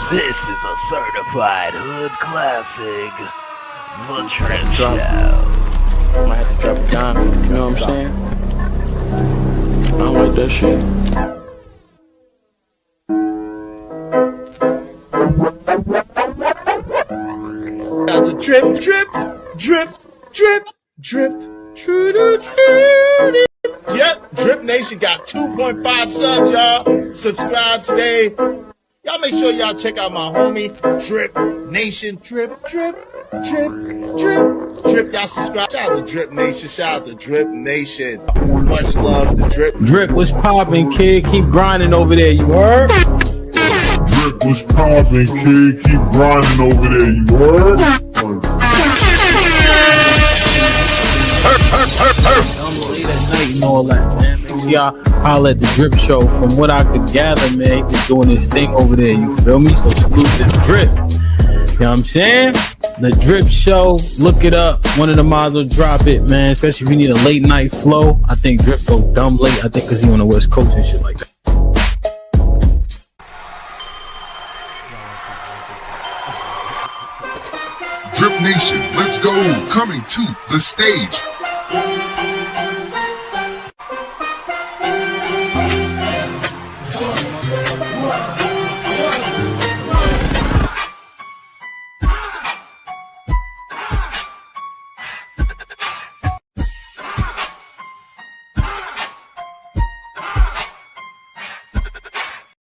This is a certified hood classic, The Drip Show. Might have to drop it down, you know what I'm saying? I don't like that shit. Got the drip, drip, drip, drip, drip, true to true. Yep, Drip Nation got 2.5 subs, y'all. Subscribe today. Y'all make sure y'all check out my homie, Drip Nation. Drip, drip, drip, drip, drip. Y'all subscribe. Shout out to Drip Nation. Shout out to Drip Nation. Much love to Drip. Drip, what's poppin', kid? Keep grinding over there, you heard? Drip, what's poppin', kid? Keep grinding over there, you heard? I'm late at night and all that, man. Make sure y'all holler at the Drip Show. From what I could gather, man, he's doing his thing over there, you feel me? So salute the Drip. You know what I'm saying? The Drip Show, look it up. One of the mods will drop it, man. Especially if you need a late night flow. I think Drip go dumb late. I think because he on the West Coast and shit like that. Drip Nation, let's go. Coming to the stage.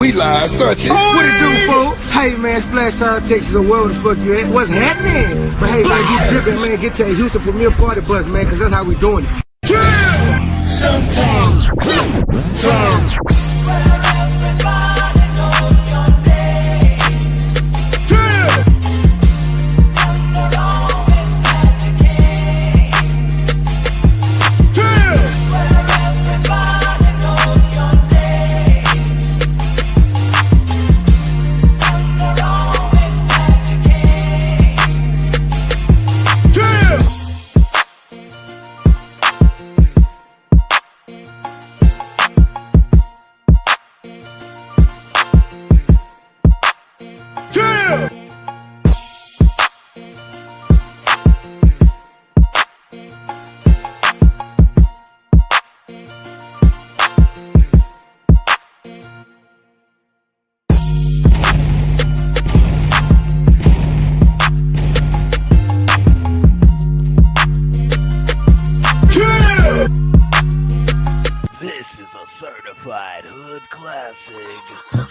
We live, such it. What it do, fool? Hey, man, Splash Town, Texas, or wherever the fuck you at. What's happening? But hey, man, you dripping, man. Get to the Houston Premier Party Bus, man, because that's how we doing it. Sometimes. Hood Classic, The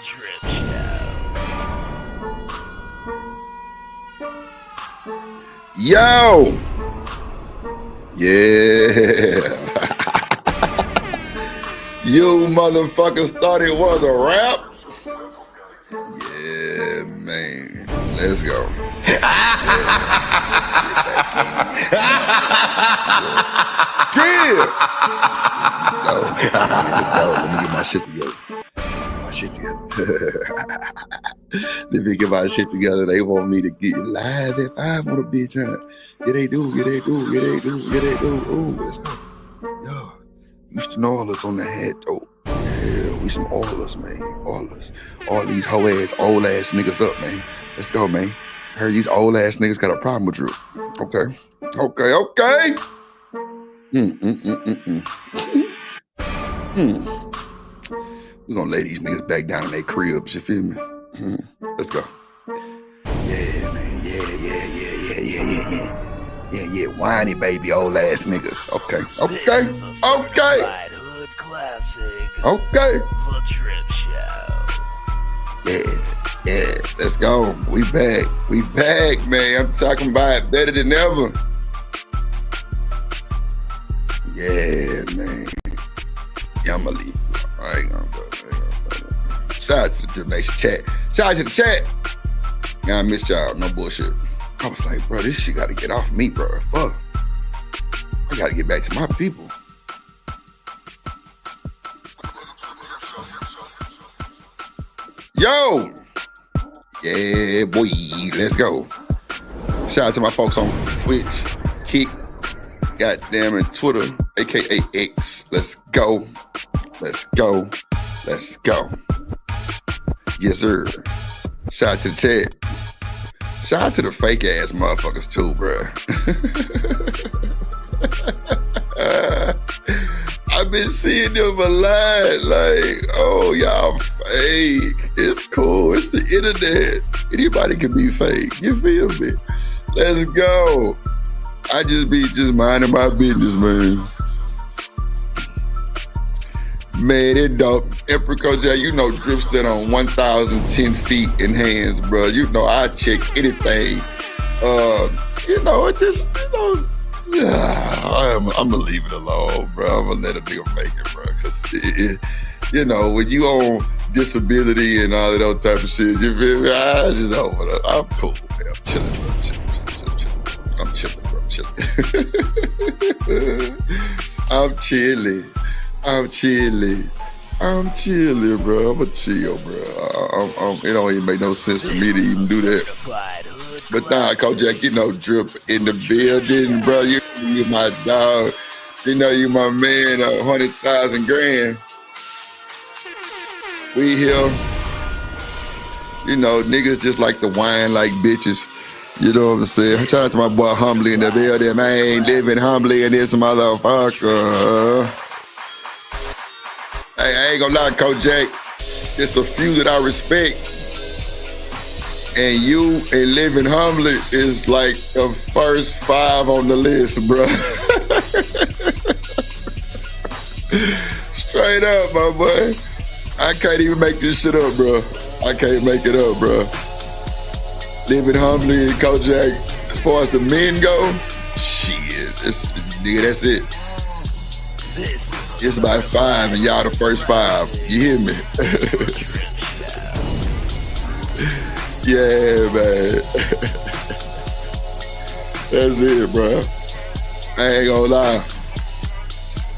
Drip Show. Yo! Yeah. You motherfuckers thought it was a rap? Yeah, man. Let's go. Drill! Let me get my shit together. Let me get my shit together. They want me to get live at 5 on a bitch, huh? Yeah, they do. Ooh, let's go. Yo, used to know all us on the head, though. Yeah, we some allers, man. Allers. All these hoe-ass, old-ass niggas up, man. Let's go, man. Heard these old-ass niggas got a problem with Drew. Okay. We're gonna lay these niggas back down in their cribs, you feel me? Let's go. Yeah, man. Yeah. Whiny baby old ass niggas. Okay. Hood Classic, Okay. The Drip Show. Yeah. Let's go. We back, man. I'm talking about it better than ever. Yeah, man. Yeah, I'm gonna leave. I ain't gonna go. Shout out to the Drip Nation chat. Shout out to the chat. Yeah, I missed y'all. No bullshit. I was like, bro, this shit gotta get off me, bro. Fuck. I gotta get back to my people. Yo! Yeah, boy. Let's go. Shout out to my folks on Twitch, Kick, goddamn it, Twitter, aka X. Let's go. Yes, sir. Shout out to the chat. Shout out to the fake ass motherfuckers too, bruh. I've been seeing them a lot. Like, oh, y'all fake. It's cool. It's the internet. Anybody can be fake. You feel me? Let's go. I just be minding my business, man. Man, it dope. Emperor Kojak, you know Drip stood on 1,010 feet in hands, bro. You know I check anything. You know, it just, I'm gonna leave it alone, bro. I'm gonna let a nigga make it, bro. Cause you know, when you on disability and all of those type of shit, you feel me? I just over it. I'm cool, man. I'm chilling, bro. I'm chilling, bro. I'm a chill, bro. It don't even make no sense for me to even do that. But nah, Kojak, you know, Drip in the building, bro. You my dog. You know, you my man, 100,000 grand. We here. You know, niggas just like to whine like bitches. You know what I'm saying? Shout out to my boy Humbly in the building, man. Living humbly in this motherfucker. Hey, I ain't gonna lie, Kojak. It's a few that I respect. And you and Living Humbly is like the first 5 on the list, bro. Straight up, my boy. I can't even make this shit up, bro. I can't make it up, bro. Living Humbly and Kojak, as far as the men go, shit, nigga, that's it. It's about 5 and y'all the first 5. You hear me? Yeah, man. That's it, bro. I ain't gonna lie.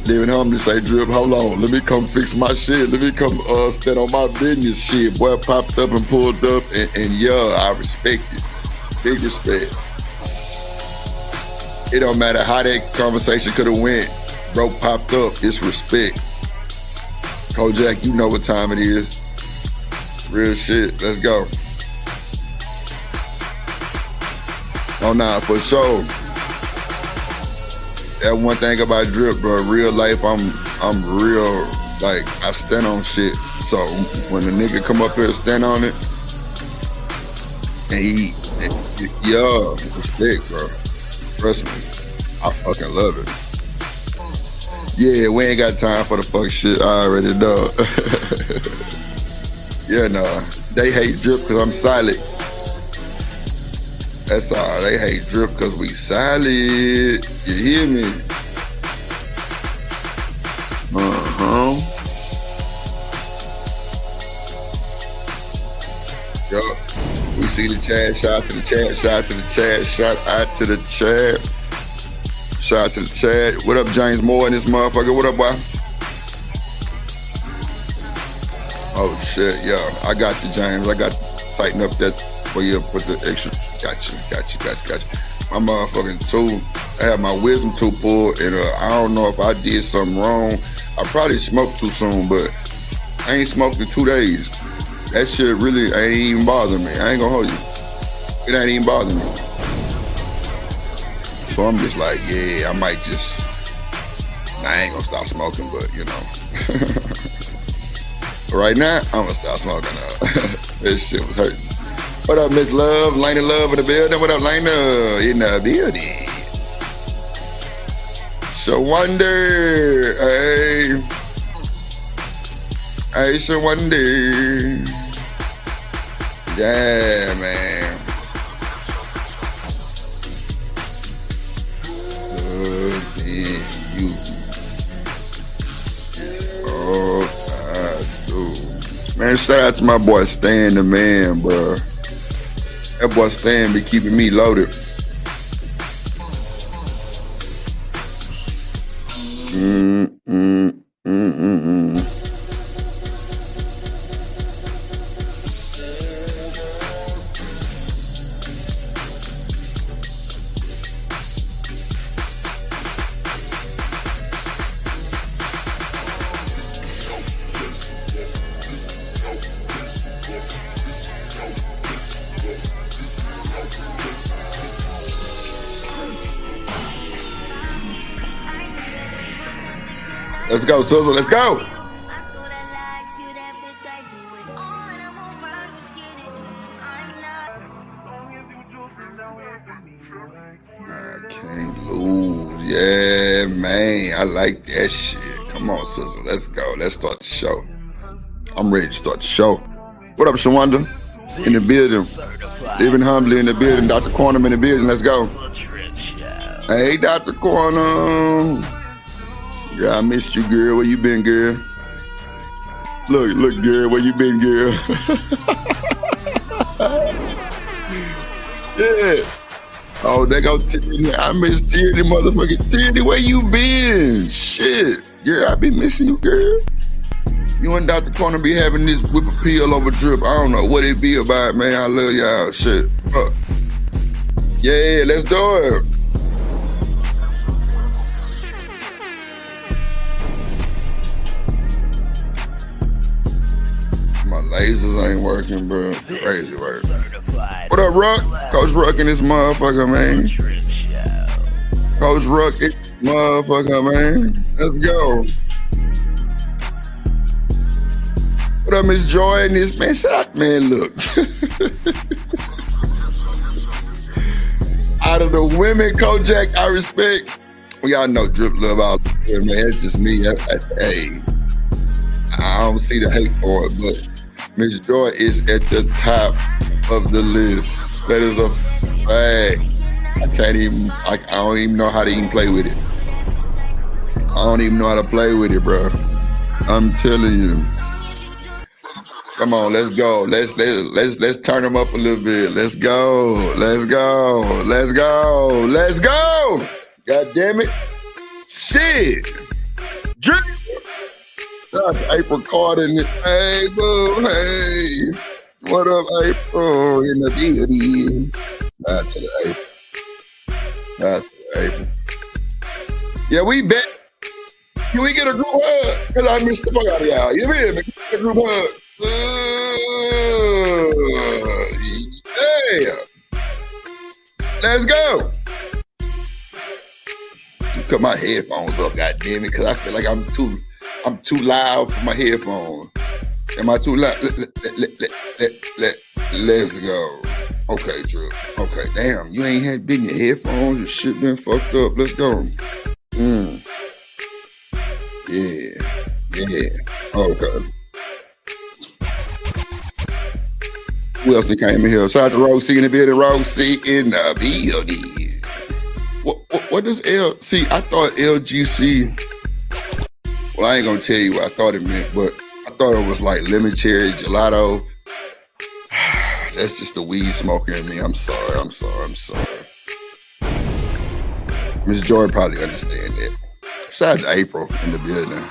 Living Humbly say, Drip, hold on. Let me come fix my shit. Let me come stand on my business shit. Boy popped up and pulled up and yeah, I respect it. Big respect. It don't matter how that conversation could have went. Bro popped up. It's respect. Kojak, you know what time it is. Real shit. Let's go. Oh, nah, for sure. That one thing about Drip, bro. Real life, I'm real. Like, I stand on shit. So when a nigga come up here to stand on it, and yeah, respect, bro. Trust me, I fucking love it. Yeah, we ain't got time for the fuck shit. I already know. Yeah, no. They hate drip because I'm silent. That's all. They hate drip because we silent. You hear me? Yup. We see the chat. Shout out to the chat. Shout out to the chat. Shout out to the chat. Shout out to the chat. What up, James Moore and this motherfucker? What up, boy? Oh shit, yo. I got you, James. I got to tighten up that for you. Put the extra. Got you. My motherfucking tool. I have my wisdom tooth pulled, and I don't know if I did something wrong. I probably smoked too soon, but I ain't smoked in 2 days. That shit really ain't even bothering me. I ain't gonna hold you. It ain't even bothering me. So I'm just like, yeah, I might just. I ain't gonna stop smoking, but you know. Right now, I'm gonna stop smoking. This shit was hurting. What up, Miss Love? Lena Love in the building. What up, Lena? In the building. Shawanda. Hey. Hey, Shawanda. Yeah, man. Loving you is all I do. Man, shout out to my boy Stan the man, bro. That boy Stan be keeping me loaded. Let's go, Sizzle. Let's go. I can't lose. Yeah, man. I like that shit. Come on, Sizzle. Let's go. Let's start the show. I'm ready to start the show. What up, Shawanda? In the building. Living humbly in the building. Dr. Quantum in the building. Let's go. Hey, Dr. Quantum. Yeah, I missed you, girl. Where you been, girl? Look, girl. Where you been, girl? Yeah. Oh, they go Tierney. I miss Tierney, motherfucking Tierney. Where you been? Shit. Girl, I be missing you, girl. You and Dr. Corner be having this whip appeal over drip. I don't know what it be about, man. I love y'all. Shit. Fuck. Yeah, let's do it. My lasers ain't working, bro. Crazy work. What up, Ruck? Coach Ruck and this motherfucker, man. Coach Ruck, it motherfucker, man. Let's go. What up, Miss Joy and this, man? Shut up, man, look. Out of the women, Kojak, I respect. Well, y'all know drip love out there, man. It's just me. Hey, I don't see the hate for it, but Miss Joy is at the top of the list. That is a fact. I don't even know how to even play with it. I don't even know how to play with it, bro. I'm telling you. Come on, let's go. Let's turn them up a little bit. Let's go. Let's go. Let's go. Let's go. God damn it. Shit. Drip. April Carter in it. Hey, boo. Hey. What up, April? In the building. That's to the April. That's to the April. Yeah, we bet. Can we get a group hug? Because I missed the fuck out of y'all. You hear me? Get a group hug. Yeah. Let's go. Cut my headphones up, goddamn it, because I feel like I'm too loud for my headphones. Am I too loud? Let's go. Okay, Drew. Okay, damn, you ain't had been your headphones. Your shit been fucked up. Let's go. Yeah. Okay. Who else came in here? Shout out to Rogue C in the building. Rogue C in the building. What does see? I thought LGC. Well, I ain't gonna tell you what I thought it meant, but I thought it was like lemon cherry gelato. That's just the weed smoker in me. I'm sorry. Miss Joy probably understand that. Shout out to April in the building.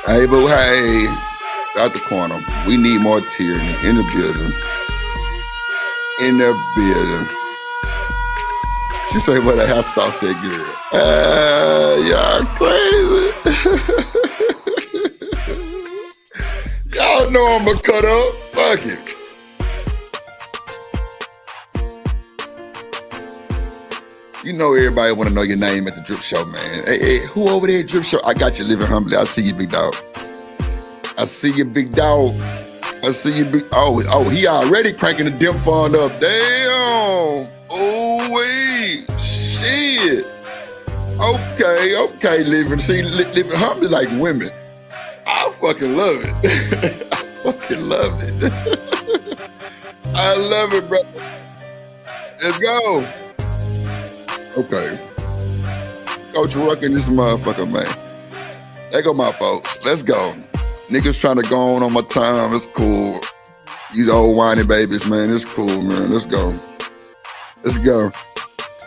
Hey, boo, hey. Out the corner. We need more tyranny in the building. In the building. She say, "What the hell sauce that girl?" Y'all crazy. Y'all know I'm gonna cut up. Fuck it. You know everybody want to know your name at the Drip Show, man. Hey, who over there at Drip Show? I got you living humbly. I see you, big dog. I see you, big dog. I see you, big... Oh, he already cranking the dip fund up. Damn. Oh, wait. Shit. Okay, living. See, living humbly like women. I fucking love it. I fucking love it. I love it, bro. Let's go. Okay. Coach Ruck in this motherfucker, man. There go my folks. Let's go. Niggas trying to go on my time. It's cool. These old whiny babies, man. It's cool, man. Let's go. Let's go.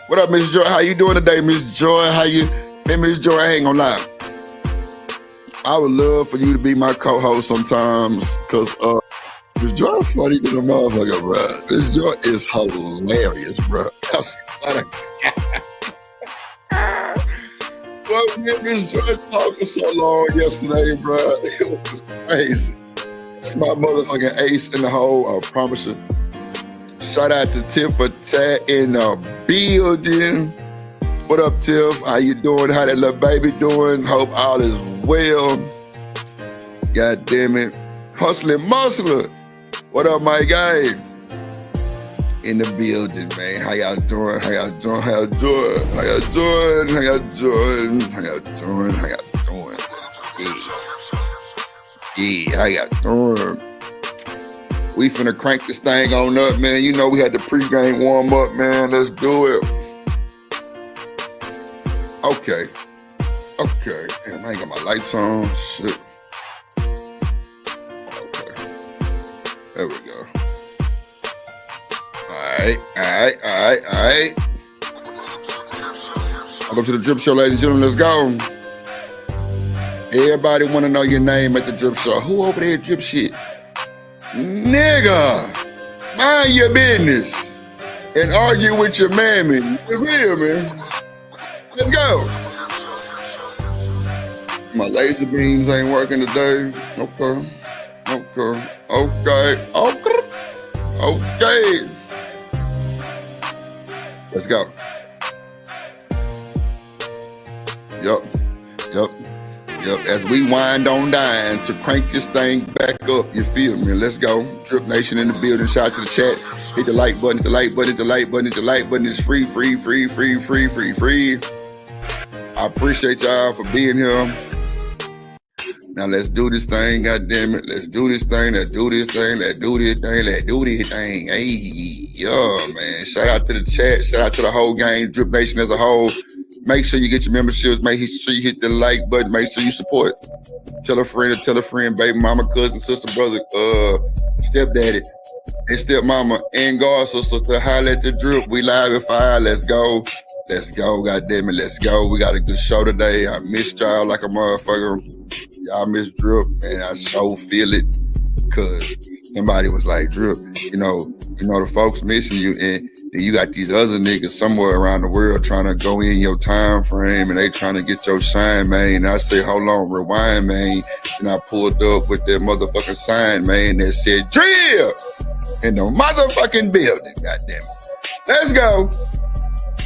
What up, Miss Joy? How you doing today, Miss Joy? How you? Man, Miss Joy, I ain't gonna lie. I would love for you to be my co-host sometimes, because Miss Joy funny than a motherfucker, bro. Miss Joy is hilarious, bro. Well, me and Miss Joy talked for so long yesterday, bro. It was crazy. It's my motherfucking ace in the hole, I promise you. Shout out to Tiff for Tat in the building. What up, Tiff? How you doing? How that little baby doing? Hope all is well. God damn it. Hustling Muscler. What up, my guy? In the building, man. How y'all doing? How y'all doing? How y'all doing? How y'all doing? How y'all doing? How y'all doing? How y'all doing? Yeah, how y'all doing? We finna crank this thing on up, man. You know we had the pregame warm up, man. Let's do it. Okay. Damn, I ain't got my lights on. Shit. Okay. There we go. All right. Welcome to the Drip Show, ladies and gentlemen. Let's go. Everybody want to know your name at the Drip Show. Who over there drip shit? Nigga, mind your business and argue with your mammy. You feel me? Let's go. My laser beams ain't working today. Okay. Let's go. Yup. As we wind on down to crank this thing back up, you feel me? Let's go. Drip Nation in the building. Shout out to the chat. Hit the like button. The like button is free. I appreciate y'all for being here. Now let's do this thing, goddamn it. Let's do this thing. Hey, yo, man. Shout out to the chat. Shout out to the whole gang, Drip Nation as a whole. Make sure you get your memberships. Make sure you hit the like button. Make sure you support. Tell a friend, baby mama, cousin, sister, brother, stepdaddy, and stepmama, and God sister to holler at the Drip. We live at 5. Let's go, goddamn it. Let's go. We got a good show today. I missed y'all like a motherfucker. Y'all miss Drip, and I so feel it, cause somebody was like, Drip, you know the folks missing you, and then you got these other niggas somewhere around the world trying to go in your time frame, and they trying to get your shine, man. And I say, hold on, rewind, man. And I pulled up with that motherfucking sign, man, that said, Drip in the motherfucking building, goddamn it. Let's go.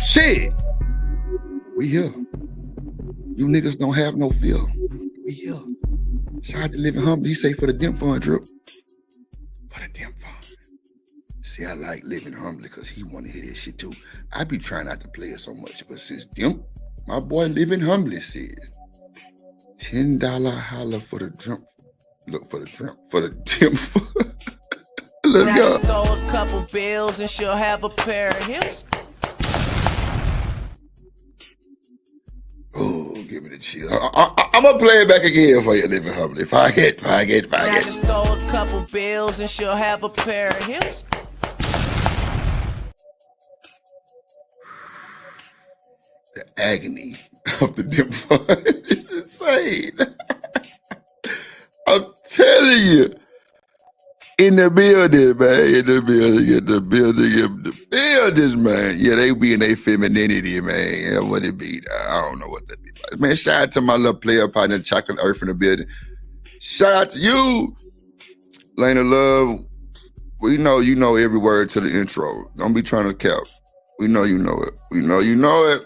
Shit. We here. You niggas don't have no fear. We here. Shout out to Living Humbly. He say for the Dimp Fund, Drip. For the Dimp Fund. See, I like Living Humbly because he want to hear this shit too. I be trying not to play it so much, but since Dimp, my boy Living Humbly says, $10 holler for the drink. Look for the drink for the dip. Let's I go. just throw a couple bills and she'll have a pair of hips. Oh, give me the chill. I'm gonna play it back again for you, Living Humbly. I just throw a couple bills and she'll have a pair of hips. The agony of the dip fund is insane. I'm telling you. In the building, man. In the building, man. Yeah, they be in their femininity, man. Yeah, what it be? I don't know what that be. Man, shout out to my little player partner, Chocolate Earth in the building. Shout out to you, Lane of Love. We know you know every word to the intro. Don't be trying to cap. We know you know it. We know you know it.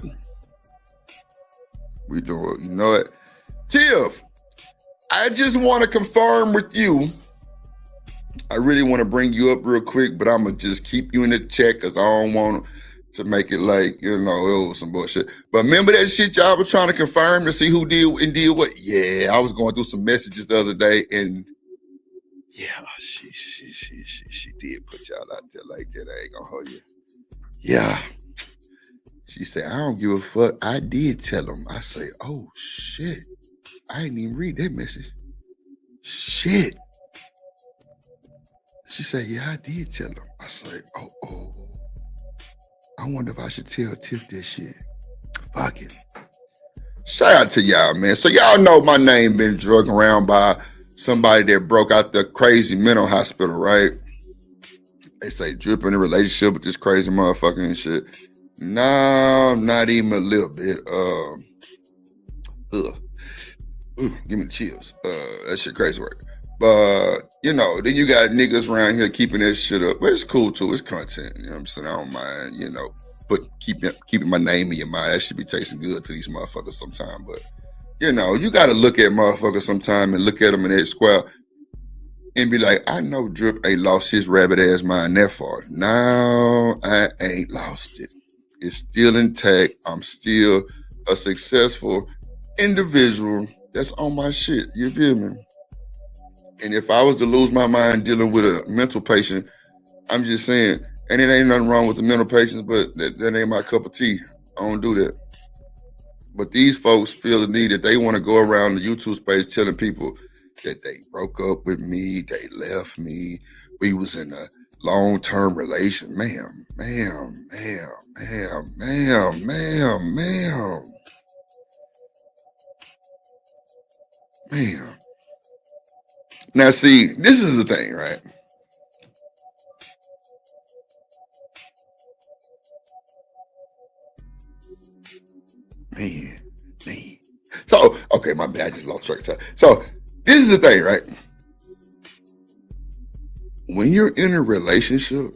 We do it. You know it. Tiff, I just want to confirm with you. I really want to bring you up real quick, but I'm going to just keep you in the chat because I don't want to make it like, you know, it was some bullshit. But remember that shit y'all was trying to confirm to see who did and did what? Yeah, I was going through some messages the other day, and yeah, she did put y'all out there like that. I ain't going to hold you. Yeah. She said, I don't give a fuck. I did tell him. I say, oh, shit. I didn't even read that message. Shit. She said, yeah, I did tell him. I said, oh. I wonder if I should tell Tiff that shit. Fuck it. Shout out to y'all, man. So y'all know my name been drugged around by somebody that broke out the crazy mental hospital, right? They say Drip in a relationship with this crazy motherfucker and shit. No, not even a little bit. Give me the chills. That shit crazy work. But, you know, then you got niggas around here keeping that shit up. But it's cool, too. It's content. You know what I'm saying? I don't mind, you know, keeping my name in your mind. That should be tasting good to these motherfuckers sometime. But, you know, you got to look at motherfuckers sometime and look at them in that square and be like, I know Drip ain't lost his rabbit ass mind that far. No, I ain't lost it. It's still intact. I'm still a successful individual that's on my shit. You feel me? And if I was to lose my mind dealing with a mental patient, I'm just saying, and it ain't nothing wrong with the mental patients, but that ain't my cup of tea. I don't do that. But these folks feel the need that they want to go around the YouTube space telling people that they broke up with me, they left me, we was in a long-term relation. Ma'am. Now, see, this is the thing, right? Man. So, okay, my bad, I just lost track of time. So, this is the thing, right? When you're in a relationship,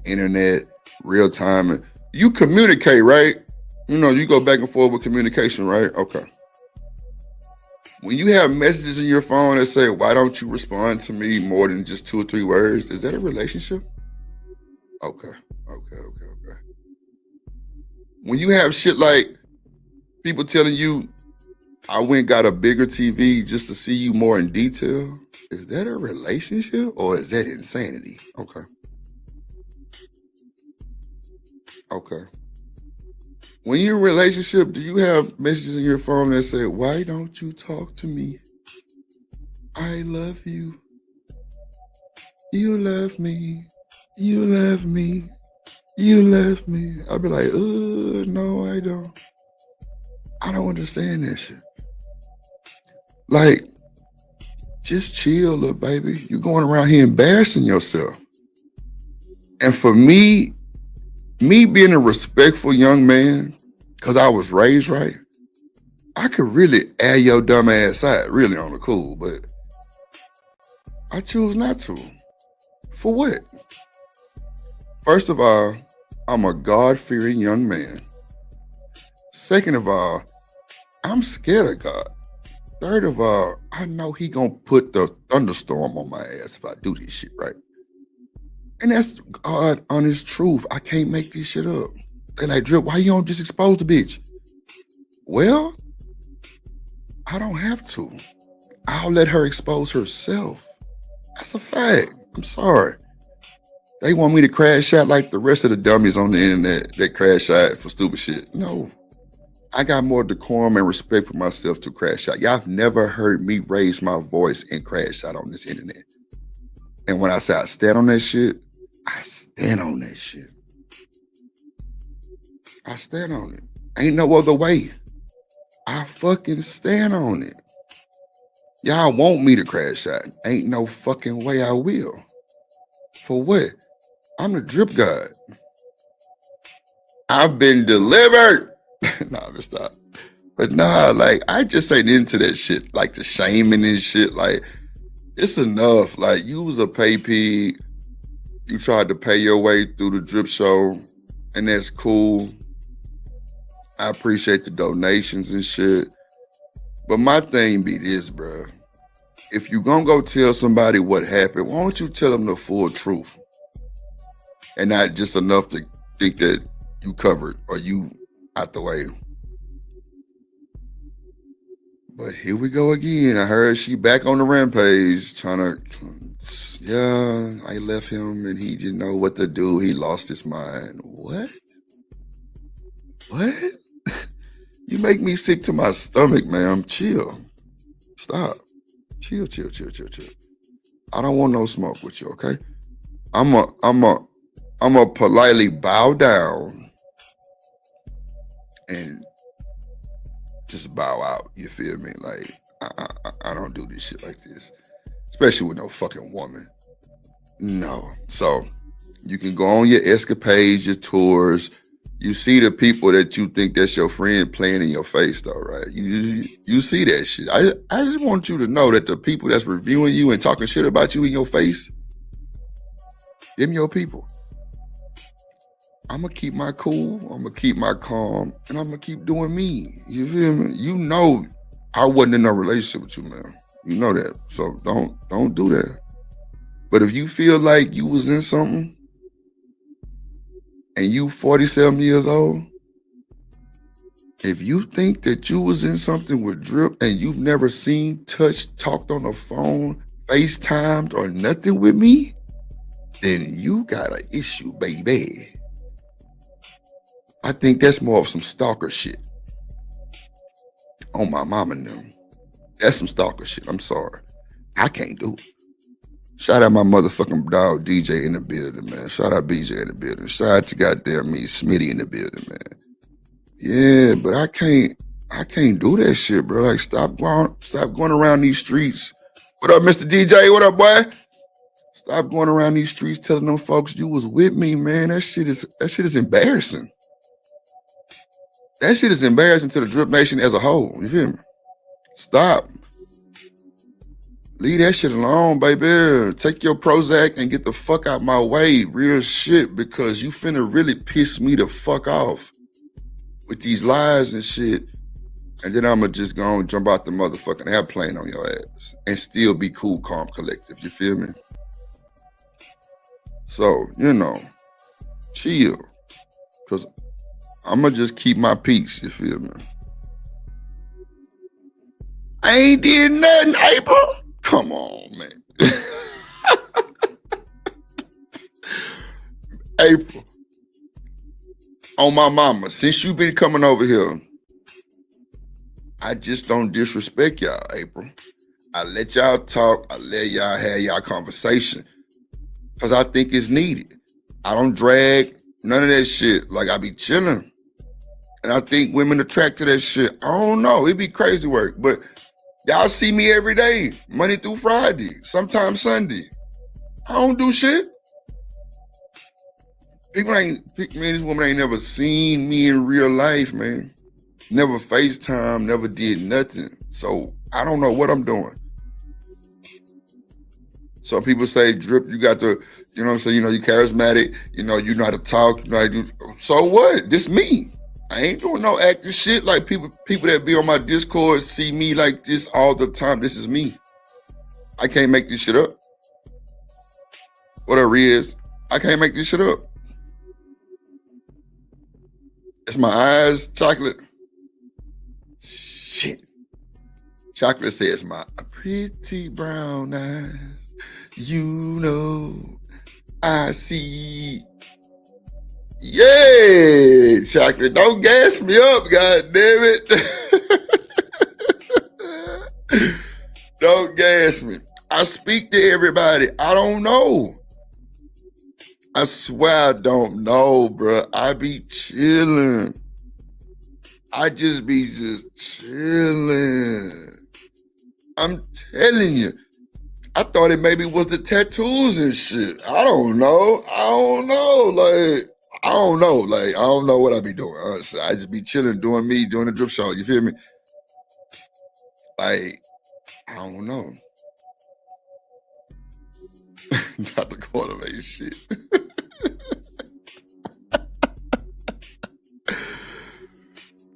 internet, real time, you communicate, right? You know, you go back and forth with communication, right? Okay. When you have messages in your phone that say, why don't you respond to me more than just 2 or 3 words? Is that a relationship? Okay. When you have shit like people telling you, I went and got a bigger TV just to see you more in detail, is that a relationship or is that insanity? Okay. When you're in a relationship, do you have messages in your phone that say, why don't you talk to me? I love you. You love me. You love me. You love me. I'll be like, no, I don't. I don't understand that shit. Like, just chill, little baby. You're going around here embarrassing yourself. And for me being a respectful young man, because I was raised right, I could really air your dumb ass out, really on the cool, but I choose not to. For what? First of all, I'm a God-fearing young man. Second of all, I'm scared of God. Third of all, I know he gonna put the thunderstorm on my ass if I do this shit, right? And that's God honest truth. I can't make this shit up. They like, Drip, why you don't just expose the bitch? Well, I don't have to. I'll let her expose herself. That's a fact. I'm sorry. They want me to crash out like the rest of the dummies on the internet that crash out for stupid shit. No. I got more decorum and respect for myself to crash out. Y'all have never heard me raise my voice and crash out on this internet. And when I say I stand on that shit, I stand on that shit. I stand on it. Ain't no other way. I fucking stand on it. Y'all want me to crash out. Ain't no fucking way I will. For what? I'm the drip god. I've been delivered. Nah, let's stop. But nah, like, I just ain't into that shit. Like the shaming and shit. Like, it's enough. Like, you was a pay pig. You tried to pay your way through the drip show. And that's cool. I appreciate the donations and shit. But my thing be this, bro. If you gonna go tell somebody what happened, why don't you tell them the full truth? And not just enough to think that you covered or you out the way. But here we go again. I heard she back on the rampage trying to, yeah, I left him and he didn't know what to do. He lost his mind. What? What? You make me sick to my stomach, man. Chill. Stop. Chill. I don't want no smoke with you, okay? I'm a politely bow down and just bow out. You feel me? Like I don't do this shit like this, especially with no fucking woman. No. So you can go on your escapades, your tours. You see the people that you think that's your friend playing in your face, though, right? You see that shit. I just want you to know that the people that's reviewing you and talking shit about you in your face, them your people. I'm going to keep my cool, I'm going to keep my calm, and I'm going to keep doing me. You feel me? You know I wasn't in a relationship with you, man. You know that. So don't do that. But if you feel like you was in something and you 47 years old, if you think that you was in something with Drip and you've never seen, touched, talked on the phone, FaceTimed, or nothing with me, then you got an issue, baby. I think that's more of some stalker shit. On my mama and them. That's some stalker shit. I'm sorry. I can't do it. Shout out my motherfucking dog DJ in the building, man. Shout out BJ in the building. Shout out to goddamn me, Smitty in the building, man. Yeah, but I can't do that shit, bro. Like, stop going around these streets. What up, Mr. DJ? What up, boy? Stop going around these streets telling them folks you was with me, man. That shit is embarrassing. That shit is embarrassing to the Drip Nation as a whole. You feel me? Stop. Leave that shit alone, baby. Take your Prozac and get the fuck out my way. Real shit, because you finna really piss me the fuck off with these lies and shit. And then I'ma just go and jump out the motherfucking airplane on your ass and still be cool, calm, collective. You feel me? So, chill. Because I'ma just keep my peace. You feel me? I ain't did nothing, April. Come on, man. April. On my mama, since you been coming over here, I just don't disrespect y'all, April. I let y'all talk. I let y'all have y'all conversation because I think it's needed. I don't drag none of that shit. Like, I be chilling. And I think women attract to that shit. I don't know. It be crazy work, but y'all see me every day, Monday through Friday, sometimes Sunday. I don't do shit. This woman ain't never seen me in real life, man. Never FaceTime, never did nothing. So I don't know what I'm doing. Some people say, Drip, you got to, you charismatic, you know how to talk, you know how to do. So what? This me. I ain't doing no acting shit. Like people that be on my Discord see me like this all the time. This is me. I can't make this shit up. Whatever it is, I can't make this shit up. It's my eyes, chocolate. shit. Chocolate says, my pretty brown eyes, you know I see. Yeah, Chocolate, don't gas me up, god damn it. Don't gas me. I speak to everybody. I don't know. I swear I don't know, bro. I be chilling. I just be chilling. I'm telling you. I thought it maybe was the tattoos and shit. I don't know. I don't know what I be doing. Honestly. I just be chilling, doing me, doing the drip show. You feel me? Like, I don't know. Dr. Corner made shit.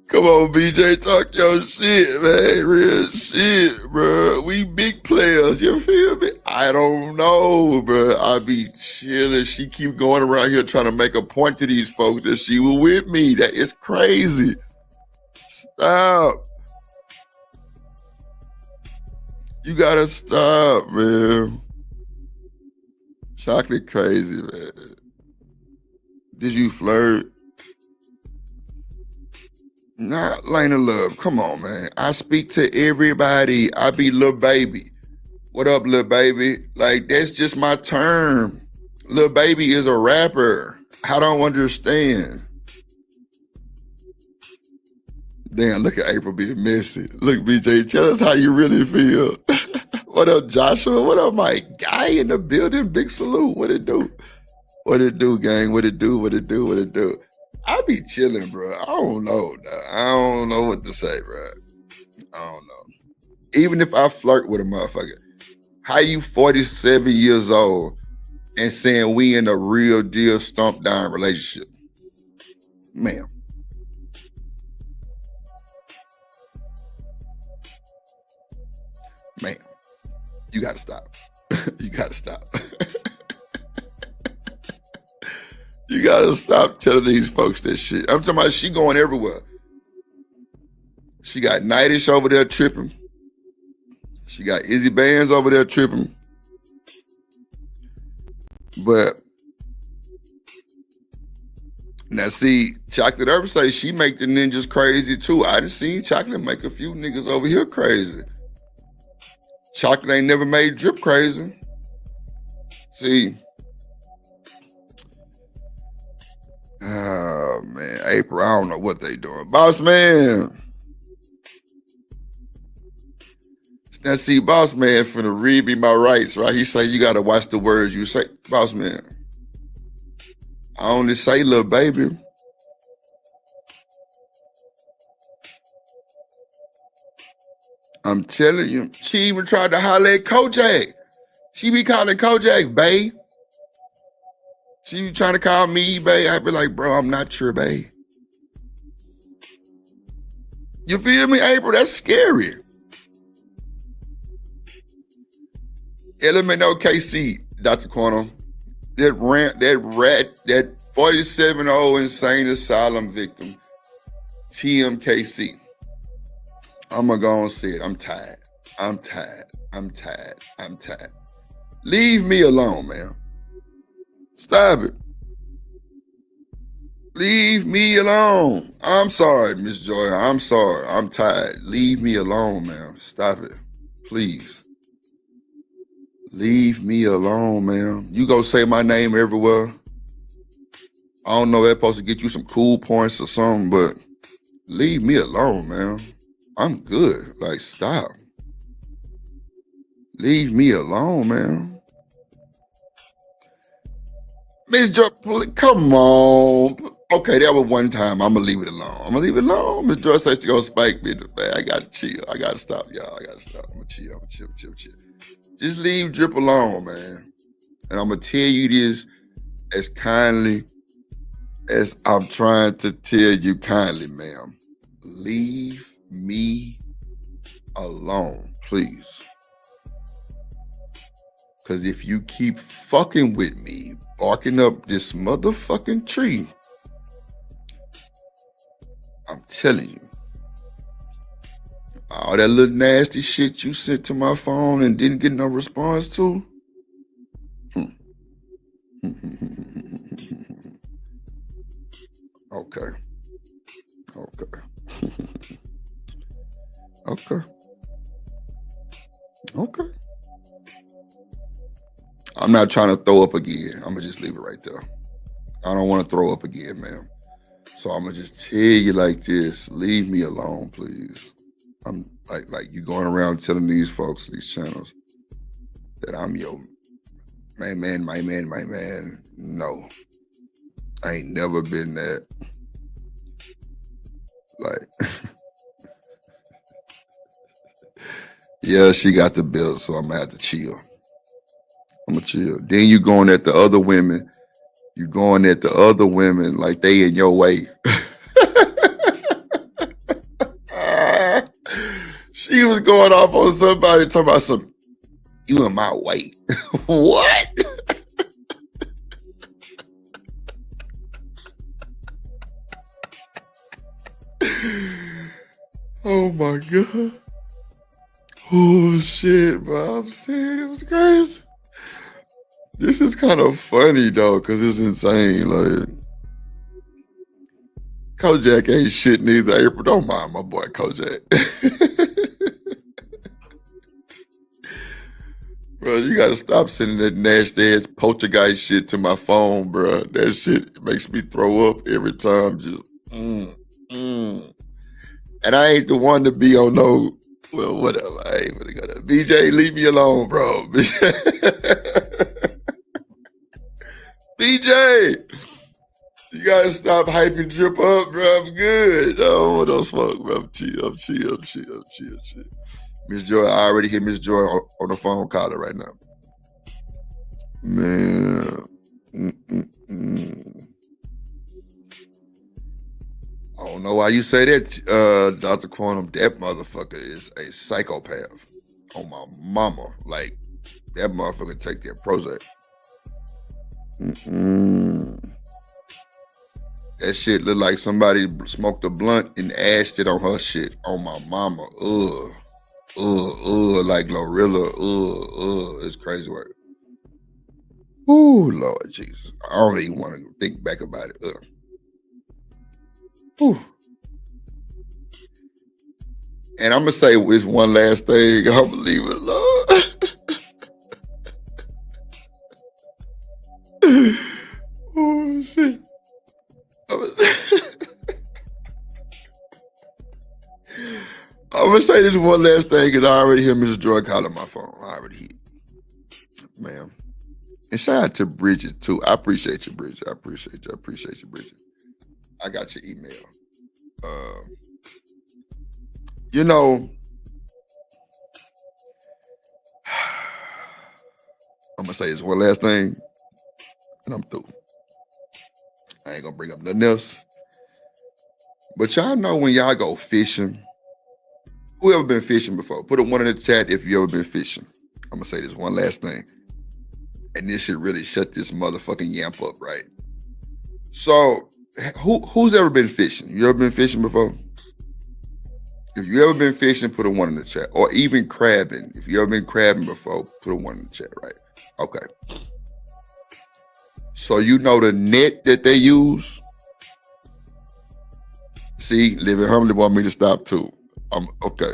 Come on, BJ, talk your shit, man. Real shit, bro. We big players, you feel me? I don't know, bro. I be chilling. She keep going around here trying to make a point to these folks that she was with me. That is crazy. Stop. You gotta stop, man. Chocolate crazy, man. Did you flirt? Not Lane of Love. Come on, man. I speak to everybody. I be Lil Baby. What up, Lil Baby? Like, that's just my term. Lil Baby is a rapper. I don't understand. Damn, look at April being messy. Look, BJ, tell us how you really feel. What up, Joshua? What up, my guy in the building? Big salute. What it do? What it do, gang? What it do? What it do? What it do? I be chilling, bro. I don't know. I don't know what to say, bro. I don't know. Even if I flirt with a motherfucker, how you 47 years old and saying we in a real deal stomp down relationship? Ma'am. Man, you gotta stop. You gotta stop. You gotta stop telling these folks that shit. I'm talking about she going everywhere. She got Nightish over there tripping. She got Izzy Bands over there tripping. But now see, Chocolate Earth say she make the ninjas crazy too. I done seen Chocolate make a few niggas over here crazy. Chocolate ain't never made Drip crazy. See. Oh, man. April, I don't know what they doing. Boss man. Now, see, boss man finna read me my rights, right? He say you got to watch the words you say. Boss man. I only say little baby. I'm telling you. She even tried to holler at Kojak. She be calling Kojak, bae. She be trying to call me, bae. I be like, bro, I'm not your bae. You feel me, April? That's scary. Element OKC, Dr. Quantum. That 47-year-old insane asylum victim, TMKC. I'm gonna go and say it. I'm tired. I'm tired. I'm tired. I'm tired. Leave me alone, man. Stop it. Leave me alone. I'm sorry, Miss Joy. I'm sorry. I'm tired. Leave me alone, man. Stop it. Please. Leave me alone, man. You go say my name everywhere. I don't know if that's supposed to get you some cool points or something, but leave me alone, man. I'm good. Like, stop. Leave me alone, man. Miss Joy, come on. Okay, that was one time. I'm going to leave it alone. I'm going to leave it alone. Miss Joy said she's going to spike me. Man, I got to chill. I got to stop, y'all. I got to stop. I'm going to chill. I'm going to chill. Just leave Drip alone, man. And I'm going to tell you this as kindly as I'm trying to tell you kindly, ma'am. Leave me alone, please. Because if you keep fucking with me, barking up this motherfucking tree, I'm telling you, All that little nasty shit you sent to my phone and didn't get no response to. Okay. Okay. Okay. Okay. I'm not trying to throw up again. I'm gonna just leave it right there. I don't want to throw up again, ma'am. So I'm gonna just tell you like this: leave me alone, please. I'm like you going around telling these folks, these channels, that I'm your my man. No, I ain't never been that. Like, yeah, she got the bill, so I'm gonna have to chill. I'm gonna chill. Then you going at the other women. You going at the other women like they in your way. She was going off on somebody talking about some, you in my way. What? Oh my God. Oh shit, bro. I'm saying it was crazy. This is kind of funny though, because it's insane. Like, Kojak ain't shit neither. April, don't mind my boy Kojak. Bro, you gotta stop sending that nasty ass poltergeist shit to my phone, bro. That shit makes me throw up every time. Just, And I ain't the one to be on no, well, whatever. I ain't gonna go there. BJ, leave me alone, bro. BJ, you gotta stop hyping Drip up, bro. I'm good. I don't want no smoke, bro. I'm chill. Miss Joy, I already hear Miss Joy on the phone calling right now. Man. I don't know why you say that, Dr. Quantum. That motherfucker is a psychopath. On my mama. Like, that motherfucker take that Prozac. That shit look like somebody smoked a blunt and ashed it on her shit. On my mama. Like Glorilla. It's crazy work. Ooh, Lord Jesus. I don't even want to think back about it. And I'm going to say this one last thing. I'm going to leave it alone. Oh, shit. I'm going to say this one last thing because I already hear Mrs. Joy calling my phone. I already hear it. Ma'am. And shout out to Bridget, too. I appreciate you, Bridget. I appreciate you, Bridget. I got your email. You know, I'm going to say this one last thing, and I'm through. I ain't going to bring up nothing else. But y'all know when y'all go fishing, who ever been fishing before? Put a 1 in the chat if you ever been fishing. I'm going to say this one last thing. And this should really shut this motherfucking yamp up, right? So, who's ever been fishing? You ever been fishing before? If you ever been fishing, put a 1 in the chat. Or even crabbing. If you ever been crabbing before, put a 1 in the chat, right? Okay. So you know the net that they use? See, Living Humbly want me to stop too. Okay.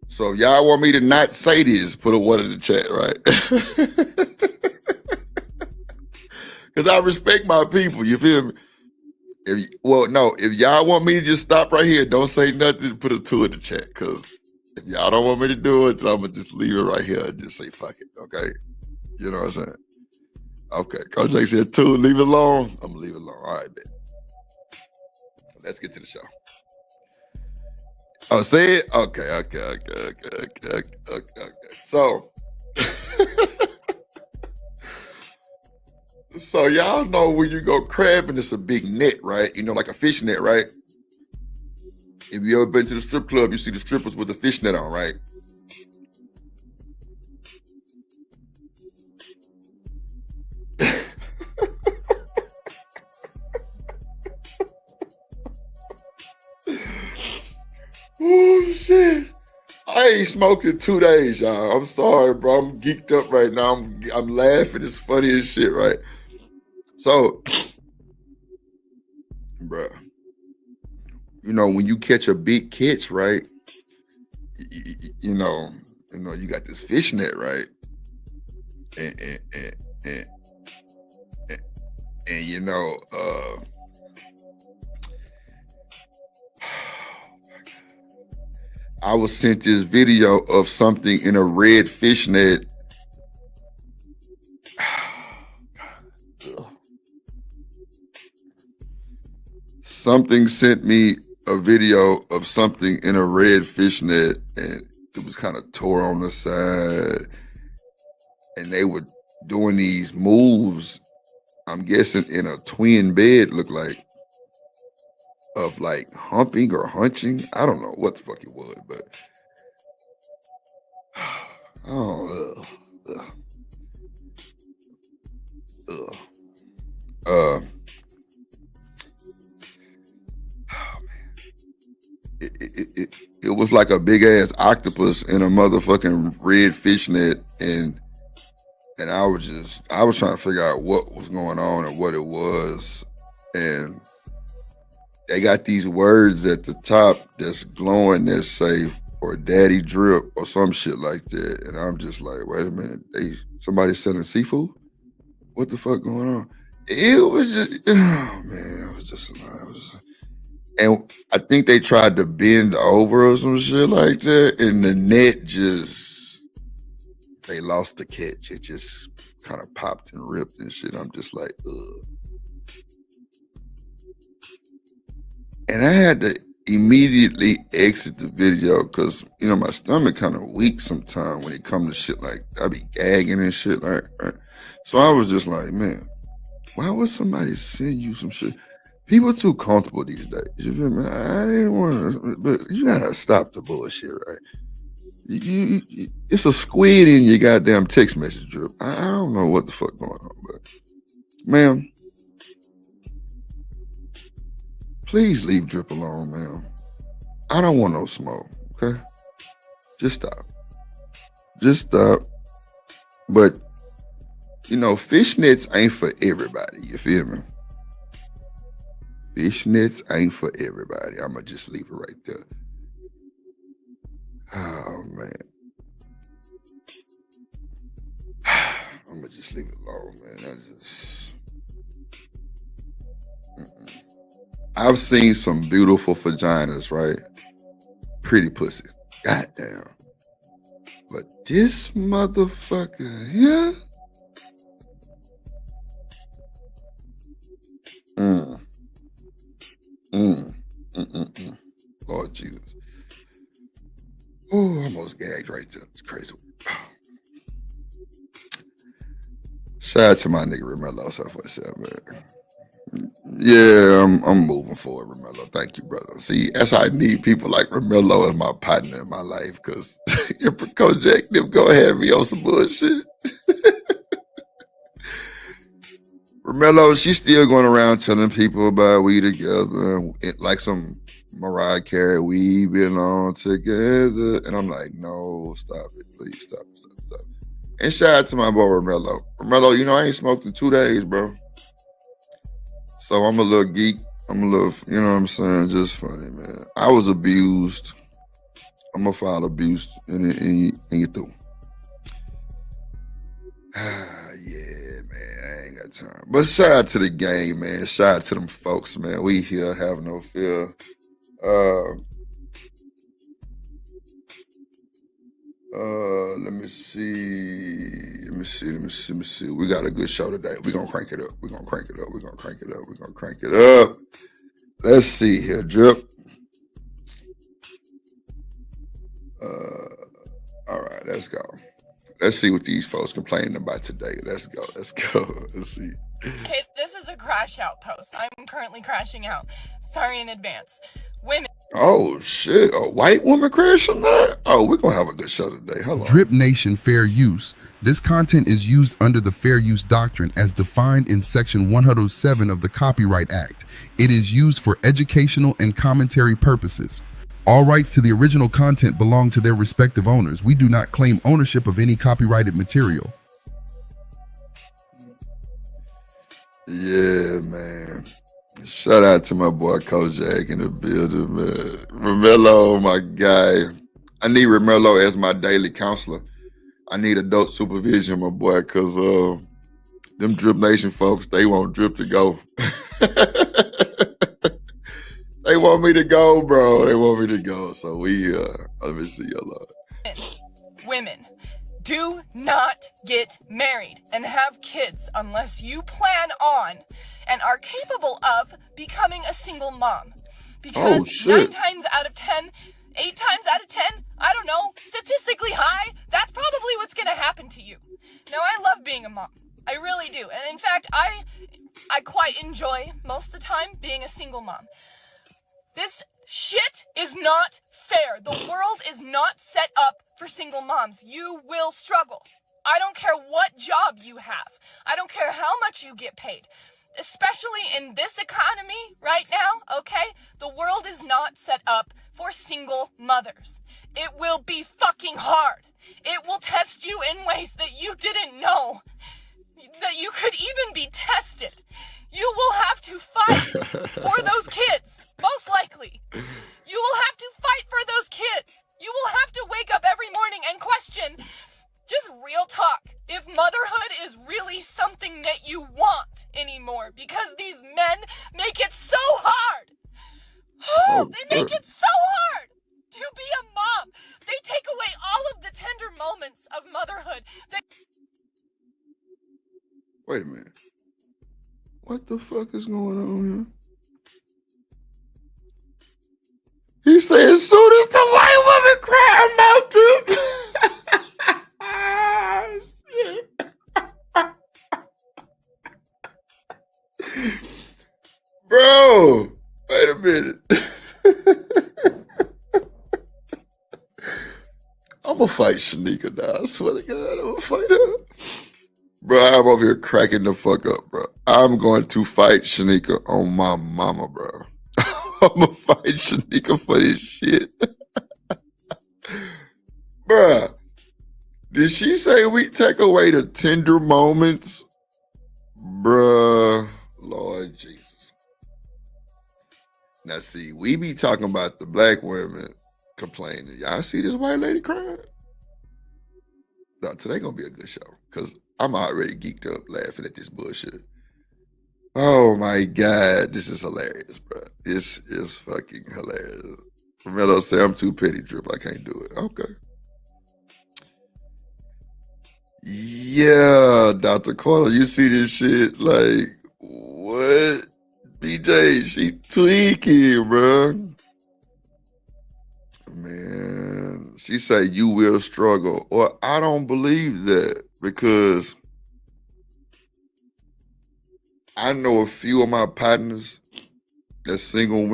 So y'all want me to not say this, put a 1 in the chat, right? Because I respect my people, you feel me? If y'all want me to just stop right here, don't say nothing, put a 2 in the chat. Because if y'all don't want me to do it, then I'm going to just leave it right here and just say fuck it, okay? You know what I'm saying? Okay, Coach Jake said 2, leave it alone. I'm going to leave it alone. All right, man. Let's get to the show. Oh, say it? Okay. So, so y'all know when you go crabbing, it's a big net, right? You know, like a fish net, right? If you ever been to the strip club, you see the strippers with the fish net on, right? Oh, shit. I ain't smoked in 2 days, y'all. I'm sorry, bro. I'm geeked up right now. I'm laughing. It's funny as shit, right? So, bro, you know, when you catch a big catch, right? You know, you got this fish net, right? And you know, I was sent this video of something in a red fish net. Something sent me a video of something in a red fish net, and it was kind of tore on the side. And they were doing these moves, I'm guessing in a twin bed, look like, of like humping or hunching. I don't know what the fuck it was, but oh, oh man, it was like a big ass octopus in a motherfucking red fish net, and I was trying to figure out what was going on and what it was, and they got these words at the top that's glowing that say "for Daddy Drip" or some shit like that, and I'm just like, wait a minute, somebody selling seafood? What the fuck going on? It was just, oh man, it was just a lot. And I think they tried to bend over or some shit like that, and the net they lost the catch. It just kind of popped and ripped and shit. I'm just like, ugh. And I had to immediately exit the video because, you know, my stomach kind of weak sometimes when it comes to shit like, I be gagging and shit like that. So I was just like, man, why would somebody send you some shit? People too comfortable these days. You feel me? I didn't want to, but you gotta stop the bullshit, right? It's a squid in your goddamn text message, Drip. I don't know what the fuck going on, but ma'am, please leave Drip alone, ma'am. I don't want no smoke, okay? Just stop. Just stop. But, you know, fishnets ain't for everybody, you feel me? Fishnets ain't for everybody. I'ma just leave it right there. Oh, man. I'ma just leave it alone, man. I've seen some beautiful vaginas, right? Pretty pussy. Goddamn. But this motherfucker here? Lord Jesus. Oh, I almost gagged right there. It's crazy. Shout out to my nigga Romello, so for man. Yeah, I'm moving forward, Romello. Thank you, brother. See, that's how I need people like Romello as my partner in my life, because if Kojak them go have me on some bullshit. Romello, she's still going around telling people about we together, like some Mariah Carey, we belong together. And I'm like, no, stop it. Please stop it. And shout out to my boy Romello. Romello, you know, I ain't smoked in 2 days, bro. So I'm a little geek. I'm a little, you know what I'm saying? Just funny, man. I was abused. I'm going to file abuse and you through. Yeah, man. I ain't got time. But shout out to the gang, man. Shout out to them folks, man. We here, have no fear. Let me see. We got a good show today. We're gonna crank it up. Let's see here, Drip. All right, let's go. Let's see what these folks complaining about today. Let's go. Let's see. Okay, this is a crash out post. I'm currently crashing out. Sorry in advance. Women. Oh shit, a white woman crashing that? Oh, we're gonna have a good show today. Hello. Drip Nation Fair Use. This content is used under the Fair Use Doctrine as defined in Section 107 of the Copyright Act. It is used for educational and commentary purposes. All rights to the original content belong to their respective owners. We do not claim ownership of any copyrighted material. Yeah, man. Shout out to my boy Kojak in the building, man. Romello, my guy. I need Romello as my daily counselor. I need adult supervision, my boy, because them Drip Nation folks, they want Drip to go. They want me to go, bro. They want me to go. So let me see your love. Women, do not get married and have kids unless you plan on and are capable of becoming a single mom. Because 9 times out of 10, 8 times out of 10, I don't know, statistically high, that's probably what's going to happen to you. Now, I love being a mom. I really do. And in fact, I quite enjoy most of the time being a single mom. This shit is not fair. The world is not set up for single moms. You will struggle. I don't care what job you have. I don't care how much you get paid. Especially in this economy right now, okay? The world is not set up for single mothers. It will be fucking hard. It will test you in ways that you didn't know that you could even be tested. You will have to fight for those kids, most likely. You will have to fight for those kids. You will have to wake up every morning and question, just real talk, if motherhood is really something that you want anymore, because these men make it so hard. They make it so hard to be a mom. They take away all of the tender moments of motherhood. Wait a minute. What the fuck is going on here? He said, as soon as the white woman cried out to shit. Bro, wait a minute. I'm gonna fight Shanika now. I swear to God, I'm gonna fight her. Bro, I'm over here cracking the fuck up, bro. I'm going to fight Shanika on my mama, bro. I'm gonna fight Shanika for this shit. Bruh, did she say we take away the tender moments? Bruh, Lord Jesus. Now see, we be talking about the black women complaining. Y'all see this white lady crying? No, today gonna be a good show, because I'm already geeked up laughing at this bullshit. Oh my God, this is hilarious, bro. This is fucking hilarious. Romello said, I'm too petty, Drip. I can't do it. Okay. Yeah, Dr. Carter, you see this shit? Like, what? BJ, she tweaking, bro. Man, she said you will struggle. Or I don't believe that, because I know a few of my partners that's single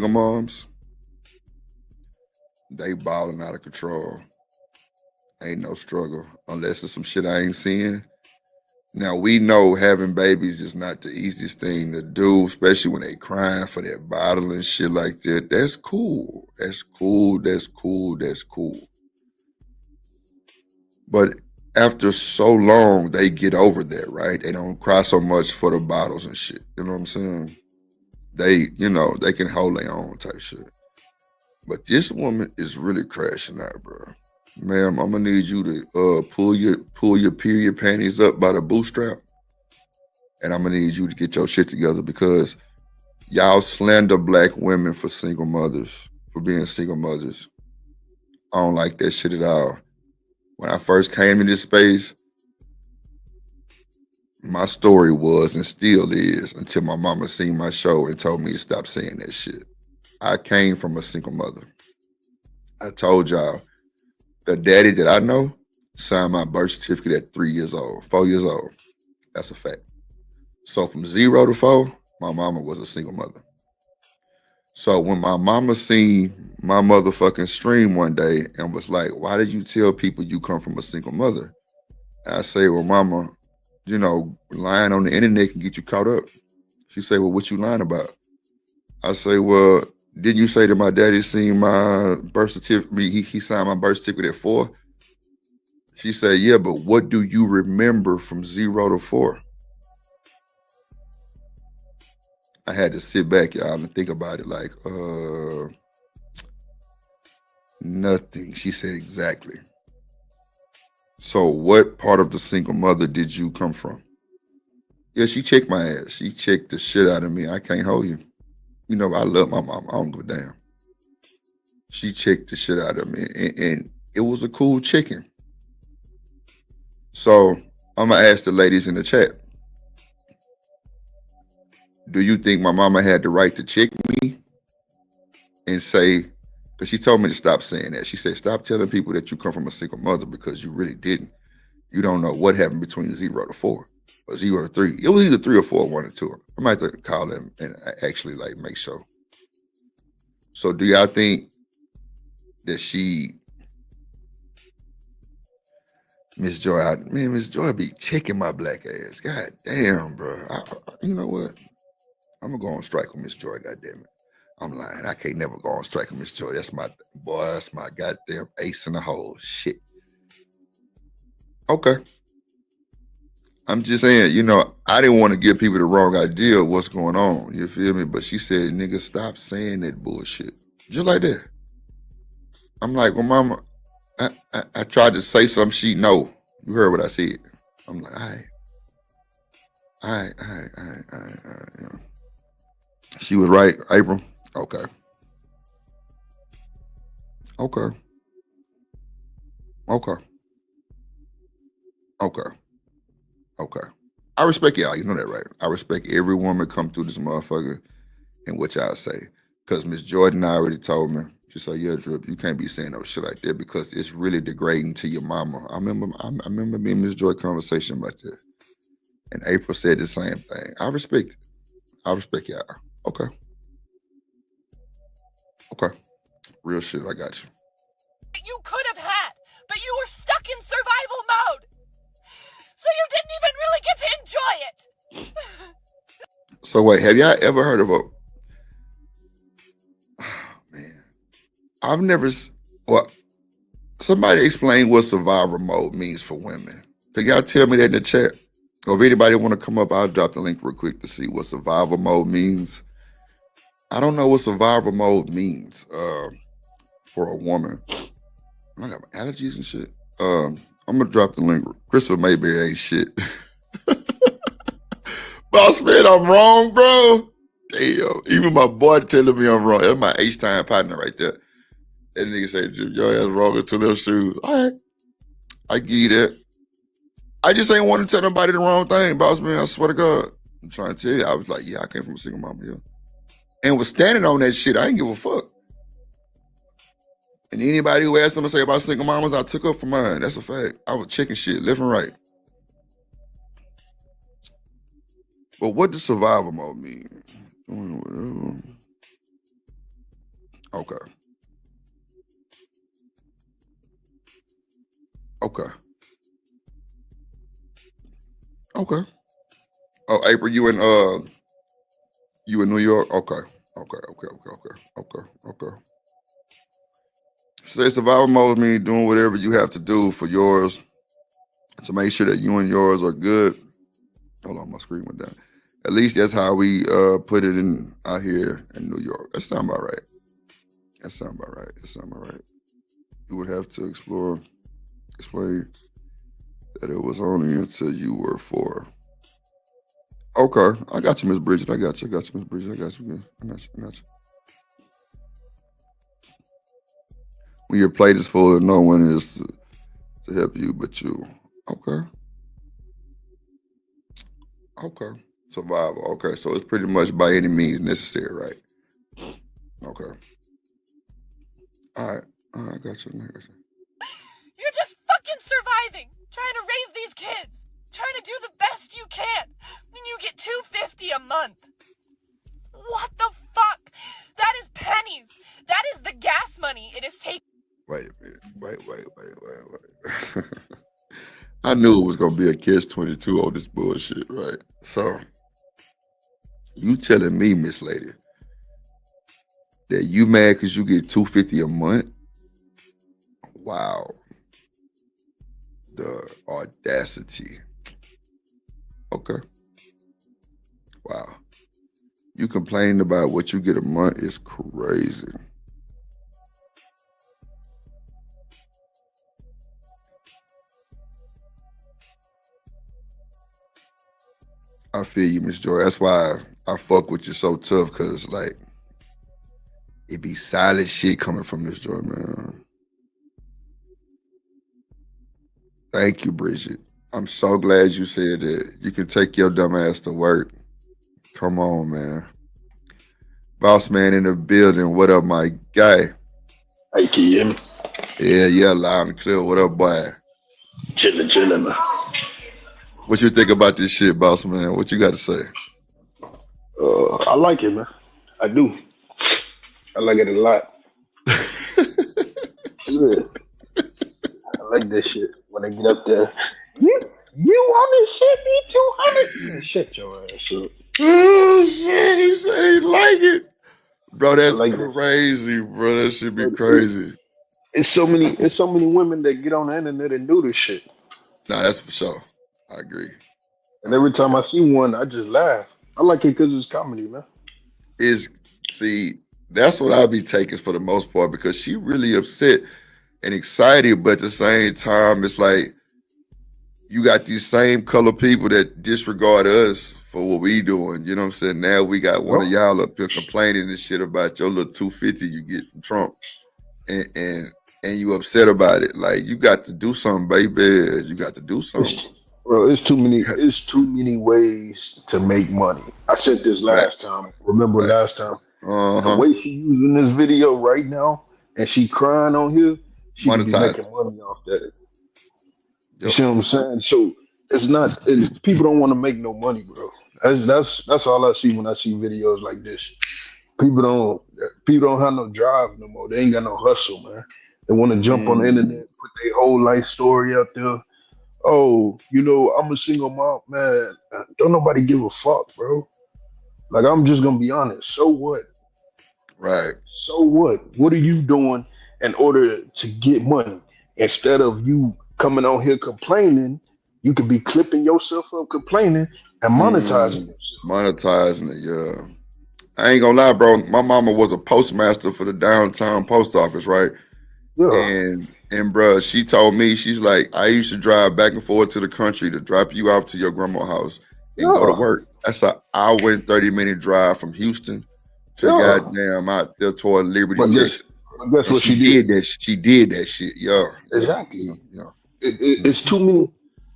moms. They balling out of control. Ain't no struggle unless it's some shit I ain't seeing. Now, we know having babies is not the easiest thing to do, especially when they crying for their bottle and shit like that. That's cool. That's cool. That's cool. That's cool. But after so long, they get over that, right? They don't cry so much for the bottles and shit. You know what I'm saying? They can hold their own type shit. But this woman is really crashing out, bro. Ma'am, I'm gonna need you to pull your period panties up by the bootstrap, and I'm gonna need you to get your shit together, because y'all slander black women for being single mothers. I don't like that shit at all. When I first came in this space, my story was and still is, until my mama seen my show and told me to stop saying that shit. I came from a single mother. I told y'all, the daddy that I know signed my birth certificate at 4 years old. That's a fact. So from 0 to 4, my mama was a single mother. So when my mama seen my motherfucking stream one day and was like, why did you tell people you come from a single mother? And I say, well, mama, lying on the internet can get you caught up. She say, well, what you lying about? I say, well, Didn't you say that my daddy seen my birth certificate? He signed my birth certificate at 4. She said, yeah, but what do you remember from 0 to 4? I had to sit back, y'all, and think about it like, nothing. She said exactly. So what part of the single mother did you come from? Yeah, she checked my ass. She checked the shit out of me. I can't hold you. You know, I love my mom. I don't give a damn. She checked the shit out of me, and it was a cool chicken. So I'm gonna ask the ladies in the chat. Do you think my mama had the right to check me and say, because she told me to stop saying that. She said, stop telling people that you come from a single mother because you really didn't. You don't know what happened between 0 to 4 or 0 to 3. It was either 3 or 4, 1 or 2. I might have to call them and actually like make sure. So do y'all think that Miss Joy, Miss Joy be checking my black ass. God damn, bro. You know what? I'm gonna go on strike with Miss Joy, goddamn it. I'm lying. I can't never go on strike with Miss Joy. That's my boy, that's my goddamn ace in the hole. Shit. Okay. I'm just saying, you know, I didn't want to give people the wrong idea of what's going on. You feel me? But she said, nigga, stop saying that bullshit. Just like that. I'm like, well, mama, I tried to say something she know. You heard what I said. I'm like, all right. Yeah. She was right, April. Okay. I respect y'all. You know that, right? I respect every woman come through this motherfucker and what y'all say. Because Miss Jordan already told me. She said, yeah, Drip, you can't be saying no shit like that because it's really degrading to your mama. I remember me and Miss Joy conversation about that. And April said the same thing. I respect it. I respect y'all. Okay. Real shit, I got you. You could have had, but you were stuck in survival mode. So you didn't even really get to enjoy it. So wait, have y'all ever heard of a... Oh, man. I've never... Well, somebody explain what survival mode means for women. Can y'all tell me that in the chat? Or if anybody want to come up, I'll drop the link real quick to see what survival mode means. I don't know what survival mode means for a woman. I got allergies and shit. I'm gonna drop the link. Christopher Mayberry ain't shit. Boss man, I'm wrong, bro. Damn. Even my boy telling me I'm wrong. That's my H-time partner right there. That nigga say, your ass wrong with 2 little shoes. All right. I give you that. I just ain't want to tell nobody the wrong thing, boss man. I swear to God. I'm trying to tell you. I was like, yeah, I came from a single mama, yeah. And was standing on that shit. I ain't give a fuck. And anybody who asked them to say about single mamas, I took up for mine. That's a fact. I was checking shit left and right. But what does survival mode mean? Okay. Oh, April, you in New York? Okay. Say survival mode means doing whatever you have to do for yours to make sure that you and yours are good. Hold on, my screen went down. At least that's how we put it in out here in New York. That sounds about right. You would have to explain that it was only until you were 4. Okay, I got you, Miss Bridget. I got you, Miss Bridget. I got you. When your plate is full, no one is to help you but you. Okay. Survival. Okay, so it's pretty much by any means necessary, right? Okay. All right, I got you. You're just fucking surviving, trying to raise these kids, trying to do the best you can, and you get $250 a month. What the fuck? That is pennies. That is the gas money it is taking. Wait a minute. Wait. I knew it was gonna be a catch-22 on this bullshit, right? So you telling me, Miss Lady, that you mad because you get $250 a month? Wow. The audacity. Okay. Wow. You complaining about what you get a month is crazy. I feel you, Miss Joy. That's why I fuck with you so tough, cause like it be silent shit coming from Miss Joy, man. Thank you, Bridget. I'm so glad you said that. You can take your dumb ass to work. Come on, man. Boss man in the building. What up, my guy? Hey, can you hear me? Yeah, loud and clear. What up, boy? Chilling, man. What you think about this shit, boss man? What you got to say? I like it, man. I do. I like it a lot. Yeah. I like this shit. When they get up there, you want this shit, be 200? Man, shut your ass up. Oh shit, he said he like it. Bro, that's like crazy, bro. That should be crazy. It's so many women that get on the internet and do this shit. Nah, that's for sure. I agree. And every time I see one, I just laugh. I like it because it's comedy, man. See, that's what I'll be taking for the most part, because she really upset and excited, but at the same time, it's like you got these same color people that disregard us for what we doing. You know what I'm saying? Now we got one of y'all up here complaining and shit about your little $250 you get from Trump, and you upset about it. Like, you got to do something, baby. You got to do something. Bro, it's too many ways to make money. I said this last time. Remember last time? The way she using this video right now, and she crying on here, she could be making money off that. You see what I'm saying? So it's not people don't want to make no money, bro. That's all I see when I see videos like this. People don't have no drive no more. They ain't got no hustle, man. They want to jump on the internet, put their whole life story out there. Oh, I'm a single mom, man. Don't nobody give a fuck, bro. Like, I'm just gonna be honest. So what? Right. So what? What are you doing in order to get money? Instead of you coming on here complaining, you could be clipping yourself up complaining and monetizing it. Monetizing it, yeah. I ain't gonna lie, bro. My mama was a postmaster for the downtown post office, right? Yeah. And bro, she told me, she's like, I used to drive back and forth to the country to drop you off to your grandma's house and go to work. That's an hour and 30-minute drive from Houston to goddamn out there toward Liberty, Texas. Guess what she did? She did that shit, yeah. Exactly. Yeah. It's too many,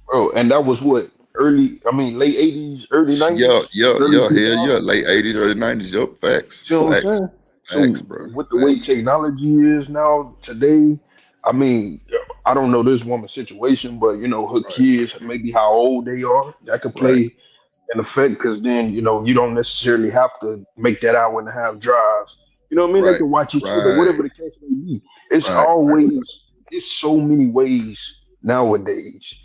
bro. And that was what late 80s, early 90s. Yeah, late 80s, early 90s. Yup, facts. You know what I'm saying? Facts, so bro. With the way technology is now today, I mean, I don't know this woman's situation, but her kids, maybe how old they are, that could play an effect, because then you don't necessarily have to make that hour and a half drive. You know what I mean? They can watch each other, whatever the case may be. It's it's so many ways nowadays.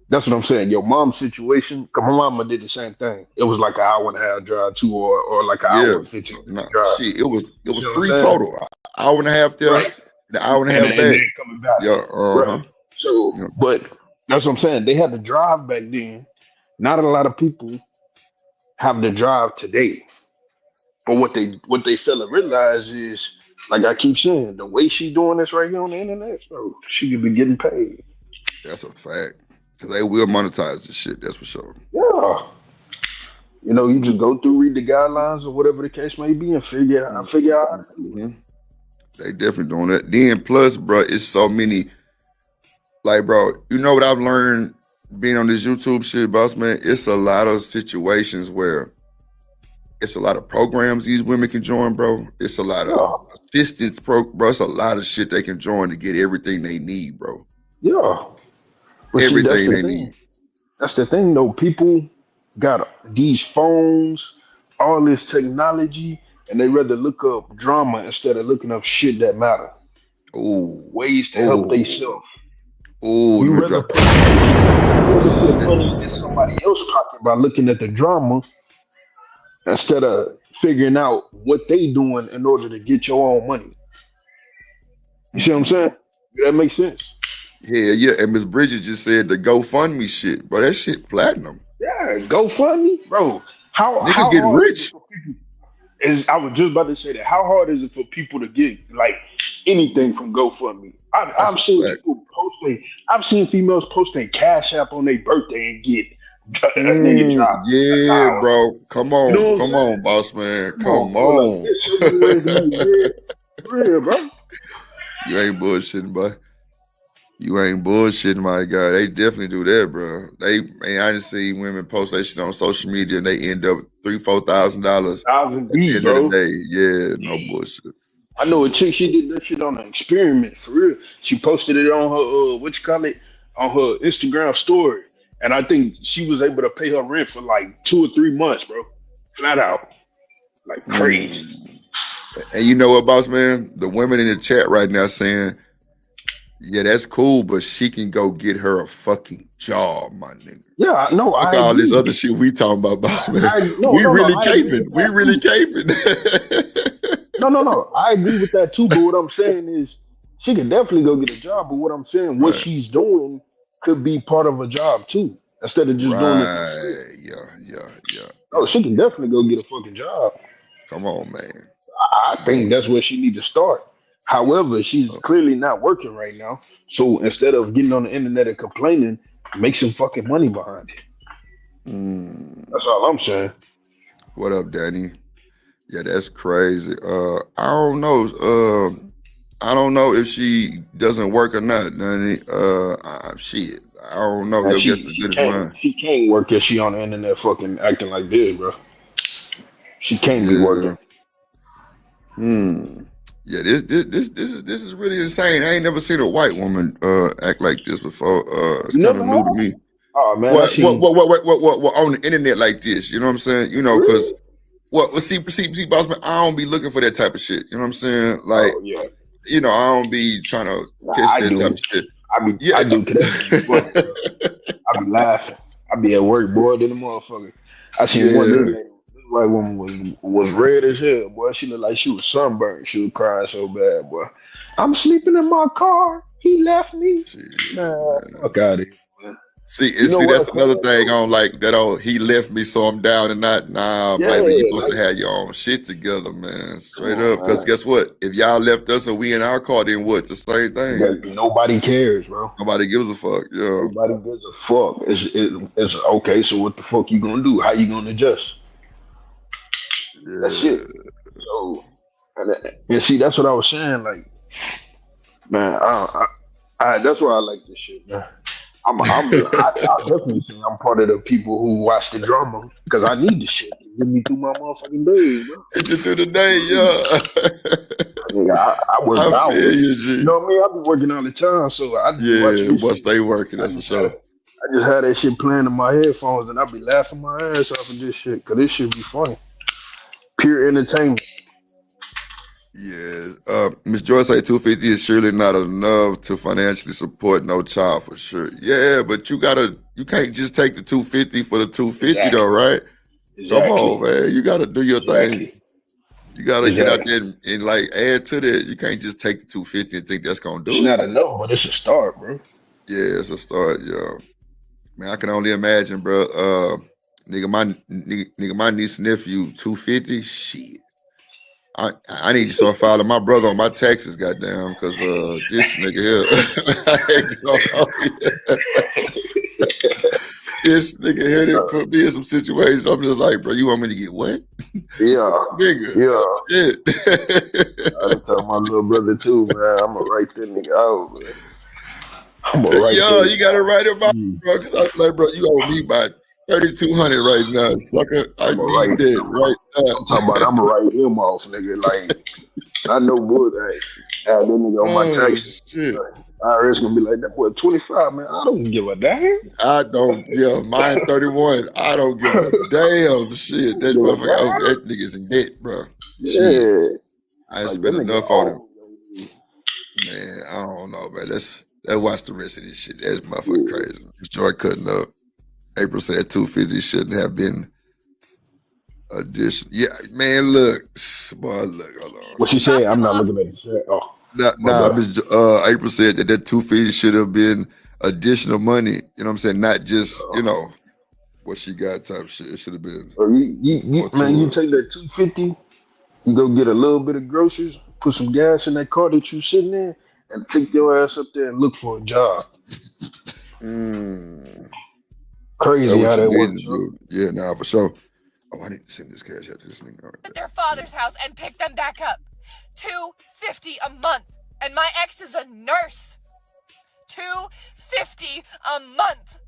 That's what I'm saying. Your mom's situation, cause my mama did the same thing. It was like an hour and a half drive too, or like an hour and 15 minute drive. Shit, it was 3 total. Hour and a half there, the hour and a half back. And then coming back. Yeah, So, but that's what I'm saying. They had to drive back then. Not a lot of people have the drive today. But what they fail to realize is, like I keep saying, the way she doing this right here on the internet, bro, she could be getting paid. That's a fact. Because they will monetize this shit, that's for sure. Yeah. You just go through, read the guidelines or whatever the case may be, and figure out how to do it. They definitely doing that. Then plus, bro, it's so many. Like, bro, you know what I've learned being on this YouTube shit, boss man? It's a lot of situations where it's a lot of programs these women can join, bro. It's a lot of assistance, bro. It's a lot of shit they can join to get everything they need, bro. Yeah. But everything they need. That's the thing, though. People got these phones, all this technology, and they rather look up drama instead of looking up shit that matter. Ways to help themselves. You rather put money in somebody else's pocket by looking at the drama instead of figuring out what they doing in order to get your own money. You see what I'm saying? That makes sense. Yeah. And Miss Bridget just said the GoFundMe shit, bro. That shit platinum. Yeah, GoFundMe, bro. How Niggas getting hard rich. I was just about to say that. How hard is it for people to get like anything from GoFundMe? I've seen people posting. I've seen females posting Cash App on their birthday and get a nigga drop. Yeah, bro. Come on, You know come on, boss man. Come bro, like, on. there's so many ways to make bread. Real, bro. You ain't bullshitting, boy. You ain't bullshitting, my guy. They definitely do that, bro. I just see women post that shit on social media and they end up $3,000-$4,000 at the end of the day. Yeah, no bullshit. I know a chick, she did that shit on an experiment, for real. She posted it on her, on her Instagram story. And I think she was able to pay her rent for like 2 or 3 months, bro. Flat out. Like crazy. And you know what, boss man? The women in the chat right now saying, yeah, that's cool, but she can go get her a fucking job, my nigga. Yeah, no, Fuck all this other shit we talking about, boss man. We really caping. We really caping. No. I agree with that too. But what I'm saying is, she can definitely go get a job. But what I'm saying, what she's doing could be part of a job too, instead of just doing it. Yeah. Oh, she can definitely go get a fucking job. Come on, man. I think that's where she needs to start. However, she's clearly not working right now. So instead of getting on the internet and complaining, make some fucking money behind it. That's all I'm saying. What up, Danny? Yeah, that's crazy. I don't know. I don't know if she doesn't work or not, Danny. Shit. I don't know. She can't work if she on the internet fucking acting like this, bro. She can't be working. Yeah, this is really insane. I ain't never seen a white woman act like this before. It's kind of new to me. Oh man, what on the internet like this? You know what I'm saying? You know, because see, boss man, I don't be looking for that type of shit. You know what I'm saying? Like, you know, I don't be trying to catch that type of shit. I do. I be laughing. I be at work bored in the motherfucker. I seen one this white woman was red as hell, boy. She looked like she was sunburned. She was crying so bad, boy. I'm sleeping in my car. He left me. Nah, fuck out of here, man. See, that's another thing on like that. Oh, he left me, so I'm down and not. Nah, baby, you supposed to have your own shit together, man. Straight up. Because guess what? If y'all left us and we in our car, then what? The same thing. Nobody cares, bro. Nobody gives a fuck. Yeah. Nobody gives a fuck. It's okay. So what the fuck you gonna do? How you gonna adjust? Yeah. That's it. So, and see, that's what I was saying. Like, man, that's why I like this shit, man. I'll definitely say I'm part of the people who watch the drama because I need the shit to get me through my motherfucking days, bro. Get you through the day, I work out. You know what I mean? I be working all the time, so I just watch stay working. That's for sure. I just had that shit playing in my headphones, and I be laughing my ass off of this shit because this shit be funny. Pure entertainment. Yeah. Miss Joyce say 250 is surely not enough to financially support no child for sure. Yeah, but you can't just take the 250 for the 250 though, right? Exactly. Come on, man. You gotta do your thing. You gotta get out there and like add to that. You can't just take the 250 and think that's gonna do it. It's not enough, but it's a start, bro. Yeah, it's a start, yo. Man, I can only imagine, bro. Nigga, my niece and nephew, 250, shit. I need to start filing my brother on my taxes, goddamn, because this nigga here, this nigga here didn't put me in some situations. I'm just like, bro, you want me to get what? Yeah, nigga, shit. I tell my little brother too, man. I'm gonna write that nigga out, man. I'm gonna write. You gotta write him out, bro, because I'm like, bro, you owe me by 3,200 right now, sucker. I need that right now. I'm talking about I'm gonna write him off, nigga. Like, I know boy that have that nigga on my taxes. IRS gonna be like, that boy 25, man. I don't give a damn. I don't, mine 31. I don't give a damn shit. That motherfucker, that nigga's in debt, bro. Shit. I ain't spent enough on him. Man, I don't know, man. Let's watch the rest of this shit. That's motherfucking crazy. Joy cutting up. April said 250 shouldn't have been Addition. Yeah, man. Look, boy. Look. Hold on. What she said? I'm not looking at the chat. Oh, Nah. Miss April said that 250 should have been additional money. You know what I'm saying? Not just what she got type shit. It should have been. You take that 250, you go get a little bit of groceries, put some gas in that car that you sitting in, and take your ass up there and look for a job. Crazy how that works. Yeah, nah, for sure. Oh, I need to send this cash out to this nigga. At their father's house and pick them back up. $250 a month. And my ex is a nurse. $250 a month.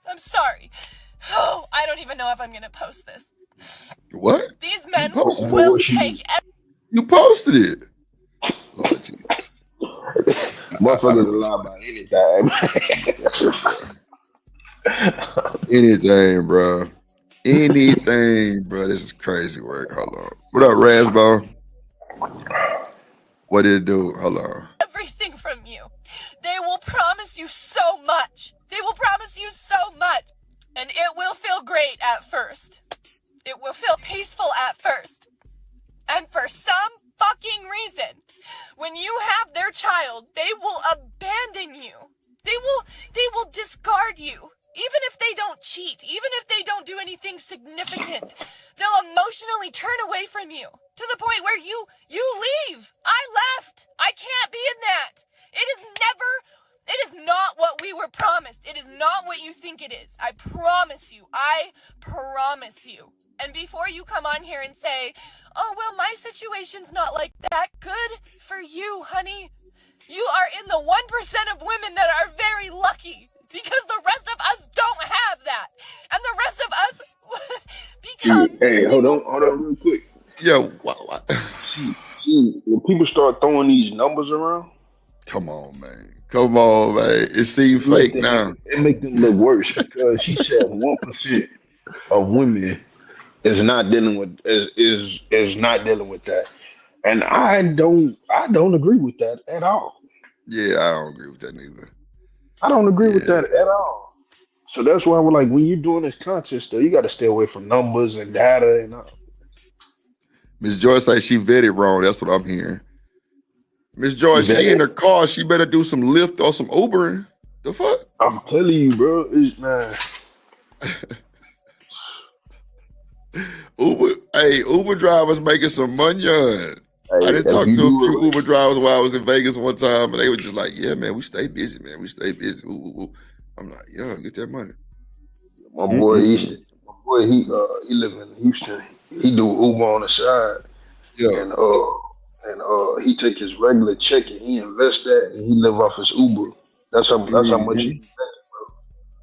I'm sorry. Oh, I don't even know if I'm going to post this. What? These men will take... You posted it. Lord Jesus. Motherfuckers lie about anything. Anything, bro. Anything, bro. This is crazy work. Hold on. What up, Rasbo? What did it do? Hold on. Everything from you. They will promise you so much. They will promise you so much. And it will feel great at first. It will feel peaceful at first. And for some fucking reason, when you have their child, they will abandon you. They will discard you. Even if they don't cheat, even if they don't do anything significant, they'll emotionally turn away from you to the point where you leave. I left. I can't be in that. It is not what we were promised. It is not what you think it is. I promise you. I promise you. And before you come on here and say, oh, well, my situation's not like that, good for you, honey. You are in the 1% of women that are very lucky. Because the rest of us don't have that. And the rest of us become... Hey, hold on real quick. Yo, what? See, when people start throwing these numbers around... Come on, man. It seems fake now. It make them look worse because she said 1% of women is not dealing with is not dealing with that. And I don't agree with that at all. Yeah, I don't agree with that neither. I don't agree with that at all. So that's why we're like, when you're doing this content stuff, you got to stay away from numbers and data and all. Miss Joyce say she vetted wrong. That's what I'm hearing. Miss Joyce, she in her car. She better do some Lyft or some Ubering. The fuck? I'm telling you, bro. Man. Uber drivers making some money. Hey, I didn't talk to a few Uber drivers while I was in Vegas one time, and they were just like, yeah, man, we stay busy, man. We stay busy. Ooh. I'm like, yeah, get that money. My boy, he live in Houston. He do Uber on the side. Yeah. And he take his regular check and he invest that and he live off his Uber. That's how much he invest,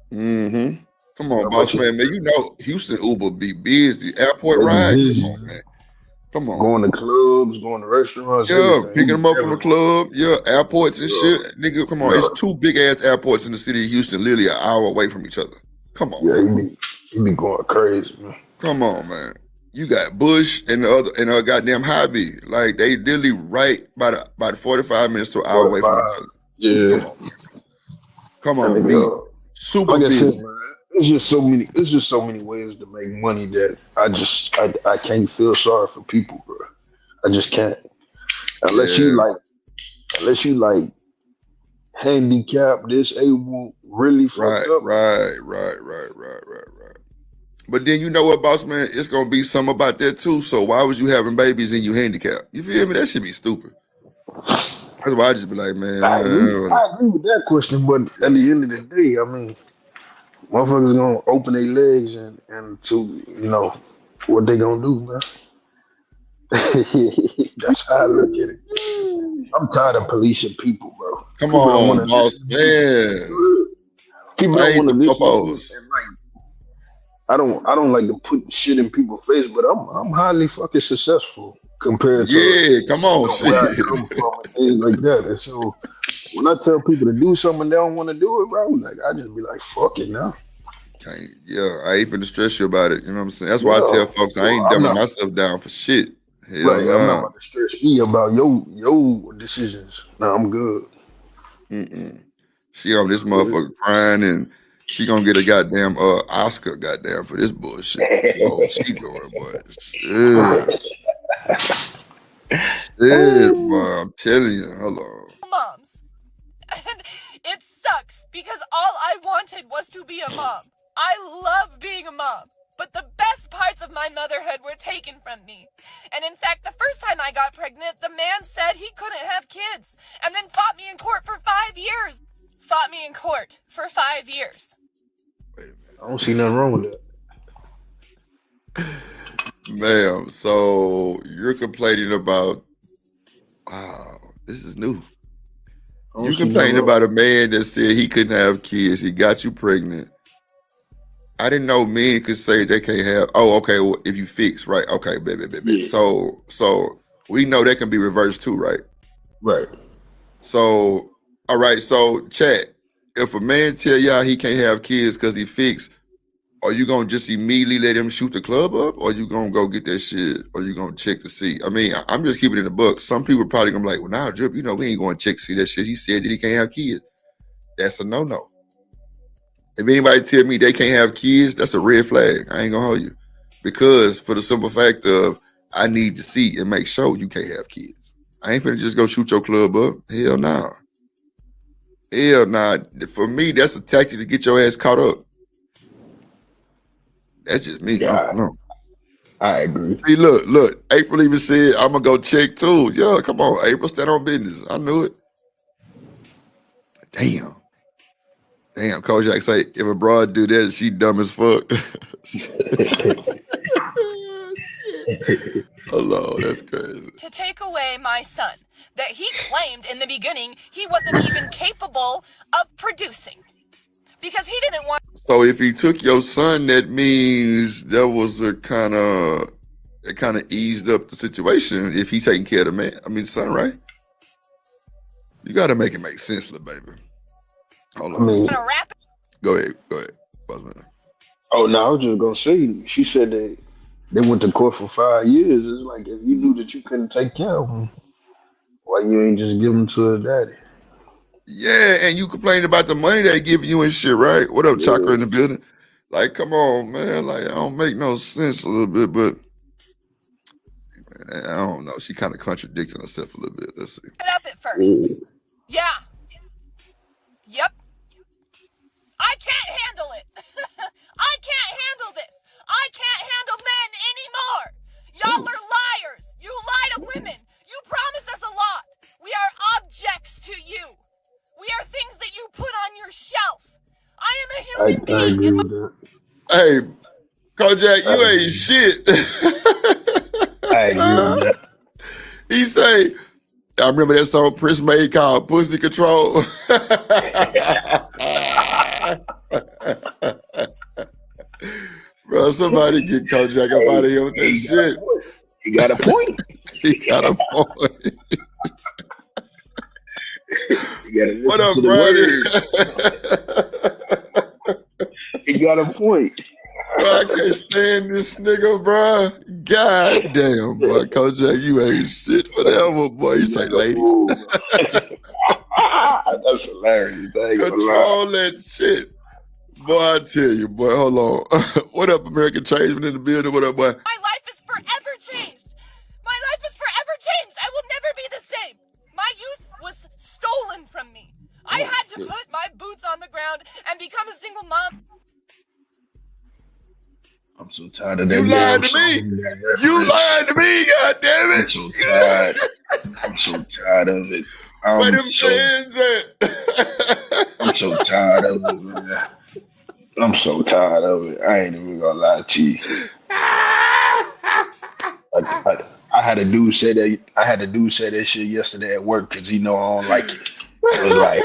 bro. Mm-hmm. Come on, boss man. You know Houston Uber be busy. Airport ride. Come on, man. Come on. Going to clubs, going to restaurants. Yeah, picking them up from the club. Yeah, airports and shit. Nigga, come on. It's two big ass airports in the city of Houston, literally an hour away from each other. Come on. Yeah, he be going crazy, man. Come on, man. You got Bush and the goddamn Hobby. Like they literally right by the 45 minutes to an hour away from each other. Yeah. Come on, me. Super busy. Man, it's just so many ways to make money that I can't feel sorry for people, bro. I just can't. Unless you like handicapped, disabled, really fucked up. Right. But then you know what, boss man? It's gonna be something about that too. So why was you having babies and you handicapped? You feel me? That should be stupid. That's why I just be like, man. I agree with that question, but at the end of the day, I mean, motherfuckers gonna open their legs and to what they gonna do, man. That's how I look at it. I'm tired of policing people, bro. Come on, boss man. People don't want to listen. And like, I don't like to put shit in people's face, but I'm highly fucking successful compared to come on, where I come from and things like that. And so when I tell people to do something they don't want to do it, bro, like I just be like, fuck it now. I ain't finna stress you about it. You know what I'm saying? That's why I tell folks I ain't dumbing myself down for shit. I'm not about to stress me about your decisions. No, I'm good. She on this motherfucker crying and She gonna get a goddamn Oscar goddamn for this bullshit. Oh, she doing boy. Shit, boy. I'm telling you. Hold on. Moms. And it sucks because all I wanted was to be a mom. I love being a mom. But the best parts of my motherhood were taken from me. And in fact, the first time I got pregnant, the man said he couldn't have kids and then fought me in court for 5 years. Fought me in court for 5 years. I don't see nothing wrong with that. Ma'am, so you're complaining about, wow, this is new. You complained about a man that said he couldn't have kids. He got you pregnant. I didn't know men could say they can't have. Oh, okay. Well, if you fix, right? Okay, baby. Yeah. So we know that can be reversed too, right? Right. So, all right. So, chat. If a man tell y'all he can't have kids because he fixed, are you gonna just immediately let him shoot the club up, or you gonna go get that shit, or you gonna check to see? I mean, I'm just keeping it in the book. Some people probably gonna be like, well, nah, Drip, we ain't going to check to see that shit. He said that he can't have kids. That's a no-no. If anybody tell me they can't have kids, that's a red flag. I ain't gonna hold you. Because for the simple fact of, I need to see and make sure you can't have kids. I ain't finna just go shoot your club up. Hell nah. Hell nah. For me, that's a tactic to get your ass caught up. That's just me. Yeah, I don't know. I agree. See, look. April even said, I'm going to go check too. Yo, come on, April. Stand on business. I knew it. Damn, Kojak say, if a broad do that, she dumb as fuck. Hello, that's crazy. To take away my son that he claimed in the beginning he wasn't even capable of producing. Because he didn't want. So if he took your son, that means that was it kind of eased up the situation if he's taking care of the son, right? You got to make it make sense, little baby. Hold on. Go ahead, Buzzman. Oh no, I was just gonna say. She said that they went to court for 5 years. It's like if you knew that you couldn't take care of him, why you ain't just give him to his daddy? Yeah, and you complain about the money they give you and shit, right? What up, Chakra in the building? Like, come on, man. Like, I don't make no sense a little bit, but man, I don't know. She kind of contradicting herself a little bit. Let's see. It up at first. Yeah. Yep. I can't handle it. I can't handle this. I can't handle men anymore. Y'all are liars. You lie to women. You promise us a lot. We are objects to you. We are things that you put on your shelf. I am a human being. I agree with that. Hey, Kojak, you ain't shit. I agree with that. He say, I remember that song Prince made called Pussy Control. Bro, somebody get Kojak up out of here with that shit. He got a point. He got a point. What up, brother? He got a point. Bro, I can't stand this nigga, bro. God damn, boy. Kojak, you ain't shit forever, boy. You say ladies. That's hilarious. Control that shit. Boy, I tell you, boy, hold on. What up, American Tradesman in the building? What up, boy? My life is forever changed. My life is forever changed. I will never be the same. My youth was stolen from me. I had to put my boots on the ground and become a single mom. I'm so tired of that. You lied to me. You lied to me, goddammit. I'm so tired. I'm so tired of it. Where them fans at? I'm so tired of it, man. I'm so tired of it. I ain't even gonna lie to you. I had a dude say that. I had a dude say that shit yesterday at work because I don't like it. It was like,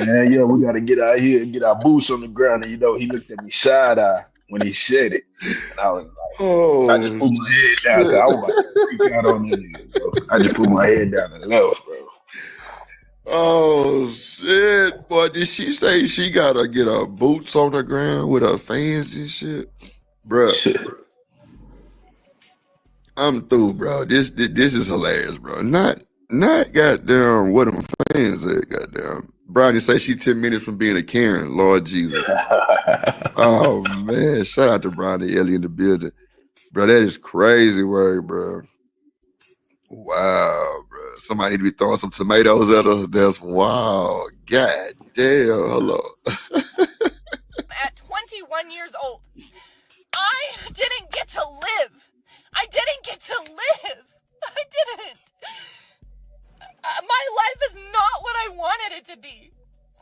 man, yeah, we gotta get out here and get our boots on the ground. And he looked at me side eye when he said it, and I was like, I just put my head down. I was about to freak out on that nigga, bro. I just put my head down and left, bro. Oh shit, boy! Did she say she gotta get her boots on the ground with her fans and shit, bro? I'm through, bro. This is hilarious, bro. Not goddamn what them fans at, goddamn, bro. Brownie say she 10 minutes from being a Karen. Lord Jesus. Oh man, shout out to Brownie Ellie in the building, bro. That is crazy work, bro. Wow, bro. Somebody need to be throwing some tomatoes at her. That's wow. God damn. Hello. At 21 years old, I didn't get to live. I didn't get to live. I didn't. My life is not what I wanted it to be.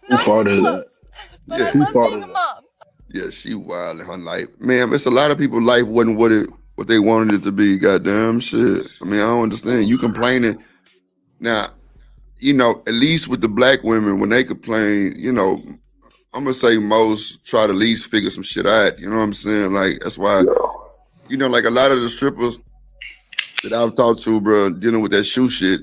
Not even close. But I love being a mom. Yeah, she wild in her life. Man, it's a lot of people's life wasn't what they wanted it to be. Goddamn shit. I mean, I don't understand. You complaining. Now, you know, at least with the black women, when they complain, you know, I'm gonna say most try to at least figure some shit out. You know what I'm saying? Like, that's why, you know, like a lot of the strippers that I've talked to, bro, dealing with that shoe shit,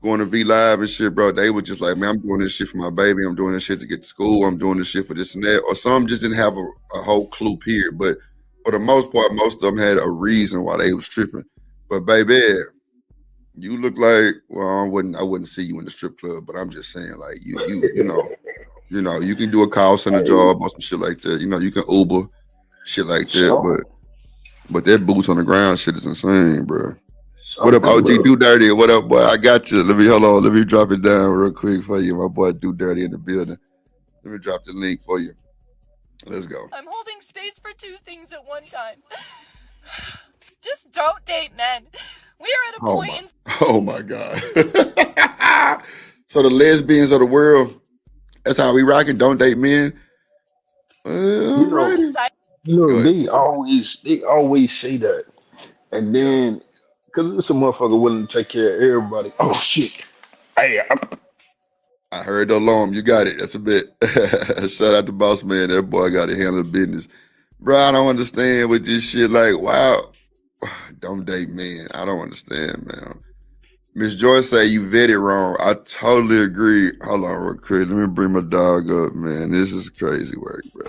going to V Live and shit, bro, they were just like, man, I'm doing this shit for my baby. I'm doing this shit to get to school. I'm doing this shit for this and that. Or some just didn't have a whole clue period. But for the most part, most of them had a reason why they was tripping. But baby, you look like, well, I wouldn't see you in the strip club, but I'm just saying, like, you know, you can do a call center job or some shit like that. You know, you can Uber, shit like that. But that boots on the ground shit is insane, bro. What up, OG Do Dirty? What up, boy? I got you. Hold on. Let me drop it down real quick for you. My boy Do Dirty in the building. Let me drop the link for you. Let's go. I'm holding space for two things at one time. Just don't date men. We are at a point Oh my God. So the lesbians of the world, that's how we rocking. Don't date men. You know, they always say that. And then, because there's a motherfucker willing to take care of everybody. Oh, shit. Hey, I heard the alarm. You got it. That's a bit. Shout out to Boss Man. That boy got to handle the business. Bro, I don't understand with this shit. Like, wow. Don't date men. I don't understand, man. Miss Joyce say you vetted wrong. I totally agree. Hold on real quick. Let me bring my dog up, man. This is crazy work, bro.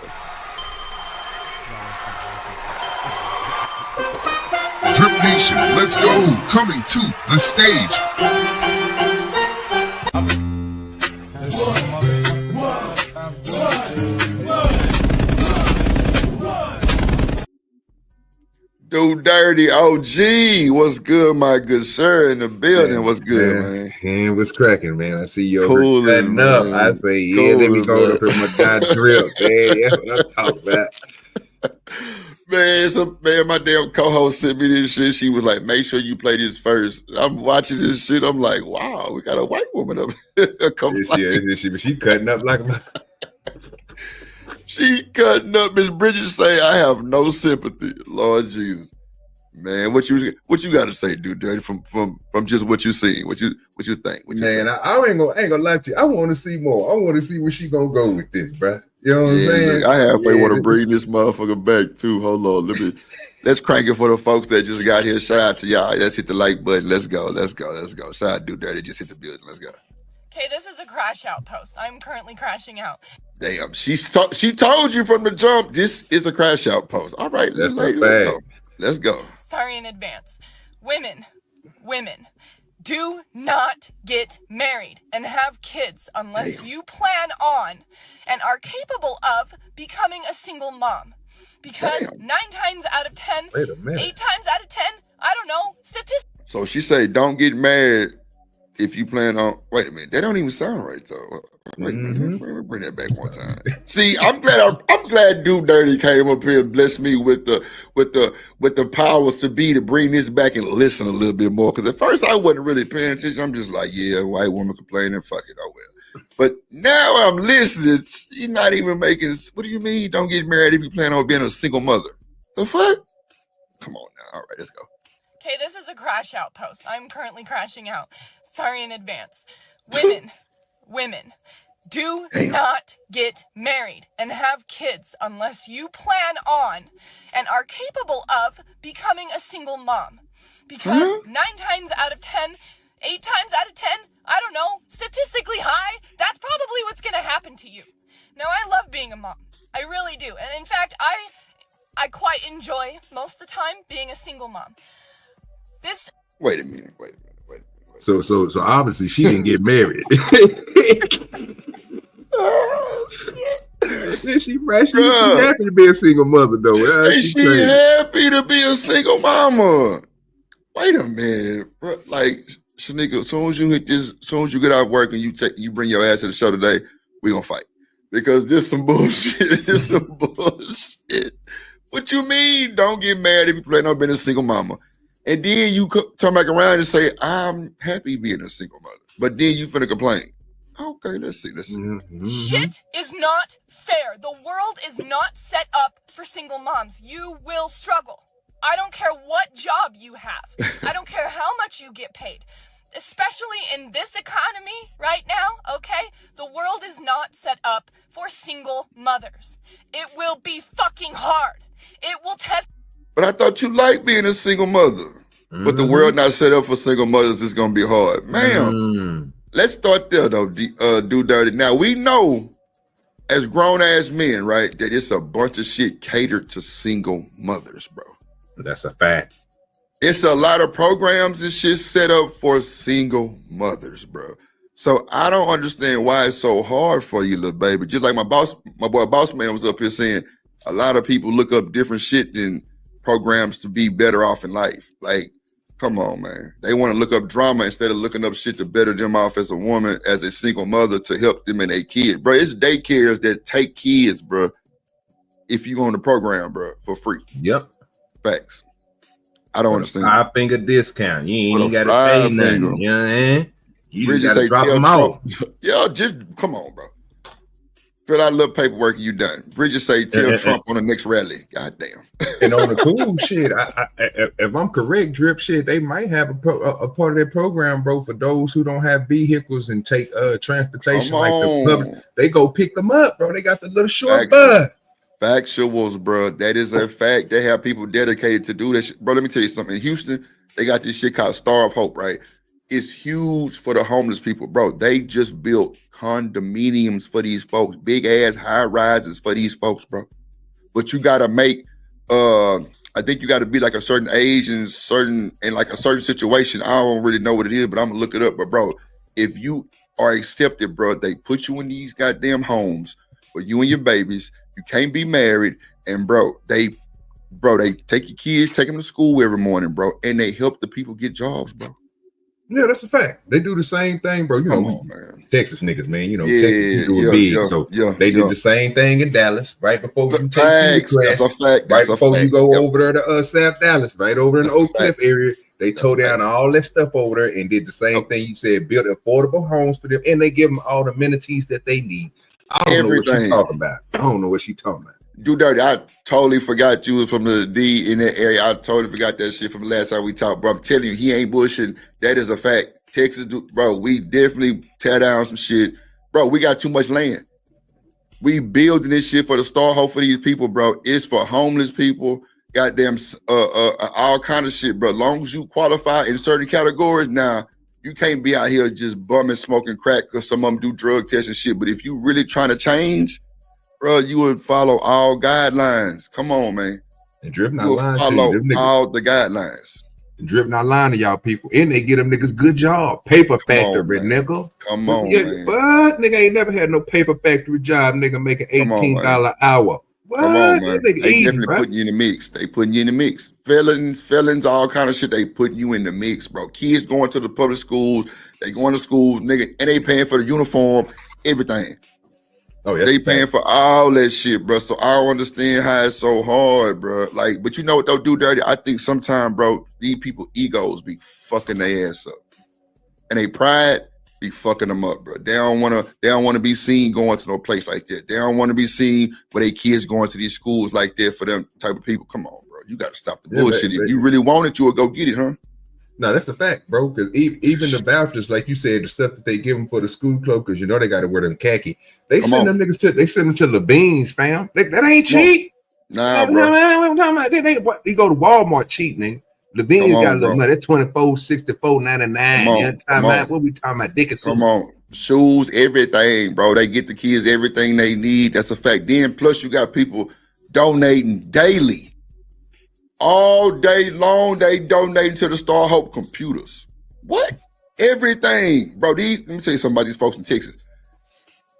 Drip Nation, let's go. Coming to the stage. Do Dirty OG, what's good, my good sir, in the building? What's good, man? And what's cracking, man? I see you Coolin', cutting up. man. I say, yeah, let me go up in my guy Drip, man. That's what I'm talking about. Man, my damn co-host sent me this shit. She was like, make sure you play this first. I'm watching this shit. I'm like, wow, we got a white woman up here. She cutting up like She cutting up. Miss Bridget say, I have no sympathy. Lord Jesus. Man, what you got to say, Dude Dirty, from just what you seen? What you think? I ain't gonna lie to you. I want to see more. I want to see where she gonna go with this, bro. You know what I'm saying? Look, I halfway want to bring this motherfucker back too. Hold on, let's crank it for the folks that just got here. Shout out to y'all. Let's hit the like button. Let's go. Shout out Dude Dirty. Just hit the building. Let's go. Okay, this is a crash out post. I'm currently crashing out. Damn, she told you from the jump. This is a crash out post. All right, let's go. Let's go. Sorry in advance. Women, do not get married and have kids unless you plan on and are capable of becoming a single mom. Because 9 times out of 10, 8 times out of 10, I don't know, statistics. So she say, don't get married if you plan on. Wait a minute, that don't even sound right though. Wait a minute, let me bring that back one time. See, I'm glad Dude Dirty came up here and blessed me with the powers to be to bring this back and listen a little bit more. Because at first I wasn't really paying attention. I'm just like, yeah, white woman complaining, fuck it, oh well. But now I'm listening. You're not even making. What do you mean? Don't get married if you plan on being a single mother. The fuck? Come on now. All right, let's go. Okay, this is a crash out post. I'm currently crashing out. Sorry in advance. Women, do not get married and have kids unless you plan on and are capable of becoming a single mom. Because 9 times out of 10, 8 times out of 10, I don't know, statistically high, that's probably what's going to happen to you. Now, I love being a mom. I really do. And in fact, I quite enjoy most of the time being a single mom. Wait a minute. So obviously she didn't get married. She happy to be a single mother though. She happy to be a single mama. Wait a minute, bro. Like Shanika, as soon as you hit this, as soon as you get out of work and you bring your ass to the show today, we gonna fight because this some bullshit. This some bullshit. What you mean? Don't get mad if you plan on being a single mama, and then you turn back around and say, "I'm happy being a single mother," but then you finna complain. Okay, let's see. Mm-hmm. Shit is not fair. The world is not set up for single moms. You will struggle. I don't care what job you have. I don't care how much you get paid. Especially in this economy right now, okay? The world is not set up for single mothers. It will be fucking hard. It will test. But I thought you liked being a single mother. Mm-hmm. But the world not set up for single mothers is gonna be hard. Ma'am, let's start there though, Do Dirty. Now we know as grown-ass men, right, that it's a bunch of shit catered to single mothers, bro. That's a fact. It's a lot of programs and shit set up for single mothers, bro. So I don't understand why it's so hard for you, little baby. Just like my boy Boss Man was up here saying, a lot of people look up different shit than programs to be better off in life. Like, come on, man. They want to look up drama instead of looking up shit to better them off as a woman, as a single mother, to help them and their kids. Bro, it's daycares that take kids, bro, if you go on the program, bro, for free. Yep. Facts. I don't understand. 5-finger discount. You ain't got to pay nothing. You know what I mean? You Bridget just got to drop them out. Yo, just come on, bro. Fill out a little paperwork and you done. Bridget say, tell Trump on the next rally. Goddamn. And on the cool shit, if I'm correct, Drip shit, they might have a part of their program, bro, for those who don't have vehicles and take transportation like the public. They go pick them up, bro. They got the little short bus. Factuals, bro. That is a fact. They have people dedicated to do this shit. Bro, let me tell you something. In Houston, they got this shit called Star of Hope, right? It's huge for the homeless people, bro. They just built condominiums for these folks, big ass high rises for these folks, bro. But you gotta make I think you gotta be like a certain age and like a certain situation. I don't really know what it is, but I'm gonna look it up. But bro, if you are accepted, bro, they put you in these goddamn homes for you and your babies. You can't be married, and bro, they take your kids, take them to school every morning, bro, and they help the people get jobs, bro. Yeah, that's a fact. They do the same thing, bro. You know, Texas niggas, man. You know, Texas do it big. So they did the same thing in Dallas, right before you take that's a fact. Right before you go over there to South Dallas, right over in the Oak Cliff area. They tore down all that stuff over there and did the same thing you said, built affordable homes for them, and they give them all the amenities that they need. I don't know what she's talking about. I don't know what she's talking about. Do Dirty, I totally forgot you was from the D in that area. I totally forgot that shit from the last time we talked, bro. I'm telling you, he ain't bullshitting. That is a fact. Texas, bro, we definitely tear down some shit. Bro, we got too much land. We building this shit for the Star Hope for these people, bro. It's for homeless people, goddamn, all kind of shit, bro. As long as you qualify in certain categories, now you can't be out here just bumming, smoking crack because some of them do drug tests and shit. But if you really trying to change, bro, you would follow all guidelines. Come on, man. And Drip not lying to follow all the guidelines. Drip not lying to y'all people. And they get them niggas good job. Paper factory, nigga. Come on, man. What? Nigga ain't never had no paper factory job, nigga, making $18 an hour. What? Come on, man. They definitely putting you in the mix. They putting you in the mix. Felons, all kind of shit. They putting you in the mix, bro. Kids going to the public schools. They going to school, nigga, and they paying for the uniform, everything. Oh, yes. They paying for all that shit, bro. So I don't understand how it's so hard, bro. Like, but you know what they'll do, Dirty? I think sometimes, bro, these people egos be fucking their ass up, and they pride be fucking them up, bro. They don't wanna be seen going to no place like that. They don't want to be seen with their kids going to these schools like that for them type of people. Come on, bro. You got to stop the bullshit. If you really want it, you will go get it, huh? No, that's a fact, bro. Because even the vouchers, like you said, the stuff that they give them for the school clothes, because you know they got to wear them khaki. They send them niggas to Levine's, fam. That ain't cheap. Nah, bro. You go to Walmart cheap, nigga. Levine's got a little money. That's $24, $64, $99. What we talking about? Dickinson. Come on. Shoes, everything, bro. They get the kids everything they need. That's a fact. Then plus you got people donating daily. All day long, they donating to the Star Hope computers. What? Everything, bro. Let me tell you something about these folks in Texas.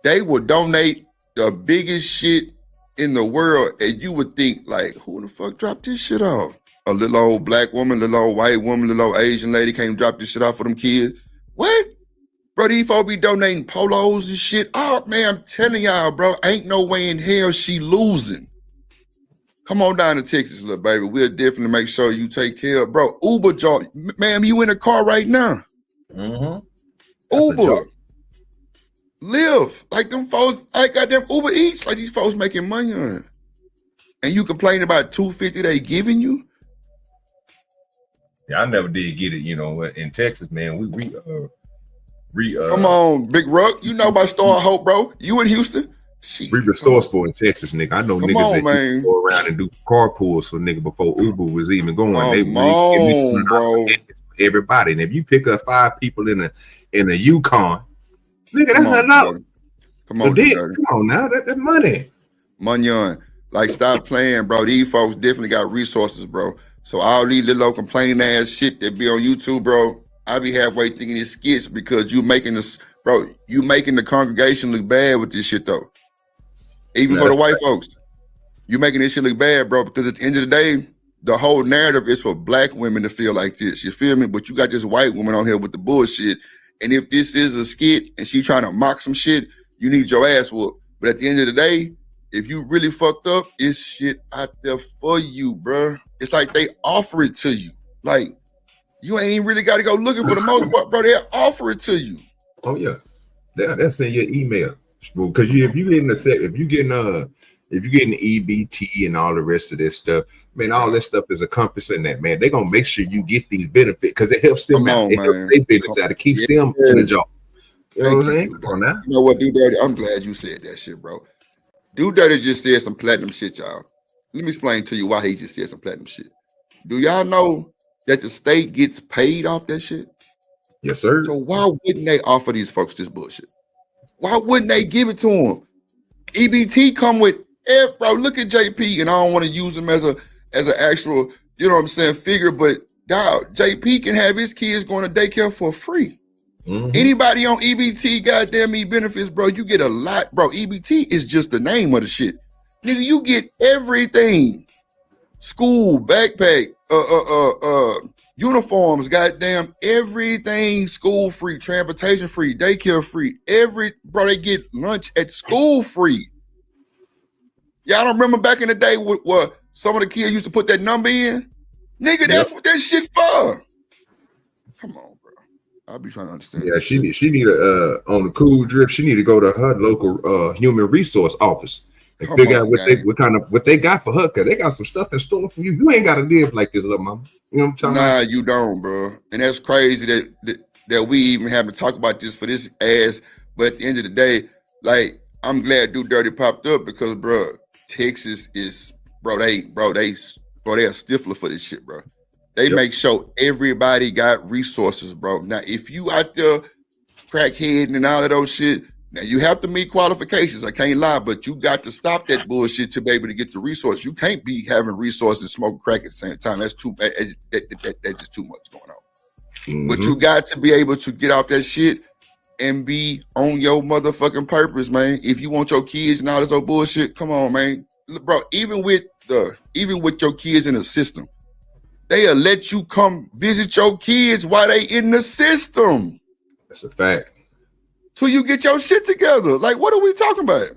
They will donate the biggest shit in the world, and you would think, like, who the fuck dropped this shit off? A little old black woman, little old white woman, little old Asian lady came drop this shit off for them kids. What? Bro, these folks be donating polos and shit. Oh, man, I'm telling y'all, bro, ain't no way in hell she losing. Come on down to Texas, little baby. We'll definitely make sure you take care of, bro. Uber job, ma'am, you in the car right now. Uber. Live. Like them folks, I got them Uber Eats, like these folks making money on it. And you complain about $250 they giving you? Yeah, I never did get it, you know, in Texas, man. We come on, Big Ruck. You know about Star Hope, bro. You in Houston? Shit, we resourceful in Texas, nigga. I know niggas that go around and do carpools for nigga before Uber was even going. Bro. Everybody. And if you pick up 5 people in a Yukon, nigga, that's a lot. Come on now, that's money. Money on. Like, stop playing, bro. These folks definitely got resources, bro. So all these little complaining ass shit that be on YouTube, bro, I be halfway thinking it's skits because you making this, bro, you making the congregation look bad with this shit though. Even for the white folks. You making this shit look bad, bro, because at the end of the day, the whole narrative is for black women to feel like this. You feel me? But you got this white woman on here with the bullshit. And if this is a skit and she trying to mock some shit, you need your ass whooped. But at the end of the day, if you really fucked up, it's shit out there for you, bro. It's like they offer it to you. Like, you ain't even really got to go looking for the most part, bro. They'll offer it to you. Oh yeah, they'll send you an email. Because if you getting EBT and all the rest of this stuff, man, all this stuff is encompassing that, man. They're gonna make sure you get these benefits because it helps them out. It helps their business out. It keeps them in the job. You know what I'm saying? Come on now. You know what, Dude Dirty? I'm glad you said that shit, bro. Dude Dirty just said some platinum shit, y'all. Let me explain to you why he just said some platinum shit. Do y'all know that the state gets paid off that shit? Yes, sir. So why wouldn't they offer these folks this bullshit? Why wouldn't they give it to them? EBT come with, bro, look at JP, and I don't want to use him as an actual, you know what I'm saying, figure, but dog, JP can have his kids going to daycare for free. Anybody on EBT, goddamn me benefits, bro, you get a lot, bro. EBT is just the name of the shit. Nigga, you get everything. School, backpack, uniforms, goddamn everything, school free, transportation free, daycare free, bro, they get lunch at school free. Y'all don't remember back in the day where some of the kids used to put that number in? Nigga, that's what that shit for. Come on, bro. I'll be trying to understand. Yeah, she need a on the cool drip, she need to go to her local human resource office and figure out what they got for her, because they got some stuff in store for you. You ain't gotta live like this, little mama. You know what I'm talking about? Nah, you don't, bro. And that's crazy that we even have to talk about this for this ass. But at the end of the day, like, I'm glad Do Dirty popped up because, bro, Texas is, they a stifler for this shit, bro. They make sure everybody got resources, bro. Now, if you out there crackheading and all of those shit, now you have to meet qualifications. I can't lie, but you got to stop that bullshit to be able to get the resources. You can't be having resources and smoking crack at the same time. That's too that's just too much going on. But you got to be able to get off that shit and be on your motherfucking purpose, man. If you want your kids and all this old bullshit, come on, man. Bro, even with your kids in the system, they'll let you come visit your kids while they in the system. That's a fact. Till you get your shit together. Like, what are we talking about?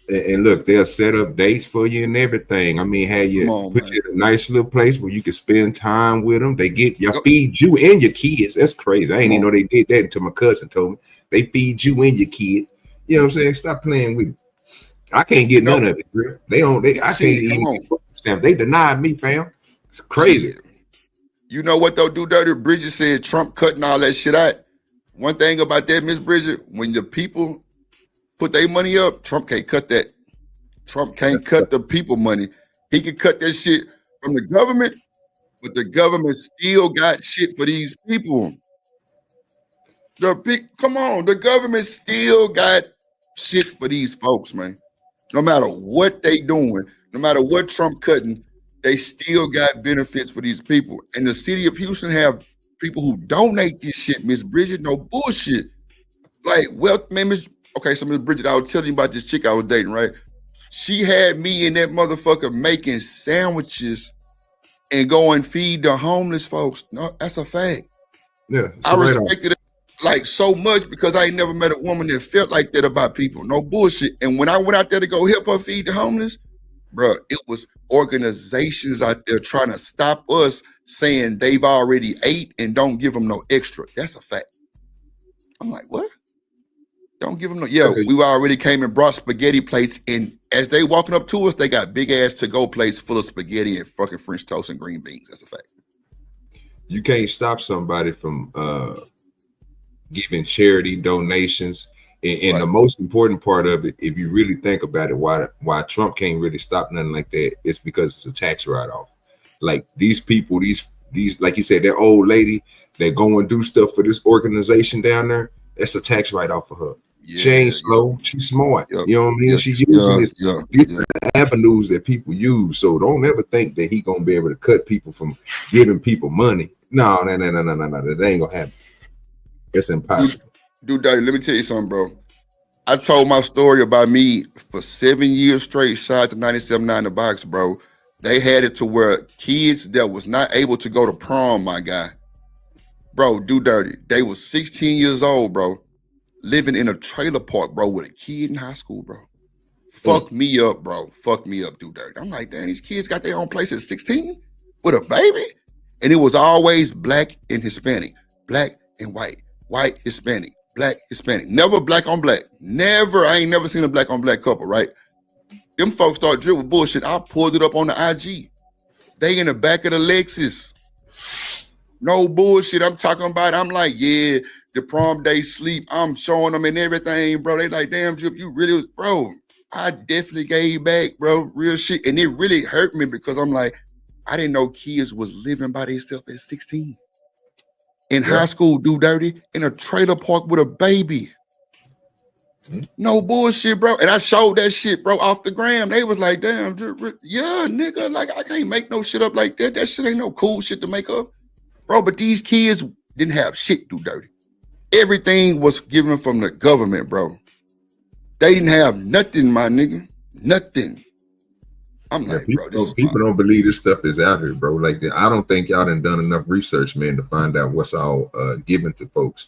And look, they'll set up dates for you and everything. I mean, put you in a nice little place where you can spend time with them. They feed you and your kids. That's crazy. I didn't even know they did that until my cousin told me. They feed you and your kids. You know what I'm saying? Stop playing with me. I can't get none of it, bro. I can't even get. They denied me, fam. It's crazy. You know what though, Dude Dirty? Bridget said Trump cutting all that shit out. One thing about that, Miss Bridget, when the people put their money up, Trump can't cut that. Trump can't cut the people money. He can cut that shit from the government, but the government still got shit for these people. Come on, the government still got shit for these folks, man. No matter what they doing, no matter what Trump cutting, they still got benefits for these people. And the city of Houston have people who donate this shit, Miss Bridget, no bullshit. Like wealth, man, okay, so Miss Bridget, I was telling you about this chick I was dating, right? She had me and that motherfucker making sandwiches and go and feed the homeless folks. No, that's a fact. Yeah, I respected it like so much because I ain't never met a woman that felt like that about people. No bullshit. And when I went out there to go help her feed the homeless, bro, it was organizations out there trying to stop us saying they've already ate and don't give them no extra. That's a fact. I'm like, what? Don't give them no. Yeah, we already came and brought spaghetti plates, and as they walking up to us, they got big ass to-go plates full of spaghetti and fucking French toast and green beans. That's a fact. You can't stop somebody from giving charity donations. And the most important part of it, if you really think about it, why Trump can't really stop nothing like that, it's because it's a tax write-off. Like these people, these like you said, that old lady that go and do stuff for this organization down there, that's a tax write-off for her. Yeah, she ain't slow, she's smart. Yep. You know what I mean? She's using these avenues that people use. So don't ever think that he gonna be able to cut people from giving people money. No, that ain't gonna happen. It's impossible. Dude, Daddy, let me tell you something, bro. I told my story about me for 7 years straight. Shout out to 97.9 The Box, bro. They had it to where kids that was not able to go to prom, my guy, bro, do dirty. They was 16 years old, bro, living in a trailer park, bro, with a kid in high school, bro. Fuck me up, bro. Fuck me up, do dirty. I'm like, damn, these kids got their own place at 16 with a baby? And it was always black and Hispanic, black and white, Hispanic, black, Hispanic. Never black on black. Never. I ain't never seen a black on black couple, right? Them folks start drill with bullshit. I pulled it up on the IG. They in the back of the Lexus. No bullshit. I'm talking about, I'm like, yeah, the prom day sleep. I'm showing them and everything, bro. They like, damn, Drip, you really was, bro. I definitely gave back, bro. Real shit. And it really hurt me because I'm like, I didn't know kids was living by themselves at 16. In high school, do dirty, in a trailer park with a baby. No bullshit, bro. And I showed that shit, bro, off the gram. They was like, damn, yeah, nigga, like I can't make no shit up like that. That shit ain't no cool shit to make up. Bro, but these kids didn't have shit do dirty. Everything was given from the government, bro. They didn't have nothing, my nigga. Nothing. I'm like, people don't believe this stuff is out here, bro. Like, I don't think y'all done enough research, man, to find out what's all given to folks.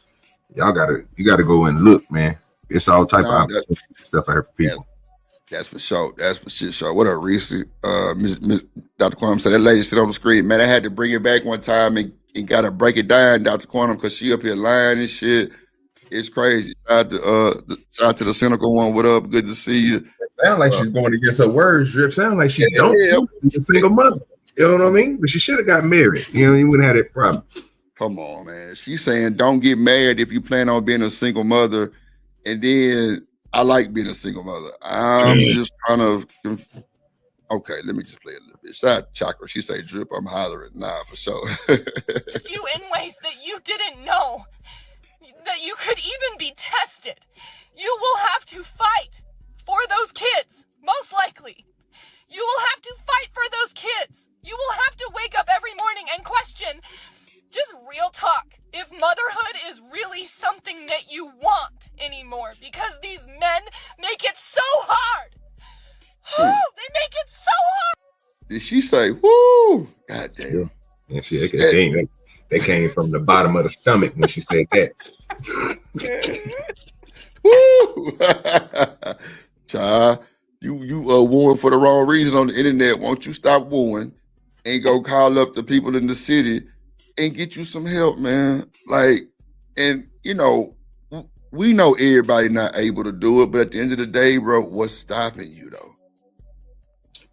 You gotta go and look, man. It's all type of stuff out here for people. That's for sure. That's for shit sure. What a recent Miss Dr. Quantum said that lady sit on the screen. Man, I had to bring it back one time and gotta break it down, Dr. Quantum, because she up here lying and shit. It's crazy. Shout out to the cynical one. What up? Good to see you. Sound like she's going against her words, Drip. Sound like she she's a single mother. You know what I mean? But she should have got married. You know, you wouldn't have that problem. Come on, man. She's saying don't get married if you plan on being a single mother. And then I like being a single mother. I'm just kind of okay. Let me just play a little bit. Shout out to Chakra. She say, Drip, I'm hollering. Nah, for sure. You in ways that you didn't know that you could even be tested. You will have to fight for those kids, most likely. You will have to fight for those kids. You will have to wake up every morning and question, just real talk, if motherhood is really something that you want anymore, because these men make it so hard. They make it so hard. Did she say, woo? God damn. Yeah, they came from the bottom of the stomach when she said that. Woo! Child, you wooing for the wrong reason on the internet. Won't you stop wooing and go call up the people in the city and get you some help, man? Like, and you know, we know everybody not able to do it, but at the end of the day, bro, what's stopping you though?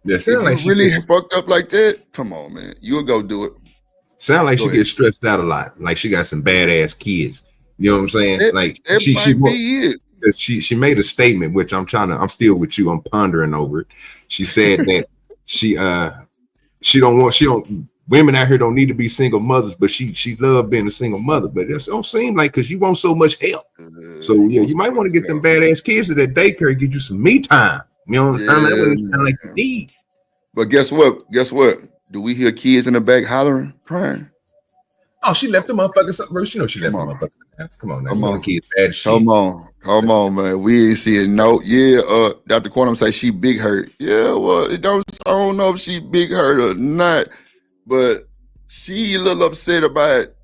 Yeah, if you like really fucked up like that, come on, man, you'll go do it. Sound like she gets stressed out a lot. Like she got some badass kids. You know what I'm saying? She made a statement, which I'm still with you. I'm pondering over it. She said that women out here don't need to be single mothers, but she loved being a single mother. But it don't seem like, because you want so much help. So yeah, you might want to get them badass kids to that daycare, get you some me time. You know what I'm saying? That's what it sound like you need. But guess what? Do we hear kids in the back hollering, crying? Oh, she left the motherfucker something. You know she left the motherfucker. Come on now. Come on. Kids bad shit. Come on. Come on, man. We ain't seeing no. Yeah, Dr. Quantum say she big hurt. Yeah, well, I don't know if she big hurt or not, but she a little upset about it.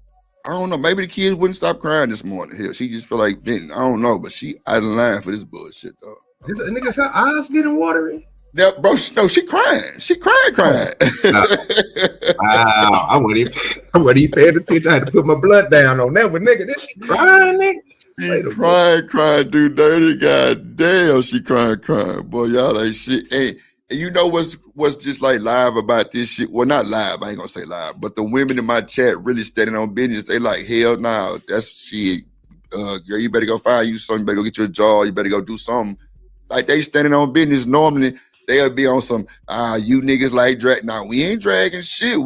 I don't know. Maybe the kids wouldn't stop crying this morning. Hell, she just feel like venting. I don't know, but she out of line for this bullshit though. This nigga's her eyes getting watery. Yeah, bro. No, she crying. She crying. Wow, I wasn't even paying attention. I had to put my blood down on that one, nigga. This she crying, nigga. She crying, dude. Dirty, god damn, she crying. Boy, y'all ain't shit. And you know what's just like live about this shit? Well, not live. I ain't gonna say live, but the women in my chat really standing on business. They like, hell nah, that's shit. Girl, you better go find you something. You better go get you a job. You better go do something. Like they standing on business. Normally they'll be on some, you niggas like drag. Now we ain't dragging shit.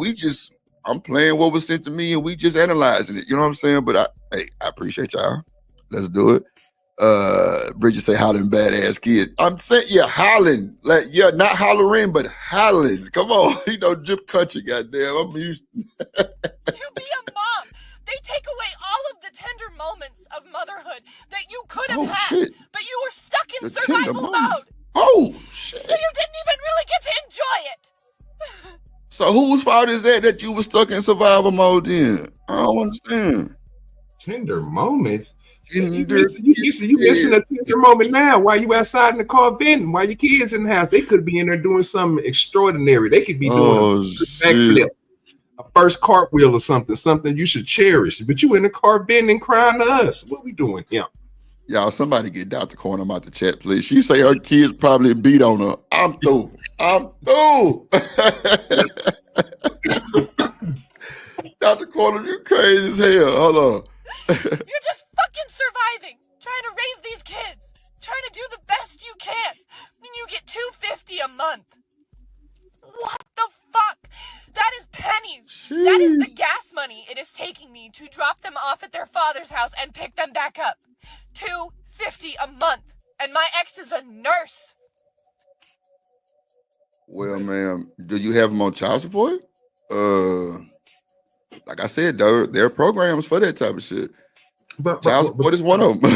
I'm playing what was sent to me and we just analyzing it. You know what I'm saying? But I appreciate y'all. Let's do it. Bridget say hollering badass kid. I'm saying, yeah, hollering. Like, yeah, not hollering, but hollering. Come on. You know, drip country, goddamn. I'm used to be a mom. They take away all of the tender moments of motherhood that you could have had, shit. but you were stuck in The survival mode. Oh, shit. So you didn't even really get to enjoy it. So whose fault is that you were stuck in survival mode then? I don't understand. Tender moments? You missing a tender moment now while you outside in the car venting, while your kids in the house. They could be in there doing something extraordinary. They could be doing a backflip, a first cartwheel or something you should cherish. But you in the car venting and crying to us. What we doing? Yeah. Y'all, somebody get Dr. Cornum out the chat, please. She say her kids probably beat on her. I'm through. Dr. Cornum, you crazy as hell. Hold on. You're just fucking surviving, trying to raise these kids, trying to do the best you can. And you get $250 a month. What the fuck? That is pennies. Jeez. That is the gas money it is taking me to drop them off at their father's house and pick them back up. $250 a month. And my ex is a nurse. Well, ma'am, do you have them on child support? Like I said, there are programs for that type of shit. But child support is one of them.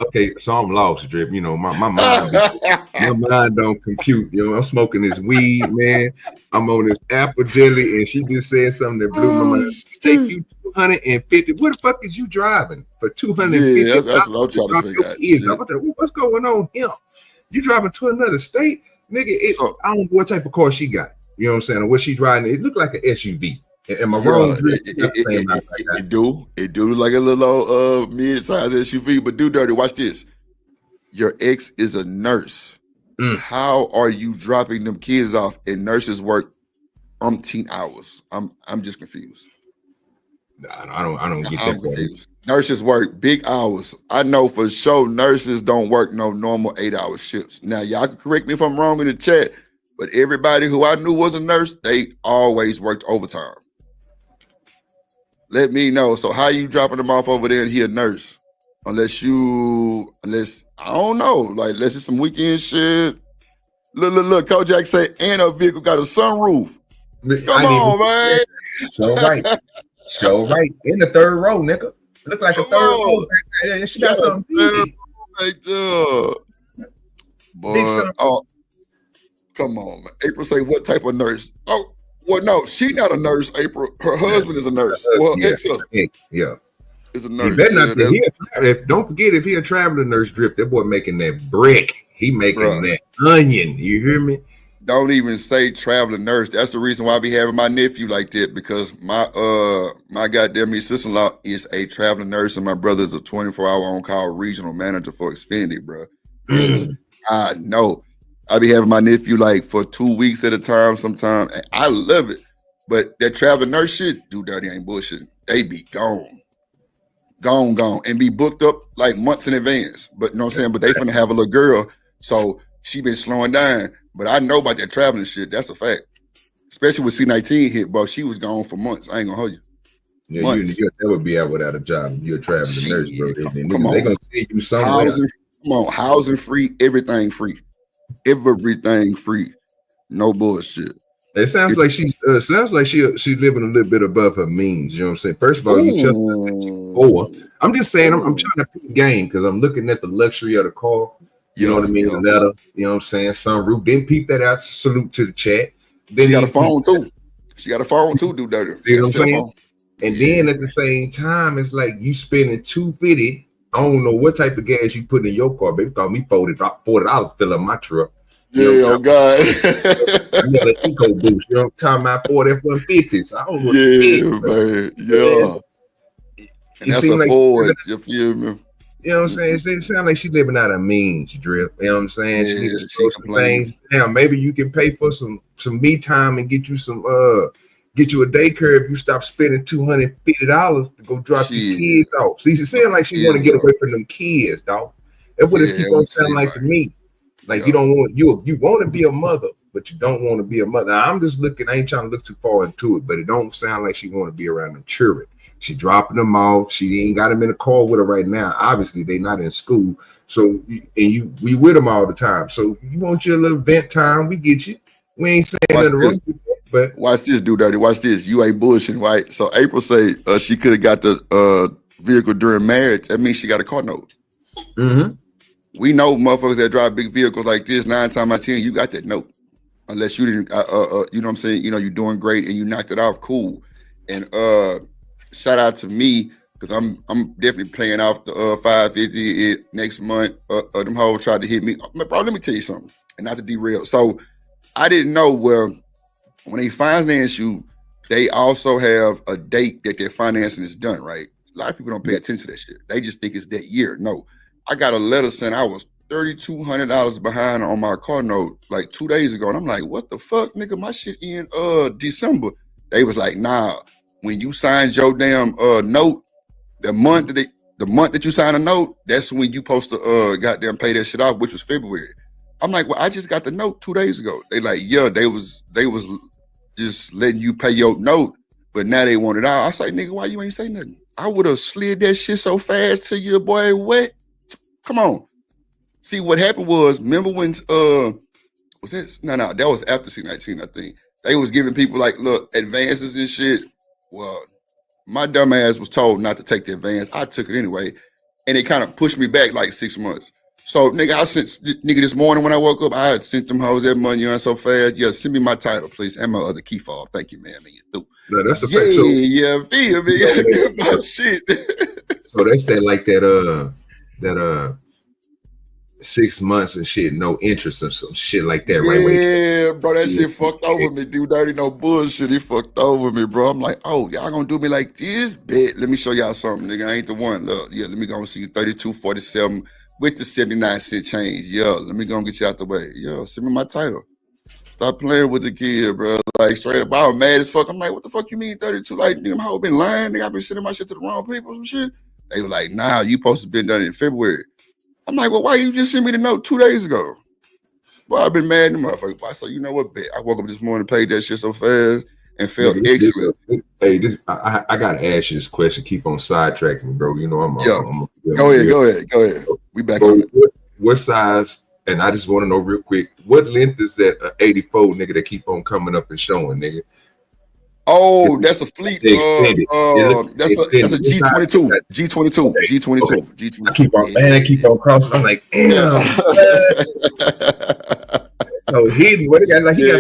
Okay, so I'm lost, Drip. You know, my mind don't compute. You know, I'm smoking this weed, man. I'm on this apple jelly, and she just said something that blew my mind. Take you 250. What the fuck is you driving for 250? Yeah, that's what I'm trying to figure out. What's going on here? You driving to another state, nigga? I don't know what type of car she got. You know what I'm saying? Or what she driving? It looked like an SUV. Am I wrong? It do like a little mid-size SUV, but do dirty. Watch this. Your ex is a nurse. How are you dropping them kids off? And nurses work umpteen hours. I'm just confused. I don't get that. Confused. Nurses work big hours. I know for sure nurses don't work no normal 8-hour shifts. Now y'all can correct me if I'm wrong in the chat, but everybody who I knew was a nurse, they always worked overtime. Let me know. So how you dropping them off over there and he a nurse? Unless I don't know, like unless it's some weekend shit. Look, Kojak say, and her vehicle got a sunroof. Come on, man. So right. In the third row, nigga. Look like a third row. Yeah, she got something big. Boy, come on, man. April say, what type of nurse? Oh, well, no, she not a nurse, April. Her husband is a nurse. Well, ex-husband. Yeah. Is a nurse. Don't forget, if he a traveling nurse, Drip, that boy making that brick. He making that onion. You hear me? Don't even say traveling nurse. That's the reason why I be having my nephew like that, because my goddamn sister-in-law is a traveling nurse and my brother is a 24-hour on-call regional manager for Xfinity, bro. I know. I be having my nephew like for 2 weeks at a time sometimes. I love it. But that traveling nurse shit, dude, dirty ain't bullshit. They be gone, and be booked up like months in advance. But you know what I'm saying? But they finna have a little girl, so she been slowing down. But I know about that traveling shit. That's a fact. Especially with C-19 hit, bro. She was gone for months. I ain't gonna hold you. Yeah, you'll never be out without a job. You're a traveling nurse, bro. They're gonna send you somewhere. Housing free, everything free. Everything free. No bullshit. It sounds like she's living a little bit above her means. You know what I'm saying? First of all, you just poor. I'm just saying I'm trying to pick game because I'm looking at the luxury of the car. You know what I mean? The letter. You know what I'm saying? Sunroof. Didn't peep that out. Salute to the chat. Then she got a phone too. She got a phone too, dude. Dirty. See what I'm saying? And then at the same time, it's like you spending $250. I don't know what type of gas you put in your car, baby. Call me $40 fill up my truck. You know, God. I got an eco boost. You know, I'm talking about Ford F-150s. I don't know. Man. Yeah. And that's a like Ford. You feel me? You know what I'm saying? It sounds like she's living out of means, Drip. You know what I'm saying? She needs to slow some things down. Maybe you can pay for some me time and get you get you a daycare if you stop spending $250 to go drop your kids off. See, she's saying like she want to get away from them kids, dog. That's what it keep on sounding like to me. Like you don't want you want to be a mother, but you don't want to be a mother. Now, I'm just looking. I ain't trying to look too far into it, but it don't sound like she want to be around them children. She dropping them off. She ain't got them in a car with her right now. Obviously, they not in school. So we with them all the time. So you want your little vent time? We get you. We ain't saying nothing wrong. But watch this, dude, dirty. Watch this. You ain't bullshitting, right? So April say she could have got the vehicle during marriage. That means she got a car note. Mm-hmm. We know motherfuckers that drive big vehicles like this, 9 times out of 10, you got that note. Unless you didn't, you know what I'm saying? You know, you're doing great and you knocked it off, cool. And shout out to me, because I'm definitely paying off the 550 next month. Them hoes tried to hit me. Bro, let me tell you something, and not to derail. So I didn't know when they finance you, they also have a date that their financing is done, right? A lot of people don't pay attention to that shit. They just think it's that year. No. I got a letter saying I was $3,200 behind on my car note like 2 days ago. And I'm like, what the fuck, nigga? My shit in December. They was like, nah, when you signed your damn note, the month that you sign a note, that's when you supposed to goddamn pay that shit off, which was February. I'm like, well, I just got the note 2 days ago. They like, yeah, they was just letting you pay your note, but now they want it out. I say, nigga, why you ain't say nothing? I would have slid that shit so fast to your boy wet. Come on. See, what happened was, remember when was that? No, that was after C19, I think. They was giving people like, look, advances and shit. Well, my dumb ass was told not to take the advance. I took it anyway. And it kind of pushed me back like 6 months. So, nigga, I sent this morning when I woke up, I had sent them hoes that money on so fast. Yeah, send me my title, please, and my other key fob. Thank you, man. I mean, you do. No, that's a fact. So, yeah, feel me. My shit. So they say like that 6 months and shit, no interest or some shit like that, right? Yeah, bro, that shit fucked over me, dude. Dirty, no bullshit. He fucked over me, bro. I'm like, oh, y'all gonna do me like this? Bet. Let me show y'all something, nigga. I ain't the one. Look, yeah, let me go and see you 32.47 with the 79-cent change. Yo, let me go and get you out the way. Yo, send me my title. Stop playing with the kid, bro. Like, straight up, I was mad as fuck. I'm like, what the fuck you mean 32? Like, nigga, my hoe been lying. Nigga, I been sending my shit to the wrong people, some shit. They were like, nah, you supposed to been done in February. I'm like, well, why you just send me the note 2 days ago? Well, I've been mad at the motherfucker. So, you know what, bet? I woke up this morning, paid that shit so fast, and felt excellent. I gotta ask you this question. Keep on sidetracking me, bro. You know I'm Go ahead. We back on it. What size? And I just want to know real quick, what length is that 84 nigga that keep on coming up and showing, nigga? Oh, that's a fleet. That's a G22. G22. I keep on crossing. I'm like, damn. So hidden. What he got? Like he got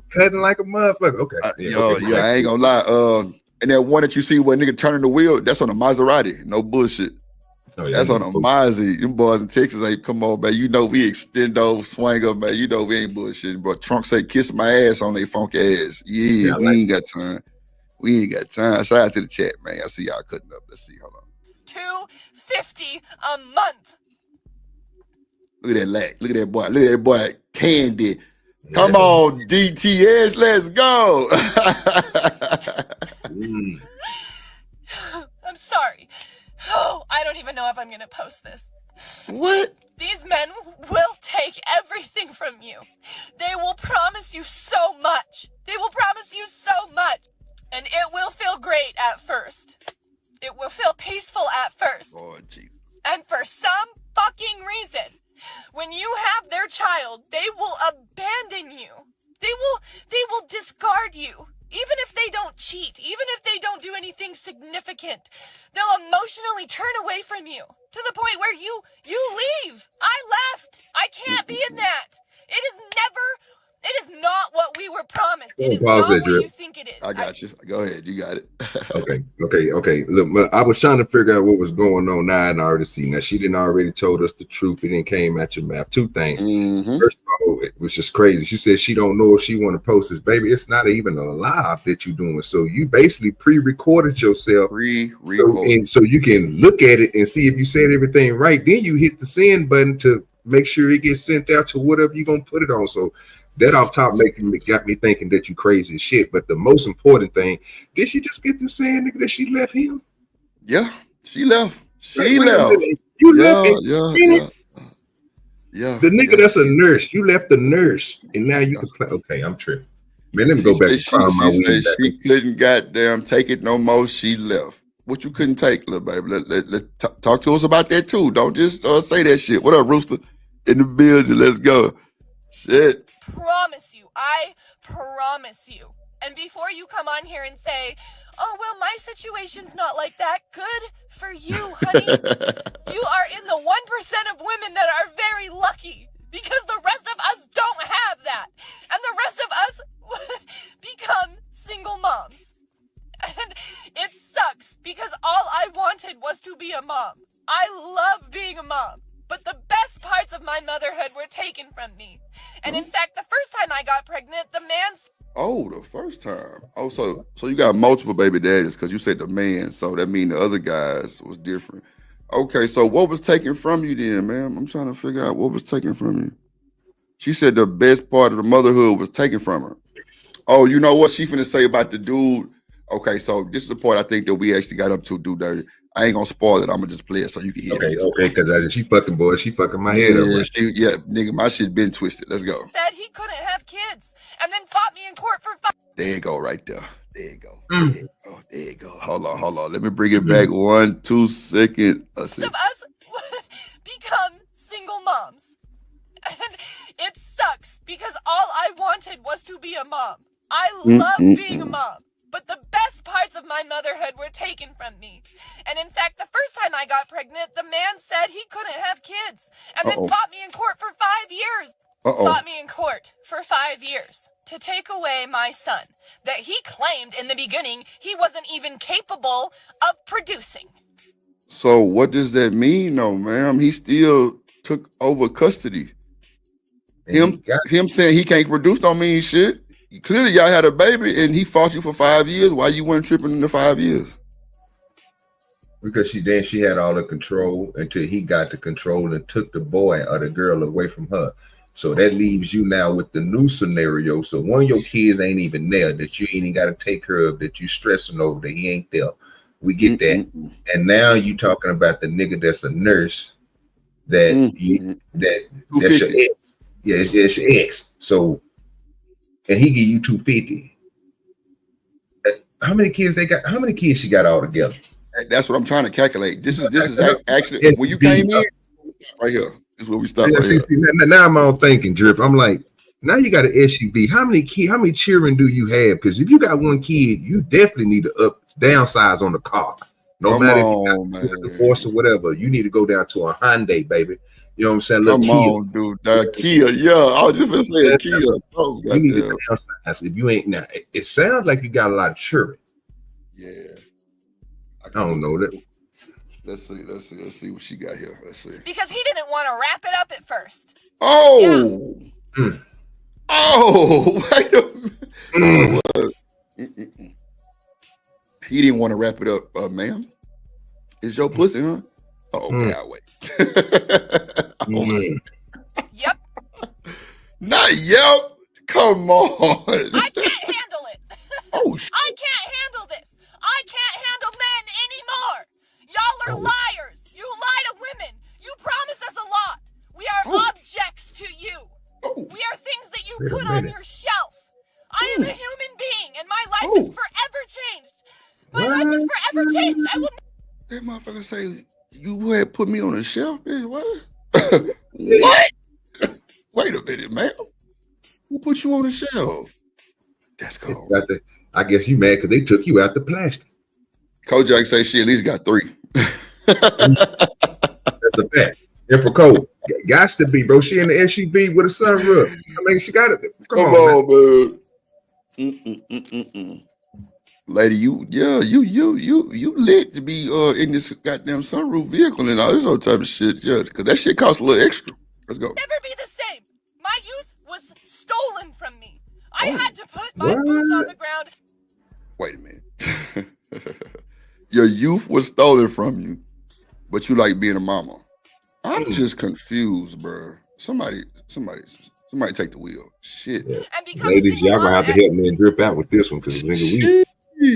cutting like a motherfucker. Okay. I ain't gonna lie. And that one that you see where nigga turning the wheel, that's on a Maserati. No bullshit. Oh, yeah, that's on a Mazzy. Them boys in Texas ain't come on, man. You know we extendo swing up, man. You know we ain't bullshitting, bro. Trunk say kiss my ass on they funky ass. Yeah, we ain't got time. We ain't got time. Shout out to the chat, man. I see y'all cutting up. Let's see. Hold on. $250 a month. Look at that lack. Look at that boy. Look at that boy. Candy. Come on, DTS. Let's go. I'm sorry. Oh, I don't even know if I'm going to post this. What? These men will take everything from you. They will promise you so much. And it will feel great at first. It will feel peaceful at first. Oh, Jesus. And for some fucking reason, when you have their child, they will abandon you. They will discard you. Even if they don't cheat, even if they don't do anything significant, they'll emotionally turn away from you to the point where you leave. I left. I can't be in that. It is not what we were promised. It is not what you think it is. I got you. Go ahead. You got it. Okay. Look, I was trying to figure out what was going on now, and I already see. Now, she didn't already told us the truth. It didn't came at your mouth. Two things. First of all, it was just crazy. She said she don't know if she want to post this. Baby, it's not even a live that you're doing. So you basically pre-recorded yourself. So you can look at it and see if you said everything right. Then you hit the send button to make sure it gets sent out to whatever you're going to put it on. So that off top got me thinking that you crazy as shit. But the most important thing, did she just get through saying, nigga, that she left him? Yeah, she left. You left him. Yeah. The nigga that's a nurse. You left the nurse, and now you can play. Okay, I'm tripping. Man, let me go back to my weed. She couldn't goddamn take it no more. She left. What you couldn't take, little baby. Let's talk to us about that too. Don't just say that shit. What up, Rooster? In the building. Let's go. Shit. I promise you. And before you come on here and say, oh, well, my situation's not like that. Good for you, honey. You are in the 1% of women that are very lucky because the rest of us don't have that. And the rest of us become single moms. And it sucks because all I wanted was to be a mom. I love being a mom. But the best parts of my motherhood were taken from me. And in fact, the first time I got pregnant, the man... Oh, the first time. Oh, so you got multiple baby daddies because you said the man. So that means the other guys was different. Okay, so what was taken from you then, ma'am? I'm trying to figure out what was taken from you. She said the best part of the motherhood was taken from her. Oh, you know what she finna say about the dude? Okay, so this is the part I think that we actually got up to do dirty. I ain't gonna spoil it. I'm gonna just play it so you can hear it. Okay, because she fucking boy, she fucking my head up. Nigga, my shit been twisted. Let's go. Said he couldn't have kids and then fought me in court for 5. There you go, right there. There you go. There you go. Hold on. Let me bring it back 1, 2 seconds. Most of us become single moms. And it sucks because all I wanted was to be a mom. I love being a mom. But the best parts of my motherhood were taken from me. And in fact, the first time I got pregnant, the man said he couldn't have kids and then fought me in court for 5 years. Fought me in court for 5 years to take away my son that he claimed in the beginning he wasn't even capable of producing. So what does that mean though, ma'am? He still took over custody. Him saying he can't produce don't mean shit. Clearly, y'all had a baby, and he fought you for 5 years. Why you weren't tripping in the 5 years? Because she had all the control until he got the control and took the boy or the girl away from her. So that leaves you now with the new scenario. So one of your kids ain't even there that you ain't even got to take care of, that you stressing over that he ain't there. We get that. And now you talking about the nigga that's a nurse that's your ex. Yeah, it's your ex. So. And he give you 250. How many kids they got? How many kids she got all together? That's what I'm trying to calculate. This is actually when you came in right here. This is where we start. Now I'm all thinking, Drip. I'm like, now you got an SUV. How many children do you have? Because if you got one kid, you definitely need to downsize on the car. No matter if you got a divorce or whatever, you need to go down to a Hyundai, baby. You know what I'm saying? Come on, dude. Kia, yeah. I was just gonna say a Kia. Oh, you need to downsize if you ain't now. It sounds like you got a lot of children. Yeah. I don't know that. Let's see what she got here. Let's see. Because he didn't want to wrap it up at first. Oh. Yeah. Oh, wait a minute. He didn't want to wrap it up, ma'am. It's your pussy, huh? Oh, okay, I'll wait. Yep. Not yep. Come on. I can't handle it. I can't handle this. I can't handle men anymore. Y'all are liars. You lie to women. You promise us a lot. We are objects to you. We are things that you put on your shelf. I am a human being, and my life is forever changed. My life is forever changed. I will. That motherfucker say you had put me on a shelf, bitch. What? What? Wait a minute, man. Who put you on the shelf? That's cool. I guess you mad because they took you out the plastic. Kojak say she at least got 3. That's a fact. And for Cole, got to be, bro. She in the SUV with a sunroof. I mean, she got it. Come on, man. Lady, you lit to be in this goddamn sunroof vehicle and all this other type of shit. Yeah, because that shit costs a little extra. Let's go. Never be the same. My youth was stolen from me. I had to put my boots on the ground. Wait a minute. Your youth was stolen from you, but you like being a mama. I'm just confused, bro. Somebody take the wheel. Shit. Yeah. Ladies, y'all gonna have to help me and drip out with this one because nigga,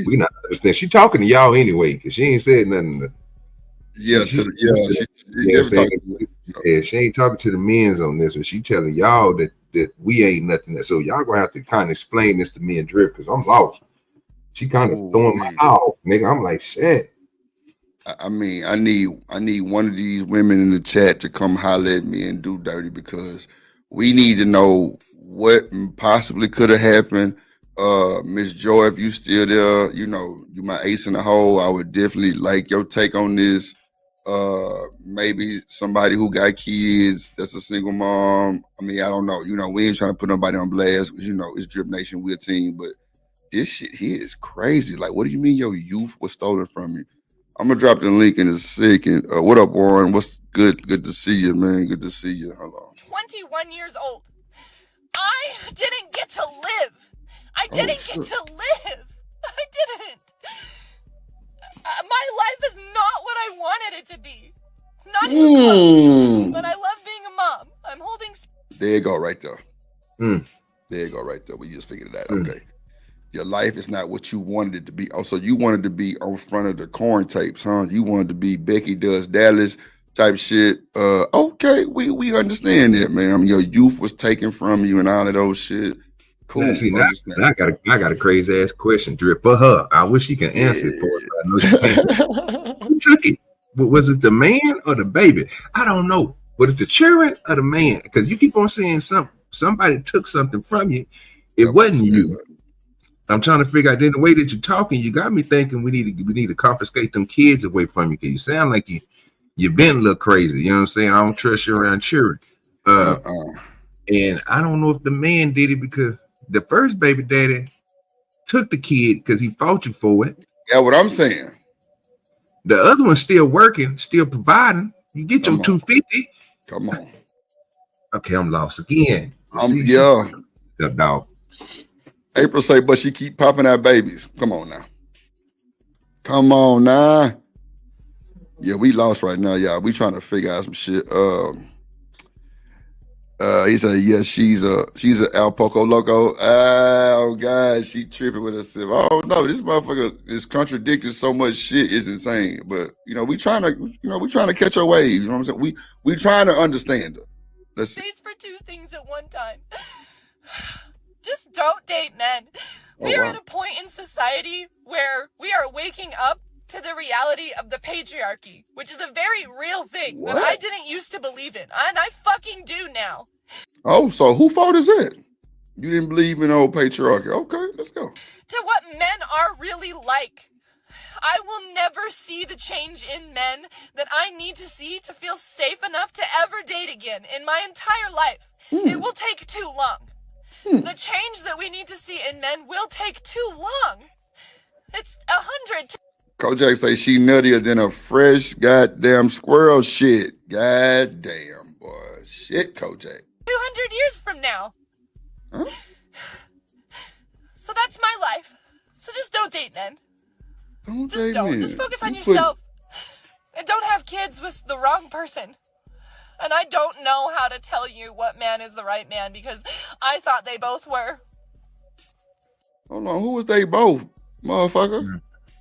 we not understand. She talking to y'all anyway because she ain't said nothing. She ain't talking to the men's on this one. She telling y'all that we ain't nothing. So y'all gonna have to kind of explain this to me and drip because I'm lost. She kind of throwing my off, nigga. I'm like, shit. I mean, I need one of these women in the chat to come holler at me and do dirty because we need to know what possibly could have happened. Miss Joy, if you still there, you know, you my ace in the hole. I would definitely like your take on this. Maybe somebody who got kids that's a single mom. I mean, I don't know. You know, we ain't trying to put nobody on blast because, you know, it's Drip Nation, we're a team, but this shit here is crazy. Like, what do you mean your youth was stolen from you? I'm gonna drop the link in a second. What up, Warren? What's good? Good to see you, man. Good to see you. Hello. 21 years old. I didn't get to live. I didn't get to live. I didn't. My life is not what I wanted it to be. Not even close. But I love being a mom. I'm holding. There you go, right there. There you go, right there. We just figured it out. Okay. Your life is not what you wanted it to be. Oh, so you wanted to be on front of the corn tapes, huh? You wanted to be Becky Does Dallas type shit. Okay, we understand that, man. I mean, your youth was taken from you and all of those shit. Cool. Now, see, I got a crazy ass question, Drip, for her. I wish she can answer it for us. I know she can. Who took it? Was it the man or the baby? I don't know. Was it the children or the man? Because you keep on saying somebody took something from you. It wasn't you. I'm trying to figure out. Then the way that you're talking, you got me thinking we need to confiscate them kids away from you because you sound like you've been a little crazy. You know what I'm saying? I don't trust you around children. And I don't know if the man did it because the first baby daddy took the kid because he fought you for it. Yeah, what I'm saying. The other one's still working, still providing. You get your 250. Come on. Okay, I'm lost again. The dog. April say, but she keep popping out babies. Come on now. Come on now. Yeah, we lost right now, y'all. We trying to figure out some shit. He said, yeah, she's a Al Poco Loco. Oh God, she tripping with herself. Oh no, this motherfucker is contradicting so much shit. It's insane. But you know, we trying to catch her wave. You know what I'm saying? We trying to understand her. Let's see. For two things at one time. Just don't date men. We are at a point in society where we are waking up to the reality of the patriarchy, which is a very real thing that I didn't used to believe in, and I fucking do now. Oh, so who fault is it? You didn't believe in old patriarchy. Okay, let's go. To what men are really like. I will never see the change in men that I need to see to feel safe enough to ever date again in my entire life. It will take too long. The change that we need to see in men will take too long. It's 100. Kojak say she nuttier than a fresh goddamn squirrel shit. Goddamn, boy. Shit, Kojak. 200 years from now. Huh? So that's my life. So just don't date men. Just don't. Just focus on yourself. And don't have kids with the wrong person. And I don't know how to tell you what man is the right man because I thought they both were. Hold on, who was they both, motherfucker?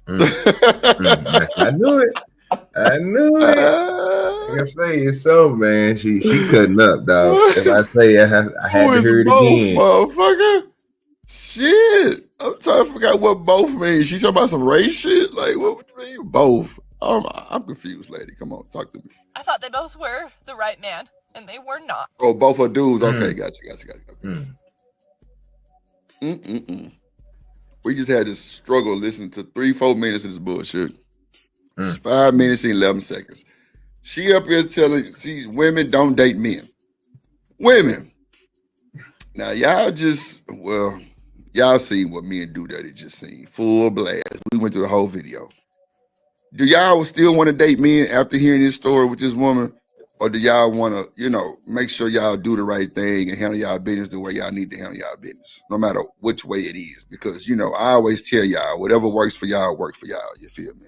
I knew it. Like I say, it's so, man. She cutting up, dog. If I say I had to hear it again, motherfucker. Shit, I'm trying to figure out what both means. She talking about some race shit. Like, what do you mean both? I'm confused, lady. Come on, talk to me. I thought they both were the right man, and they were not. Oh, both are dudes. Okay, gotcha. Okay. We just had to struggle listening to 3-4 minutes of this bullshit. 5 minutes and 11 seconds. She up here telling women don't date men. Women. Now y'all y'all seen what me and Do Dirty just seen. Full blast. We went through the whole video. Do y'all still want to date men after hearing this story with this woman? Or do y'all want to, make sure y'all do the right thing and handle y'all business the way y'all need to handle y'all business, no matter which way it is? Because, I always tell y'all, whatever works for y'all, work for y'all. You feel me?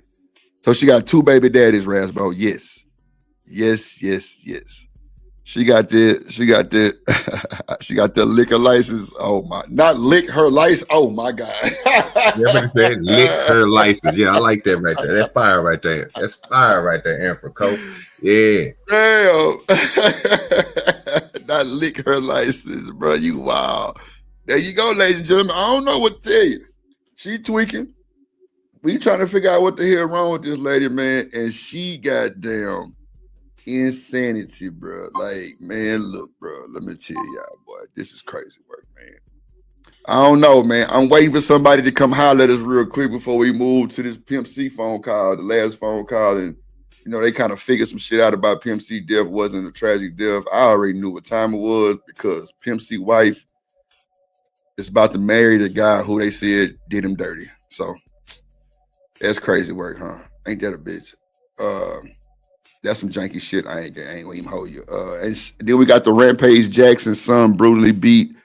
So she got 2 baby daddies, Rasbo. Yes. Yes, yes, yes. She got the liquor license. Oh my, not lick her license. Oh my God. Everybody said lick her license. Yeah, I like that right there. That's fire right there. That's fire right there, Amber Cole. Yeah. Damn. Not lick her license, bro. You wild. There you go, ladies and gentlemen. I don't know what to tell you. She tweaking. We trying to figure out what the hell wrong with this lady, man. And she goddamn insanity, bro. Like, man, look, bro. Let me tell y'all, boy. This is crazy work, man. I don't know, man. I'm waiting for somebody to come holler at us real quick before we move to this Pimp C phone call, the last phone call. And, they kind of figured some shit out about Pimp C death wasn't a tragic death. I already knew what time it was because Pimp C wife is about to marry the guy who they said did him dirty. So that's crazy work, huh? Ain't that a bitch? That's some janky shit. I ain't gonna even hold you. And then we got the Rampage Jackson's son brutally beat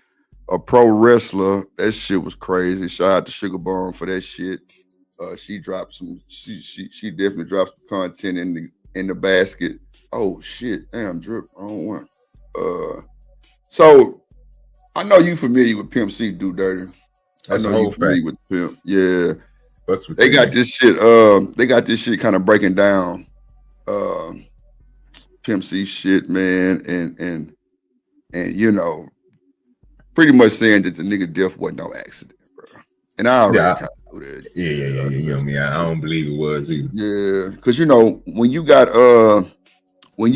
a pro wrestler. That shit was crazy. Shout out to Sugar Bomb for that shit. She dropped some. She definitely dropped some content in the basket. Oh shit! Damn, drip. I don't want. So I know you familiar with Pimp C, Do Dirty. I know you familiar with Pimp. Yeah. They got this shit. They got this shit kind of breaking down. Pimp C shit, man, and pretty much saying that the nigga death wasn't no accident, bro. And I already kind of knew that. Yeah. You know me, I don't believe it was either. Yeah, because when you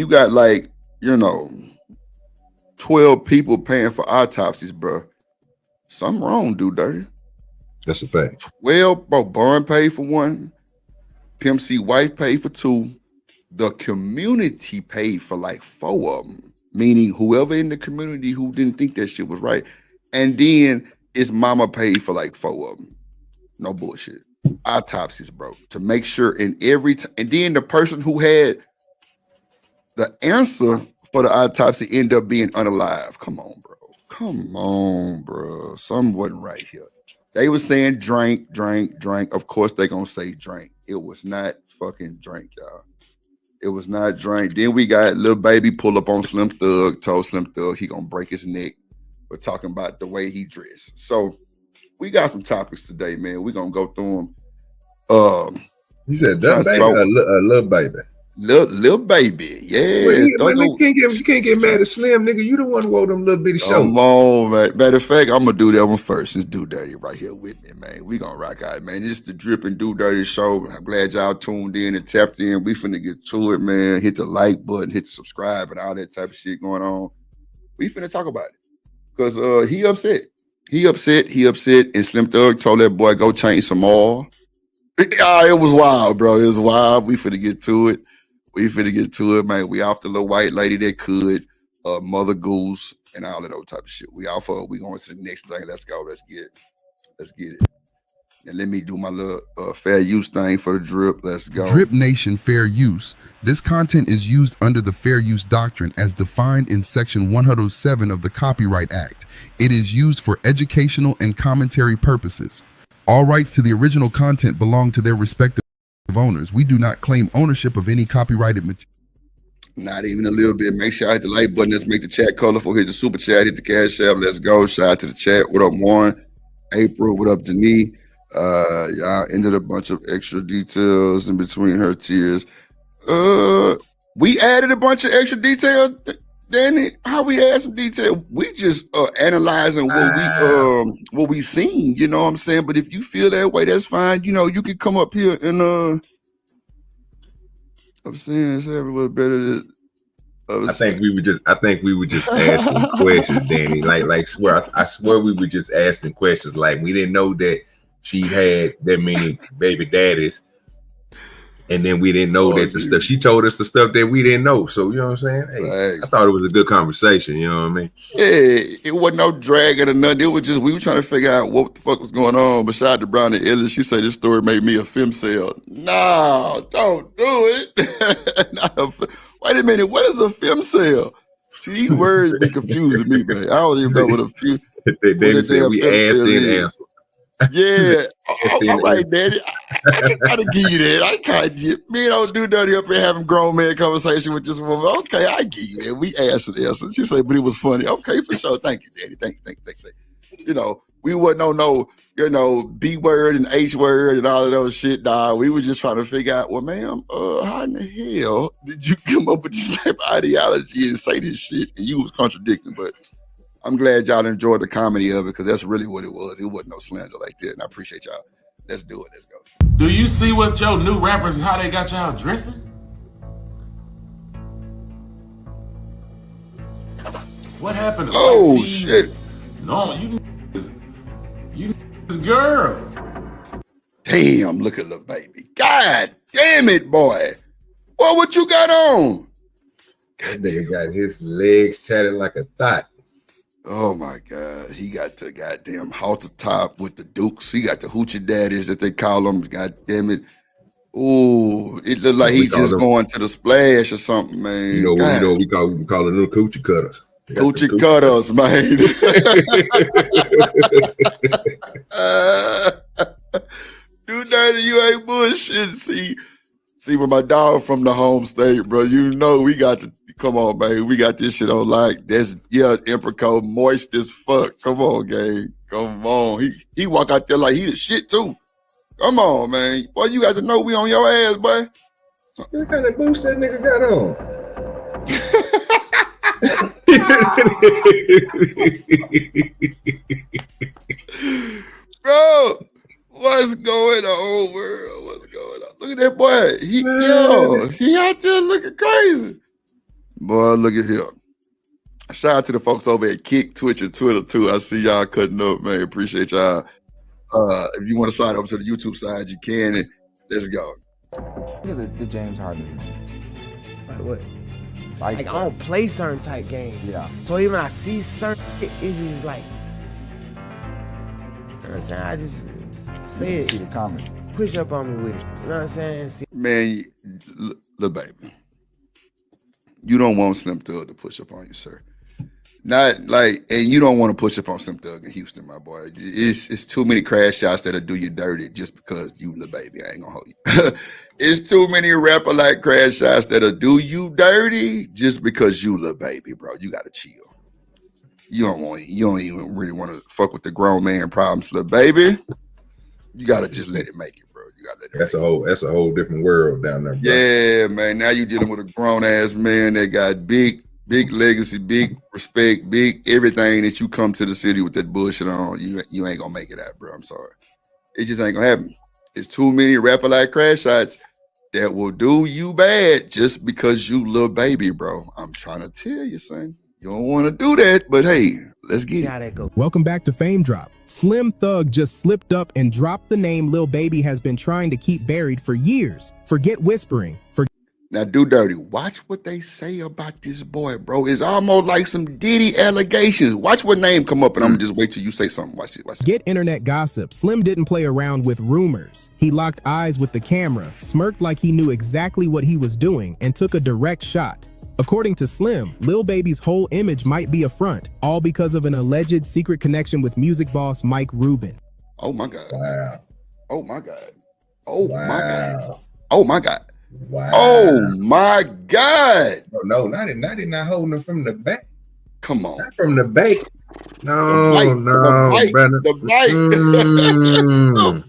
got like 12 people paying for autopsies, bro, something wrong, Do Dirty. That's a fact. 12, bro. Bond paid for 1. Pimp C wife paid for 2. The community paid for like 4 of them, meaning whoever in the community who didn't think that shit was right. And then his mama paid for like 4 of them. No bullshit. Autopsies, bro, to make sure and then the person who had the answer for the autopsy ended up being unalive. Come on, bro. Something wasn't right here. They were saying drink. Of course they gonna say drink. It was not fucking drink, y'all. It was not drink. Then we got Lil Baby pull up on Slim Thug, told Slim Thug he gonna break his neck. We're talking about the way he dressed. So we got some topics today, man. We're gonna go through them. You said that baby or Lil Baby? Lil Baby, yeah. Man, you can't get mad at Slim, nigga. You the one who wore them little bitty shorts. Come on, man. Matter of fact, I'm gonna do that one first. Since Do Dirty right here with me, man. We gonna rock out, man. This is the Drip and Do Dirty show. I'm glad y'all tuned in and tapped in. We finna get to it, man. Hit the like button, hit the subscribe, and all that type of shit going on. We finna talk about it. Because he upset. He upset. And Slim Thug told that boy, go change some more. It was wild, bro. It was wild. We finna get to it. Man. We off the little white lady that could, Mother Goose, and all of those type of shit. We off of. We going to the next thing. Let's go. Let's get it. And let me do my little fair use thing for the drip. Let's go. Drip Nation Fair Use. This content is used under the Fair Use Doctrine as defined in Section 107 of the Copyright Act. It is used for educational and commentary purposes. All rights to the original content belong to their respective owners. We do not claim ownership of any copyrighted material. Not even a little bit. Make sure I hit the like button. Let's make the chat colorful. Hit the super chat. Hit the cash app. Let's go. Shout out to the chat. What up, Warren? April. What up, Denise? Y'all ended a bunch of extra details in between her tears. We added a bunch of extra details, Danny. How we add some detail? We just analyzing what we seen. You know what I'm saying? But if you feel that way, that's fine. You can come up here and I'm saying it's everywhere better. I think we were just asking questions, Danny. I swear we were just asking questions. Like we didn't know that she had that many baby daddies. And then we didn't know that the stuff she told us the stuff that we didn't know. So you know what I'm saying? Hey, I thought it was a good conversation. You know what I mean? Yeah, it wasn't no dragging or nothing. It was just we were trying to figure out what the fuck was going on. Besides the Brown and Ellis, she said this story made me a femcel. No, don't do it. Wait a minute, what is a femcel? See, these words be confusing me, man. I don't even know what a few. They said we asked and answered. Yeah, all right, Daddy. I can kind of give you that. I can't get me don't do dirty up here having grown man conversation with this woman. Okay, I give you that. We asked and answered. She said, but it was funny. Okay, for sure. Thank you, Daddy. Thank you. You know, we wasn't on no, B word and H word and all of those shit, dog. We were just trying to figure out, well, ma'am, how in the hell did you come up with this type of ideology and say this shit? And you was contradicting, but I'm glad y'all enjoyed the comedy of it because that's really what it was. It wasn't no slander like that, and I appreciate y'all. Let's do it. Let's go. Do you see what your new rappers, how they got y'all dressing? What happened to oh shit? No, you girls. Damn, look at little baby. God damn it, boy. Well, what you got on? That nigga got his legs tatted like a thought. Oh my God. He got the goddamn halter top with the dukes. He got the hoochie daddies that they call them. God damn it. Ooh, it looked like he just going to the splash or something, man. You know we call them little coochie cutters. Coochie cutters, man. Dude, dirty, you ain't bullshit. See, with my dog from the home state, bro, you know we got to come on, man. We got this shit on like that's Emperor Code moist as fuck. Come on, gang. Come on. He walk out there like he the shit too. Come on, man. Boy, you got to know we on your ass, boy. What kind of boost that nigga got on? Bro, what's going on, world? What's going on? Look at that boy. He out there looking crazy. Boy, look at him. Shout out to the folks over at Kick, Twitch, and Twitter too. I see y'all cutting up, man. Appreciate y'all. If you want to slide over to the YouTube side, you can. And let's go. Look at the James Harden. Like what? Like I don't play certain type games. Yeah. So even I see certain, it's just like, you know what I'm saying? I just say it. See the comment. Push up on me with it. You know what I'm saying? Man, look, baby. You don't want Slim Thug to push up on you, sir. Not like, and you don't want to push up on Slim Thug in Houston, my boy. It's too many crash shots that'll do you dirty just because you little baby. I ain't gonna hold you. It's too many rapper like crash shots that'll do you dirty just because you little baby, bro. You gotta chill. You don't even really want to fuck with the grown man problems, little baby. You gotta just let it make it, bro. You gotta let it. That's a whole different world down there, bro. Yeah, man. Now you dealing with a grown ass man that got big legacy, big respect, big everything that you come to the city with that bullshit on. You ain't gonna make it out, bro. I'm sorry. It just ain't gonna happen. It's too many rapper like crash shots that will do you bad just because you little baby, bro. I'm trying to tell you, son. You don't want to do that, but hey, let's get it. Welcome back to Fame Drop. Slim Thug just slipped up and dropped the name Lil Baby has been trying to keep buried for years. Forget whispering. Now, do dirty. Watch what they say about this boy, bro. It's almost like some Diddy allegations. Watch what name come up, and I'm gonna just wait till you say something. Watch it. Get internet gossip. Slim didn't play around with rumors. He locked eyes with the camera, smirked like he knew exactly what he was doing, and took a direct shot. According to Slim, Lil Baby's whole image might be a front, all because of an alleged secret connection with music boss Mike Rubin. Oh my God. Wow. Oh my God. Oh wow. my God. Oh my God. Wow. Oh my God. No, not holding him from the back. Come on. Not from the back. No, brother. The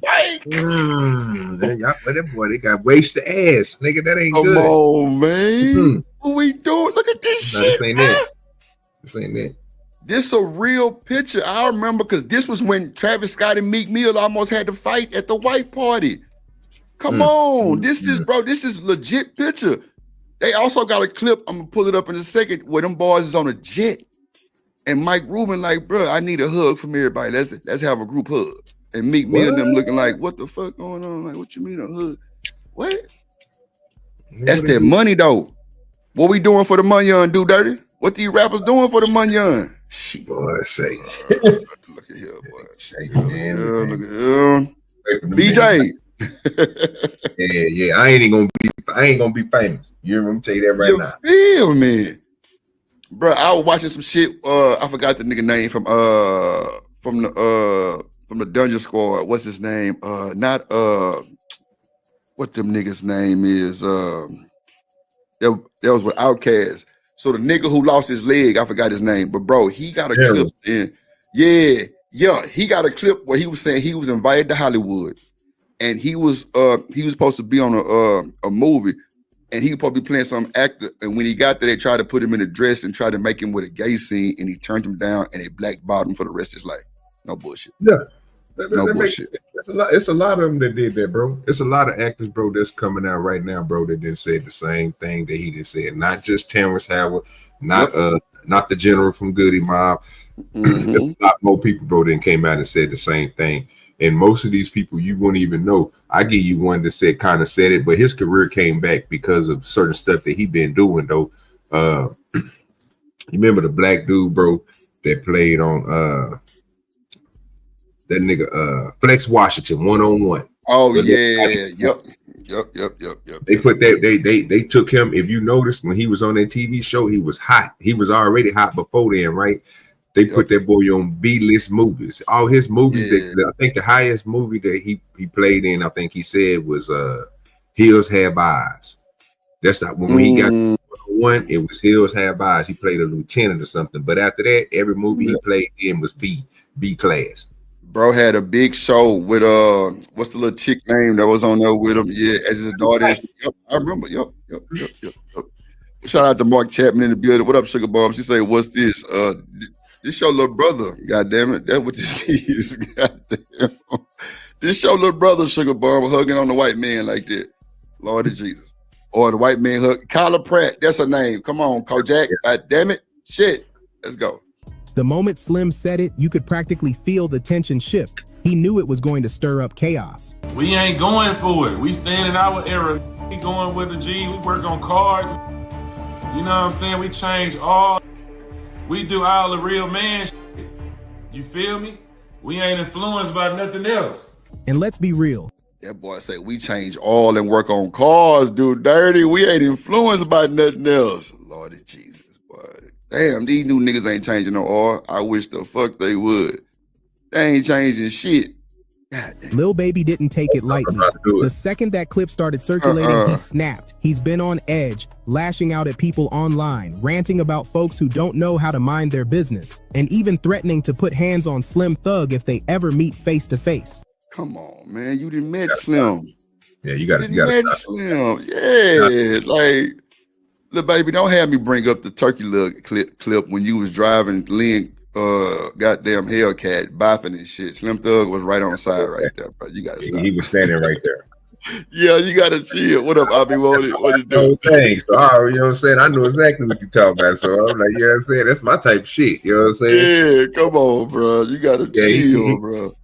bike. That boy, they got wasted ass. Nigga, that ain't good. Come on, man. What we doing? Look at this shit. This ain't it. This ain't it. This a real picture. I remember because this was when Travis Scott and Meek Mill almost had to fight at the white party. Come on. This is legit picture. They also got a clip. I'm gonna pull it up in a second where them boys is on a jet, and Mike Rubin like, bro, I need a hug from everybody. Let's have a group hug. And Meek Mill and them looking like, what the fuck going on? Like, what you mean a hug? What? That's that money though. What we doing for the money on Do Dirty? What these rappers doing for the money on? Shit. Boy, say. Look at here, boy. Look at here. BJ. Yeah. I ain't gonna be famous. You remember me tell you that right now. Feel me, bro? I was watching some shit. I forgot the nigga name from the Dungeon Squad. What's his name? Not what them niggas name is. That was with Outkast. So the nigga who lost his leg, I forgot his name, but bro, he got a clip in. Yeah, he got a clip where he was saying he was invited to Hollywood. And he was supposed to be on a movie, and he was supposed to be playing some actor. And when he got there, they tried to put him in a dress and tried to make him with a gay scene, and he turned him down, and they blackballed him for the rest of his life. No bullshit. Yeah, no bullshit. It's a lot of them that did that, bro. It's a lot of actors, bro, that's coming out right now, bro, that just said the same thing that he just said. Not just Terrence Howard, not the general from Goody Mob. There's a lot more people, bro, that came out and said the same thing. And most of these people you wouldn't even know. I give you one that kind of said it, but his career came back because of certain stuff that he been doing though. You remember the black dude, bro, that played on that nigga Flex Washington 1-on-1. Oh yeah, yep. They put that they took him. If you noticed when he was on that TV show, he was hot. He was already hot before then, right? They put that boy on B-list movies. All his movies, I think the highest movie that he played in, I think he said was Hills Have Eyes. That's not when he got one, it was Hills Have Eyes. He played a lieutenant or something. But after that, every movie he played in was B class. Bro had a big show with what's the little chick name that was on there with him? Yeah, as his daughter. Yep, I remember. Yep. Shout out to Mark Chapman in the building. What up, Sugar Bomb? She say, "What's this? This your little brother, goddamn it. That's what this is. Goddamn. This your little brother, Sugar Bomb, hugging on the white man like that. Lord of Jesus. Or the white man hug. Kyla Pratt, that's her name. Come on, Kojak. God damn it. Shit. Let's go. The moment Slim said it, you could practically feel the tension shift. He knew it was going to stir up chaos. We ain't going for it. We stand in our era. We going with the G. We work on cars. You know what I'm saying? We change all. We do all the real man shit. You feel me? We ain't influenced by nothing else. And let's be real. That boy say we change all and work on cars, Do Dirty. We ain't influenced by nothing else. Lord of Jesus, boy. Damn, these new niggas ain't changing no oil. I wish the fuck they would. They ain't changing shit. Lil Baby didn't take it lightly. The second that clip started circulating, he snapped. He's been on edge, lashing out at people online, ranting about folks who don't know how to mind their business, and even threatening to put hands on Slim Thug if they ever meet face to face. Come on, man. You didn't met Slim. Yeah, you got met Slim. Yeah, like, Lil Baby, don't have me bring up the turkey leg clip when you was driving Lynn goddamn Hellcat bopping and shit. Slim Thug was right on the side right there, bro. You gotta stop. He was standing right there. Yeah, you gotta chill. What up, Abby? What you doing? Thanks. So, you know what I'm saying? I know exactly what you're talking about. So I'm like, you know what I'm saying? That's my type of shit. You know what I'm saying? Yeah, come on, bro. You gotta chill, bro.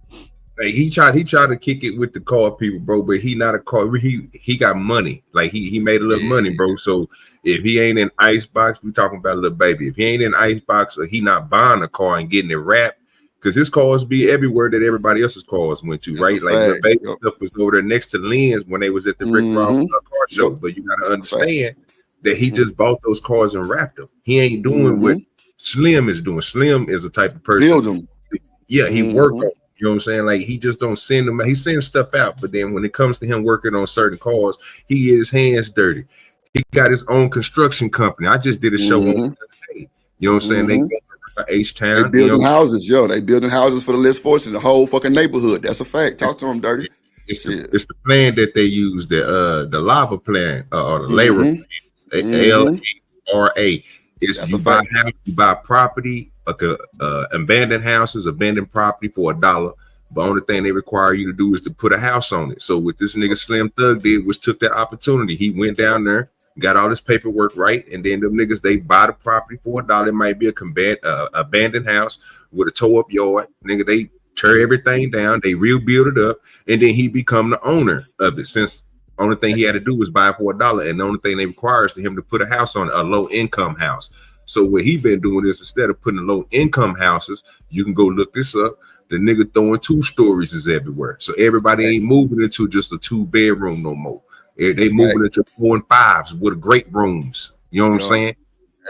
Like he tried to kick it with the car people, bro, but he not a car. He got money. Like he made a little money, bro. So if he ain't in Icebox, we talking about a Lil Baby. If he ain't in Icebox or he not buying a car and getting it wrapped, because his cars be everywhere that everybody else's cars went to, right? Like Lil Baby stuff was over there next to Lynn's when they was at the Rick Ross car show. But you gotta understand that he just bought those cars and wrapped them. He ain't doing what Slim is doing. Slim is a type of person. Build them. Yeah, he worked on. You know what I'm saying? Like he just don't send them. He sends stuff out, but then when it comes to him working on certain cars, he get his hands dirty. He got his own construction company. I just did a show on the other day. You know what I'm saying? They go to H-Town. They building houses, yo. They building houses for the less fortunate, the whole fucking neighborhood. That's a fact. Talk to him, Dirty. It's the plan that they use, the lava plan or the LARA plan. LARA. It's you buy house, you buy property, like abandoned houses, abandoned property for $1. The only thing they require you to do is to put a house on it. So what this nigga Slim Thug did was took that opportunity. He went down there, got all this paperwork right, and then them niggas, they buy the property for $1. It might be a abandoned house with a toe up yard. Nigga, they tear everything down, they rebuild it up, and then he become the owner of it. Since only thing he had to do was buy it for $1, and the only thing they require is for him to put a house on, a low income house. So what he been doing is, instead of putting low income houses, you can go look this up. The nigga throwing 2 stories is everywhere. So everybody ain't moving into just a 2-bedroom no more. They moving into 4 and 5s with great rooms. You know what I'm saying?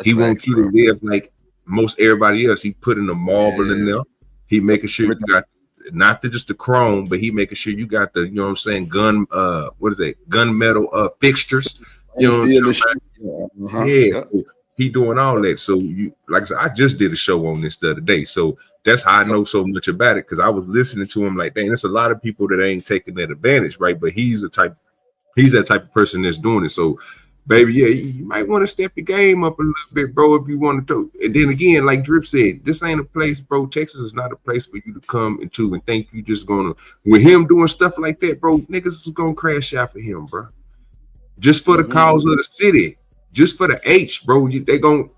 He wants you to live like most everybody else. He putting the marble in there. He making sure you got not just the chrome, but he making sure you got the, you know what I'm saying, gunmetal fixtures. You know what I'm saying? Yeah. He doing all that. So you, like I said, I just did a show on this the other day. So that's how I know so much about it, because I was listening to him like, dang, there's a lot of people that ain't taking that advantage, right? But he's that type of person that's doing it. So, baby, yeah, you might want to step your game up a little bit, bro, if you want to. And then again, like Drip said, this ain't a place, bro. Texas is not a place for you to come into and think you just gonna, with him doing stuff like that, bro, niggas is gonna crash out for him, bro. Just for the cause of the city, just for the H, bro. They gonna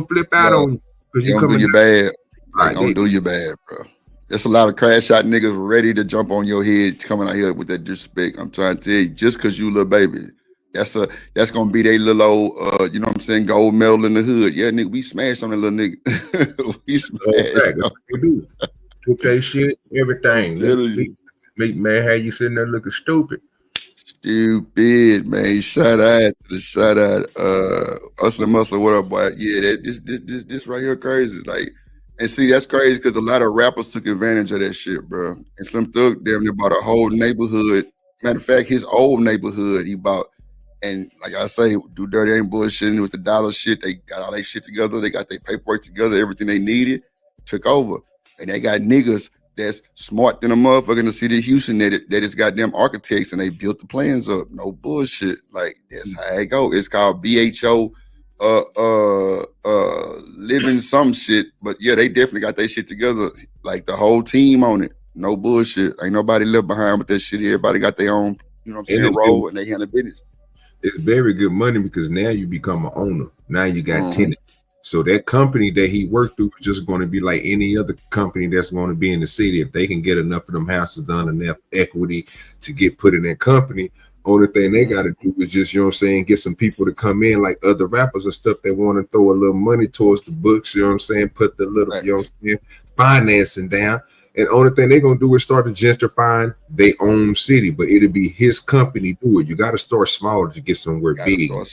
flip out on you because you coming do you bad. They gonna do you bad, bro. There's a lot of crash out niggas ready to jump on your head coming out here with that disrespect. I'm trying to tell you, just because you little baby, that's gonna be their little old, you know what I'm saying, gold medal in the hood. Yeah, nigga, we smashed on that little nigga. We smashed. 2K shit, everything. Man, how you sitting there looking stupid? Stupid, man. Shout out to the shout out. Hustler Muscle, what up, boy? Yeah, this right here crazy. Like, and see, that's crazy because a lot of rappers took advantage of that shit, bro. And Slim Thug damn near bought a whole neighborhood. Matter of fact, his old neighborhood he bought. And like I say, Do Dirty ain't bullshitting with the dollar shit. They got all that shit together. They got their paperwork together, everything they needed, took over. And they got niggas that's smart than a motherfucker in the city of Houston that is goddamn architects, and they built the plans up. No bullshit. Like, that's how it go. It's called BHO living some shit. But yeah, they definitely got their shit together. Like the whole team on it. No bullshit. Ain't nobody left behind with that shit. Everybody got their own, you know what I'm saying, role, and they handle business. It's very good money because now you become an owner. Now you got tenants. So that company that he worked through is just going to be like any other company that's going to be in the city. If they can get enough of them houses done, enough equity to get put in that company, only thing they got to do is just, you know what I'm saying, get some people to come in like other rappers and stuff that want to throw a little money towards the books, you know what I'm saying, put the little, you know what I'm saying, financing down. And only thing they're going to do is start to gentrifying their own city, but it'll be his company do it. You got to start small to get somewhere big. You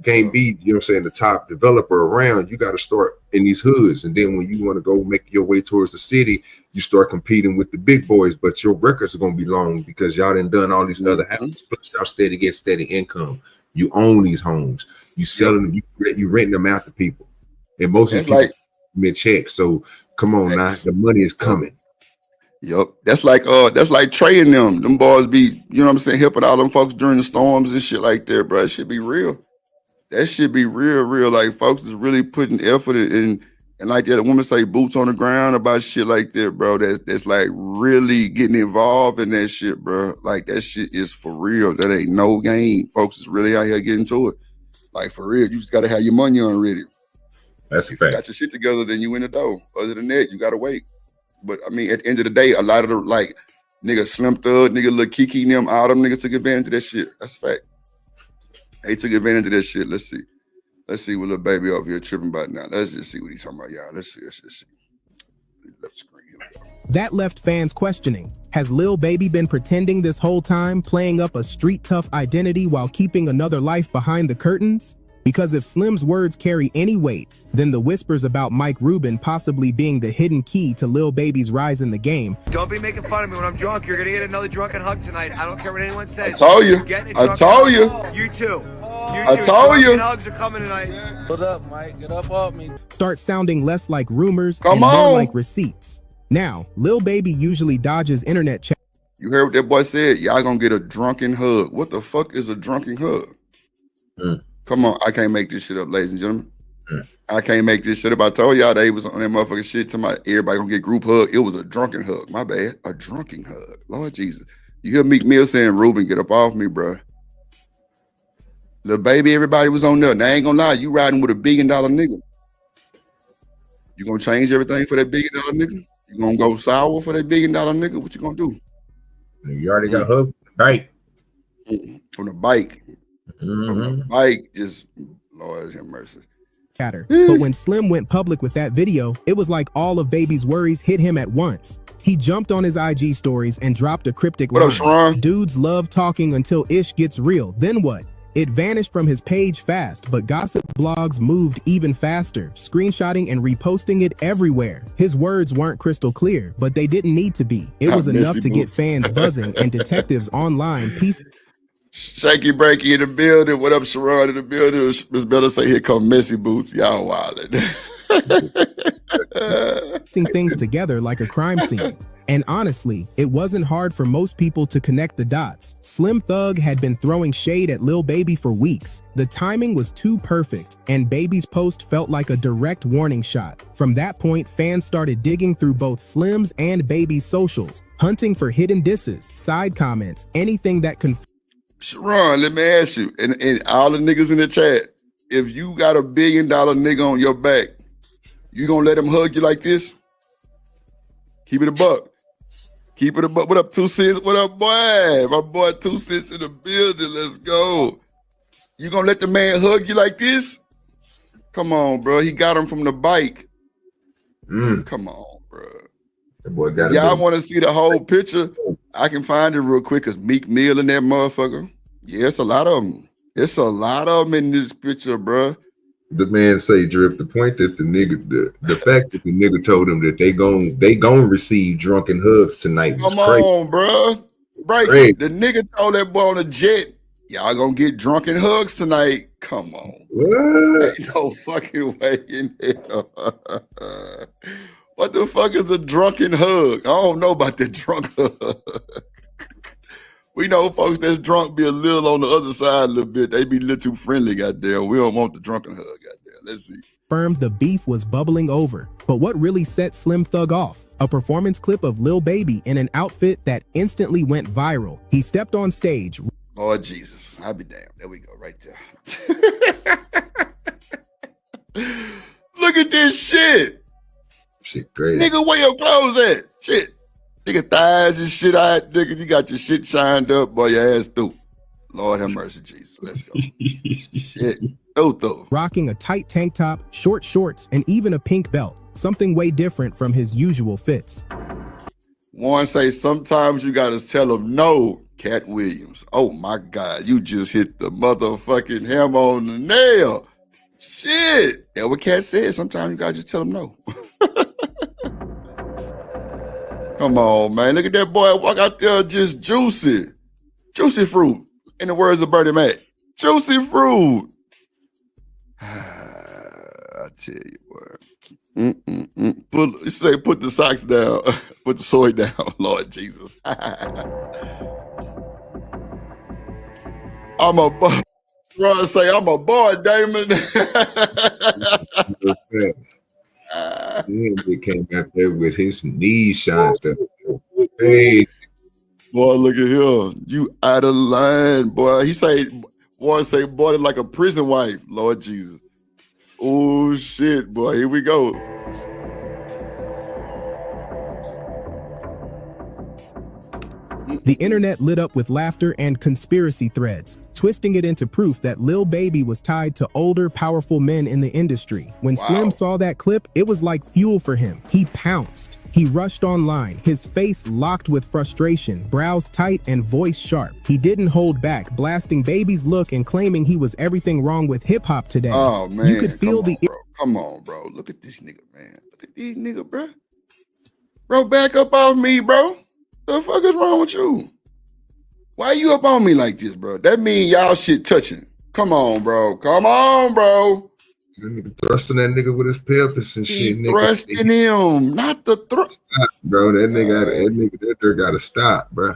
can't be, you know what I'm saying, the top developer around. You got to start in these hoods. And then when you want to go make your way towards the city, you start competing with the big boys, but your records are going to be long because y'all done all these other houses, plus y'all steady get steady income. You own these homes. You selling them, you renting them out to people. And most of these people mid checks. So come on now, the money is coming. Yep. That's like Trey and them boys be, you know what I'm saying, helping all them folks during the storms and shit like that, bro. It should be real. That should be real. Like, folks is really putting effort in, and like that woman say, boots on the ground about shit like that, bro. That's like really getting involved in that shit, bro. Like, that shit is for real. That ain't no game. Folks is really out here getting to it. Like, for real, you just gotta have your money on ready. That's a fact. If you got your shit together, then you in the door. Other than that, you gotta wait. But I mean, at the end of the day, a lot of the like nigga Slim Thug, nigga Lil Kiki, them, all them niggas took advantage of that shit. That's a fact. They took advantage of that shit. Let's see what Lil Baby over here tripping about now. Let's just see what he's talking about, y'all. Let's see. Left screen. That left fans questioning. Has Lil Baby been pretending this whole time, playing up a street tough identity while keeping another life behind the curtains? Because if Slim's words carry any weight, then the whispers about Mike Rubin possibly being the hidden key to Lil Baby's rise in the game. Don't be making fun of me when I'm drunk. You're gonna get another drunken hug tonight. I don't care what anyone says. I told you. I told you. You too. I told you. Hugs are coming tonight. Get up, Mike. Get up off me. Start sounding less like rumors and more like receipts. Now, Lil Baby usually dodges internet chat. You heard what that boy said? Y'all gonna get a drunken hug. What the fuck is a drunken hug? Come on, I can't make this shit up, ladies and gentlemen. I can't make this shit up. I told y'all they was on that motherfucking shit to my everybody gonna get group hug. It was a drunken hug. My bad. A drunken hug. Lord Jesus. You hear Meek Mill saying, Ruben, get up off me, bro. Lil Baby, everybody was on there. Now, I ain't gonna lie, you riding with $1 billion nigga. You gonna change everything for that $1 billion nigga? You gonna go sour for that $1 billion nigga? What you gonna do? You already got hooked. Right. From the bike. From the bike, just Lord have mercy. But when Slim went public with that video, it was like all of Baby's worries hit him at once. He jumped on his IG stories and dropped a cryptic line. What up, Sharon? Dudes love talking until ish gets real. Then what? It vanished from his page fast, but gossip blogs moved even faster, screenshotting and reposting it everywhere. His words weren't crystal clear, but they didn't need to be. It was enough to get fans buzzing and detectives online piecing. Shaky Breaky in the building. What up, Sharon in the building? Miss Bella say, here come Messy Boots. Y'all wildin'. Things together like a crime scene. And honestly, it wasn't hard for most people to connect the dots. Slim Thug had been throwing shade at Lil Baby for weeks. The timing was too perfect, and Baby's post felt like a direct warning shot. From that point, fans started digging through both Slim's and Baby's socials, hunting for hidden disses, side comments, anything that Sharon, let me ask you, and all the niggas in the chat, if you got $1 billion nigga on your back, you gonna let him hug you like this? Keep it a buck. Keep it a buck. What up, 2 Cents? What up, boy? My boy 2 Cents in the building. Let's go. You gonna let the man hug you like this? Come on, bro. He got him from the bike. Come on, bro. The boy got Y'all want to see the whole picture? I can find it real quick because Meek Mill and that motherfucker. Yeah, it's a lot of them. It's a lot of them in this picture, bro. The man say, Drip, the point that the nigga, the fact that the nigga told him that they gon' receive drunken hugs tonight was Come crazy. on, bro. Break. The nigga told that boy on the jet, y'all gonna get drunken hugs tonight. Come on. What? Ain't no fucking way in hell. What the fuck is a drunken hug? I don't know about that drunk hug. We know folks that's drunk be a little on the other side a little bit. They be a little too friendly, goddamn. We don't want the drunken hug, goddamn. Let's see. Confirmed the beef was bubbling over. But what really set Slim Thug off? A performance clip of Lil Baby in an outfit that instantly went viral. He stepped on stage. Lord Jesus, I'll be damned. There we go, right there. Look at this shit. Shit crazy. Nigga, where your clothes at? Shit. Nigga, thighs and shit out. Nigga, you got your shit shined up, boy, your ass through. Lord have mercy, Jesus. Let's go. Shit. Though. Rocking a tight tank top, short shorts, and even a pink belt. Something way different from his usual fits. One say, sometimes you gotta tell him no, Cat Williams. Oh my God, you just hit the motherfucking hammer on the nail. Shit. That's what Cat said. Sometimes you gotta just tell him no. Come on, man. Look at that boy walk out there just juicy. Juicy fruit. In the words of Bernie Mac. Juicy fruit. I tell you what. Put the socks down. Put the soy down, Lord Jesus. I'm a boy. Ron say, I'm a boy, Damon. He came out there with his knees shined up. Hey. Boy, look at him. You out of line, boy. He say, boy, like a prison wife, Lord Jesus. Oh, shit, boy. Here we go. The internet lit up with laughter and conspiracy threads, twisting it into proof that Lil Baby was tied to older, powerful men in the industry. When Slim saw that clip, it was like fuel for him. He pounced. He rushed online, his face locked with frustration, brows tight and voice sharp. He didn't hold back, blasting Baby's look and claiming he was everything wrong with hip-hop today. Oh, man. You could feel Come on, bro. Look at this nigga, man. Look at these nigga, bro. Bro, back up off me, bro. The fuck is wrong with you? Why you up on me like this, bro? That mean y'all shit touching. Come on, bro. Come on, bro. That nigga thrusting that nigga with his pelvis and shit. He thrusting him, not the thrust. Bro, that nigga gotta stop, bro.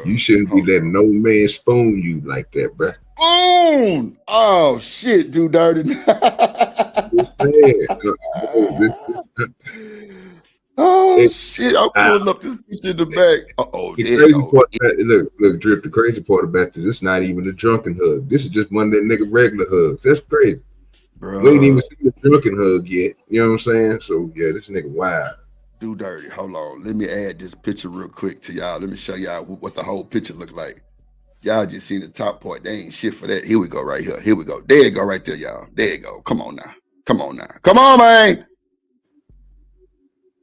You shouldn't be letting no man spoon you like that, bro. Spoon! Oh, shit, dude, dirty. Oh shit! I'm pulling up this picture in the back. The crazy part, look, Drip. The crazy part about this, it's not even a drunken hug. This is just one of that nigga regular hugs. That's crazy. Bruh. We ain't even seen the drunken hug yet. You know what I'm saying? So yeah, this nigga wild. Do dirty. Hold on. Let me add this picture real quick to y'all. Let me show y'all what the whole picture look like. Y'all just seen the top part. They ain't shit for that. Here we go right here. Here we go. There you go right there, y'all. There you go. Come on now. Come on now. Come on, man.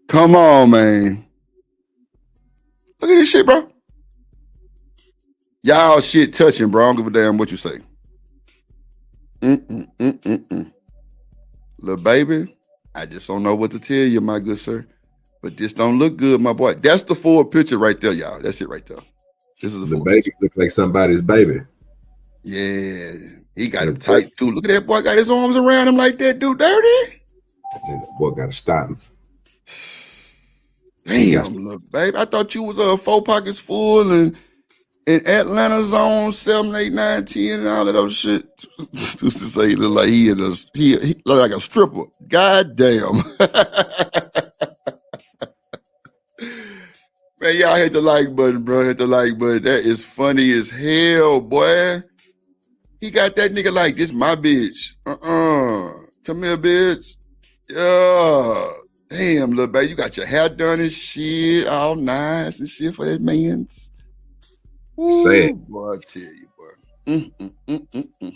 Come on, man. Look at this shit, bro. Y'all shit touching, bro. I don't give a damn what you say. Little baby, I just don't know what to tell you, my good sir. But this don't look good, my boy. That's the full picture right there, y'all. That's it right there. This is the baby picture. Look like somebody's baby. Yeah, he got him tight too. Look at that boy, got his arms around him like that, dude. Dirty. That boy got to stop him. Damn, look, babe. I thought you was 4 pockets full and in Atlanta zone 7, 8, 9, 10, and all of those shit. Just to say, he look like he look like a stripper. God damn. Man, y'all hit the like button, bro. Hit the like button. That is funny as hell, boy. He got that nigga like, this my bitch. Come here, bitch. Yeah. Damn, little baby, you got your hair done and shit, all nice and shit for that man's. Say it. Boy, I tell you, boy.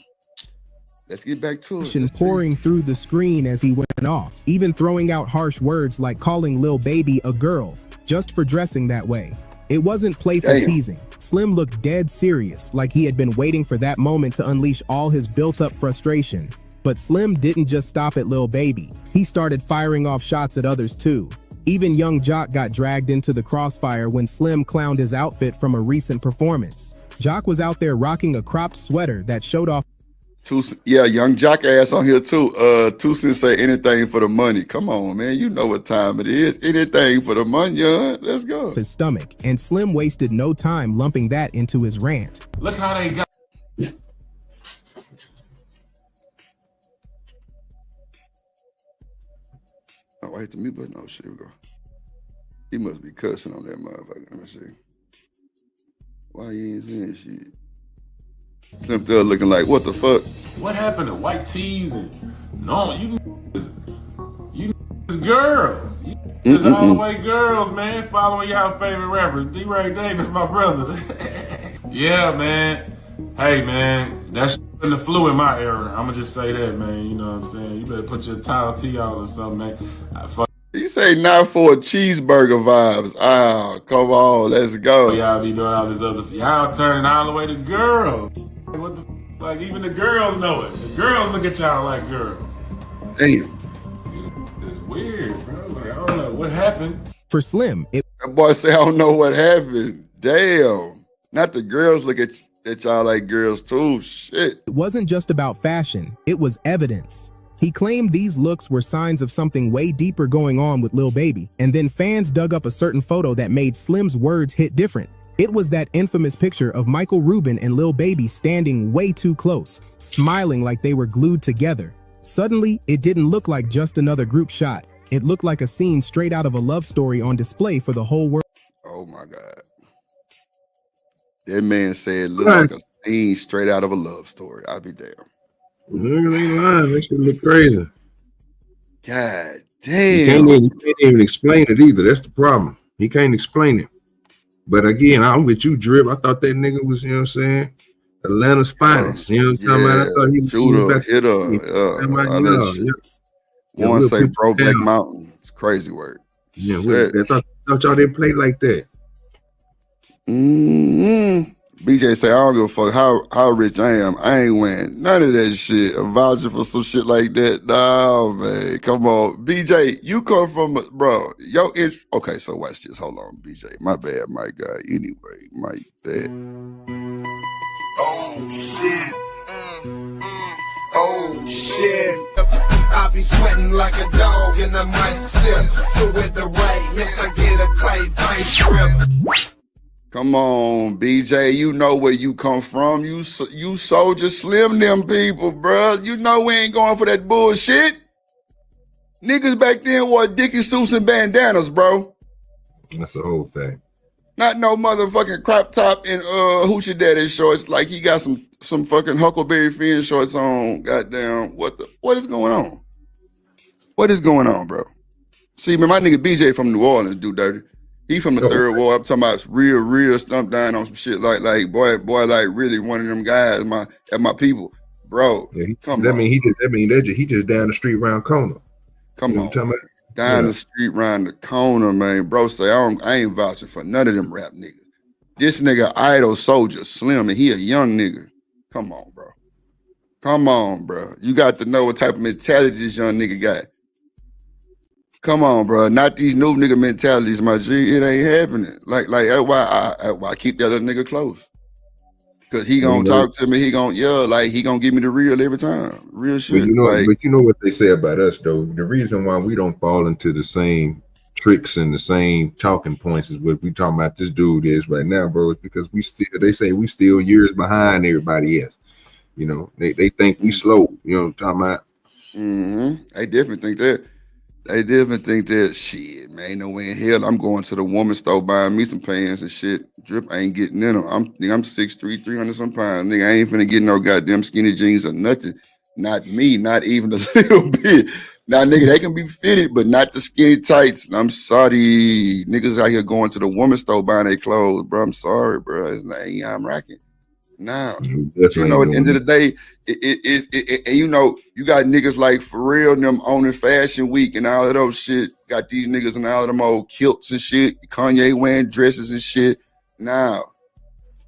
Let's get back to it. Pouring through the screen as he went off, even throwing out harsh words like calling Lil Baby a girl, just for dressing that way. It wasn't playful teasing. Slim looked dead serious, like he had been waiting for that moment to unleash all his built-up frustration. But Slim didn't just stop at Lil Baby. He started firing off shots at others too. Even Young Jock got dragged into the crossfire when Slim clowned his outfit from a recent performance. Jock was out there rocking a cropped sweater that showed off. Yeah, Young Jock ass on here too. Two Cents say anything for the money. Come on, man. You know what time it is. Anything for the money, young. Let's go. His stomach, and Slim wasted no time lumping that into his rant. Look how they got. Oh, I hit the mute button. Oh, shit, we go. He must be cussing on that motherfucker. Let me see. Why he ain't saying shit? Slim there looking like, what the fuck? What happened to white tees and no, you girls. You is all the way girls, man. Following y'all favorite rappers. D-Ray Davis, my brother. Yeah, man. Hey, man, that's in the flu in my era. I'ma just say that, man. You know what I'm saying? You better put your towel tee on or something, man. You say not for a cheeseburger vibes. Oh, come on, let's go. Y'all be doing all this other. Y'all turning all the way to girls. What the like? Even the girls know it. The girls look at y'all like girls. Damn. It's weird, bro. Like I don't know what happened. For Slim, that boy say I don't know what happened. Damn. Not the girls look at y'all like girls too. Shit. It wasn't just about fashion. It was evidence. He claimed these looks were signs of something way deeper going on with Lil Baby, and then fans dug up a certain photo that made Slim's words hit different. It was that infamous picture of Michael Rubin and Lil Baby standing way too close, smiling like they were glued together. Suddenly, it didn't look like just another group shot. It looked like a scene straight out of a love story on display for the whole world. Oh my God. That man said it looked like a scene straight out of a love story. I'll be damned. Nigga ain't lying. That shit look crazy. God damn. He can't even explain it either. That's the problem. He can't explain it. But again, I'm with you, Drip. I thought that nigga was, you know what I'm saying, Atlanta's finest. You know what I'm talking about? I thought he was shooter, hitter. One say Brokeback Mountain. It's crazy work. Yeah, I thought y'all didn't play like that. BJ say, I don't give a fuck how rich I am. I ain't wearing none of that shit. I'm vouching for some shit like that. No, man. Come on. BJ, you come from, bro. Okay, so watch this. Hold on, BJ. My bad, my guy. Anyway, my bad. Oh, shit. Oh, shit. I be sweating like a dog and I might slip. So with the right hips, I get a tight vice grip. Come on, BJ. You know where you come from. You Soldier Slim them people, bro. You know we ain't going for that bullshit. Niggas back then wore Dickie suits and bandanas, bro. That's the whole thing. Not no motherfucking crop top and hoochie daddy shorts. Like he got some fucking Huckleberry Finn shorts on. Goddamn, what is going on? What is going on, bro? See, man, my nigga BJ from New Orleans do dirty. He from the third ward. I'm talking about real stump down on some shit like boy, like really one of them guys. My people, bro. Yeah, come that on. Mean he just down the street round corner. Come on, down the street round the corner, man. Bro, say I ain't vouching for none of them rap niggas. This nigga Idol Soldier Slim, and he a young nigga. Come on, bro. Come on, bro. You got to know what type of mentality this young nigga got. Come on, bro. Not these new nigga mentalities, my G. It ain't happening. Like that's why I keep that little nigga close. Cause he gonna talk to me. He gonna yell like he gonna give me the real every time. Real shit. But you know what they say about us though. The reason why we don't fall into the same tricks and the same talking points as what we talking about this dude is right now, bro. Is because they say we still years behind everybody else. You know, they think we slow. You know what I'm talking about? Mm-hmm. They definitely think that. They definitely think that shit, man. Ain't no way in hell I'm going to the woman store buying me some pants and shit. Drip ain't getting in them. I'm 6'3", 300 some pounds. Nigga, I ain't finna get no goddamn skinny jeans or nothing. Not me, not even a little bit. Now, nigga, they can be fitted, but not the skinny tights. I'm sorry. Niggas out here going to the woman store buying their clothes, bro. I'm sorry, bro. It's like, I'm rocking. Now, but you know, at the end of the day, and you know, you got niggas like Pharrell and them owning Fashion Week and all of those shit. Got these niggas and all of them old kilts and shit. Kanye wearing dresses and shit. Now,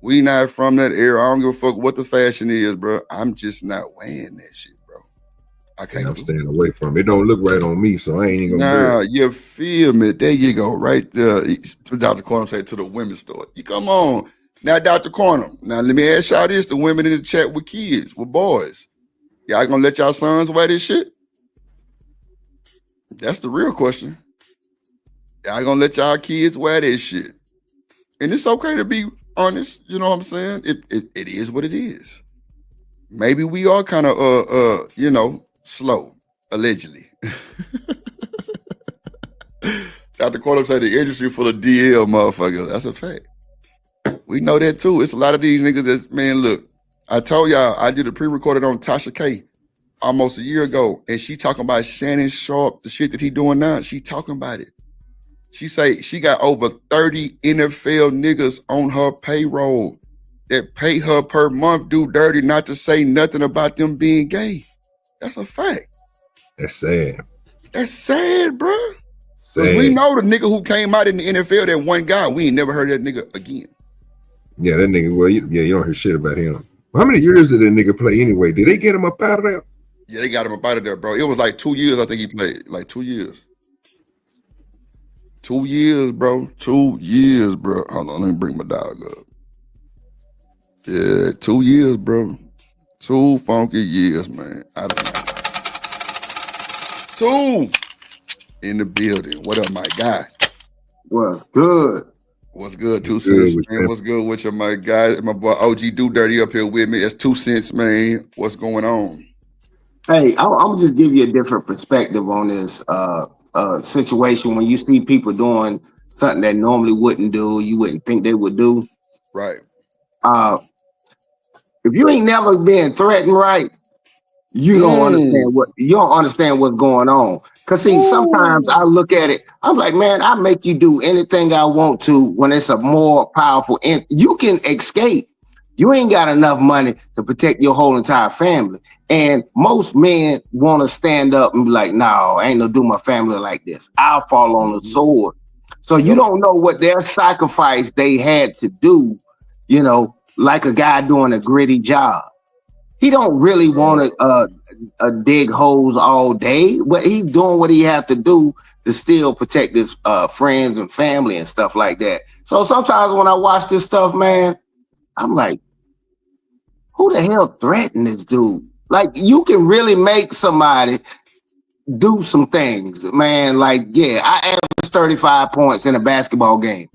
we not from that era. I don't give a fuck what the fashion is, bro. I'm just not wearing that shit, bro. I can't. I'm staying away from it. It don't look right on me, so I ain't even gonna do it. You feel me? There you go, right there. Dr. Cornum say to the women's store. You come on. Now, Dr. Cornum, now let me ask y'all this, the women in the chat with kids, with boys. Y'all gonna let y'all sons wear this shit? That's the real question. Y'all gonna let y'all kids wear this shit? And it's okay to be honest, you know what I'm saying? It is what it is. Maybe we are kind of, you know, slow, allegedly. Dr. Cornum said the industry full of DL motherfuckers. That's a fact. We know that too. It's a lot of these niggas that, man, look, I told y'all I did a pre-recorded on Tasha K almost a year ago, and she talking about Shannon Sharp, the shit that he doing now. She talking about it. She say she got over 30 NFL niggas on her payroll that pay her per month do dirty, not to say nothing about them being gay. That's a fact. That's sad. That's sad, bro. Because we know the nigga who came out in the NFL, that one guy, we ain't never heard that nigga again. Yeah, that nigga, well, you don't hear shit about him. How many years did that nigga play anyway? Did they get him up out of there? Yeah, they got him up out of there, bro. It was like 2 years, I think he played. Like 2 years. 2 years, bro. 2 years, bro. Hold on, let me bring my dog up. Yeah, 2 years, bro. 2 funky years, man. I don't know. 2 in the building. What up, my guy? What's good? What's good, 2 cents, man? What's good with you, my guy? My boy OG Do Dirty up here with me. That's 2 cents, man. What's going on? Hey, I'm gonna just give you a different perspective on this situation. When you see people doing something that normally wouldn't do, you wouldn't think they would do. Right. If you ain't never been threatened, right? You don't understand what's going on. Cause see, sometimes I look at it, I'm like, man, I make you do anything I want to when it's a more powerful and you can escape. You ain't got enough money to protect your whole entire family. And most men want to stand up and be like, no, I ain't gonna do my family like this. I'll fall on the sword. So you don't know what their sacrifice they had to do, you know, like a guy doing a gritty job. He don't really want to dig holes all day, but he's doing what he has to do to still protect his friends and family and stuff like that. So sometimes when I watch this stuff, man, I'm like, who the hell threatened this dude? Like, you can really make somebody do some things, man. Like, yeah, I average 35 points in a basketball game.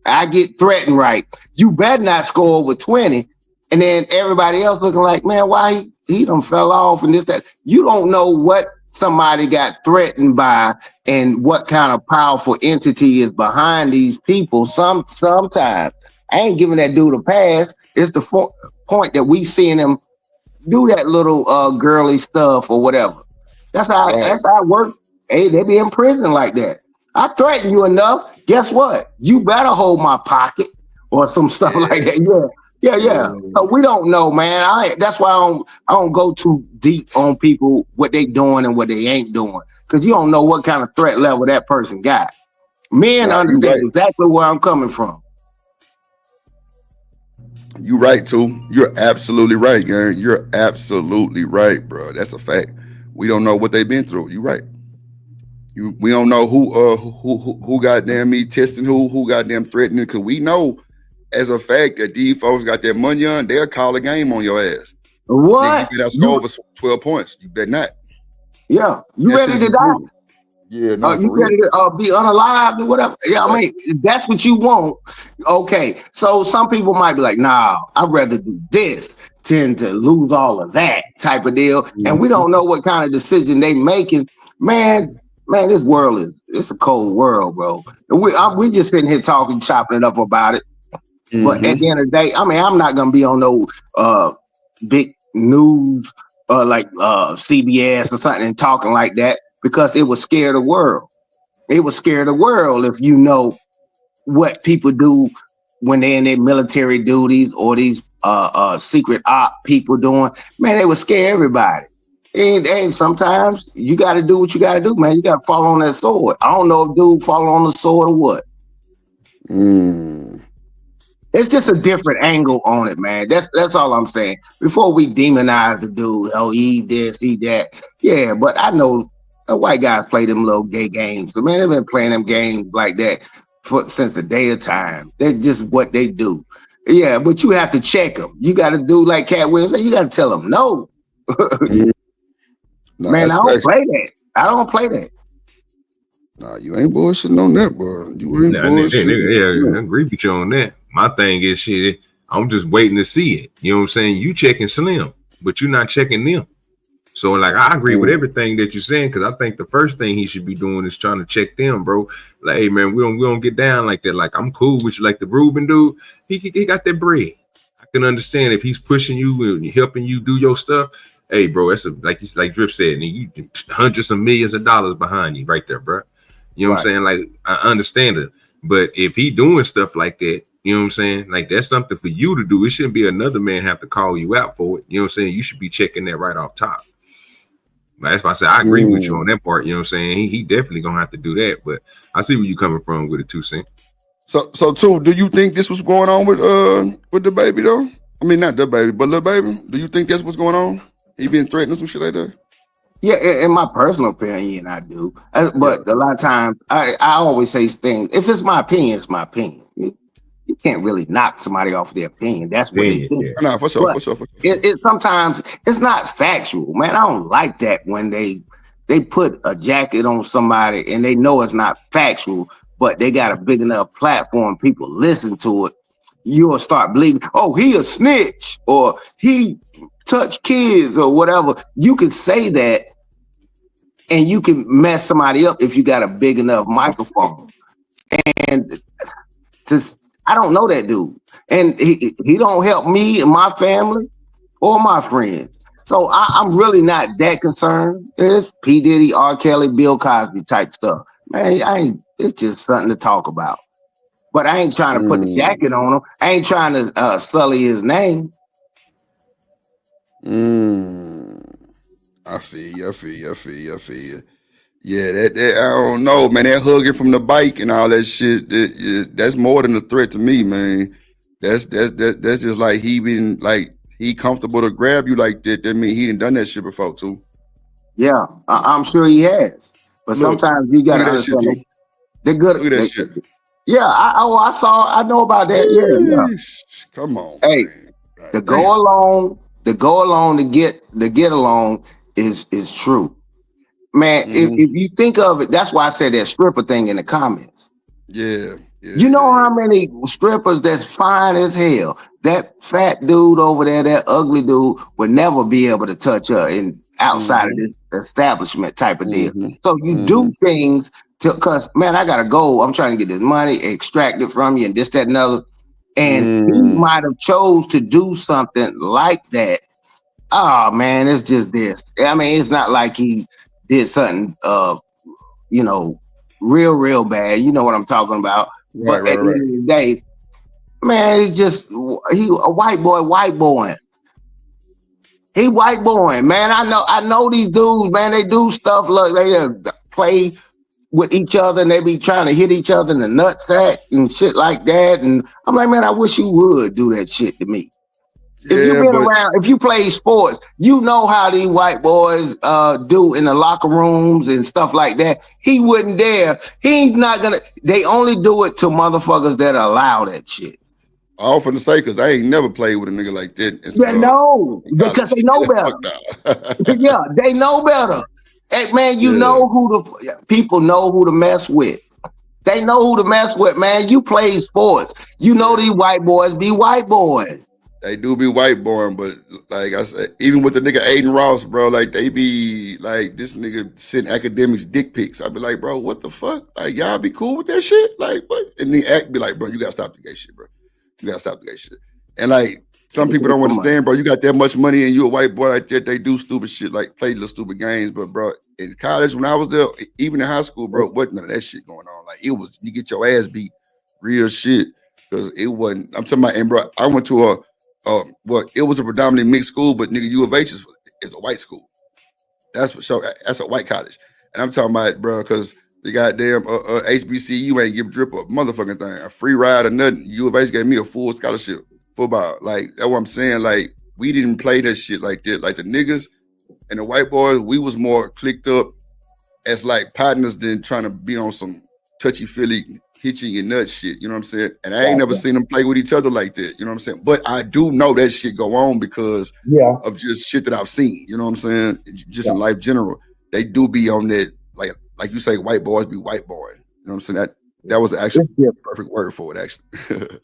I get threatened, right? You better not score over 20. And then everybody else looking like, man, why he done fell off and this, that. You don't know what somebody got threatened by and what kind of powerful entity is behind these people. Sometimes I ain't giving that dude a pass. It's the point that we seeing him do that little girly stuff or whatever. That's how it work. Hey, they be in prison like that. I threaten you enough. Guess what? You better hold my pocket or some stuff like that. Yeah. So we don't know, man. That's why I don't go too deep on people, what they doing and what they ain't doing, because you don't know what kind of threat level that person got. Men understand exactly where I'm coming from. You right, too. You're absolutely right, Gary. You're absolutely right, bro. That's a fact. We don't know what they've been through. You're right. We don't know who goddamn me testing who goddamn threatening, because we know as a fact that these folks got their money on, they'll call a game on your ass. What? You better score over 12 points. You better not. Yeah. You ready to die? Yeah, no, you ready to be unalived or whatever? Yeah, I mean, if that's what you want. Okay, so some people might be like, nah, I'd rather do this than to lose all of that type of deal. And we don't know what kind of decision they making. Man, this world it's a cold world, bro. We just sitting here talking, chopping it up about it. But at the end of the day, I mean, I'm not gonna be on no big news like CBS or something and talking like that, because it would scare the world. It would scare the world if you know what people do when they're in their military duties or these secret op people doing. Man, they would scare everybody. And sometimes you got to do what you got to do, man. You got to fall on that sword. I don't know if dude fall on the sword or what. It's just a different angle on it, man. That's all I'm saying. Before we demonize the dude, oh, he this, he that. Yeah, but I know white guys play them little gay games. So, man, they've been playing them games like that since the day of time. That's just what they do. Yeah, but you have to check them. You got to do like Cat Williams. You got to tell them no. No, man, I don't play that. I don't play that. Nah, you ain't bullshitting on that, bro. You ain't bullshitting. I agree with you on that. My thing is, shit, I'm just waiting to see it. You know what I'm saying? You checking Slim, but you're not checking them. So, like, I agree with everything that you're saying, because I think the first thing he should be doing is trying to check them, bro. Like, hey, man, we don't get down like that. Like, I'm cool with you. Like the Ruben dude, he got that bread. I can understand if he's pushing you and helping you do your stuff. Hey, bro, that's like Drip said, and you hundreds of millions of dollars behind you right there, bro. You know what I'm saying? Like, I understand it. But if he doing stuff like that, you know what I'm saying? Like, that's something for you to do. It shouldn't be another man have to call you out for it. You know what I'm saying? You should be checking that right off top. That's why I said I agree with you on that part. You know what I'm saying? He definitely gonna have to do that. But I see where you coming from with it too, Cent. So too, do you think this was going on with the baby though? I mean, not the baby, but Lil Baby. Do you think that's what's going on? He been threatening some shit like that? Yeah, in my personal opinion, I do. But a lot of times, I always say things. If it's my opinion, it's my opinion. You can't really knock somebody off their opinion. That's what they think. No, for sure. It sometimes it's not factual, man. I don't like that when they put a jacket on somebody and they know it's not factual, but they got a big enough platform, people listen to it. You'll start believing, oh, he a snitch, or he touch kids or whatever. You can say that and you can mess somebody up if you got a big enough microphone. And I don't know that dude. And he don't help me and my family or my friends. So I'm really not that concerned. It's P. Diddy, R. Kelly, Bill Cosby type stuff. Man, it's just something to talk about. But I ain't trying to put the jacket on him. I ain't trying to sully his name. I feel you. Yeah, that I don't know, man. That hugging from the bike and all that shit, that's more than a threat to me, man. That's just like he comfortable to grab you like that. That mean he done done that shit before too. Yeah, I'm sure he has. But sometimes you gotta understand they're good. Look at that shit. Yeah, I know about that. Yeah. Come on. Hey, man. to go along to get along is true. Man, if you think of it, that's why I said that stripper thing in the comments. Yeah. You know how many strippers that's fine as hell? That fat dude over there, that ugly dude, would never be able to touch her. And outside of this establishment type of deal. So you do things because, man, I got a goal. I'm trying to get this money, extract it from you, and this, that, and other. And he might have chose to do something like that. Oh man, it's just this. I mean, it's not like he did something, you know, real bad. You know what I'm talking about. But at the end of the day, man, it's just he a white boy. He white boy, man. I know these dudes, man. They do stuff like they play with each other and they be trying to hit each other in the nutsack and shit like that. And I'm like, man, I wish you would do that shit to me. If you've been around, if you play sports, you know how these white boys do in the locker rooms and stuff like that. He wouldn't dare. He's not gonna. They only do it to motherfuckers that allow that shit. I often say because I ain't never played with a nigga like that. Because they know better. Yeah, they know better. Hey, man, you know who the people know who to mess with. They know who to mess with, man. You play sports. You know these white boys be white boys. They do be white born, but like I said, even with the nigga Aiden Ross, bro, like they be like this nigga send academics dick pics. I be like, bro, what the fuck? Like y'all be cool with that shit? Like what? And the act be like, bro, you gotta stop the gay shit, bro. You gotta stop the gay shit. And like some people don't understand, bro. You got that much money and you a white boy like that. They do stupid shit, like play little stupid games. But bro, in college when I was there, even in high school, bro, wasn't none of that shit going on. Like it was, you get your ass beat, real shit. Because it wasn't. I'm talking about, and bro, I went to a. Well, it was a predominantly mixed school, but nigga, U of H is a white school. That's for sure. That's a white college. And I'm talking about, bro, because the goddamn HBCU ain't give Drip a motherfucking thing, a free ride or nothing. U of H gave me a full scholarship football. Like that's what I'm saying. Like we didn't play that shit like that. Like the niggas and the white boys, we was more clicked up as like partners than trying to be on some touchy feely hitching your nuts shit, you know what I'm saying? And I ain't never seen them play with each other like that, you know what I'm saying? But I do know that shit go on because of just shit that I've seen, you know what I'm saying? Just in life general, they do be on that, like you say, white boys be white boys, you know what I'm saying? That was actually the perfect word for it, actually.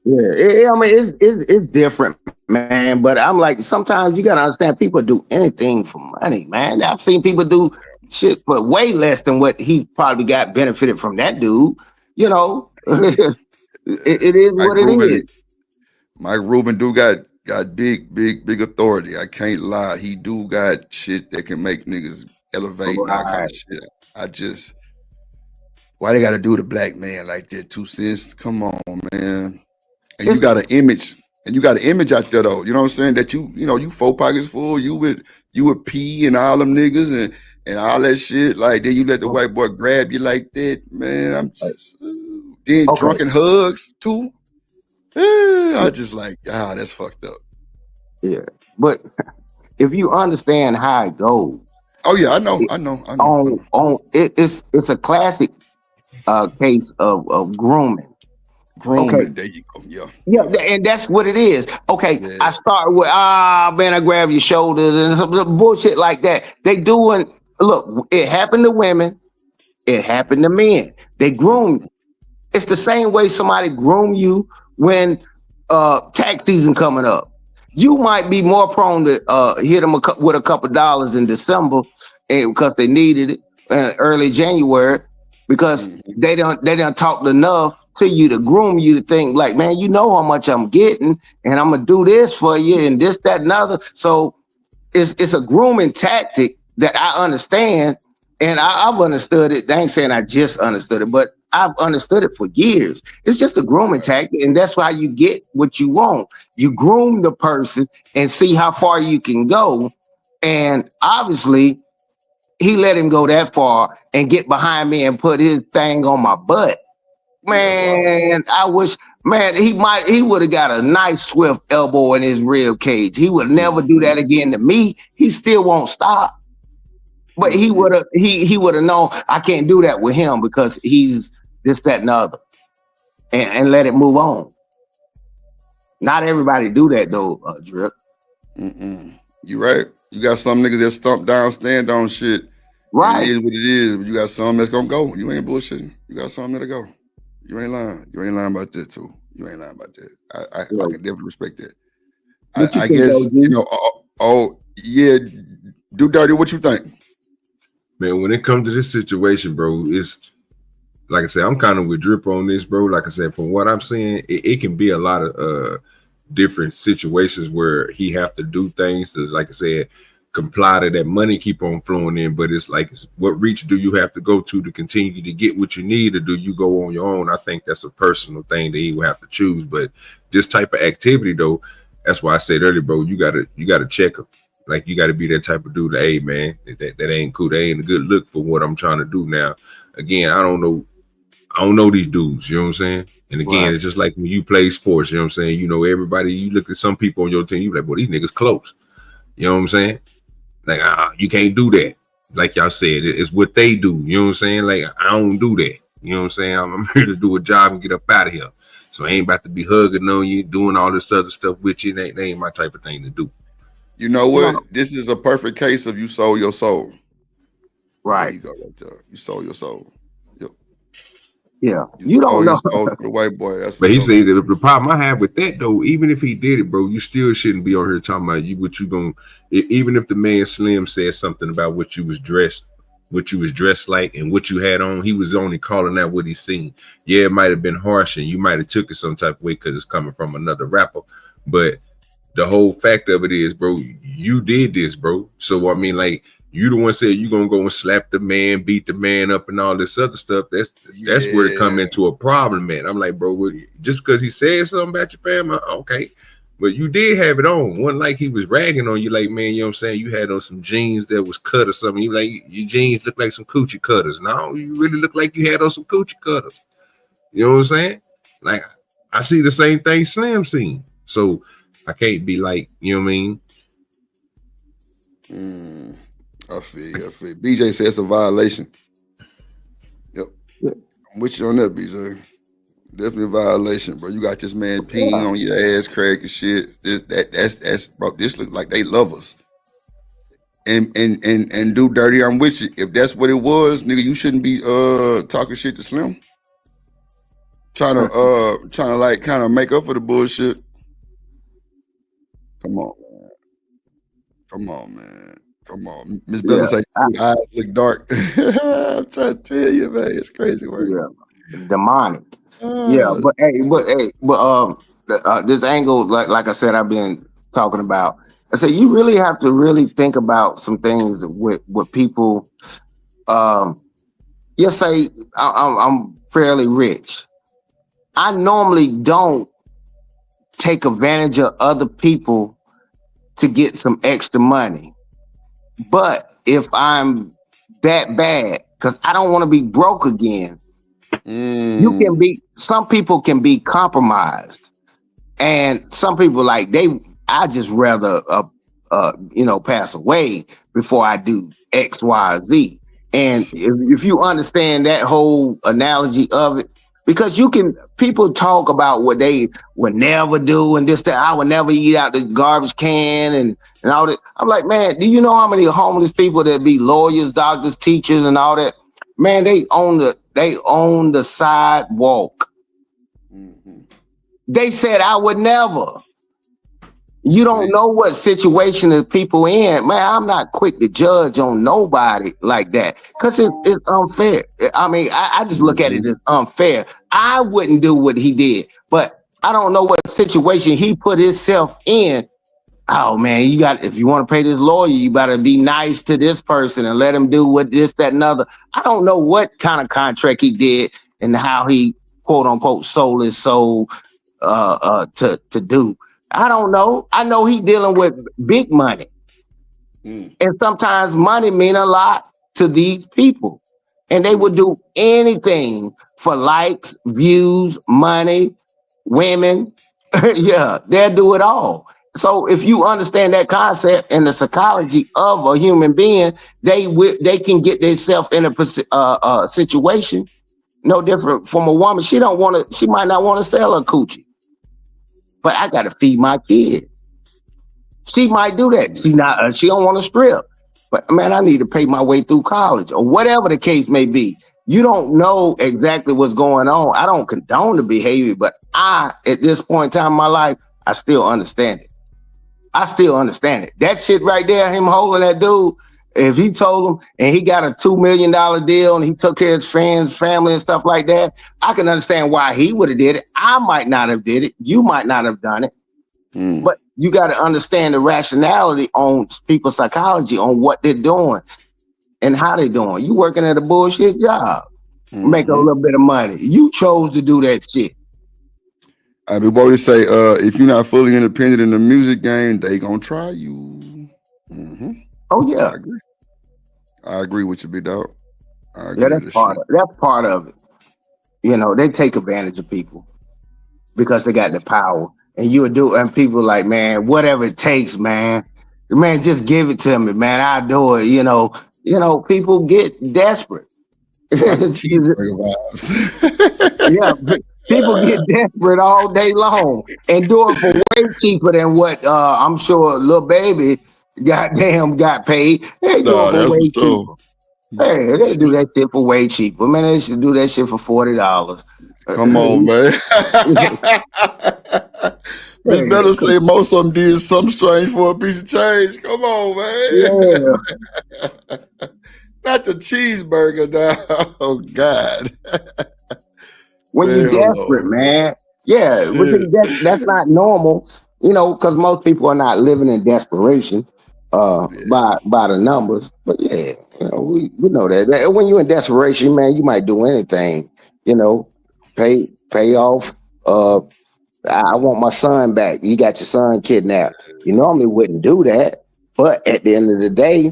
I mean, it's different, man. But I'm like, sometimes you gotta understand, people do anything for money, man. I've seen people do shit for way less than what he probably got benefited from that dude. You know, it is what it is. Mike Rubin do got big authority. I can't lie. He do got shit that can make niggas elevate and all kind of shit. I just, why they got to do the black man like that? 2 cents. Come on, man. And you got an image. And you got an image out there though. You know what I'm saying? That you 4 pockets full. You would P and all them niggas and all that shit. Like then you let the white boy grab you like that, man. I'm just then drunken hugs too. I just like, that's fucked up. Yeah, but if you understand how it goes, oh yeah, I know. It's a classic case of grooming. Grooming, there you go. Yeah, and that's what it is. Okay, I start with man, I grab your shoulders and some bullshit like that. They doing, look, it happened to women, it happened to men. They groom you. It's the same way somebody groom you when tax season coming up. You might be more prone to hit them with a couple dollars in December because they needed it early January because they don't talk enough to you to groom you to think like, man, you know how much I'm getting and I'm gonna do this for you and this, that, and other. So it's a grooming tactic that I understand and I've understood it. I ain't saying I just understood it, but I've understood it for years. It's just a grooming tactic, and that's why you get what you want. You groom the person and see how far you can go. And obviously, he let him go that far and get behind me and put his thing on my butt. Man, I wish, man, he would have got a nice swift elbow in his rib cage. He would never do that again to me. He still won't stop. But he would have known I can't do that with him because he's this, that, and the other. And let it move on. Not everybody do that though, Drip. You right. You got some niggas that stump down, stand on shit. Right. It is what it is. But you got some that's gonna go. You ain't bullshitting. You got some that'll go. You ain't lying. You ain't lying about that too. You ain't lying about that. I can definitely respect that. I guess, yeah, Do Dirty, what you think? Man, when it comes to this situation, bro, it's like I said, I'm kind of with Drip on this, bro. Like I said, from what I'm seeing, it can be a lot of different situations where he have to do things to, like I said, comply to that money keep on flowing in. But it's like, what reach do you have to go to continue to get what you need, or do you go on your own? I think that's a personal thing that he will have to choose. But this type of activity, though, that's why I said earlier, bro, you gotta check him. Like, you got to be that type of dude. Hey, man, that ain't cool. That ain't a good look for what I'm trying to do now. Again, I don't know these dudes. You know what I'm saying? And again, right. It's just like when you play sports. You know what I'm saying? You know, everybody. You look at some people on your team. You like, boy, these niggas close. You know what I'm saying? Like, you can't do that. Like y'all said, it's what they do. You know what I'm saying? Like, I don't do that. You know what I'm saying? I'm here to do a job and get up out of here. So I ain't about to be hugging on you, doing all this other stuff with you. That ain't my type of thing to do. You know what? This is a perfect case of you sold your soul. Right. There you go right there. You sold your soul. Yep. Yeah. You don't know. The white boy. That's but he said that the problem I have with that, though, even if he did it, bro, you still shouldn't be on here talking about you what you gonna. Even if the man Slim said something about what you was dressed like and what you had on, he was only calling out what he seen. Yeah, it might have been harsh and you might have took it some type of way because it's coming from another rapper, but the whole fact of it is, bro, you did this, bro. So I mean, like, you the one said you gonna go and slap the man, beat the man up, and all this other stuff. That's where it come into a problem, man. I'm like, bro, just because he said something about your family, okay, but you did have it on. One like he was ragging on you, like, man, you know what I'm saying? You had on some jeans that was cut or something. You like, your jeans look like some coochie cutters. No, you really look like you had on some coochie cutters. You know what I'm saying? Like, I see the same thing Slim seen. So I can't be like, you know what I mean? I feel. BJ said it's a violation. Yep. I'm with you on that, BJ. Definitely a violation, bro. You got this man peeing on your ass crack and shit. That's bro, this look like they love us. And do Dirty, I'm with you. If that's what it was, nigga, you shouldn't be talking shit to Slim. Trying to like kind of make up for the bullshit. Come on, man. Miss Bella say eyes look dark. I'm trying to tell you, man. It's crazy work. Yeah. Demonic. But this angle, like I said, I've been talking about. I said you really have to really think about some things with people. Just say I'm fairly rich. I normally don't take advantage of other people to get some extra money. But if I'm that bad, because I don't want to be broke again, some people can be compromised. And some people I just rather pass away before I do X, Y, Z. And if you understand that whole analogy of it, because people talk about what they would never do and this, that, I would never eat out the garbage can and all that. I'm like, man, do you know how many homeless people that be lawyers, doctors, teachers, and all that? Man, they own the sidewalk. Mm-hmm. They said I would never. You don't know what situation the people in. Man, I'm not quick to judge on nobody like that because it's unfair. I mean, I just look at it as unfair. I wouldn't do what he did, but I don't know what situation he put himself in. Oh man, if you want to pay this lawyer, you better be nice to this person and let him do what this, that, and other. I don't know what kind of contract he did and how he quote unquote sold his soul to do. I don't know. I know he dealing with big money. And sometimes money mean a lot to these people. And they would do anything for likes, views, money, women. Yeah, they'll do it all. So if you understand that concept and the psychology of a human being, they can get themselves in a situation no different from a woman. She might not want to sell her coochie. But I gotta feed my kids. She might do that. She don't want to strip. But man, I need to pay my way through college or whatever the case may be. You don't know exactly what's going on. I don't condone the behavior, but at this point in time in my life, I still understand it. I still understand it. That shit right there, him holding that dude, if he told him and he got a $2 million deal and he took care of his friends, family and stuff like that, I can understand why he would have did it. I might not have did it. You might not have done it. But you got to understand the rationality on people's psychology on what they're doing and how they're doing. You working at a bullshit job, make a little bit of money. You chose to do that shit. I mean, what they say, if you're not fully independent in the music game, they gonna try you. Oh yeah, I agree with you, big dog. I agree Yeah, that's part of it. You know, they take advantage of people because they got the power, and you would do. And people like, man, whatever it takes, man. Man, just give it to me, man. I'll do it. You know, people get desperate. Yeah, people get desperate all day long and do it for way cheaper than what I'm sure Lil Baby goddamn got paid. They do it for way cheaper. Hey, they do that shit for way cheaper. Man, they should do that shit for $40. Come on, man. They better say most of them did something strange for a piece of change. Come on, man. Yeah. Not the cheeseburger, dog. Oh, God. When you're desperate, man. Yeah, that's not normal, because most people are not living in desperation by the numbers. But yeah, we know that. When you're in desperation, man, you might do anything, pay off. I want my son back. You got your son kidnapped. You normally wouldn't do that. But at the end of the day,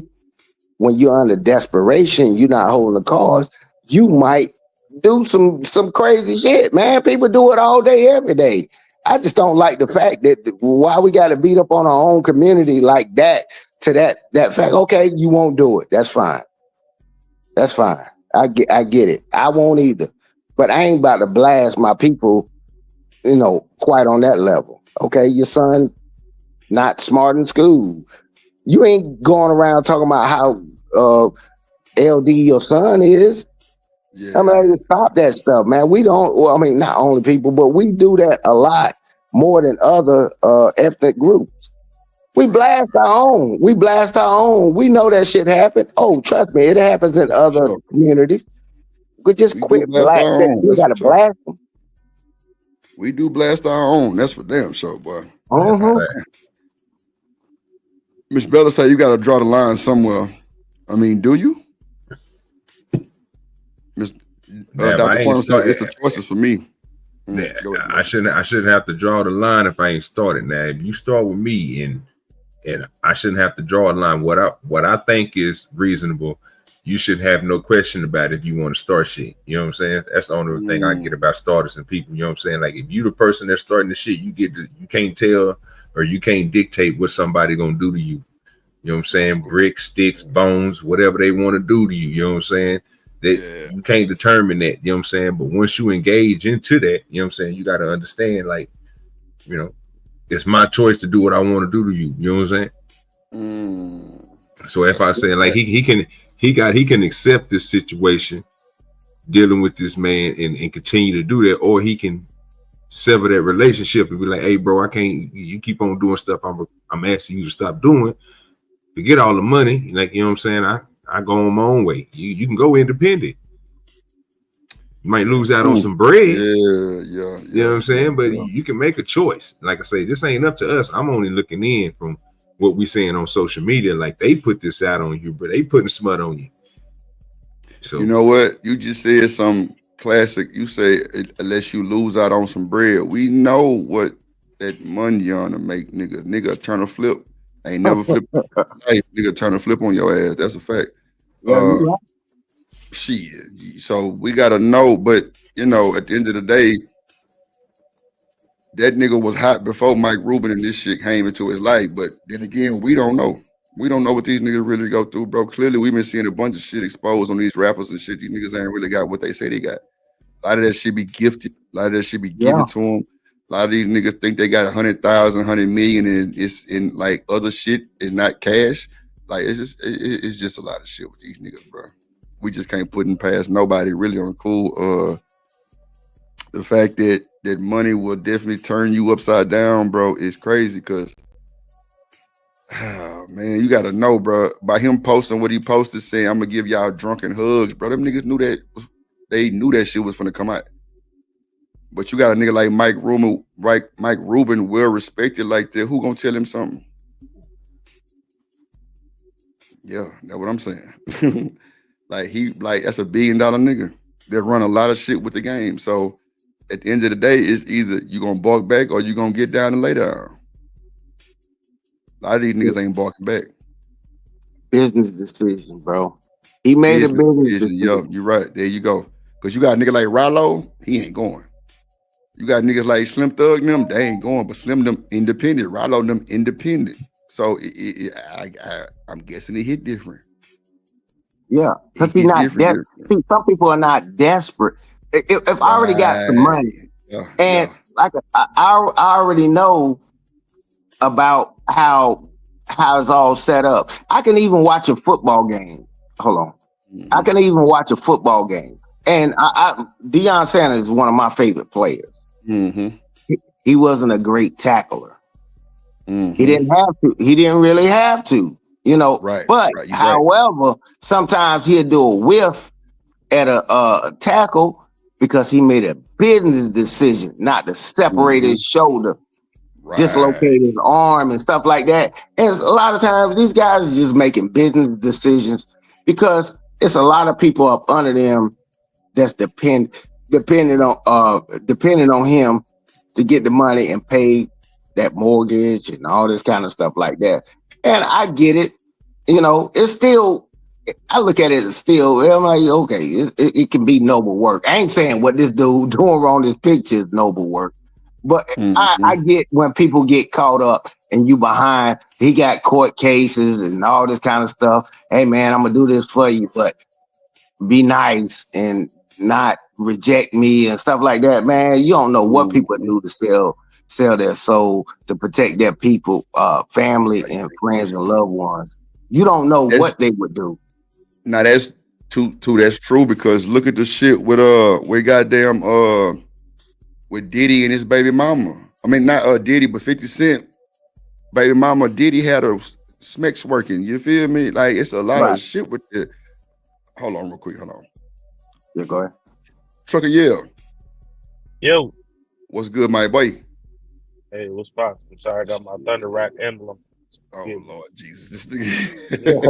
when you're under desperation, you're not holding the cards, you might do some crazy shit, man. People do it all day, every day. I just don't like the fact that why we got to beat up on our own community like that to that fact. Okay, you won't do it. That's fine. That's fine. I get it. I won't either. But I ain't about to blast my people, quite on that level. Okay, your son not smart in school. You ain't going around talking about how LD your son is. Yeah. I mean, stop that stuff, man. We don't. Well, I mean, not only people, but we do that a lot more than other ethnic groups. We blast our own. We know that shit happened. Oh, trust me, it happens in other communities. We just quit blasting. You gotta blast them. We do blast our own. That's for damn sure, boy. Miss Bella say you got to draw the line somewhere. I mean, do you? Miss Dr. Plum said it's the choices for me. Yeah, I shouldn't have to draw the line if I ain't started. Now, if you start with me and I shouldn't have to draw a line. What I think is reasonable, you should have no question about it if you want to start shit. You know what I'm saying? That's the only thing I get about starters and people. You know what I'm saying? Like if you the person that's starting the shit, you can't tell or you can't dictate what somebody gonna do to you. You know what I'm saying? Bricks, sticks, bones, whatever they want to do to you. You know what I'm saying? You can't determine that. You know what I'm saying? But once you engage into that, you know what I'm saying? You got to understand, like, it's my choice to do what I want to do to you. You know what I'm saying? So if I say like he can accept this situation dealing with this man and continue to do that, or he can sever that relationship and be like, hey bro, I can't, you keep on doing stuff I'm asking you to stop doing. Forget all the money, like, you know what I'm saying? I go on my own way. You can go independent. You might lose out on some bread. Yeah. You know what I'm saying? But you can make a choice. Like I say, this ain't up to us. I'm only looking in from what we saying on social media. Like they put this out on you, but they putting smut on you. So you know what? You just said some classic. You say unless you lose out on some bread, we know what that money on to make nigga turn a flip. Ain't never flip life, nigga turn a flip on your ass. That's a fact. Shit. So we gotta know, but at the end of the day, that nigga was hot before Mike Rubin and this shit came into his life. But then again, we don't know. We don't know what these niggas really go through, bro. Clearly, we've been seeing a bunch of shit exposed on these rappers and shit. These niggas ain't really got what they say they got. A lot of that shit be gifted. A lot of that shit be given to them. A lot of these niggas think they got 100,000, 100 million, and it's in like other shit and not cash. Like it's just a lot of shit with these niggas, bro. We just can't put in past nobody really on cool. The fact that money will definitely turn you upside down, bro, is crazy because Oh, man, you gotta know, bro. By him posting what he posted, saying I'm gonna give y'all drunken hugs, bro. Them niggas knew that. They knew that shit was gonna come out. But you got a nigga like Mike Rubin, right? Mike Rubin, well respected like that. Who gonna tell him something? Yeah, that's what I'm saying. like that's $1 billion nigga that run a lot of shit with the game. So at the end of the day, it's either you gonna bark back or you gonna get down and lay down. A lot of these niggas ain't barking back. Business decision, bro. He made a business decision. Yeah, you're right. There you go. Because you got a nigga like Rollo, he ain't going. You got niggas like Slim Thug them, they ain't going. But Slim them independent, Rollo them independent. So I'm guessing it hit different. Yeah, because he's not desperate. See, some people are not desperate. If I already got some money, and like I already know about how it's all set up. I can even watch a football game. Hold on. I can even watch a football game. And Deion Sanders is one of my favorite players. He wasn't a great tackler. He didn't have to. He didn't really have to, you know. But however, sometimes he'd do a whiff at a tackle because he made a business decision not to separate his shoulder, dislocate his arm and stuff like that. And a lot of times these guys are just making business decisions because it's a lot of people up under them that's depending on him to get the money and pay that mortgage and all this kind of stuff like that. And I get it. You know, it's still, I look at it as still, I'm like, okay, it can be noble work. I ain't saying what this dude doing wrong this picture is noble work. But I get when people get caught up and you behind, he got court cases and all this kind of stuff. Hey man, I'm gonna do this for you, but be nice and not reject me and stuff like that. Man, you don't know what people do to sell their soul to protect their people, family and friends and loved ones. You don't know what they would do. Now that's that's true because look at the shit with goddamn with Diddy and his baby mama. I mean not Diddy, but 50 Cent baby mama. Diddy had her smecks working. You feel me? Like it's a lot of shit with it. Hold on real quick. Hold on. Yeah, go ahead. Trucker Yell. Yo. What's good, my boy? Hey, what's poppin'? I'm sorry, I got my Thunder Rack emblem. Oh Lord Jesus, this nigga.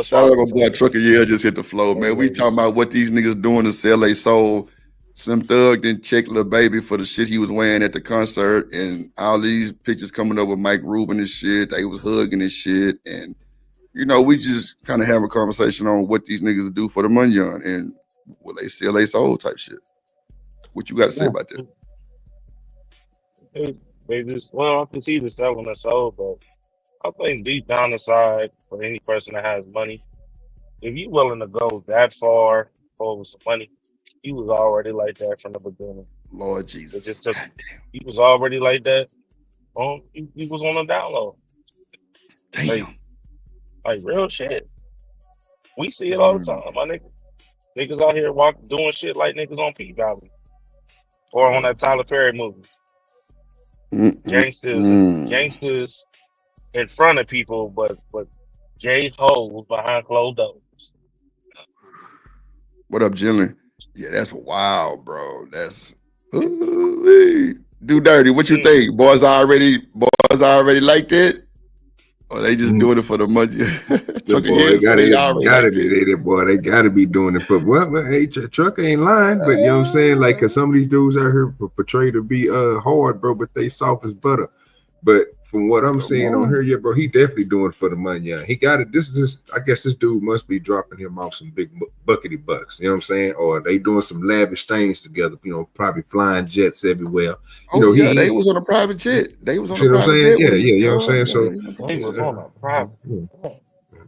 Shout out my boy Trucker Yell just hit the flow, man. We talking about what these niggas doing to sell their soul. Slim Thug didn't check Lil Baby for the shit he was wearing at the concert, and all these pictures coming up with Mike Rubin and shit. They was hugging and shit, and you know, we just kind of have a conversation on what these niggas do for the money on and will they sell their soul type shit. What you got to say about that? They just, well, I can see the selling their soul, but I think deep down inside, for any person that has money, if you willing to go that far for some money, he was already like that from the beginning. Lord Jesus. It just took, he was already like that. He was on the download. Damn. Like real shit. We see it all the time, my nigga. Niggas out here doing shit like niggas on P Valley. Or on that Tyler Perry movie. Gangsters in front of people, but J-hoes behind closed doors. What up, Jillian? Yeah, that's wild, bro. That's do dirty. What you think? Boys already like that? Or they just doing it for the money? They gotta be doing it for hey, Trucker ain't lying, but you know what I'm saying? Like, cause some of these dudes out here portray to be hard, bro, but they soft as butter. But from what I'm seeing on here, yeah, bro, he definitely doing it for the money. Yeah, he got it. I guess this dude must be dropping him off some big buckety bucks. You know what I'm saying? Or they doing some lavish things together. You know, probably flying jets everywhere. You know, they was on a private jet. They was on a private jet. Yeah, you know what I'm saying? So he was on a private.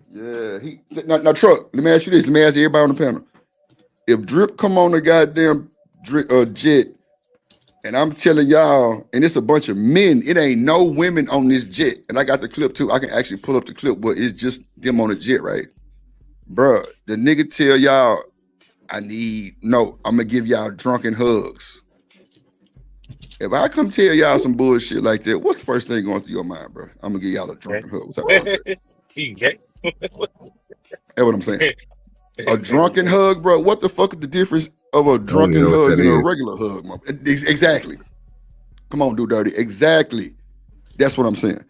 Yeah, now Truck. Let me ask you this. Let me ask everybody on the panel. If Drip come on the goddamn jet. And I'm telling y'all, and it's a bunch of men. It ain't no women on this jet. And I got the clip too. I can actually pull up the clip, but it's just them on the jet, right? Bruh, the nigga tell y'all, I'm gonna give y'all drunken hugs. If I come tell y'all some bullshit like that, what's the first thing going through your mind, bro? I'm gonna give y'all a drunken hug. What's that? That's what I'm saying. A drunken hug, bro. What the fuck is the difference of a drunken hug and a regular hug? Exactly. Come on, do dirty. Exactly. That's what I'm saying.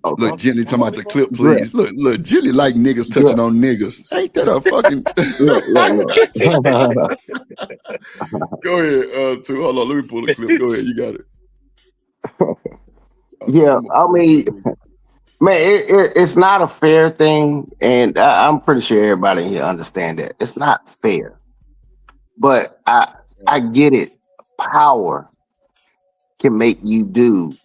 Look, Jenny talking about the clip, please. Look, Jenny like niggas touching on niggas. Ain't that a fucking Go ahead, too. Hold on, let me pull the clip. Go ahead, you got it. Yeah, I mean, man, it's not a fair thing, and I'm pretty sure everybody here understand that it's not fair. But I get it. Power can make you do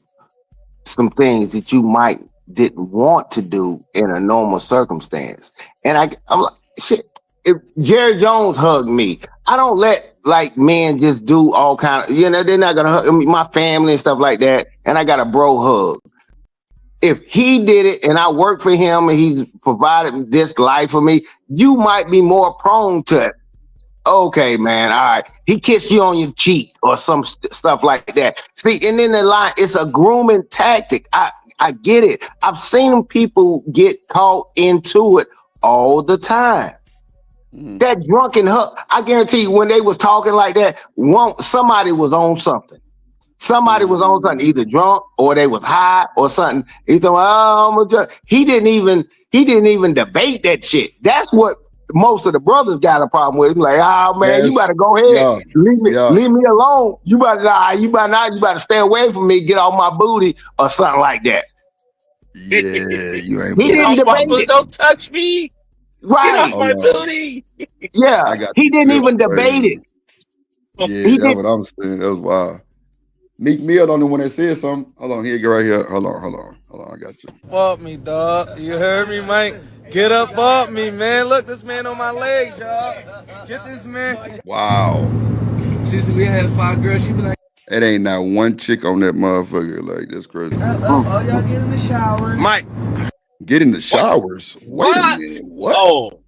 some things that you might didn't want to do in a normal circumstance. And I'm like, shit. If Jerry Jones hugged me, I don't let like men just do all kind of, they're not gonna hug my family and stuff like that. And I got a bro hug. If he did it and I work for him and he's provided this life for me, you might be more prone to it. Okay, man. All right. He kissed you on your cheek or some stuff like that. See, and then the line, it's a grooming tactic. I get it. I've seen people get caught into it all the time. That drunken hug, I guarantee you when they was talking like that, somebody was on something. Somebody was on something, either drunk or they was high or something. He thought, he didn't even debate that shit. That's what most of the brothers got a problem with. Like, oh man, you better go ahead, leave me alone. You better stay away from me, get off my booty or something like that. Yeah, you ain't. He didn't debate it. Don't touch me. Right. Get off my booty. Yeah, he didn't even debate it. Yeah, that's what I'm saying. That was wild. Meek Mill on the one that said something. Hold on, here you go right here. Hold on, I got you. Fuck me, dog. You heard me, Mike? Get up off me, man. Look, this man on my legs, y'all. Get this man. Wow. Since we had 5 girls, she be like, it ain't not one chick on that motherfucker. Like, that's crazy. oh, y'all get in the shower. Mike. Get in the showers. Wait a minute. What?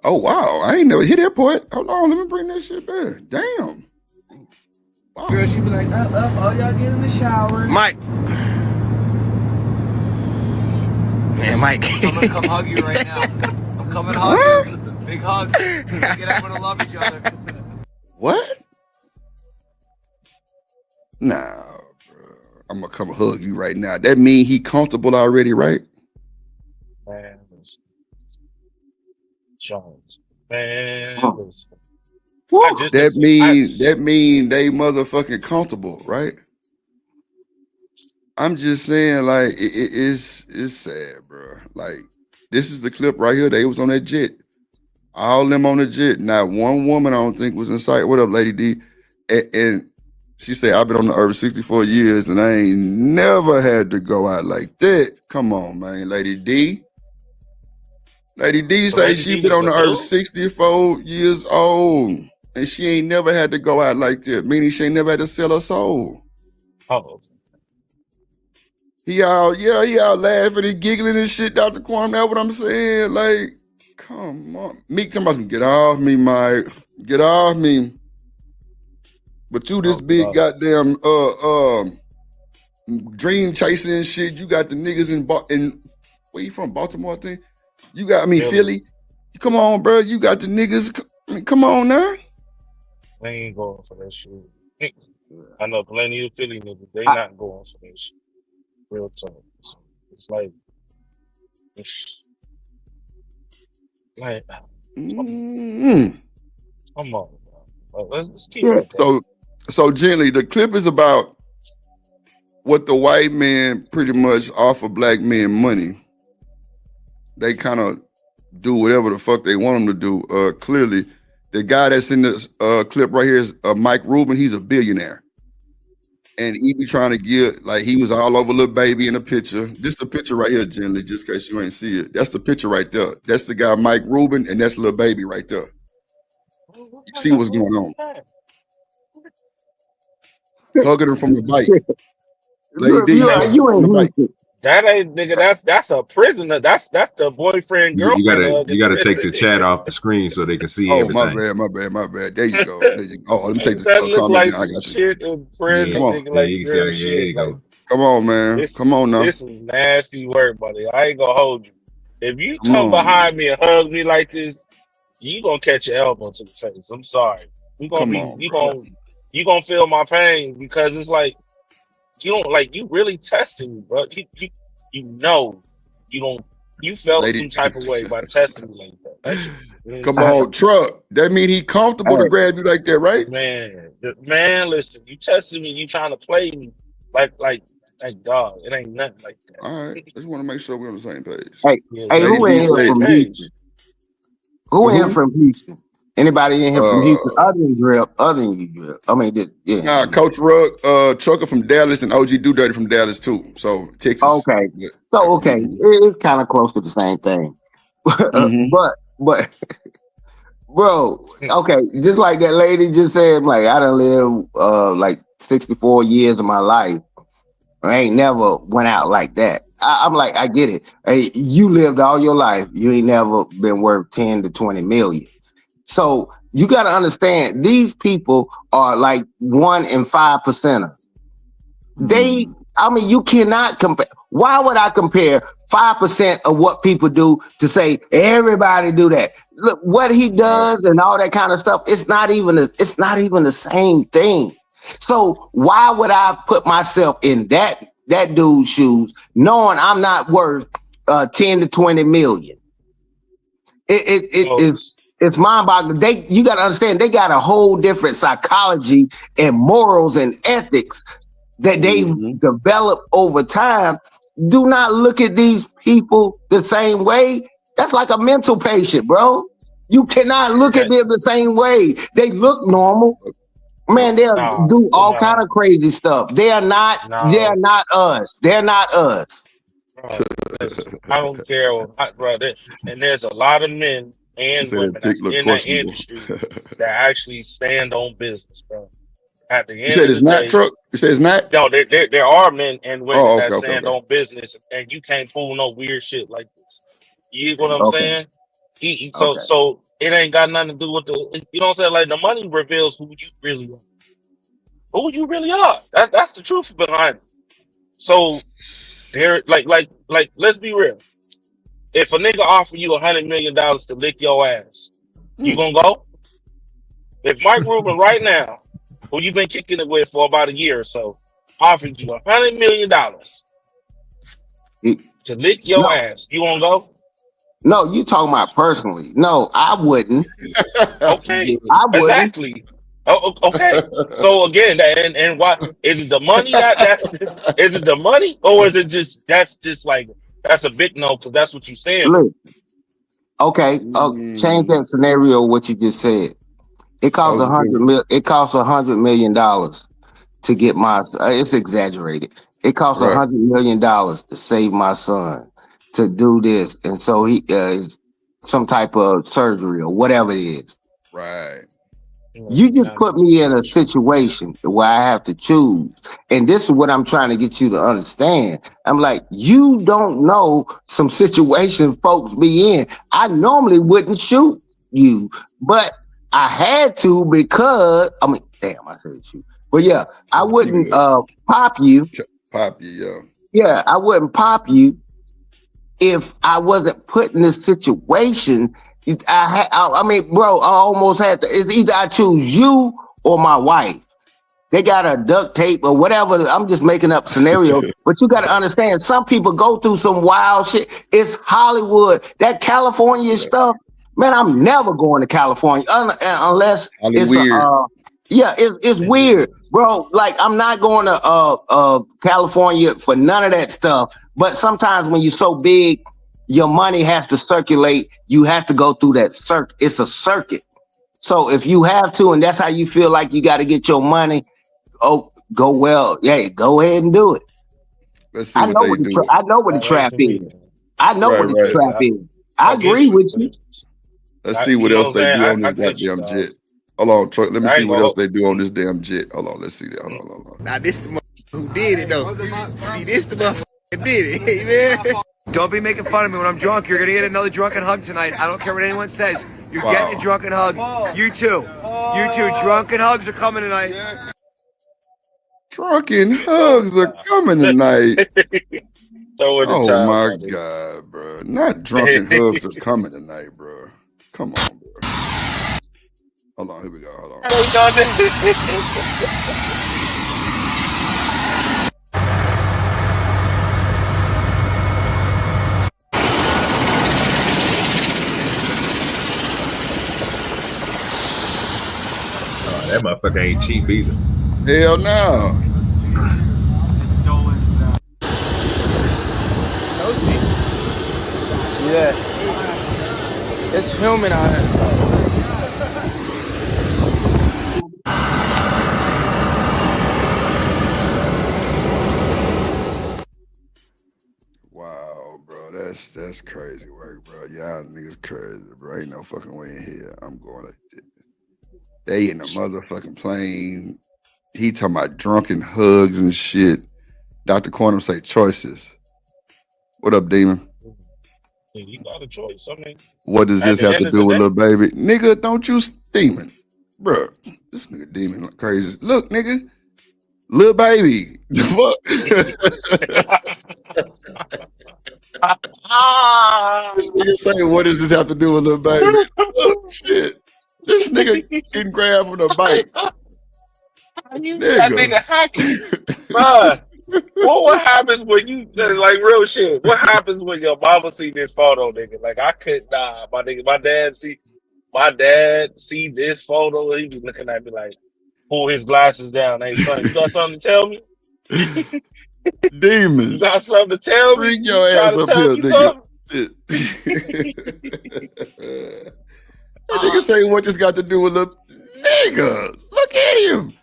Oh, wow. I ain't never hit that point. Hold on, let me bring that shit back. Damn. Wow. Girl, she be like, oh, y'all get in the shower. Mike. Man, Mike. I'm gonna come hug you right now. I'm coming to hug you. Big hug. Get up and love each other. What? Nah, bro. I'm gonna come hug you right now. That mean he comfortable already, right? Man, Jones. Man, that mean they motherfucking comfortable, right? I'm just saying, like, it's sad, bro. Like, this is the clip right here. They was on that jet. All them on the jet. Not one woman, I don't think, was in sight. What up, Lady D? And she said, I've been on the earth 64 years and I ain't never had to go out like that. Come on, man, Lady D. Lady D say she been on the earth 64 years old and she ain't never had to go out like that, meaning she ain't never had to sell her soul. Oh. He out laughing and giggling and shit, Dr. Kwame. That's what I'm saying. Like, come on. Meek talking about, get off me, Mike. Get off me. But you this big goddamn dream chasing and shit. You got the niggas in where you from? Baltimore, I think. You got Philly. Come on, bro. You got the niggas. I mean, come on now. They ain't going for that shit. I know plenty of Philly niggas. They not going for that shit. Real talk. It's like come on, bro. Let's keep it. So gently, the clip is about what the white men pretty much offer black men money. They kind of do whatever the fuck they want them to do. Clearly, the guy that's in this clip right here is Mike Rubin. He's a billionaire. And he be trying to get, like, he was all over Lil Baby in the picture. This the picture right here, gently, just in case you ain't see it. That's the picture right there. That's the guy, Mike Rubin, and that's Lil Baby right there. You see what's going on. Hugging her from the bike. Lady D, you ain't bike. That ain't nigga. That's a prisoner. That's the boyfriend You girlfriend gotta hug in you gotta take prison. the chat off the screen so they can see Oh, my everything. bad. There you go. Oh, let me take That the look comment like down. I some got you. shit in prison, Come on. nigga. Like you can real see. Yeah, there shit. you Like go. Come on, man. this. Come on now. This is nasty work, buddy. I ain't gonna hold you. If you Come come on. behind me and hug me like this, you gonna catch your elbow to the face. I'm sorry. You gonna Come be. on, You bro. gonna feel my pain because it's like you don't like you really testing me, bro. You know you don't. You felt Lady. some type of way by testing me like that. That shit is Come insane. on, truck. That mean he comfortable to grab you like that, right? Man, listen, you testing me, you trying to play me like dog. It ain't nothing like that. All right. Just want to make sure we're on the same page. Hey, who in here from Houston? Who in here from Houston? Anybody in here from Houston other than Drip? Other than you, Drip? I mean, yeah. Nah, Coach Rugg, Trucker from Dallas and OG Do Dirty from Dallas too. So Texas. Okay. Yeah. So okay, it's kind of close to the same thing. But bro, okay, just like that lady just said, like I done lived like 64 years of my life. I ain't never went out like that. I'm like, I get it. Hey, you lived all your life. You ain't never been worth 10 to 20 million. So you got to understand, these people are like 1 in 5%ers. I mean, you cannot compare. Why would I compare 5% of what people do to say everybody do that? Look what he does and all that kind of stuff. It's not even the same thing. So why would I put myself in that dude's shoes, knowing I'm not worth 10 to 20 million? It's mind-boggling. You got to understand, they got a whole different psychology and morals and ethics that they've developed over time. Do not look at these people the same way. That's like a mental patient, bro. You cannot look at them the same way. They look normal. Man, they'll do all kind of crazy stuff. They are not us. They're not us. Listen, I don't care, brother. And there's a lot of men and women that's in that industry that actually stand on business, bro. At the end said of it's the not day, truck? You said it's not? No, there are men and women that okay. on business, and you can't pull no weird shit like this. You get what I'm Okay. saying? So it ain't got nothing to do with the. You know what I'm saying? Like the money reveals who you really are. Who you really are. That's the truth behind it. So there, like, let's be real. If a nigga offer you $100 million to lick your ass, you gonna go? If Mike Rubin right now, who you've been kicking it with for about a year or so, offered you $100 million to lick your ass, you won't go? No, you talking about personally. No, I wouldn't. Okay, I wouldn't. exactly. Oh, okay. So again, and why is it the money that's is it the money, or is it just that's a big no because that's what you're saying? Look, okay, change that scenario. What you just said. It costs $100 million to get my. It's exaggerated. It costs $100 million to save my son, to do this, and so he is some type of surgery or whatever it is. Right. You just put me in a situation where I have to choose. And this is what I'm trying to get you to understand. I'm like, you don't know some situation folks be in. I normally wouldn't shoot you, but I had to because, I mean, damn, I said shoot. But yeah, I wouldn't pop you. Pop you, yeah. Yeah, I wouldn't pop you if I wasn't put in this situation. I mean, bro, I almost had to. It's either I choose you or my wife. They got a duct tape or whatever. I'm just making up scenarios. But you got to understand, some people go through some wild shit. It's Hollywood. That California stuff, man, I'm never going to California unless it's weird. It's weird, bro. Like, I'm not going to California for none of that stuff. But sometimes when you're so big, your money has to circulate. You have to go through that circuit. It's a circuit. So if you have to, and that's how you feel like you got to get your money, go ahead and do it. Let's see what they do. I know what the trap is. I know what the trap is. I agree with you. Let's see what else they do on this goddamn jet. Hold on, Troy. Let me see what else they do on this damn jet. Hold on, let's see that. Hold on. Now this the motherfucker who did it though. See, this the motherfucker Did it, man. Don't be making fun of me when I'm drunk. You're gonna get another drunken hug tonight. I don't care what anyone says. You're getting a drunken hug. You too. You too. Drunken hugs are coming tonight. Drunken hugs are coming tonight. Oh my buddy. God, bro. Not drunken hugs are coming tonight, bro. Come on, bro. Hold on, here we go. Hold on. That motherfucker ain't cheap either. Hell no. Yeah. It's humid out here. Wow, bro. That's crazy work, bro. Y'all niggas crazy, bro. Ain't no fucking way in here. I'm going like this. They in a motherfucking plane. He talking about drunken hugs and shit. Dr. Quantum say choices. What up, Demon? You got a choice. I mean, What does this the have end to of do the with day- Lil Baby? Nigga, don't you Demon. Bro, this nigga Demon like crazy. Look, nigga. Lil Baby. The fuck? This nigga say, what does this have to do with Lil Baby? Look, shit. This nigga getting grabbed from the bike. That nigga hacking, bruh. What happens when you like real shit? What happens when your mama see this photo, nigga? Like I could my nigga. My dad see this photo. He be looking at me like, pull his glasses down. Hey son, you got something to tell me? Demon. You got something to tell me? Bring your You ass trying up to tell here, me nigga. something? That nigga say, what this got to do with Lil nigga? Look at him.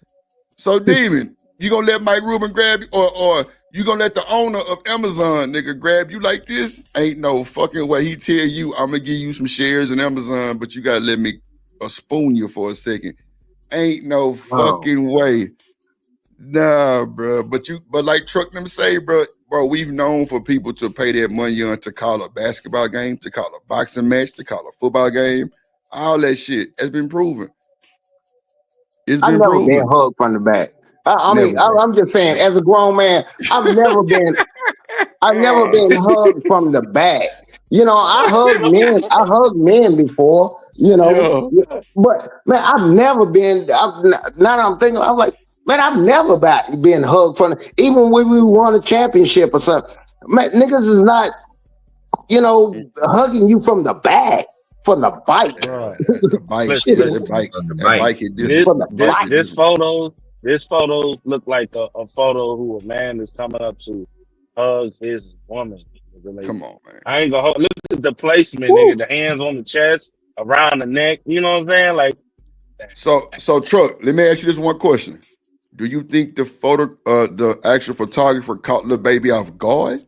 So, Demon, you gonna let Mike Rubin grab you, or you gonna let the owner of Amazon, nigga, grab you like this? Ain't no fucking way. He tell you, I'm gonna give you some shares in Amazon, but you gotta let me spoon you for a second. Ain't no fucking way. Nah, bro. But like Truck them say, bro, we've known for people to pay that money on to call a basketball game, to call a boxing match, to call a football game. All that shit has been proven. It's I've been never proven. been hugged from the back. I mean, Never, bro. I'm just saying, as a grown man, I've never been hugged from the back. You know, I hugged men before, you know, but man, I've never been, now that I'm thinking, I'm like, man, I've never been hugged from, even when we won a championship or something. Man, niggas is not, you know, hugging you from the back, from the bike. The bike, This photo look like a photo who a man is coming up to hug his woman. Come on, man. I ain't gonna look at the placement, nigga. The hands on the chest, around the neck. You know what I'm saying? Like, so Truck, let me ask you this one question. Do you think the actual photographer caught Lil Baby off guard?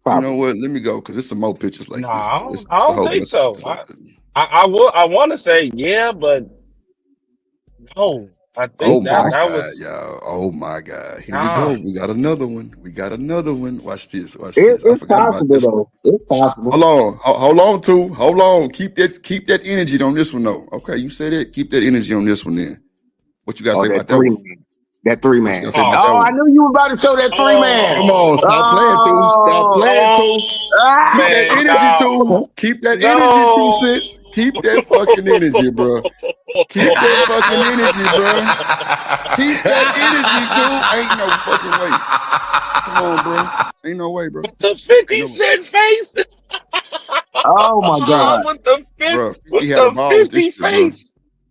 Probably. You know what? Let me go because there's some more pictures like this. I don't think so. I want to say yeah, but no. I think that was. Y'all. Oh my God! Here we go. We got another one. Watch this. It's possible though. It's possible. Hold on. Keep that energy on this one though. Okay, you said it. Keep that energy on this one then. What you got to say about that one? That three man. I knew you were about to show that 3-man. Come on, stop playing too. Keep that energy too. Keep that energy too, sis. Keep that fucking energy, bro. Keep that fucking energy, bro. Keep that energy too. Ain't no fucking way. Come on, bro. Ain't no way, bro. The 50 Cent face. Oh my God. With the 50 face. Bro.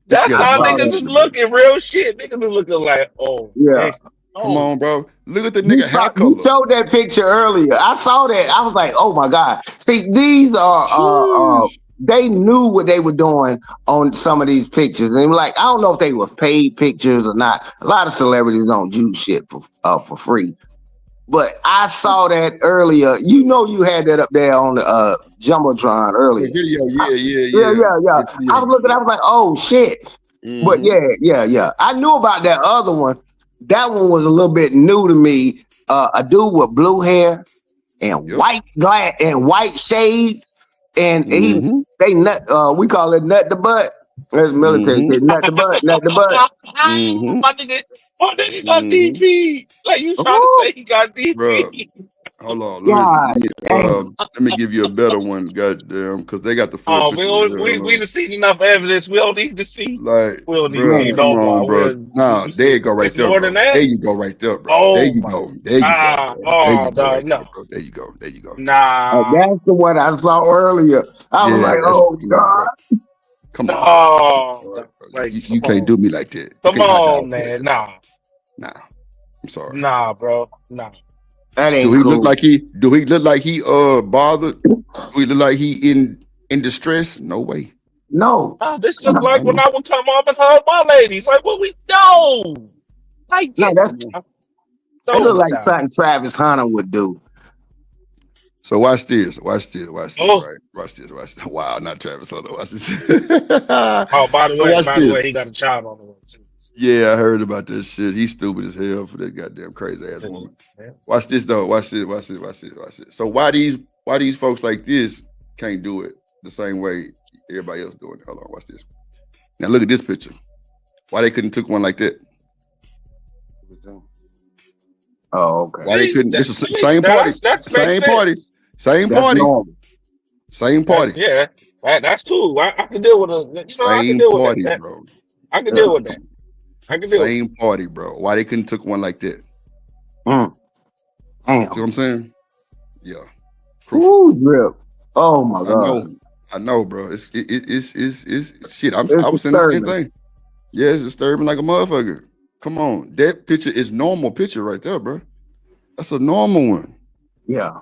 That's how niggas is looking. Real shit. Niggas is looking like, yeah. Come on, bro. Look at the nigga hair color. You showed that picture earlier. I saw that. I was like, oh my God. See, these are they knew what they were doing on some of these pictures. And they were like, I don't know if they were paid pictures or not. A lot of celebrities don't do shit for free. But I saw that earlier. You know, you had that up there on the Jumbotron earlier. The video, yeah. I was looking, I was like, oh shit. Mm-hmm. But yeah. I knew about that other one, that one was a little bit new to me. A dude with blue hair and white glass and white shades, and they nut. We call it nut the butt. That's military. Say nut the butt, nut the butt. My nigga got DP. Like you trying to say he got DP? Bro, hold on. God, Let me give you a better one. Goddamn, because they got the full Oh, picture. we done seen enough evidence. We don't need to see. Like, We don't need to bro, see come no on, more. bro. Nah, there you go, right It's there, more bro. than that. There you go, right there, bro. Oh There you my go. There you go. Bro. There you go, right no. there, bro. There you go. There you go. Nah. That's the one I saw earlier. I was like, that's oh God. Come on, No. Like, you can't do me like that. You Come can't hot dog on, me like man. that. Nah. I'm sorry. Nah, bro. Nah. That ain't Do he cool. look like he? Do he look like he bothered? Do he look like he in distress? No way. No. This look like when I would come up and hug my ladies. Like, what we do? Like, No, that's throw it look the like towel. something Travis Hunter would do. So watch this. Watch this. Watch this. Oh. Right. Watch this. Watch this. Wow, not Travis Hunter. Watch this. Oh, by the So way, watch this. he got a child on the way too. Yeah, I heard about this shit. He's stupid as hell for that goddamn crazy ass woman. Watch this though. Watch this. Watch this. Watch this. Watch this. So why these folks like this can't do it the same way everybody else doing it? Hold on. Watch this. Now look at this picture. Why they couldn't took one like that? Oh, okay. Why they couldn't? This is the same party. Same party. Same party. Same party. That's cool. I can deal with a. You know, I can deal with that. Bro. I can deal with that. I can deal. Same party, bro. Why they couldn't took one like that? Damn. See what I'm saying? Yeah. Ooh, drip. Oh my God. I know, bro. It's shit. I was saying the same thing. Yeah, it's disturbing like a motherfucker. Come on, that picture is normal picture right there, bro. That's a normal one. Yeah.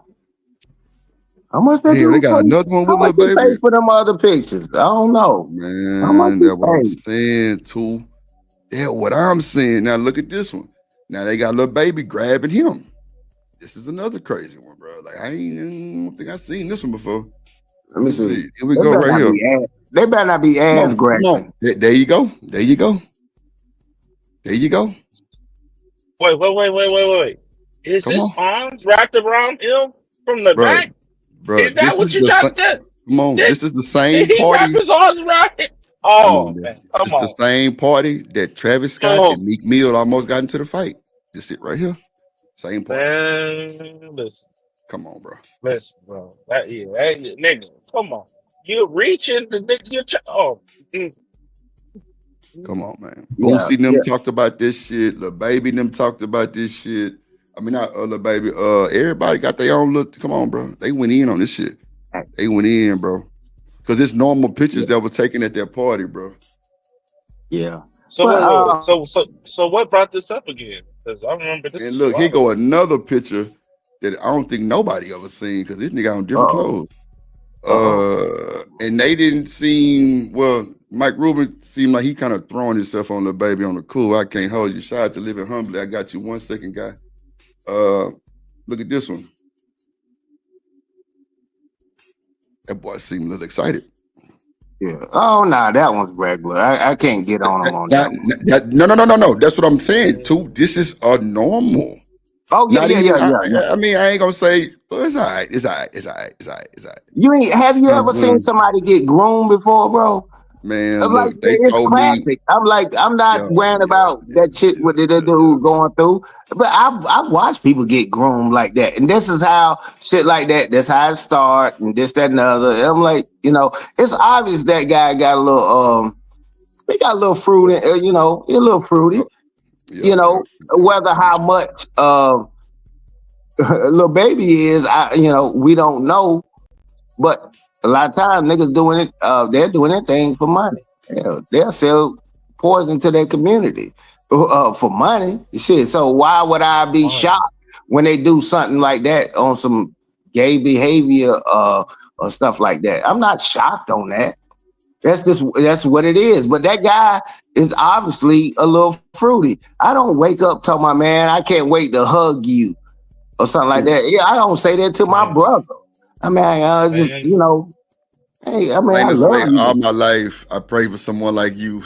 How much they They got another one with much little baby. pay for them other pictures? I don't know. Man, that's what I'm saying too. Yeah, what I'm saying. Now look at this one. Now they got little baby grabbing him. This is another crazy one, bro. Like I don't think I've seen this one before. Let me see. Here we go right here. They better not be ass grabbing. Come on. There you go. There you go. There you go. Wait. Is his arms wrapped around him from the back? Bro, is that what you just said? Come on, this is the same He party. wrapped his arms around it. Oh, man. Come It's on. the same party that Travis Scott and Meek Mill almost got into the fight. Just it right here. Same party. Man, listen. Come on, bro. Listen, bro. Nigga, come on. You're reaching the nigga. Come on, man. Boosie and them talked about this shit. Lil Baby and them talked about this shit. I mean, not Lil Baby. Everybody got their own look. Come on, bro. They went in on this shit. They went in, bro. Because it's normal pictures that were taken at their party, bro. Yeah. So what brought this up again? Because I remember this. And look, here go another picture that I don't think nobody ever seen because this nigga on different clothes. And they didn't seem Mike Rubin seemed like he kind of throwing himself on the baby on the cool. I can't hold you. Shout out to Living Humbly. I got you 1 second, guy. Look at this one. That boy seemed a little excited. Yeah. Oh no, that one's regular. I can't get on him on that. No. That's what I'm saying too. This is a normal. Oh yeah. I mean, I ain't gonna say, well, it's all right. It's all right. You ain't have you ever seen somebody get groomed before, bro? Man, I'm look, like, they it's told classic. me. I'm not worrying about that shit what the dude going through. But I've watched people get groomed like that. And this is how shit like that's how it start and this, that, and the other. And I'm like, it's obvious that guy got a little he got a little fruit in, a little fruity. Whether how much little baby is, we don't know. But a lot of times niggas doing it, they're doing that thing for money. They'll sell poison to their community for money. Shit. So why would I be shocked when they do something like that on some gay behavior or stuff like that? I'm not shocked on that. That's what it is. But that guy is obviously a little fruity. I don't wake up telling my man, I can't wait to hug you or something like that. Yeah, I don't say that to my brother. I mean, just hey, I mean, I love you. All my life, I pray for someone like you.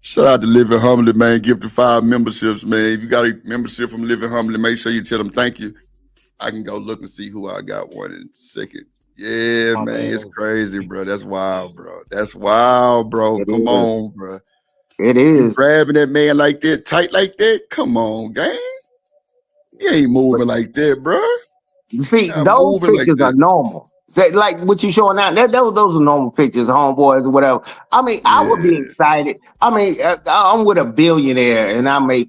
Shout out to Living Humbly, man. Gifted 5 memberships, man. If you got a membership from Living Humbly, make sure you tell them thank you. I can go look and see who I got one in a second. Yeah, man, it's crazy, bro. That's wild, bro. That's wild, bro. Come on, bro. It You is. grabbing that man like that, tight like that? Come on, gang. You ain't moving like that, bro. See, Not those moving like pictures are that. normal. Like what you showing out, those are normal pictures, homeboys or whatever. I mean, I would be excited. I mean, I'm with a billionaire and I'm a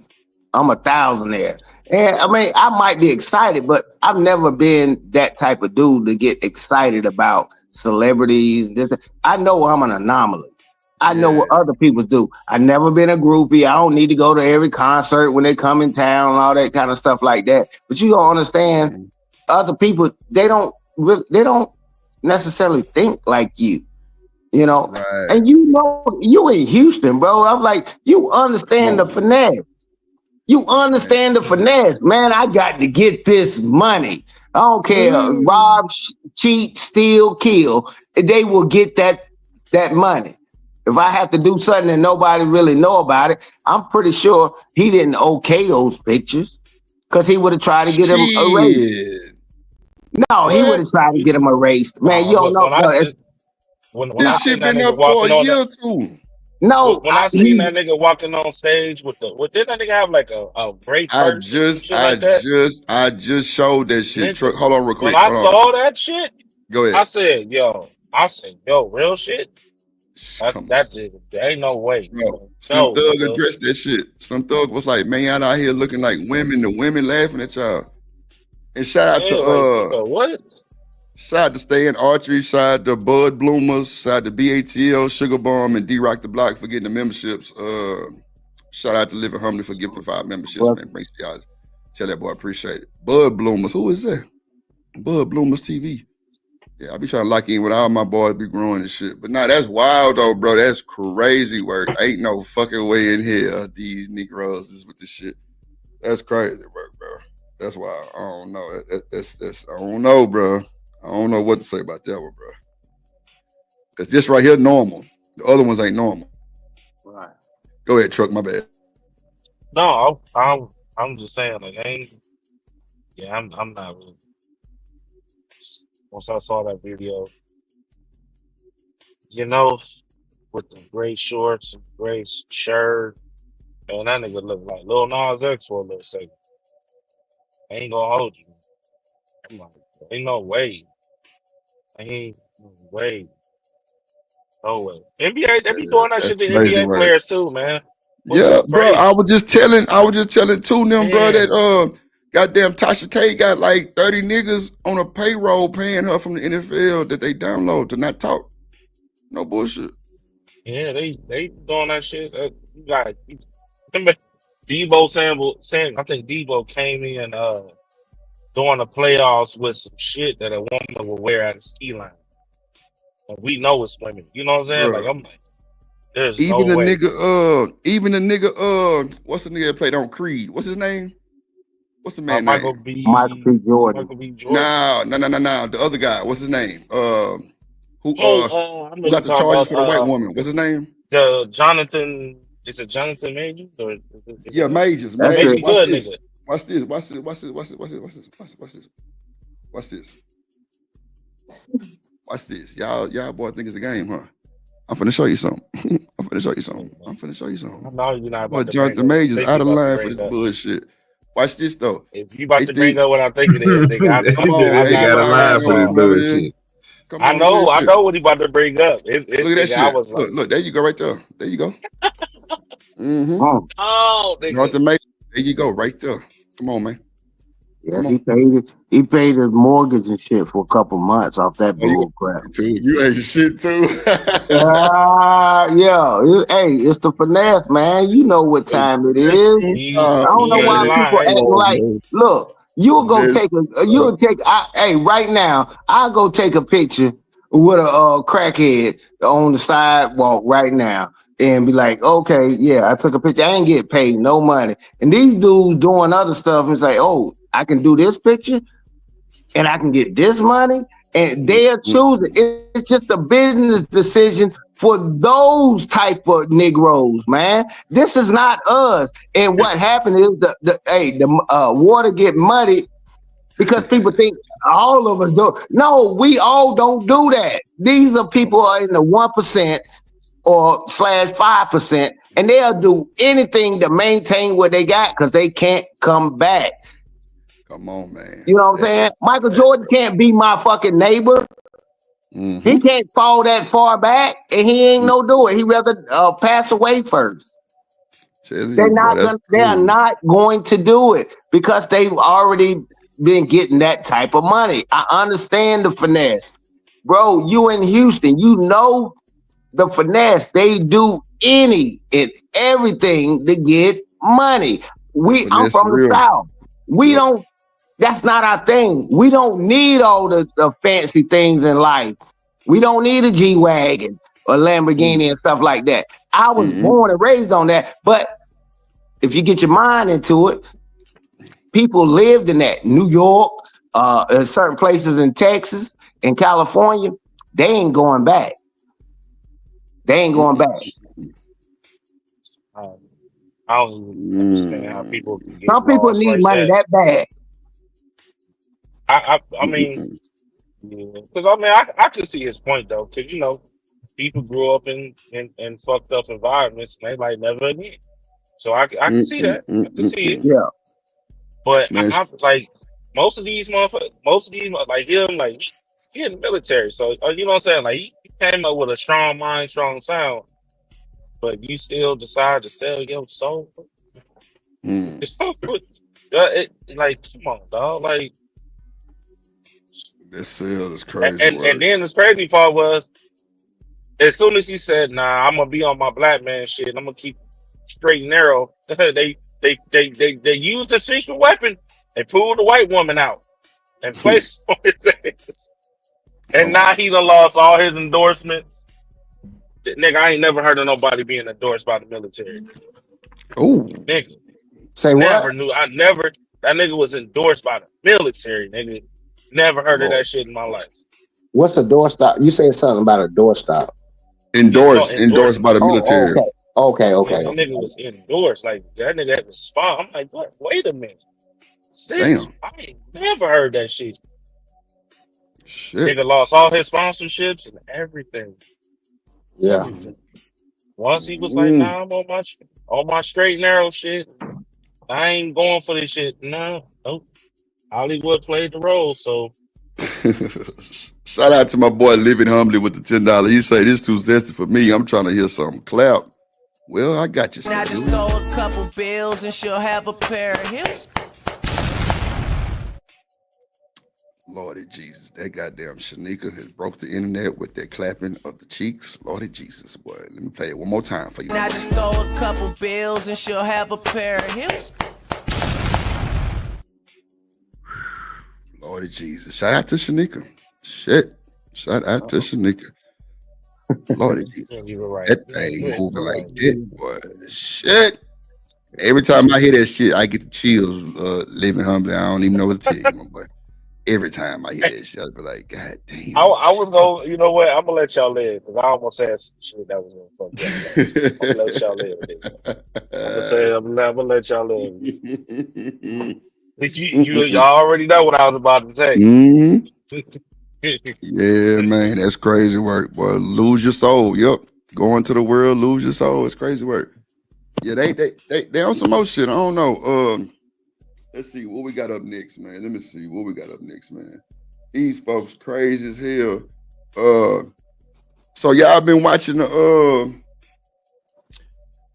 thousandaire. And I mean, I might be excited, but I've never been that type of dude to get excited about celebrities. I know I'm an anomaly. I know what other people do. I've never been a groupie. I don't need to go to every concert when they come in town and all that kind of stuff like that. But you don't understand, other people, they don't necessarily think like you, you know. Right. And you know, you in Houston, bro. I'm like, you understand the finesse. You understand the finesse, man. I got to get this money. I don't care, rob, cheat, steal, kill. They will get that money. If I have to do something and nobody really know about it, I'm pretty sure he didn't okay those pictures because he would have tried to get them erased. No, he would have tried to get them erased. Man, you don't know. When I seen that nigga for walking a on year that, or two. No, when I seen that nigga walking on stage with didn't that nigga have like a great purse and shit like that? I just showed that shit. Nigga, Hold on real quick. when I Hold on. saw that shit, Go ahead. I said, yo, real shit. That ain't no way. Bro, Slim Thug addressed that shit. Slim Thug was like, man, y'all out here looking like women, the women laughing at y'all. And shout out to like, what? Shout out to Stay in Archery, shout out to Bud Bloomers, shout out to BATL, Sugar Bomb, and D-Rock the Block for getting the memberships. Shout out to Living Humbly for giving 5 memberships, man. Make sure y'all tell that boy I appreciate it. Bud Bloomers, who is that? Bud Bloomers TV. Yeah, I be trying to lock in with all my boys be growing and shit. But nah, that's wild though, bro. That's crazy work. Ain't no fucking way in here these Negroes is with this shit. That's crazy work, bro. That's wild. I don't know. I don't know, bro. I don't know what to say about that one, bro. Cause this right here normal. The other ones ain't normal. Right. Go ahead, Truck. My bad. No, I'm just saying, like, I'm not really. Once I saw that video, you know, with the gray shorts and gray shirt, man, that nigga looked like Lil Nas X for a little second. I ain't gonna hold you. I'm like, ain't no way. Ain't no way. No way. NBA, they be doing that shit to NBA players too, man. Yeah, bro. I was just telling two them, bro, that goddamn Tasha K got like 30 niggas on a payroll paying her from the NFL that they download to not talk. No bullshit. Yeah, they doing that shit. You got remember Debo saying I think Debo came in during the playoffs with some shit that a woman would wear at a ski line. And we know it's women. You know what I'm saying? Bruh. Like I'm like, there's Even no the way. nigga, what's the nigga that played on Creed? What's his name? What's the man Michael name? B. Jordan. Michael B. Jordan. No. The other guy. What's his name? Who I know got the charges for the white woman? What's his name? Jonathan. Is it Jonathan Majors or? Yeah, Majors. Majors. Watch Good this. nigga. Watch this. Watch this. Y'all boy think it's a game, huh? I'm finna show you something. I'm finna show you something. I know you're not Boy, about to Jonathan bring up. Majors out of line for this bullshit. Watch this though. If you about to bring up what I think it is, nigga, Come on, they got a line for this bullshit. Come I on, know what he about to bring up. Look at that shit. I was like, look, there you go, right there. There you go. Mm-hmm. Oh, nigga. Jonathan Majors. There you go, right there. Come on, man. Yeah, he paid his mortgage and shit for a couple months off that bull crap. You ain't shit too. Yeah. Hey, it's the finesse, man. You know what time it is. I don't know why people acting like. Look, you'll go hey, right now, I'll go take a picture with a crackhead on the sidewalk right now. And be like, okay, yeah, I took a picture. I ain't get paid no money. And these dudes doing other stuff and say, oh, I can do this picture and I can get this money. And they're choosing. It's just a business decision for those type of Negroes, man. This is not us. And what happened is the water get muddy because people think all of us do. No, we all don't do that. These are people who are in the 1% or /5%, and they'll do anything to maintain what they got because they can't come back. Come on, man. You know what I'm saying? Michael Jordan can't be my fucking neighbor. Mm-hmm. He can't fall that far back, and he ain't no do it. He rather pass away first. They are not going to do it because they've already been getting that type of money. I understand the finesse. Bro, you in Houston, you know the finesse. They do any and everything to get money. I'm from the South. We don't, that's not our thing. We don't need all the fancy things in life. We don't need a G-Wagon or Lamborghini and stuff like that. I was born and raised on that, but if you get your mind into it, people lived in that. New York, certain places in Texas, in California, they ain't going back. They ain't going back. I don't even understand how people can get Some people lost need like money that bad. I mean, yeah, because I mean, I could see his point though, because you know, people grew up in fucked up environments, and they like never again. So I can see that. I can see it. Yeah. But I'm like most of these motherfuckers, like him, like he in the military, so you know what I'm saying? Like he came up with a strong mind, strong sound, but you still decide to sell your soul. Like, come on, dog. Like that sale is crazy. And then the crazy part was, as soon as he said, "Nah, I'm gonna be on my black man shit. I'm gonna keep straight and narrow," they used the secret weapon. They pulled the white woman out and placed on his ass. And now he done lost all his endorsements. Nigga, I ain't never heard of nobody being endorsed by the military. Oh, nigga, say never what? knew. That nigga was endorsed by the military. Nigga, never heard of that shit in my life. What's a doorstop? You said something about a doorstop. Endorsed by the military. Okay. That nigga was endorsed. Like that nigga had to spot. I'm like, what? Wait a minute. Sis, I ain't never heard that shit. Nigga lost all his sponsorships and everything. Yeah. Everything. Once he was like, "Nah, I'm on my straight and narrow shit. I ain't going for this shit." No, nope. Hollywood played the role, so. Shout out to my boy Living Humbly with the $10. He say this too zesty for me. I'm trying to hear something clap. Well, I got you. I just throw a couple bills and she'll have a pair of hips. Lordy Jesus, that goddamn Shanika has broke the internet with that clapping of the cheeks. Lordy Jesus, boy. Let me play it one more time for you. I just throw a couple bills and she'll have a pair of hips. Lordy Jesus. Shout out to Shanika. Shit. Shout out to Shanika. Lordy Jesus. That thing moving like that, boy. Shit. Every time I hear that shit, I get the chills. Living Humbly. I don't even know what to tell you, my boy. Every time I hear that shit, I'll be like, God damn. I was going, you know what? I'm going to let y'all live because I almost said some shit that was going to fuck y'all. I'm going to let y'all live. I'm going to let y'all live. Y'all already know what I was about to say. Yeah, man, that's crazy work, boy. Lose your soul. Yep. Going to the world, lose your soul. It's crazy work. Yeah, they on some more shit. I don't know. Let's see what we got up next, man. Let me see what we got up next, man. These folks crazy as hell. So y'all been watching the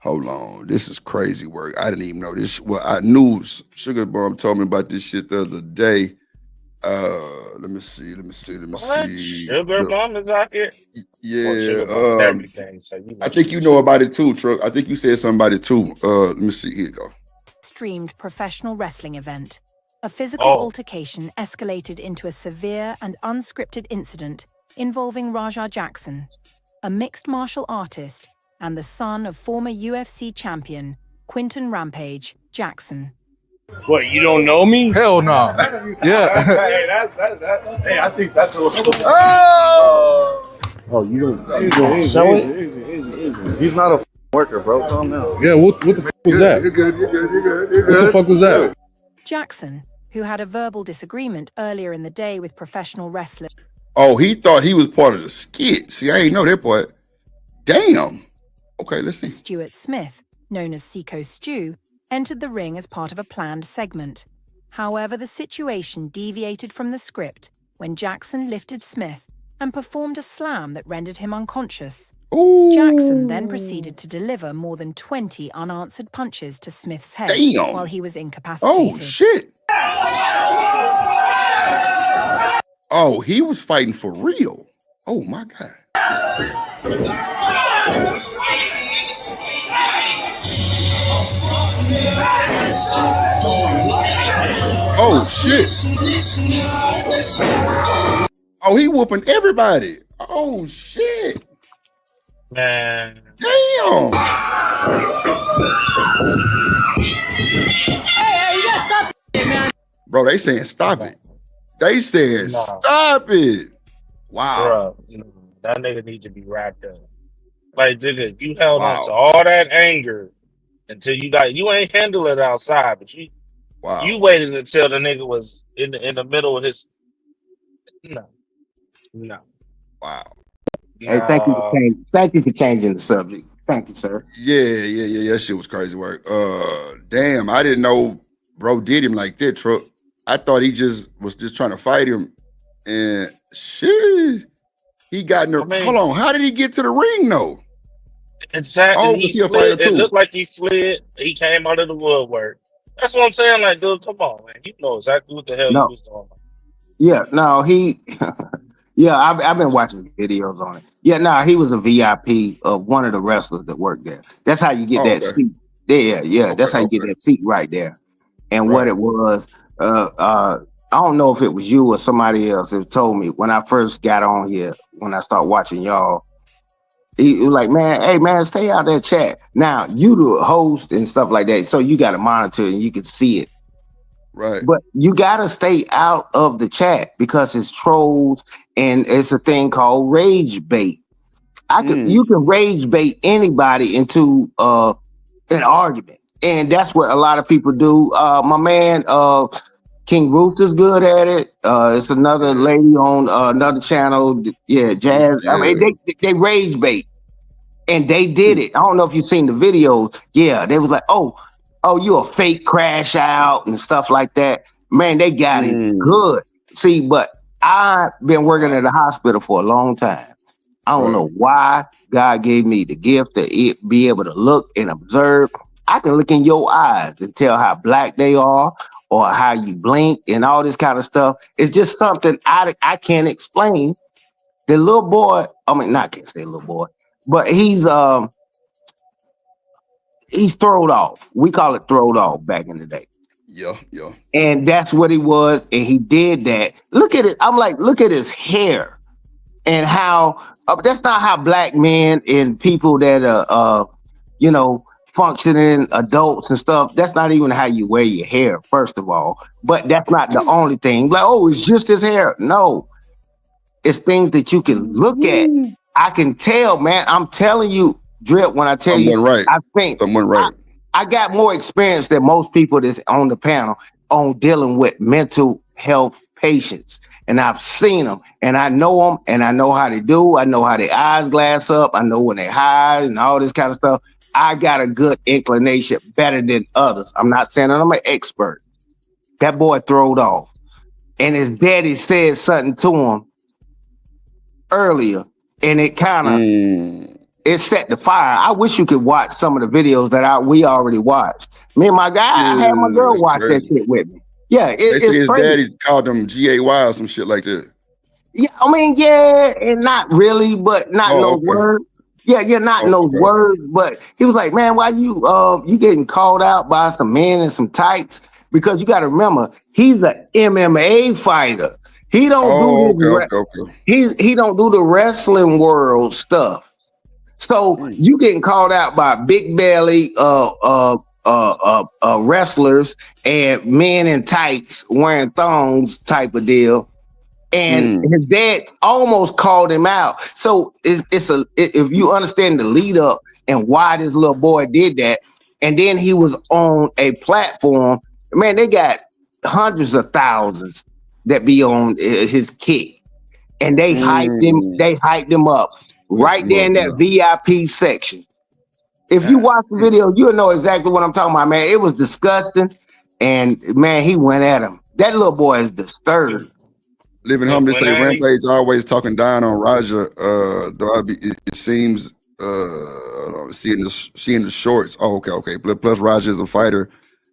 hold on. This is crazy work. I didn't even know this. Well, I knew Sugar Bomb told me about this shit the other day. Let me see. What? Sugar Bomb is out here? Yeah. Everything. So I think you know about it too, Truck. I think you said something about it too. Let me see. Here you go. Streamed professional wrestling event. A physical altercation escalated into a severe and unscripted incident involving Raja Jackson, a mixed martial artist and the son of former UFC champion Quinton Rampage Jackson. What, you don't know me? Hell no. Yeah. Hey, I think that's a little. Oh, you don't sell it? Easy. He's not a worker, bro. Calm down. Yeah, what the fuck was that? You're good. What the fuck was that? Jackson, who had a verbal disagreement earlier in the day with professional wrestler. Oh, he thought he was part of the skit. See, I ain't know that part. Damn. Okay, let's see. Stuart Smith, known as Seco Stew, entered the ring as part of a planned segment. However, the situation deviated from the script when Jackson lifted Smith and performed a slam that rendered him unconscious. Ooh. Jackson then proceeded to deliver more than 20 unanswered punches to Smith's head while he was incapacitated. Oh, shit. Oh, he was fighting for real. Oh, my God. Oh, shit. Oh, he whooping everybody. Oh, shit. Man. Damn. Hey, you gotta stop it, man. Bro, they saying stop it. They saying stop it. Wow. Bro, that nigga need to be wrapped up. Like, you held on to all that anger until you ain't handle it outside, but you waited until the nigga was in the middle of his. No. Wow. Hey, thank you for changing the subject. Thank you, sir. Yeah. That shit was crazy work. Damn, I didn't know bro did him like that, truck. I thought he was just trying to fight him, and shit, he got in the. Hold on, how did he get to the ring though? Exactly. Oh, he a fighter too. It looked like he slid. He came out of the woodwork. That's what I'm saying. Like, dude, come on, man. You know exactly what the hell you was doing. Yeah, no, yeah, I've been watching videos on it. Yeah, no, he was a VIP of one of the wrestlers that worked there. That's how you get that seat. Yeah, that's how you get that seat right there. And what it was, I don't know if it was you or somebody else who told me when I first got on here, when I started watching y'all, he was like, man, hey man, stay out that chat. Now you the host and stuff like that, so you got to monitor and you can see it. Right. But you gotta stay out of the chat because it's trolls and it's a thing called rage bait. You can rage bait anybody into an argument. And that's what a lot of people do. My man King Ruth is good at it. It's another lady on another channel. Yeah, Jazz. I mean, they rage bait. And they did it. I don't know if you've seen the videos. Yeah, they was like, oh, you a fake crash out and stuff like that. Man, they got it good. See, but I've been working at a hospital for a long time. I don't know why God gave me the gift to be able to look and observe. I can look in your eyes and tell how black they are or how you blink and all this kind of stuff. It's just something I can't explain. The little boy, I can't say little boy, but he's throwed off. We call it throwed off back in the day. Yeah. And that's what he was. And he did that. Look at it. I'm like, look at his hair and how that's not how black men and people that are, functioning adults and stuff. That's not even how you wear your hair, first of all. But that's not the only thing. Like, oh, it's just his hair. No, it's things that you can look at. I can tell, man. I'm telling you, Drip, when I tell you, I think I got more experience than most people that's on the panel on dealing with mental health patients. And I've seen them and I know them and I know how they do. I know how their eyes glass up. I know when they hide and all this kind of stuff. I got a good inclination better than others. I'm not saying that I'm an expert. That boy throwed off. And his daddy said something to him earlier and it kind of it set the fire. I wish you could watch some of the videos that we already watched. Me and my guy, I had my girl watch that shit with me. Yeah, they say his crazy. daddy called him GAY or some shit like that. Yeah, I mean, yeah, and not really, but not in those words. Yeah, not in those words. But he was like, man, why you getting called out by some men in some tights? Because you got to remember, he's an MMA fighter. He don't he don't do the wrestling world stuff. So you getting called out by big belly wrestlers and men in tights wearing thongs type of deal. And his dad almost called him out. So if you understand the lead up and why this little boy did that, and then he was on a platform, man, they got hundreds of thousands that be on his kick, and they hyped him up right there in that VIP section. If you watch the video, you'll know exactly what I'm talking about, man. It was disgusting, and man, he went at him. That little boy is disturbed. Living Home, they say Rampage always talking down on Raja. Though it seems seeing the shorts. Oh, okay. Plus Raja is a fighter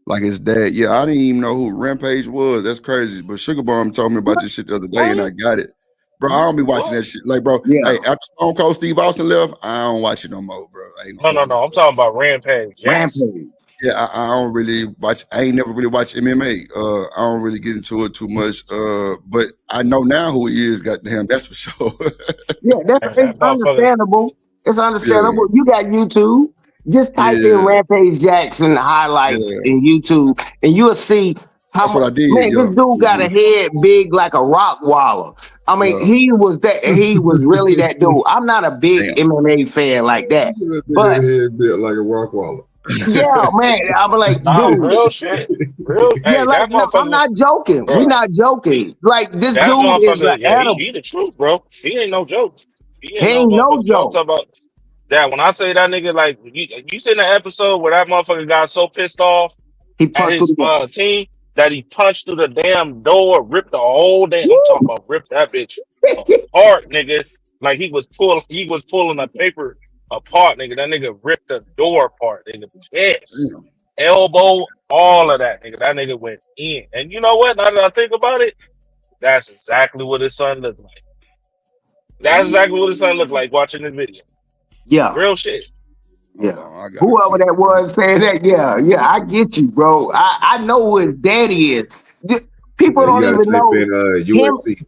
like his dad. Yeah, I didn't even know who Rampage was. That's crazy. But Sugar Bomb told me about this shit the other day, and I got it. Bro, I don't be watching that shit. Like, bro, hey, after Stone Cold Steve Austin left, I don't watch it no more, bro. No. I'm talking about Rampage. Rampage. Yeah, I don't really watch. I ain't never really watched MMA. I don't really get into it too much. But I know now who he is. Goddamn, that's for sure. Yeah, it's understandable. It's understandable. You got YouTube. Just type in Rampage Jackson highlights in YouTube, and you'll see how much. Man, this dude got a head big like a rock waller. I mean, he was really that dude. I'm not a big MMA fan like that, but head bit like a rock waller. Yeah, man. I'm like, dude. Real shit. Real. Yeah, like, no, I'm not joking. Bro. We're not joking. Like, this That dude is motherfucker, an animal. he the truth, bro. He ain't no joke. He ain't no joke. About that. When I say that nigga, like, you seen that episode where that motherfucker got so pissed off at his team that he punched through the damn door, ripped the whole damn. I'm talking about rip that bitch apart, nigga. Like he was pulling a paper apart, nigga. That nigga ripped the door apart, nigga. Chest, elbow, all of that, nigga. That nigga went in. And you know what? Now that I think about it, that's exactly what his son looked like. That's exactly what his son looked like watching this video. Yeah. Real shit. Yeah. Whoever that was saying that, yeah, I get you, bro. I know who his daddy is. People don't even know UFC.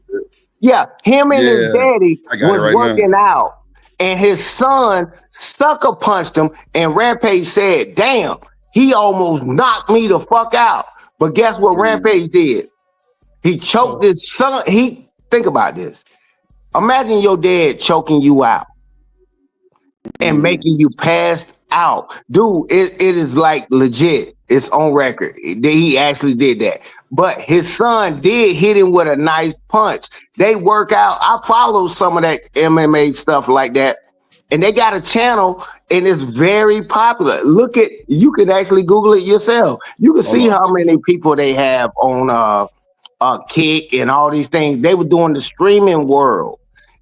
Him and his daddy was working out, and his son sucker punched him, and Rampage said, damn, he almost knocked me the fuck out. But guess what Rampage did? He choked his son. Think about this. Imagine your dad choking you out and making you pass out. Dude, it is like legit. It's on record. He actually did that. But his son did hit him with a nice punch. They work out. I follow some of that MMA stuff like that. And they got a channel and it's very popular. You can actually Google it yourself. You can see how many people they have on Kick and all these things. They were doing the streaming world.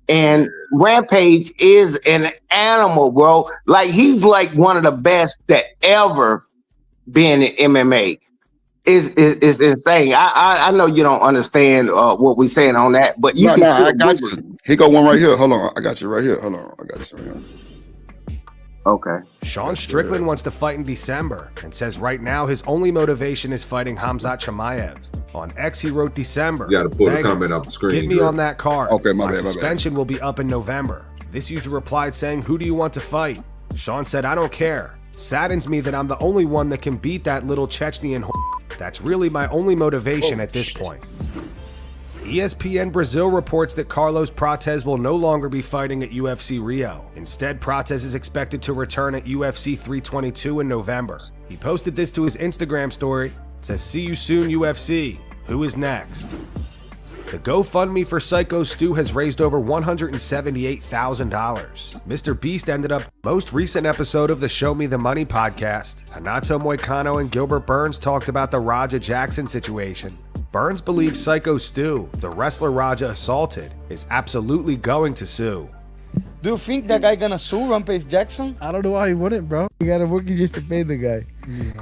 And Rampage is an animal, bro. Like, he's like one of the best that ever been in MMA. It's insane. I know you don't understand what we're saying on that, but you I got you. Here go one right here. Hold on. I got you right here. Hold on. I got you right here. Okay. Sean Strickland wants to fight in December and says right now his only motivation is fighting Khamzat Chimaev. On X, he wrote December. You got to pull the comment off the screen. Get me on that card. Okay, my bad. Suspension will be up in November. This user replied saying, who do you want to fight? Sean said, I don't care. Saddens me that I'm the only one that can beat that little Chechnyan. That's really my only motivation at this point. ESPN Brazil reports that Carlos Prates will no longer be fighting at UFC Rio. Instead, Prates is expected to return at UFC 322 in November. He posted this to his Instagram story. It says, see you soon, UFC. Who is next? The GoFundMe for Psycho Stu has raised over $178,000. Mr. Beast ended up most recent episode of the Show Me the Money podcast. Hanato Moicano and Gilbert Burns talked about the Raja Jackson situation. Burns believes Psycho Stu, the wrestler Raja assaulted, is absolutely going to sue. Do you think that guy gonna sue Rampage Jackson? I don't know why he wouldn't, bro. You gotta work just to pay the guy. Yeah.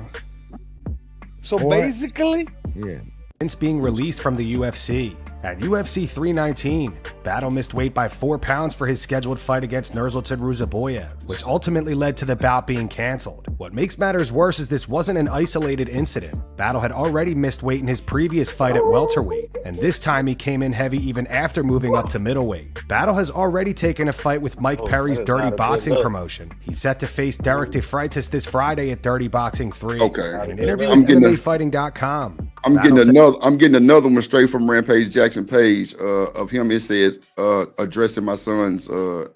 So basically, yeah. Since being released from the UFC, at UFC 319, Battle missed weight by 4 pounds for his scheduled fight against Nursultan Ruzaboyev, which ultimately led to the bout being cancelled. What makes matters worse is this wasn't an isolated incident. Battle had already missed weight in his previous fight at welterweight, and this time he came in heavy even after moving up to middleweight. Battle has already taken a fight with Mike Perry's Dirty Boxing promotion. He's set to face Derek DeFreitas this Friday at Dirty Boxing 3. Okay. In an interview with MMAfighting.com. I'm getting another one straight from Rampage Jackson page of him. It says addressing my son's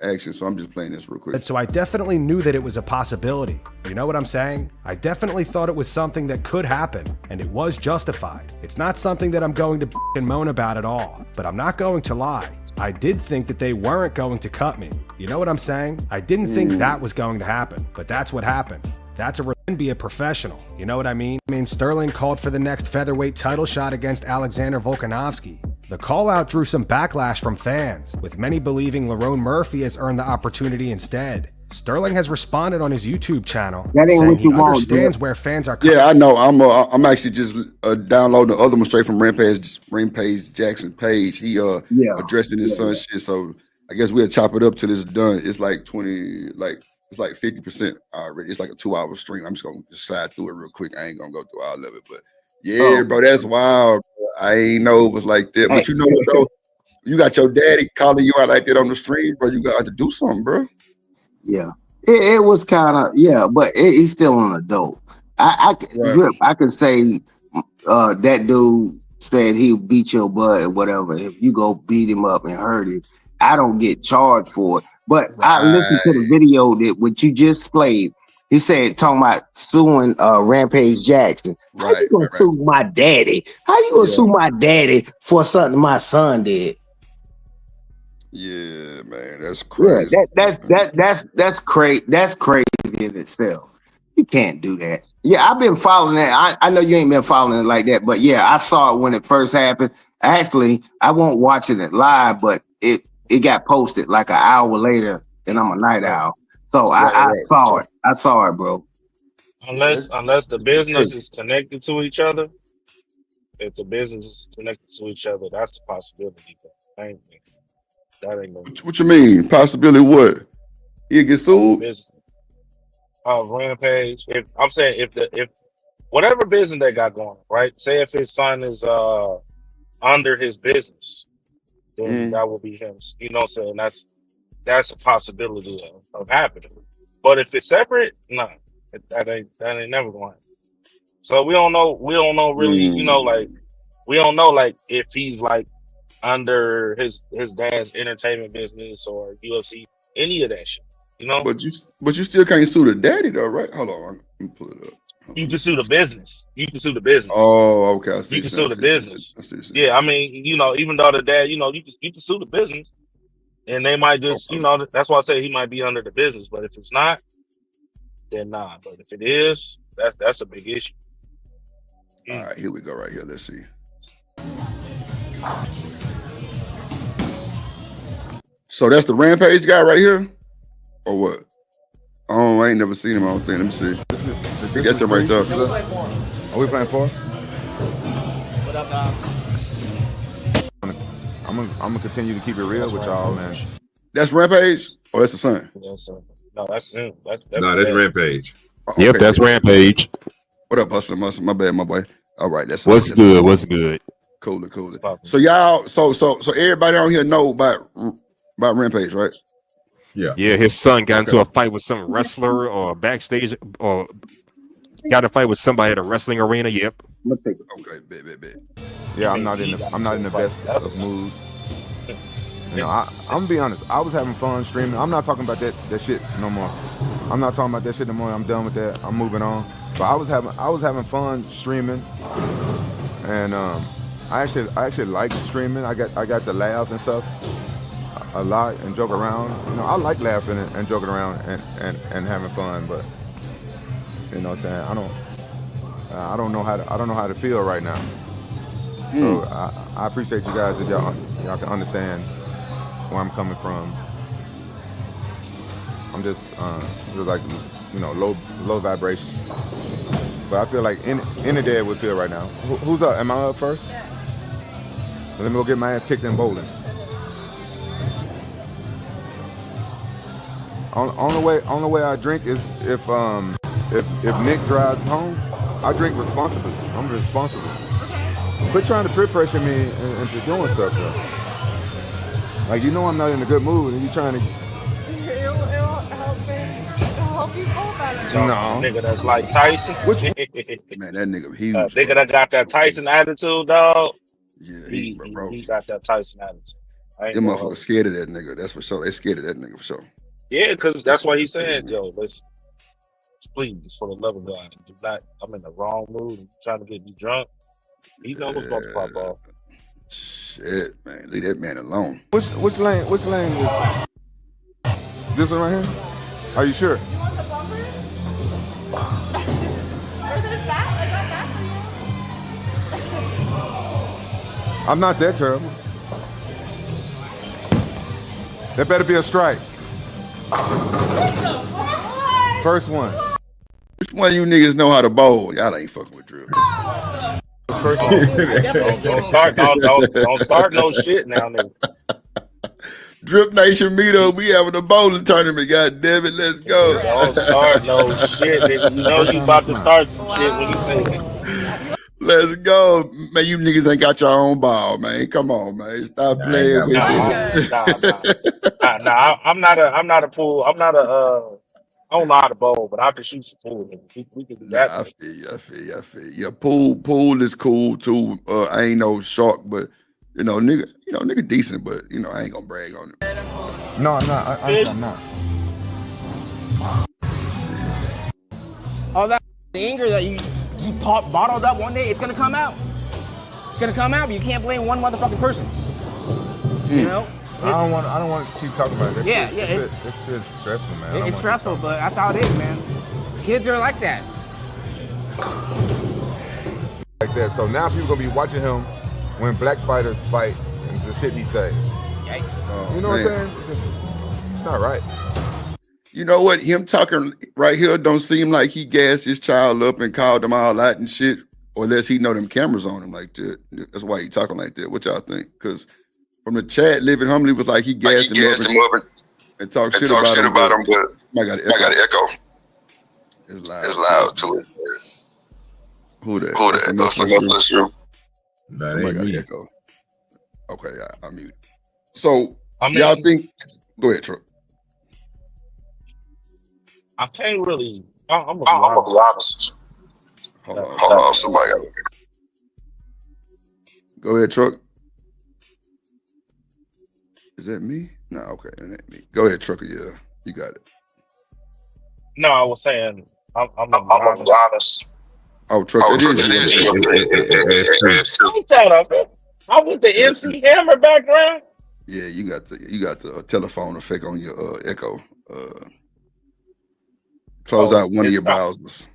actions. So I'm just playing this real quick. So I definitely knew that it was a possibility. You know what I'm saying? I definitely thought it was something that could happen, and it was justified. It's not something that I'm going to moan about at all, but I'm not going to lie. I did think that they weren't going to cut me. You know what I'm saying? I didn't think that was going to happen, but that's what happened. That's be a professional. You know what I mean? Sterling called for the next featherweight title shot against Alexander Volkanovski. The call out drew some backlash from fans, with many believing Lerone Murphy has earned the opportunity instead. Sterling has responded on his YouTube channel, saying he understands where fans are coming. Yeah, I know. I'm actually just downloading the other one straight from Rampage Jackson page. He addressing his son's shit. So I guess we'll chop it up till it's done. It's like 50% already. It's like a 2-hour stream. I'm just gonna slide through it real quick. I ain't gonna go through all of it, but yeah, bro, that's wild. Bro. I ain't know it was like that. But you know what though? You got your daddy calling you out like that on the stream, bro. You got to do something, bro. Yeah, it was kind of but he's still an adult. Drip, I could say that dude said he'll beat your butt and whatever. If you go beat him up and hurt him, I don't get charged for it. But I listened to the video that what you just played. He said talking about suing Rampage Jackson. How you gonna sue my daddy? How you gonna sue my daddy for something my son did? Yeah, man, that's crazy. Yeah, that's crazy. That's crazy in itself. You can't do that. Yeah, I've been following that. I know you ain't been following it like that, but yeah, I saw it when it first happened. Actually, I won't watch it live, but it got posted like an hour later, and I'm a night owl. So I saw it. I saw it, bro. Unless the business is connected to each other. If the business is connected to each other, that's a possibility. But that ain't no. What you mean? Possibility what? He'll get sued? Rampage. If whatever business they got going, right? Say if his son is under his business, then that will be him. You know what I'm saying? That's a possibility of happening. But if it's separate, no, that ain't never going to happen. So we don't know really, you know, like we don't know like if he's like under his dad's entertainment business or UFC, any of that shit. You know? But you still can't sue the daddy though, right? Hold on, let me pull it up. You can sue the business. Oh, okay. I see. You can sue the business. Yeah, I mean, you know, even though the dad, you know, you can sue the business, and they might just, you know, that's why I say he might be under the business. But if it's not, then nah. But if it is, that's a big issue. All right, here we go. Right here, let's see. So that's the Rampage guy right here, or what? Oh, I ain't never seen him. I don't think. Let me see. That's him right there. Are we playing 4? What up, dogs? I'm gonna continue to keep it real with y'all, and that's Rampage. Oh, that's the son. No, that's him. That's Rampage. Yep, that's Rampage. What up, Hustler Muscle? My bad, my boy. All right, that's what's good. What's good? Cool. So y'all, so everybody on here know about Rampage, right? Yeah. His son got into a fight with some wrestler or backstage, or got a fight with somebody at a wrestling arena. Yep. Okay, bet. Yeah, I'm not in the best of moods. You know, I'm gonna be honest. I was having fun streaming. I'm not talking about that shit no more. I'm not talking about that shit no more. I'm done with that. I'm moving on. But I was having fun streaming, and I actually like streaming. I got to laugh and stuff a lot and joke around. You know, I like laughing and joking around and having fun. But you know what I'm saying? I don't know how to feel right now. So I appreciate you guys if y'all can understand where I'm coming from. I'm just like, you know, low vibration. But I feel like any day would feel right now. Who's up? Am I up first? Let me go get my ass kicked in bowling. Only way I drink is if Nick drives home. I drink responsibly. I'm responsible. Quit trying to peer pressure me into doing stuff though. Like I'm not in a good mood, and you trying to. It'll help you go better. So, No. nigga that's like Tyson. Which man, that nigga huge. Nigga that got that Tyson attitude, dog. Yeah, he got that Tyson attitude. Them motherfuckers scared of that nigga. That's for sure. They scared of that nigga for sure. Yeah, because that's why he said, yo, let's please, for the love of God, do not. I'm in the wrong mood. I'm trying to get me drunk. He knows what's about to pop off. Shit, man, leave that man alone. Which lane? Which lane is this one right here? Are you sure? Or there's that? I got that for you. I'm not that terrible. That better be a strike. First one. Which one of you niggas know how to bowl? Y'all ain't fucking with drill. First one. Don't start no shit now, nigga. Drip Nation meetup, we having a bowling tournament. God damn it, let's go. Don't start no shit, nigga. You know you about to start some shit when you say that. Let's go, man. You niggas ain't got your own ball, man. Come on, man. Stop playing with me. Nah. I'm not a pool. I don't know how to bowl, but I can shoot some pool. We can do that. I feel you. Yeah, pool is cool too. I ain't no shark, but nigga decent, but I ain't gonna brag on it. No, I'm not. I'm not. All that anger that you bottled up one day, it's gonna come out. It's gonna come out, but you can't blame one motherfucking person. You know? I don't want to keep talking about this. Yeah, shit. yeah. This shit's stressful, man. It's stressful, but that's how it is, man. Kids are like that. Like that. So now people gonna be watching him when black fighters fight and the shit he say. Yikes. You know what I'm saying? It's not right. You know what? Him talking right here don't seem like he gassed his child up and called them all out and shit, or unless he know them cameras on him like that. That's why he talking like that. What y'all think? Because from the chat, Living Humbly was like he gassed him up and talk shit about him, but I got an echo. It's loud too. Who that? That's true. Somebody got an echo. Okay, I mute. So y'all think? Go ahead, Truck. I can't really. I'm gonna be honest. Hold on, somebody got it. Go ahead, Truck. Is that me? No, okay, it ain't me. Go ahead, Trucker. Yeah, you got it. No, I was saying I'm gonna be honest. Oh, Truck, it is. I'm with the MC Hammer background. Yeah, you got the telephone effect on your echo. Close out one of your browsers.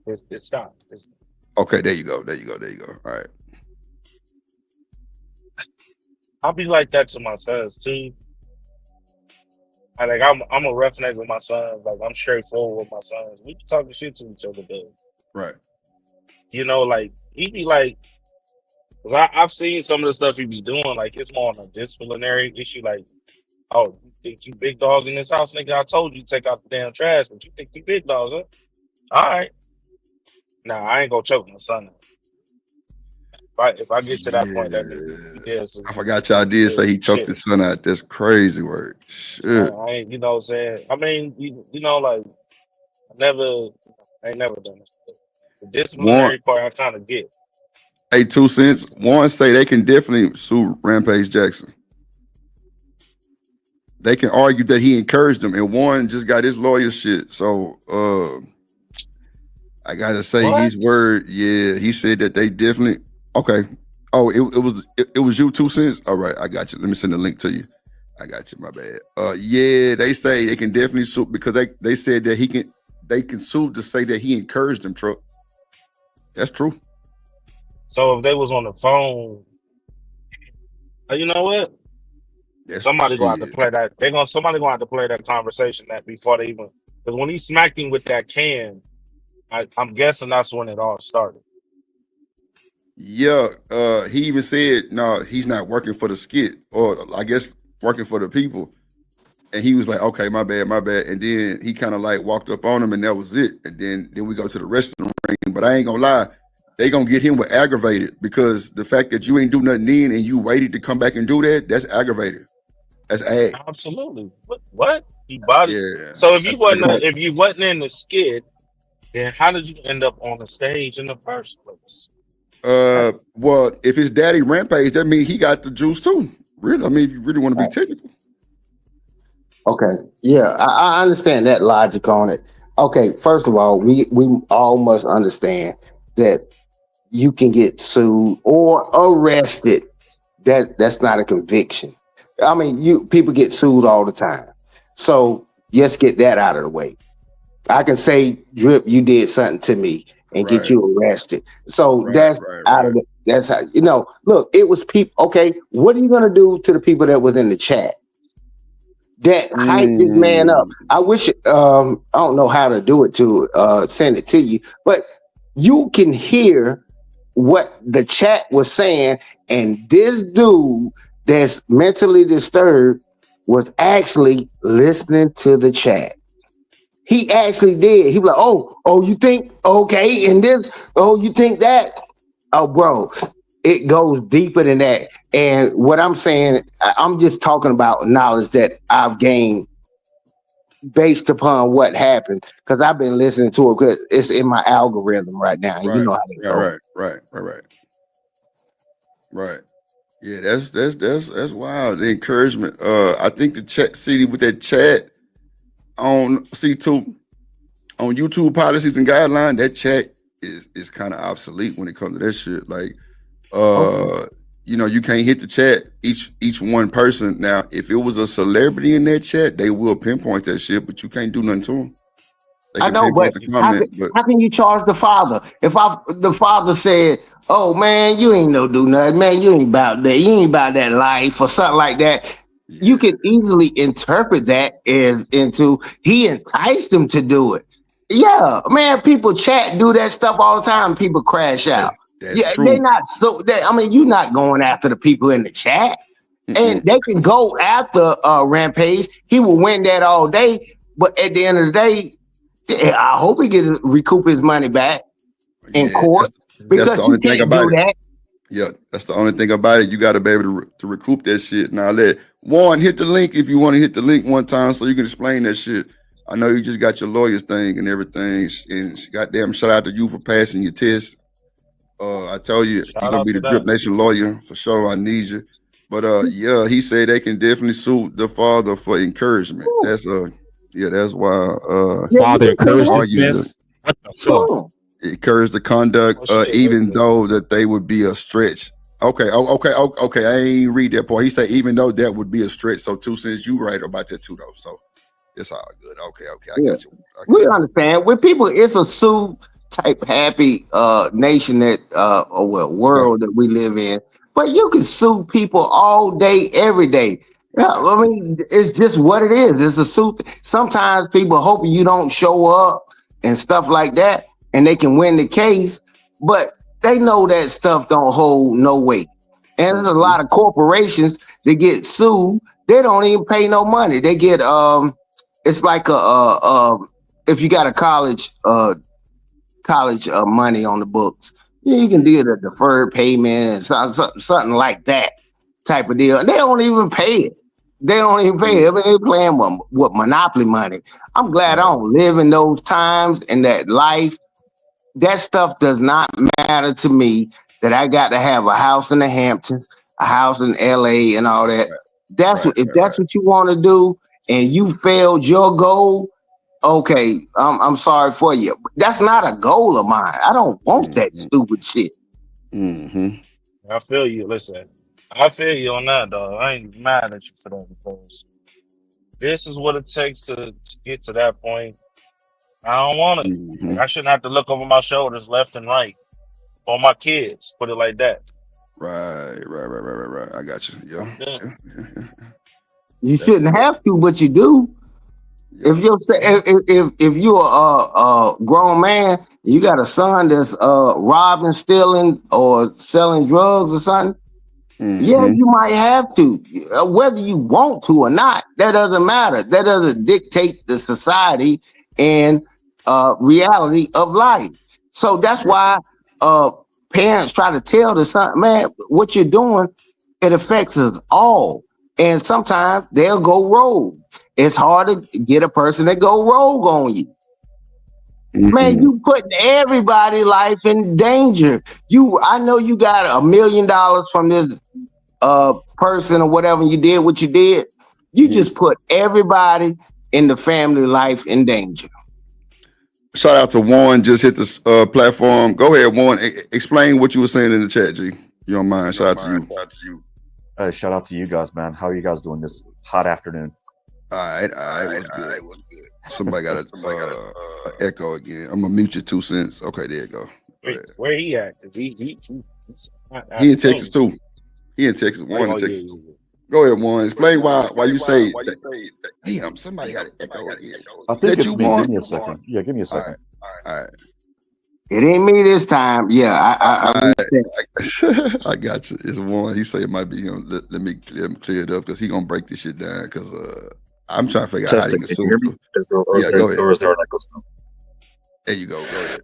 It stopped. Okay, there you go. All right. I'll be like that to my sons too. I'm a roughneck with my sons. Like I'm straightforward with my sons. We be talking shit to each other, though. Right. Like he be like, cause I've seen some of the stuff he be doing. Like it's more on a disciplinary issue. Like, oh, you think you big dog in this house, nigga? I told you to take out the damn trash, but you think you big dog, huh? All right. Nah, I ain't gonna choke my son. If I get to that point, that nigga, so I forgot y'all did say he choked his son out. That's crazy work. Shit. I ain't, you know what I'm saying? I mean, like, I ain't never done it. The disciplinary part, I kind of get. Hey, 2 cents. Warren say they can definitely sue Rampage Jackson. They can argue that he encouraged them, and Warren just got his lawyer shit. So, I gotta say his word. Yeah, he said that they definitely. Okay. Oh, it was you, 2 cents. All right, I got you. Let me send the link to you. I got you. My bad. Yeah, they say they can definitely sue because they said that they can sue to say that he encouraged them. Truck. That's true. So if they was on the phone, you know what? Somebody gonna have to play that. Somebody gonna have to play that conversation that before they even. Because when he smacked him with that can, I'm guessing that's when it all started. Yeah, he even said no, he's not working for the skit, or I guess working for the people. And he was like, okay, my bad. And then he kind of like walked up on him, and that was it. And then we go to the wrestling ring. But I ain't gonna lie, they gonna get him with aggravated, because the fact that you ain't do nothing then and you waited to come back and do that, that's aggravated. That's ag. Absolutely. What? He body. Yeah. So if Aggravated. you wasn't in the skit, then how did you end up on the stage in the first place? Well, if his daddy Rampage, that means he got the juice too. Really, I mean, if you really want to be technical. Okay. Yeah, I understand that logic on it. Okay, first of all, we all must understand that you can get sued or arrested. That's not a conviction. I mean, people get sued all the time. So let's get that out of the way. I can say, Drip, you did something to me and get you arrested. So that's out of the, that's how, look, it was people. Okay, what are you gonna do to the people that was in the chat that hyped this man up? I wish I don't know how to do it to send it to you, but you can hear what the chat was saying, and this dude that's mentally disturbed was actually listening to the chat. He actually did. He was like, oh, you think, okay, and this, oh, you think that? Oh, bro, it goes deeper than that. And what I'm saying, I'm just talking about knowledge that I've gained based upon what happened, because I've been listening to it because it's in my algorithm right now. And you know how it goes. Right. Yeah, that's wild. The encouragement. I think the chat, see, with that chat on C2 on YouTube policies and guidelines, that chat is kind of obsolete when it comes to that shit. Like, you can't hit the chat each one person. Now, if it was a celebrity in that chat, they will pinpoint that shit, but you can't do nothing to them. They can pinpoint the comment, how can you charge the father? If the father said, "Oh man, you ain't do nothing, man. You ain't about that. You ain't about that life," or something like that. You can easily interpret that as into he enticed him to do it. Yeah, man. People do that stuff all the time. People crash out. That's true. They're not you're not going after the people in the chat, and they can go after Rampage. He will win that all day, but at the end of the day, I hope he gets recoup his money back in court, because the only you thing can't about do that. Yeah, that's the only thing about it. You got to be able to recoup that shit. Now, let Warren hit the link if you want to hit the link one time so you can explain that shit. I know you just got your lawyer's thing and everything, and goddamn, shout out to you for passing your test. I told you, you're gonna be the Drip Nation lawyer for sure. I need you. But yeah, he said they can definitely sue the father for encouragement. That's that's why father encouraged this mess. What the fuck? Encourage the conduct, even though that they would be a stretch. Okay. I ain't read that part. He said even though that would be a stretch. So 2 cents, you right about that too though. So it's all good. Okay. I got you. We understand. With people, it's a sue type happy nation that world that we live in. But you can sue people all day, every day. Yeah, I mean, it's just what it is. It's a suit. Sometimes people hoping you don't show up and stuff like that, and they can win the case, but they know that stuff don't hold no weight. And there's a lot of corporations that get sued. They don't even pay no money. They get it's like if you got a college money on the books, you can do a deferred payment and something like that type of deal. And they don't even pay it. They don't even pay it. I mean, they're playing with monopoly money. I'm glad I don't live in those times and that life. That stuff does not matter to me, that I got to have a house in the Hamptons, a house in LA and all that. That's what you want to do and you failed your goal, okay, I'm sorry for you. That's not a goal of mine. I don't want that stupid shit. I feel you. Listen, I feel you on that, dog. I ain't mad at you for that, because this is what it takes to get to that point. I don't want it. Like, I shouldn't have to look over my shoulders left and right on my kids. Put it like that. Right. I got you. Yeah. You shouldn't have to, but you do. If you're a grown man, you got a son that's robbing, stealing, or selling drugs or something, Yeah, you might have to. Whether you want to or not, that doesn't matter. That doesn't dictate the society and reality of life. So that's why parents try to tell the son, man, what you're doing, it affects us all. And sometimes they'll go rogue. It's hard to get a person that go rogue on you. Man, you putting everybody's life in danger. I know you got $1 million from this person or whatever, you did what you did. You just put everybody in the family life in danger. Shout out to Warren, just hit this platform. Go ahead, Warren. Explain what you were saying in the chat, G. You don't mind? Shout out to you. Shout out to you guys, man. How are you guys doing this hot afternoon? All right, what's good? Somebody got a echo again. I'm gonna mute your 2 cents. Okay, there you go. Where he at? He in Texas too. He in Texas. Warren in Texas. Go ahead, Warren. Explain why you say that. Damn, somebody got an echo again. I think it's me. Give me a second. Yeah, give me a second. All right. It ain't me this time. Yeah, I got you. It's Warren. He say it might be him. Let me clear it up because he gonna break this shit down. Because I'm trying to figure out how he can sue. Go ahead. Or is there an echo still? There you go. Go ahead.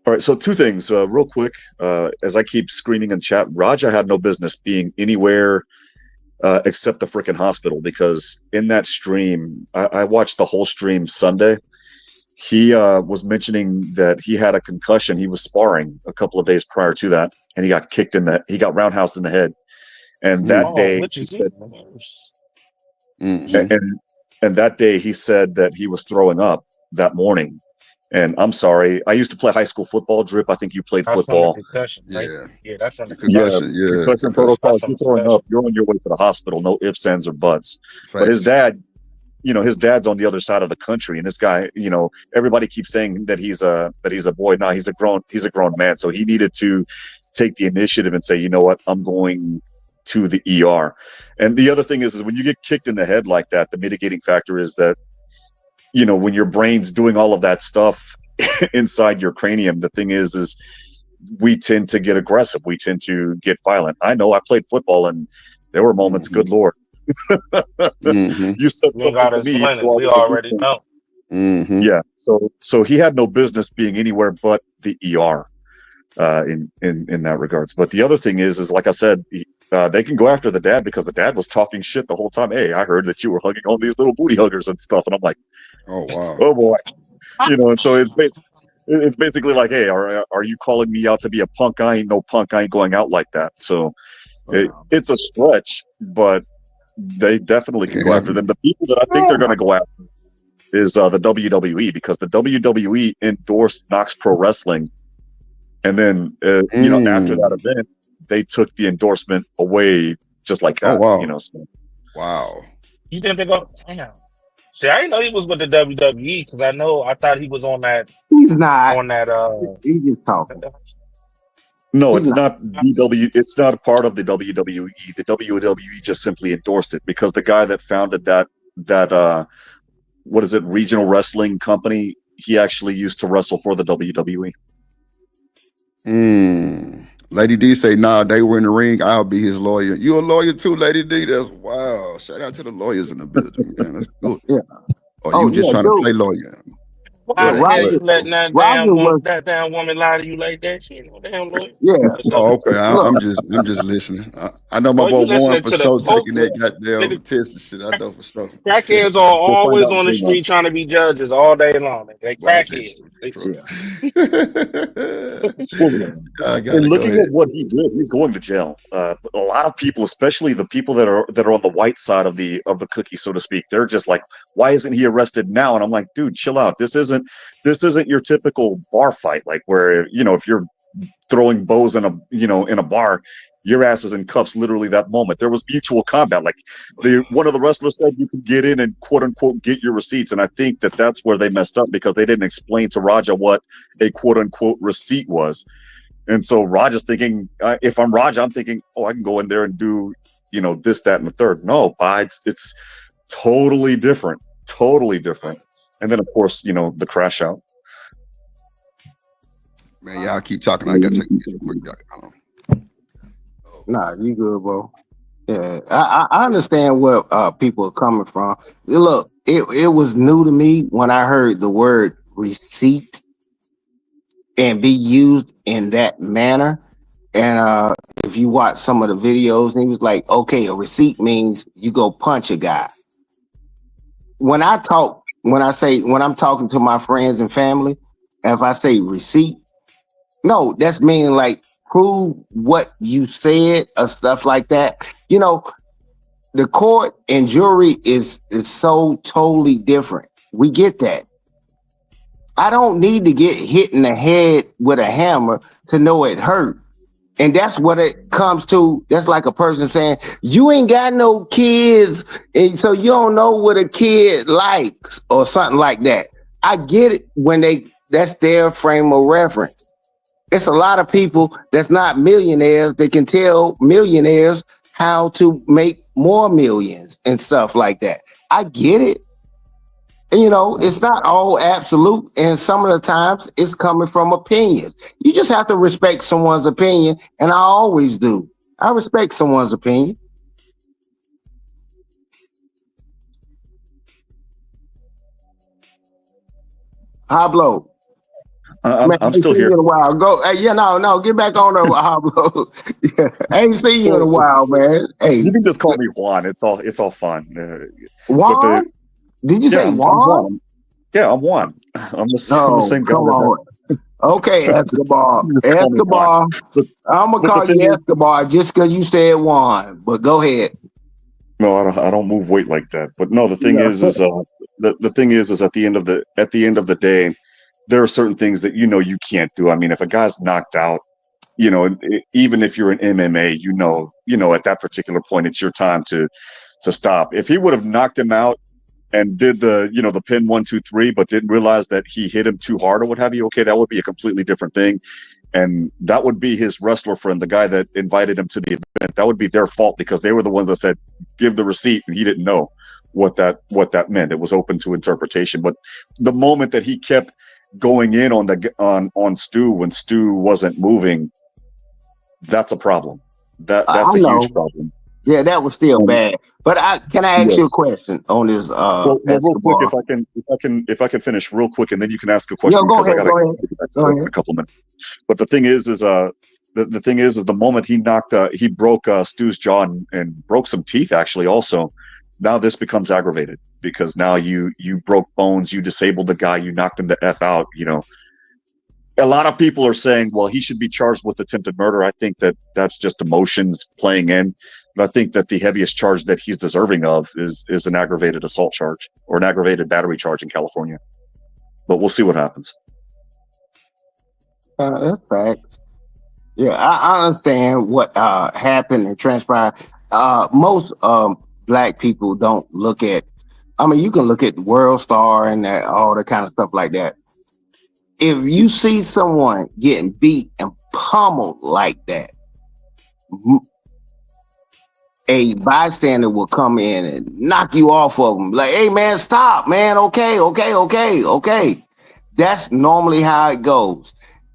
All right. So 2 things, real quick. As I keep screaming in chat, Raja had no business being anywhere except the freaking hospital, because in that stream, I watched the whole stream Sunday. He was mentioning that he had a concussion. He was sparring a couple of days prior to that, and he got roundhoused in the head. And that day, he said, and that day he said that he was throwing up that morning. And I'm sorry, I used to play high school football. Drip, I think you played football. Concussion, right? Yeah, that's from the concussion protocol. You're throwing up. You're on your way to the hospital. No ifs, ands, or buts. But his dad, his dad's on the other side of the country, and this guy, everybody keeps saying that he's a boy. No, he's a grown man. So he needed to take the initiative and say, you know what, I'm going to the ER. And the other thing is when you get kicked in the head like that, the mitigating factor is that, when your brain's doing all of that stuff inside your cranium, the thing is we tend to get aggressive. We tend to get violent. I know I played football and there were moments, good Lord. You said something to me. We already know. Yeah. So he had no business being anywhere but the ER in that regards. But the other thing is like I said, they can go after the dad because the dad was talking shit the whole time. Hey, I heard that you were hugging all these little booty huggers and stuff. And I'm like, oh, wow. Oh, boy. And so it's basically like, hey, are you calling me out to be a punk? I ain't no punk. I ain't going out like that. So it's a stretch, but they definitely can go after them. The people that I think they're going to go after is the WWE, because the WWE endorsed Knox Pro Wrestling. And then, after that event, they took the endorsement away just like that. Oh, wow. So. Wow. You think they go? Damn. See, I didn't know he was with the WWE because I thought he was on that. He's not. On that. He's just talking. No, it's not DW. It's not a part of the WWE. The WWE just simply endorsed it because the guy that founded that what is it, regional wrestling company, he actually used to wrestle for the WWE. Lady D say, nah, they were in the ring. I'll be his lawyer. You a lawyer too, Lady D? That's wow. Shout out to the lawyers in the building, man. That's good. Yeah. Or you just trying to play lawyer? Why the hell you letting that damn woman lie to you like that? She ain't no damn lawyer. Yeah. Oh, okay. I'm just listening. I know my boy Warren for sure taking that goddamn test and shit. I know for sure. Crackheads are always on the street trying to be judges all day long. They crackheads. And looking at what he did, he's going to jail. A lot of people, especially the people that are on the white side of the cookie, so to speak, they're just like, why isn't he arrested now? And I'm like, dude, chill out. This isn't your typical bar fight, like where, if you're throwing bows in a bar, your ass is in cuffs literally that moment. There was mutual combat. Like one of the wrestlers said you could get in and quote unquote get your receipts. And I think that that's where they messed up because they didn't explain to Raja what a quote unquote receipt was. And so Raja's thinking, if I'm Raja, I'm thinking, oh, I can go in there and do, this, that, and the third. No, it's totally different. Totally different. And then of course, the crash out. Man, y'all keep talking. I gotta take a quick. Nah, you good, bro. Yeah, I understand where people are coming from. Look, it was new to me when I heard the word receipt and be used in that manner. And if you watch some of the videos, and he was like, okay, a receipt means you go punch a guy. When I'm talking to my friends and family, and if I say receipt, no, that's meaning like prove what you said or stuff like that. You know, the court and jury is so totally different. We get that. I don't need to get hit in the head with a hammer to know it hurt. And that's what it comes to. That's like a person saying, you ain't got no kids, and so you don't know what a kid likes or something like that. I get it when that's their frame of reference. It's a lot of people that's not millionaires that can tell millionaires how to make more millions and stuff like that. I get it. And, it's not all absolute. And some of the times it's coming from opinions. You just have to respect someone's opinion. And I always do. I respect someone's opinion. Hablo. I'm still here. You in a while. Go. No. Get back on there, Hablo. Yeah, I ain't seen you in a while, man. Hey, you can just call me Juan. It's all fun. Juan? Did you say Juan? Yeah, I'm Juan. I'm the same guy. Come on. Okay, Escobar. Escobar. I'm gonna call you Escobar just because you said Juan. But go ahead. No, I don't move weight like that. But no, the thing is the thing is at the end of the day, there are certain things that you can't do. I mean, if a guy's knocked out, even if you're in MMA, at that particular point, it's your time to stop. If he would have knocked him out and did the pin 1, 2, 3, but didn't realize that he hit him too hard or what have you, okay, that would be a completely different thing. And that would be his wrestler friend, the guy that invited him to the event. That would be their fault because they were the ones that said, give the receipt, and he didn't know what that meant. It was open to interpretation. But the moment that he kept going in on Stu when Stu wasn't moving, that's a problem. That's a huge problem. Yeah, that was still bad. But can I ask you a question on this? Well, real quick, if I can finish real quick, and then you can ask a question because I got to get back to work in a couple minutes. But the thing is the thing is the moment he broke Stu's jaw and broke some teeth actually also. Now this becomes aggravated because now you broke bones, you disabled the guy, you knocked him the F out. A lot of people are saying, well, he should be charged with attempted murder. I think that's just emotions playing in. But I think that the heaviest charge that he's deserving of is an aggravated assault charge or an aggravated battery charge in California. But we'll see what happens. That's facts. Yeah, I understand what happened and transpired. Most black people don't look at. I mean, you can look at World Star and all that kind of stuff like that. If you see someone getting beat and pummeled like that, a bystander will come in and knock you off of them. Like, hey, man, stop, man. Okay. That's normally how it goes.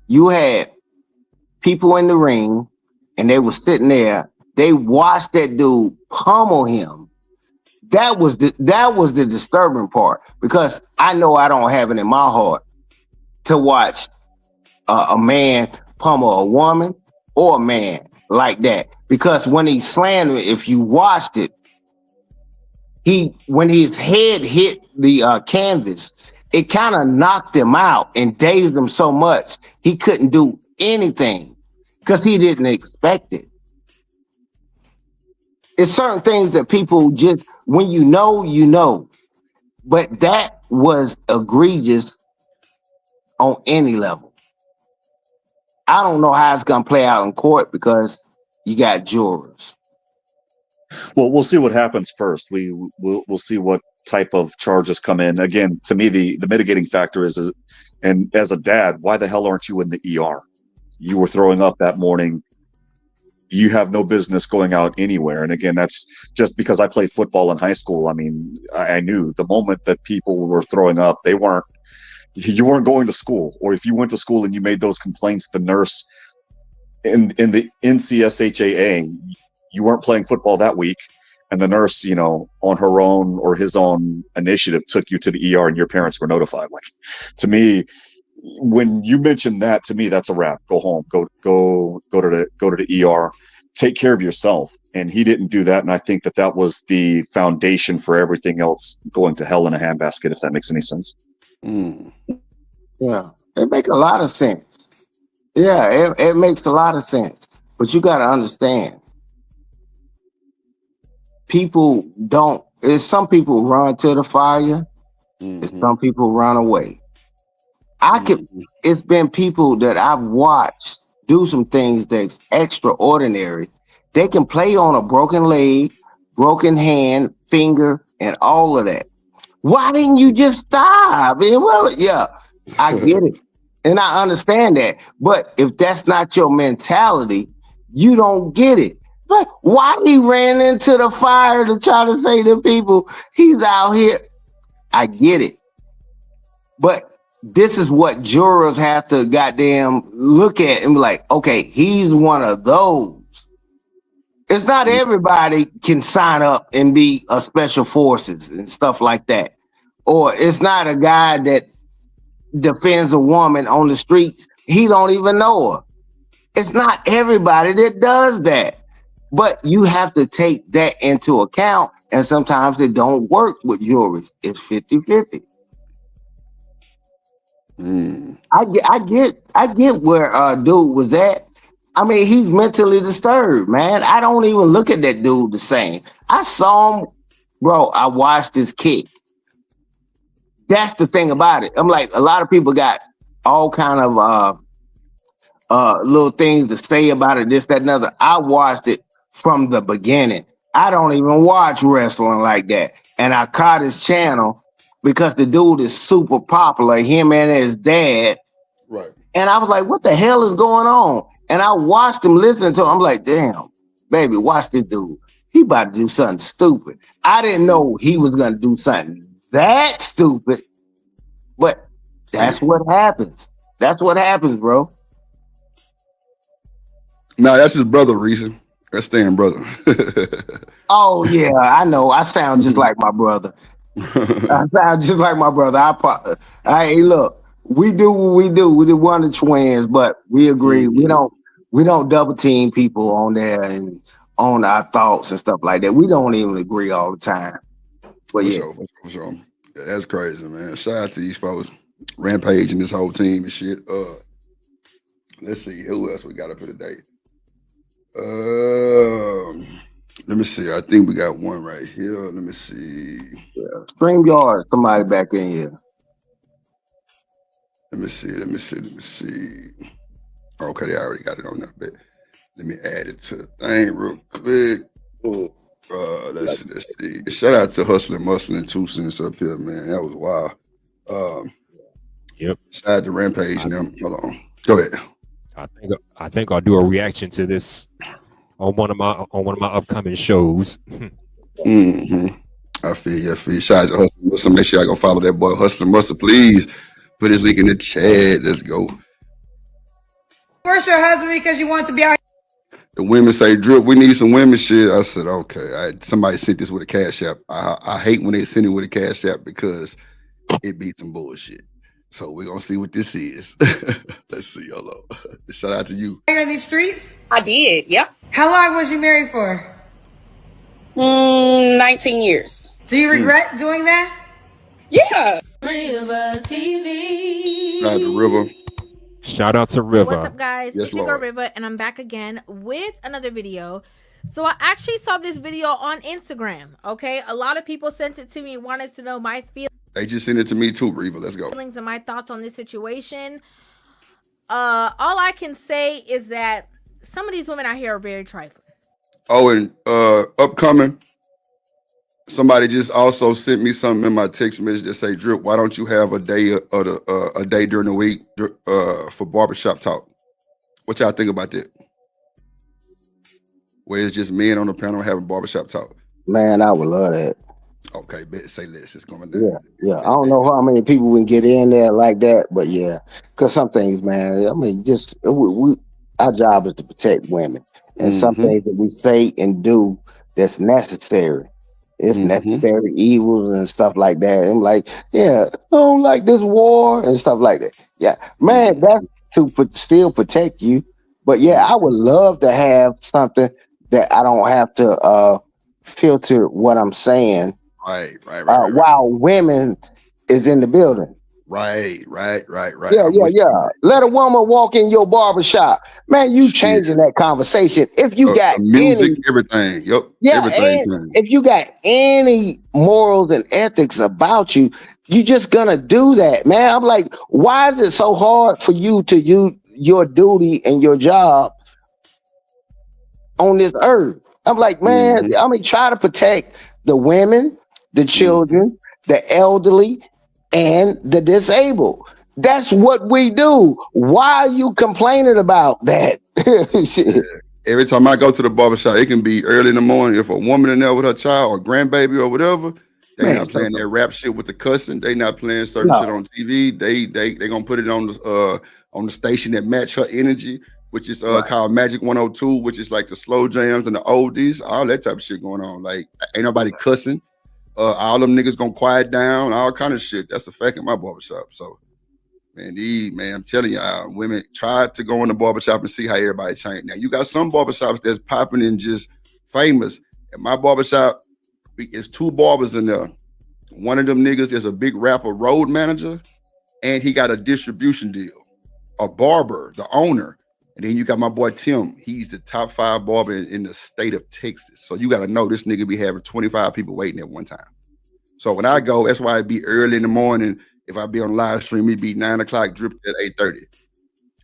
You had people in the ring, and they were sitting there. They watched that dude pummel him. That was the disturbing part because I know I don't have it in my heart to watch a man pummel a woman or a man like that, because when he slammed it, if you watched it, when his head hit the canvas, it kind of knocked him out and dazed him so much he couldn't do anything because he didn't expect it. It's certain things that people just, when you know, but that was egregious on any level. I don't know how it's gonna play out in court because you got jurors. Well, we'll see what happens first. We'll see what type of charges come in. Again, to me, the mitigating factor is, and as a dad, why the hell aren't you in the ER? You were throwing up that morning. You have no business going out anywhere. And again, that's just because I played football in high school. I mean, I knew the moment that people were throwing up, you weren't going to school. Or if you went to school and you made those complaints, the nurse in the NCSHAA, you weren't playing football that week, and the nurse, you know, on her own or his own initiative, took you to the ER, and your parents were notified. Like, to me, when you mention that, to me, that's a wrap. Go home. Go to the ER. Take care of yourself. And he didn't do that, and I think that was the foundation for everything else going to hell in a handbasket. If that makes any sense. Yeah, it makes a lot of sense. Yeah, it makes a lot of sense. But you got to understand, people don't. Some people run to the fire, and some people run away. It's been people that I've watched do some things that's extraordinary. They can play on a broken leg, broken hand, finger, and all of that. Why didn't you just stop? Well, yeah, I get it. And I understand that. But if that's not your mentality, you don't get it. But why he ran into the fire to try to say to people, he's out here. I get it. But this is what jurors have to goddamn look at and be like, okay, he's one of those. It's not everybody can sign up and be a special forces and stuff like that. Or it's not a guy that defends a woman on the streets. He don't even know her. It's not everybody that does that. But you have to take that into account. And sometimes it don't work with juries. It's 50-50. I get where dude was at. I mean, he's mentally disturbed, man. I don't even look at that dude the same. I saw him, bro. I watched his kick. That's the thing about it. I'm like, a lot of people got all kind of little things to say about it, this, that, and other. I watched it from the beginning. I don't even watch wrestling like that. And I caught his channel because the dude is super popular, him and his dad. Right. And I was like, what the hell is going on? And I watched him listen to him. I'm like, damn, baby, watch this dude. He about to do something stupid. I didn't know he was going to do something that stupid, but that's what happens. That's what happens, bro. No, that's his brother, reason. That's Stan brother. Oh, yeah, I know. I sound just like my brother. I sound just like my brother. Hey, look, we do what we do. We're one of the twins, but we agree. We don't double team people on there and on our thoughts and stuff like that. We don't even agree all the time. But for sure. Yeah, that's crazy, man. Shout out to these folks, Rampage and this whole team and shit. Let's see who else we got up here today. Let me see. I think we got one right here. Let me see. StreamYard, somebody back in here. Let me see. Okay, they already got it on there, but let me add it to the thing real quick. Let's see. Shout out to Hustling Muscle and 2 Cents up here, man. That was wild. Yep. Shout out to Rampage now. Hold on. Go ahead. I think I'll do a reaction to this on one of my upcoming shows. I feel you. Shout out to Hustling Muscle. Make sure I go follow that boy Hustling Muscle, please. Put his link in the chat. Let's go. Where's your husband because you want to be out? The women say, Drip, we need some women shit. I said, okay. Somebody sent this with a cash app. I hate when they send it with a cash app because it be some bullshit. So we're going to see what this is. Let's see. Hello. Shout out to you. Here in these streets? I did, yep. How long was you married for? 19 years. Do you regret doing that? Yeah. River TV. Shout out to River. Shout out to River. What's up, guys? Yes, it's your girl Lord. River, and I'm back again with another video. So I actually saw this video on Instagram, okay? A lot of people sent it to me and wanted to know my feelings. They just sent it to me too, River. Let's go. And my thoughts on this situation. All I can say is that some of these women out here are very trifling. Oh, and upcoming, somebody just also sent me something in my text message that say, Drip, why don't you have a day a day during the week for barbershop talk? What y'all think about that? Where it's just men on the panel having barbershop talk. Man, I would love that. Okay, bet say less. It's coming down. Yeah. I don't know how many people would get in there like that, but yeah, because some things, man. I mean, just Our job is to protect women. And some Mm-hmm. things that we say and do that's necessary. It's Mm-hmm. necessary evils and stuff like that. I'm like, yeah, I don't like this war and stuff like that. Yeah, man, that's to still protect you. But yeah, I would love to have something that I don't have to filter what I'm saying Right. while women is in the building. Right. Yeah, I'm yeah, with you. yeah. Let a woman walk in your barber shop. Man, you changing that conversation. If you got The music, any, everything. Yep. yeah, Everything. and if you got any morals and ethics about you, you just gonna do that, man. I'm like, why is it so hard for you to use your duty and your job on this earth? I'm like, man, I mean, try to protect the women, the children, the elderly, and the disabled. That's what we do. Why are you complaining about that? Shit. Every time I go to the barbershop, it can be early in the morning. If a woman in there with her child or grandbaby or whatever, they Man, not playing that rap shit with the cussing. They not playing certain No. shit on TV. They gonna put it on the station that match her energy, which is called Magic 102, which is like the slow jams and the oldies, all that type of shit going on. Like ain't nobody cussing. All them niggas gonna quiet down, all kind of shit. That's a fact in my barbershop. So man, I'm telling you, women try to go in the barbershop and see how everybody changed. Now, you got some barbershops that's popping and just famous. At my barbershop, it's 2 barbers in there. One of them niggas is a big rapper road manager, and he got a distribution deal. A barber, the owner. And then you got my boy Tim. He's the top 5 barber in the state of Texas. So you got to know this nigga be having 25 people waiting at one time. So when I go, that's why it be early in the morning. If I be on live stream, it'd be 9 o'clock, dripped at 8:30.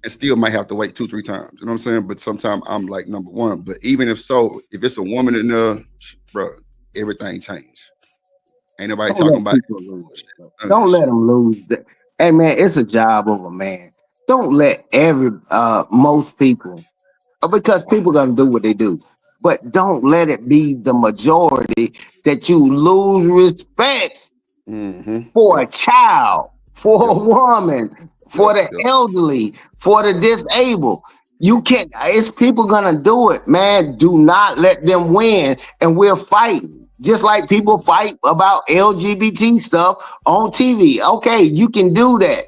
And still might have to wait 2-3 times. You know what I'm saying? But sometimes I'm like number one. But even if so, if it's a woman in there, bro, everything changed. Ain't nobody Don't talking let about people lose it. Don't let them lose that. Hey man, it's a job of a man. Don't let most people, because people gonna do what they do, but don't let it be the majority that you lose respect for a child, for a woman, for the elderly, for the disabled. You can't, it's people gonna do it, man. Do not let them win. And we're fighting. Just like people fight about LGBT stuff on TV. Okay, you can do that.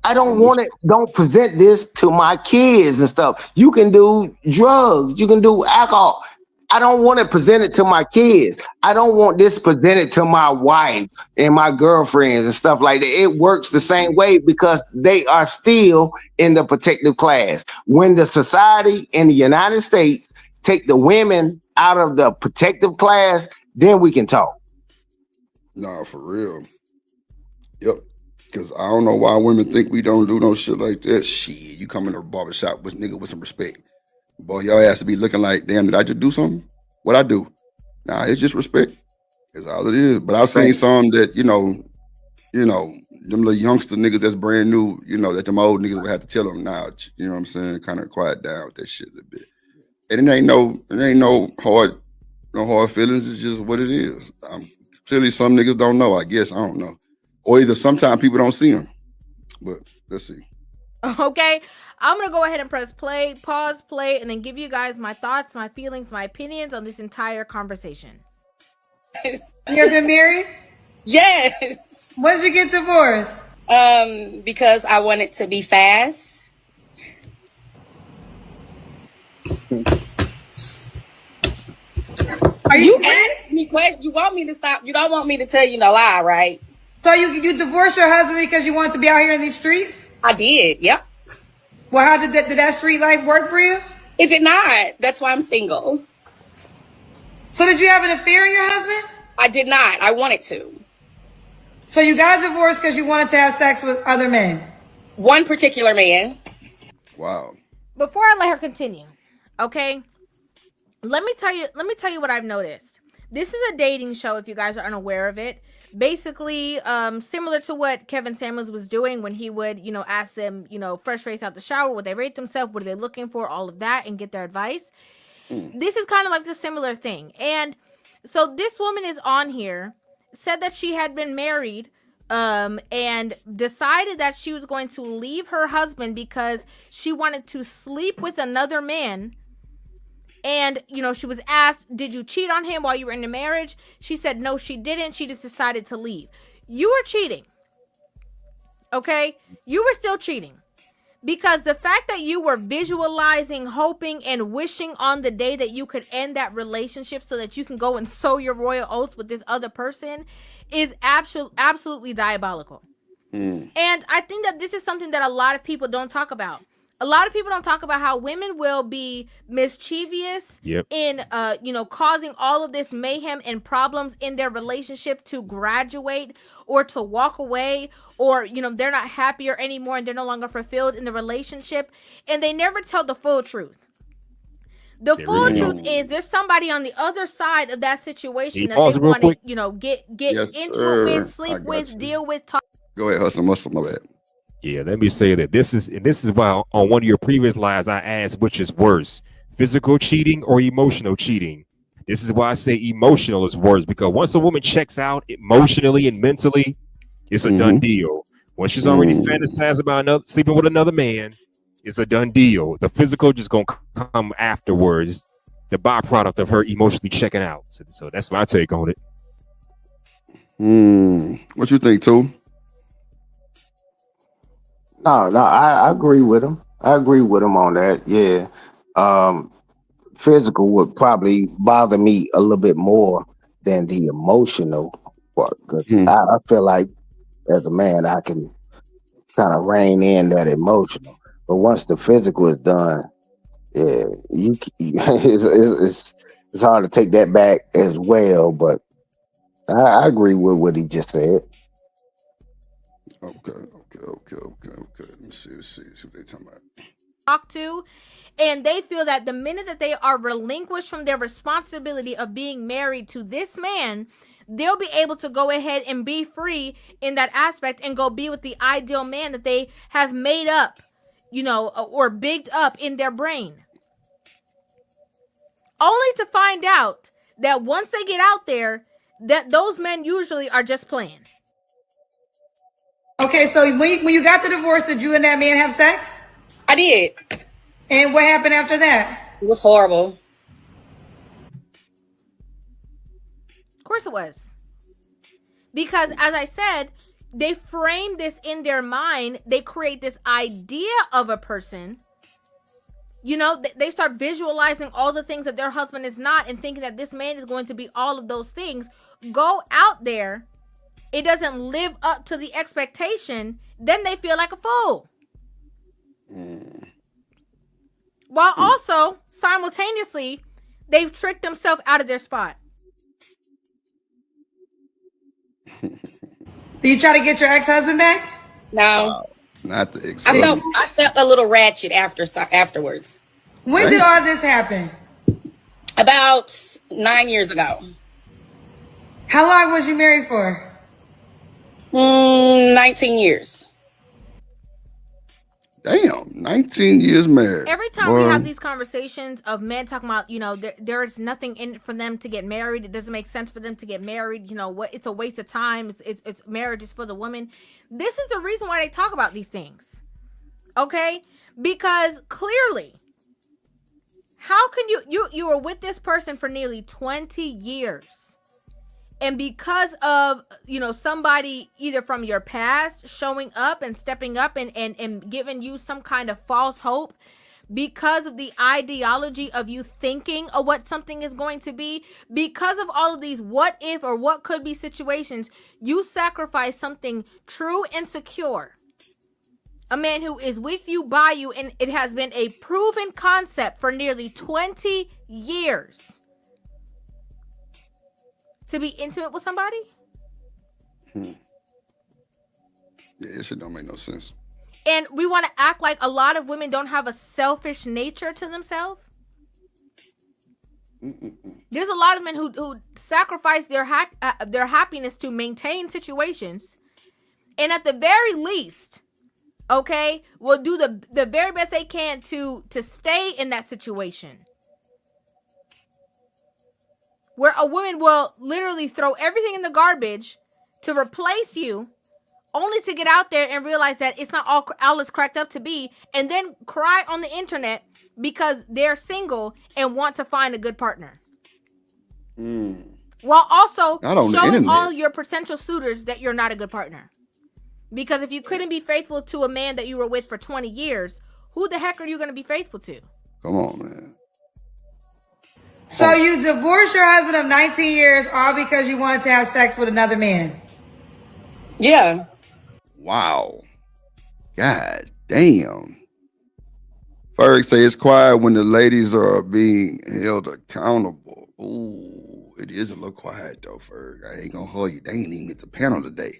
I don't want it. Don't present this to my kids and stuff. You can do drugs. You can do alcohol. I don't want it presented to my kids. I don't want this presented to my wife and my girlfriends and stuff like that. It works the same way because they are still in the protective class. When the society in the United States take the women out of the protective class, then we can talk. No, for real. Yep. Because I don't know why women think we don't do no shit like that. Shit, you come in a barbershop with nigga with some respect. Boy, y'all has to be looking like, damn, did I just do something? What I do? Nah, it's just respect. That's all it is. But I've seen some that, them little youngster niggas that's brand new, that them old niggas would have to tell them, nah, you know what I'm saying? Kind of quiet down with that shit a little bit. And it ain't no hard feelings. It's just what it is. Clearly some niggas don't know, I guess. I don't know. Or either sometimes people don't see them. But let's see. Okay, I'm gonna go ahead and press play, pause, play, and then give you guys my thoughts, my feelings, my opinions on this entire conversation. You ever been married? Yes. When did you get divorced? Because I want it to be fast. Are you asked me questions? You want me to stop? You don't want me to tell you no lie, right? So you divorced your husband because you wanted to be out here in these streets? I did. Yep. Well, how did that street life work for you? It did not. That's why I'm single. So did you have an affair with your husband? I did not. I wanted to. So you got a divorce because you wanted to have sex with other men? One particular man. Wow. Before I let her continue, okay, let me tell you what I've noticed. This is a dating show, if you guys are unaware of it. Basically, similar to what Kevin Samuels was doing when he would, ask them, fresh face out the shower, would they rate themselves, what are they looking for, all of that, and get their advice. This is kind of like the similar thing. And so this woman is on here, said that she had been married and decided that she was going to leave her husband because she wanted to sleep with another man. And, she was asked, did you cheat on him while you were in the marriage? She said, no, she didn't. She just decided to leave. You were cheating. Okay? You were still cheating. Because the fact that you were visualizing, hoping, and wishing on the day that you could end that relationship so that you can go and sow your royal oats with this other person is absolutely diabolical. And I think that this is something that a lot of people don't talk about. A lot of people don't talk about how women will be mischievous in, causing all of this mayhem and problems in their relationship to graduate or to walk away, or, they're not happier anymore and they're no longer fulfilled in the relationship. And they never tell the full truth. The full truth is there's somebody on the other side of that situation that they want to, get Yes, into it with, sleep with, deal with, talk. Go ahead, Hustle Muscle, my bad. Yeah, let me say that this is why on one of your previous lives I asked which is worse, physical cheating or emotional cheating. This is why I say emotional is worse, because once a woman checks out emotionally and mentally, it's a done deal. Once she's already fantasized about sleeping with another man, it's a done deal. The physical just gonna come afterwards, the byproduct of her emotionally checking out. So that's my take on it. What you think, too? No, I agree with him. I agree with him on that. Yeah. Physical would probably bother me a little bit more than the emotional part, because I feel like as a man I can kind of rein in that emotional. But once the physical is done, yeah, it's hard to take that back as well. But I agree with what he just said. Okay. Let me see what they talking about. Talk to, and they feel that the minute that they are relinquished from their responsibility of being married to this man, they'll be able to go ahead and be free in that aspect and go be with the ideal man that they have made up, or bigged up in their brain. Only to find out that once they get out there, that those men usually are just playing. Okay, so when you got the divorce, did you and that man have sex? I did. And what happened after that? It was horrible. Of course it was. Because, as I said, they frame this in their mind. They create this idea of a person. They start visualizing all the things that their husband is not and thinking that this man is going to be all of those things. Go out there. It doesn't live up to the expectation. Then they feel like a fool. While also, simultaneously, they've tricked themselves out of their spot. Do you try to get your ex-husband back? No. Not the ex-husband. I felt a little ratchet afterwards. When did all this happen? About 9 years ago. How long was you married for? 19 years. Damn, 19 years married. Every time we have these conversations of men talking about, there's nothing in it for them to get married. It doesn't make sense for them to get married. It's a waste of time. It's marriage is for the woman. This is the reason why they talk about these things. Okay? Because clearly, how can you were with this person for nearly 20 years. And because of, somebody either from your past showing up and stepping up and giving you some kind of false hope, because of the ideology of you thinking of what something is going to be, because of all of these what if or what could be situations, you sacrifice something true and secure. A man who is with you, by you, and it has been a proven concept for nearly 20 years. To be intimate with somebody? Yeah, this shit don't make no sense. And we want to act like a lot of women don't have a selfish nature to themselves. There's a lot of men who sacrifice their happiness to maintain situations. And at the very least, okay, will do the very best they can to stay in that situation. Where a woman will literally throw everything in the garbage to replace you only to get out there and realize that it's not all it's cracked up to be, and then cry on the internet because they're single and want to find a good partner. While also showing all your potential suitors that you're not a good partner. Because if you couldn't be faithful to a man that you were with for 20 years, who the heck are you going to be faithful to? Come on, man. So you divorced your husband of 19 years all because you wanted to have sex with another man? Yeah. Wow. God damn. Ferg say it's quiet when the ladies are being held accountable. Ooh, it is a little quiet though, Ferg. I ain't gonna hold you. They ain't even get the panel today.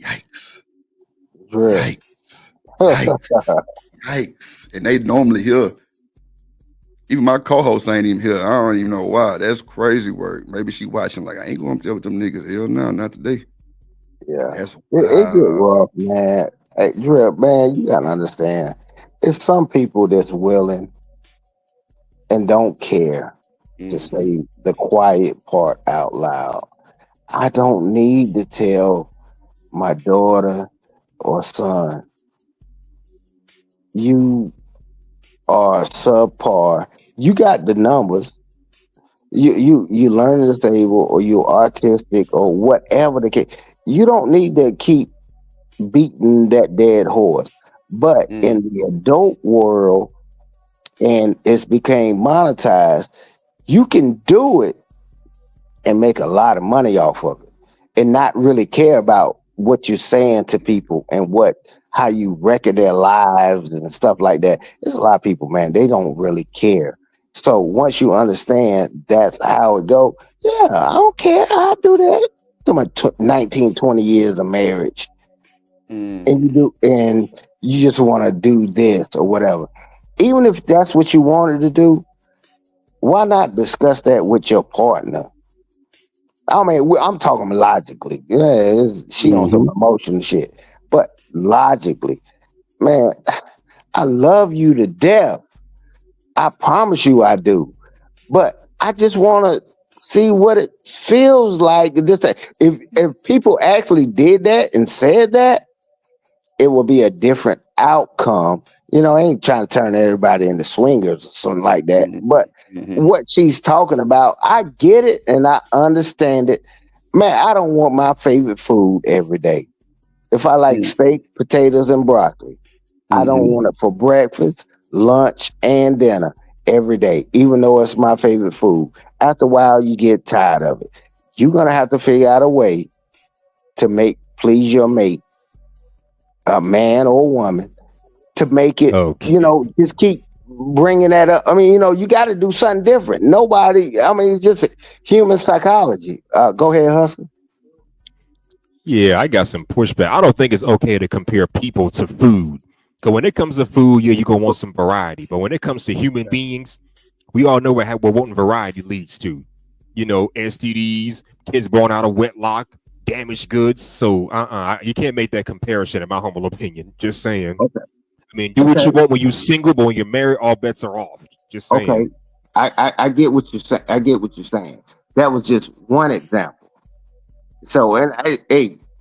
Yikes. Yikes. Yikes. Yikes. And they normally here. Even my co-host ain't even here. I don't even know why. That's crazy work. Maybe she watching like, I ain't going up there with them niggas. Hell no, not today. Yeah. That's It get rough, man. Hey, Drip, man, you gotta understand. It's some people that's willing and don't care to say the quiet part out loud. I don't need to tell my daughter or son, you are subpar. You got the numbers. You learning disabled or you autistic or whatever the case. You don't need to keep beating that dead horse. But in the adult world, and it's became monetized, you can do it and make a lot of money off of it and not really care about what you're saying to people and how you record their lives and stuff like that. There's a lot of people, man, they don't really care. So once you understand that's how it go, yeah, I don't care. I do that. To my 19, 20 years of marriage. And you just want to do this or whatever. Even if that's what you wanted to do, why not discuss that with your partner? I mean, I'm talking logically. Yeah, she on some emotional shit. But logically, man, I love you to death. I promise you I do. But I just want to see what it feels like. If people actually did that and said that, it will be a different outcome. You know, I ain't trying to turn everybody into swingers or something like that. But what she's talking about, I get it and I understand it. Man, I don't want my favorite food every day. If I like steak, potatoes, and broccoli, I don't want it for breakfast, lunch, and dinner every day, even though it's my favorite food. After a while, you get tired of it. You're going to have to figure out a way to please your mate, a man or a woman, to make it, just keep bringing that up. I mean, you got to do something different. It's just human psychology. Go ahead, Hustle. Yeah, I got some pushback. I don't think it's okay to compare people to food. Because when it comes to food, yeah, you're going to want some variety. But when it comes to human beings, we all know what wanting variety leads to. STDs, kids born out of wedlock, damaged goods. So you can't make that comparison in my humble opinion. Just saying. Okay. I mean, do what you want when you're single, but when you're married, all bets are off. Just saying. Okay. I get what you're saying. I get what you're saying. That was just one example. So,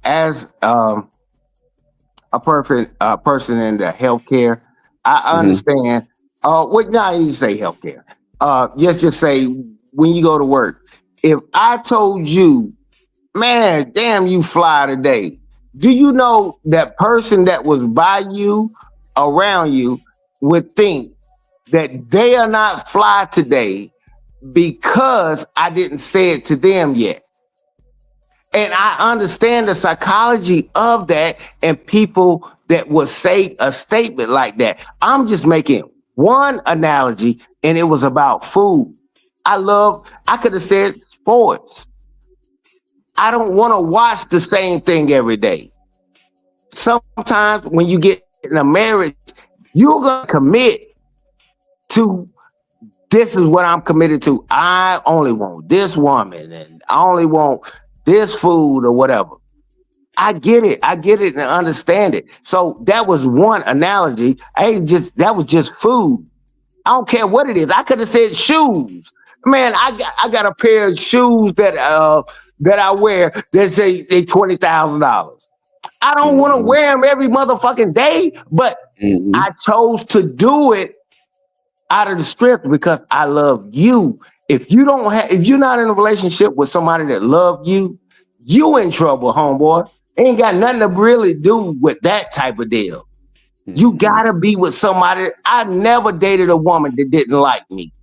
as a person in the healthcare, I understand. What now you say healthcare? Just say when you go to work. If I told you, man, damn, you fly today. Do you know that person that was by you, around you, would think that they are not fly today because I didn't say it to them yet? And I understand the psychology of that and people that would say a statement like that. I'm just making one analogy, and it was about food. I could have said sports. I don't want to watch the same thing every day. Sometimes when you get in a marriage, you're going to commit to, this is what I'm committed to. I only want this woman and I only want this food or whatever. I get it and understand it. So that was one analogy. That was just food. I don't care what it is. I could have said shoes. Man, I got a pair of shoes that I wear that say they $20,000. I don't want to wear them every motherfucking day, but I chose to do it out of the strength because I love you. If you're not in a relationship with somebody that loves you, you in trouble, homeboy. Ain't got nothing to really do with that type of deal. You gotta be with somebody. I never dated a woman that didn't like me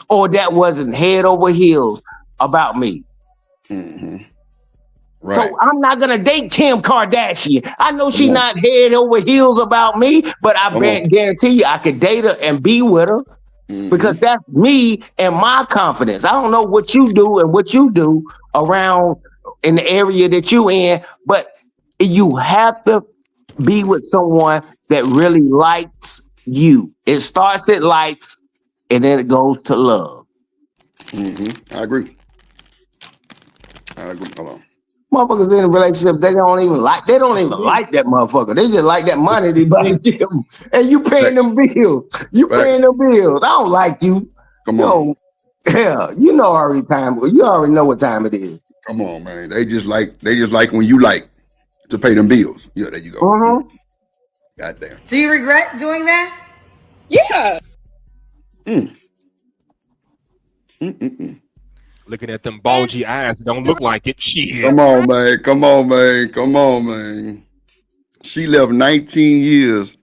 or that wasn't head over heels about me. Right. So I'm not gonna date Kim Kardashian. I know she's not head over heels about me, but I guarantee you I could date her and be with her because that's me and my confidence. I don't know what you do and what you do around in the area that you in, but you have to be with someone that really likes you. It starts at likes and then it goes to love. I agree. Hold on. Motherfuckers in a relationship, they don't even like that motherfucker. They just like that money they buy them. And you paying them bills. You paying them bills. I don't like you. Come on. Yeah, you know already time. You already know what time it is. Come on, man. They just like when you like to pay them bills. Yeah, there you go. Goddamn. Do you regret doing that? Yeah. Looking at them bulgy eyes, don't look like it. Shit. Come on, man. Come on, man. Come on, man. She left 19 years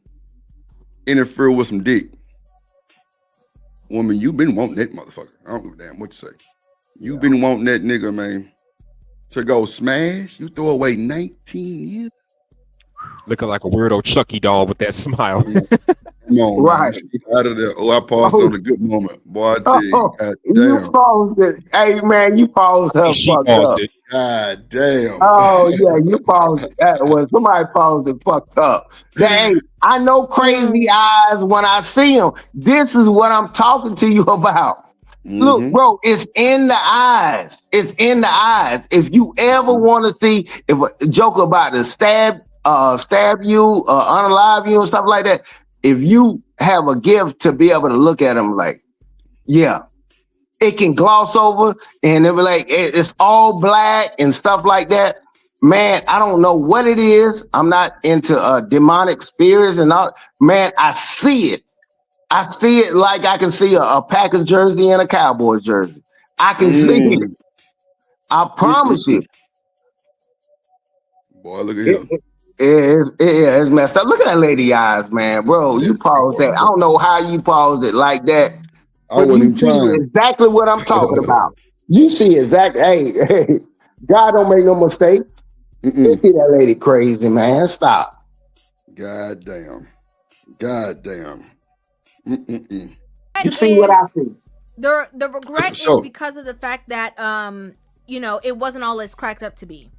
interfere with some dick. Woman, you been wanting that motherfucker. I don't give a damn what you say. You been wanting that nigga, man, to go smash. You throw away 19 years. Looking like a weirdo Chucky doll with that smile. Come on, right. Man. Out of there. Oh, I paused on a good moment. Boy, I tell you, God damn. You paused it. Hey, man, you paused her. She paused it. God damn. Oh, yeah, you paused it. When somebody paused it, fucked up. Hey, I know crazy eyes when I see them. This is what I'm talking to you about. Look, bro, it's in the eyes. It's in the eyes. If you ever want to see if a joke about to stab you, unalive you and stuff like that, if you have a gift to be able to look at them like, yeah, it can gloss over and it'll be like, it's all black and stuff like that. Man, I don't know what it is. I'm not into demonic spirits and all. Man, I see it. I see it like I can see a Packers jersey and a Cowboys jersey. I can see it. I promise you. Boy, look at him. It's messed up. Look at that lady eyes, man. Bro, you paused that. I don't know how you paused it like that. But you see exactly what I'm talking about. You see exactly. Hey, God don't make no mistakes. You see that lady crazy, man. Stop. God damn. God damn. You see what I see. The regret is because of the fact that it wasn't all it's cracked up to be.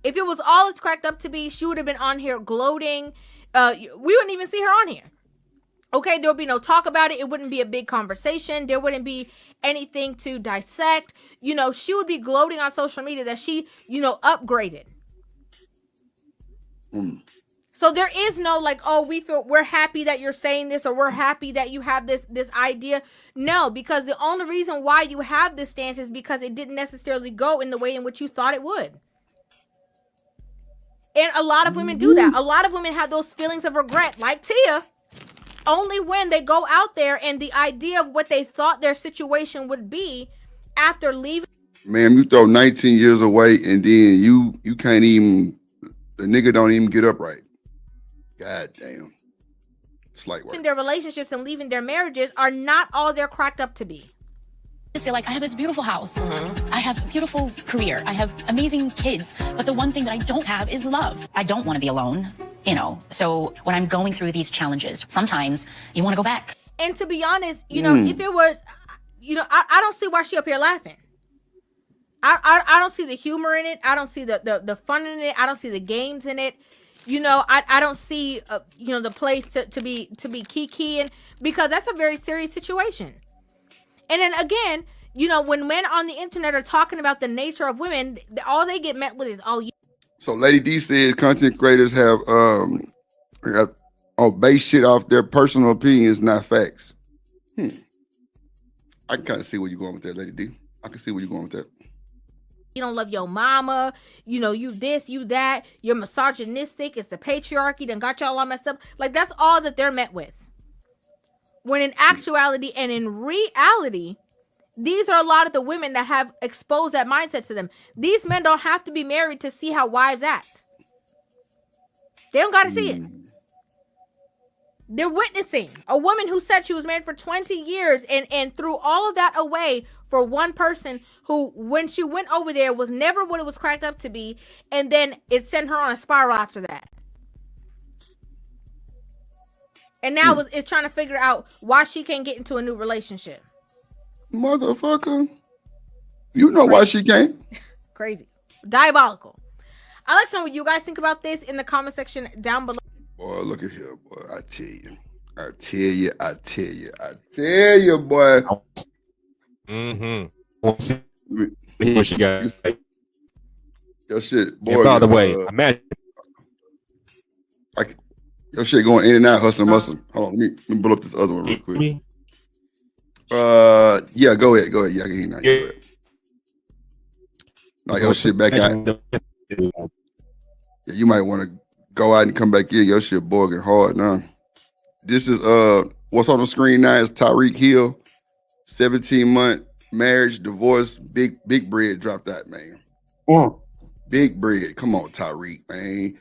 If it was all it's cracked up to be, she would have been on here gloating. We wouldn't even see her on here. Okay, there would be no talk about it. It wouldn't be a big conversation. There wouldn't be anything to dissect. She would be gloating on social media that she, upgraded. So there is no like, oh, we're happy that you're saying this, or we're happy that you have this idea. No, because the only reason why you have this stance is because it didn't necessarily go in the way in which you thought it would. And a lot of women do that. A lot of women have those feelings of regret, like Tia, only when they go out there and the idea of what they thought their situation would be after leaving. Man, you throw 19 years away and then you can't even, the nigga don't even get up right. God damn. It's like their relationships and leaving their marriages are not all they're cracked up to be. I just feel like I have this beautiful house. I have a beautiful career. I have amazing kids. But the one thing that I don't have is love. I don't want to be alone, So when I'm going through these challenges, sometimes you want to go back. And to be honest, if it was, I don't see why she up here laughing. I don't see the humor in it. I don't see the fun in it. I don't see the games in it. I don't see, the place to be kikiing, because that's a very serious situation. And then again, when men on the internet are talking about the nature of women, all they get met with is, oh, you. So Lady D says content creators have base shit off their personal opinions, not facts. I can kind of see where you're going with that, Lady D. I can see where you're going with that. You don't love your mama. You know, you this, you that. You're misogynistic. It's the patriarchy that got y'all all messed up. Like, that's all that they're met with. When in actuality and in reality, these are a lot of the women that have exposed that mindset to them. These men don't have to be married to see how wives act. They don't got to see it. They're witnessing a woman who said she was married for 20 years and threw all of that away for one person who, when she went over there, was never what it was cracked up to be. And then it sent her on a spiral after that. And now it's trying to figure out why she can't get into a new relationship. Motherfucker. You know why she can't. Crazy. Diabolical. I'd like to know what you guys think about this in the comment section down below. Boy, look at here, boy. I tell you, boy. What you got? Your shit, boy. And by the way, imagine. Your shit going in and out, hustling, muscle. Hold on, let me pull up this other one real quick. Yeah, go ahead. Yeah, I can hear you now. Go ahead. Like your shit back out. Yeah, you might want to go out and come back in. Your shit boiling hard now. This is what's on the screen now is Tyreek Hill, 17-month marriage, divorce, big bread dropped out, man. Big bread. Come on, Tyreek, man.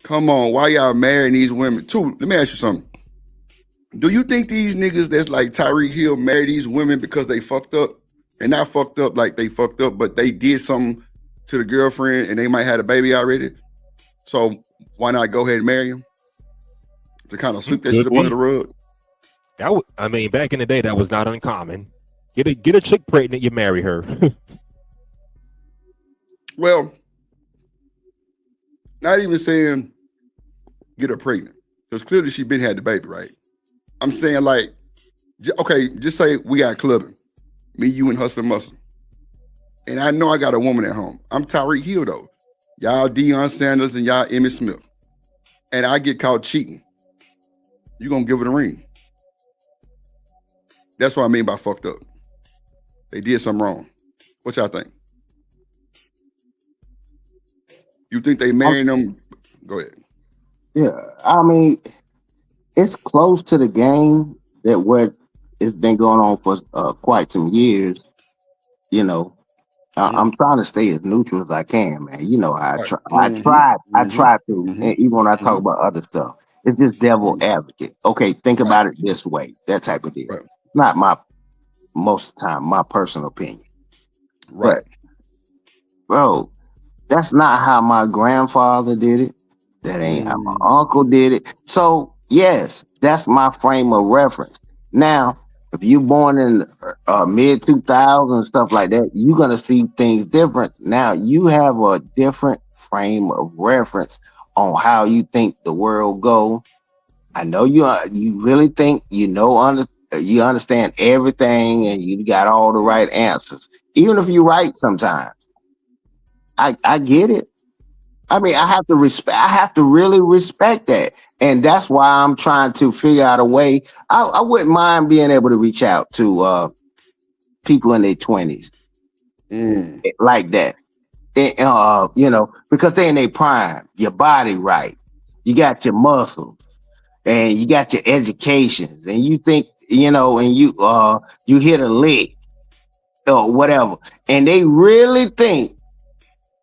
Come on, why y'all marrying these women? Too, let me ask you something. Do you think these niggas that's like Tyreek Hill marry these women because they fucked up? And not fucked up like they fucked up, but they did something to the girlfriend and they might have a baby already? So why not go ahead and marry him? To kind of sweep that shit up under the rug? I mean, back in the day, that was not uncommon. Get a chick pregnant, you marry her. Well, not even saying get her pregnant, because clearly she been had the baby, right? I'm saying like, okay, just say we got clubbing, me, you, and Hustler Muscle, and I know I got a woman at home. I'm Tyreek Hill though, y'all Deion Sanders and y'all Emmitt Smith, and I get caught cheating. You gonna give it a ring? That's what I mean by fucked up. They did something wrong. What y'all think? You think they marrying them? Go ahead. Yeah, I mean, it's close to the game that what it's been going on for quite some years. You know, I'm trying to stay as neutral as I can, man. You know, I try. I try to, and even when I talk about other stuff, it's just devil advocate. Okay, think about it this way, that type of deal. It's not most of the time my personal opinion, but bro, that's not how my grandfather did it. That ain't how my uncle did it. So yes, that's my frame of reference. Now, if you're born in mid 2000s stuff like that, you're gonna see things different. Now you have a different frame of reference on how you think the world go. I know you really think you understand everything and you got all the right answers, even if you're right sometimes. I get it. I mean, I have to really respect that. And that's why I'm trying to figure out a way. I wouldn't mind being able to reach out to people in their 20s like that. And, you know, because they're in their prime, your body right. You got your muscles and you got your educations and you think, you know, and you hit a lick or whatever. And they really think,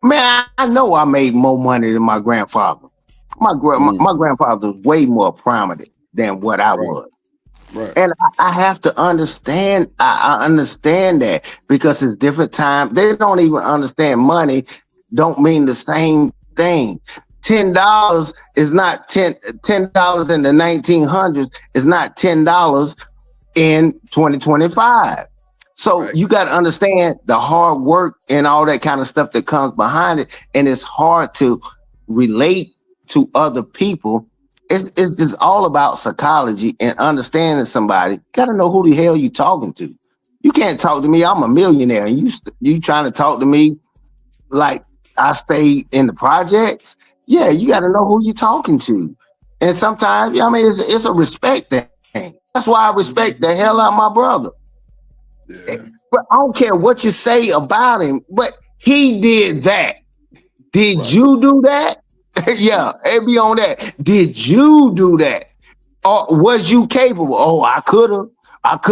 man, I know I made more money than my grandfather. My grandfather was way more prominent than what I was. Right. And I have to understand, I understand that because it's different time. They don't even understand money don't mean the same thing. $10 is not $10 in the 1900s is not $10 in 2025. So you got to understand the hard work and all that kind of stuff that comes behind it. And it's hard to relate to other people. It's just all about psychology and understanding somebody. Got to know who the hell you talking to. You can't talk to me. I'm a millionaire. And you trying to talk to me like I stay in the projects. Yeah, you got to know who you're talking to. And sometimes, I mean, it's a respect thing. That's why I respect the hell out of my brother. But I don't care what you say about him, but He did that. Did you do that? Yeah, it be on that. Did you do that? Or was you capable? Oh, I could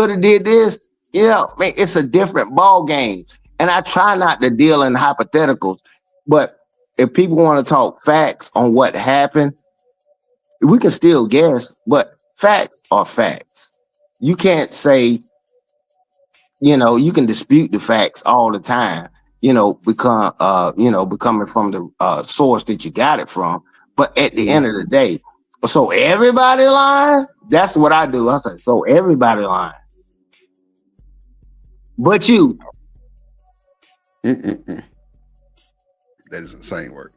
have did this. Yeah, man, it's a different ball game. And I try not to deal in hypotheticals, but if people want to talk facts on what happened, we can still guess, but facts are facts. You can't say, you can dispute the facts all the time, becoming from the source that you got it from. But at the end of the day, so everybody lying? That's what I do. I say, so everybody lying. But you. That is insane work.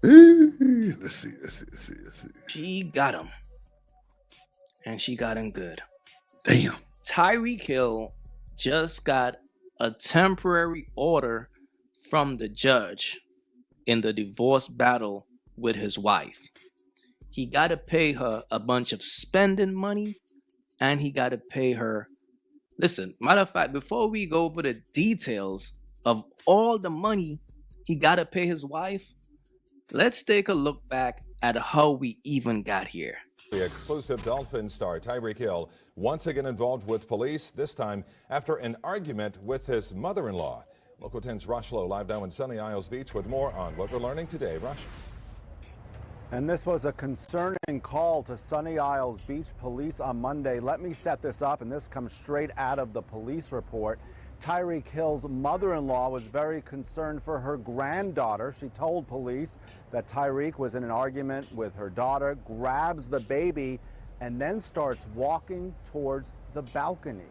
Let's see. She got him. And she got him good. Damn. Tyreek Hill just got a temporary order from the judge in the divorce battle with his wife. He got to pay her a bunch of spending money, and he got to pay her. Listen, matter of fact, before we go over the details of all the money he got to pay his wife, let's take a look back at how we even got here. The exclusive Dolphin star Tyreek Hill once again involved with police, this time after an argument with his mother-in-law. Local 10's Rush Lowe live now in Sunny Isles Beach with more on what we're learning today. Rush. And this was a concerning call to Sunny Isles Beach police on Monday. Let me set this up, and this comes straight out of the police report. Tyreek Hill's mother-in-law was very concerned for her granddaughter. She told police that Tyreek was in an argument with her daughter, grabs the baby, and then starts walking towards the balcony.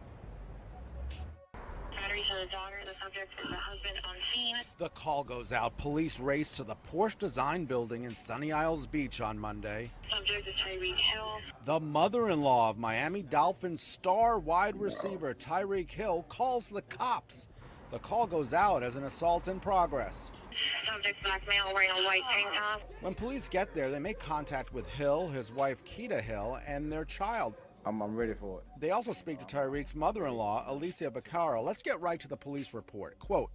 The call goes out. Police race to the Porsche Design Building in Sunny Isles Beach on Monday. Subject is Tyreek Hill. The mother-in-law of Miami Dolphins star wide receiver Tyreek Hill calls the cops. The call goes out as an assault in progress. Subject black male wearing a white tank top. When police get there, they make contact with Hill, his wife Keita Hill, and their child. I'm ready for it. They also speak to Tyreek's mother-in-law, Alicia Vaccaro. Let's get right to the police report. Quote,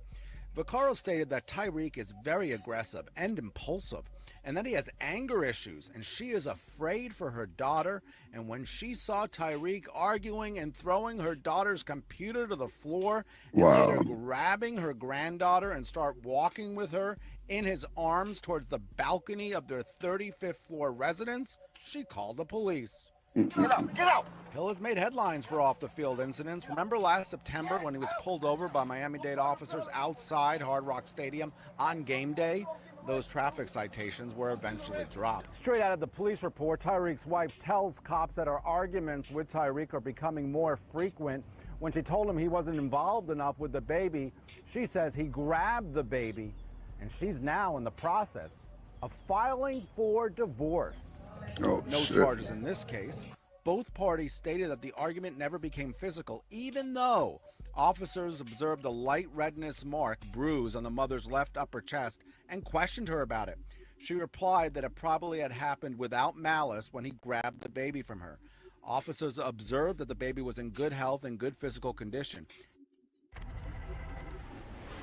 Vaccaro stated that Tyreek is very aggressive and impulsive, and that he has anger issues, and she is afraid for her daughter. And when she saw Tyreek arguing and throwing her daughter's computer to the floor, and later grabbing her granddaughter and start walking with her in his arms towards the balcony of their 35th floor residence, she called the police. Get out! Hill has made headlines for off-the-field incidents. Remember last September when he was pulled over by Miami-Dade officers outside Hard Rock Stadium on game day? Those traffic citations were eventually dropped. Straight out of the police report, Tyreek's wife tells cops that her arguments with Tyreek are becoming more frequent. When she told him he wasn't involved enough with the baby, she says he grabbed the baby, and she's now in the process of filing for divorce. No charges in this case. Both parties stated that the argument never became physical, even though officers observed a light redness mark, bruise on the mother's left upper chest, and questioned her about it. She replied that it probably had happened without malice when he grabbed the baby from her. Officers observed that the baby was in good health and good physical condition.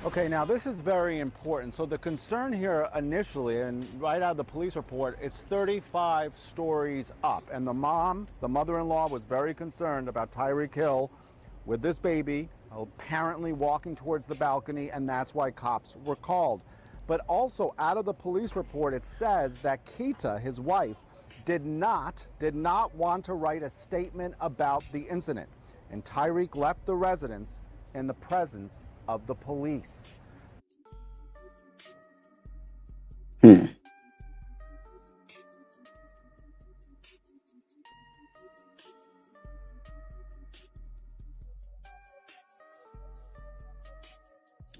Okay, now this is very important. So the concern here initially, and right out of the police report, it's 35 stories up. And the mother-in-law, was very concerned about Tyreek Hill with this baby, apparently walking towards the balcony, and that's why cops were called. But also out of the police report, it says that Keita, his wife, did not want to write a statement about the incident. And Tyreek left the residence in the presence of the police.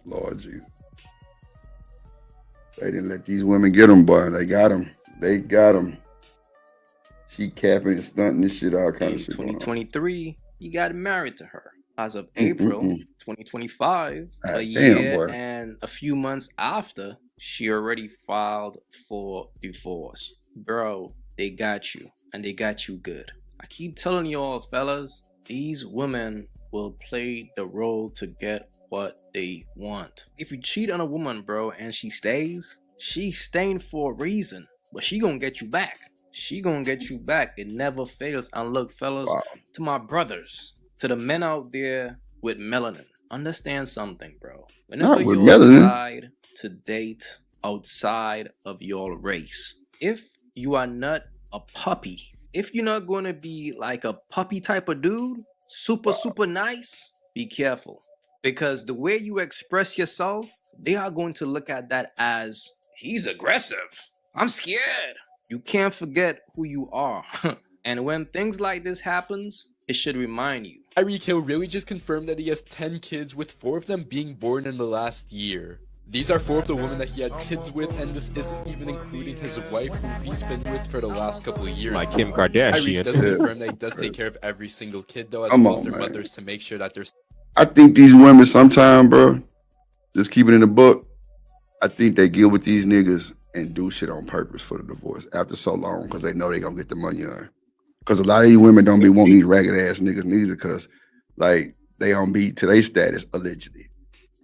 Lord Jesus. They didn't let these women get them, boy. They got them. They got them. She capping and stunting this shit, all kind of shit. 2023, he got married to her. As of April 2025, a year and a few months after, she already filed for divorce. Bro, they got you, and they got you good. I keep telling y'all, fellas, these women will play the role to get what they want. If you cheat on a woman, bro, and she stays, she's staying for a reason, but she gonna get you back. She gonna get you back. It never fails. And look, fellas, to my brothers, to the men out there with melanin, understand something, bro. Whenever Not with you melanin. decide to date outside of your race, if you are not a puppy, if you're not going to be like a puppy type of dude, super nice, be careful. Because the way you express yourself, they are going to look at that as, he's aggressive. I'm scared. You can't forget who you are. And when things like this happens, it should remind you. Tyreek Hill really just confirmed that he has 10 kids, with 4 of them being born in the last year. These are 4 of the women that he had kids with, and this isn't even including his wife, who he's been with for the last couple of years. Like Kim Kardashian. Tyreek does confirm that he does take care of every single kid, though, as well as their mothers, to make sure that they're... I think these women sometimes, bro, just keep it in the book. I think they get with these niggas and do shit on purpose for the divorce after so long because they know they gonna get the money on. Because a lot of these women don't be wanting these ragged ass niggas neither, because like they don't be to their status allegedly.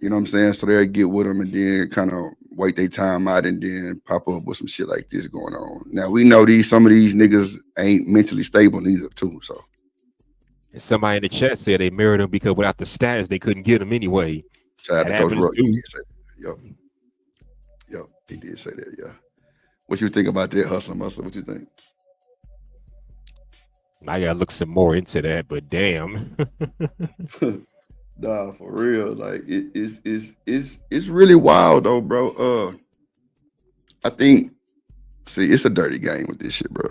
You know what I'm saying? So they'll get with them and then kind of wait their time out and then pop up with some shit like this going on. Now we know some of these niggas ain't mentally stable neither too. So and somebody in the chat said they married him because without the status they couldn't get him anyway. Shout out to Coach Ruck. Yep, he did say that. Yeah. What you think about that, Hustler Muscle? What you think? I gotta look some more into that, but damn. Nah, for real. Like it's really wild though, bro. I think it's a dirty game with this shit, bro.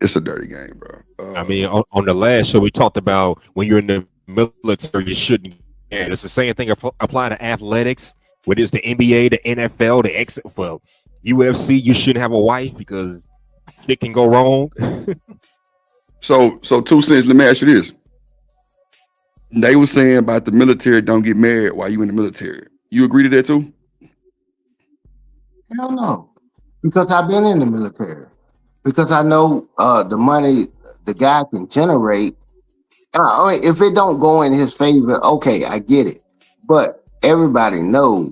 It's a dirty game, bro. I mean, on the last show we talked about when you're in the military, you shouldn't. And it's the same thing apply to athletics. Whether it's the NBA, the NFL, the UFC, you shouldn't have a wife because shit can go wrong. So 2 cents. Let me ask you this. They were saying about the military don't get married while you in the military. You agree to that too? Hell no, because I've been in the military. Because I know the money the guy can generate. I mean, if it don't go in his favor, okay, I get it. But everybody knows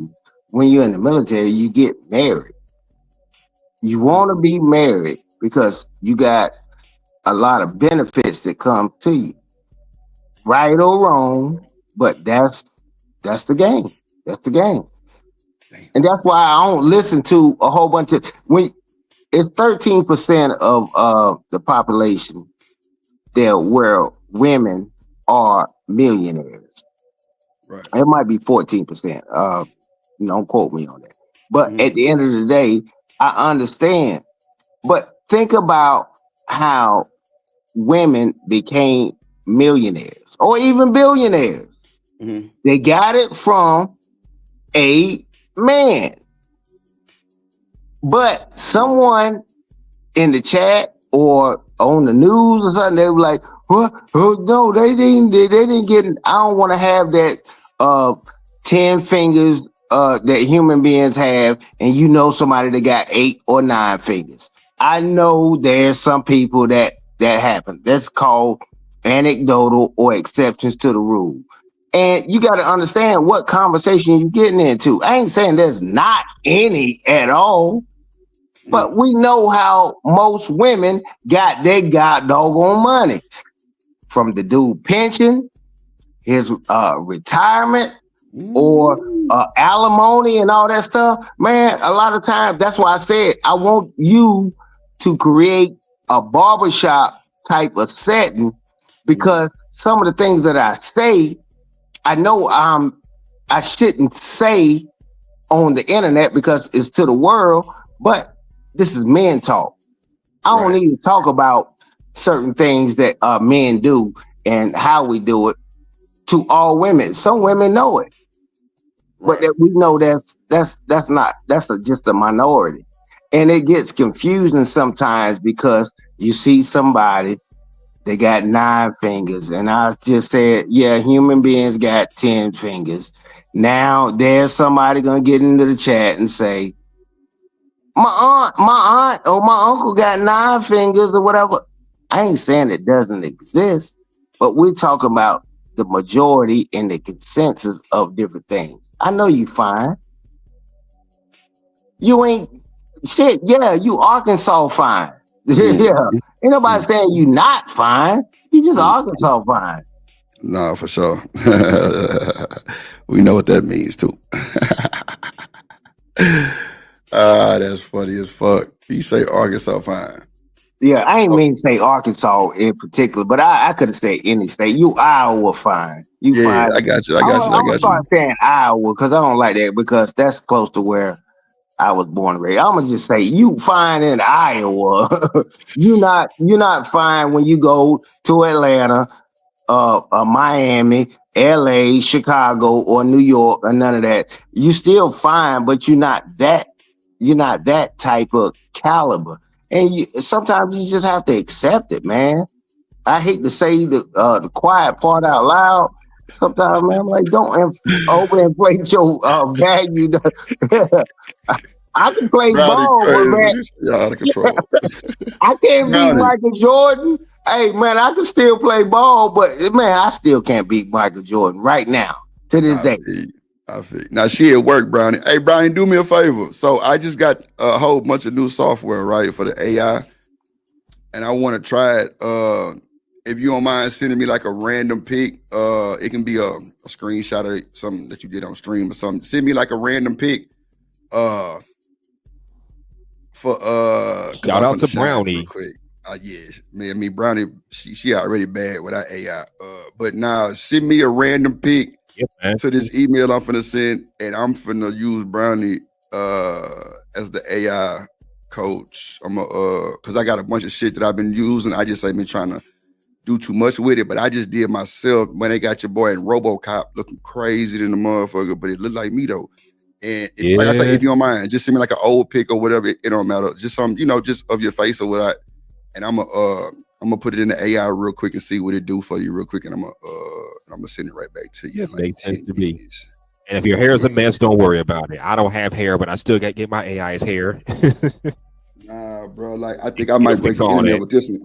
when you're in the military, you get married. You want to be married because you got a lot of benefits that come to you, right or wrong. But that's the game. That's the game, and that's why I don't listen to a whole bunch of when it's 13% of the population there where women are millionaires. Right. It might be 14%. Don't quote me on that. But at the end of the day, I understand. But think about how women became millionaires or even billionaires. Mm-hmm. They got it from a man. But someone in the chat or on the news or something, they were like, "What? Oh, no, they didn't get it. I don't want to have that 10 fingers that human beings have, and you know somebody that got 8 or 9 fingers." I know there's some people that happen. That's called anecdotal or exceptions to the rule. And you got to understand what conversation you're getting into. I ain't saying there's not any at all, but we know how most women got their god doggone money from the dude pension, his retirement, or alimony and all that stuff. Man, a lot of times, that's why I said I want you to create a barbershop type of setting, because some of the things that I say, I know I shouldn't say on the internet because it's to the world, but this is men talk. I don't need to talk about certain things that men do and how we do it to all women. Some women know it, but that we know that's just a minority, and it gets confusing sometimes because you see somebody they got 9 fingers, and I just said, yeah, human beings got 10 fingers. Now there's somebody gonna get into the chat and say, my aunt or my uncle got 9 fingers or whatever. I ain't saying it doesn't exist, but we're talking about the majority and the consensus of different things. I know you fine. You ain't shit. Yeah, you Arkansas fine. Yeah, ain't nobody saying you not fine. You just Arkansas fine. Nah, for sure. We know what that means too. That's funny as fuck. You say Arkansas fine. Yeah, I ain't mean to say Arkansas in particular, but I could have said any state. You Iowa fine. You Yeah, fine. I got you. I'm gonna start saying Iowa because I don't like that because that's close to where I was born and raised. I'm gonna just say you fine in Iowa. you're not fine when you go to Atlanta, Miami, LA, Chicago, or New York, or none of that. You still fine, but you're not that type of caliber. And sometimes you just have to accept it, man. I hate to say the quiet part out loud. Sometimes, man, I'm like, don't overinflate your value. I can play Brownie ball, but man, crazy. Y'all out of control. I can't beat Brownie. Michael Jordan. Hey, man, I can still play ball, but man, I still can't beat Michael Jordan right now to this day. I feel. Now she at work, Brownie. Hey, Brownie, do me a favor. So I just got a whole bunch of new software, right, for the AI, and I want to try it. If you don't mind sending me like a random pic, it can be a screenshot of something that you did on stream or something. Send me like a random pic. For Shout out to Brownie. Real quick. Yeah, me Brownie, she already bad without AI. But now send me a random pic to this email I'm finna send, and I'm finna use Brownie as the AI coach. I'm cause I got a bunch of shit that I've been using. I just ain't been trying to do too much with it, but I just did myself when they got your boy in RoboCop looking crazy than the motherfucker, but it looked like me though. And like I say, if you don't mind, just send me like an old pic or whatever. It don't matter. Just some, just of your face or what. And I'm gonna put it in the AI real quick and see what it do for you real quick. And I'm gonna send it right back to you. It makes sense to me. And if your hair is a mess, don't worry about it. I don't have hair, but I still got to get my AI's hair. Nah, bro. Like I think I might break the internet with this one.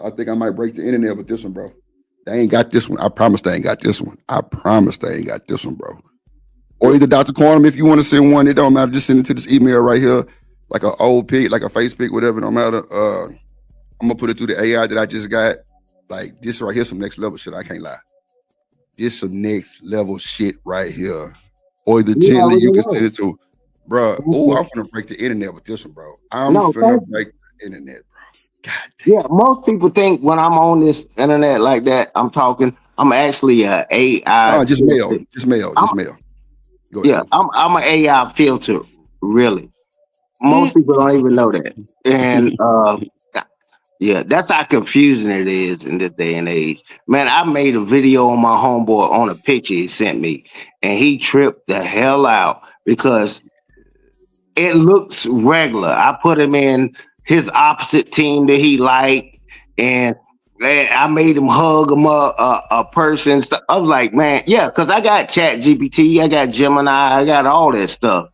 I think I might break the internet with this one, bro. They ain't got this one. I promise they ain't got this one. I promise they ain't got this one, bro. Or either Dr. Quantum, if you want to send one, it don't matter. Just send it to this email right here, like an old pic, like a face pic, whatever. It don't matter. I'm gonna put it through the AI that I just got. Like this right here, some next level shit. I can't lie. This some next level shit right here. Or either gently you can send it to, bro. Oh, I'm finna break the internet with this one, bro. I'm finna break the internet, bro. God damn. Yeah, most people think when I'm on this internet like that, I'm talking. I'm actually a AI. No, just mail. Just mail. Go ahead, I'm an AI filter, really. Most people don't even know that. And yeah, that's how confusing it is in this day and age. Man, I made a video on my homeboy on a picture he sent me, and he tripped the hell out because it looks regular. I put him in his opposite team that he liked, and I made him hug a person. I was like, man, yeah, because I got Chat GPT, I got Gemini, I got all that stuff.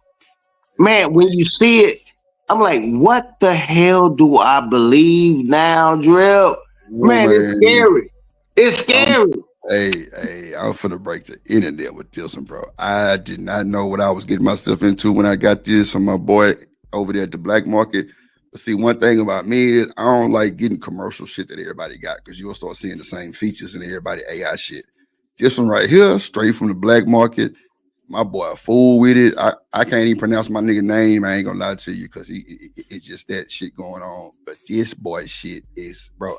Man, when you see it, I'm like, what the hell do I believe now, Drip? Man, it's scary. It's scary. I'm finna break the internet with this one, bro. I did not know what I was getting myself into when I got this from my boy over there at the black market. But see, one thing about me is I don't like getting commercial shit that everybody got because you'll start seeing the same features in everybody AI shit. This one right here, straight from the black market. My boy a fool with it. I can't even pronounce my nigga name. I ain't gonna lie to you because it's just that shit going on. But this boy shit is, bro,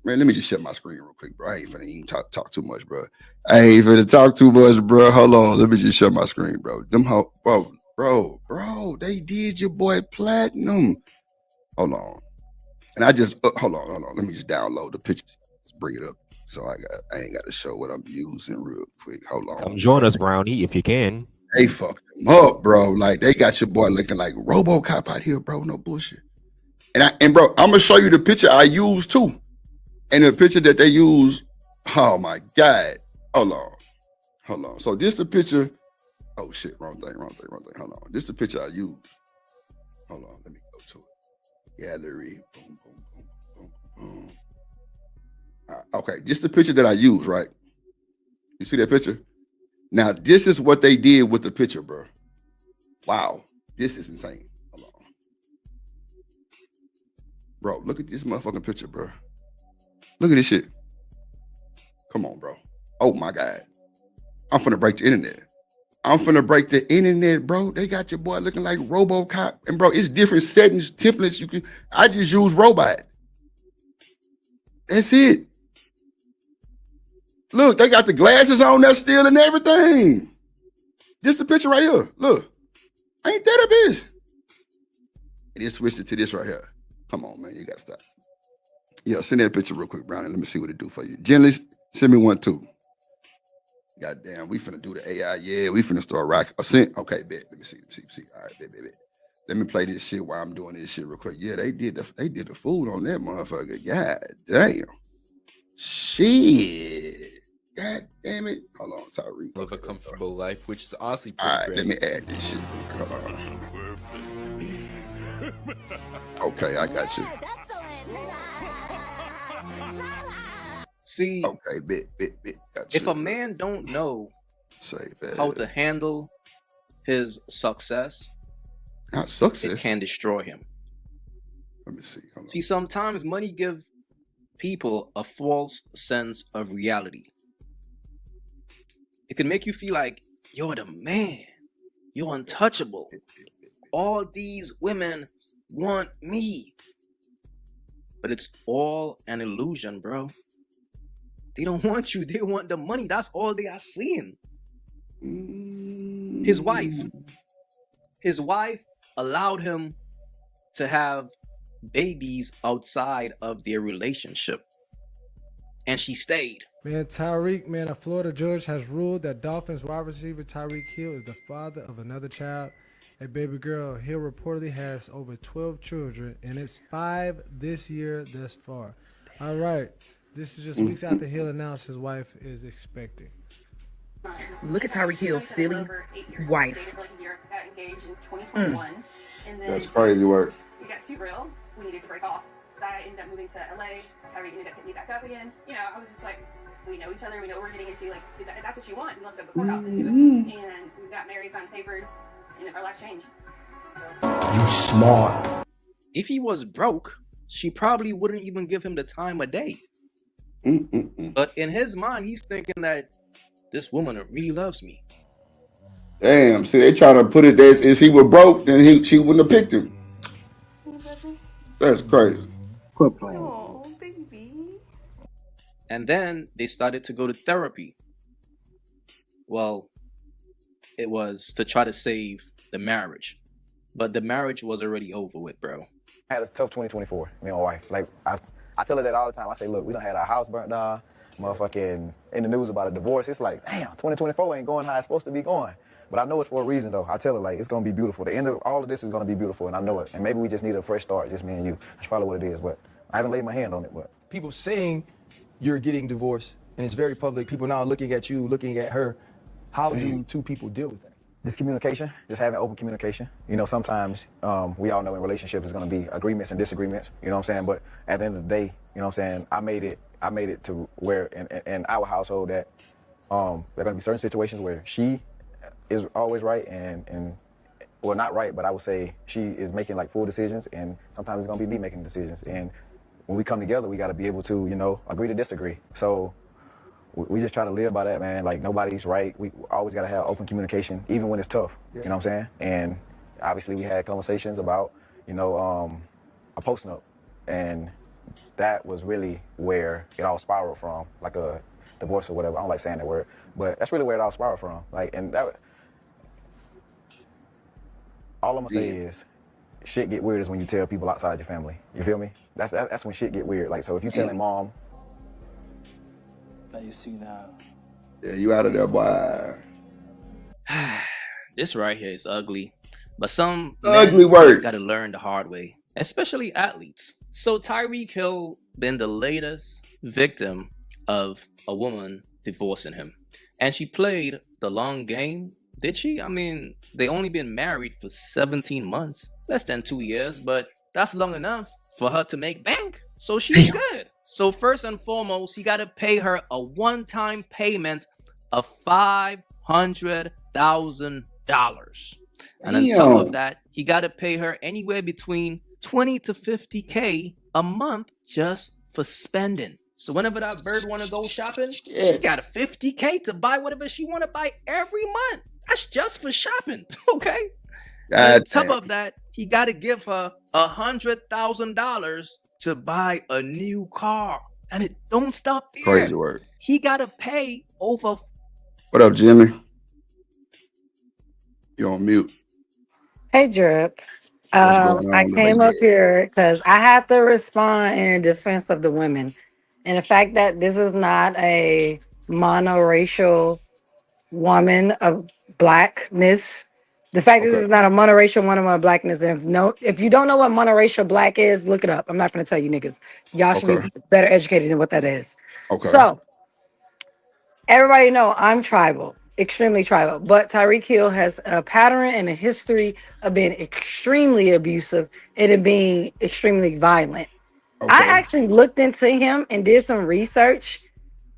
man, let me just shut my screen real quick, bro. I ain't finna even talk too much, bro. I ain't finna talk too much, bro. Hold on. Let me just shut my screen, bro. Bro, they did your boy platinum. Hold on. And I just, hold on. Let me just download the pictures. Let's bring it up. So I ain't got to show what I'm using real quick. Hold on. Come join us, Brownie, if you can. They fucked them up, bro. Like they got your boy looking like RoboCop out here, bro. No bullshit. And bro, I'm gonna show you the picture I used too. And the picture that they use, oh my God. Hold on. So this the picture. Oh shit, wrong thing. Hold on. This the picture I used. Hold on, let me go to it. Gallery. Boom. Okay, this the picture that I use, right? You see that picture? Now, this is what they did with the picture, bro. Wow. This is insane. Hold on. Bro, look at this motherfucking picture, bro. Look at this shit. Come on, bro. Oh, my God. I'm finna break the internet. Bro. They got your boy looking like RoboCop. And, bro, it's different settings, templates. I just use robot. That's it. Look, they got the glasses on there still and everything. Just the picture right here. Look. Ain't that a bitch? And then switched it to this right here. Come on, man. You got to stop. Yeah, send that picture real quick, Brownie. Let me see what it do for you. Gently, send me one, too. Goddamn, we finna do the AI. Yeah, we finna start rocking. Okay, bet. Let me see. All right, bet. Let me play this shit while I'm doing this shit real quick. Yeah, they did the food on that motherfucker. God damn. Shit. God damn it. Hold on, Tyreek. Live a comfortable life, which is honestly pretty All right, great. let me add this shit. Okay, I got you. See, okay, bet. If a man don't know how to handle his success, it can destroy him. Let me see. See, sometimes money give people a false sense of reality. It can make you feel like you're the man. You're untouchable. All these women want me. But it's all an illusion, bro. They don't want you. They want the money. That's all they are seeing. His wife allowed him to have babies outside of their relationship. And she stayed. Man, Tyreek, a Florida judge has ruled that Dolphins wide receiver Tyreek Hill is the father of another child, a baby girl. Hill reportedly has over 12 children, and it's 5 this year thus far. All right, this is just weeks after Hill announced his wife is expecting. Look at Tyreek Hill's silly wife. That's crazy work. We got too real. We needed to break off. I ended up moving to LA. Tyreek ended up picking me back up again. You know, I was just like, we know each other. We know what we're getting into. Like, if that's what you want, let's go to the courthouse and do it. And we got married, signed papers, and our life changed. You smart. If he was broke, she probably wouldn't even give him the time of day. But in his mind, he's thinking that this woman really loves me. Damn, see, they trying to put it there. If he were broke, then she wouldn't have picked him. That's crazy. Oh, baby. And then they started to go to therapy. Well, it was to try to save the marriage. But the marriage was already over with, bro. I had a tough 2024, me and my wife. Like, I tell her that all the time. I say, look, we done had our house burnt down, motherfucking in the news about a divorce. It's like, damn, 2024 ain't going how it's supposed to be going. But I know it's for a reason, though. I tell her, like, it's going to be beautiful. The end of all of this is going to be beautiful, and I know it. And maybe we just need a fresh start, just me and you. That's probably what it is, but I haven't laid my hand on it. But people saying you're getting divorced, and it's very public. People now looking at you, looking at her. How do two people deal with that? Just communication, just having open communication. You know, sometimes we all know in relationships there's going to be agreements and disagreements, you know what I'm saying? But at the end of the day, you know what I'm saying, I made it to where in our household that there are going to be certain situations where she is always right and well, not right, but I would say she is making like full decisions, and sometimes it's going to be me making decisions. And when we come together, we got to be able to, you know, agree to disagree. So we just try to live by that, man. Like, nobody's right. We always got to have open communication, even when it's tough. You know what I'm saying? And obviously we had conversations about, you know, a post-nup. And that was really where it all spiraled from, like a divorce or whatever. I don't like saying that word, but that's really where it all spiraled from. Like, and that, all I'm gonna say is, shit get weird is when you tell people outside your family. You feel me? That's when shit get weird. Like, so if you telling mom, that you see now. Yeah, you out of there, boy. This right here is ugly, but some ugly men work. just gotta learn the hard way, especially athletes. So Tyreek Hill been the latest victim of a woman divorcing him, and she played the long game. Did she? I mean, they only been married for 17 months, less than 2 years, but that's long enough for her to make bank. So she's good. So first and foremost, he got to pay her a one-time payment of $500,000. And on top of that, he got to pay her anywhere between 20 to 50K a month just for spending. So whenever that bird want to go shopping, she got a 50K to buy whatever she want to buy every month. That's just for shopping, okay? And on top of that, he got to give her $100,000 to buy a new car. And it don't stop there. Crazy word. He got to pay over. What up, Jimmy? You're on mute. Hey, Drip. What's going I on, came up here because I have to respond in defense of the women. And the fact that this is not a monoracial woman of blackness. The fact that this is not a monoracial woman of blackness. And if you don't know what monoracial black is, look it up. I'm not going to tell you niggas. Y'all should be better educated than what that is. So, everybody know I'm tribal. Extremely tribal, but Tyreek Hill has a pattern and a history of being extremely abusive and of being extremely violent. I actually looked into him and did some research.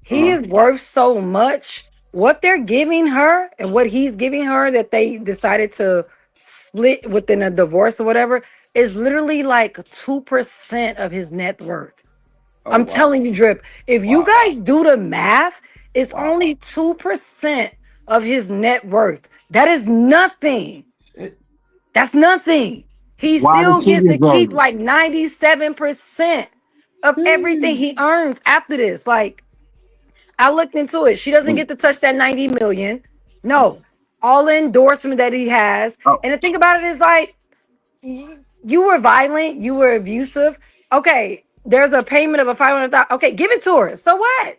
He is worth so much. What they're giving her and what he's giving her that they decided to split within a divorce or whatever is literally like 2% of his net worth. I'm telling you, Drip, if you guys do the math, it's only 2% of his net worth. That is nothing. That's nothing. He still gets to keep like 97% of everything he earns after this. Like, I looked into it. She doesn't get to touch that 90 million. No, all the endorsement that he has. And the thing about it is like, you were violent, you were abusive. Okay, there's a payment of a 500,000. Okay, give it to her. So what?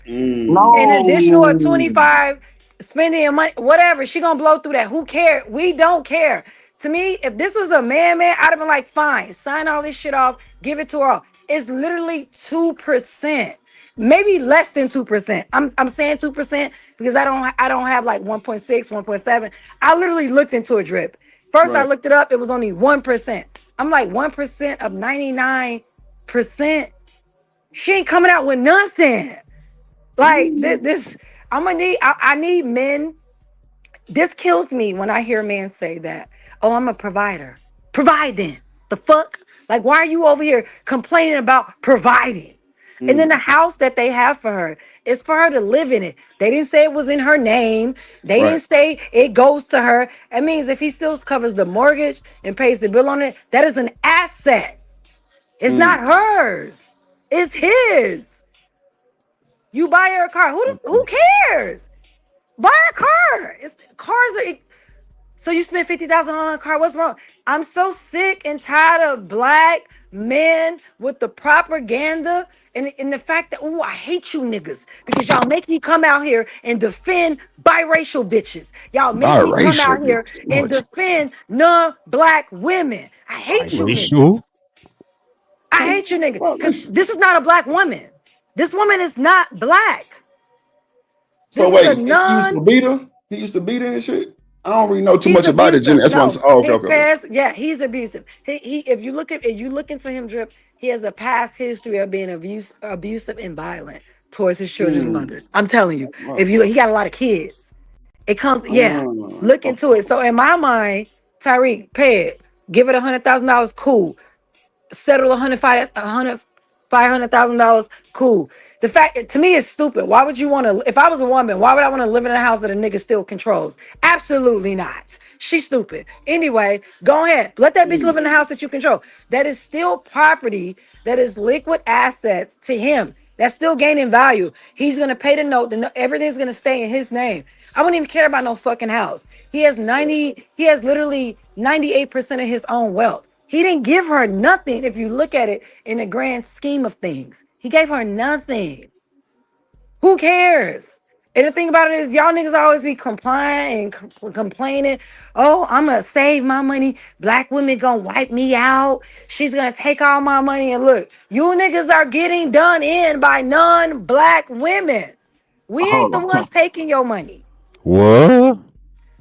An additional 25 spending your money, whatever. She gonna blow through that. Who cares? We don't care. To me, if this was a man, I'd have been like, fine, sign all this shit off, give it to her. It's literally 2%, maybe less than 2%. I'm saying 2% because I don't have like 1.6, 1.7. I literally looked into a Drip. First, I looked it up. It was only 1%. I'm like 1% of 99%. She ain't coming out with nothing. Like this, I need men. This kills me when I hear men say that. Oh, I'm a provider. Provide then. The fuck? Like, why are you over here complaining about providing? And then the house that they have for her is for her to live in it. They didn't say it was in her name. They didn't say it goes to her. It means if he still covers the mortgage and pays the bill on it, that is an asset. It's not hers. It's his. You buy her a car. Who cares? Buy a car. Cars are. So you spend $50,000 on a car. What's wrong? I'm so sick and tired of black men with the propaganda and the fact that I hate you niggas because y'all make me come out here and defend biracial bitches. Y'all make me come out here and defend non-black women. I hate you niggas. I hate you niggas because this is not a black woman. This woman is not black. So wait, he used to beat her? He used to beat her and shit? I don't really know too much about it, Jimmy. That's what I'm saying. Past, yeah, he's abusive. He if you look into him, Drip, he has a past history of being abusive and violent towards his children's mothers. I'm telling you. If you look, he got a lot of kids. It comes, look into it. So in my mind, Tyreek, pay it, give it $100,000, cool. Settle $500,000, cool. The fact, to me, is stupid. Why would you want to, if I was a woman, why would I want to live in a house that a nigga still controls? Absolutely not. She's stupid. Anyway, go ahead. Let that bitch live in the house that you control. That is still property, that is liquid assets to him. That's still gaining value. He's going to pay the note. Everything's going to stay in his name. I wouldn't even care about no fucking house. He has literally 98% of his own wealth. He didn't give her nothing if you look at it in the grand scheme of things. He gave her nothing. Who cares? And the thing about it is, y'all niggas always be complying and complaining. Oh, I'm going to save my money. Black women going to wipe me out. She's going to take all my money. And look, you niggas are getting done in by non-black women. We ain't the ones taking your money. What?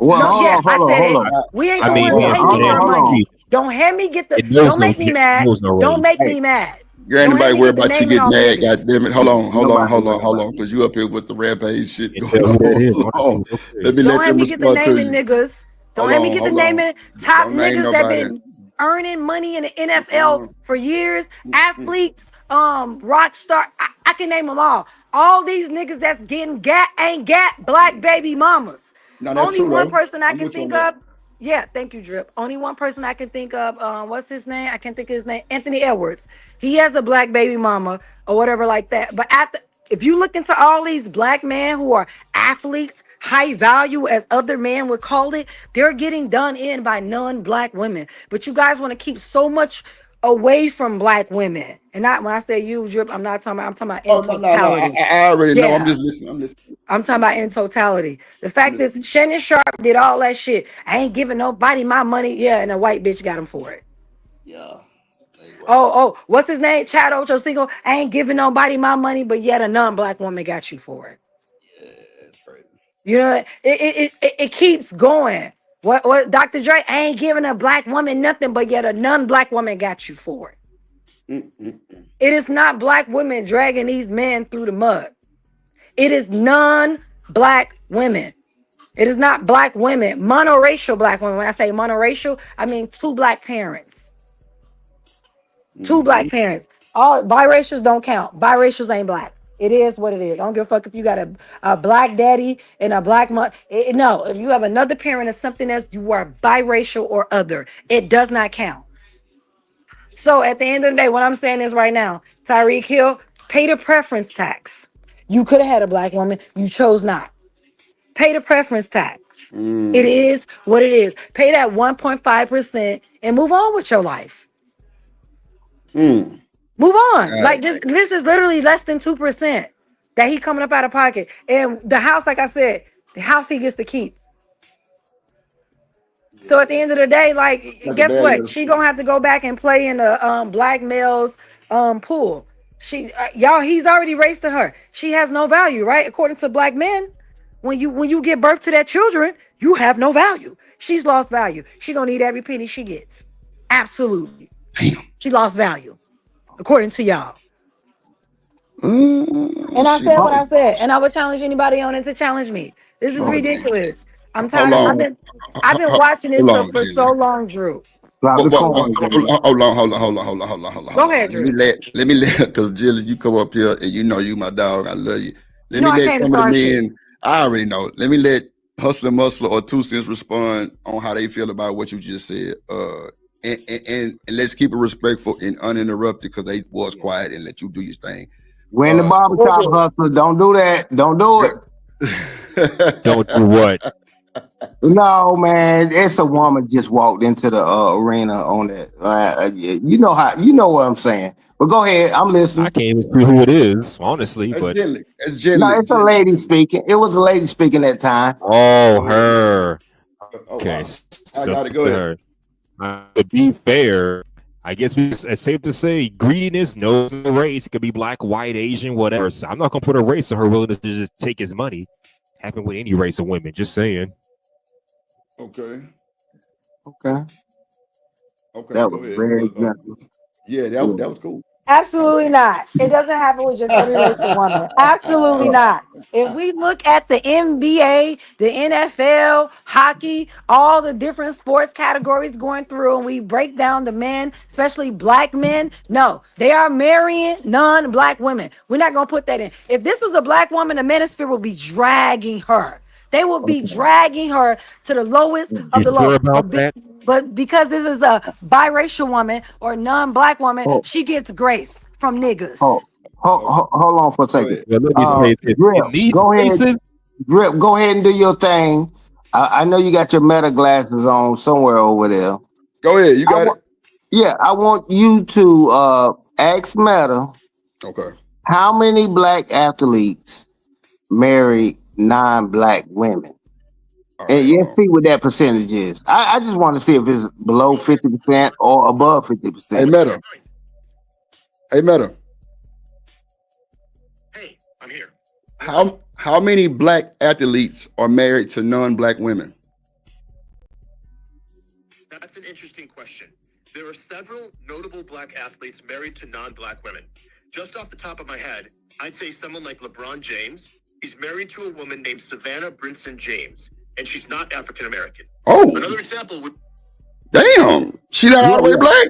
I said it. We ain't the ones taking your money. Don't have me get the. Don't make me mad. Don't make me mad. Girl, Don't have anybody me worry get the about you naming getting all mad? God niggas. damn it! Hold Nobody worry on, about because you up here with the rampage shit And going tell who that is. on. Hold on. Let me Don't let have them me get the respond to naming you. niggas. Don't have me get the Hold on. naming top Don't name niggas that nobody. been earning money in the NFL for years. Athletes, rock star. I can name them all. All these niggas that's getting ain't got black baby mamas. No, that's Only true one though. person I I'm can with you on think that. of. Yeah, thank you, Drip. Only one person I can think of. What's his name? I can't think of his name. Anthony Edwards. He has a black baby mama or whatever like that. But if you look into all these black men who are athletes, high value as other men would call it, they're getting done in by non-black women. But you guys want to keep so much away from black women. And not when I say you, Drip, I'm talking about in Oh no. totality. I already know. I'm Yeah. just listening. I'm listening. I'm talking about in totality. The fact is, Shannon Sharp did all that shit. I ain't giving nobody my money. Yeah, and a white bitch got him for it. Yeah. What's his name? Chad Ochocinco. I ain't giving nobody my money, but yet a non-black woman got you for it. You know, it keeps going. What Dr. Dre? I ain't giving a black woman nothing, but yet a non-black woman got you for it. It is not black women dragging these men through the mud. It is non-black women. It is not black women, monoracial black women. When I say monoracial, I mean two black parents. Two black parents. All biracials don't count. Biracials ain't black. It is what it is. I don't give a fuck if you got a black daddy and a black mom. No, if you have another parent or something else, you are biracial or other. It does not count. So at the end of the day, what I'm saying is right now, Tyreek Hill, pay the preference tax. You could have had a black woman. You chose not. Pay the preference tax. It is what it is. Pay that 1.5% and move on with your life. Move on. Got Like it. this is literally less than 2% that he coming up out of pocket. And the house, like I said, the house he gets to keep. So at the end of the day, like, Like a guess bad what? little. She gonna have to go back and play in the black males pool. Y'all, he's already raised to her. She has no value, right? According to black men, when you give birth to their children, you have no value. She's lost value. She gonna need every penny she gets. Absolutely. She lost value, according to y'all. And I Shit. said what I said, and I would challenge anybody on it to challenge me. This is ridiculous. I'm Hold tired of. on. I've been watching this Hold stuff on, for Jilly. so long, Drew. Drop the Hold coin, Jilly. Go on. ahead, Drew. Let me let, because Jilly, you come up here and you know you my dog. I love you. You Let know me I let came to some of the start shit. men. I already know. Let me let Hustler Muscle or Two Cents respond on how they feel about what you just said. And let's keep it respectful and uninterrupted because they was quiet and let you do your thing. We're in the barbershop, Hustler. Don't do that. Don't do it. Don't do what? No, man. It's a woman just walked into the arena on that. You know how. You know what I'm saying. But go ahead. I'm listening. I can't even see who it is, honestly. But It's No, it's a lady speaking. It was a lady speaking that time. oh, her. Oh, Okay, wow. I so got it. Go ahead. her. To be fair, I guess it's safe to say greediness knows no race. It could be black, white, Asian, whatever. So I'm not gonna put a race on her willingness to just take his money. Happen with any race of women. Just saying. Okay. Okay. Okay. That Go was ahead. very gentle. Yeah, that was cool. Absolutely not. It doesn't happen with just every race of woman. Absolutely not. If we look at the NBA, the NFL, hockey, all the different sports categories going through, and we break down the men, especially black men, no, they are marrying non-black women. We're not going to put that in. If this was a black woman, the manosphere would be dragging her. They will be dragging her to the lowest of You the sure low. about that? But because this is a biracial woman or non-black woman, Oh, she gets grace from oh, niggas. hold on for a second. Well, let me say this. Drip, In these go ahead. cases, Drip, go ahead and do your thing. I know you got your meta glasses on somewhere over there. Go ahead. You got it. Yeah, I want you to ask Meta Okay. how many black athletes marry non-black women. And let's see what that percentage is. I just want to see if it's below 50% or above 50%. Hey, Meta. Hey, Meta. Hey, I'm here. How many black athletes are married to non-black women? That's an interesting question. There are several notable black athletes married to non-black women. Just off the top of my head, I'd say someone like LeBron James. He's married to a woman named Savannah Brinson James, and she's not African American. Oh, another example would. Damn, she not all the way black.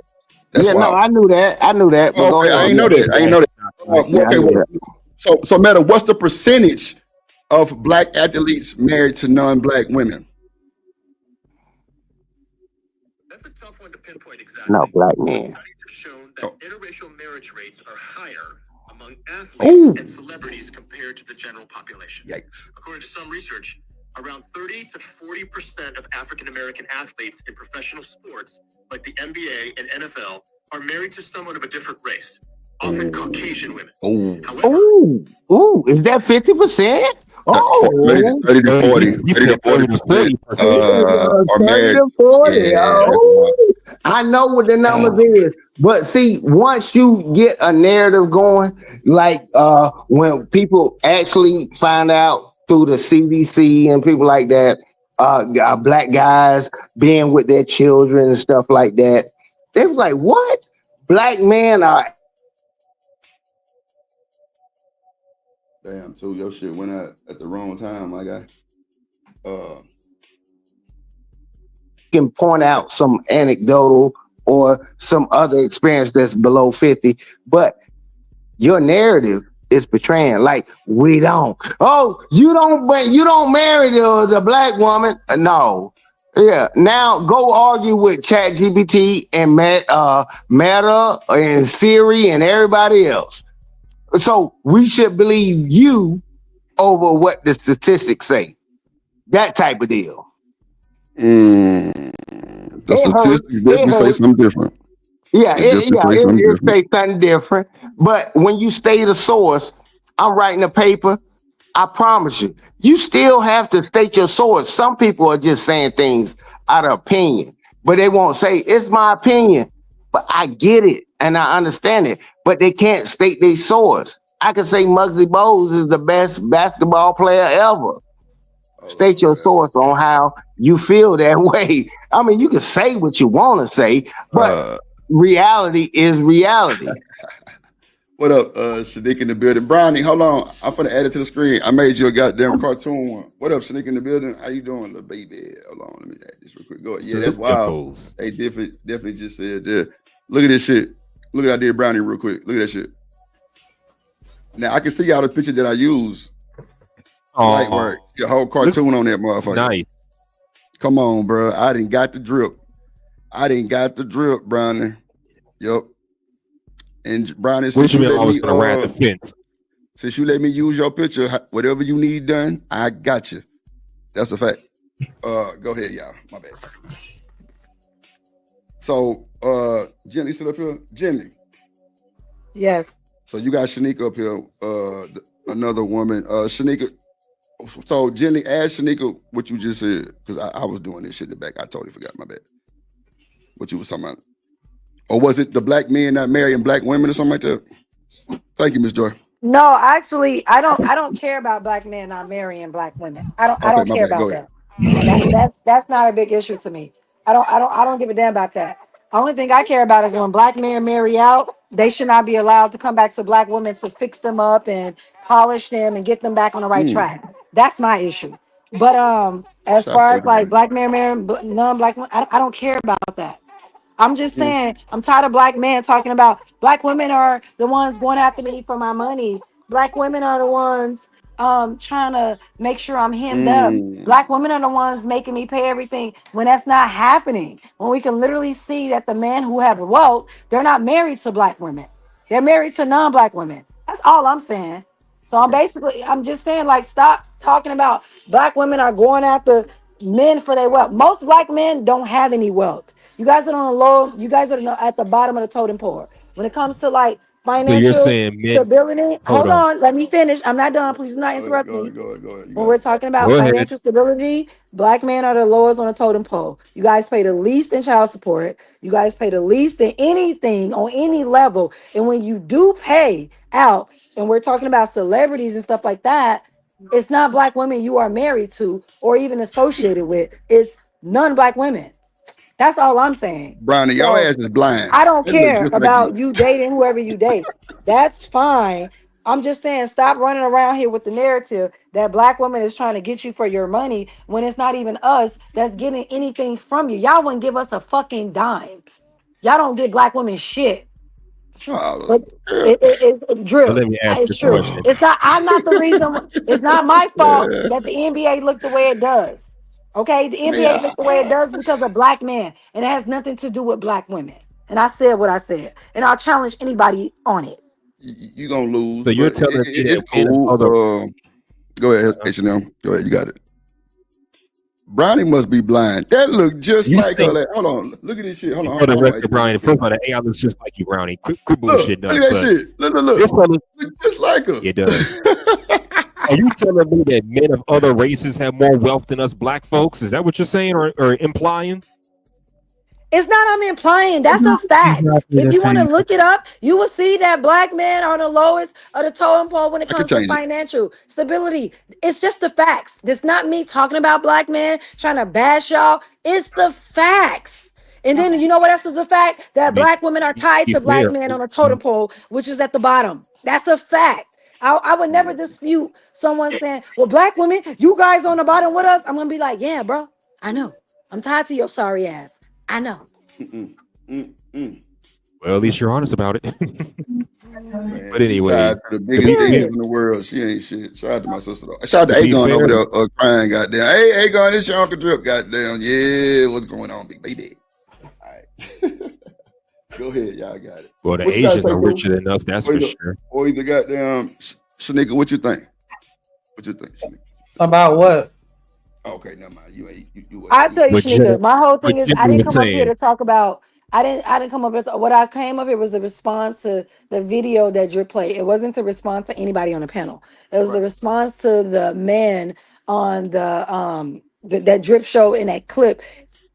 That's yeah, wild. no, I knew that. But Oh, go okay, ahead. I ain't know that. I ain't know that. Yeah, I Okay, knew well, that. so Meta, what's the percentage of black athletes married to non-black women? That's a tough one to pinpoint exactly. No, black man. Studies have shown that interracial marriage rates are higher among athletes and celebrities compared to the general population. Yikes. According to some research, around 30 to 40% of African American athletes in professional sports, like the NBA and NFL, are married to someone of a different race, often Caucasian women. Ooh, is that 50%? Oh, 30 to 40. 30 to 40% are 30 married. to 40. Yeah, Oh, I know what the numbers is. But see, once you get a narrative going, like when people actually find out through the CDC and people like that, black guys being with their children and stuff like that, they was like, what? Black men are Damn, so your shit went out at the wrong time, my guy. can point out some anecdotal or some other experience that's below 50, but your narrative is portraying like we don't. Oh, you don't marry the black woman. No. Yeah. Now go argue with ChatGPT and Meta and Siri and everybody else. So we should believe you over what the statistics say. That type of deal. The statistics definitely say something different. Yeah, it say something different. But when you state a source, I'm writing a paper, I promise you, you still have to state your source. Some people are just saying things out of opinion, but they won't say, it's my opinion. But I get it and I understand it, but they can't state their source. I can say Muggsy Bogues is the best basketball player ever. State your source on how you feel that way. I mean, you can say what you want to say, but reality is reality. What up, Shanika in the building? Brownie, hold on. I'm finna add it to the screen. I made you a goddamn cartoon one. What up, Shanika in the building? How you doing, little baby? Hold on, let me add this real quick. Go ahead. Yeah, that's wild. They definitely just said that. Look at this shit. Look at I did Brownie real quick. Look at that shit. Now I can see y'all the picture that I use. Slight work. Your whole cartoon on that motherfucker. Nice. Come on, bro. I didn't got the drip. Brownie. Yep. And Brownie, since you let me use your picture, whatever you need done, I got you. That's a fact. Go ahead, y'all. My bad. So, Jenny, sit up here. Jenny. Yes. So you got Shanika up here, another woman. Shanika. So Jenny, ask Shanika what you just said, because I was doing this shit in the back. I totally forgot. My bad. What you was talking about. Or was it the black men not marrying black women or something like that? Thank you, Miss Joy. No, actually, I don't care about black men not marrying black women. I don't care about that. That's not a big issue to me. I don't give a damn about that. The only thing I care about is when black men marry out, they should not be allowed to come back to black women to fix them up and polish them and get them back on the right track. That's my issue. But as far as like black men marrying non-black women, I don't care about that. I'm just saying, I'm tired of black men talking about black women are the ones going after me for my money. Black women are the ones trying to make sure I'm hemmed up. Black women are the ones making me pay everything when that's not happening. When we can literally see that the men who have wealth, they're not married to black women. They're married to non-black women. That's all I'm saying. So I'm just saying, like, stop talking about black women are going after men for their wealth. Most black men don't have any wealth. You guys are on the low. You guys are at the bottom of the totem pole. When it comes to like So you're financial saying men? stability, Hold on. Let me finish. I'm not done. Please do not interrupt me. Go ahead. When we're talking about financial stability, black men are the lowest on the totem pole. You guys pay the least in child support. You guys pay the least in anything on any level. And when you do pay out, and we're talking about celebrities and stuff like that, it's not black women you are married to or even associated with. It's non-black women. That's all I'm saying. Brownie, your So ass is blind. I don't That look care just like you. about you dating whoever you date. That's fine. I'm just saying, stop running around here with the narrative that black women is trying to get you for your money when it's not even us that's getting anything from you. Y'all wouldn't give us a fucking dime. Y'all don't give black women shit. Oh, But girl. it But drill. let me ask you It's a true. question. It's not. I'm not the reason. It's not my fault that the NBA looked the way it does. Okay, the NBA Man, looked the way it does because of black men, and it has nothing to do with black women. And I said what I said, and I'll challenge anybody on it. you gonna lose, So you're but telling me it's that men of cool. other Go ahead, H&M. Go ahead, you got it. Brownie must be blind. That look just you like her. think Like, hold on, look at this shit. Hold for on, the hold on, record, H&M. Brian, first of all, the AI looks just like you, Brownie. Quit Look, bullshitting look us. at that But shit. Look. this telling Look just like her. it does. Are you telling me that men of other races have more wealth than us black folks? Is that what you're saying or implying? It's not I'm implying. It's That's a not fact. exactly If the you want to same. look it up, you will see that black men are the lowest of the totem pole when it I can comes to change it. financial stability. It's just the facts. It's not me talking about black men trying to bash y'all. It's the facts. And then you know what else is a fact? I That mean, black women are tied be to black fair. men on a totem pole, which is at the bottom. That's a fact. I would never dispute someone saying, well, black women, you guys on the bottom with us. I'm going to be like, yeah, bro, I know. I'm tied to your sorry ass. I know. Well, at least you're honest about it. Man, But she tied anyways, to the to biggest be digits fair, Period. in the world. She ain't shit. Shout out to my sister though. Shout out to to be Agon over fair, there crying, goddamn. Hey, Agon, it's your Uncle Drip, goddamn. Yeah, what's going on, big baby? All right. Go ahead, y'all got it. well, the What you gotta Asians say, are boo? richer than us, that's for sure. Or either goddamn Shanika, what you think? What you think, Shanika? About what? Okay, never mind. You I tell you, What Jimmy, Shanika, my whole what thing is I Jimmy didn't was come up here saying. to talk about. I didn't come up as what I came up here was a response to the video that you played. It wasn't to respond to anybody on the panel. It was the response to the man on that drip show in that clip.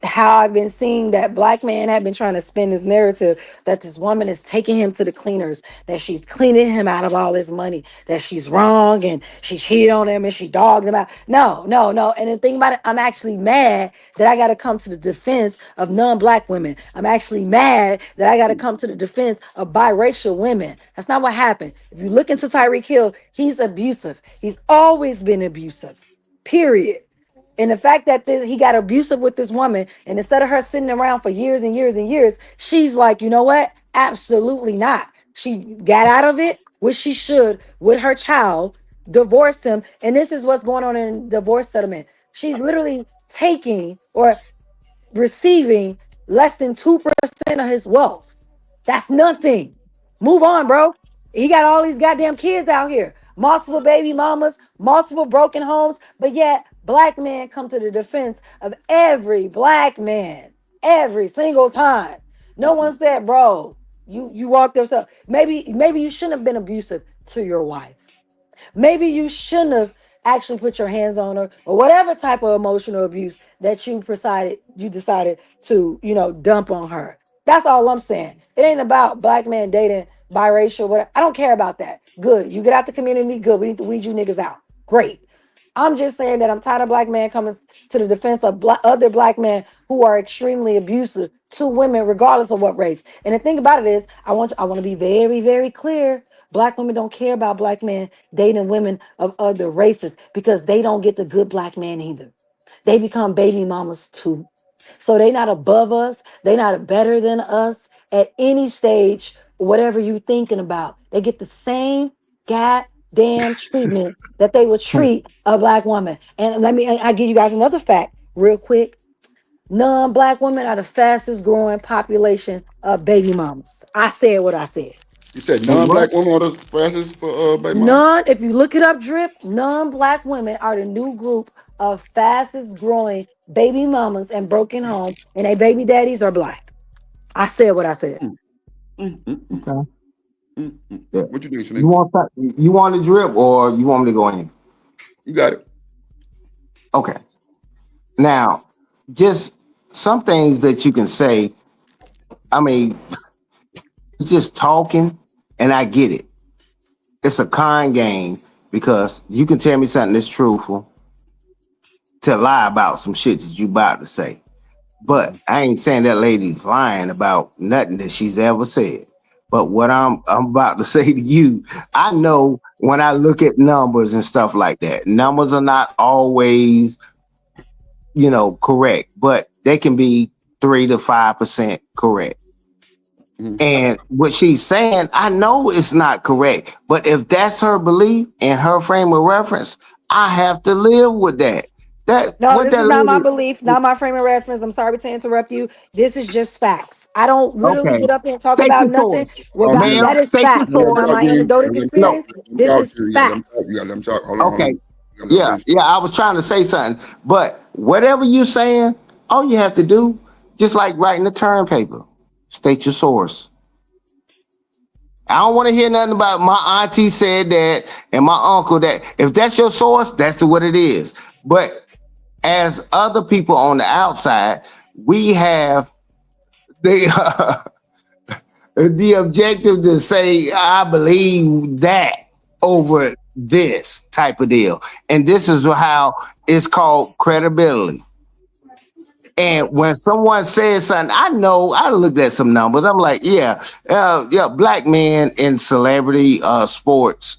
How I've been seeing that black man have been trying to spin this narrative that this woman is taking him to the cleaners, that she's cleaning him out of all his money, that she's wrong and she cheated on him and she dogged him out. No, no, no. And the thing about it, I'm actually mad that I got to come to the defense of non-black women. I'm actually mad that I got to come to the defense of biracial women. That's not what happened. If you look into Tyreek Hill, he's abusive. He's always been abusive. Period. And the fact that he got abusive with this woman, and instead of her sitting around for years and years and years, she's like, you know what? Absolutely not. She got out of it, which she should, with her child, divorced him. And this is what's going on in divorce settlement. She's literally taking or receiving less than 2% of his wealth. That's nothing. Move on, bro. He got all these goddamn kids out here, multiple baby mamas, multiple broken homes, but yet black men come to the defense of every black man every single time. No one said, bro, you walked yourself. Maybe you shouldn't have been abusive to your wife. Maybe you shouldn't have actually put your hands on her or whatever type of emotional abuse that you decided to, dump on her. That's all I'm saying. It ain't about black men dating biracial, whatever. I don't care about that. Good. You get out the community, good. We need to weed you niggas out. Great. I'm just saying that I'm tired of black men coming to the defense of other black men who are extremely abusive to women, regardless of what race. And the thing about it is, I want to be very, very clear. Black women don't care about black men dating women of other races because they don't get the good black man either. They become baby mamas too. So they not above us. They not better than us at any stage, whatever you thinking about. They get the same goddamn treatment that they would treat a black woman. And I give you guys another fact real quick. Non-black women are the fastest growing population of baby mamas. I said what I said. You said Wait, what? non-black women are the fastest for baby moms? None, if you look it up, Drip, non-black women are the new group of fastest growing baby mamas and broken homes, and their baby daddies are black. I said what I said. Okay. Yeah. What you do, Shanika? You want a drip or you want me to go in? You got it. Okay. Now, just some things that you can say. I mean, it's just talking, and I get it. It's a kind game because you can tell me something that's truthful to lie about some shit that you about to say. But I ain't saying that lady's lying about nothing that she's ever said. But what I'm about to say to you, I know when I look at numbers and stuff like that, numbers are not always, correct, but they can be 3 to 5% correct. And what she's saying, I know it's not correct, but if that's her belief and her frame of reference, I have to live with that. No, What this that is not my lady, belief, not my frame of reference. I'm sorry to interrupt you. This is just facts. I don't literally okay, get up here and talk state about the nothing. source, That ma'am, is state the facts. That's source. not my You anecdotic gotta let experience. him This talk is to you. facts. You gotta let him talk. Hold on, hold on. Okay. You gotta let him finish. Yeah, I was trying to say something, but whatever you're saying, all you have to do, just like writing the term paper, state your source. I don't want to hear nothing about my auntie said that and my uncle that. If that's your source, that's what it is. But as other people on the outside, we have the the objective to say, I believe that over this type of deal. And this is how it's called credibility. And when someone says something, I know I looked at some numbers. I'm like, yeah, black men in celebrity sports,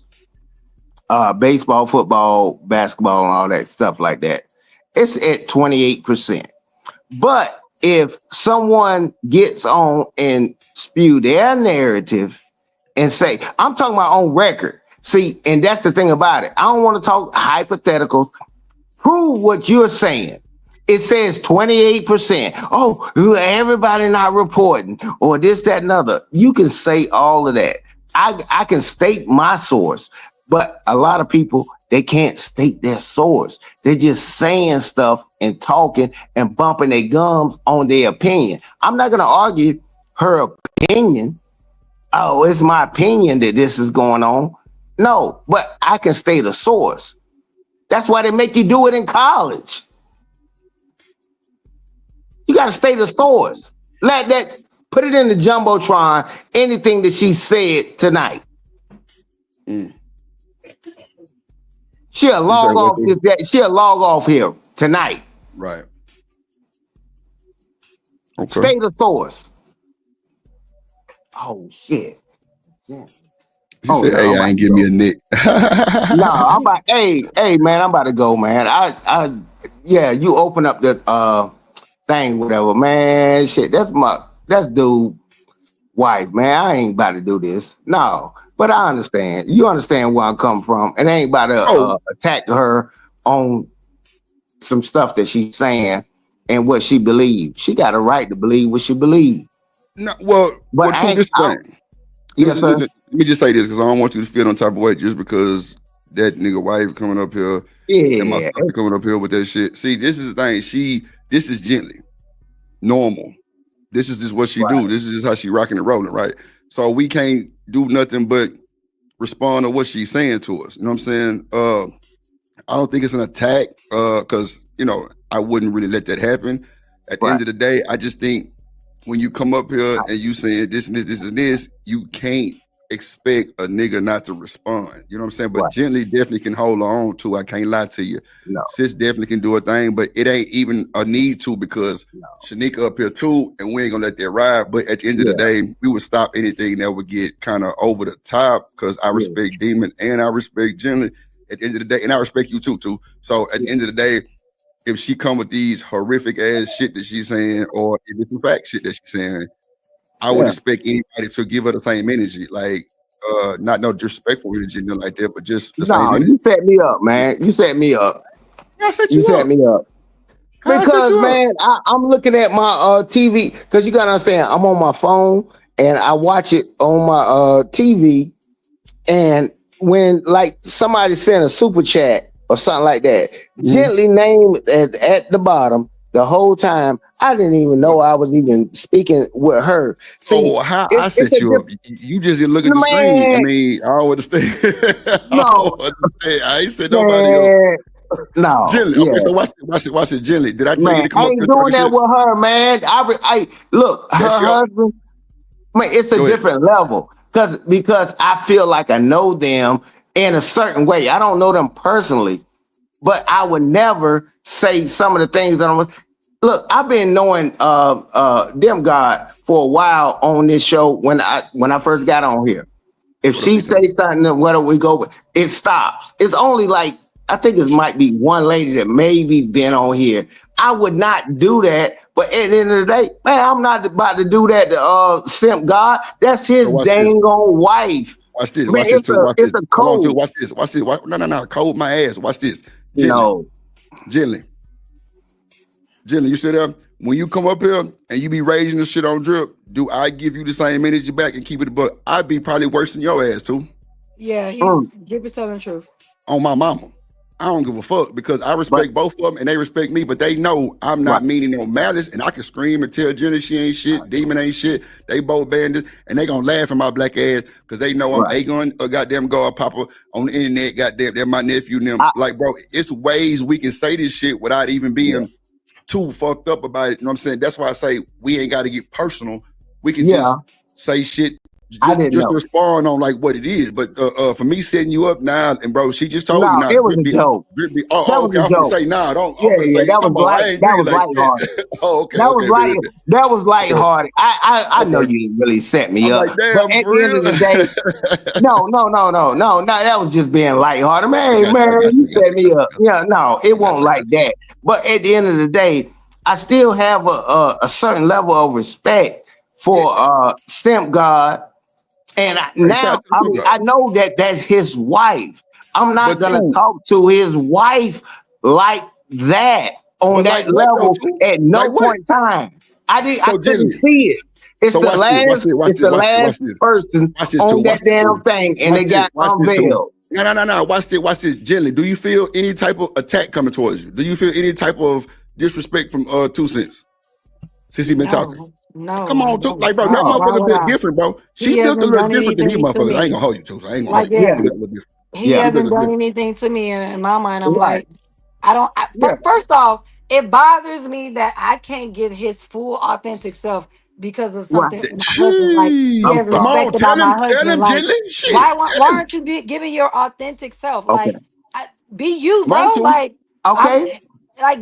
baseball, football, basketball, and all that stuff like that. It's at 28%. But if someone gets on and spew their narrative and say, I'm talking about on record. See, and that's the thing about it. I don't want to talk hypotheticals. Prove what you're saying. It says 28%. Oh, everybody not reporting or this, that, and other. You can say all of that. I can state my source, but a lot of people, they can't state their source. They're just saying stuff and talking and bumping their gums on their opinion. I'm not going to argue her opinion. Oh, it's my opinion that this is going on. No, but I can state a source. That's why they make you do it in college. You got to state the source. Let that, put it in the jumbotron. Anything that she said tonight, she'll log off this. She'll log off here tonight. Right. Okay. State the source. Oh shit. She said, "Hey, I ain't give me a nick." No, I'm about. Hey, man, I'm about to go, man. Yeah, you open up the thing, whatever, man. Shit, that's dude wife, man. I ain't about to do this. No, but I understand. You understand where I'm coming from, and I ain't about to attack her on some stuff that she's saying and what she believes. She got a right to believe what she believes. No, well, to this thing. Yes, sir. Let me just say this because I don't want you to feel on type of way just because that nigga wife coming up here and my sister coming up here with that shit. See, this is the thing. This is gently normal. This is just what she do. This is just how she rocking and rolling, right? So we can't do nothing but respond to what she's saying to us. You know what I'm saying? I don't think it's an attack because, I wouldn't really let that happen. At the end of the day, I just think when you come up here and you saying this and this, this and this, you can't expect a nigga not to respond. You know what I'm saying? But gently definitely can hold on to. I can't lie to you. No. Sis definitely can do a thing, but it ain't even a need to because Shanika up here too, and we ain't gonna let that ride. But at the end of the day, we would stop anything that would get kind of over the top because I respect Demon and I respect Gently at the end of the day, and I respect you too. So at the end of the day, if she come with these horrific ass shit that she's saying, or if it's in fact shit that she's saying, I would expect anybody to give her the same energy, like not no disrespectful energy, nothing like that, but just the same energy. You set me up, man. You set me up. I set you set me up. Because man, I'm looking at my TV because you gotta understand, I'm on my phone and I watch it on my TV, and when like somebody sent a super chat or something like that, gently named at the bottom the whole time. I didn't even know I was even speaking with her. See, how I set you up? You just didn't look at the screen. I mean, I don't understand. I ain't said nobody up. No, Gently. Okay, so watch it, Gently. Did I tell you to come I up ain't here doing that with her, man. I look, her husband. Man, it's a different level because I feel like I know them in a certain way. I don't know them personally, but I would never say some of the things that I'm. look, I've been knowing them God for a while on this show when I first got on here. If she say something, then where do we go? It stops. It's only like I think it might be one lady that maybe been on here. I would not do that, but at the end of the day, man, I'm not about to do that to simp God. That's his dang on wife. Watch this. Man, Watch this too. Watch it's this. a Hold on, too. code. Watch this. Watch this. No. Code my ass. Watch this. Gently. No. Gently. Gently, you sit there. When you come up here and you be raising the shit on drip, do I give you the same energy back and keep it a buck? I'd be probably worse than your ass too. Yeah, he's give yourself the truth. On my mama. I don't give a fuck because I respect both of them and they respect me, but they know I'm not meaning no malice and I can scream and tell Jenny she ain't shit, Demon ain't shit. They both bandits and they gonna laugh at my black ass because they know I'm A-gun or goddamn God Papa on the internet, goddamn, they're my nephew and them. Like, bro, it's ways we can say this shit without even being too fucked up about it. You know what I'm saying? That's why I say we ain't got to get personal. We can just say shit. Just respond on like what it is, but for me setting you up now, and bro, she just told you now. It was a joke. Okay. Was I'm gonna say nah. Don't. Yeah, I'm gonna say that was I ain't really like lighthearted. Oh, okay. That was that was lighthearted. I know you didn't really set me up, like, damn, but at the end of the day, no. That was just being lighthearted, man. You set me up. Yeah, no, it won't like that. But at the end of the day, I still have a certain level of respect for Simp God. And I know that that's his wife. I'm not gonna talk to his wife like that on that level at no point in time. I couldn't see it. It's the last person on that damn thing, and they got unveiled. No. Watch this. Gently, do you feel any type of attack coming towards you? Do you feel any type of disrespect from 2 Cents since he been talking? No, come on, too. Like, bro, that motherfucker built different, bro. She built a little different than you motherfuckers. I ain't gonna hold you, too. I ain't gonna hold you. He hasn't done anything to me in my mind. I'm like, first off, it bothers me that I can't get his full authentic self because of something my husband, like he has respect about my husband. Like, why aren't you giving your authentic self? Like, be you, bro. Like,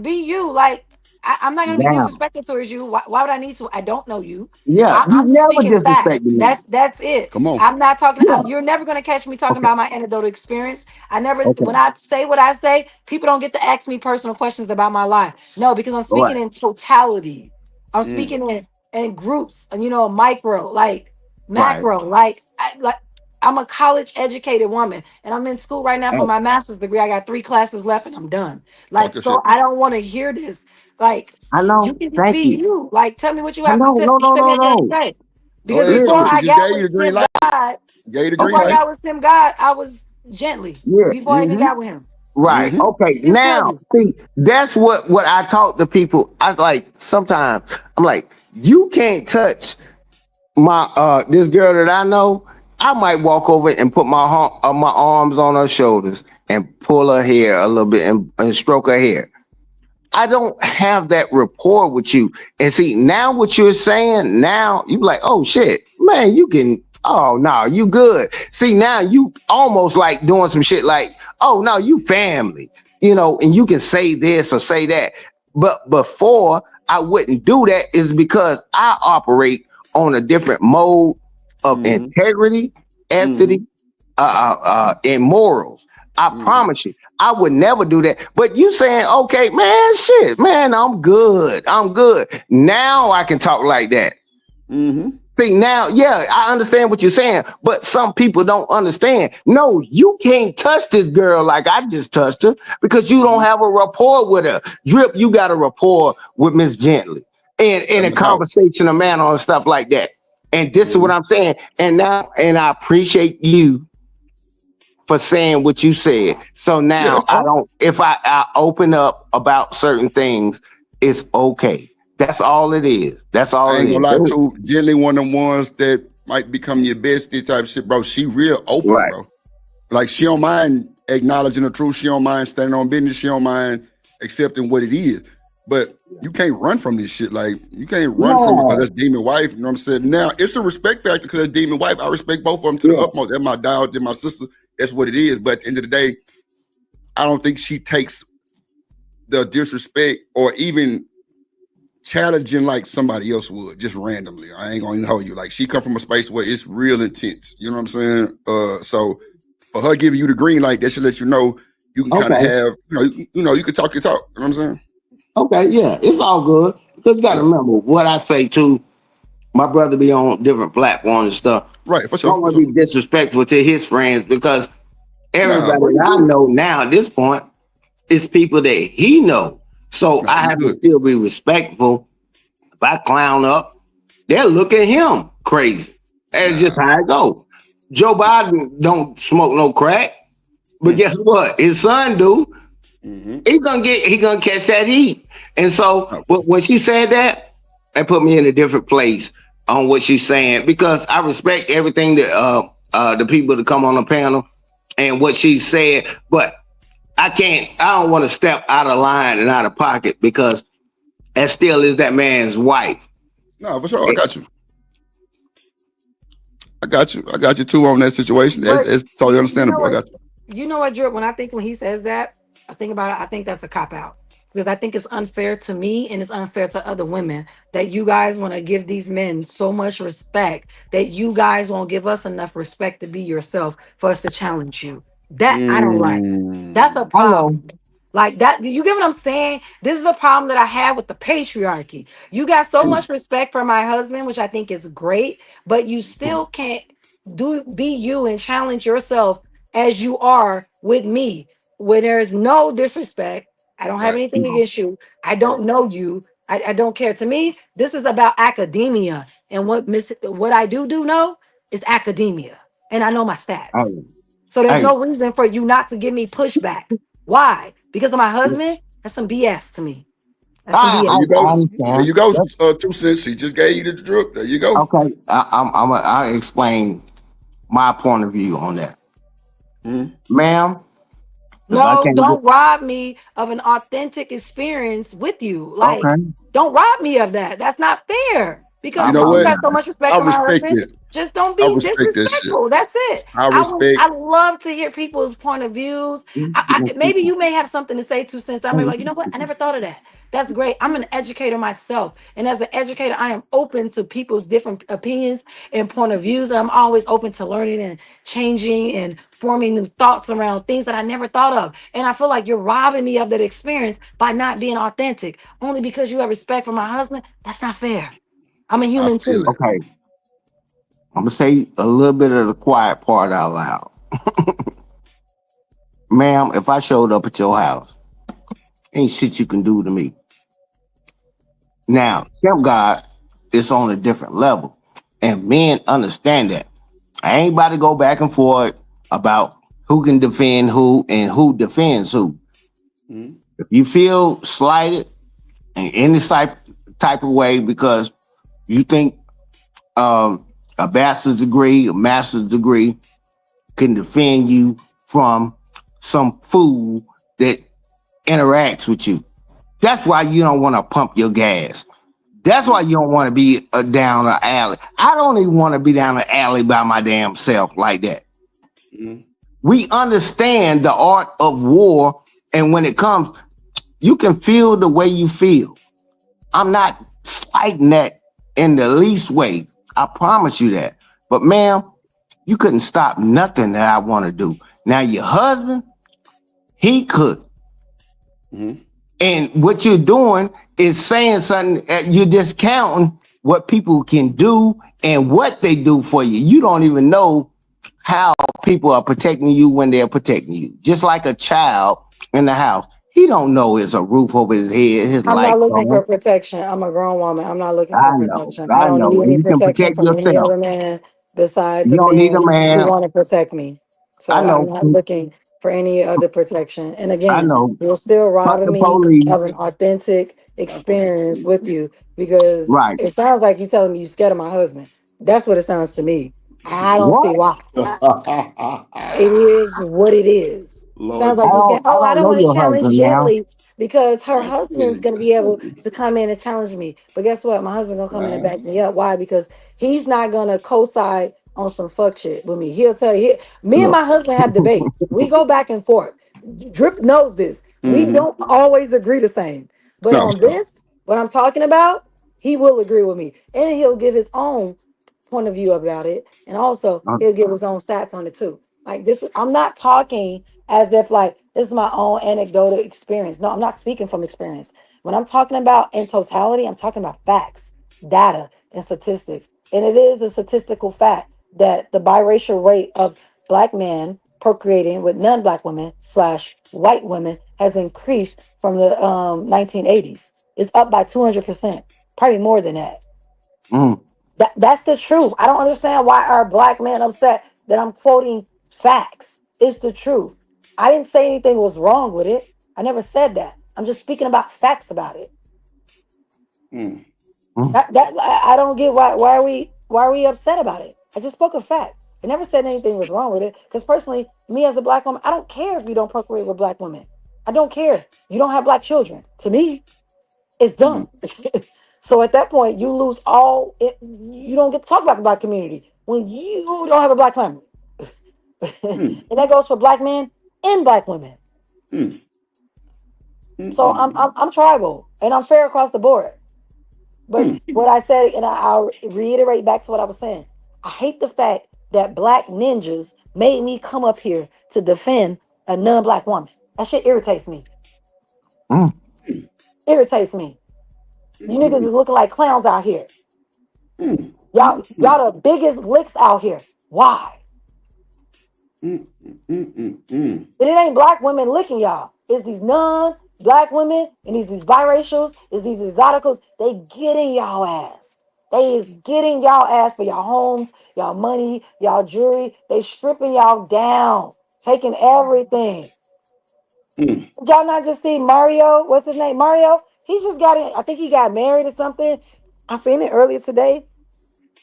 be you. Like, I'm not gonna be disrespectful towards you. Why would I need to? I don't know you. I'm just speaking facts. That's it. Come on. I'm not talking. You're never gonna catch me talking about my anecdotal experience. I never. When I say what I say, people don't get to ask me personal questions about my life. No, because I'm speaking in totality. I'm speaking in groups, and micro, like macro, like I'm a college educated woman and I'm in school right now for my master's degree. I got 3 classes left and I'm done. Like, so I don't want to hear this. Like, I know. You can just be you. Like, tell me what you have to say. No. Because before I got with Sim God, Sim God, I was gently. Before I even got with him. Right. Okay. Now, see, that's what I talk to people. I like sometimes I'm like, you can't touch my this girl that I know. I might walk over and put my arms on her shoulders and pull her hair a little bit and stroke her hair. I don't have that rapport with you. And see, now what you're saying, now you like, oh shit, man, you can, oh no, you good. See, now you almost like doing some shit like, oh no, you family, and you can say this or say that. But before I wouldn't do that is because I operate on a different mode of integrity, ethics, and morals. I promise you, I would never do that. But you saying, okay, man, shit, man, I'm good. Now I can talk like that. See, now, I understand what you're saying, but some people don't understand. No, you can't touch this girl like I just touched her because you don't have a rapport with her. Drip, you got a rapport with Miss Gently and in a conversation, a manner and stuff like that. And this is what I'm saying. And I appreciate you for saying what you said. So now if I open up about certain things, it's okay. That's all it is. That's all I ain't it is. gonna lie to Gently, one of the ones that might become your bestie type shit, bro. She real open, bro. Like, she don't mind acknowledging the truth. She don't mind standing on business. She don't mind accepting what it is. But you can't run from this shit. Like, you can't run from it because that's Demon wife. You know what I'm saying? Now, it's a respect factor because that's Demon wife. I respect both of them to the utmost. That's my dog, that's my sister. That's what it is. But at the end of the day, I don't think she takes the disrespect or even challenging like somebody else would, just randomly. I ain't gonna even hold you. Like she come from a space where it's real intense. You know what I'm saying? So for her giving you the green light, that should let you know you can kind of Okay. have, you can talk your talk. You know what I'm saying? Okay, yeah, it's all good. Because you gotta remember what I say too. My brother be on different platforms and stuff. Right, for I sure. don't want to be disrespectful to his friends because Nah, everybody bro, you that I good. know now at this point is people that he know. So Nah, I you have to good. still be respectful. If I clown up, they'll look at him crazy. That's just how it go. Joe Biden don't smoke no crack, but guess what? His son do. He gonna catch that heat. And so, but when she said that, that put me in a different place on what she's saying because I respect everything that the people that come on the panel and what she said, but I don't want to step out of line and out of pocket because that still is that man's wife. No, for sure. I got you. I got you too on that situation. But That's totally you know understandable. I what? got you. You know what, Drew? When he says that, I think about it. I think that's a cop out because I think it's unfair to me and it's unfair to other women that you guys want to give these men so much respect that you guys won't give us enough respect to be yourself for us to challenge you. That I don't like. That's a I know. problem. Like that, you get what I'm saying? This is a problem that I have with the patriarchy. You got so much respect for my husband, which I think is great, but you still can't be you and challenge yourself as you are with me. When there is no disrespect, I don't have Right. anything against you. I don't know you. I don't care. To me, this is about academia. And what I do know is academia. And I know my stats. So there's Hey, no reason for you not to give me pushback. Why? Because of my husband? That's some BS to me. That's some There you BS. go. There understand. you go. 2 cents. She just gave you the drip. There you go. Okay, I'll explain my point of view on that, ma'am. If I No, can't get don't rob me of an authentic experience with you. Like, okay, don't rob me of that. That's not fair. You Because know you what? got so much respect I for my respect husband. it. Just don't I be respect that shit. disrespectful. That's it. I respect. I love to hear people's point of views. Maybe you may have something to say too, since I'm like, you know what? I never thought of that. That's great. I'm an educator myself. And as an educator, I am open to people's different opinions and point of views. And I'm always open to learning and changing and forming new thoughts around things that I never thought of. And I feel like you're robbing me of that experience by not being authentic only because you have respect for my husband. That's not fair. I'm a I human feel too. it. okay. I'm gonna say a little bit of the quiet part out loud, ma'am. If I showed up at your house, ain't shit you can do to me. Now, Simp God is on a different level, and men understand that. I ain't about to go back and forth about who can defend who and who defends who. If you feel slighted in any type of way because you think a bachelor's degree, a master's degree can defend you from some fool that interacts with you. That's why you don't want to pump your gas. That's why you don't want to be down an alley. I don't even want to be down an alley by my damn self like that. We understand the art of war, and when it comes, you can feel the way you feel. I'm not slighting that in the least way. I promise you that. But ma'am, you couldn't stop nothing that I want to do. Now your husband, he could. And what you're doing is saying something, you're discounting what people can do and what they do for you. You don't even know how people are protecting you when they're protecting you. Just like a child in the house. He don't know it's a roof over his head, his I'm not lights looking for on. protection. I'm a grown woman. I'm not looking for I know, protection. I don't need and any you can protection protect from any yourself. other man besides You a don't need a man who man. want to protect me. I So I'm know, not looking for any other protection. And I again, know. you're still Fuck robbing the me police. of an authentic experience with you because Right. it sounds like you telling me you scared of my husband. That's what it sounds to me. I don't see What? why. It is what it is. Sounds Lord like you Jesus. said, "Oh, I I don't don't know want to your challenge husband now. gently because her husband's going to be able to come in and challenge me." But guess what? My husband gonna come in and back me up. Why? Because he's not gonna co-side on some fuck shit with me. He'll tell you. Me and Look. my husband have debates. We go back and forth. Drip knows this. We don't always agree the same. But No, on this, what I'm talking about, he will agree with me. And he'll give his own point of view about it. And also he'll give his own stats on it too. Like this, I'm not talking as if like this is my own anecdotal experience. No, I'm not speaking from experience. When I'm talking about in totality, I'm talking about facts, data, and statistics. And it is a statistical fact that the biracial rate of black men procreating with non-black women slash white women has increased from the 1980s. It's up by 200%, probably more than that. That's the truth. I don't understand why are black men upset that I'm quoting facts. It's the truth. I didn't say anything was wrong with it. I never said that. I'm just speaking about facts about it. I don't get why are we upset about it. I just spoke a fact. I never said anything was wrong with it. Because personally, me as a black woman, I don't care if you don't procreate with black women. I don't care. You don't have black children. To me, it's done. So at that point, you lose all it. You don't get to talk about the black community when you don't have a black family. And that goes for black men and black women. So I'm tribal and I'm fair across the board. But what I said, and I'll reiterate back to what I was saying. I hate the fact that black ninjas made me come up here to defend a non-black woman. That shit irritates me. Irritates me. You niggas is looking like clowns out here. Y'all the biggest licks out here. Why? And it ain't black women licking y'all. It's these non-black women and these biracials, it's these exoticals. They getting y'all ass. They is getting y'all ass for y'all homes, y'all money, y'all jewelry. They stripping y'all down, taking everything. Did y'all not just see Mario? What's his name? Mario? He just got in. I think he got married or something. I seen it earlier today.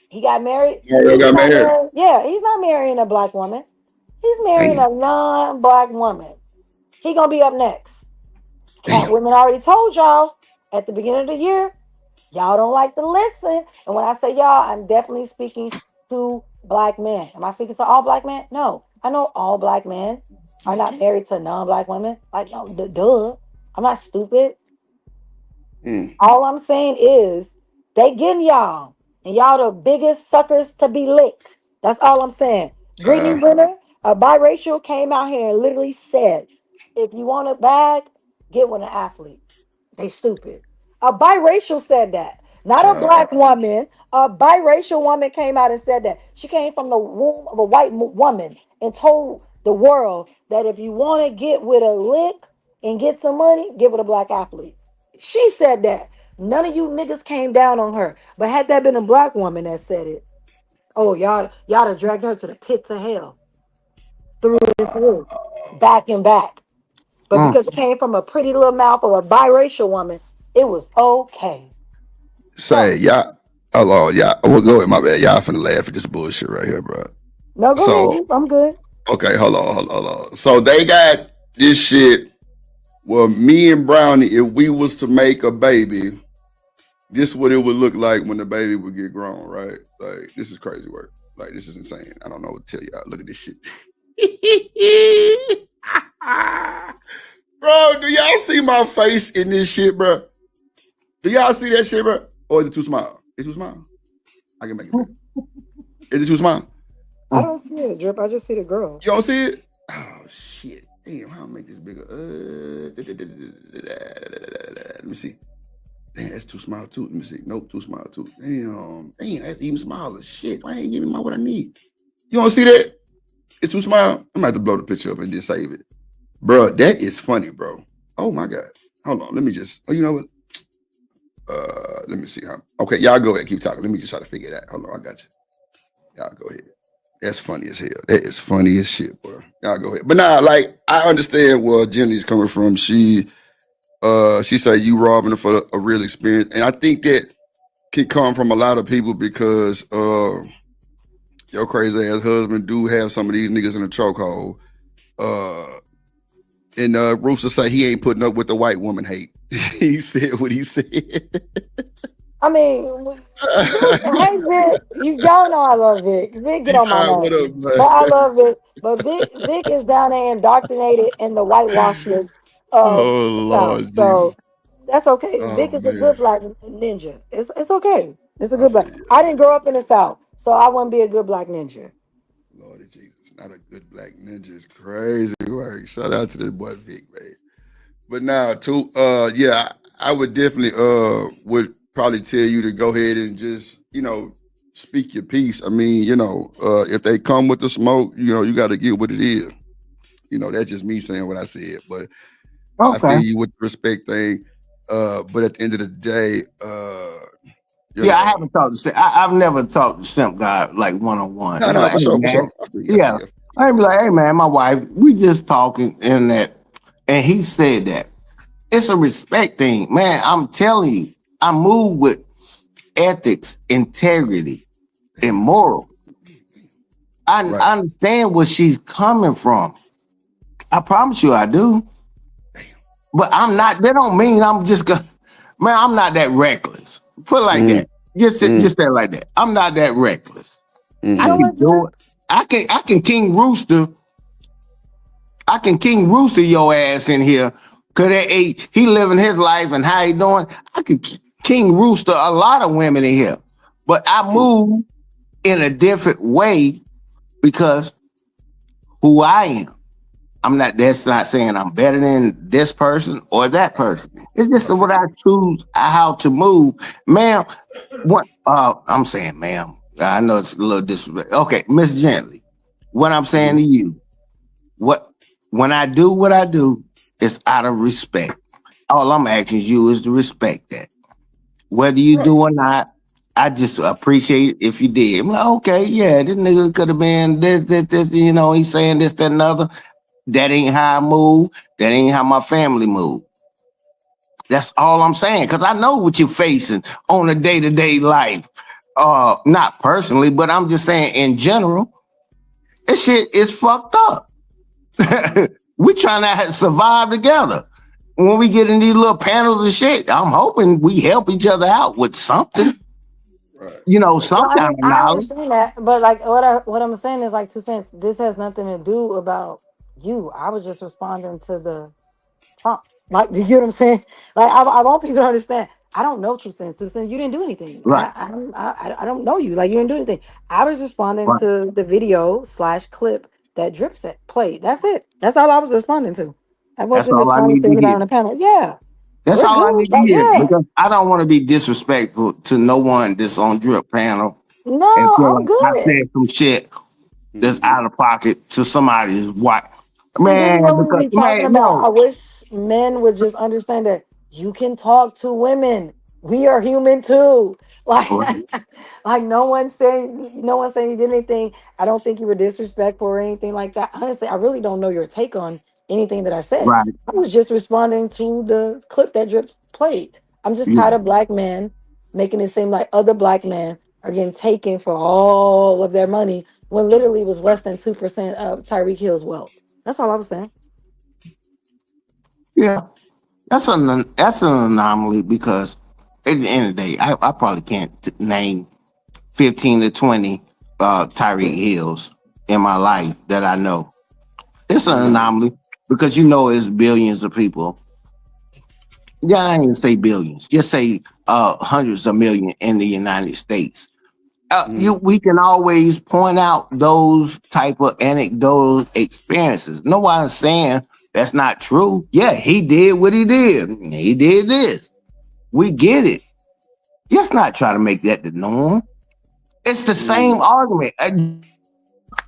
He got married. Mario got married. Yeah, he's not marrying a black woman. He's marrying a non-black woman. He gonna be up next. Cat women already told y'all at the beginning of the year, y'all don't like to listen. And when I say y'all, I'm definitely speaking to black men. Am I speaking to all black men? No. I know all black men are not married to non-black women. Like, no, duh. I'm not stupid. All I'm saying is they getting y'all. And y'all the biggest suckers to be licked. That's all I'm saying. Brittany Renner, a biracial, came out here and literally said, if you want a bag, get with an athlete. They stupid. A biracial said that. Not a black woman. A biracial woman came out and said that. She came from the womb of a white woman and told the world that if you want to get with a lick and get some money, get with a black athlete. She said that. None of you niggas came down on her. But had that been a black woman that said it, oh, y'all have dragged her to the pits of hell. Through and through. Back and back. But because it came from a pretty little mouth of a biracial woman, it was okay. Say, y'all, hello, y'all. Well, go ahead, my bad. Y'all finna laugh at this bullshit right here, bro. No, go ahead. I'm good. Okay, hold on. So they got this shit. Well, me and Brownie, if we was to make a baby, this is what it would look like when the baby would get grown, right? Like, this is crazy work. Like, this is insane. I don't know what to tell y'all. Look at this shit. Bro, do y'all see my face in this shit, bro? Do y'all see that shit, bro? Or is it too small? It's too small. I can make it bigger. Is it too small? I don't see it, Drip. I just see the girl. You don't see it? Oh, shit. Damn, how to make this bigger? Let me see. Damn, that's too small too. Let me see. Nope, too small too. Damn, that's even smaller. Shit, why ain't giving me what I need? You don't see that? It's too small. I'm gonna have to blow the picture up and just save it. Bro, that is funny, bro. Oh my God. Hold on. Let me just, you know what? Let me see. Okay, y'all go ahead. Keep talking. Let me just try to figure it out. Hold on, I got you. Y'all go ahead. That's funny as hell. That is funny as shit, bro. Y'all go ahead. But nah, like, I understand where Jenny's coming from. She said you robbing her for a real experience. And I think that can come from a lot of people because your crazy ass husband do have some of these niggas in a chokehold. And Rooster say he ain't putting up with the white woman hate. He said what he said. I mean, hey Vic, y'all know I love Vic. Vic get on my nerves, but I love Vic. But Vic is down there indoctrinated in the whitewashness of Oh the South. Lord So Jesus. That's okay. Oh Vic is a good man, black ninja. It's okay. It's a I good black. feel you. I didn't grow up in the South, so I wouldn't be a good black ninja. Lordy Jesus, not a good black ninja is crazy work. Shout out to the boy Vic, man. But now, too, yeah, I would definitely would probably tell you to go ahead and just speak your piece. I mean, if they come with the smoke, you got to get what it is. That's just me saying what I said. But I Okay. feel you with the respect thing. But at the end of the day, you Yeah, I know, haven't talked to I've never talked to Simp God like one on one. no, I'm no, like, for hey sure, for man, sure. I feel you. I feel yeah. you. I'd be like, hey man, my wife, we just talking and that, and he said that it's a respect thing, man. I'm telling you, I move with ethics, integrity, and moral. I Right. understand where she's coming from. I promise you, I do. But I'm not. That don't mean I'm just gonna. Man, I'm not that reckless. Put it like Mm, that. Just mm, just say it like that. I'm not that reckless. You I know mm-hmm. can what, do Drip? it. I can King Rooster. I can King Rooster your ass in here. Cause he living his life and how he doing. I could King Rooster a lot of women in here. But I move in a different way because who I am. That's not saying I'm better than this person or that person. It's just I feel what I you. choose how to move. Ma'am, what I'm saying, ma'am. I know it's a little disrespect. Okay, Miss Gently. What I'm saying Mhm. to you, what when I do what I do, it's out of respect. All I'm asking you is to respect that. Whether you Right. do or not, I just appreciate it if you did. I'm like, okay, yeah, this nigga could have been this, he's saying this, that, and other. That ain't how I move. That ain't how my family move. That's all I'm saying. Cause I know what you're facing on a day-to-day life. Not personally, but I'm just saying in general, this shit is fucked up. We trying to survive together. When we get in these little panels and shit, I'm hoping we help each other out with something, Right. No, some I kind mean of I knowledge. understand that, but like what I'm saying is like 2 cents. This has nothing to do about you. I was just responding to the prompt. Like, you get what I'm saying? Like, I want people to understand. I don't know 2 cents. 2 cents, you didn't do anything. Right, I don't know you. Like, you didn't do anything. I was responding right. to the video / clip that Drip set played. That's it. That's all I was responding to. I That's wasn't all I responding need to to anybody hear. on the panel. Yeah, That's we're all I good. need to Like, hear yeah. because I don't want to be disrespectful to no one that's on Drip panel and No, feel I'm like I good. said some shit that's Mm-hmm. out of pocket to somebody's wife. See, this is Man, what we because be talking man, about. no, I wish men would just understand that you can talk to women. We are human too. Like, right, like no one saying you did anything. I don't think you were disrespectful or anything like that. Honestly, I really don't know your take on anything that I said. right, I was just responding to the clip that Drip played. I'm just yeah, tired of black men making it seem like other black men are getting taken for all of their money when literally it was less than 2% of Tyreek Hill's wealth. That's all I was saying. yeah. That's an anomaly because at the end of the day, I probably can't name 15 to 20 Tyreek Hills in my life that I know. It's an Mm-hmm. anomaly because it's billions of people. Yeah, I ain't gonna say billions. Just say hundreds of million in the United States. Mm-hmm. We can always point out those type of anecdotal experiences. No one's saying that's not true. Yeah, he did what he did. He did this. We get it. Let's not try to make that the norm. It's the same Mm-hmm. argument.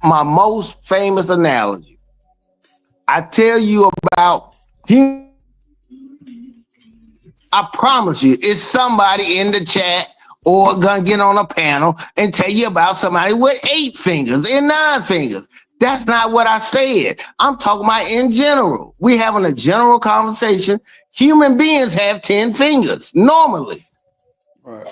My most famous analogy. I tell you about him. I promise you, it's somebody in the chat or gonna get on a panel and tell you about somebody with 8 fingers and 9 fingers. That's not what I said. I'm talking about in general. We having a general conversation. Human beings have 10 fingers normally. Right.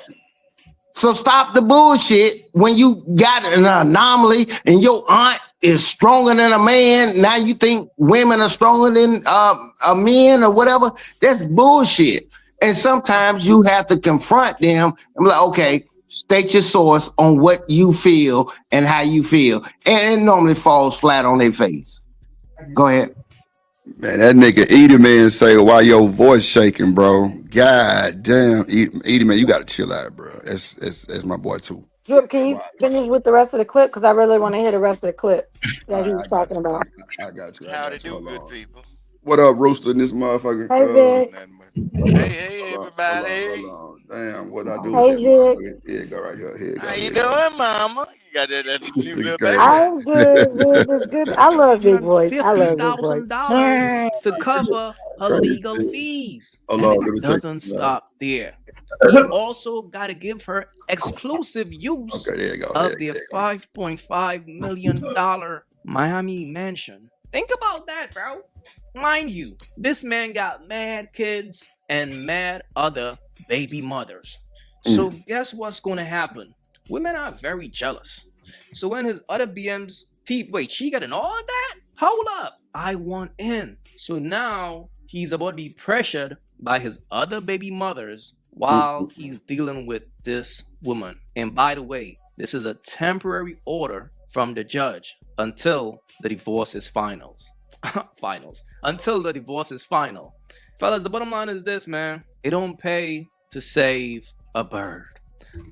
So stop the bullshit when you got an anomaly and your aunt is stronger than a man. Now you think women are stronger than a men or whatever. That's bullshit. And sometimes you have to confront them and be like, okay, state your source on what you feel and how you feel. And it normally falls flat on their face. Go ahead. Man, that nigga Edie Man say, why your voice shaking, bro? God damn, Edie Man, you gotta chill out, bro. That's my boy too. Drip, can you Why? finish with the rest of the clip? Because I really want to hear the rest of the clip All that he right, was talking about. I got you. I How to got you. do, Hold good on. people? What up, Rooster in this motherfucker? Hey Vic. Nothing much. Hey, hey, everybody. Hold on. Damn, what I do with Hey that Vic. motherfucker? Here you go, right here. Here you How go. you Here you go. doing, mama? You got that This new nigga little baby? crazy. I'm good, Vic. It's good. I love Big Voice. I love Big Voice. $150,000 to cover her Crazy. legal fees. Hold And on, it let me take doesn't this out. stop there. He also got to give her exclusive use Okay, there you go. of their $5.5 million Miami mansion. Think about that, bro. Mind you, this man got mad kids and mad other baby mothers. So guess what's going to happen? Women are very jealous. So when his other BMs wait, she got in all of that? Hold up, I want in. So now he's about to be pressured by his other baby mothers while he's dealing with this woman. And by the way, this is a temporary order from the judge until the divorce is finals. Until the divorce is final. Fellas, the bottom line is this, man. It don't pay to save a bird.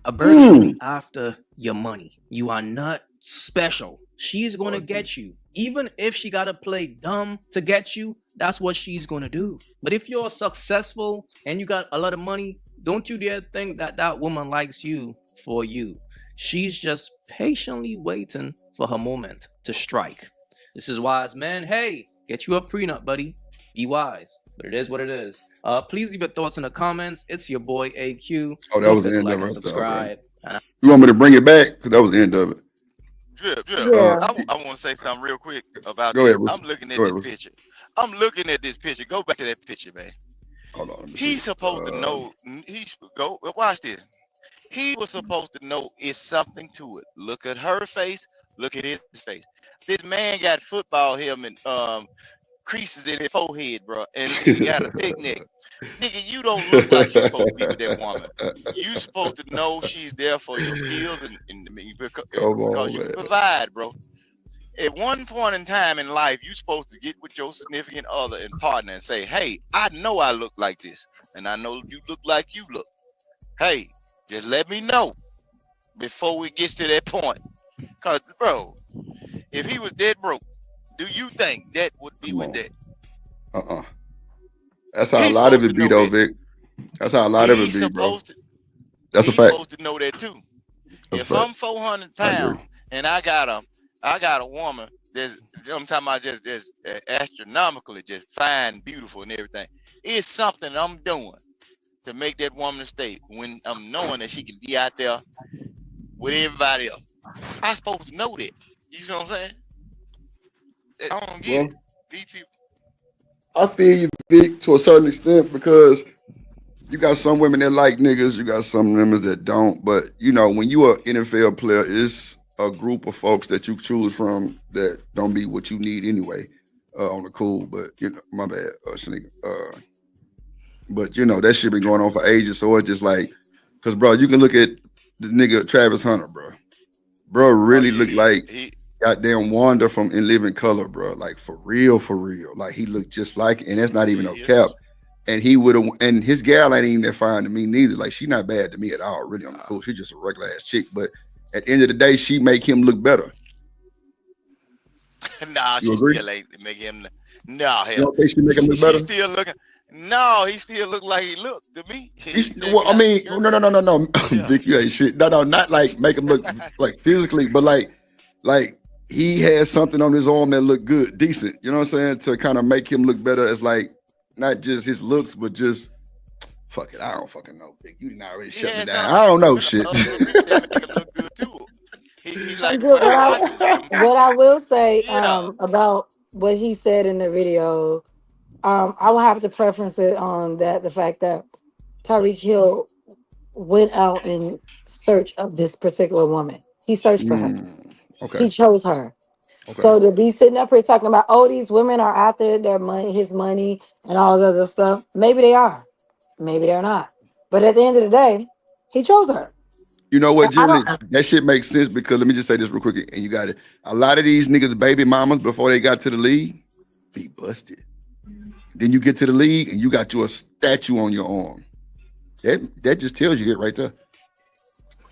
A bird is only after your money. You are not special. She's going to get you. Even if she got to play dumb to get you, that's what she's going to do. But if you're successful and you got a lot of money, don't you dare think that that woman likes you for you. She's just patiently waiting for her moment to strike. This is wise, man. Hey, get you a prenup, buddy. Be wise. But it is what it is. Please leave your thoughts in the comments. It's your boy AQ. Oh, that Don't was the forget to end like of and it. subscribe. Okay. You want me to bring it back? Because that was the end of it. Drip. Yeah. I want to say something real quick about Go this. ahead, Rooster. I'm looking at Go this ahead, Rooster. picture. I'm looking at this picture. Go back to that picture, man. Hold on. Let me He's see. supposed to know. Watch this. He was supposed to know it's something to it. Look at her face. Look at his face. This man got football helmet creases in his forehead, bro, and he got a thick neck. Nigga, you don't look like you're supposed to be with that woman. You supposed to know she's there for your skills and because you can provide, bro. At one point in time in life, you're supposed to get with your significant other and partner and say, hey, I know I look like this, and I know you look like you look. Hey, just let me know before we get to that point. Because, bro, if he was dead broke, do you think that would be with that? That's how a lot of it be, though, Vic. That's how a lot of it be, bro. That's a fact. He's supposed to know that too. If I'm 400 pounds and I got a woman that's, I'm talking about just astronomically, just fine, beautiful, and everything. It's something I'm doing to make that woman stay when I'm knowing that she can be out there with everybody else. I'm supposed to know that. You see what I'm saying? I don't get it. These people. I feel you, Vic, to a certain extent, because you got some women that like niggas, you got some women that don't. But you know, when you are an NFL player, it's a group of folks that you choose from that don't be what you need anyway. On the cool, but you know, my bad, Shanika. But you know, that shit been going on for ages. So it's just like, cause bro, you can look at the nigga Travis Hunter, bro. Bro really looked like goddamn Wanda from In Living Color, bro. Like for real, for real. Like he looked just like it, and that's not even no cap. And he would have, and his gal ain't even that fine to me neither. Like she not bad to me at all, really on the cool. She's just a regular ass chick. But at the end of the day, she make him look better. Nah, You she agree? still ain't make him. Nah, hell. You don't think she make him look better? She's still looking. No, he still look like he looked to me. Well, I mean, no. Vic, you ain't shit. No, not like make him look like physically, but like he has something on his arm that look good, decent. You know what I'm saying? To kind of make him look better as like not just his looks, but just fuck it. I don't fucking know, Vic. You didn't already shut me down. I don't know shit. What I will say about what he said in the video, I will have to preference it on that the fact that Tyreek Hill went out in search of this particular woman. He searched for her. Okay. He chose her. Okay. So to be sitting up here talking about, oh, these women are after their money, his money, and all this other stuff. Maybe they are. Maybe they're not. But at the end of the day, he chose her. You know what, And I Jimmy? don't. That shit makes sense because let me just say this real quick, and you got it. A lot of these niggas, baby mamas, before they got to the league, be busted. Then you get to the league and you got you a statue on your arm. That just tells you it right there.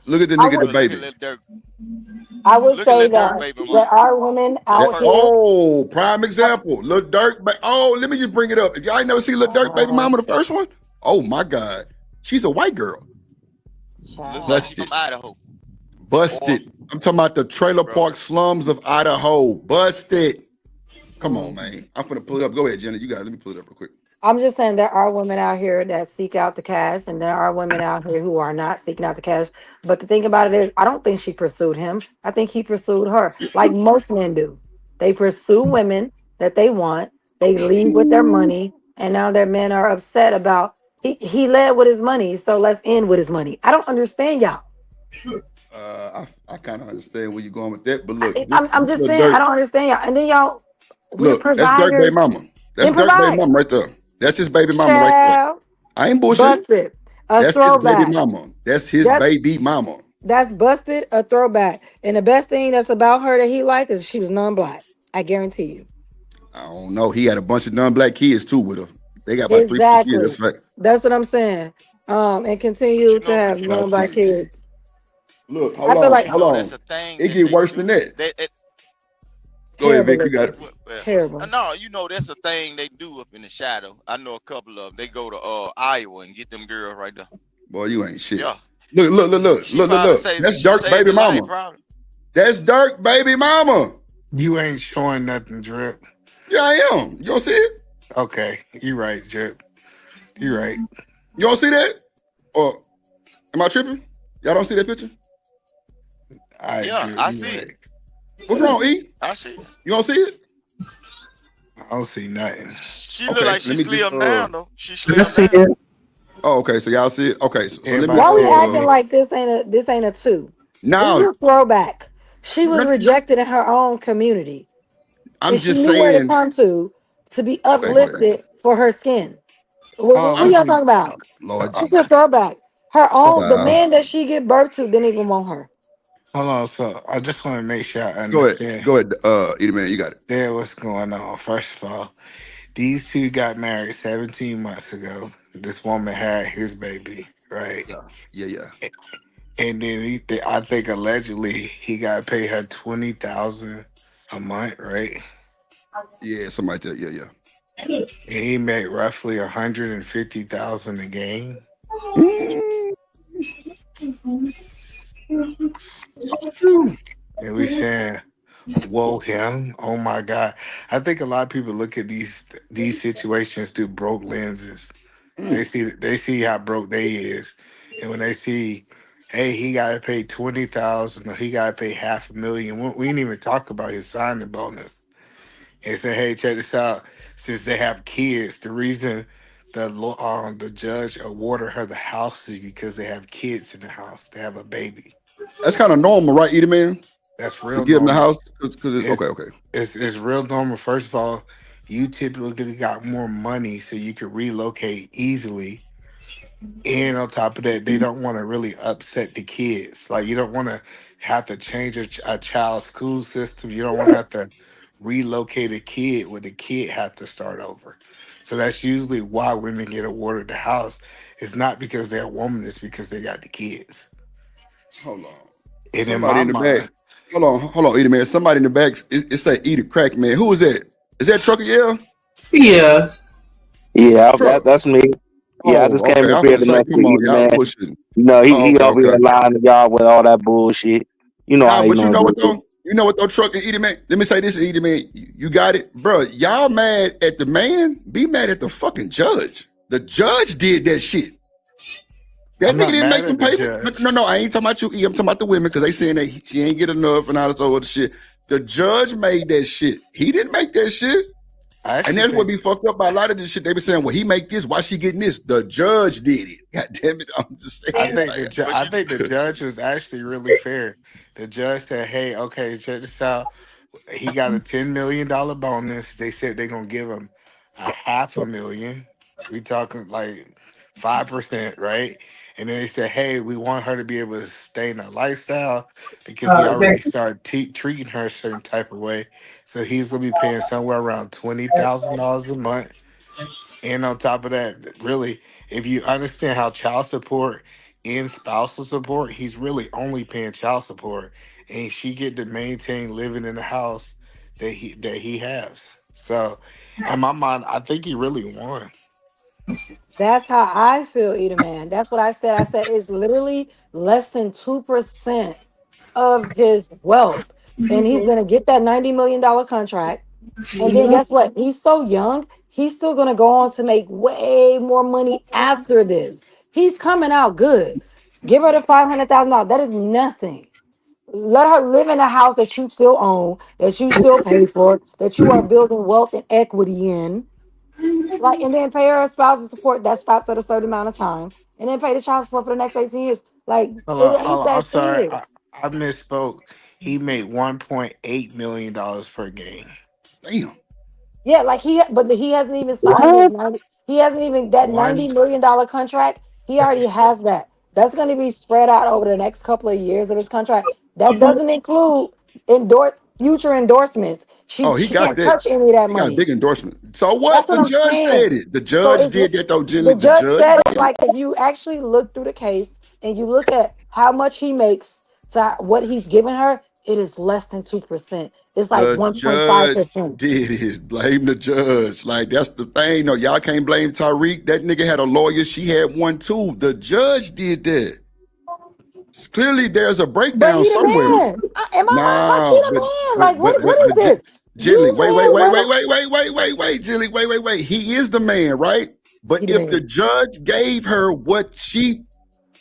Look at the I nigga, the would Well, look at baby. Lil Dirt. I would Look at say Lil Dirt, that baby there mama. are women The That out first. here. prime example. Lil Durk. Let me just bring it up. If y'all ain't never see Lil Durk baby Uh, mama, the first one. Oh my God, she's a white girl. Look child. like she Busted, from Idaho. Or, busted. I'm talking about the trailer bro. park slums of Idaho. Busted. Come on, Mm. man. I'm finna pull it up. Go ahead, Jenna. You got it. Let me pull it up real quick. I'm just saying there are women out here that seek out the cash, and there are women out here who are not seeking out the cash. But the thing about it is, I don't think she pursued him. I think he pursued her, like most men do. They pursue women that they want. They leave with their money, and now their men are upset about he led with his money, so let's end with his money. I don't understand y'all. I kind of understand where you're going with that, but look, I'm this just little saying I Dirt. don't understand y'all. And then y'all, we the Look, that's Dirk baby providers, mama. That's then Dirk baby provide. mama right there. That's his baby mama right there. Child, I ain't bullshitting. busted. A That's his baby throwback. mama. That's his That baby mama. that's busted. A throwback. And the best thing that's about her that he liked is she was non-black. I guarantee you. I don't know. He had a bunch of non-black kids too with her. They got about 3, 4 kids. That's Exactly. fact. That's what I'm saying. And But continue you to know, have Got non-black to. kids. Look, I feel but like you hold know on. that's a thing It that get they worse than do. that. That Go ahead, terrible Vic. You got looking. it. Terrible. no, you know that's a thing they do up in the shadow. I know a couple of them. They go to Iowa and get them girls right there. Boy, you ain't shit. Yeah, Look, look, look, look, she look, look, probably look. saved. That's She Dirk saved baby the life, mama. probably. That's Dirk baby mama. You ain't showing nothing, Drip. Yeah, I am. You don't see it? Okay, you right, Drip. You right. You don't see that? Or am I tripping? Y'all don't see that picture? All right, Yeah, Drip, I you see it. right. What's wrong, E? I see it. You don't see it? I don't see nothing. She look Okay, like she let me just slimmed down though. She I slimmed see down. it. Oh, okay. So y'all see it? Okay, so let me Everybody Why we saying acting it. like this ain't a two? This is now a throwback. She was no, rejected in her own community. I'm And she just knew where saying. to be Okay, go ahead. uplifted for her skin. What I'm y'all Um, talking about? Lord She's a Jesus. throwback. Her so, own the Wow. man that she gave birth to didn't even want her. hold on. So, I just want to make sure I Go ahead. understand Go ahead. Eddie man, you got it. what's going on. First of all, these two got married 17 months ago. This woman had his baby, right? Yeah. Yeah, yeah. And then I think allegedly he got to pay her 20,000 a month, right? Yeah, something like that. Yeah, yeah. And he made roughly 150,000 a game. Mm. And we saying, whoa, him. Oh my God. I think a lot of people look at these situations through broke lenses. Mm. They see how broke they is. And when they see, hey, he gotta pay 20,000 or he gotta pay 500,000. We didn't even talk about his signing bonus. And say, hey, check this out. Since they have kids, the reason the judge awarded her the house is because they have kids in the house. They have a baby. That's kind of normal, right, Eddie man? That's To real give him the normal. house because okay, It's okay. it's real normal. First of all, you typically got more money, so you can relocate easily. And on top of that, they don't want to really upset the kids. Like you don't want to have to change a child's school system. You don't want to have to relocate a kid where the kid have to start over. So that's usually why women get awarded the house. It's not because they're a woman, it's because they got the kids. Hold on. And in Somebody my in the back. mind, Hold on, Eddie man. Somebody in the back. It say eat a crack man. Who is that? Is that Trucker Yell? Yeah. Yeah, Truck. that's me. Yeah, I Oh, just came okay. up I'm here finna to say, mess come with you, on, y'all man. bullshitting. You know, Oh, he okay, over here okay. lying to y'all with all that bullshit. You know Nah, how he but you gonna know do what it. though? You know what though, Truck and Edie Man? Let me say this, Edie Man. You got it, bro. Y'all mad at the man? Be mad at the fucking judge. The judge did that shit. That I'm nigga not didn't mad make them at the pay. judge. No, I ain't talking about you, E. I'm talking about the women because they saying that she ain't get enough and all this other shit. The judge made that shit. He didn't make that shit. I And actually that's what think be fucked up by a lot of this shit. They be saying, well, he make this. Why she getting this? The judge did it. God damn it. I'm just saying, But I you, think the judge was actually really fair. The judge said, "Hey, okay, check this out. He got a $10 million bonus. They said they're gonna give him a 500,000. We talking like 5%, right? And then they said, hey, we want her to be able to sustain her lifestyle because he already started treating her a certain type of way. So he's gonna be paying somewhere around $20,000 a month. And on top of that, really, if you understand how child support and spousal support, he's really only paying child support, and she get to maintain living in the house that he has. So, in my mind, I think he really won. That's how I feel, Eda Man. That's what I said. I said it's literally less than 2% of his wealth. And he's gonna get that $90 million contract. And then guess what? He's so young, he's still gonna go on to make way more money after this. He's coming out good. Give her the $500,000. That is nothing. Let her live in a house that you still own, that you still pay for, that you are building wealth and equity in. Like, and then pay her a spousal support that stops at a certain amount of time, and then pay the child support for the next 18 years. Like, it ain't Hold on, I'm that sorry, serious. I misspoke. He made $1.8 million per game. Damn. Yeah, like but he hasn't even signed his What? 90. He hasn't even that One. $90 million contract. He already has that. That's going to be spread out over the next couple of years of his contract. That doesn't include future endorsements. Oh, he She got can't that. touch any of that He got a money. big endorsement. So That's what? what The I'm judge saying. said it. The So judge it's did that though, the Generally. The judge judge said it. did it. Like, if you actually look through the case and you look at how much he makes to what he's giving her, it is less than 2%. It's like The judge 1.5%. did it. Blame the judge. Like, that's the thing. No, y'all can't blame Tariq. That nigga had a lawyer. She had one too. The judge did that. Clearly, there's a But breakdown he the somewhere. man. Am I wrong? Like, he Nah, the man. Like, what is this? Jilly, These wait, men run. Jilly, wait. He is the man, right? But He the if the man. judge gave her what she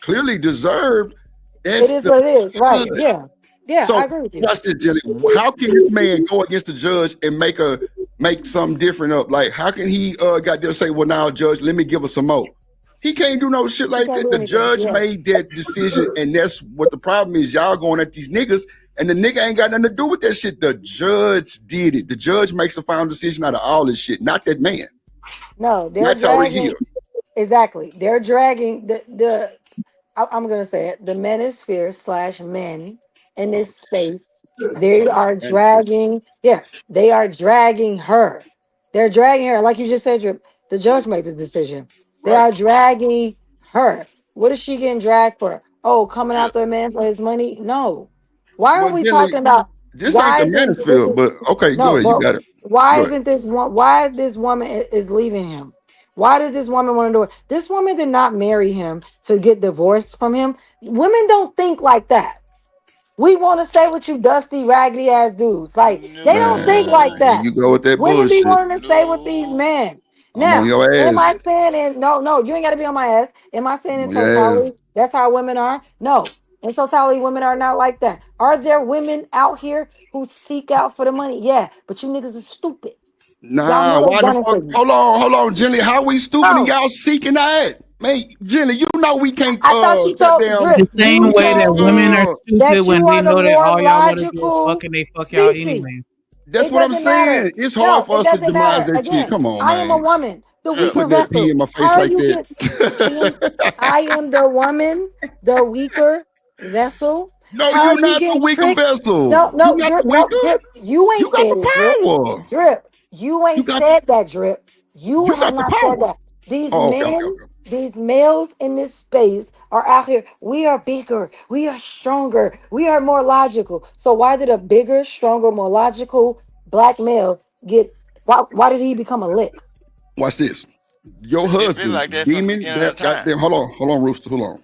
clearly deserved, It that's is the what it is. Right. good. Yeah. Yeah, I So agree with you. watch this, Jilly. How can this man go against the judge and make something different up? Like, how can he got there say, well, now, judge, let me give her some more? He can't do no shit He like can't that. do The anything. judge Yeah. made that decision, and that's what the problem is. Y'all going at these niggas, and the nigga ain't got nothing to do with that shit. The judge did it. The judge makes a final decision out of all this shit, not that man, No, they're not Tyreek Hill. dragging. Exactly. They're dragging I'm gonna say it, the manosphere slash men in Oh this shit. space, they are dragging, yeah, they are dragging her. They're dragging her, like you just said, the judge made the decision. They Right. are dragging her. What is she getting dragged for? Oh, coming Drip. after a man for his money? No. Why are Well, we Jilly, talking about this ain't why the isn't this manosphere, but okay, go no, ahead. You but got it. why Go ahead. isn't this one why this woman is leaving him? Why did this woman want to do it? This woman did not marry him to get divorced from him. Women don't think like that. We want to stay with you dusty, raggedy ass dudes. Like, they don't think Man, like No. here that. you go with that Women be bullshit. wanting to stay with these No. men. I'm on Now, your am ass. I saying in no, you ain't gotta be on my ass. Am I saying I'm in on your ass. totality that's how women are? No. In totality, women are not like that. Are there women out here who seek out for the money? Yeah, but you niggas are stupid. Y'all Nah, know they why the done it fuck? for you. Hold on, Jilly. How we stupid and No, y'all seeking that? Man, Jilly, you know we can't I thought you told goddamn The Drip. same You way that told women me are stupid that when you they are the know that more all y'all want to do is fuck logical and they fuck y'all anyway. species. That's It what I'm doesn't matter. saying. It's hard No, for it us to doesn't demise matter. that shit. Again, Come on, I am a man. woman, the Quit Drip. weaker putting that P vessel. in my How face are like you that. get? I am the woman, the weaker vessel. No, How you are you not the getting weaker tricked? No, vessel. You no, not drip, the no, weaker. drip. You ain't You got said the it, drip. power. Drip. You You ain't got said that, drip. You you have got the not said power. that. These Oh, okay, men, these males in this space are out here. We are bigger. We are stronger. We are more logical. So why did a bigger, stronger, more logical black male get? Why did he become a lick? Watch this. Your It's been husband, like that from the demon, beginning of that time. goddamn. Hold on, Rooster, hold on.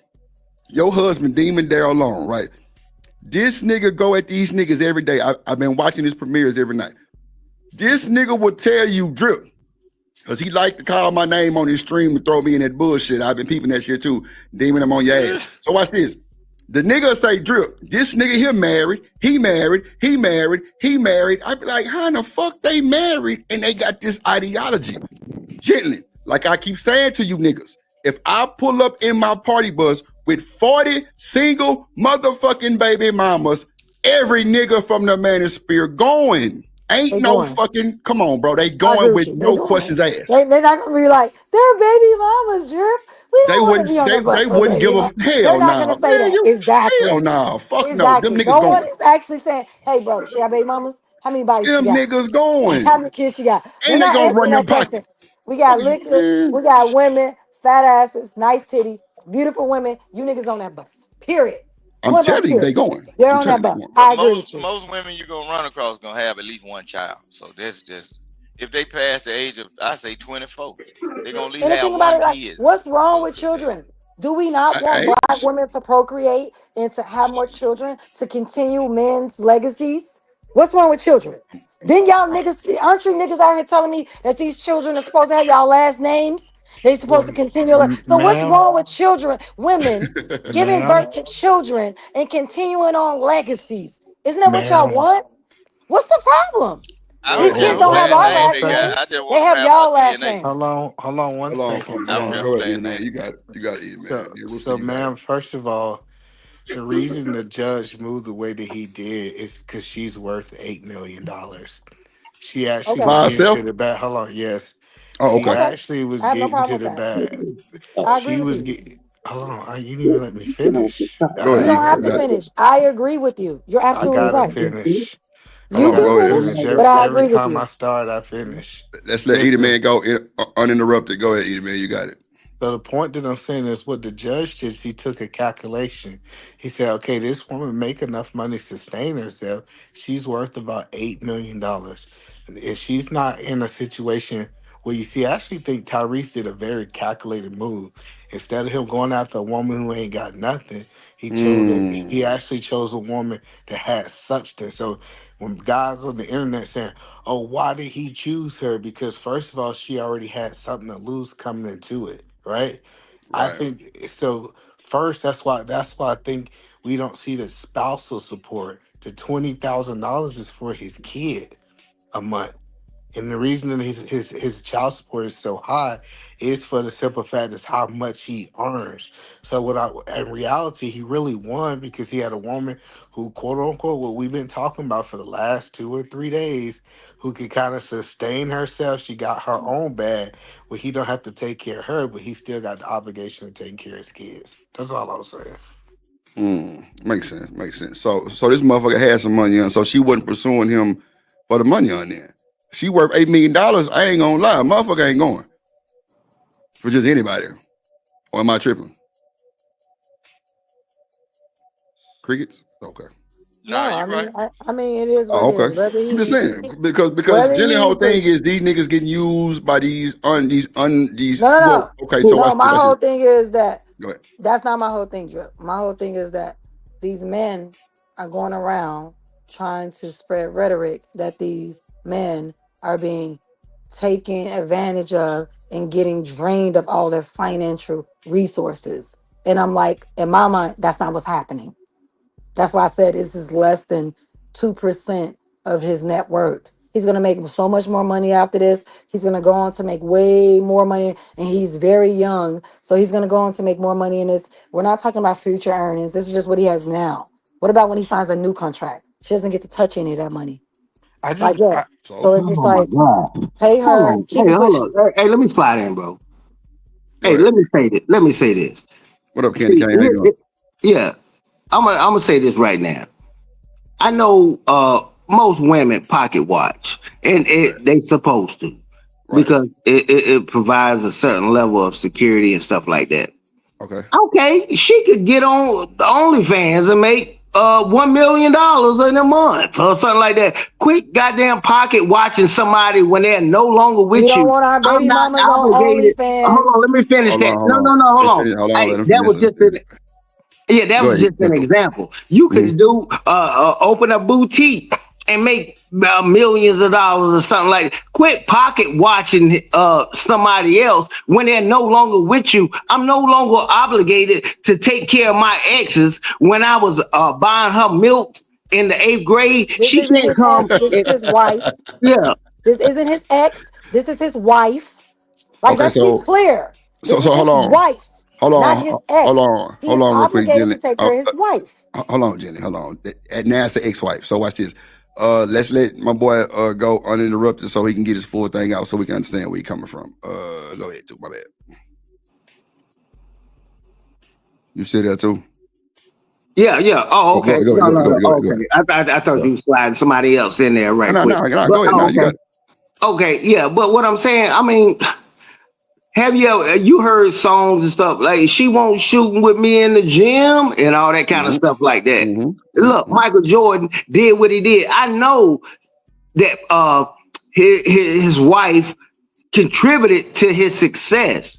Your husband, demon, Daryl Long, right? This nigga go at these niggas every day. I've been watching his premieres every night. This nigga will tell you drip. Cause he like to call my name on his stream and throw me in that bullshit. I've been peeping that shit too. Demon, I'm on your ass. So watch this. The nigga say drip. This nigga here married. He married. He married. He married. I be like, how in the fuck they married and they got this ideology? Gently, like I keep saying to you niggas, if I pull up in my party bus with 40 single motherfucking baby mamas, every nigga from the manosphere going. Ain't They no going. fucking, come on, bro. They I agree going with with you. They no going. questions asked. They're not gonna be like, they're baby mamas, drip. We They don't want to wouldn't, be on the they bus with wouldn't give baby a mama. They're hell not nah. gonna say Man, that. you hell Exactly. nah. Fuck no. Them Exactly. niggas No one going. is actually saying, hey bro, she got baby mamas? How many bodies she Them got? niggas How going. many kids she got? They're And they not gonna run answering them that question. pockets. We got liquor. We got women, fat asses, nice titty, beautiful women. You niggas on that bus. Period. I'm Point blank telling you, period. they going. They're I'm on that telling you, they bus. going. But I agree with you. most women you're gonna run across gonna have at least one child. So that's just if they pass the age of I say 24, they're gonna at least And the have thing about one it, like, kid. what's wrong with Most of the time. children? Do we not want Hey, black women to procreate and to have more children to continue men's legacies? What's wrong with children? Then y'all niggas, aren't you niggas out here telling me that these children are supposed to have y'all last names? They supposed Well, to continue. So what's ma'am, wrong with children, women giving ma'am, birth to children and continuing on legacies? Isn't that what y'all ma'am. want? What's the problem? I These don't care kids who don't Hold have last our on one name last they got. second. I names. just They want them to have have my y'all last DNA. names. Hold on one second, I don't care ma'am. who go ahead, last Eddie, man. name You they got. got it. You got it, Eddie, man. So, Yeah, Rooster, so, you got it. ma'am, first of all, the reason the judge moved the way that he did is because she's worth $8 million. She actually Okay. was By getting herself? to the bat. Hold on, yes, Oh, she okay. Okay. actually was I have no getting problem to with the that. bat. I agree She with was you. get. Hold on, you didn't even let me finish. Go You ahead, don't Eddie. have You to got it. finish. I agree with you. You're I absolutely gotta right. finish. I Hold You on. gotta can Go ahead. finish, finish but I every agree with time you. I start. I finish. Let's let Eddie, Listen. man, go uninterrupted. Go ahead, Eddie, man. You got it. So the point that I'm saying is what the judge did. He took a calculation. He said, "Okay, this woman make enough money to sustain herself. She's worth about $8 million. And if she's not in a situation where you see, I actually think Tyrese did a very calculated move. Instead of him going after a woman who ain't got nothing, he Mm, actually chose a woman that had substance. So when guys on the internet saying, "Oh, why did he choose her?" Because first of all, she already had something to lose coming into it, right? I right. think so. First, that's why I think we don't see the spousal support. The $20,000 is for his kid a month. And the reason that his child support is so high is for the simple fact is how much he earns. So in reality, he really won because he had a woman who, quote unquote, what we've been talking about for the last 2 or 3 days, who could kind of sustain herself. She got her own bag where he don't have to take care of her, but he still got the obligation of taking care of his kids. That's all I'm saying. Makes sense. Makes sense. So this motherfucker had some money on, so she wasn't pursuing him for the money on there. She worth $8 million. I ain't gonna lie, motherfucker ain't going for just anybody. Or am I tripping? Crickets. Okay. Nah, No, I you right. mean, I mean, it is what Oh, it is. okay. I'm just saying because Whether Jenny whole he thing pers- is these niggas getting used by these no, no, well, no, okay, so no. watch this, My watch this. whole thing is that Go ahead. that's not my whole thing, Drip. My whole thing is that these men are going around trying to spread rhetoric that these men are being taken advantage of and getting drained of all their financial resources. And I'm like, in my mind, that's not what's happening. That's why I said this is less than 2% of his net worth. He's going to make so much more money after this. He's going to go on to make way more money. And he's very young. So he's going to go on to make more money in this. We're not talking about future earnings. This is just what he has now. What about when he signs a new contract? She doesn't get to touch any of that money. I Like, just, yeah. I, So So it's just Oh my like, God. pay Hold her, on. keep Hey, it hold pushing. on. Hey, let me slide in, bro. go Hey, ahead. let me say this. What up, Candy See, Cane? How you doing? yeah, I'm gonna say this right now. I know most women pocket watch, and Right. they supposed to Right. because it provides a certain level of security and stuff like that. Okay. Okay, she could get on the OnlyFans and make $1 million in a month or something like that. Quit goddamn pocket watching somebody when they're no longer We with don't you. want our I'm baby not mamas on obligated. Hold on, OnlyFans. let me finish Hold on, that. hold No, on. no, no, hold on. Hold on, Hey, let him that finish. was just an yeah, that Go was ahead. just an example. You Mhm. could do open a boutique and make millions of dollars or something like that. Quit pocket watching somebody else when they're no longer with you. I'm no longer obligated to take care of my exes when I was buying her milk in the 8th grade. This She isn't can't his come. ex. This is his wife. Yeah. This isn't his ex. This is his wife. Like, Okay, let's be clear. so This is hold his on. wife, Hold not on. his Hold ex. on. He Hold is on real quick, obligated Jenny. to take care of his wife. Hold on, Jenny. Hold on. Now it's the ex-wife. So watch this. Let's let my boy go uninterrupted so he can get his full thing out so we can understand where he coming from. Go ahead, too. My bad. You still there too? Yeah, yeah. Oh, Go okay. ahead, go ahead, No, go ahead, no, go no. ahead, go ahead, go Okay. I thought ahead. you were sliding somebody else in there right No, quick. no, no, But go ahead. No, you got okay. it. Okay, yeah. But what I'm saying, I mean, Have you heard songs and stuff like she won't shooting with me in the gym and all that kind of stuff like that? Look, Michael Jordan did what he did. I know that his wife contributed to his success.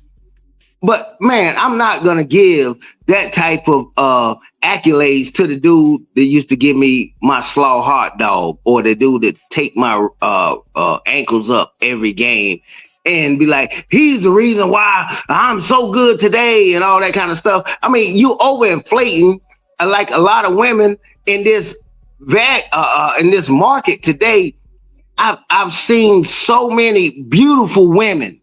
But man, I'm not gonna give that type of accolades to the dude that used to give me my slaw hot dog, or the dude that take my ankles up every game and be like, he's the reason why I'm so good today and all that kind of stuff. I mean, you overinflating like a lot of women in this in this market today. I've seen so many beautiful women.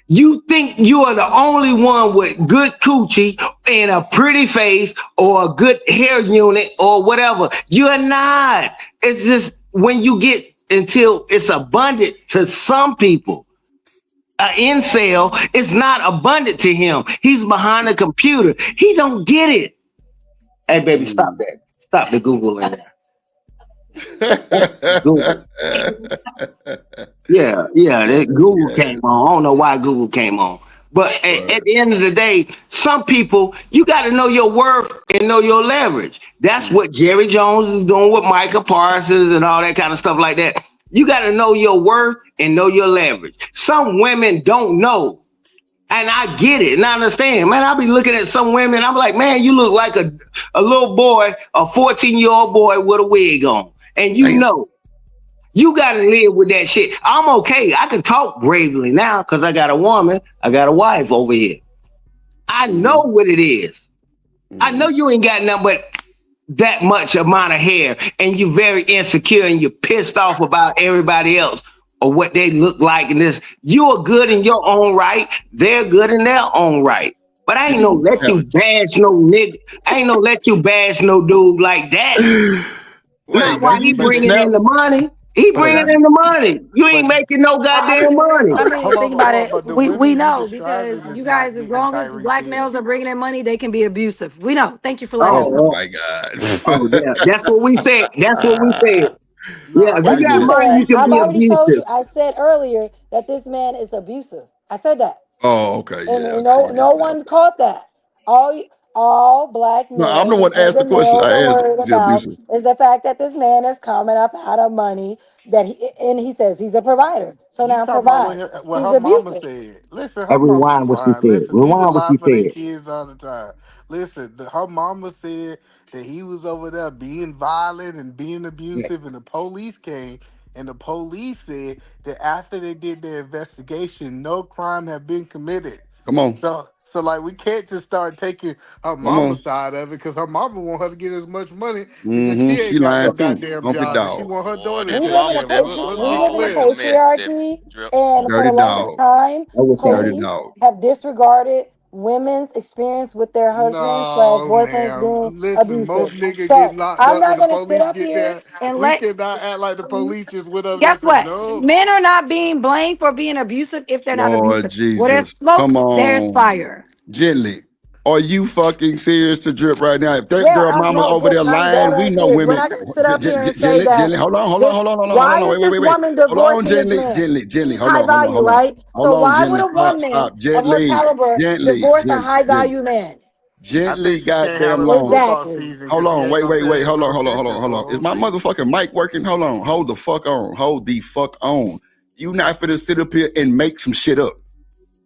You think you are the only one with good coochie and a pretty face or a good hair unit or whatever. You're not. It's just when you get until it's abundant to some people. An incel is not abundant to him. He's behind a computer. He don't get it. Hey, baby, stop that. Stop the Google in there. Google. Yeah, that Google came on. I don't know why Google came on. But at the end of the day, some people, you got to know your worth and know your leverage. That's what Jerry Jones is doing with Micah Parsons and all that kind of stuff like that. You got to know your worth and know your leverage. Some women don't know. And I get it and I understand. Man, I be looking at some women, I'm like, man, you look like a little boy, a 14-year-old boy with a wig on. And you know, you got to live with that shit. I'm okay. I can talk bravely now because I got a woman. I got a wife over here. I know what it is. I know you ain't got nothing but that much amount of hair and you're very insecure and you're pissed off about everybody else or what they look like in this. You're good in your own right. They're good in their own right. But I ain't no let you bash no nigga. I ain't no let you bash no dude like that. Not while he bringing in the money. He bringing in the money. You ain't making no goddamn money. I mean, Hold on, think about hold on, it. but the We women you know describing because is you not guys, as getting long as Tyreek black Hill. males are bringing in money, they can be abusive. We know. Thank you for letting us know. Oh my God. Oh yeah, that's what we said. That's what we said. Yeah, if What you did got you money, say? you can I've be already told abusive. you. I said earlier that this man is abusive. I said that, Oh, okay. and Yeah. no one caught that. All black No, I'm men the one and asked the the question. males I are asked, worried is he about abusive? is the fact that this man is coming up out of money and he says he's a provider. So You now talking about provide. what He's her mama abusive. said. Listen, her mama Rewind ain't what she lying. said. Listen, people Rewind what lie she for their said. kids all the time. Listen, her mama said that he was over there being violent and being abusive, and the police came, and the police said that after they did their investigation, no crime had been committed. Come on. So like we can't just start taking her Come on. mama's side of it because her mama want her to get as much money because she She ain't got no lying too. goddamn Humpy job and she dog. want her Boy, daughters this We to live in mama a inherit. never Let's we be live in a always a clear. mess. That patriarchy, drip. and for Dirty the longest dog. time, Dirty police dog. have disregarded women's experience with their husbands slash No, boyfriends man. being Listen, abusive. most niggas get So locked I'm up not and the gonna sit police up get here there. and We let. cannot act like the police just went over there and Guess said, what? no. Men are not being blamed for being abusive if they're not Lord abusive. Where there's Jesus. smoke, Come there's on. fire. Gently. Are you fucking serious to drip right now? If that Yeah, girl I'm mama no, over there I'm lying, dead we ass know serious. We're women. not gonna sit up here and say Gently, that gently. Hold on, hold on, this. hold on, hold on, hold Why on. is Wait, this wait, wait. woman Hold on, divorcing this gently, man? gently, gently. He's Hold high on, hold on, value, hold on. right? Hold So on, why would gently. a Stop, woman stop. of her Gently, caliber gently, divorce a gently, high gently. value man? I think Gently, she can't goddamn handle the long. football Exactly. season Hold because she on, ain't wait, gonna wait, stay wait. in Hold on, hold on, hold on, rotation hold for a on. Is whole my season. motherfucking mic working? Hold on. Hold the fuck on. Hold the fuck on. You not finna sit up here and make some shit up.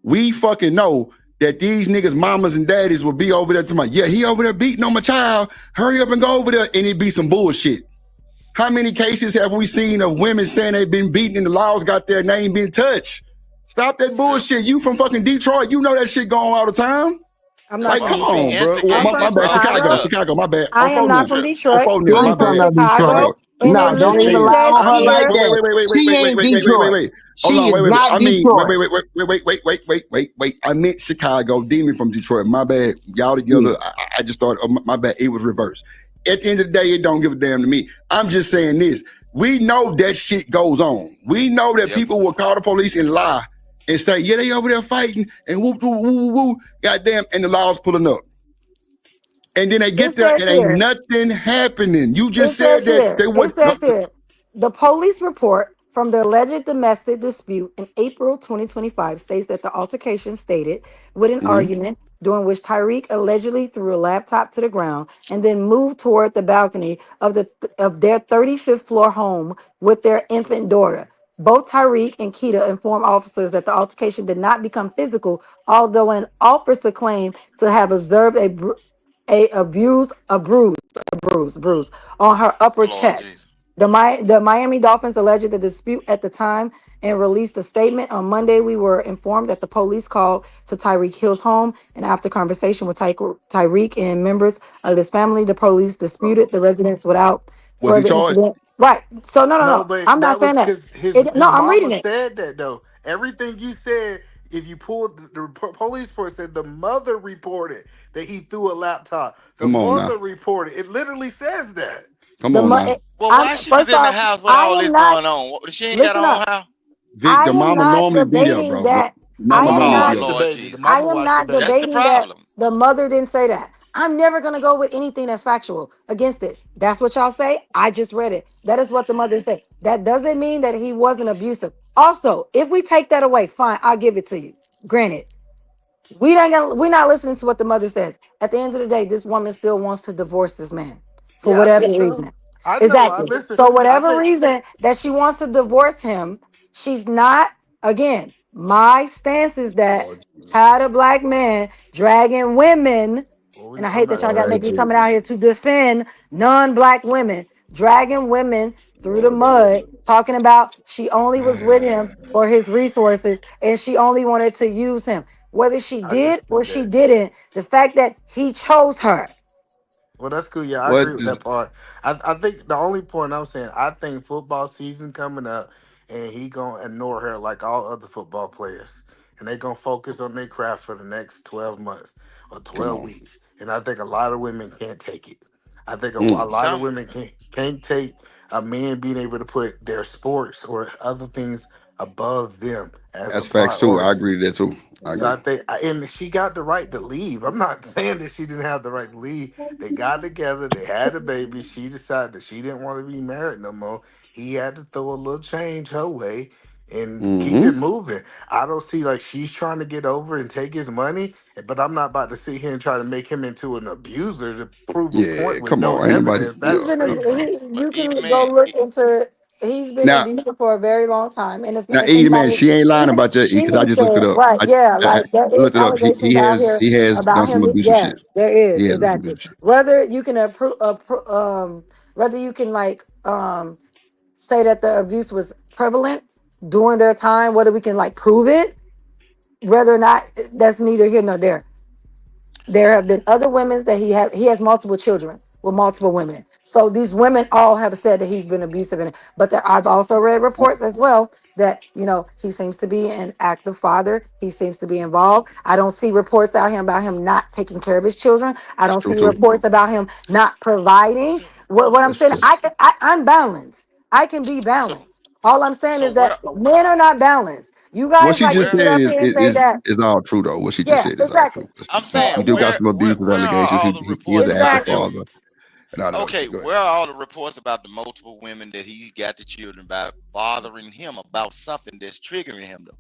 We fucking know that these niggas' mamas and daddies will be over there to my, yeah, he over there beating on my child. Hurry up and go over there, and it be some bullshit. How many cases have we seen of women saying they've been beaten and the laws got their name being touched? Stop that bullshit. You from fucking Detroit, you know that shit going all the time. I'm The not Like, from come mama be Detroit. on, bro. Oh, I'm instigating. from my This bad. mama fucked Chicago. up. Chicago, my bad. I am not from Drip. Detroit. She My I'm ain't from from bad. no Detroit. Chicago, and Nah, it don't even literally Gently. lie says on her Wait, like here. that. She ain't Detroit. Hold She on, is wait. not I mean, Detroit. wait. I meant Chicago. Demon from Detroit. My bad. Y'all Yeah. together. I just started. My bad. It was reversed. At the end of the day, it don't give a damn to me. I'm just saying this. We know that shit goes on. We know that Yep. people will call the police and lie and say, yeah, they over there fighting and whoop, whoop, whoop, whoop, goddamn, and the law's pulling up. And then they It get there says and ain't here. nothing happening. You It just says said that here. they It would. says here. The police report from the alleged domestic dispute in April 2025 states that the altercation stated with an Mm-hmm. argument during which Tyreek allegedly threw a laptop to the ground and then moved toward the balcony of their 35th floor home with their infant daughter. Both Tyreek and Keita informed officers that the altercation did not become physical, although an officer claimed to have observed a bruise on her upper Lord chest. Jesus. The Miami Dolphins alleged the dispute at the time and released a statement. On Monday, we were informed that the police called to Tyreek Hill's home, and after conversation with Tyreek and members of his family, the police disputed the residence without Was he further charged? incident. Right. So no, no, No, no. but I'm not that was saying that. because his No, his I'm reading mama it. said that though. Everything you said, if you pulled police report said the mother reported that he threw a laptop. The Come on now. mother reported. It literally says that. Come The on mo- now. Well, I'm why she was first in the off, house with I all am this not. going on? She ain't got her Listen own up. house. Vic, I the am mama not normally be there, debating bro. The that. I mama am normally Oh, be not. there. The Lord baby. The Jesus. I mama am watched the not That's baby. the debating that problem. the mother didn't say that. I'm never going to go with anything that's factual against it. That's what y'all say. I just read it. That is what the mother said. That doesn't mean that he wasn't abusive. Also, if we take that away, fine, I'll give it to you. Granted, we're not listening to what the mother says. At the end of the day, this woman still wants to divorce this man for Yeah, I whatever think so. reason. I know. I Exactly. listen. So I whatever think. reason that she wants to divorce him, she's not, again, my stance is that Lord, tired of black men dragging women, and I I'm hate that not y'all gonna got to Lord make me say coming out Jesus. here to defend non-black women, dragging women through the Lord Jesus. mud, talking about she only was with him for his resources and she only wanted to use him. Whether she I did or dispute she that. didn't, the fact that he chose her. Well, that's cool. Yeah, I What agree with is that part. I think the only point I'm saying, I think football season coming up, and he gonna ignore her like all other football players, and they gonna focus on their craft for the next 12 months or come 12 on? weeks. And I think a lot of women can't take it. I think a Mm, lot of Some women can't take a man being able to put their sports or other things above them as a that's facts too. I priority. agree to that too. I So I agree. think, and she got the right to leave. I'm not saying that she didn't have the right to leave. They got together, they had a baby. She decided that she didn't want to be married no more. He had to throw a little change her way and keep Mm-hmm. it moving. I don't see like she's trying to get over and take his money, but I'm not about to sit here and try to make him into an abuser to prove a point Yeah, with come no on. Ain't nobody. evidence. He's That's Yeah. been, crazy. but you either can go man, look into, he's been Now, abusive for a very long time. And it's, now, and Edie, man, anybody, she ain't lying even about that she because I just looked it said, up. right, yeah, I like there is looked it up. He allegations out has here done about some him. abusive shit. Yes, there is, He has done exactly. abusive shit. Whether you can whether you can like, say that the abuse was prevalent during their time, whether we can like prove it, whether or not, that's neither here nor there. There have been other women that he has multiple children with multiple women. So these women all have said that he's been abusive, but I've also read reports as well that he seems to be an active father. He seems to be involved. I don't see reports out here about him not taking care of his children. I That's don't true see too. reports about him not providing. so What I'm That's saying, true. I'm balanced. I can be so balanced. All I'm saying so is that where men are not balanced. You What guys she like to just where sit said up is here and is say is, that, is all true though. What she just yeah, said is all exactly. true. 'Cause I'm he saying do got where some abusive where are allegations. all the He is reports an active about Exactly. them? father and all that other Okay, shit. Go ahead. where are all the reports about the multiple women that he got the children by bothering him about something that's triggering him though?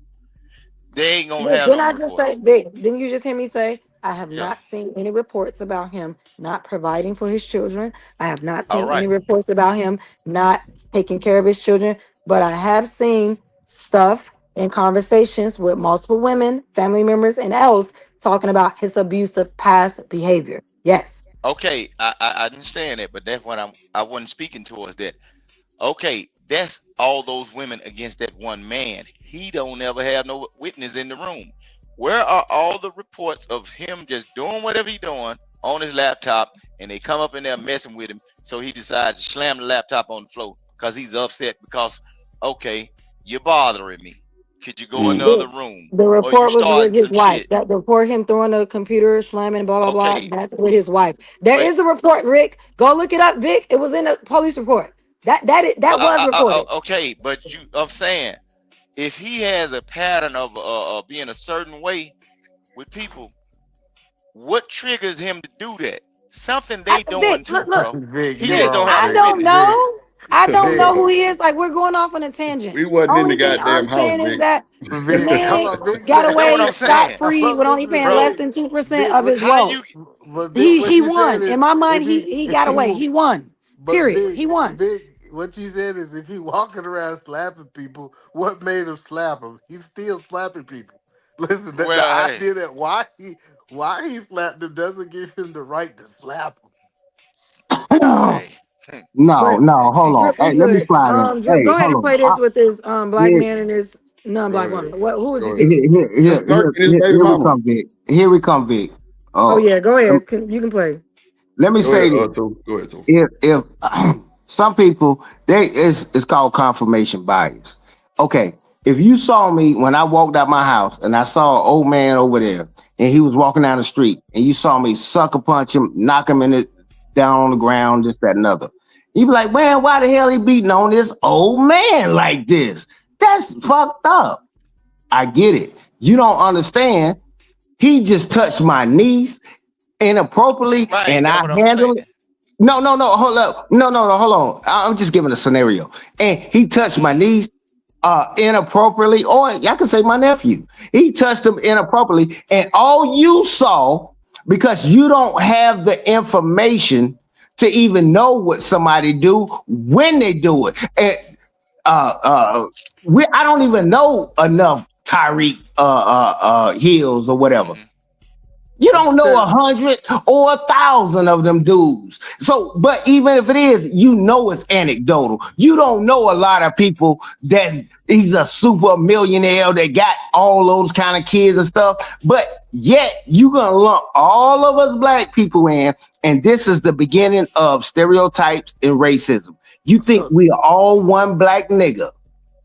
They ain't gonna Look, have didn't them I just say, reports. Vic, didn't you just hear me say, I have Yeah. not seen any reports about him not providing for his children. I have not All seen right. any reports about him not taking care of his children, but I have seen stuff and conversations with multiple women, family members, and else talking about his abusive past behavior. Yes. Okay, I understand that, but that's what I wasn't speaking towards that. Okay, that's all those women against that one man. He don't ever have no witness in the room. Where are all the reports of him just doing whatever he doing on his laptop, and they come up in there messing with him, so he decides to slam the laptop on the floor because he's upset because, okay, you're bothering me. Could you go in the Mm. other The, room, the or you report was with starting his some wife. shit? That the report, him throwing the computer, slamming, blah blah blah. Okay, That's with his wife. There but is a report, Rick. Go look it up, Vic. It was in a police report. That was recorded. okay, but I'm saying if he has a pattern of being a certain way with people, what triggers him to do that? Something they Vic, doing too, look, bro. Vic, He you just Vic. don't wrong, have I no Vic. don't witness. Vic, know. I don't know we who he is. Like, we're going off on a tangent. wasn't in the Only thing I'm goddamn house, saying is Vic. that the Vic, hold man on, Vic got said. That's what away I'm saying, scot free But with only listen, paying bro. less Vic, than 2% Vic, of his How wealth. you? but Vic, what He you said won. is In my mind, if he got away. He won. but Period. He won. Vic, what you said is if he walking around slapping people, what made him slap him? He's still slapping people. Listen, the Well, hey, idea that why he slapped him doesn't give him the right to slap hey. No, But no, hold on. Drip, we Hey, let me good. slide in. Drip, Hey, go ahead hold and on. play this with this black Here, man and this Go non-black ahead. woman. Who is he Go ahead. speaking? Just Turk and his baby here we mama. come, Vic. Here we come, Vic. Oh Uh, yeah, go ahead. You can play. let me Go ahead, say this. Too. Go ahead, Too. If some people it's called confirmation bias. Okay, if you saw me when I walked out my house and I saw an old man over there and he was walking down the street and you saw me sucker punch him, knock him down on the ground, this, that, and other. You be like, man, why the hell he beating on this old man like this? That's fucked up. I get it. You don't understand. He just touched my niece inappropriately Right. and That's I what I'm saying. handled it. No, hold up. No, hold on. I'm just giving a scenario. And he touched my niece inappropriately, or I could say my nephew. He touched him inappropriately, and all you saw, because you don't have the information to even know what somebody do when they do it. And I don't even know enough Tyreek Hills or whatever. You don't know 100 or 1,000 of them dudes. So, but even if it is, you know it's anecdotal. You don't know a lot of people that he's a super millionaire that got all those kind of kids and stuff. But yet you gonna lump all of us black people in, and this is the beginning of stereotypes and racism. You think we are all one black nigga.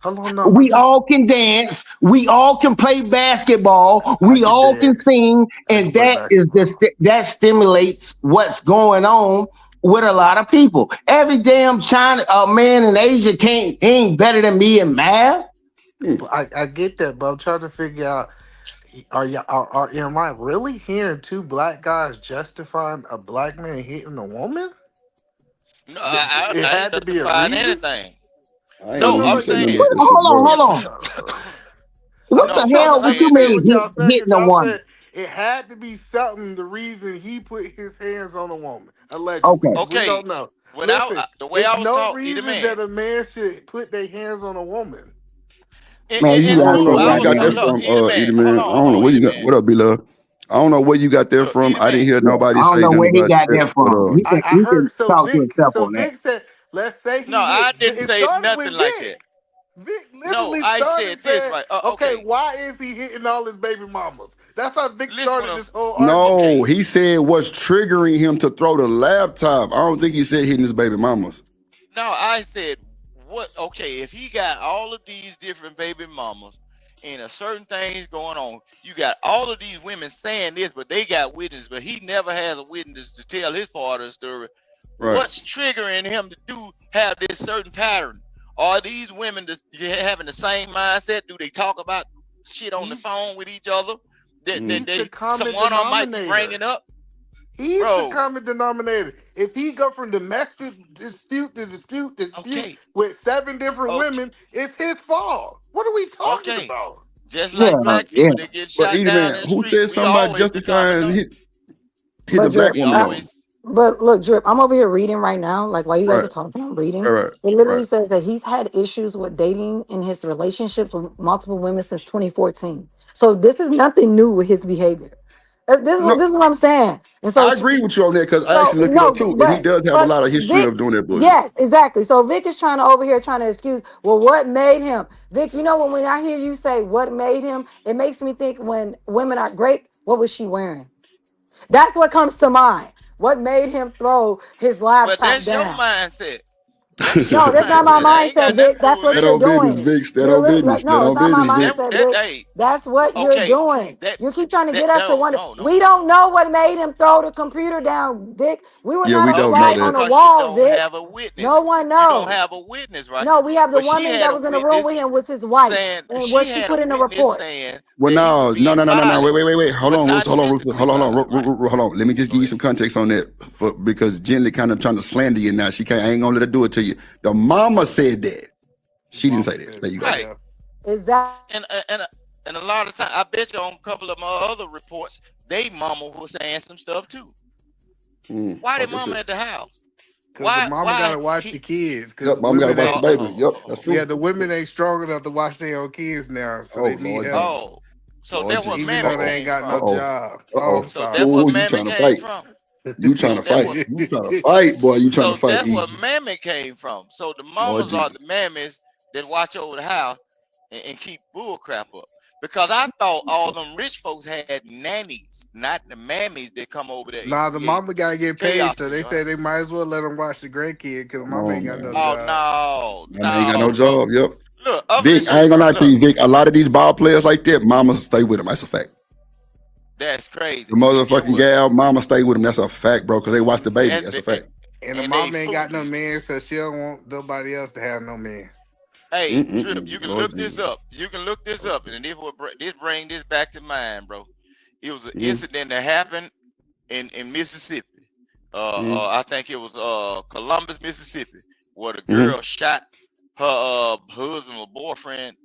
Hold on, no, We all can dance. We all can play basketball. We all can sing, and that stimulates what's going on with a lot of people. Every damn China man in Asia ain't better than me in math. I get that, but I'm trying to figure out: am I really hearing two black guys justifying a black man hitting a woman? No, It I ain't had to be a justifying reason. anything. I ain't No, hear I'm you say nothing saying about that shit, Hold bro. on. What No, the Y'all I'm hell? said, What I'm you saying just saying mean what this. y'all saying hitting because a y'all woman? said it had to be something. The reason he put his hands on a woman, allegedly, Okay. because we Okay, don't know. when Listen, the way it's I was no taught, either reason man. that a man should put their hands on a woman. Man, In you I don't know school, asshole where I you right was got now, that taught. man. Look, from, either Edie man. man. I don't know where Either you got. man. What up, B Love? I don't know where you got that Look, from. either I didn't man. hear nobody I don't say know nothing where he about got that. that from. I He can heard so talk to Vic. himself So on that. Vic said, let's say No, he I hit. didn't It say started with nothing like Vic. that. Vic No, literally I said started this saying, right. "Okay, Okay, why is he hitting all his baby mamas?" That's how Vic listen what started I'm this saying. whole argument. No, Okay, he said what's triggering him to throw the laptop. I don't think he said hitting his baby mamas. no, I said what? Okay, if he got all of these different baby mamas and a certain things going on, you got all of these women saying this, but they got witnesses, but he never has a witness to tell his part of the story. Right. What's triggering him to have this certain pattern? Are these women having the same mindset? Do they talk about shit on the phone with each other that He's the common someone on might be denominator. bringing up? He's the Bro, common denominator. If he go from domestic dispute to dispute okay, with 7 different okay, women, it's his fault. What are we talking okay. about? Just Yeah, like black yeah. people that get But shot Edie down man, in the who street, said we something about always the common justifying up. hit a But black Drip, We woman though? always but look, Drip, I'm over here reading right now. Like while you guys Right. are talking, I'm reading. Right. It Right. literally says that he's had issues with dating in his relationships with multiple women since 2014. So this is nothing new with his behavior. No, This is what I'm saying. And I agree with you on that because I so actually looked it up no, too, and he does have a lot of history Vic, of doing that bullshit. yes, exactly. So Vic is trying to over here trying to excuse. Well, what made him? Vic, you know when I hear you say what made him, it makes me think when women are great, what was she wearing? That's what comes to mind. What made him throw his well, laptop that's your down? mindset. That's your No, that's not my mindset. I ain't got mindset, nothing Vic. to do That's with what That it. you're old business, doing. Vic. That You're old literally business. like, That no, it's old not my business, Vic. mindset, That Vic. hey, That's what you're okay. doing. That You keep trying to that get us to no wonder. no no. We don't know what made him throw the computer down, Vic. We were Yeah, not we at the don't know right Okay, on that. the because you wall, don't Vic. have a No witness. one You don't knows. have a witness, right? No, we have the But she woman that had a was in the room with witness him was his wife, saying and she what she had a put in the witness reports. saying Well, that he was no, no, being no, no, no, no. violent, Wait. Hold but on, not Rooster. physically violent, right? Hold on. Let me just Go give you ahead. some context on that, because Gently kind of trying to slander you now. I ain't gonna let her do it to to you. The mama said that. She didn't Mama say that. said There it. you go. Right. Yeah. Exactly. And a lot of time, I bet you on a couple of my other reports, they mama was saying some stuff too. Why Oh, did that's mama it. at the house? Cause the mama Why gotta watch he? the kids. Yep, Cause mama gotta women watch the ain't. baby. Yep, that's true. Yeah, the women ain't strong enough to watch their own kids now, so they Oh need Lord help. Jesus. Oh, so Lord that's what Jesus. Even mammy though they ain't came got no from. job. Oh, I'm So sorry. that's what Oh, you mammy trying to came fight. from. You trying to That's fight. what. You trying to fight, boy. You trying So to fight. that's what mammy came from. So the Lord mamas are Jesus. the mammies that watch over the house and keep bull crap up. Because I thought all them rich folks had nannies, not the mammies that come over there and Nah, the create mama gotta get paid, chaos so in they your house. say they might as well let them watch the grandkid because Come mama ain't on, got no man. Oh job. no, Mama ain't got no bro. job. Yep. Look, I'm finna Vic, show I you ain't gonna lie something. to Look, you, Vic. A lot of these ball players like that, mama stay with them. That's a fact. that's The crazy. Get motherfucking what? gal, mama stay with them. That's a fact, bro. Cause they watch the baby. And That's a they, fact. And the and they mama ain't got no foolish. man, so she don't want nobody else to have no man. Hey, Trip, you can Lord look this Jesus. up. You can look this up, and this bring this back to mind, bro. It was an incident that happened in Mississippi. I think it was Columbus, Mississippi, where the girl shot her husband or boyfriend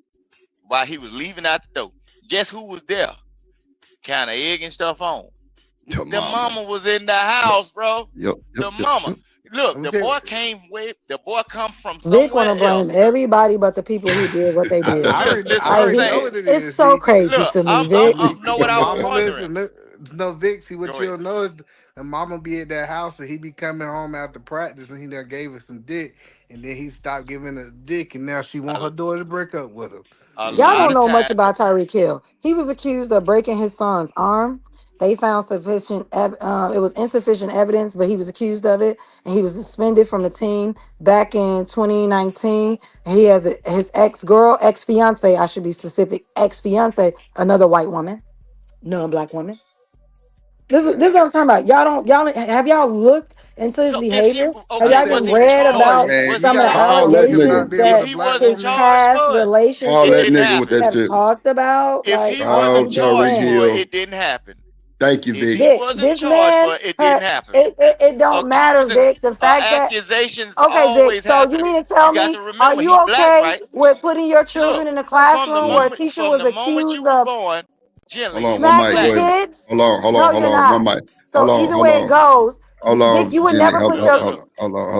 while he was leaving out the door. Guess who was there? Kind of egging stuff on. Your The mama. mama was in the house, bro. Yep. The mama. Look, Let me the tell you, boy the boy come from Vic want somewhere to blame else. everybody but the people who did what they did. Listen I what I'm Like already saying. know what it it's is. so See, crazy Look, to me, I'm Vic. see, know the what I was mama wondering. listen. No, Vic. See what Go you ahead. don't know is the mama be at that house and he be coming home after practice and he done gave her some dick and then he stopped giving her dick and now she want A, her daughter to break up with him. a Y'all lot don't of know much time. about Tyreek Hill. He was accused of breaking his son's arm. They found it was insufficient evidence, but he was accused of it, and he was suspended from the team back in 2019. He has his ex fiance. I should be specific, ex fiance, another white woman, non-black woman. This is what I'm talking about. Y'all don't have y'all looked into his So if he behavior? Have I okay, y'all was even said, he read boy, charged? about Man, Was you he some of the got how charged? that think about allegations nigga, being If with a that he black wasn't his woman. charged past for it, how it that relationships didn't nigga with happen. that have shit. talked about? If Like, he How wasn't I'm just Tyreek charged saying. for it, Hill. it didn't happen. Thank you, If Vic. he Vic, wasn't this charged for man, it, it didn't happen. it don't matter, Accusing Vic. The fact that accusations okay, Vic. always So you happen. mean to You tell got me, to are remember you he black, okay right? with putting your Look, children in a classroom where a teacher from was the moment accused you were of born, gently, Hold on, you one you mic. smacking Go black. ahead. kids? Hold No, on, you're one not. mic. So either way it goes, Hold Vic, on, you would Jenny. never put your Hold on.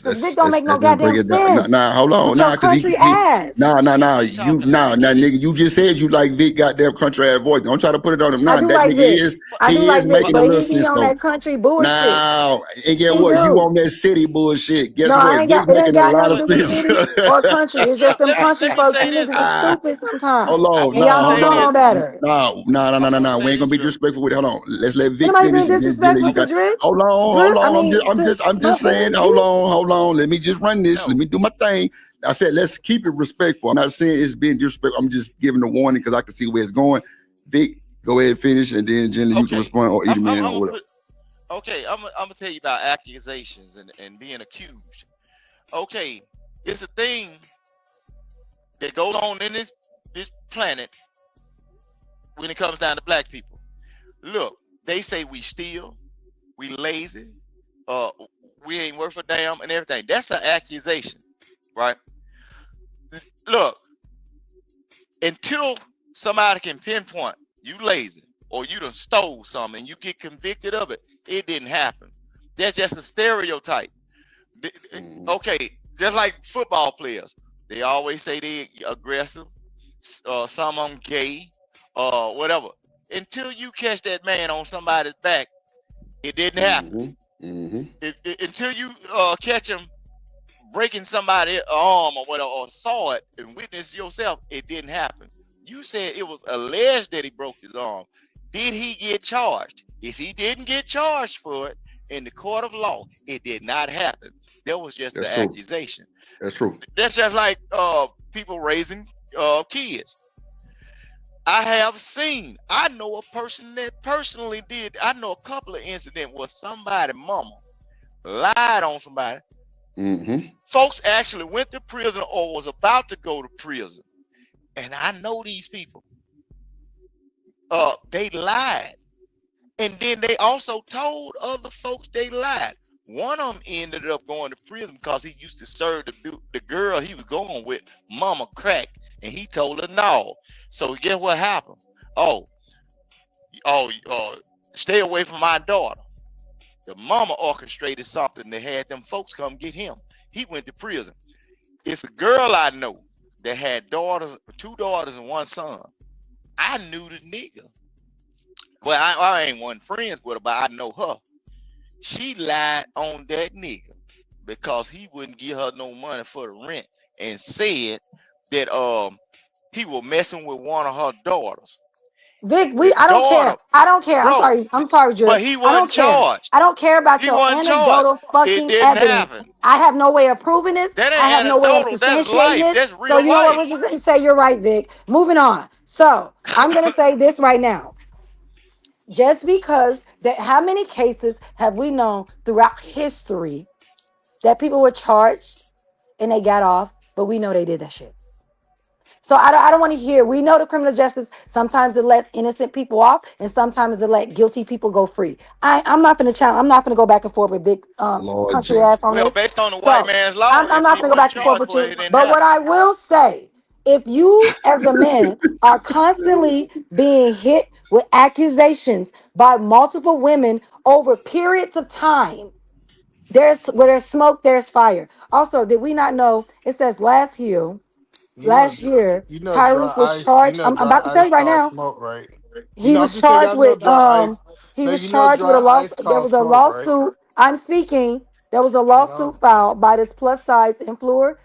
because Vic don't make no Let's break goddamn it down. sense Hold on, with your cause country he ass. She talking like nigga, you just said you like Vic goddamn country ass voice. Don't try to put it on him I now. do That like nigga Vic. I do he like is Vic, making a but little he be sense on though. that country bullshit. Now, and get He what? You do. on that city bullshit. Guess No, I what? ain't Vic got. It ain't making a got lot nothing of to do with sense. city or country. It's just Trip, them country let me folks. say You this. niggas is stupid sometimes, Hold on, I'm and gonna y'all say don't know no this. better. I'm gonna no. We say ain't this, gonna be Trip. disrespectful with it. Hold on. Let's let Ain't Vic nobody finish being and then Jenny, disrespectful you to got Drip. hold Drip. I on. mean, I'm to just I'm my just boy. saying, Yeah. hold on. Let me just run this. Let No. me do my thing. I said let's keep it respectful. I'm not saying it's being disrespectful. I'm just giving a warning because I can see where it's going. Vic, go ahead, finish, and then Jenny, you can Okay. respond or either man I'm or gonna whatever. put okay, I'm gonna tell you about accusations and being accused. Okay, it's a thing that goes on in this planet when it comes down to black people. Look, they say we steal, we lazy, uh, we ain't worth a damn, and everything. That's an accusation, right? Look, until somebody can pinpoint you lazy or you done stole something and you get convicted of it, it didn't happen. That's just a stereotype. Okay, just like football players, they always say they aggressive, some on gay, whatever. Until you catch that man on somebody's back, it didn't happen. Until you catch him breaking somebody's arm or whatever, or saw it and witnessed yourself, it didn't happen. You said it was alleged that he broke his arm. Did he get charged? If he didn't get charged for it in the court of law, it did not happen. That was just the That's true. accusation. That's true. That's just like people raising kids. I know a person that personally did. I know a couple of incidents where somebody mama lied on somebody. Folks actually went to prison or was about to go to prison. And I know these people. They lied. And then they also told other folks they lied. One of them ended up going to prison because he used to serve the girl he was going with mama crack, and he told her no. So guess what happened? Oh, stay away from my daughter. The mama orchestrated something that had them folks come get him. He went to prison. It's a girl I know that had two daughters and one son. I knew the nigga. Well, I ain't one friends with her, but I know her. She lied on that nigga because he wouldn't give her no money for the rent and said that he was messing with one of her daughters. Vic, The I don't care. daughter, I don't care. I'm bro, sorry. I'm sorry, but Drip. he I don't wasn't care. charged. I don't care about He your wasn't charged. anecdotal It fucking didn't evidence. happen. I have no way of proving this. That I have ain't no way of anecdotal. That's substantiating life. this. That's So real you know what? We're life. just gonna say you're right, Vic. Moving on. So I'm gonna say this right now. Just because that, how many cases have we known throughout history that people were charged and they got off, but we know they did that shit. So I don't want to hear. We know the criminal justice sometimes it lets innocent people off, and sometimes it let guilty people go free. I'm not gonna challenge. I'm not gonna go back and forth with big Lord country ass Jesus. on Well, this. based on the white So man's law, I'm if not he gonna go wasn't back and forth charged with for you. it, it didn't But what happen. I will say, if you as a man are constantly being hit with accusations by multiple women over periods of time, there's where there's smoke, there's fire. Also, did we not know it says You know, last year, you know, Tyreek dry was ice. You charged. know, I'm dry about to tell ice you right cause now. smoke, right? You He know, I'm was just saying, charged y'all know with dry ice. No, you know, a dry ice lawsuit. There cause was a smoke, right? lawsuit. I'm speaking. There was a You know, lawsuit filed by this plus size influencer.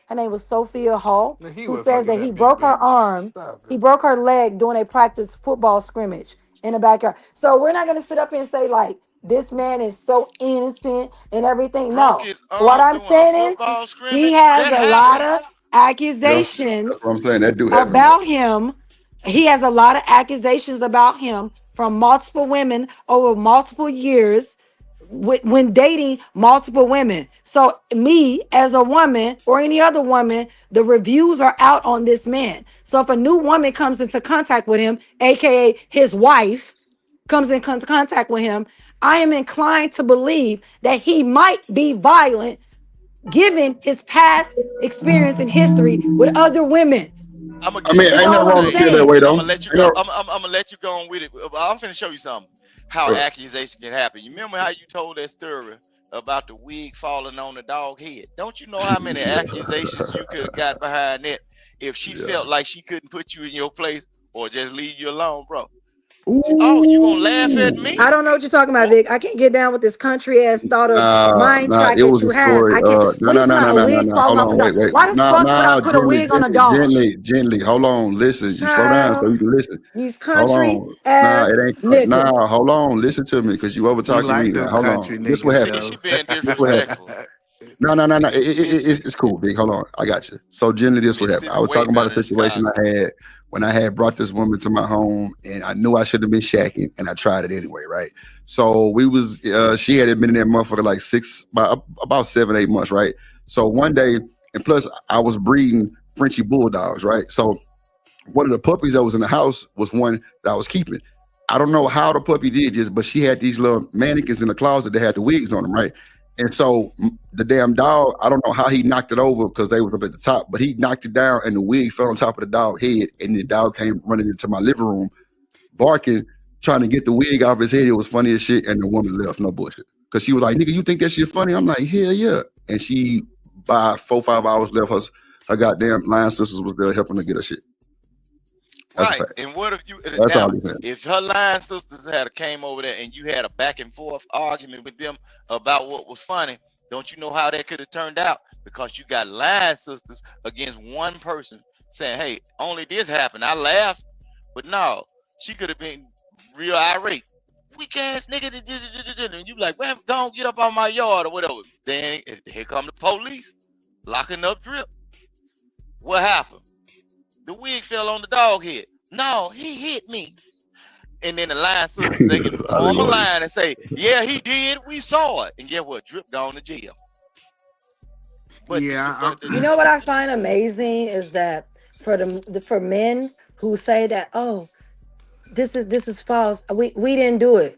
Her name was Sophia Hall, man, he who was says fucking that he that big broke her bitch. arm. Stop He it. broke her leg doing a practice football scrimmage in the backyard. So we're not gonna sit up here and say like this man is so innocent and everything. Broke No. his What arm I'm doing a saying is football he scrimmage. has That a lot happened. of Yeah, that's what accusations I'm saying. That do happen, bro. about him. He has a lot of accusations about him from multiple women over multiple years when dating multiple women. So, me as a woman or any other woman, the reviews are out on this man. So, if a new woman comes into contact with him, aka his wife, comes in contact with him, I am inclined to believe that he might be violent given his past experience and history with other women. I'm gonna I give mean, you Is ain't all nothing one I'm wrong to thing, feel that saying. way and I'm though. gonna let you Ain't go. no, I'm gonna let you go on with it. I'm finna show you something. How bro. accusation can happen. You remember how you told that story about the wig falling on the dog head? Don't you know how many accusations you could have got behind that if she Yeah. felt like she couldn't put you in your place or just leave you alone, bro? Oh, you gonna laugh at Ooh. I me? don't know what you're talking about, What? Vic. I can't get down with this country ass thought of mind Nah, track it that was you a have. story. I can't. No, What are no, you talking no, no, about? A no, no, wig no. falling Hold off on, the dog. wait. Why the No, fuck would I no, put a gently, wig on a gently, dog? gently, gently. Hold on, listen. You slow down so Child, you can listen. these Hold country on. Nah, ass it ain't. Nah, niggas. hold on. Listen to me, cause you over He talking me like now. them Hold on. country This what niggas See, happened. she though. being This what happened. disrespectful. No. Mississippi, It's cool, big. Hold on. I got you. So generally this what happened. Mississippi, I was way talking about better a than situation Chicago. I had when I had brought this woman to my home and I knew I should have been shacking and I tried it anyway, right? So we was she had been in that motherfucker like about 7, 8 months, right? So one day, and plus I was breeding Frenchie bulldogs, right? So one of the puppies that was in the house was one that I was keeping. I don't know how the puppy did this, but she had these little mannequins in the closet that had the wigs on them, right? And so the damn dog, I don't know how he knocked it over because they were up at the top, but he knocked it down and the wig fell on top of the dog head. And the dog came running into my living room, barking, trying to get the wig off his head. It was funny as shit. And the woman left, no bullshit. Because she was like, nigga, you think that shit funny? I'm like, hell yeah. And she, by 4, 5 hours, left her goddamn line sisters was there helping her get her shit. That's a Right. fact. And what if you That's now all he said. if her line sisters had came over there and you had a back and forth argument with them about what was funny, don't you know how that could have turned out? Because you got line sisters against one person saying, hey, only this happened. I laughed, but no, she could have been real irate. Weak ass nigga, and you like, man, don't get up on my yard or whatever. Then here come the police locking up Drip. What happened? The wig fell on the dog head. No, he hit me. And then the line sisters, they can I think form a what line and say, yeah, he did. We saw it. And guess what? Drip gone to jail. But Yeah, You know what I find amazing is that for for men who say that, oh, this is false. We didn't do it.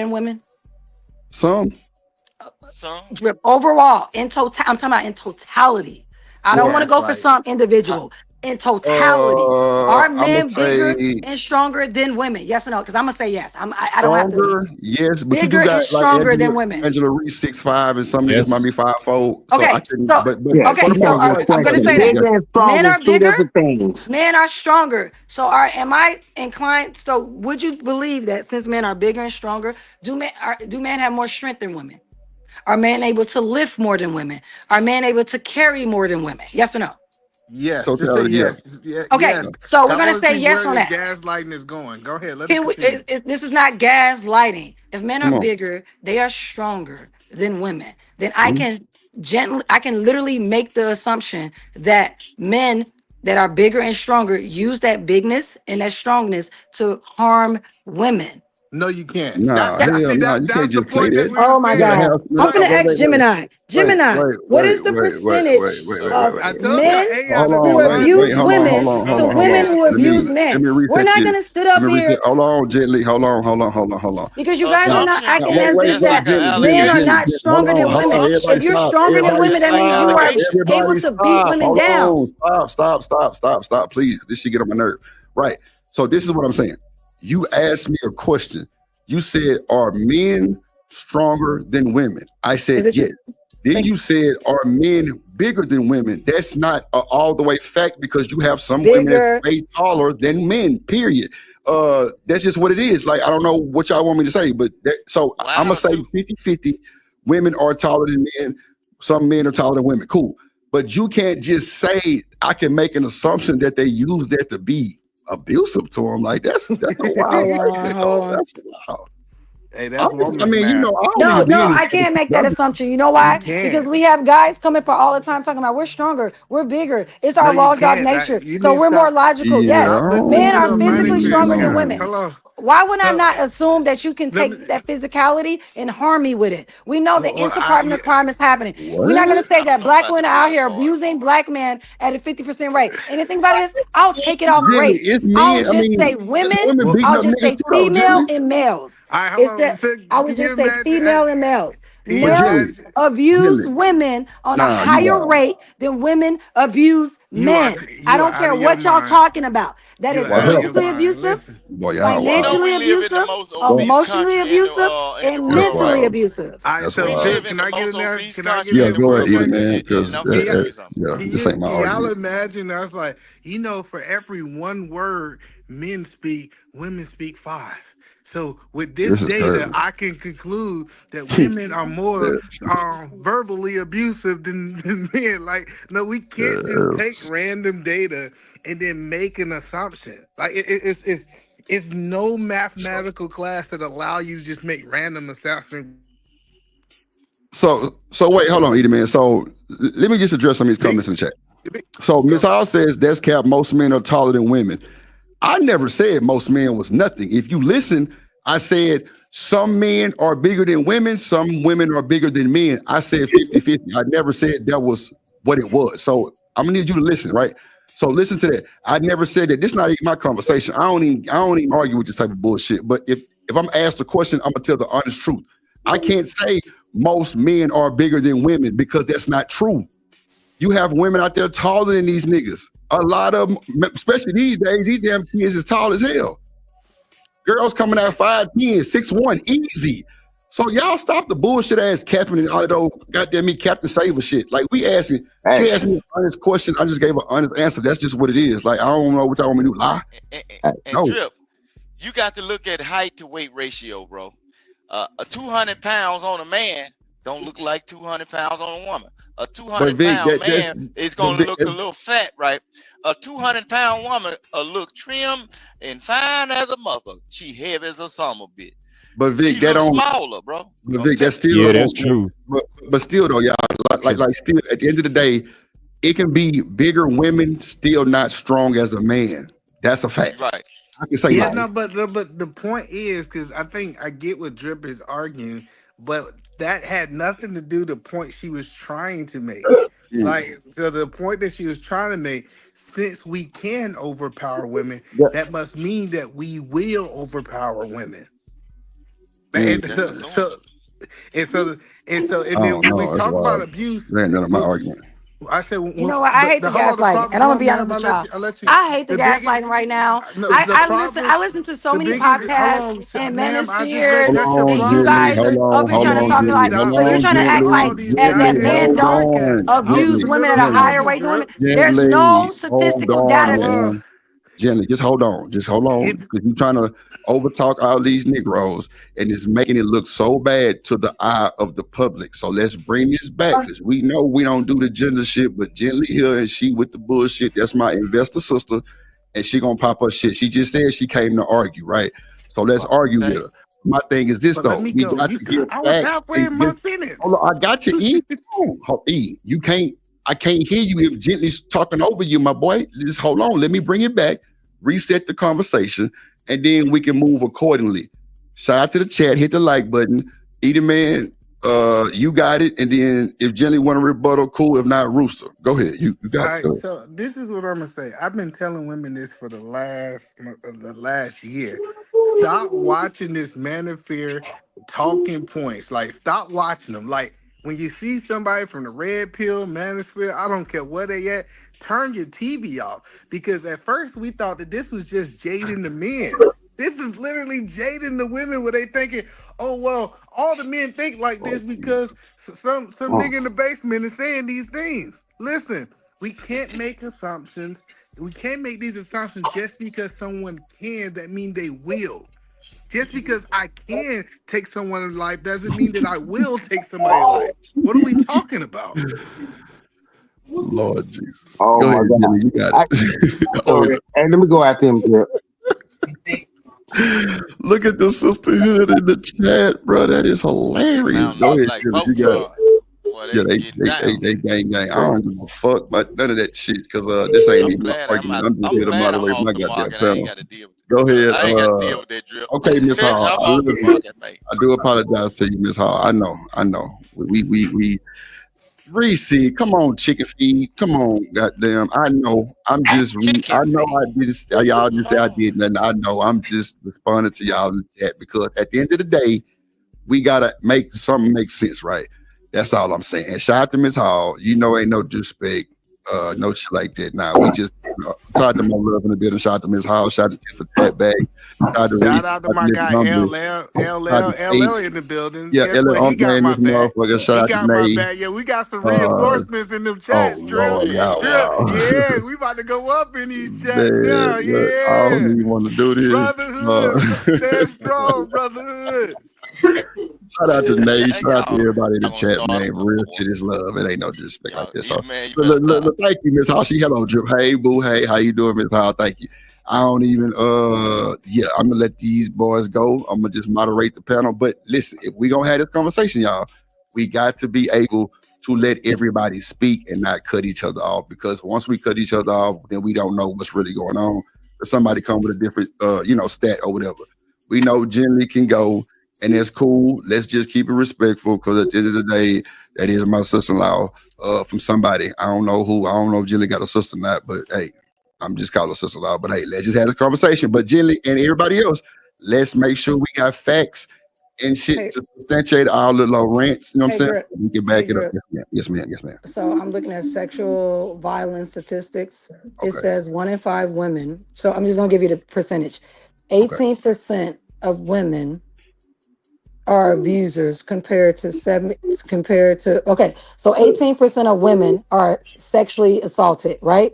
than women? Some. Some. Overall, in total, I'm talking about in totality. I don't want to go for Gaslight. some individual. In totality, are I'm gonna men bigger say and stronger than women? Yes or no? Because I'm gonna say yes. I don't have to. stronger, yes, but you Bigger do got and like stronger than women. Angela Reese 6'5", and some niggas might Yes. be 5'4". So I Okay, can, so but Yeah, for okay, the so most depends on the part, I'm gonna question. say that Bigger and men strong is are two bigger, different things. men are stronger. So am I inclined? So would you believe that since men are bigger and stronger, do men have more strength than women? Are men able to lift more than women? Are men able to carry more than women? Yes or no? Yes, just say totality, yeah. yes. Yeah, Okay, yes. so we're I gonna want to say see yes where on this that. gaslighting is going. Go ahead, let it Can we, continue. this is not gaslighting. If men are Come on. bigger, they are stronger than women. Then Mhm. I can literally make the assumption that men that are bigger and stronger use that bigness and that strongness to harm women. No, you can't. Nah, Yeah. hell See nah, that you that's can't the just say point that that. we were Oh my You gotta saying. God. have I'm look, gonna Look, ask Gemini. Gemini, what is the percentage of I told you men AI Hold doesn't who on, lie. wait, abuse women hold to on, hold women on. AI, who abuse Let men? me We're reset not this. gonna sit Let up me reset. here Hold on, gently. Hold on. because you guys are not Assumption acting Wait, is as wait, if just wait, like that an men are allegation. not stronger than Hold on. women. Everybody If you're Assumption stop. stronger than Everybody women, is that like means an you stop. are allegation. able Everybody to beat stop. women Hold down. on. Stop, please. This shit get on my nerve. Right. So this is what I'm saying. You asked me a question. You said, are men stronger than women? I Is said it yes. true? Then Thank you. you said, are men bigger than women? That's not all the way fact because you have some women that's Bigger. way taller than men, period. That's just what it is. Like, I don't know what y'all want me to say, but so I'm going to Wow, say too. 50-50. Women are taller than men. Some men are taller than women. Cool. But you can't just say, I can make an assumption that they use that to be abusive to them. Like, that's a wild statement, Hold though. on. That's wild. Hey, that's I woman mean, math. I don't No, even be no, in this I type of can't make that stuff. assumption. You know You why? Because can't. we have guys coming for all the time talking about we're stronger, we're bigger. It's No, our you raw dog can't. nature. You So need to we're more stop. logical. Yeah, Yes, Stop I listening men to are the mind physically stronger than experience. women. don't. Hello. Why would I So not assume that you can let me. take that physicality and harm me with it? We know that Well, I, interpartner crime is happening. We're not going What? to say I don't that know black about the women are out here physical. abusing black men at a 50% rate. And the thing about it is, I'll take it off Gently, race. it's I'll men. I just say mean, it's women. women well, beating I'll up just niggas say too, though, female gently. and males. all right, hold It's on. that So, I would can you just say imagine? female and males. Can you But gently, Males imagine? abuse gently. women on a Nah, you higher wild. rate than women abuse men. I You are don't out care of your what y'all mind. talking about. That You is are out Wow. of your physically mind. abusive, Listen. Boy, y'all You wild. know financially we live in the abusive, most So, obese emotionally country in abusive, in the and That's world, mentally right? wild. abusive. all right. That's So, We wild. live Vic, in can the I get most in there? obese Can I get country Yeah, in in the for go a ahead, world, eat it, man. second? man, And because I'm gonna tell you something. this ain't my Can y'all argument. imagine that's like, for every one word men speak, women speak five. So with this This is data, crazy. I can conclude that women are more verbally abusive than men. Like, no, we can't just take Yes. random data and then make an assumption. Like, it's no mathematical class that allow you to just make random assumptions. So wait, hold on, Edie, man. So let me just address some of these comments in the chat. So Miss Go. Hall says that's cap. Most men are taller than women. I never said most men was nothing. If you listen, I said some men are bigger than women, some women are bigger than men. I said 50-50. I never said that was what it was. So I'm gonna need you to listen, right? So listen to that. I never said that. This is not even my conversation. I don't even argue with this type of bullshit. But if I'm asked a question, I'm gonna tell the honest truth. I can't say most men are bigger than women because that's not true. You have women out there taller than these niggas. A lot of them, especially these days, these damn kids is tall as hell. Girls coming out 5'10", 6'1", easy. So y'all stop the bullshit ass capping and all of those goddamn me Captain Saver shit. Like we asking, Hey, she asked me an honest question. I just gave her an honest answer. That's just what it is. Like I don't know what y'all want me to do. Lie? And No. Drip, you got to look at height to weight ratio, bro. A 200 pounds on a man don't look like 200 pounds on a woman. A But 200 Vic, pound that's man is but gonna Vic, look a little fat, right? A 200-pound woman look trim and fine as a mother. She heavy as a summer bit. but She Vic, that looks don't. smaller, bro. But I'm Vic, that telling you. still Yeah, that's don't. true. But still though, y'all, like still at the end of the day, it can be bigger women still not strong as a man. That's a fact. Right. I can say Yeah, that. no, but the point is because I think I get what Drip is arguing, but that had nothing to do the point she was trying to make. Mm. Like, so the point that she was trying to make, since we can overpower women, Yeah. that must mean that we will overpower women. Mm. And Just so, assuming. and so and I then don't when we know. That's talk about wild. abuse, That ain't none of my when argument. I said You know what? I hate the hold on. The gaslighting, problem, and I'm hold gonna on, be honest ma'am. with y'all. I'll let you. I hate the The biggest, gaslighting right now. no, I, the I listen. problem, I listen to so the many biggest. Hold podcasts on, and ma'am. I just let. manospheres, Hold That's your and you on, problem. Jilly. guys are up here Hold trying to Jilly, on, talk you like, Jilly. stop Hold you're on, trying to listening to act all Jilly. like these that Jilly, men goddamn hold don't podcasts. on, I abuse was Jilly. women gonna at a Jilly. higher listen, rate than women. drip. There's no Gently, hold statistical on, data. man. Gently, just hold on. Just hold on. It, Because you're trying to overtalk all these Negroes and it's making it look so bad to the eye of the public. So let's bring this back because we know we don't do the gender shit, but Gently here and she with the bullshit. That's my investor sister, and she gonna pop her shit. She just said she came to argue, right? So let's argue with Say, her. My thing is this but let though. me We go. got You, to get I was facts halfway and in my just hold sentence. on. I got you, E. E. You can't. I can't hear you if Gently's talking over you, my boy. Just hold on. Let me bring it back, reset the conversation, and then we can move accordingly. Shout out to the chat. Hit the like button. Eat man. You got it. And then if Gently want to rebuttal, cool. If not, Rooster. Go ahead. You All got it. Go right, ahead. so this is what I'm gonna say. I've been telling women this for the last year. Stop watching this manosphere talking points. Like, stop watching them. Like, when you see somebody from the red pill manosphere, I don't care where they at, turn your TV off. Because at first we thought that this was just jading the men. This is literally jading the women where they thinking, oh well, all the men think like this because some nigga in the basement is saying these things. Listen, we can't make assumptions. We can't make these assumptions just because someone can, that mean they will. Just because I can take someone's life doesn't mean that I will take somebody's life. What are we talking about? Lord Jesus. Oh Go my ahead, God. Jimmy. You got I, it. Oh, okay. Hey, let me go after him, Drip. yeah. Look at the sisterhood in the chat, bro. That is hilarious. now Go look ahead, like Jimmy. You got it. Voltron. Boy, Yeah, they they getting they they, down. they gang gang. I don't give a fuck about none of that shit because this ain't I'm even an glad I'm argument. out. I'm just I'm here to glad I'm moderate off my the goddamn market. I ain't panel. got to deal with Go ahead. I ain't got to deal with that drip. Okay, Miss Hall. I'm off the Listen, market, man. I do apologize to you, Miss Hall. I know. We Reese, come on, chicken feed. Come on, goddamn. I know. I Chicken know feed. I did. Y'all just say I Lord. did nothing. I know. I'm just responding to y'all in the chat because at the end of the day, we gotta make something make sense, right? That's all I'm saying. Shout out to Miss Hall. You know, ain't no disrespect, no shit like that. Now we just shout out to my love in the building. Shout out to Miss Hall. Shout out to Tiff for that bag. Shout out to Reese. Shout out to Shout out to my Miss guy Grumbly. Shout out to Kate. LL in the building. Yeah, Guess Ella what? He got man, my this back. motherfucker. Shout He out to got my Nay. back. Yeah, we got some Uh, reinforcements in them oh chats, Drip. Lord, y'all Drip. wow. Yeah, we about to go up in these chats Man, now. look, I don't Yeah. even want to do this. Brotherhood. Stand strong, brotherhood. Shout out to Nate. Hey, Shout out to y'all everybody in the gonna chat, start man. a Real war. shit is love. It ain't no disrespect like Y'all, this. So, either man, you better stop. thank you, Miss Hall. She hello, Drip. Hey, boo. Hey, how you doing, Miss Hall? Thank you. I don't even. Yeah, I'm gonna let these boys go. I'm gonna just moderate the panel. But listen, if we gonna have this conversation, y'all, we got to be able to let everybody speak and not cut each other off. Because once we cut each other off, then we don't know what's really going on. If somebody come with a different, stat or whatever, we know generally can go and it's cool. Let's just keep it respectful because at the end of the day, that is my sister-in-law from somebody. I don't know who. I don't know if Jilly got a sister or not, but hey, I'm just calling her sister-in-law. But hey, let's just have this conversation. But Jilly and everybody else, let's make sure we got facts and shit Hey, to substantiate all the little rants. You know what I'm hey, saying? Drip. We can Hey, back it up. Drip. Yes, ma'am. Yes, ma'am. Yes, ma'am. So I'm looking at sexual violence statistics. It Okay. says 1 in 5 women. So I'm just gonna give you the percentage. Okay. 18% of women are abusers compared to okay. So 18% of women are sexually assaulted, right?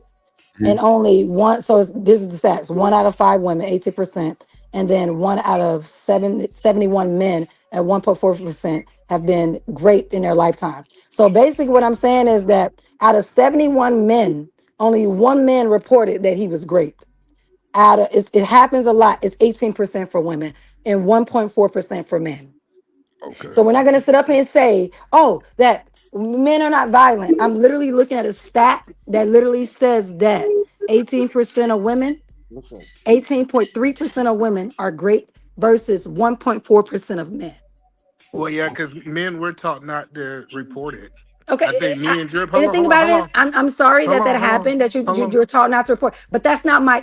And only one, so this is the stats: 1 out of 5 women, 18%, and then 1 out of 71 men at 1.4% have been raped in their lifetime. So basically, what I'm saying is that out of 71 men, only one man reported that he was raped. It happens a lot. It's 18% for women and 1.4% for men. Okay. So we're not going to sit up here and say, oh, that men are not violent. I'm literally looking at a stat that literally says that 18% of women, 18.3% of women are great versus 1.4% of men. Well, yeah, because men we're taught not to report it. Okay, I think me and Drip. and Hold the on, thing hold on, about it hold is, on, I'm sorry hold that on, that hold on, happened. That hold on. you're taught not to report, but that's not my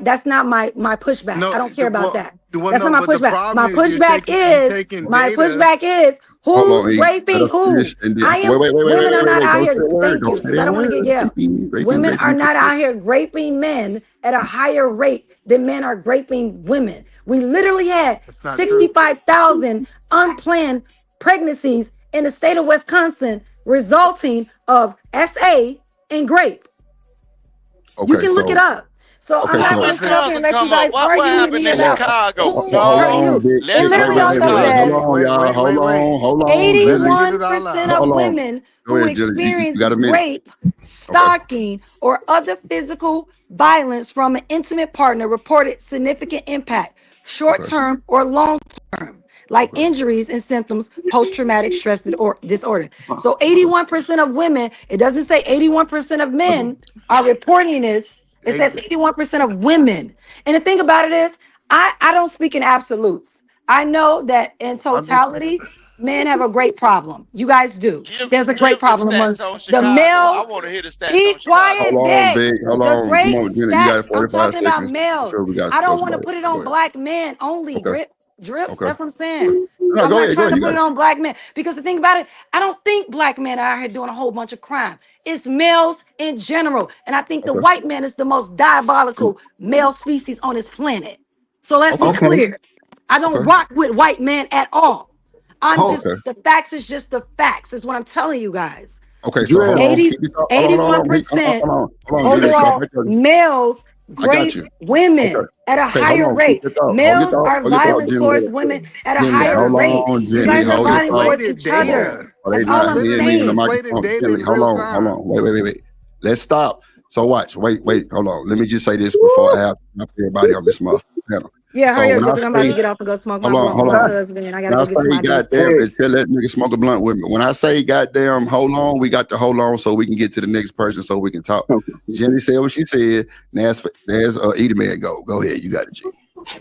pushback. I No, don't care about that. That's not no, my but the pushback. problem is you taking My data. pushback is Hold who's on, E. Let raping us finish. who. And then, I am. Women are not out Don't say here. that word. Thank Don't you, say because I that don't want to get word. yelled. Women are not out here graping men at a higher rate than men are graping women. We literally had That's not true. 65,000 unplanned pregnancies in the state of Wisconsin, resulting of SA and grape. You Okay, can look it up. So I'm okay, not How going to sit up here and Wisconsin let you come up? guys What argue with happened me in about Chicago? who's hold hurting No, on, who. big, It let's big, talk wait, literally wait, about wait, also wait, wait. Hold says Chicago. on, y'all. Hold Wait. on, hold on, Jilly. Let it out 81% loud. of Hold on. women Go who ahead, Jilly. You experience got a minute. rape, Okay. stalking, or other physical violence from an intimate partner reported significant impact, short Okay. term or long term, like Okay. injuries and symptoms, post traumatic stress disorder. So 81% of women, it doesn't say 81% of men are reporting this. It says 81% of women. And the thing about it is, I don't speak in absolutes. I know that in I'm just. totality, men have a great problem. You guys do. There's a great Give the problem stats amongst on the Chicago. I male. want to hear the stats Be on Chicago. Hold quiet, on, Vic. big. Hold The on. Come great on, Jenna. You got stats. I'm 45 talking about seconds males. until we got I to go don't want to somebody. put it Go on ahead. black men only. Okay. Drip. Okay. That's what I'm saying. No, I'm go not ahead. Go trying ahead. to You put got it it. on black men because the thing about it, I don't think black men are out here doing a whole bunch of crime. It's males in general. And I think the Okay. white man is the most diabolical male species on this planet. So let's be Okay. clear. I don't Okay. rock with white men at all. I'm just, Okay. the facts is just the facts, is what I'm telling you guys. Okay. So hold on. 80, Keep it up. Hold on. Hold on. Hold on. 81% Hold on. Jenny. Stop overall right there. males I got grape you. Okay. women at a Okay. Hold higher on. Keep rate. your thought. Hold your Males thought. are Hold your thought, violent Jenny. towards women at a Jenny, That higher hold is rate. on, You Jenny. guys are Hold your violent thought. towards inflated each Come on. other. data. Oh, That's they all not I'm Literally hearing me in the saying. inflated microphone. data Jenny, in hold real on. Hold time. on. Wait. Let's stop. So watch. Wait. Hold on. Let me just say this before I have everybody on this motherfucking panel. Yeah, So hurry up, when I because I'm about to say, get off and go smoke my hold on, blunt with hold my on. husband. And I got When to I go get to say my DC. goddamn, tell that nigga smoke a blunt with me. When I say goddamn, hold on, we got to hold on so we can get to the next person so we can talk. Jenny said what she said. There's Edie Man go. Go ahead. You got it, G.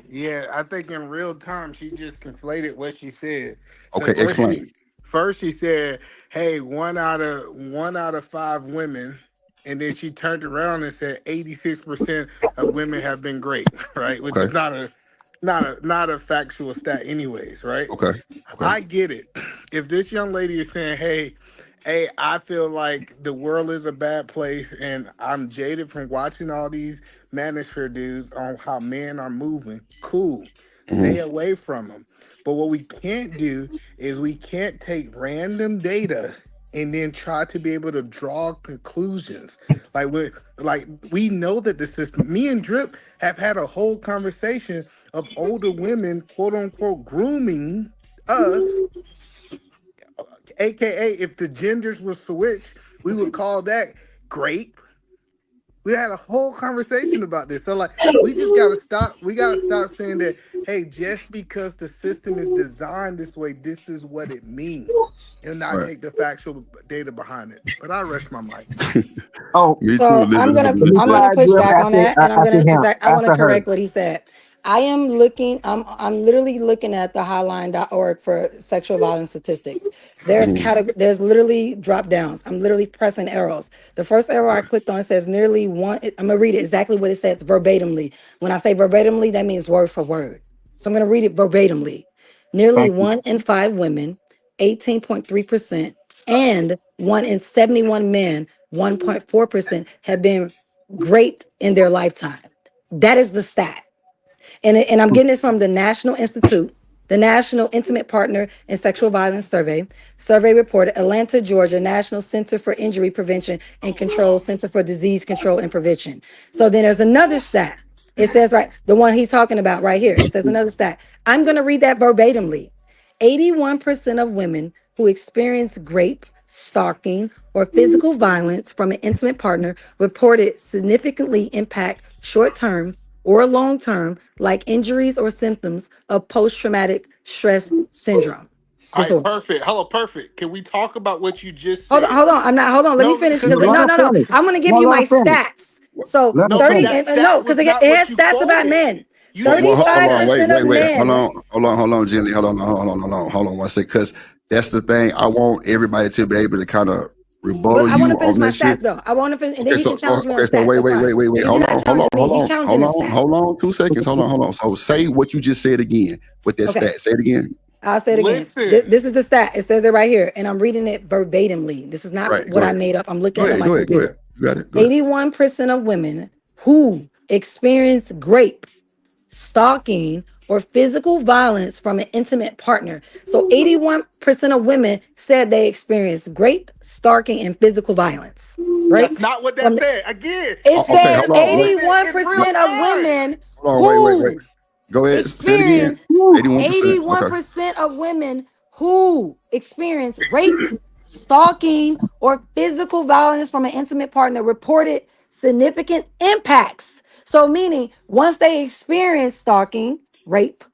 Yeah, I think in real time she just conflated what she said. So Okay, explain. first she said, "Hey, one out of five women," and then she turned around and said 86% of women have been great, right? Which Okay. is not a factual stat, anyways, right? Okay. Okay. I get it. If this young lady is saying, hey, I feel like the world is a bad place and I'm jaded from watching all these manosphere dudes on how men are moving, cool. Stay Mhm. away from them. But what we can't do is we can't take random data and then try to be able to draw conclusions. Like we know that the system, me and Drip have had a whole conversation of older women, quote unquote, grooming us, aka if the genders were switched, we would call that grape. We had a whole conversation about this. So like we just gotta stop. We gotta stop saying that, hey, just because the system is designed this way, this is what it means. And not Right. take the factual data behind it. But I rest my mic. Me too. So Live in the I'm gonna push back on that, and I'm gonna because I want to After her. correct what he said. I am looking. I'm literally looking at the highline.org for sexual violence statistics. There's literally drop downs. I'm literally pressing arrows. The first arrow I clicked on, it says nearly one. I'm gonna read it exactly what it says verbatimly. When I say verbatimly, that means word for word. So I'm gonna read it verbatimly. Nearly Thank you. 1 in 5 women, 18.3%, and 1 in 71 men, 1.4%, have been great in their lifetime. That is the stat. And I'm getting this from the National Institute, the National Intimate Partner and Sexual Violence Survey. Survey reported Atlanta, Georgia, National Center for Injury Prevention and Control, Center for Disease Control and Prevention. So then there's another stat. It says, right, the one he's talking about right here. It says another stat. I'm going to read that verbatimly. 81% of women who experience rape, stalking, or physical violence from an intimate partner reported significantly impact short term or long term, like injuries or symptoms of post traumatic stress syndrome All right, disorder. perfect. Hello, perfect. Can we talk about what you just Hold on, said? hold on. I'm not, hold on. Let me No, finish because because Let her no. finish. I'm going to give No, you let my her finish. stats. So Let her no, but 30, finish. that and no, stat because was it not what has you stats about quoted. men. You didn't Well, hold quote on, that. wait, 35% of wait, wait. men. Hold on, Jenny. Hold on one second. Because that's the thing. I want everybody to be able to kind of rebuttal I want you to finish on my that shit. stats though. I want to finish, and then Okay, he can so challenge me on the okay, so stats. wait, That's wait, fine. wait, wait, wait. He's Hold not on, hold on, challenging me. hold He's on, challenging hold the on, hold stats. on. 2 seconds. Hold on. So say what you just said again with that Okay. stat. Say it again. I'll say it again. Listen. This is the stat. It says it right here, and I'm reading it verbatimly. This is not Right. Go what I ahead. made up. I'm looking Go at it on ahead. my Go ahead. Go computer. ahead. You got it. Go ahead. 81% of women who experience grape, stalking, or physical violence from an intimate partner. So 81% of women said they experienced grape, stalking, and physical violence. Right? That's not what From that said. Again, it Okay. says Hold on. Wait. in real 81% of time. women Hold on. Wait. who Go ahead. Say it again. experience 81%. Okay. 81% of women who experience rape, stalking, or physical violence from an intimate partner reported significant impacts. So, meaning once they experience grape,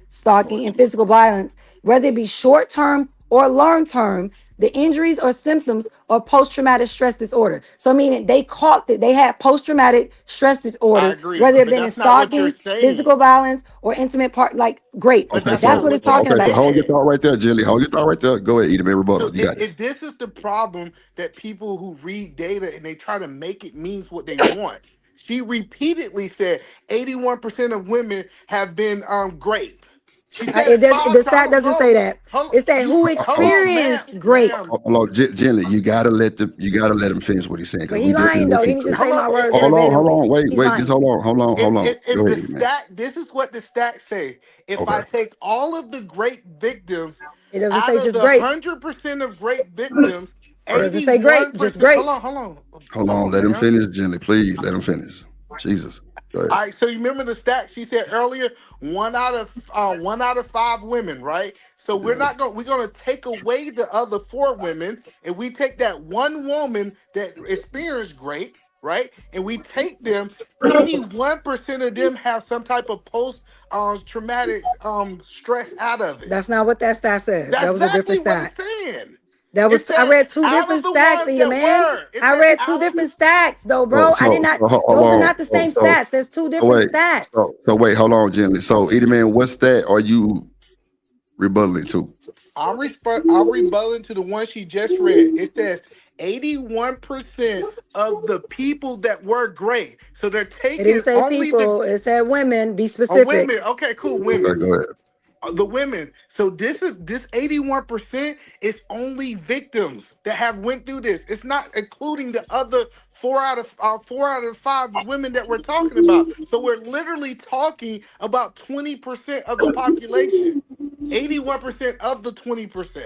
stalking, and physical violence, whether it be short term or long term, the injuries or symptoms of post-traumatic stress disorder. So meaning they caught that they had post-traumatic stress I disorder, agree, whether it but been in that's not what you're stalking, saying. physical violence, or intimate part like grape. But Okay. that's That's not what So it's what you talking okay. So about. hold your said. thought right there, Jelly. Hold your thought right there. Go ahead. Eat a rebuttal. So You got it. if this is the problem that people who read data and they try to make it means what they want. She repeatedly said 81% of women have been grape. She said it five The stat times. doesn't say that. It said who Hold on, ma'am, experienced grape. ma'am. Hold on, Gently, you gotta let him finish what he's saying because But we he definitely lying gonna though. He keep need to going. say Hold on. my words Hold verbatimly. on, He's wait, just lying. hold on. If Go the ahead, man. stat, this is what the stats say. If Okay, I take all of the grape victims It doesn't out say of just the grape. 100% of grape victims, all It right. doesn't say grape, just 81%. grape. Hold Hold on, on, let him ma'am. finish, Gently, please. Let him finish. Jesus, go ahead. All right, so you remember the stat she said earlier? 1 out of 5 women, right? So Yeah. we're gonna take away the other 4 women, and we take that one woman that experienced grape, right? And we take them. 81% of them have some type of post traumatic stress out of it. That's not what that stat says. That's That was a exactly different what stat. it's saying. That It was I said read two out of different the stacks, ones Ida that man. were. It I said read two out of different stacks though, bro. I did not. Hold Those are on. not the same stats. There's two So different wait, stats. so wait, hold on, Gently. So, man, what stat are you rebutting to? I'm rebutting to the one she just read. It says 81% of the people that were gray. So they're It didn't taking say only the people. It said women. Be specific. women. Okay, cool, Okay, women. go ahead. The women. So this 81% is only victims that have went through this. It's not including the other 4 out of 5 women that we're talking about. So we're literally talking about 20% of the population. 81% of the 20%.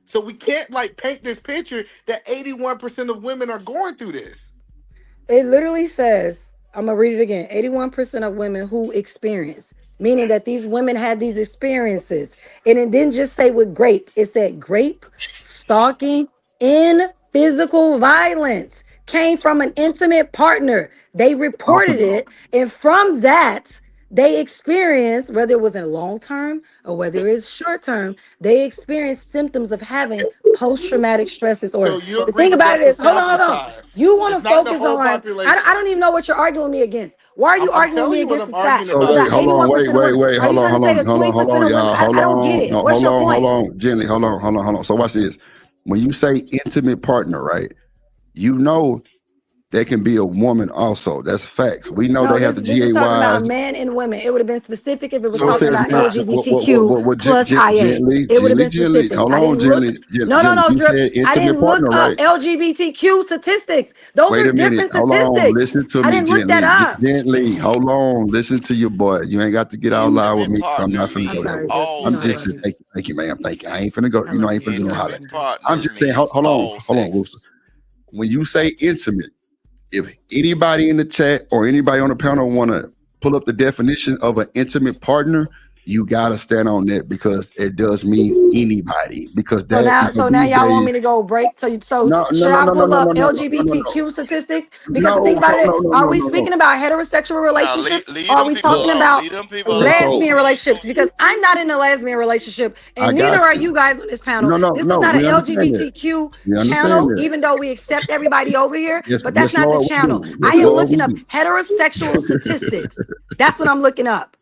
So we can't like paint this picture that 81% of women are going through this. It literally says, I'm gonna read it again. 81% of women who experience, meaning that these women had these experiences. And it didn't just say with grape, it said grape, stalking, and physical violence came from an intimate partner. They reported it, and from that, they experienced, whether it was in long term or whether it's short term, they experienced symptoms of having post-traumatic stress disorder. So you The agree thing that about that's it the is, hold on, sample hold on. size. You want It's to not the focus whole on, I population. don't even know what you're arguing me against. Why are you I'm arguing telling me you what against I'm the stat? arguing So You about. wait, got hold on, 81% of women. Are you trying to say that 20% of women? y'all. I don't get it. What's your point? Hold on, Gently, hold on. So watch this. When you say intimate partner, right? You know that can be a woman also. That's facts. We know No, they have this the this is talking about GAYs. men and women. It would have been specific if it was So it No, talking it's says about men. not. LGBTQ plus IA. It would have been Gently. specific. Hold I on, didn't look. No, no, Gently. no, You Drips. said I intimate didn't look partner, up right? LGBTQ statistics. Those Wait are a minute. different Hold on. statistics. Listen to I me didn't look that gently. up. Gently. Hold on. Listen to your boy. You ain't got to get all loud with Intimate me. I'm partner not finna I'm go means there. sorry, Drips. all You I'm know I just love saying, you. sexes. thank you, ma'am. Thank you. I ain't finna go. I You know, love I you. ain't finna do You no know I hollering. love Intimate you. I'm partner just saying, means all hold on, Rooster. sexes. When you say intimate, if anybody in the chat or anybody on the panel want to pull up the definition of an intimate partner, you gotta stand on that because it does mean anybody. So now These y'all want days, me to go break. So no, no, should no, I no, no, pull no, no, up no, no, no, no, LGBTQ statistics? Because the thing no, about it, are we no. speaking about heterosexual Now relationships leave or are them we people talking Look, alone. about Leave them people okay, alone, so lesbian please. relationships? Because I'm not in a lesbian relationship, I and neither got are you. you guys on this panel. No, This is no, not an we understand that. LGBTQ We understand channel, that. even though we accept everybody over here, but that's Yes, not the Lord, we channel. do. I Yes, am Lord, we looking up do. heterosexual statistics. That's what I'm looking up.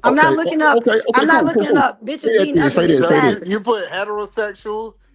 I'm not looking up. I'm not Cool, looking up bitches Say that beating then, other say that, bitches' So say that. you asses. put heterosexual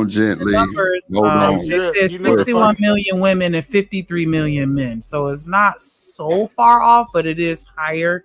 on, gently. numbers. Hold on. It says 61 million women and 53 million men. So it's not so far off, but it is higher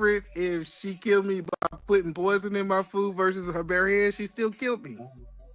difference if she killed me by putting poison in my food versus her bare hands. She still killed me.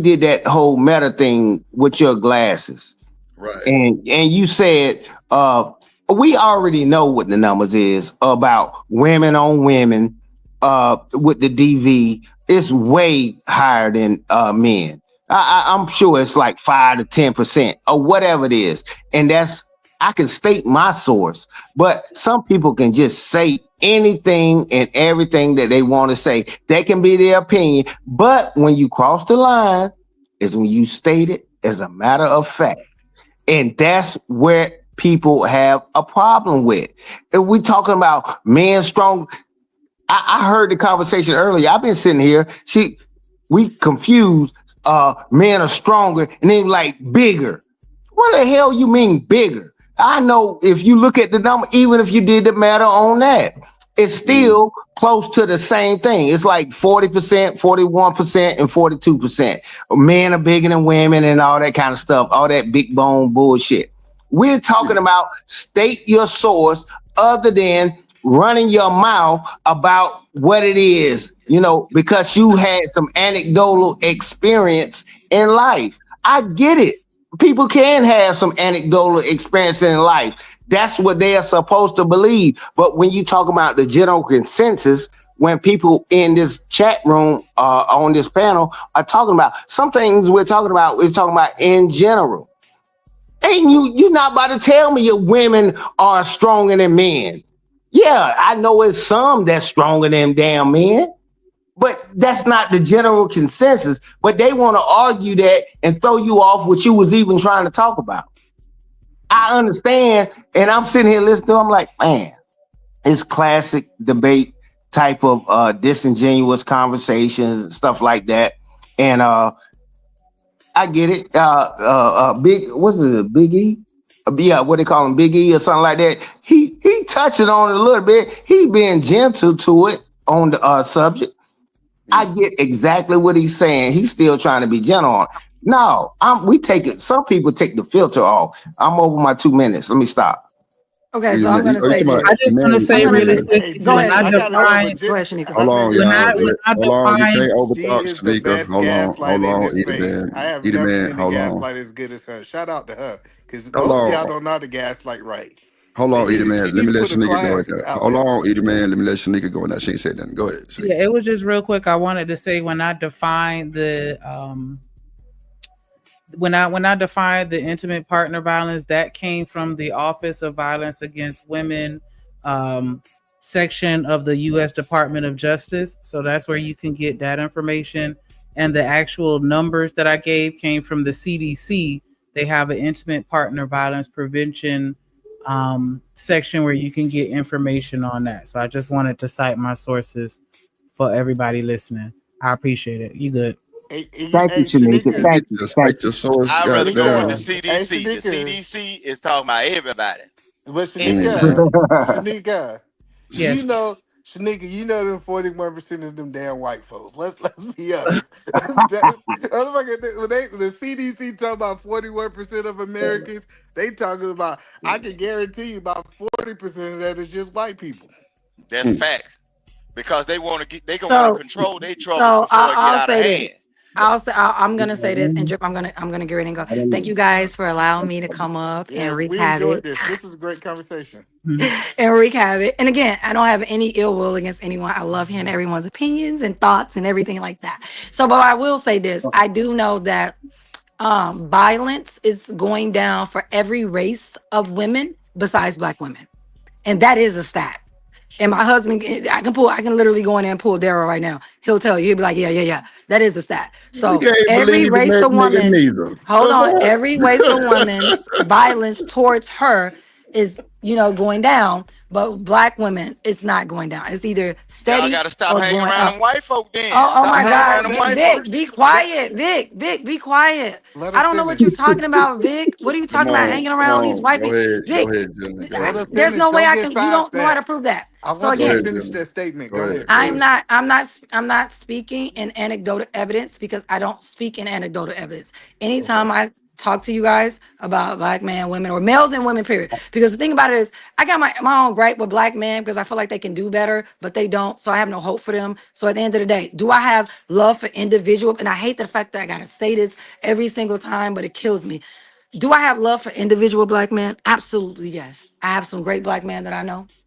did that whole meta thing with your glasses. Right. And you said we already know what the numbers is about women on women with the DV. it's way higher than men. I'm sure it's like 5 to 10% or whatever it is, and that's I can state my source. But some people can just say anything and everything that they want to say. That can be their opinion, but when you cross the line, is when you state it as a matter of fact, and that's where people have a problem with. If we talking about men strong, I heard the conversation earlier. I've been sitting here. We confused. Men are stronger, and then like bigger. What the hell you mean bigger? I know if you look at the number, even if you did the matter on that, it's still close to the same thing. It's like 40%, 41%, and 42%. Men are bigger than women and all that kind of stuff, all that big bone bullshit. We're talking about state your source other than running your mouth about what it is, because you had some anecdotal experience in life. I get it. People can have some anecdotal experience in life. That's what they are supposed to believe. But when you talk about the general consensus, when people in this chat room on this panel are talking about some things we're talking about in general. And you're not about to tell me your women are stronger than men. Yeah, I know it's some that's stronger than damn men, but that's not the general consensus. But they want to argue that and throw you off what you was even trying to talk about. I understand, and I'm sitting here listening to them, I'm like, man, it's classic debate type of disingenuous conversations and stuff like that. And I get it. What's it, Big E? Yeah, what they call him, Big E or something like that. He touched it on it a little bit. He being gentle to it on the subject. I get exactly what he's saying. He's still trying to be gentle on it. No, some people take the filter off. I'm over my 2 minutes. Let me stop. Okay, so I'm gonna say this. I just want to say really quick. Go ahead, When I Shanika. define, Go ahead, Shanika. Hold on, when y'all. I when I Hold on. You define, can't She overtalk is the Shanika. best Hold gaslight in on. this Eat it, space. man. I have Eat it, never man. seen a Hold on. gaslight as good as her. Shout out to her, because Hold most of y'all on. don't know how to gaslight right. Hold on, Eat it, man. She Let need me to let put a Shanika go in class there. out Hold there. on, Eat it, man. Let me let Shanika go in there. She ain't said nothing. Go ahead, Shanika. yeah, it was just real quick. I wanted to say when I define when I defined the intimate partner violence, that came from the Office of Violence Against Women section of the U.S. Department of Justice. So that's where you can get that information. And the actual numbers that I gave came from the CDC. They have an intimate partner violence prevention section where you can get information on that. So I just wanted to cite my sources for everybody listening. I appreciate it. You good? Thank you, Shanika. Shanika. Thank you. Just Thank cite you. your source. I'd rather go with the Goddamn. CDC. The Shanika. CDC is talking about everybody. But Mm. Shanika, Yes. Shanika, them 41% is them damn white folks. Let's be honest. When the CDC talking about 41% of Americans, they talking about, I can guarantee you about 40% of that is just white people. That's facts. Because they want to So, control their troubles so before it get I'll out of say hand. this. I'm gonna say this, and Drip, I'm gonna get ready and go. Thank you guys for allowing me to come up Yeah, and wreak we enjoyed havoc. this. This is a great conversation. And wreak havoc. And again, I don't have any ill will against anyone. I love hearing everyone's opinions and thoughts and everything like that. So, but I will say this: I do know that violence is going down for every race of women besides Black women, and that is a stat. And my husband, I can literally go in there and pull Daryl right now. He'll tell you, he'll be like, yeah. That is a stat. We So can't every believe the race next of nigga woman, neither. hold The on, fuck? every race of woman's violence towards her is, going down. But Black women, it's not going down. It's either Y'all steady got to stop or hanging going around up. them white folk then. Oh Stop my hanging No, around God, them let white folk. Vic, be let quiet. Vic, be quiet. let her I don't know what you're finish. talking about, Vic. What are you Come talking about? on, Hanging come around these on. white Go people? ahead, Vic, Jenna. Go Let her ahead. there's finish. no way Don't I get can. You don't know how to sidestepped. prove that. I So want Go you to again, ahead, finish Jenna. that statement. Go Go ahead. ahead, I'm please. not. I'm not speaking in anecdotal evidence because I don't speak in anecdotal evidence. Okay. Anytime I talk to you guys about Black men, women, or males and women, period. Because the thing about it is, I got my own gripe with Black men because I feel like they can do better, but they don't. So I have no hope for them. So at the end of the day, do I have love for individual? And I hate the fact that I gotta say this every single time, but it kills me. Do I have love for individual Black men? Absolutely, yes. I have some great Black men that I know.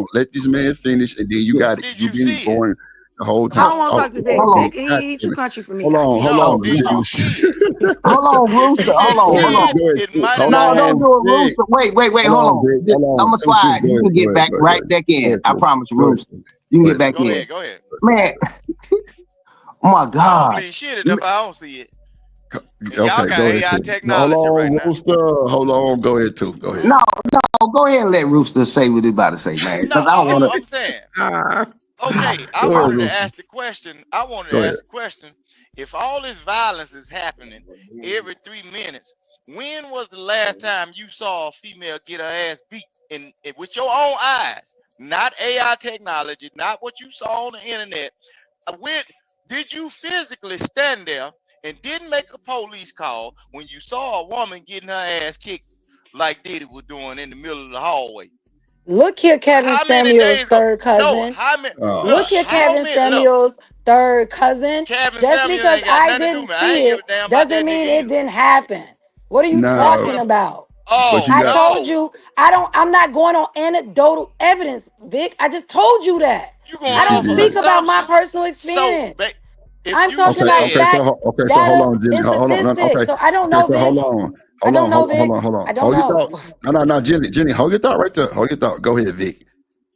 on. Let this man finish, and then you got it. Did You've you been see it? going the whole I time. don't want to Oh, talk to oh, Dick. Hold on. Dick, God he damn too it. country for me. Hold I on, can't. hold No, on. did you see it? Hold on, If Rooster. you Hold didn't on, see hold Go on. it, ahead. it might have Hold not No, happened. don't on, do it, Vic. Rooster. Wait. Hold Hold on, on. Vic. Hold I'm on. gonna Two slide. cents. You can get back right back in. I promise, Go ahead. Rooster. You can Go get ahead. back Go in. ahead, go ahead. Man, oh my I don't God. believe shit if I don't see it. And y'all Okay, got go ahead. AI Too. Hold technology right on, now. Rooster. Hold on. Go ahead, too. Go ahead. No, go ahead and let Rooster say what he about to say, man. No, Because I don't want I'm saying, to. okay, I Go ahead, wanted to Rooster. ask the question. I wanted to Go ahead. ask the question. If all this violence is happening every 3 minutes, when was the last time you saw a female get her ass beat with your own eyes? not AI technology, not what you saw on the internet. Did you physically stand there and didn't make a police call when you saw a woman getting her ass kicked like Diddy was doing in the middle of the hallway? Look here, Kevin How many Samuels' days ago? third No, cousin. how many? Look Look, here, how Kevin many? Look, Samuels' third cousin. Kevin Just Samuels because ain't got I nothing to do didn't with me. I ain't see give a it damn about doesn't that nigga mean it either. didn't happen. What are you That's talking what. Nah, about? but Oh you I got told no, you I'm not going on anecdotal evidence, Vic. I just told you that. you I going don't off of speak CB. about my assumptions. personal So, experience. if I'm you talking Okay, about okay, said, facts, so hold data, on, Jenny. and Hold on. No, okay, statistics. So I don't okay, know, so Vic. I don't know, Vic. hold on. I don't Hold your know. thought. No, Jenny, hold your thought right there. Hold your thought. Go ahead, Vic.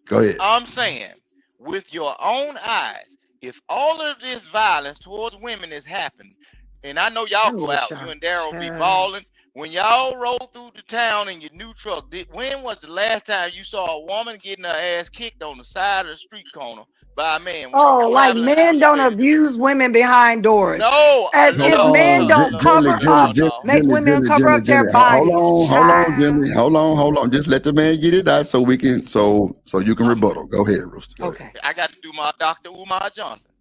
Go ahead. I'm saying, with your own eyes, if all of this violence towards women is happening, and I know y'all I need go a out, you shot. and Daryl be Child. balling. When y'all roll through the town in your new truck, when was the last time you saw a woman getting her ass kicked on the side of the street corner by a man when you Oh, like traveling through men your don't city? abuse women behind doors. No, As Hold if look, men on, look, don't look, cover no, up, no. make women cover up their Jenny. bodies. Hold on, Child. Jenny. Hold on. Just let the man get it out so we can, so you can rebuttal. Go ahead, Rooster. Go ahead. Okay. I got to do my Dr. Umar Johnson.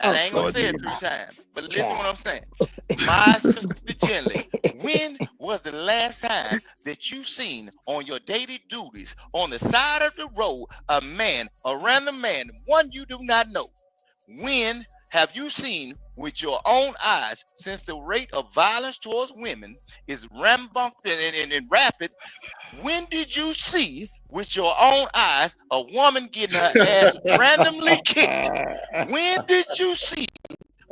And I Oh, ain't gonna Lord say it 3 Jesus. times, but listen what child. I'm saying. My sister Gently, when was the last time that you seen on your daily duties on the side of the road a random man, one you do not know? When have you seen with your own eyes, since the rate of violence towards women is rambunctious and rapid? When did you see with your own eyes a woman getting her ass randomly kicked? When did you see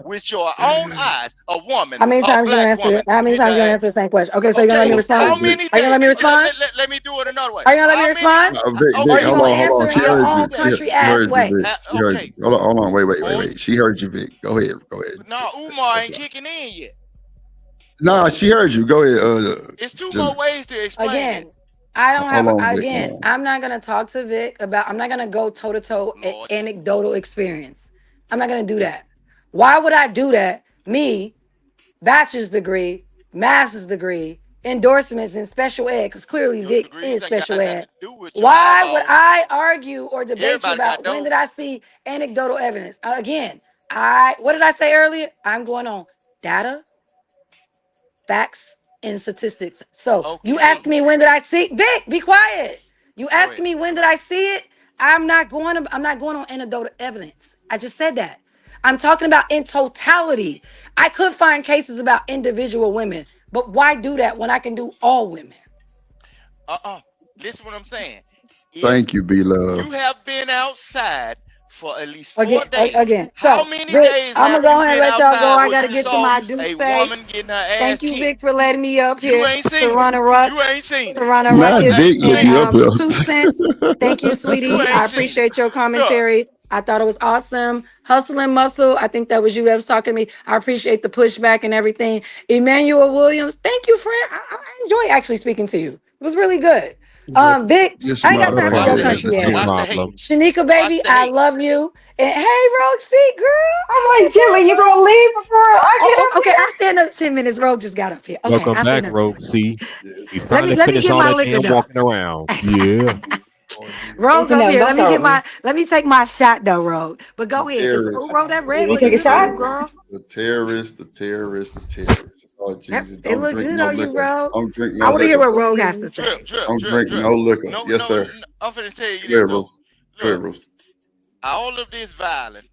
with your own eyes a woman, How many a times you gonna black answer? woman, How many getting times you gonna her ass? answer the same question? Okay, so you're gonna let me Okay, respond? how Okay, Vic. many Are you gonna days? let me respond? Let me do it another way. Are you gonna let me How many? respond? Or are Vic, you Okay, gonna hold on. answer She in your heard how you. own many? country She ass heard you, way? Vic. She heard Okay, you. Hold on. Wait. on. She heard you, Vic. Go ahead. No, Umar That's ain't right. kicking in yet. Nah, she heard you. Go ahead, It's two Jenny. more ways to explain it. Again, I don't Hold have. on, Vic. Hold Again, on. I'm not gonna talk to Vic about. I'm not gonna go toe to toe Lord Jesus. anecdotal experience. I'm not gonna do that. Why would I do that? Me, bachelor's degree, master's degree, endorsements in special ed, because clearly Your Vic degrees is ain't got special nothing ed. to do with your Why would eyeballs. I argue or debate you Everybody got about when those. did I see anecdotal evidence? Again, what did I say earlier? I'm going on data, facts, and statistics. So you ask Okay, me when did I see Vic, be quiet. You go ask ahead. me when did I see it? I'm not going on anecdotal evidence. I just said that. I'm talking about in totality. I could find cases about individual women, but why do that when I can do all women? Listen what I'm saying. If Thank you, B you Love. have been outside for at least 4 Again, days, again. how So, many Vic, days I'm gonna have go you ahead and been let y'all go. outside I where gotta you get to saw my do a say. woman getting her Thank ass you, kicked? Vic, for letting me up You here ain't to seen it. run a ruck. You ain't seen To it. run a Not You ruckus Vic ain't took and seen you it. up here. 2 cents. Thank you, You sweetie. ain't I seen it. appreciate your Look, commentary. I thought it was awesome. Hustle and muscle. I think that was you that was talking to me. I appreciate the pushback and everything. Emmanuel Williams. Thank you, friend. I enjoy actually speaking to you. It was really good. What's Vic, This I ain't got time for okay? your watch the Then hate. country motherfucker no ass. here. Watch the hate. problem. Shanika, Watch baby, the I hate. love you. And hey, Roxy, girl, I I'm like, love Jilly, you gonna leave before I get up okay, here? I'll stay another 10 minutes. Rogue just got up here. Okay, Welcome I'll stay back, another 10 Rogue minutes. C. Yes, We Let me finally let me finished get all my that liquor damn though. walking around. Yeah. Lord Jesus. Rogue up Antonella, here. don't Let me start get with me. my let me take my shot though, Rogue. But The go ahead, cause terrorists. Rogue, that red We looking taking good on you, shots? girl. The terrorists. Oh Jesus. It Don't look drink good no on you, liquor. Rogue. Don't drink I no want to hear liquor, what bro. Rogue has to Drip, say. drip, Don't drip, drink drip. no liquor. No, Yes, no, sir. no. I'm finna tell you Go this ahead, though. Rooster. Go ahead, Look, Rooster. all of this violence,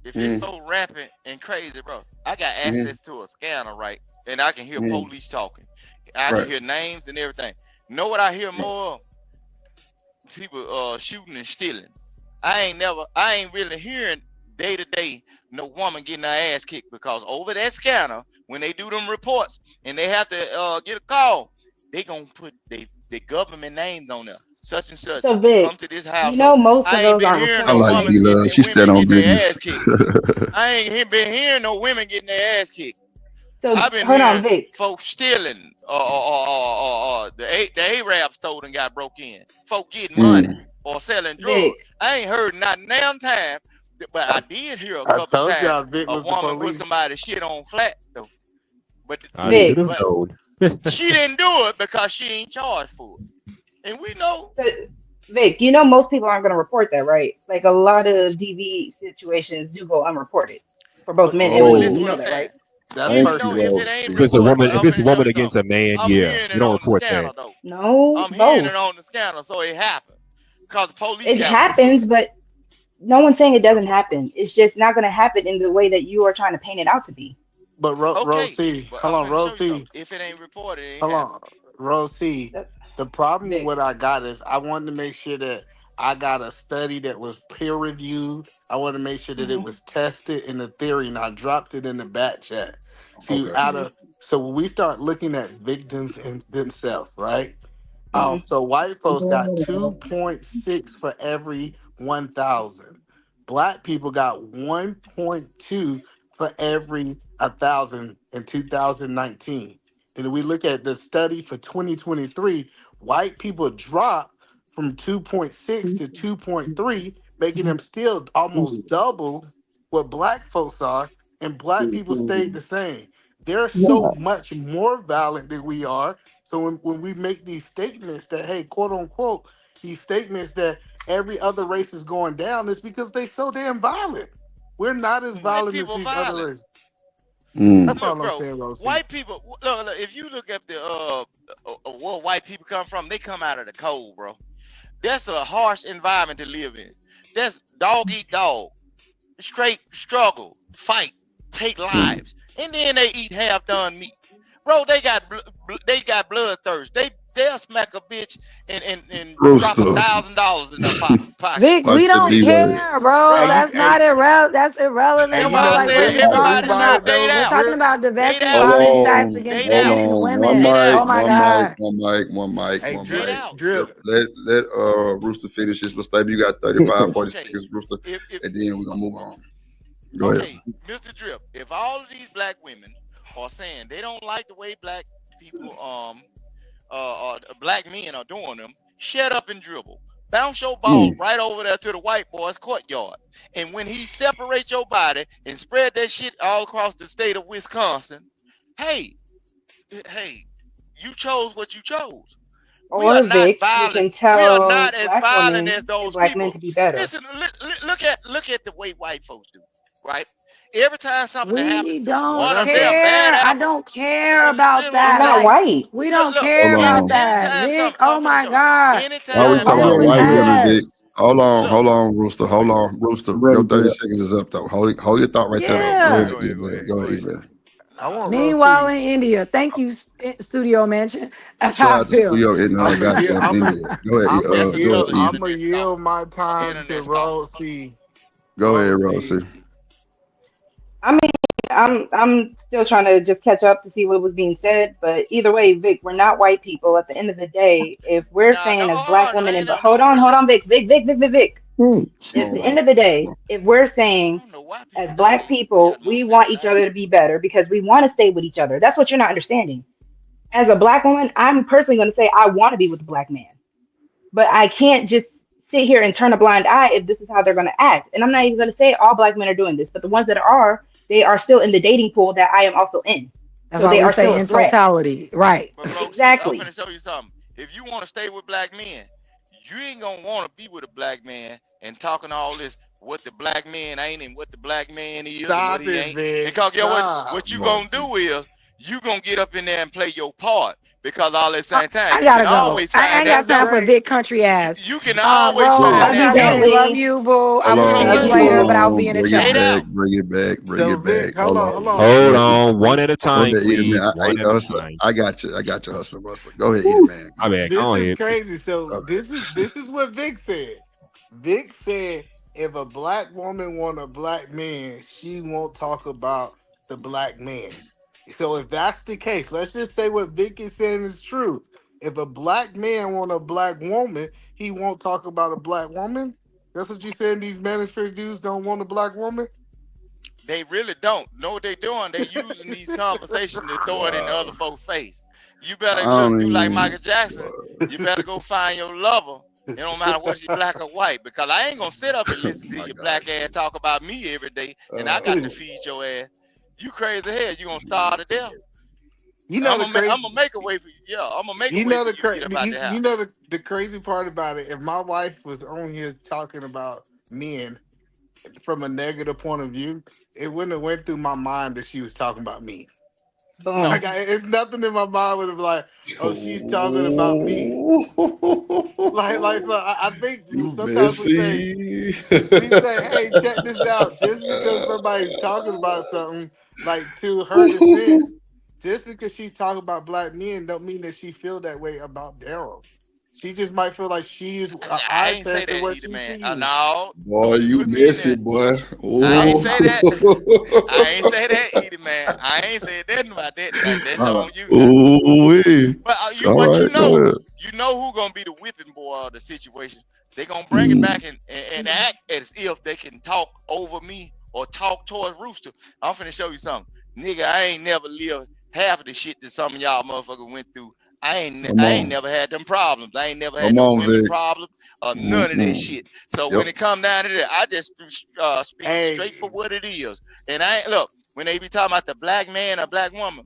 if it's Mm, so rampant and crazy, bro, I got mm, access to a scanner, right? And I can hear mm. police talking. I can Right. hear names and everything. Know what I hear more of? People shooting and stealing. I ain't really hearing day to day no woman getting her ass kicked, because over that scanner, when they do them reports and they have to get a call, they gonna put the government names on there. Such and such So Vic, come to this you know household. most of I ain't those been are hearing I no recorded, like right? woman B getting Love. their She stand women on getting their business. ass kicked. I ain't been hearing no women getting their ass kicked. So I've been hold on, hearing Vic. folks stealing, the Arab stole and got broke in. Folk getting money Mm. or selling drugs. Vic. I ain't heard not damn time, but I did hear a I couple told times y'all Vic a was the woman put police. somebody's shit on flat though. But I should Vic. have but known. she didn't do it because she ain't charged for it. And we know So Vic, you know most people aren't going to report that, right? Like a lot of DV situations do go unreported for both men and But women. listen You Oh, what know I'm that, saying. right? That's thank Even you, though perfect. if it Rose. ain't If it's a reported, woman, but if I'm it's a finna tell woman you against something. a man, I'm yeah, hearing you it don't on the report scanner that. though. No, I'm hearing it both. on the scanner, so it happened. Cause the police It got my happens, foot. but no one's saying it doesn't happen. It's just not going to happen in the way that you are trying to paint it out to be. But Okay, Rosie, but hold I'm on, finna show you Rosie, something. If it ain't reported, it ain't hold happening. on, Rosie. That- The problem Vic. what I got is I wanted to make sure that I got a study that was peer reviewed. I want to make sure that it Hmm. was tested in the theory, and I dropped it in the back chat. See, Okay. out Hmm. of so when we start looking at victims in themselves, right? Hmm. So white folks got 2.6 for every 1,000. Black people got 1.2 for every 1,000 in 2019. Then we look at the study for 2023, white people dropped from 2.6 to 2.3, making them still almost double what black folks are, and black people stayed the same. They're so much more violent than we are, so when we make these statements that, hey, quote unquote, these statements that every other race is going down, is because they so damn violent. We're not as White violent as people these other violent. races. That's Mm. all Look, I'm bro. saying, Rosie. White people. Look, if you look at the where white people come from, they come out of the cold, bro. That's a harsh environment to live in. That's dog eat dog, straight struggle, fight, take lives, and then they eat half done meat. Bro, they got bloodthirst. They'll smack a bitch and drop Rooster. $1,000 in their pocket. Vic, Watch we the don't B word. care, bro. Hey, Huh? you, That's hey, not irrelevant. That's hey, irrelevant, That's you bro. why I know Like, what what are said really we blew everybody me talking should by about? though, We're date talking Drip? about Date domestic out. Hold violence stats on, against Date hold out. Asian on. women. Oh my Date out. God. Hey, One Date Drip, mic. out. Drip. Let Rooster finish this. Let's maybe you got 35, 40 Okay. seconds, Rooster, If and then we're gonna move on. Go ahead. okay, Mr. Drip, if all of these black women are saying they don't like the way black people or black men are doing them, shut up and dribble. Bounce your ball Mm. right over there to the white boy's courtyard. And when he separates your body and spread that shit all across the state of Wisconsin, hey, hey, you chose what you chose. We are Or not Vic, you violent. can We are tell not as black violent as women and those black men people. to be better. Listen, look at the way white folks do, right? Every time something that We happens to Well, don't one of that's their a bad care. I apples, don't care about what I'm I'm that. not saying. Like, white. we Look, don't look. care Hold about on. that. Anytime Vic, something, oh I'm finna my show you. God. Why You're we Anytime talking running about something with white happens, women, Vic? pass. look. Hold on, Rooster. Hold on, Rooster. Your 30 seconds is up though. Hold your thought right there though. Go ahead, Yeah. Go ahead, go E-Man. ahead, Go go ahead, ahead. E-Man. I Nah, want Meanwhile, Rosie. in India, thank you, Studio Mansion. That's how Shout I out to feel. Studio in I'm a yield. goddamn India. Go ahead, that's go another ahead, E. I'm a internet stalker. yield my time to Internet stalker. Rosie. Go ahead, Rosie. Rosie. I mean, I'm still trying to just catch up to see what was being said, but either way, Vic, we're not white people. At the end of the day, if we're Nah, saying no, as black no, women ain't and but nothing wrong with hold that. on, Vic. At the Oh, end of the day, if we're I saying don't know why as people think black they people, got more we sense want than each I do. other to be better because we want to stay with each other. That's what you're not understanding. As a black woman, I'm personally going to say I want to be with a black man, but I can't just sit here and turn a blind eye if this is how they're going to act. And I'm not even going to say all black men are doing this, but the ones that are, they are still in the dating pool that I am also in. That's So why they we are still say a in threat. totality. Right. But bro, see, I'm Exactly. finna show you something. If you want to stay with black men, you ain't gonna want to be with a black man and talking all this what the black man ain't and what the black man is and what Stop he it, ain't. Vic. Because you know Stop. what you gonna Rosie. do is you gonna get up in there and play your part. Because all at the I, same time, I you can gotta go. always I find ain't that got That's time for joker. crazy. big country ass. You can always Bro, Whoa. find Love that you, I joker. definitely love Bentley. you, boo. I Hold will see on, Love you hold later, you. but I'll be on. in the Bring it Date chat. out. back, bring it back, bring So it Vic, back. hold Hold on, on. hold on. Hold Go ahead. on, one at a Go time, ahead, Eat please. Man. I One ain't at the a hustler. time. I got you. I got you, hustler bustler. Go ahead, Eat Man. My bad. This Go is ahead. crazy. So All this is what Vic said. Vic said if a black woman want a black man, she won't talk about the black man. So if that's the case, let's just say what Vic is saying is true. If a black man want a black woman, he won't talk about a black woman. That's what you saying. These manosphere dudes don't want a black woman. They really don't know what they're doing. They using these conversations to throw it in the other Wow. folks' face. You I better look, don't do like even. Michael Jackson. You better go find your lover. It don't matter whether she black or white, because I ain't gonna sit up and listen to My your God, black ass talk about me every day, and I got to uh, feed your ass. You crazy hell. You gonna starve to death? You know the I'm crazy. gonna make a way for you. Yeah, I'm gonna make a You way know for the you to get up out the you house. know the crazy part about it. If my wife was on here talking about men from a negative point of view, it wouldn't have went through my mind that she was talking about me. No. Boom. It's nothing in my mind would have been like, oh, she's talking about me. So I think You sometimes messy. we say, hey, check this out. Just because somebody's talking about something like to her defense, just because she's talking about black men, don't mean that she feel that way about Daryl. She just might feel like she's an I eye ain't say test of that, what either, she man. sees. No, Boy, don't you put me in messy, there. boy. I ain't Oh. say that. I ain't say that either, man. I ain't said nothing about that. That's on you now. Ooh-wee. But All right, go ahead. you know who gonna be the whipping boy of the situation. They gonna bring it back and act as if they can talk over me or talk towards Rooster. I'm finna show you something, nigga. I ain't never lived half of the shit that some of y'all motherfuckers went through. Come I ain't on. never had them problems. I ain't never had Come no on, women Vic. problems or none of that Mm-mm. shit. So Yep. when it come down to that, I just speak it Hey, straight for what it is. And I ain't look when they be talking about the black man or black woman.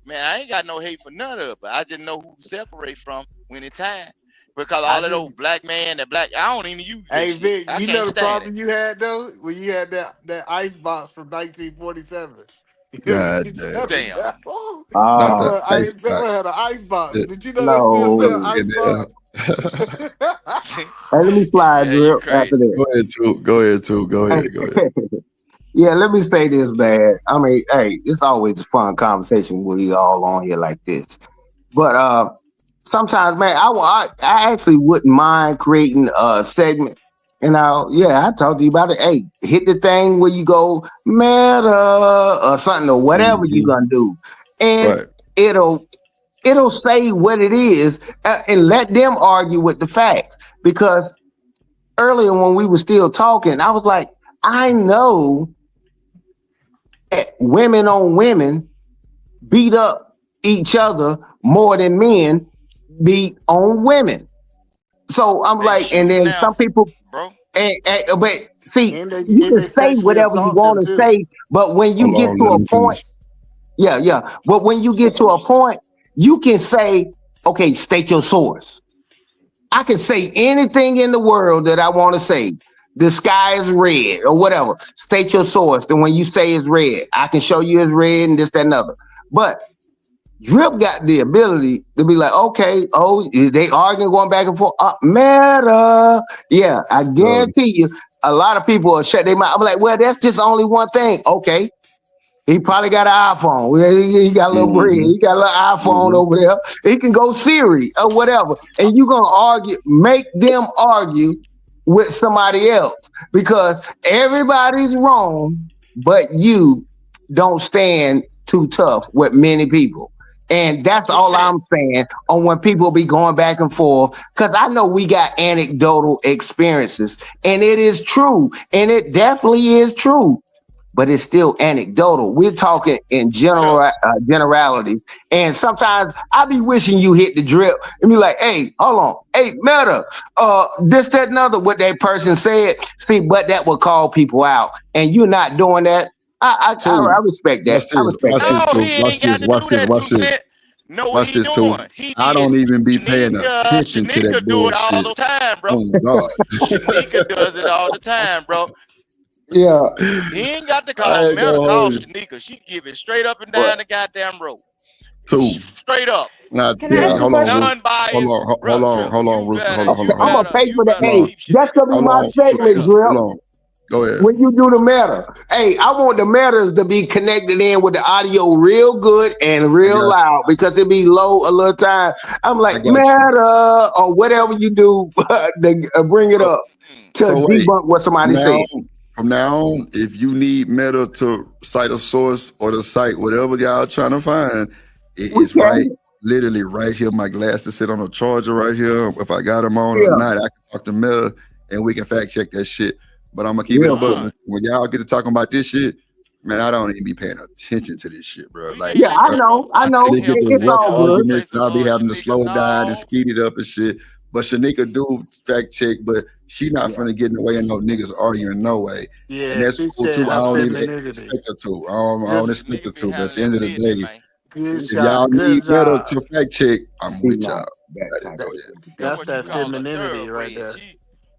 Man, I ain't got no hate for none of it, but I just know who to separate from when it's time. Because I all of just, those black man, that black, I don't even use that hey shit. Vic, I you know can't the stand it. problem you had though when you had that ice box from 1947. God damn. Damn. Not Ah, the I ice bet box. had an ice box. It, Did you know they still it sell no. was in ice there. box? Hey, let me slide Yeah, you drip after crazy. Go ahead, too. Go ahead, too. Go ahead. Go ahead. that. Yeah, let me say this, man. I mean, hey, it's always a fun conversation when we all on here like this. But sometimes, man, I actually wouldn't mind creating a segment. And yeah, I talked to you about it. Hey, hit the thing where you go meta or something or whatever you're Mm-hmm. gonna do, and Right. it'll say what it is, and let them argue with the facts. Because earlier when we were still talking, I was like, I know that women on women beat up each other more than men beat on women. So I'm They like, and shooting then now, some people, bro. but see, and they you and can they say sexually whatever you assault them want to too. say, but when you Hold get on. to Let a him point, finish. yeah. But when you get to a point, you can say, okay, state your source. I can say anything in the world that I want to say. The sky is red or whatever. State your source. Then when you say it's red, I can show you it's red and this, that, and other. But Drip got the ability to be like, okay, oh, they arguing, going back and forth. Meta. Yeah, I Yo, guarantee you, a lot of people will shut their mouth. I'm like, well, that's just only one thing. Okay, he probably got an iPhone. He got a little bread. mm-hmm. He got a little iPhone Mm-hmm. over there. He can go Siri or whatever. And you're going to argue, make them argue with somebody else because everybody's wrong, but you don't stand too tough with many people. And that's all 2 cent. I'm saying on when people be going back and forth. Because I know we got anecdotal experiences, and it is true. And it definitely is true, but it's still anecdotal. We're talking in Yeah. generalities. And sometimes I be wishing you hit the drip and be like, hey, hold on. Hey, Meta, this, that, and other, what that person said. See, but that will call people out. And you're not doing that. Two. I respect that. Watch I this. respect Watch that. this, No, too. he Watch ain't got this. to Watch do this. that. Watch 2 this. cent. No, Watch he this, too. doing. He I did. don't even be paying attention to that Shanika do it all bullshit. the time, bro. Oh, God. Shanika does it all the time, bro. Yeah. He ain't got to I call ain't gonna Meta, call hold you. Shanika. She give it straight up and But down the goddamn road. Two. Straight up. Now, Can I yeah. ask a hold on, question? Rooster. Non-biased, bro. Drip, Hold on, Rooster. Hold on, hold on, I'm hold going on. to pay for You that. better Hey, No, keep that's Shanika. going to be hold my on. Straight segment, up. Drip. Hold on. Go ahead. When you do the meta, hey, I want the metas to be connected in with the audio real good and I real got loud because it be low a little time. I'm I like, got you. meta or whatever you do to bring it So, up Mm. to so wait. debunk what From somebody now said. on, from now on, if you need Meta to cite a source or to cite whatever y'all trying to find, We it's right, can. literally right here. My glasses sit on a charger right here. If I got them on or Yeah, not, I can talk to Meta and we can fact check that shit. But I'm gonna keep it a real book. quick. Fine. When y'all get to talking about this shit, man, I don't even be paying attention to this shit, bro. We Like, can't Yeah, take I uh, that, bro. know. I I know. and can't they get help the but It's take rough all the good. arguments, place and of I'll be having to Shanika. slow it down and No. speed it up and shit. But Shanika do fact check, but she not Yeah, finna get in the way of no niggas arguing no way. And Yeah, that's she cool said too. I her don't even femininity. expect her to. I don't Just expect her Shanika be to. But at handling the end that of the business, day, man. Good If y'all job. need Good better job. to fact check, I'm He with not y'all. that Go type ahead. of That's That's what you that call a femininity right thoroughbred. there.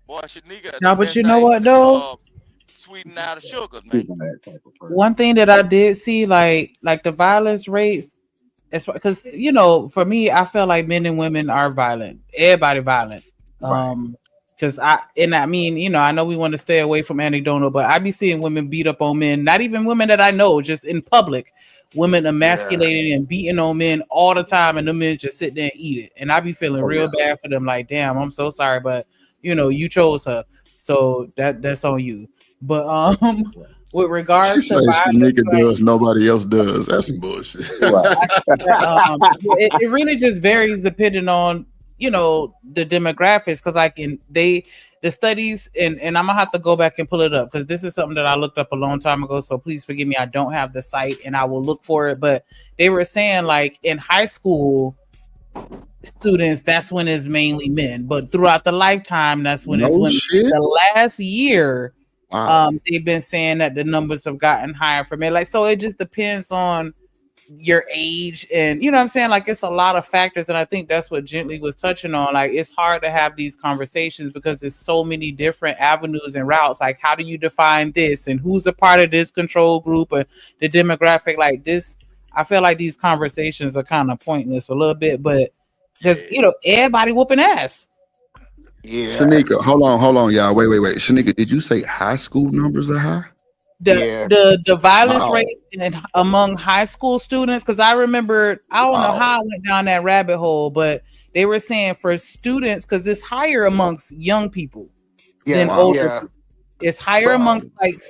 Boy, Shanika, the No, but best you know thing what since though? sweetening out of sugar, He's man. not that type of person. One thing that I did see, like the violence rates, as because for me, I feel like men and women are violent. Everybody violent. Right. Because I mean, I know we want to stay away from anecdotal, but I be seeing women beat up on men, not even women that I know, just in public, women Yeah. emasculating and beating on men all the time, and the men just sit there and eat it. And I be feeling Oh yeah. real bad for them, like, damn, I'm so sorry, but you chose her, so that's on you. But with She regards to says violence, Shanika does, nobody else does. That's some bullshit. Right. it really just varies depending on the demographics, because the studies, and I'm gonna have to go back and pull it up because this is something that I looked up a long time ago, so please forgive me, I don't have the site and I will look for it, but they were saying like in high school students, that's when it's mainly men, but throughout the lifetime, that's when it's No women. shit. The last year, Wow. they've been saying that the numbers have gotten higher for men, like, so it just depends on your age, and you know what I'm saying, like, it's a lot of factors, and I think that's what Gently was touching on. Like, it's hard to have these conversations because there's so many different avenues and routes. Like, how do you define this, and who's a part of this control group, or the demographic? Like this, I feel like these conversations are kind of pointless a little bit, but because everybody whooping ass. Yeah. Shanika, hold on, y'all. Wait. Shanika, did you say high school numbers are high? the Yeah. the violence Wow. rate among high school students, because I remember, I don't know Wow. how I went down that rabbit hole, but they were saying for students, because it's higher amongst young people than Yeah. Wow. older Yeah. people. It's higher Wow. amongst like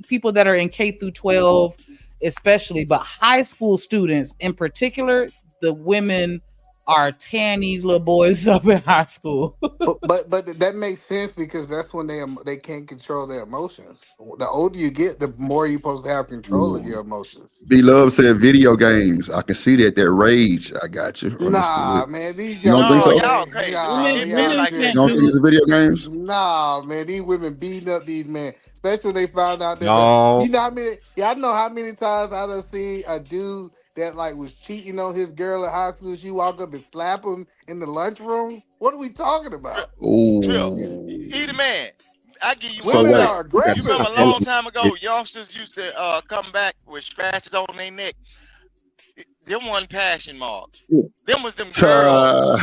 people that are in K through 12 especially, but high school students in particular, the women are tearing these little boys up in high school. But that makes sense because that's when they can't control their emotions. The older you get, the more you're supposed to have control of Ooh. your emotions. Beloved said video games. I can see that rage. I got you. Understood. Nah, man, these You don't young think No, so? boys, y'all they crazy. nah, It they be out Women like here that You can't don't too, think do it's though. a video games? Nah, man, these women beating up these men, especially when they found out that No, you know how many. Yeah, I know how many times I done seen a dude that like was cheating on his girl at high school. She walk up and slap him in the lunchroom. What are we talking Real, about? real. Oh. He the man. I give you So one Women wait, fact. are you got You remember aggressive. a long time ago, youngsters used to come back with scratches on their neck. Them wasn't passion marks. Them was them girls,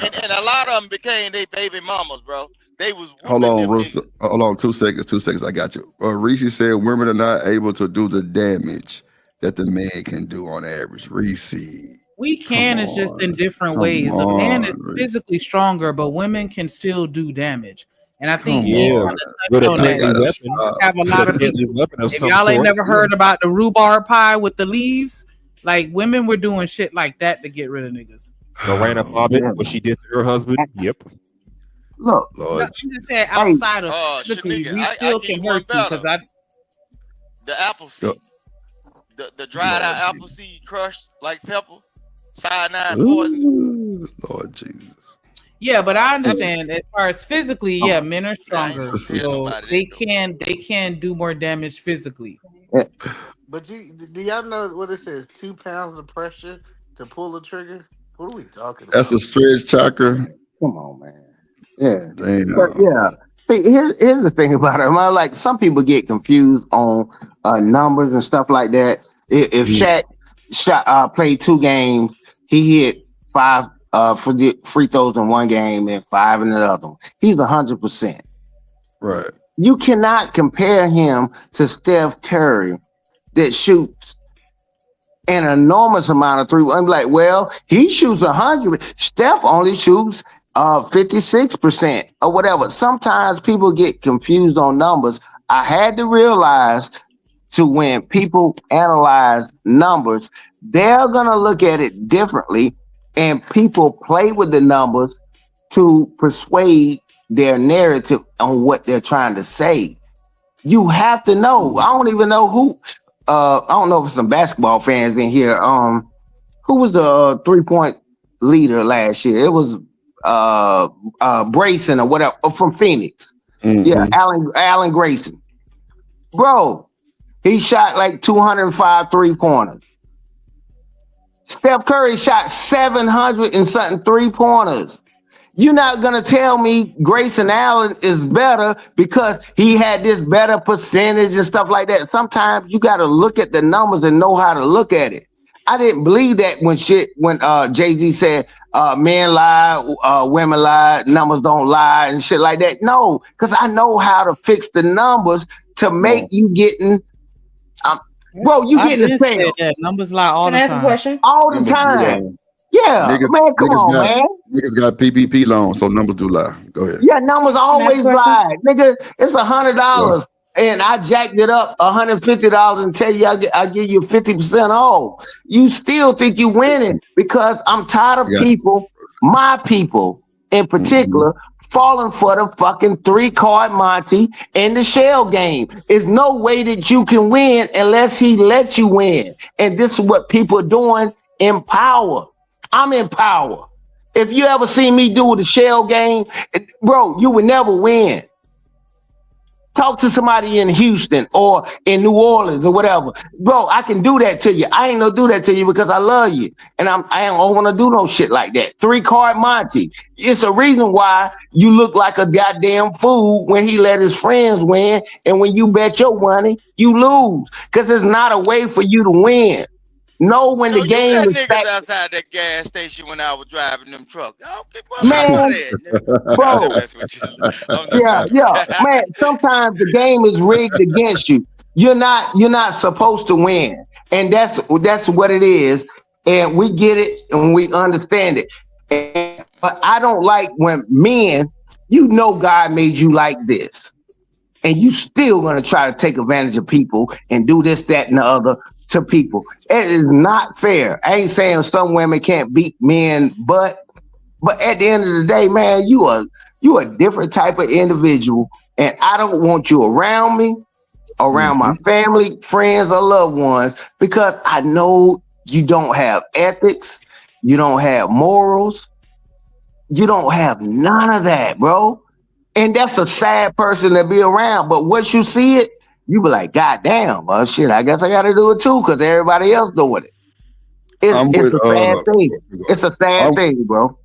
and a lot of them became they baby mamas, bro. They was hold whooping on, them Rooster. niggas. Hold on, 2 seconds. 2 seconds. I got you. Reese said women are not able to do the damage that the man can do on average. Reese, We come can, it's just in on, different come ways. A man is on, Reese, physically stronger, but women can still do damage. And I think come men yeah, on. kind of with a touched on Y'all that. deadly gotta weapon, You stop. have a with a lot of deadly people. weapon of If some y'all ain't sort. never Yeah. heard about the rhubarb pie with the leaves, like women were doing shit like that to get rid of niggas. Lorena Bobbitt, Yeah. what she did to her husband. Yep. Look, No, Lord, I'm just saying hey, outside of physically, Shanika, we I still give can you one hurt you better. because I The apple Yo, seed, the dried out Lord apple Jesus, seed crushed like pepper, cyanide poison. Ooh, Lord Jesus. yeah, but I Hey, understand as far as physically, yeah, men are I ain't stronger. gonna tell So nobody that though. they can do more damage physically. But do y'all know what it says? 2 pounds of pressure to pull the trigger. What are we talking that's a about? stretch chakra. come on, man. Yeah. But Damn. yeah. See, here's the thing about it. Like some people get confused on numbers and stuff like that. If Mhm. Shaq played 2 games, he hit five for the free throws in one game and five in the other one. He's 100%. Right. You cannot compare him to Steph Curry that shoots an enormous amount of three. I'm like, well, he shoots 100. Steph only shoots 56% or whatever. Sometimes people get confused on numbers. I had to realize to when people analyze numbers, they're gonna look at it differently, and people play with the numbers to persuade their narrative on what they're trying to say. You have to know. I don't even know who. I don't know if it's some basketball fans in here. Who was the 3-point leader last year? It was Brayson or whatever from Phoenix. Yeah, Mm-hmm. Allen Grayson. Bro, he shot like 205 3-pointers. Steph Curry shot 700 and something 3-pointers. You're not going to tell me Grayson Allen is better because he had this better percentage and stuff like that. Sometimes you got to look at the numbers and know how to look at it. I didn't believe that when Jay-Z said men lie, women lie, numbers don't lie and shit like that. No, because I know how to fix the numbers to make you getting, bro, you I getting the been said sale that numbers lie all Can the I ask a time. question? all the Numbers do lie. time. Yeah, Niggas, man, come niggas on, got man. niggas got PPP loans, so numbers do lie. Go ahead. Yeah, numbers Can I ask always a question? lie. Nigga, it's Yeah. $100 and I jacked it up $150 and tell you I give you 50% off. You still think you winning because I'm tired of Yeah. people, my people in particular, falling for the fucking 3-card Monty and the shell game. There's no way that you can win unless he lets you win. And this is what people are doing in power. I'm in power. If you ever see me do the shell game, bro, you would never win. Talk to somebody in Houston or in New Orleans or whatever. Bro, I can do that to you. I ain't gonna do that to you because I love you. And I don't want to do no shit like that. 3-card Monty. It's a reason why you look like a goddamn fool when he let his friends win. And when you bet your money, you lose. Because there's not a way for you to win. Know when So the you game let is niggas stacked. outside that gas station when I was driving them trucks. Okay, what about Man, that? I'm bro. just messing with you. I'm just Yeah, messing yeah, with you. man. Sometimes the game is rigged against you. You're not supposed to win, and that's what it is. And we get it, and we understand it. But I don't like when men, God made you like this, and you still gonna try to take advantage of people and do this, that, and the other to people. It is not fair. I ain't saying some women can't beat men, but at the end of the day, man, you a different type of individual, and I don't want you around me, around my family, friends, or loved ones, because I know you don't have ethics, you don't have morals, you don't have none of that, bro. And that's a sad person to be around. But once you see it, you be like, God damn, well, shit, I guess I got to do it too, because everybody else doing it. I'm It's with a sad thing. It's a sad I'm, thing, bro.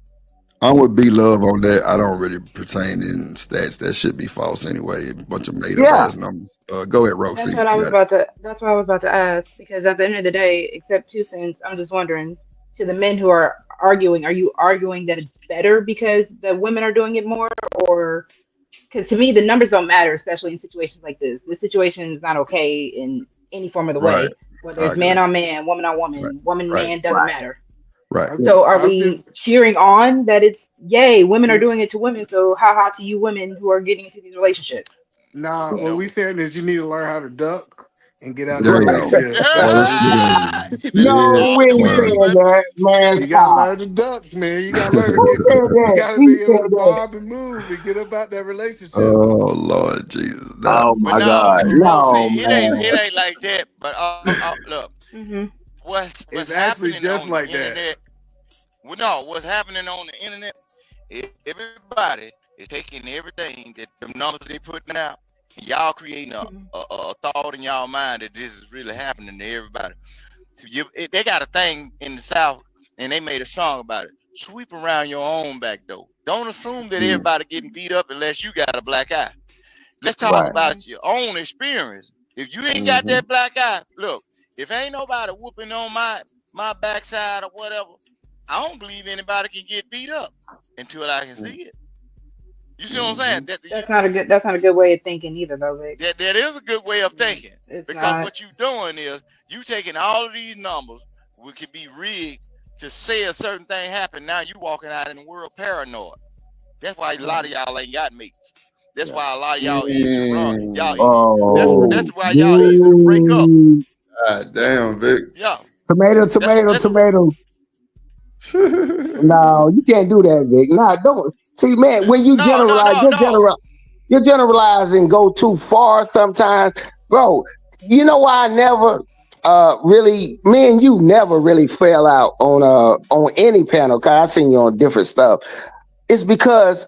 I'm with B Love on that. I don't really pertain in stats. That should be false anyway. A bunch of made up Yeah. ass numbers. Go ahead, That's Roxy. what I You was got it. about to. That's what I was about to ask. Because at the end of the day, except 2 cents, I'm just wondering to the men who are arguing, are you arguing that it's better because the women are doing it more, or because to me the numbers don't matter, especially in situations like this. This situation is not okay in any form of the Right. way, whether I it's agree. man on man, woman on Right. woman, woman Right. man doesn't matter. Right. So are I'm we just cheering on that it's yay, women are doing it to women, so ha ha to you women who are getting into these relationships? nah. What No. we saying is you need to learn how to duck and get out the Damn. relationship. That's Oh, what this we saying. No, All we the ain't way, saying baby. that, man. You gotta Stop. learn to duck, man. You gotta learn to Who get. said You that? gotta He be able said to that. bob and move and get up out that relationship. oh Lord Jesus. Nah. Oh But my no, God. Rosie, No, it man. ain't like that. But look, Mm-hmm. what's It's actually happening just on the like that. internet? Well, no, what's happening on the internet? Everybody is taking everything that the numbers they putting out, and y'all creating a thought in y'all mind that this is really happening to everybody. So they got a thing in the South, and they made a song about it. Sweep around your own back door. Don't assume that everybody getting beat up unless you got a black eye. Let's talk Right. about your own experience. If you ain't got Mm-hmm. that black eye, look, if ain't nobody whooping on my backside or whatever, I don't believe anybody can get beat up until I can see it. You see what I'm saying? That's not a good way of thinking either, though, Vic. That is a good way of thinking, It's because not. what you doing is you taking all of these numbers, which can be rigged to say a certain thing happened. Now you walking out in the world paranoid. That's why a lot of y'all ain't got mates. That's why a lot of y'all easy to run. Oh, That's why y'all easy to break up. dude. God damn, Vic. Yeah. Tomato, tomato, That's tomato. No, you can't do that, Vic. Nah, don't. See, man, when you no, no, generalize, no, no. you generalize and go too far sometimes. Bro, you know why I never really, me and you never really fell out on any panel, cause I seen you on different stuff. It's because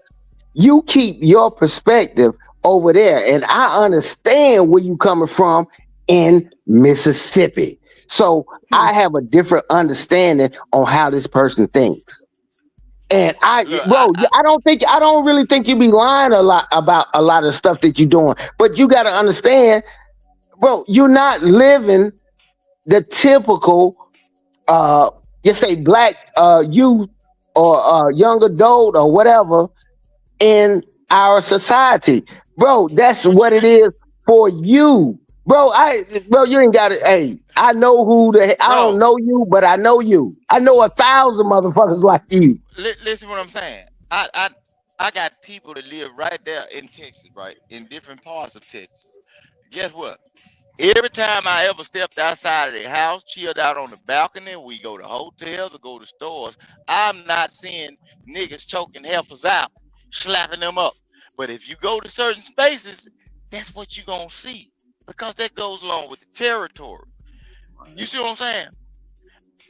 you keep your perspective over there, and I understand where you coming from in Mississippi. So I have a different understanding on how this person thinks. And Look, I don't really think you be lying a lot about a lot of stuff that you're doing. But you got to understand, bro, you're not living the typical, you say black youth or young adult or whatever in our society, bro. That's what it is for you, bro. You ain't got it. Hey, I know I don't know you, but I know you. I know 1,000 motherfuckers like you. listen what I'm saying. I got people that live right there in Texas, right? In different parts of Texas. Guess what? Every time I ever stepped outside of the house, chilled out on the balcony, we go to hotels or go to stores, I'm not seeing niggas choking heifers out, slapping them up. But if you go to certain spaces, that's what you're going to see because that goes along with the territory. You see what I'm saying?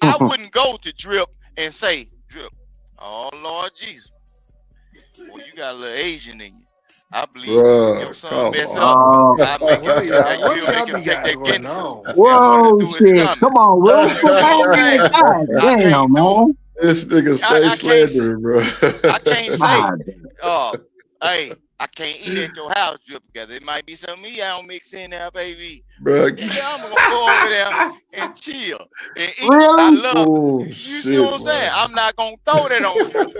I wouldn't go to Drip and say, Drip, oh, Lord Jesus, boy, you got a little Asian in you. I believe your son mess up. I make him, you'll make him take that Ginsu and put it Whoa, through his shit! stomach. Come on, You Rooster, see what I'm man! saying? God I damn, can't do man! it. This nigga stay slandering, bro. I can't say, God hey, I can't eat at your house, Drip, because it might be some meat I don't mix in there, baby. Bro. Nigga, I'm gonna go over there and chill and eat. I Really? love it. You see what I'm saying? I'm not gonna throw that on Drip.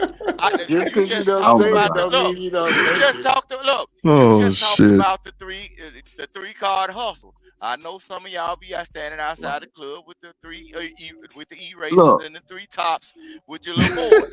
Just You because you just don't talked say it about the don't look. mean you don't You make just it. talked to look. You Oh just talked shit. about the three card hustle. I know some of y'all be out standing outside the club with the with the erasers Look, and the three tops with your little boy.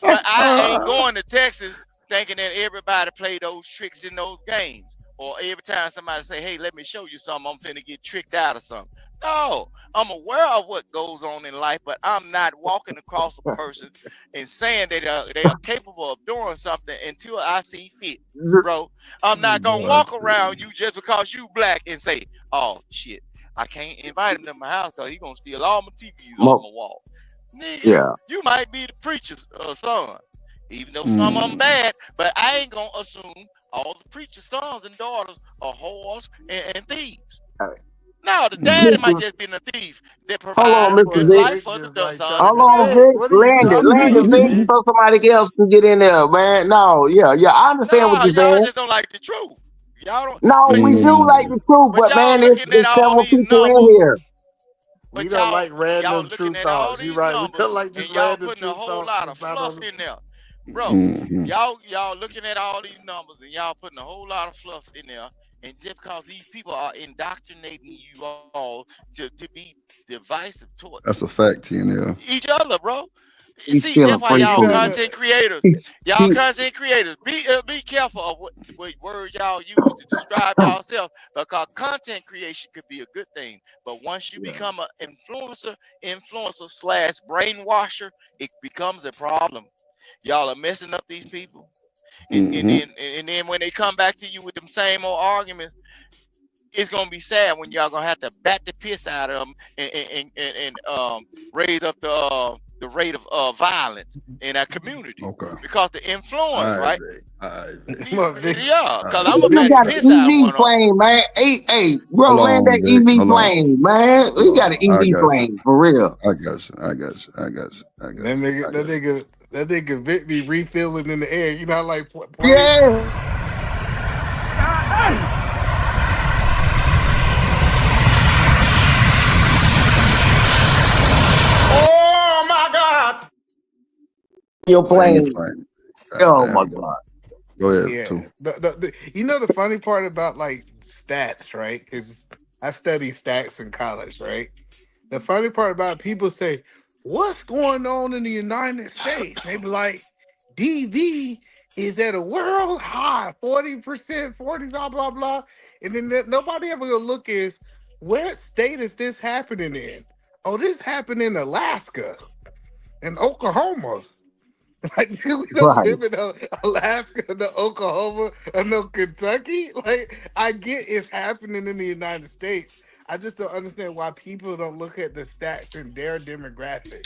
But I ain't going to Texas thinking that everybody play those tricks in those games. Or every time somebody say, hey, let me show you something, I'm finna get tricked out of something. No, I'm aware of what goes on in life, but I'm not walking across a person and saying that they are capable of doing something until I see fit, bro. I'm not gonna walk around you just because you black and say, oh shit, I can't invite him to my house because he's gonna steal all my TVs off my wall. Nigga, yeah. you might be the preacher's son, even though some of them bad, but I ain't gonna assume all the preacher's sons and daughters are whores and thieves. No, the daddy might Listen, just be a thief that hold provides on, a Mr. good Vic. life for the son and Hold the on, daughter. Vic. Land it, Vic, so somebody else can get in there, man. No, yeah. I understand what No, you're y'all saying. just don't like the truth. Y'all don't, No, but we you see, do like the truth, but but y'all man, looking at it's all several these people in numbers. here. We But don't like y'all random looking truth at all thoughts. You're these right. We numbers don't like and just y'all random putting a truth whole thoughts lot of that's not on fluff the. in there. Bro, y'all looking at all these numbers and y'all putting a whole lot of fluff in there. And just because these people are indoctrinating you all to be divisive toward That's a fact, TNL. each other, bro. He's See, stealing that's why free y'all food. content creators, He- be careful of what words y'all use to describe yourself because content creation could be a good thing, but once you become an influencer slash brainwasher, it becomes a problem. Y'all are messing up these people, and then when they come back to you with them same old arguments, it's gonna be sad when y'all gonna have to bat the piss out of them and raise up the rate of violence in our community because the influence, right? Yeah, because I'm gonna You bat the got piss out of an one EV of them. plane, man. Hey, bro, Hold land on, that Vic. EV Hold on. plane, man. We got an I EV got you. plane for real. I got you. I got you. I got you. I got That you. nigga, that nigga Vic be refilling in the air. You know, how, like planes. Yeah. Oh my God! Your Land your plane. plane. Oh my Goddamn. God. Go ahead, Yeah. too. You know the funny part about like stats, right? Because I studied stats in college, right? The funny part about it, people say, what's going on in the United States? They be like, DV is at a world high, 40%, 40, blah, blah, blah. And then nobody ever gonna look is, where state is this happening in? Oh, this happened in Alaska and Oklahoma. Like, we don't Right. live in Alaska, no Oklahoma, or no Kentucky. Like, I get it's happening in the United States. I just don't understand why people don't look at the stats in their demographic.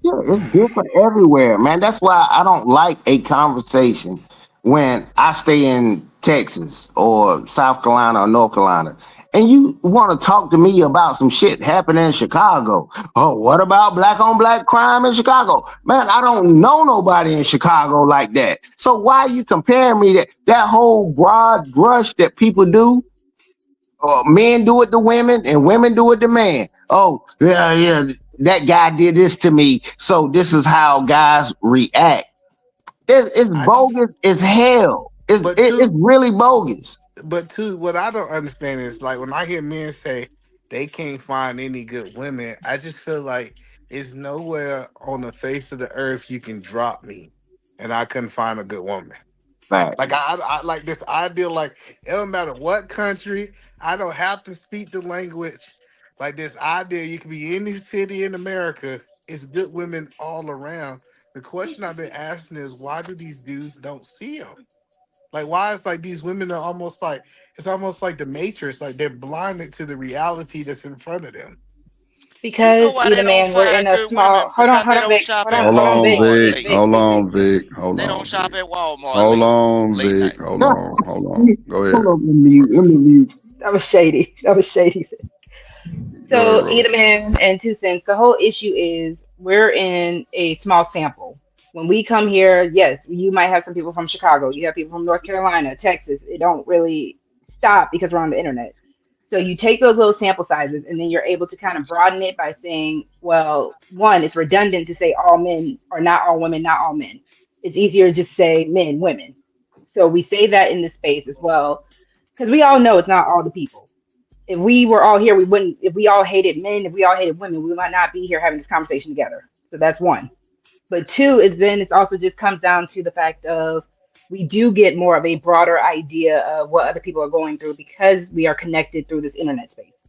Yeah, it's different everywhere, man. That's why I don't like a conversation when I stay in Texas or South Carolina or North Carolina, and you want to talk to me about some shit happening in Chicago. Oh, what about black on black crime in Chicago? Man, I don't know nobody in Chicago like that. So why are you comparing me that whole broad brush that people do? Men do it to women and women do it to men. Oh, yeah, that guy did this to me. So this is how guys react. It's I just, bogus as hell. but It's too, really bogus. but too, what I don't understand is like when I hear men say they can't find any good women, I just feel like it's nowhere on the face of the earth you can drop me, and I couldn't find a good woman. Fact. Like I like this idea. Like it don't matter what country, I don't have to speak the language. Like this idea, you can be any city in America. It's good women all around. The question I've been asking is, why do these dudes don't see them? Like why it's like these women are almost like it's almost like the Matrix. Like they're blinded to the reality that's in front of them. You know Because why they either don't man, we're find in a good women? small. Because they Hold on, don't Vic. shop Hold at on, Hold hold on, on, Vic. Walmart Vic. late. Vic, Hold Vic, Vic, on, Vic. Vic. Hold They on, don't shop Vic. at Walmart Hold late, on, late Vic. night. Hold on. Hold on. Go ahead. Hold on, let me mute. Let me mute. That was shady. That was shady. Go ahead, So, Rose. Edelman and Two Cents, the whole issue is we're in a small sample. When we come here, yes, you might have some people from Chicago, you have people from North Carolina, Texas. It don't really stop because we're on the internet. So you take those little sample sizes and then you're able to kind of broaden it by saying, well, one, it's redundant to say all men or not all women, not all men. It's easier to just say men, women. So we say that in this space as well, because we all know it's not all the people. If we were all here, we wouldn't. If we all hated men, if we all hated women, we might not be here having this conversation together. So that's one. But two is then it's also just comes down to the fact of we do get more of a broader idea of what other people are going through because we are connected through this internet space.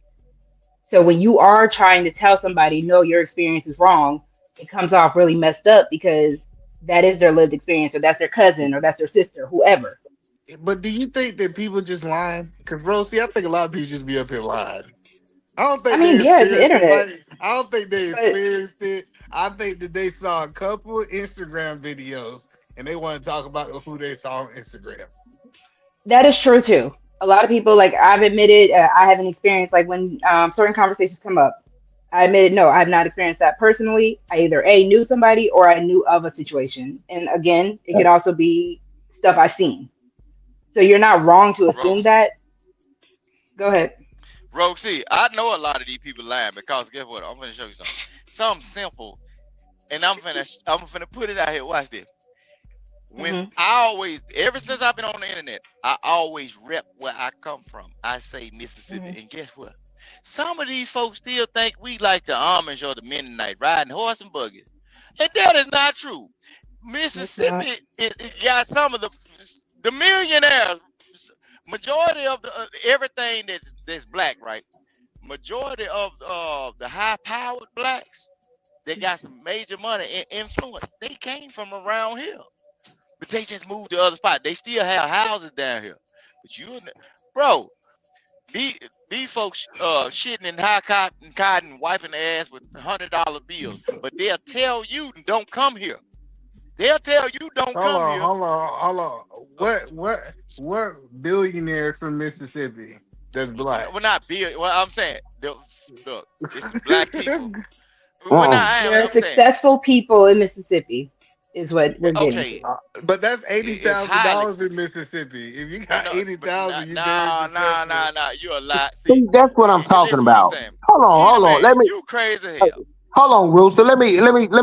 So when you are trying to tell somebody, no, your experience is wrong, it comes off really messed up because that is their lived experience, or that's their cousin, or that's their sister, whoever. But do you think that people just lying? Because Rosie, I think a lot of people just be up here lying. I don't I think mean, they yeah, it's the experienced it. internet, Like I don't think they but experienced it. I think that they saw a couple of Instagram videos and they want to talk about who they saw on Instagram. that is true too. A lot of people, like I've admitted, I haven't experienced like when certain conversations come up. I admitted no, I have not experienced that personally. I either a knew somebody or I knew of a situation, and again, it could also be stuff I've seen. So you're not wrong to assume Rose. that. Go ahead. Roxy, I know a lot of these people lying because guess what? I'm gonna show you something. Something simple, and I'm finna put it out here. Watch this. When Hmm. I always, ever since I've been on the internet, I always rep where I come from. I say Mississippi, Hmm. and guess what? Some of these folks still think we like the Amish or the Mennonite, riding horse and buggy, and that is not true. It's not. Mississippi, it got some of the millionaires. Majority of the everything that's black, right? Majority of the high powered blacks that got some major money and influence, they came from around here, but they just moved to other spots. They still have houses down here, but bro, these these folks shitting in high cotton, wiping their ass with $100 bills, but they'll tell you don't come here. They'll tell you don't Hold come on, here. hold on, hold on. Uh, What billionaire from Mississippi that's black? We're not being. Well, I'm saying, look, it's some black people. We're not. Uh-uh. There are I'm saying, successful people in Mississippi, is what we're getting okay, to. But that's eighty it's thousand highly. dollars in Mississippi. If you No, got but 80,000, you very nah, nah, successful. nah, nah. You're a lot. See, See, that's what I'm talking listen, what I'm about. saying. Hold Either on. man, you crazy as hell. Hold on, Rooster. Let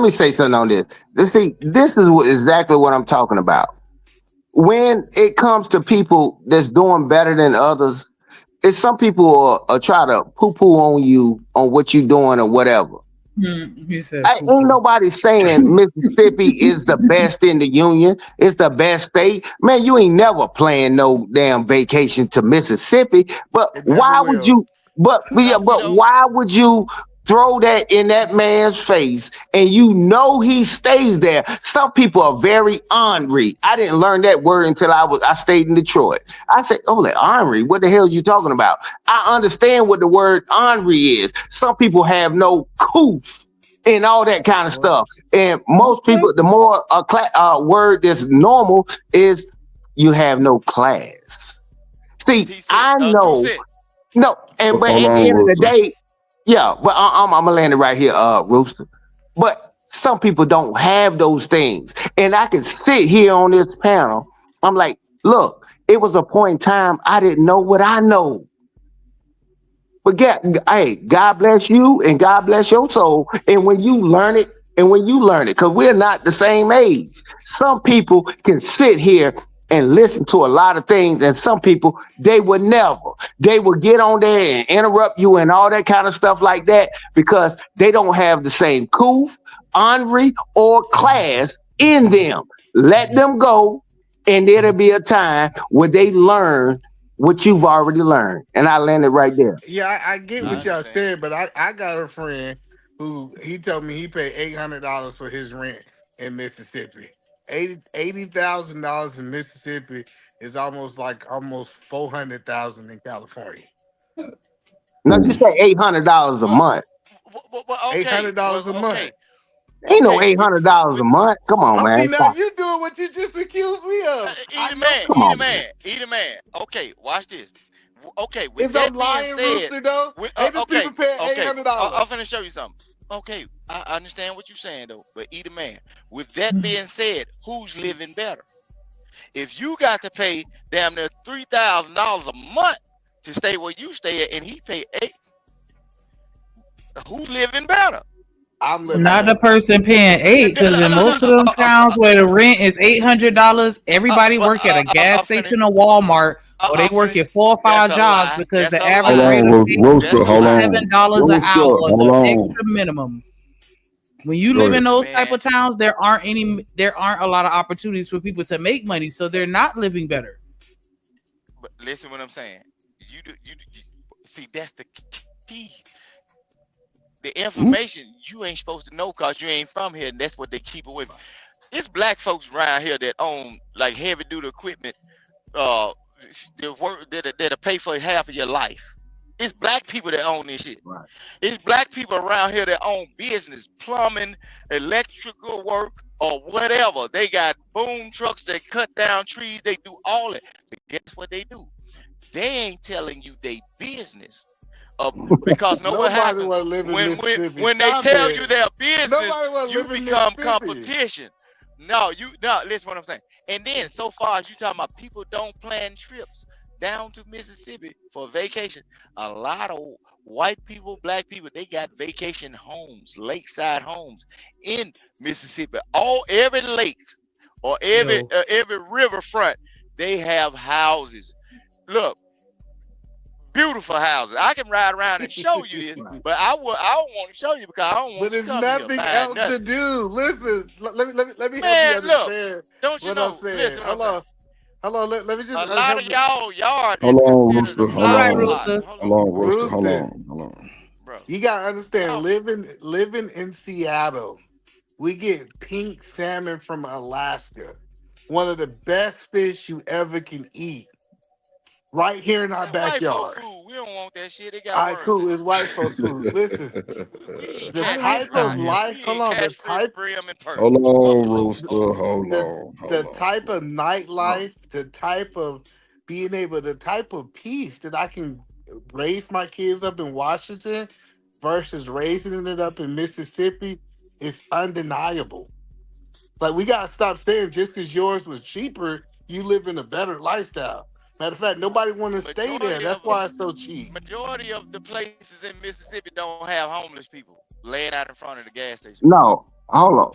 me say something on this. This is exactly what I'm talking about. When it comes to people that's doing better than others, it's some people are try to poo poo on you on what you doing or whatever. He said poo Ain't poo. nobody saying Mississippi is the best in the union. It's the best state. Man, you ain't never planned no damn vacation to Mississippi. But It never why would will. you? But No, yeah, we but don't. why would you throw that in that man's face? And you know he stays there. Some people are very ornery. I didn't learn that word until I stayed in Detroit. I said, "Oh, like ornery? What the hell are you talking about?" I understand what the word ornery is. Some people have no coof and all that kind of What? stuff. And most Okay. people, the more word that's normal is you have no class. See, I True know. said. No, but Hold at the on, end of the Rooster. day, yeah. But I'm gonna land it right here, Rooster. But some people don't have those things, and I can sit here on this panel. I'm like, look, it was a point in time I didn't know what I know. But hey, God bless you and God bless your soul. And when you learn it, because we're not the same age. Some people can sit here and listen to a lot of things, and some people they would never. They will get on there and interrupt you and all that kind of stuff like that because they don't have the same coof, honorary, or class in them. Let them go, and there'll be a time where they learn what you've already learned. And I landed right there. Yeah, I get I what y'all understand. said, but I got a friend who he told me he paid $800 for his rent in Mississippi. $80,000 in Mississippi is almost $400,000 in California. Now you say $800 a month. Eight Okay. hundred dollars a month. Ain't no $800 a month. Come on, I man. see now Stop. you doing what you just accused me of. Eat a man. Come Eat a on, man. man. Eat a man. Okay. Watch this. Okay. With Is I'm that being lying, said, Rooster, though? Ain't the okay. people paying Okay. I'm $800? finna show you something. Okay. I understand what you're saying though, but eat a man. With that being said, who's living better? If you got to pay damn near $3,000 a month to stay where you stay at, and he pay $8, who's living better? I'm living Not the better. person paying $8, because in most of them towns where the rent is $800, everybody work at a gas station or Walmart, or they work at 4 or 5 jobs because That's the a average Hold lie. rate of on, pay Rooster. That's a Hold lie. is on. $7 an Rooster, hour, hold the on. extra minimum. When you Go live in ahead. those type Man, of towns, there aren't a lot of opportunities for people to make money, so they're not living better. but listen what I'm saying. You see that's the key. The information you ain't supposed to know because you ain't from here, and that's what they keep away from. It's black folks around here that own like heavy duty equipment, uh, that'll pay for half of your life. It's black people that own this shit. Right. It's black people around here that own business, plumbing, electrical work, or whatever. They got boom trucks, they cut down trees, they do all it. But guess what they do? They ain't telling you they business. Because know what Nobody happens want to live in Mississippi. when they Stop tell you it. their business, Nobody want to you live in become Mississippi. competition. Listen what I'm saying. And then so far as you talking about people don't plan trips down to Mississippi for vacation, a lot of white people, black people, they got vacation homes, lakeside homes in Mississippi. Every lakes or every riverfront, they have houses. Look, beautiful houses. I can ride around and show you this, but I don't want to show you because I don't want But you there's to come here nothing buying else to nothing. do. Listen, let me help you Man, look, understand don't you what I'm know? saying. Listen what I'm saying. Hold on. Let me just A lot help of you. y'all yard Hold is on, considered a Rooster. Hold All right, flower on. pot. Rooster. Hold Hold on, on, Rooster. Hold Rooster, on. Hold on. bro. you gotta understand, Y'all, living in Seattle, we get pink salmon from Alaska. One of the best fish you ever can eat. Right here in our that white folk backyard. food, we don't want that shit. They got All right, worms cool. in it. It's white folks food. Listen, We eat the I like type catfish of out here. salmon. life. We Hold eat on. catfish, brim, and perch, Hold on, buffalo. Rooster. Oh, Hold the on. the Hold on. type of nightlife, the type of the type of peace that I can raise my kids up in Washington versus raising it up in Mississippi is undeniable. Like we gotta stop saying just because yours was cheaper, you live in a better lifestyle. Matter of fact, nobody want to stay there. majority That's of why it's so cheap. the places in Mississippi don't have homeless people laying out in front of the gas station. No, hold on,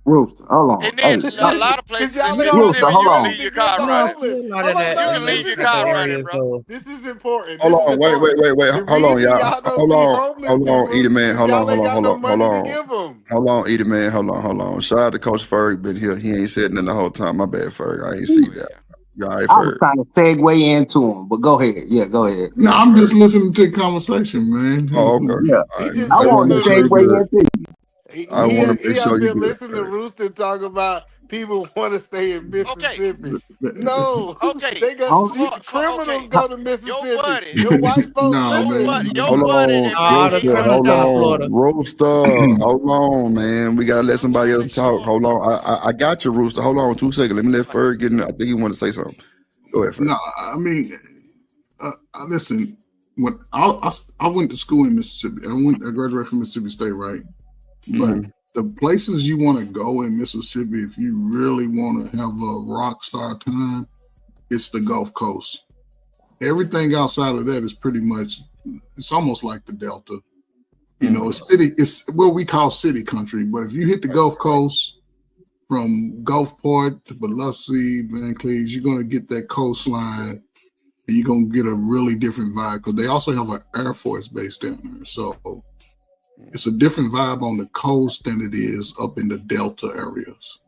Rooster. Hold on. And then Hey, a lot of Because places in y'all You ain't doing don't Rooster. Mississippi, Hold you can on. anything leave to your give car the you don't running. see homeless. a lot Hold of on, that You no, can in this leave those your is type of car important. running, areas, bro. though. This is important. Hold This is on. Wait, wait, important. wait, wait. The Hold on, reason y'all. y'all don't Hold see on. homeless Hold on. Eat people it, man. is Hold on. y'all Hold ain't on. got Hold no on. Hold money to on. give them. Hold on, eat it, man. Hold on. Hold on. Shout out to Coach Ferg been here. He ain't sitting in the whole time. My bad, Ferg. I ain't see Oh that. yeah. You all right, I was Ferg? trying to segue into him, but go ahead. Yeah, go ahead. No, I'm just listening to the conversation, man. Oh, okay. Yeah, All He right. just I I just want wanted to to make sure listening. you segue good. into you. I want to make He sure out you there do listening to Rooster talk about people want to stay in Mississippi. No, Okay. they got criminals go to Your Mississippi. buddy, The white folks No, listen. your hold buddy on, that All been the in Rooster. criminals Hold go to Mississippi. on, Florida. Rooster. Hold on, man. We gotta let somebody else talk. Hold on. I got you, Rooster. Hold on, 2 seconds. Let me let Ferg get in. I think he want to say something. Go ahead, Ferg. No, I mean, listen. When I went to school in Mississippi, I graduated from Mississippi State, right? But the places you want to go in Mississippi, if you really want to have a rock star time, it's the Gulf Coast. Everything outside of that is pretty much, it's almost like the Delta. You know, it's what we call city country. But if you hit the Gulf Coast from Gulfport to Biloxi, Van Cleves, you're going to get that coastline. And you're going to get a really different vibe because they also have an Air Force base down there. So it's a different vibe on the coast than it is up in the Delta areas.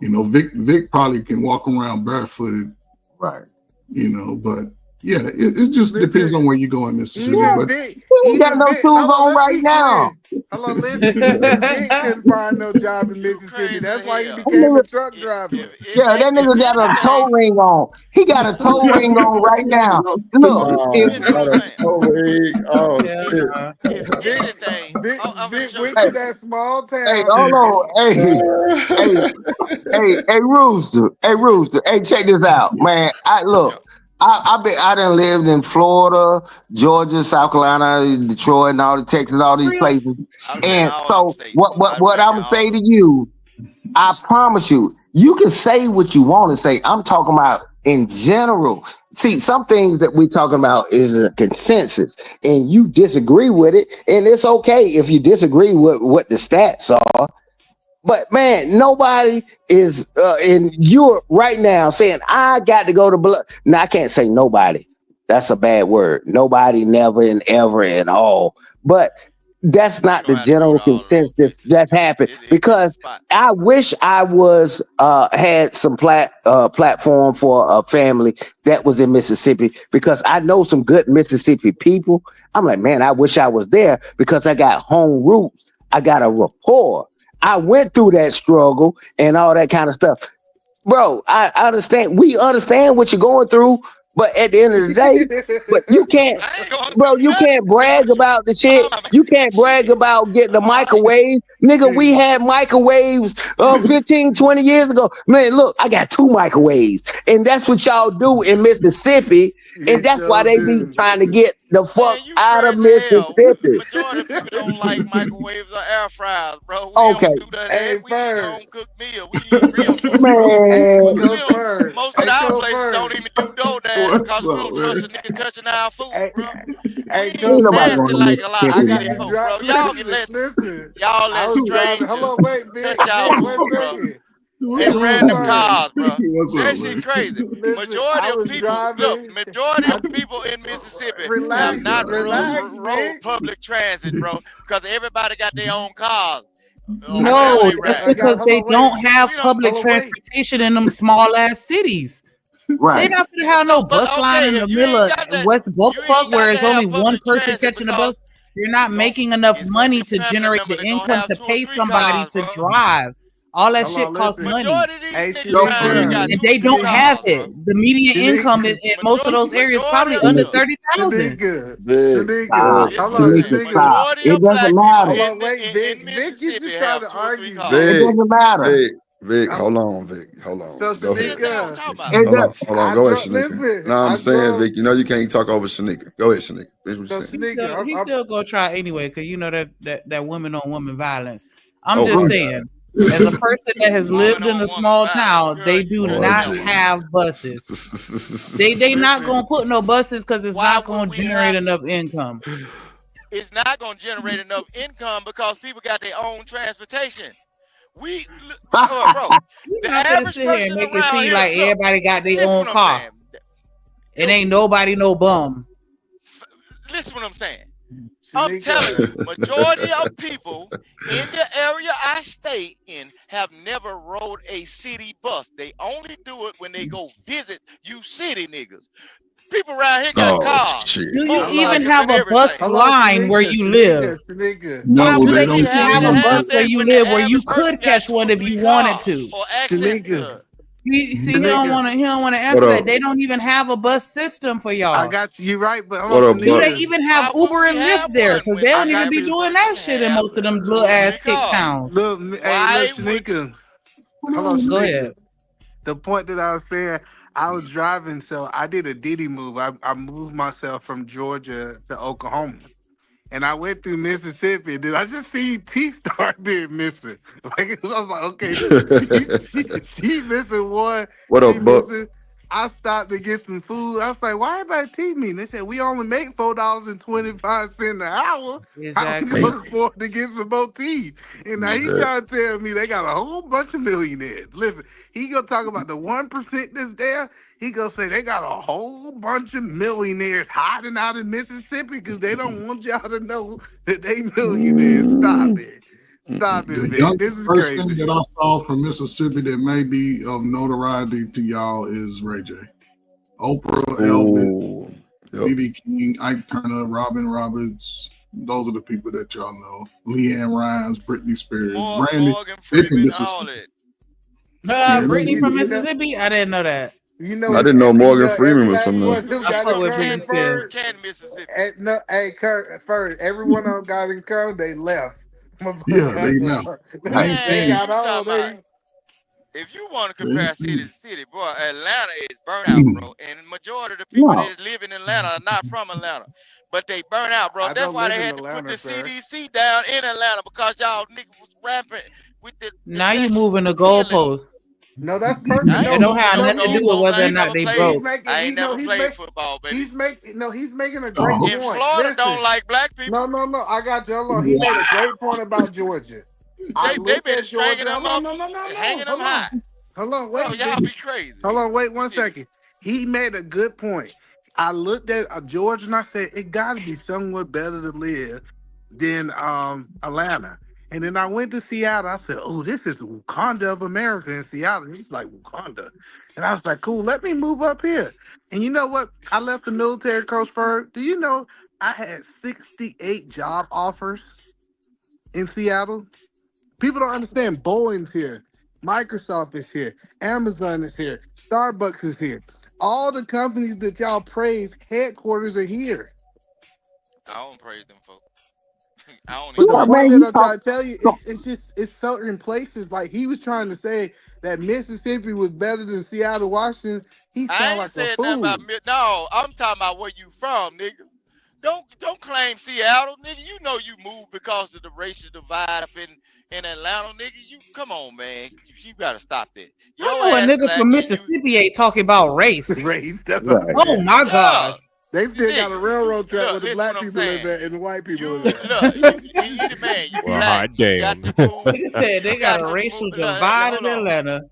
You know, Vic probably can walk around barefooted. Right. You know, but yeah, it just depends on where you go in Mississippi. But He got no shoes on right now. Hold on, listen. Even Vic couldn't find no job in Mississippi. That's why he became a truck driver. Yeah, that nigga got a toe ring on. He got a toe ring on right now. Look, Oh, shit. Vic went to that small town. Hey, hold on. Hey, Rooster. Hey, check this out, man. I done lived in Florida, Georgia, South Carolina, Detroit, and all the Texas, all these places. And so what I'm gonna say to you, I promise you, you can say what you want to say. I'm talking about in general. See, some things that we're talking about is a consensus, and you disagree with it, and it's okay if you disagree with what the stats are. But man, nobody is in Europe right now saying I got to go to. Now I can't say nobody. That's a bad word. Nobody, never, and ever, and all. But that's not the general consensus that's happened. Because I wish I was had some platform for a family that was in Mississippi. Because I know some good Mississippi people. I'm like, man, I wish I was there because I got home roots. I got a rapport. I went through that struggle and all that kind of stuff. Bro, I understand. We understand what you're going through, but at the end of the day, but you can't brag about the shit. You can't brag about getting the microwave. Nigga, we had microwaves 15, 20 years ago. Man, look, I got 2 microwaves. And that's what y'all do in Mississippi. And that's why they be trying to get the fuck out of Mississippi. Majority of people don't like microwaves or air fryers, bro. We Okay. don't do that. We eat home cooked meal. We eat real food. Man. Most of our places don't even do DoorDash because we don't trust a nigga touching our food, bro. Hey, Ain't nobody Nasty going to like a lot of Mississippi, city man. folk, bro. Y'all can let strangers touch our food, bro. In random cars, bro. That shit crazy. Majority of people in Mississippi have not rode public transit, bro, because everybody got their own cars. No, that's because they don't have public transportation in them small ass cities. They not gonna have no bus line in the middle of West Buckfuck where it's only one person catching the bus. You're not making enough money to generate the income to pay somebody to drive. All that shit costs money. And they don't have it. The median income in most of those areas probably under 30,000. Stop. It doesn't matter. It doesn't matter. Vic, hold on, Vic. Hold on. So Go ahead. Shanika, Hold on. Go ahead, Shanika. No, I'm saying, Vic, you know you can't talk over Shanika. Go ahead, Shanika. Finish what you're saying. He's still gonna try anyway, because you know that women on women violence. I'm just saying, as a person that has lived in a small town, they do not have buses. They not gonna put no buses because it's not gonna generate enough income. It's not gonna generate enough income because people got their own transportation. Bro, the average sit here and make it seem like everybody got their own car. It ain't nobody no bum. Listen what I'm saying. I'm telling you, majority of people in the area I stay in have never rode a city bus. They only do it when they go visit you city niggas. People around here got Oh cars, shit. Do you even motorcycles, have and a bus everything. Hold on, line where you live? Shanika. Why No, Do would they they they be don't even put have having a to on have bus where that that. you when the live where you average person could got catch 2 or one if 3 you wanted cars to? or access Shanika. to it? You see, he don't Shanika. want to. He don't want to What answer that. up? They don't even have a bus system for I y'all. got you. You're right, but hold What on, up, Do Buck? they Shanika. even have Why wouldn't Uber we and Lyft have there? one Because when they the I don't even got be you. average doing person that shit in have most of them 2 little or 3 ass hick cars? towns. Look, hey, look, Why would Shanika. Hold on, Go ahead. Shanika. The point that I was saying, I was driving, so I did a Diddy move. I moved myself from Georgia to Oklahoma. And I went through Mississippi. Did I just see T-Star being missing? Like I was like, okay, she missing one. What She up, Buck? missing. I stopped to get some food. I was like, why everybody T me? They said we only make $4.25 an hour. How we Exactly. gonna afford to get some more tea? And now he Shit. trying to tell me they got a whole bunch of millionaires. Listen, he gonna talk about the 1% that's there. He gonna say they got a whole bunch of millionaires hiding out in Mississippi because they don't want y'all to know that they millionaires. Stop it. Stop it, The man. This youngest is person crazy. that I saw from Mississippi that may be of notoriety to y'all is Ray J. Oprah, Elvis, Ooh. Yep. BB King, Ike Turner, Robin Roberts. Those are the people that y'all know. Leanne Rhymes, Britney Spears, Brandy. Morgan They from Freeman, all Mississippi. that. Yeah, Brittany from You know, Mississippi? I didn't know that. you know I it's didn't know every Morgan every Freeman was last from one there. of them I She got fuck in from with Britney common Spears. bird. Canton, Mississippi. No, hey, First, every one of them got in common. They left. Yeah, they left. They ain't They Man, staying. got you all talking about they. if you want to They ain't compare city staying. to city, boy, Atlanta is burnt out, bro. And the majority of the people No. that live in Atlanta are not from Atlanta. But they burnt out, bro. I That's don't why live they in had to put the Atlanta, sir. CDC down in Atlanta because y'all niggas was rampant with the Now you moving sexual the killing. goalposts. No, that's perfect. I It ain't No, don't moving have no no, nothing to do he with goalposts. whether I or ain't not never they played. broke. I ain't never he's played make football, baby. he's make no he's making a great Oh, In point. Florida, don't Listen, like black people. no, I got you. Hold on. He made a wow. great point about Georgia. I They looked been at stringing Georgia. them Hold up, on, hanging them hold high. on, hold on. Bro, Wait, y'all be crazy. hold on. Wait 1 second. He made a good point. I looked at Georgia and I said it got to be somewhat better to live than Atlanta. And then I went to Seattle. I said, "Oh, this is Wakanda of America in Seattle. It's like Wakanda." And I was like, "Cool, let me move up here." And you know what? I left the military coach for. Do you know I had 68 job offers in Seattle? People don't understand. Boeing's here, Microsoft is here, Amazon is here, Starbucks is here. All the companies that y'all praise, headquarters are here. I don't praise them folks. I don't But even the Yeah, praise point man, them. that you I'm talk. trying to tell you, it's just it's certain places. Like he was trying to say that Mississippi was better than Seattle, Washington. He sound I ain't like a said nothing fool. about no. I'm talking about where you from, nigga. Don't claim Seattle, nigga. You know you moved because of the racial divide up in Atlanta, nigga. You come on, man. You gotta stop that. I Your know a ass nigga black from and you Mississippi ain't talking about race. Race. That's what I'm Right. Oh saying. my yeah, gosh. They still got a nigga. You railroad track where look. the Listen what black I'm people live saying. at and the white people You live at. look. Either man. You Well, black. hot You got damn. to move. Nigga said they You got got a to move. racial Look, divide hold in on. Atlanta.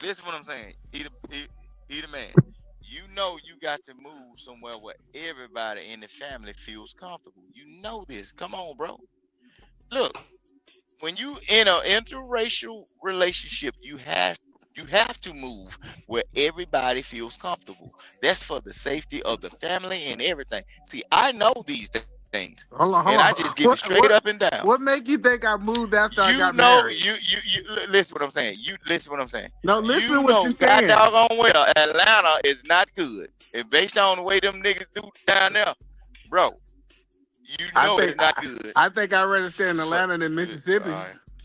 Listen what I'm saying. Either man. You know you got to move somewhere where everybody in the family feels comfortable. You know this. Come on, bro. Look, when you in an interracial relationship, you have to move where everybody feels comfortable. That's for the safety of the family and everything. See, I know these things, and I Hold just on. give it straight up and down. What make you think I moved after I You got know, married? listen what I'm saying. You listen what I'm saying. No, listen to You what you're know, god saying. doggone well, Atlanta is not good. And based on the way them niggas do down there, bro, you I know think it's not good. I think I'd rather stay in For Atlanta than Mississippi.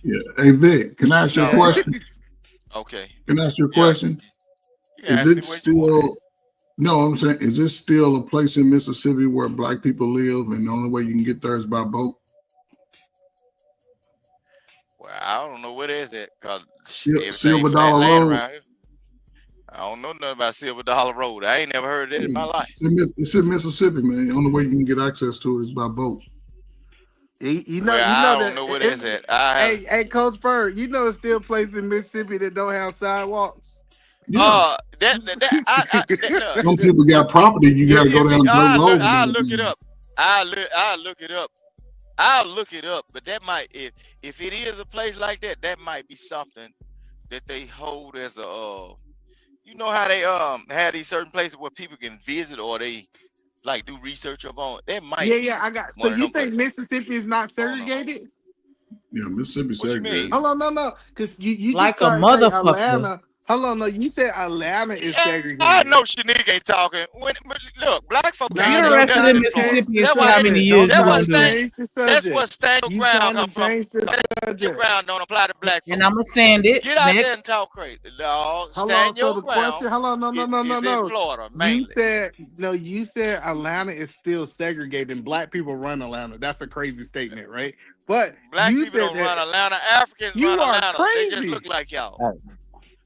Yeah. Hey Vic, can I ask you a no, bro. question? Okay. Can I ask you a Yeah. question? You Is ask me it what you want to still ask. no, I'm saying, is it still a place in Mississippi where black people live and the only way you can get there is by boat? Well, I don't know what is it because everything Silver flat Dollar land Road. around here. I don't know nothing about Silver Dollar Road. I ain't never heard of it in my life. It's in Mississippi, man. The only way you can get access to it is by boat. You Well, know I don't that know what it's is it. I have hey, Coach Bird, you know there's still places in Mississippi that don't have sidewalks. Yeah. look. Some people got property, you gotta go If down it, dirt roads and I'll look it everything. up. I'll look it up. I'll look it up. But that might if it is a place like that, that might be something that they hold as a You know how they had these certain places where people can visit or they like do research up on. That Yeah, might yeah, be I got. So one of you them think places. Mississippi is not I don't know. segregated? Yeah, Mississippi What you mean? segregated. Hold on, no, because you just Like a started saying motherfucker. Atlanta. Hold on, no, you said Atlanta is I segregated. know Shanika ain't talking. Look, black folk If can't Nah, you're say don't arrested try in nothing to for us. change Mississippi in the That's so why how they. many subject. years Don't you That's try what gonna to do it? change the That's where subject. stand your You ground trying come to from. change the Stand your subject. ground don't apply to black And folk. I'm gonna stand it. Get out there and Next. talk crazy. No, Hold on. stand So your the question, ground hold on, is in no. Florida You mainly. said no. You said Atlanta is still segregated, and black people run Atlanta. That's a crazy statement, right? But Black you people said don't that run Atlanta. Africans run you are Atlanta. They just crazy. look like y'all. Hey,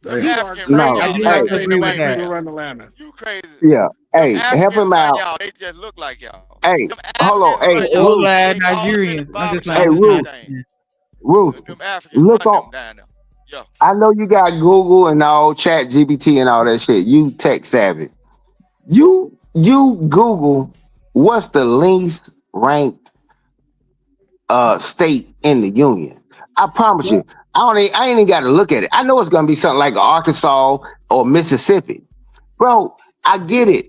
Them damn. You are Africans run No, I crazy y'all. do They not hey, ain't to really say agree with nobody black from that. people there. run Atlanta. You crazy. yeah. Them Hey, help Africans him run out. y'all. They just look like y'all. Hey, Them hold on. Africans Hey, run y'all. Whole Ruth. ass They call them in the Nigerians. I'm just Hey, I'm barbershops just and not. Ruth. everything. Yeah. Ruth. Them Africans Look run on. them down there. Yeah. I know you got Google and all Chat GBT and all that shit. You tech savvy. You Google what's the least ranked state in the union. I promise you, I ain't even got to look at it. I know it's gonna be something like Arkansas or Mississippi. Bro, I get it.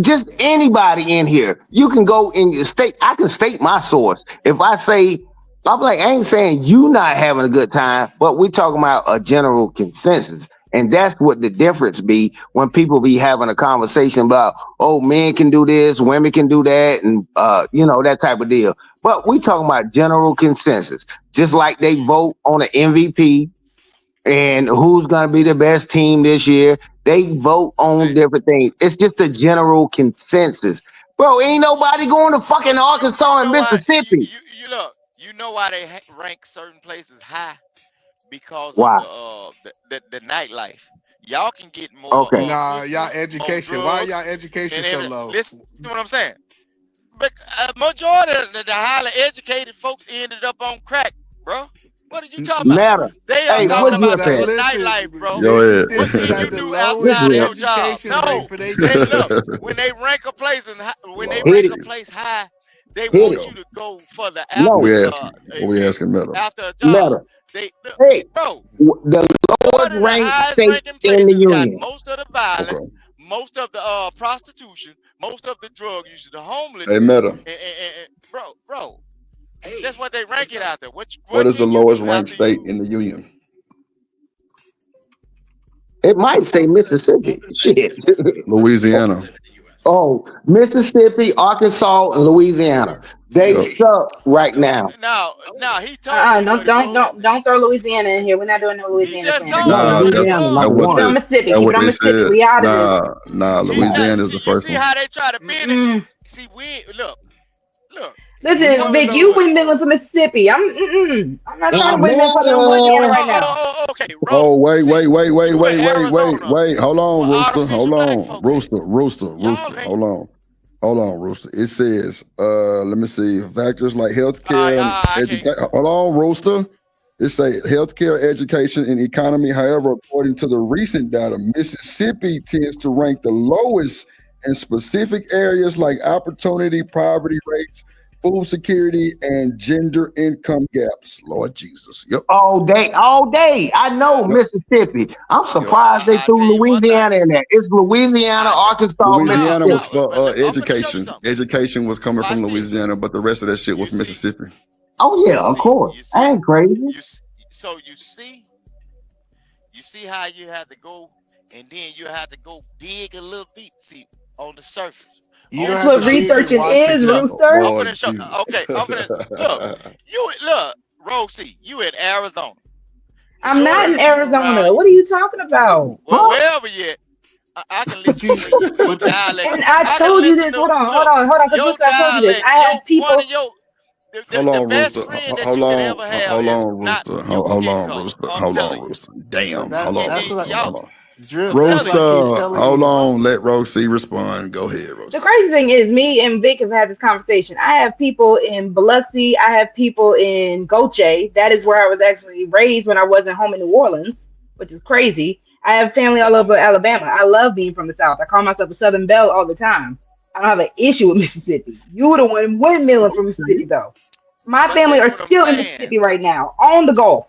Just anybody in here, you can go in your state. I can state my source. If I say, I'm like, I ain't saying you not having a good time, but we talking about a general consensus. And that's what the difference be when people be having a conversation about, oh, men can do this, women can do that, and that type of deal. But we talking about general consensus. Just like they vote on an MVP and who's going to be the best team this year. They vote on different things. It's just a general consensus. Bro, ain't nobody going to fucking You Arkansas and know why? Mississippi. You look. You know why they rank certain places high? Because of Why? the nightlife. Y'all can get more Okay. Nah, y'all pussy, more education. Why y'all drugs, education and so everything. low? Listen to what I'm saying. But majority of the highly educated folks ended up on crack, bro. What are you talking about? Matter. They are Hey, talking what No, about the difference? nightlife, listen, bro. Go ahead. What Mississippi can got you the do This lowest outside of here. your job? education rate No. for their They look kids. when they rank a place and when they Hit Lord rank it. a Jesus. place high, they Hit want it. you to go for the What No. after we asking? What we events asking, Meadow? after a job. Matter. They Hey, bro, the lowest majority of the ranked highest state ranking in the places got union. most of the Okay. violence, most of the prostitution, most of the drug use, the Hey, homelessness, Meadow. and bro, that's what they rank it out there. What What is the can you lowest do ranked after state you? in the union? It might say Mississippi. Shit. Louisiana. Oh, Mississippi, Arkansas, and Louisiana. They Yep. suck right now. Now he told you Don't what it don't was. don't don't throw Louisiana in here. We're not doing no He Louisiana just slander. told No, you Nah, what it that's Louisiana was. number what Keep it one. on Mississippi. that's Keep what it on they Mississippi. said. We out of this. Nah. He not Louisiana is the see you first see one. how they try to bend it. Mm-mm. See we look. We He Listen, want to told Vic, you know. you what it windmilling for was. Mississippi. I'm not trying Ah, to windmill for Well, no where you Louisiana man. right now. okay, Oh, wait, see, wait, wait, wait, you in wait, wait, wait, Arizona wait. Hold where on, Rooster. artificial Hold black on. folks at. Y'all Rooster. ain't Hold on. Hold on, Rooster. It says, let me see, factors like healthcare, I can't. education. Hold on, Rooster. It say healthcare, education, and economy. However, according to the recent data, Mississippi tends to rank the lowest in specific areas like opportunity, poverty rates, food security, and gender income gaps. Lord Jesus. Yep. All day, all day. I know Yep. Mississippi. I'm Yep. surprised they I tell threw you one thing. Louisiana in there. It's Louisiana, Arkansas, No, Louisiana Mississippi. was no, for but look, I'm finna show you education. something. Education was coming from Watch this. Louisiana, but the rest of that shit You was see, Mississippi. Oh yeah, you of see, course. you I see, ain't crazy. so you see how you have to go, and then you have to go dig a little deep. See on the surface. You don't On That's the have to what dig surface. in researching is, Look, Washington. Oh, Rooster. I'm Lord finna show. Jesus. Okay, I'm finna look. Rosie, you in Arizona. I'm Majority not of in the people Arizona. around What are you talking about? well, Huh? wherever you at, I can But listen to you, your but you, dialect. And I I can told you listen this. to Hold on, because your Rooster, I told you this. dialect. I Your have one people. of your Hold the on, best Rooster. friend that Hold you could ever on. have Hold is on, not Rooster. your Hold skin on, color. Rooster. I'm Hold on, telling you. Rooster. Damn. that Hold on, And that's then Rooster. what y'all, Hold on. Drift. I'm That's what telling I you. Rooster, keep telling hold you. on. Let Rosie respond. Go ahead, The Rooster. crazy thing is, me and Vic have had this conversation. I have people in Biloxi. I have people in Goche. That is where I was actually raised when I wasn't home in New Orleans, which is crazy. I have family all over Alabama. I love being from the South. I call myself a Southern Belle all the time. I don't have an issue with Mississippi. You the one windmilling from Mississippi, though. My But family are listen what I'm still in saying. Mississippi right now, on the Gulf.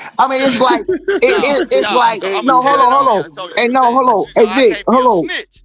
man. I mean, it's like No, it's no. like So I'm gonna no, tell hold you. on, hold on. So Hey, you no, say hold on. so Hey, I Vic, can't be a hold on. snitch.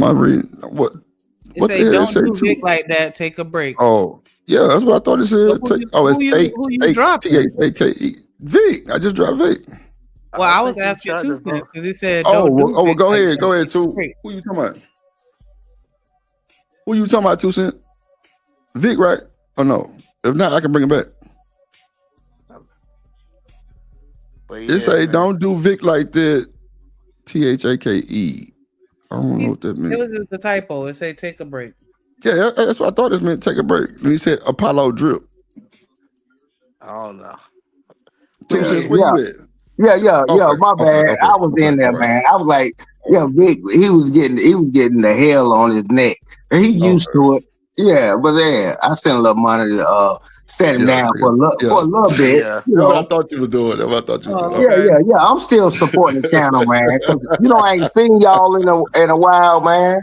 Am I reading what? It say, the hell? It "Don't say do Vic two. like that. Take a break." Oh, yeah, that's what I thought it So said. Take, who you it's dropping? T-H-A-K-E. Vic. I just dropped Vic. Well, I I was think he asking tried two to vote. cents because he said, Oh, "Don't do well, Vic go like ahead. that. Go ahead, Take a two. break." Who you talking about? Who you talking about, 2 Cent? Vic, right? Oh, no. If not, I can bring it back. But It yeah, say, man. don't do Vic like that. T-H-A-K-E. I don't know what that It meant. was just a typo. It say, "Take a break." Yeah, that's what I thought it meant. Take a break. And he said Apollo drip. I don't know. 2 Yeah, Cents, where yeah. you at? Yeah, my bad. I was in there, All right. man. I was like, yeah, Vic, he was getting the hell on his neck. And he used Okay. to it. Yeah, but yeah, I sent a little money to set him Yeah, down take for it. a little bit, Yeah. you That's what I know. thought you were doing. That's what I thought you were Oh, doing. okay. Yeah. I'm still supporting the channel, man, because I ain't seen y'all in a while, man.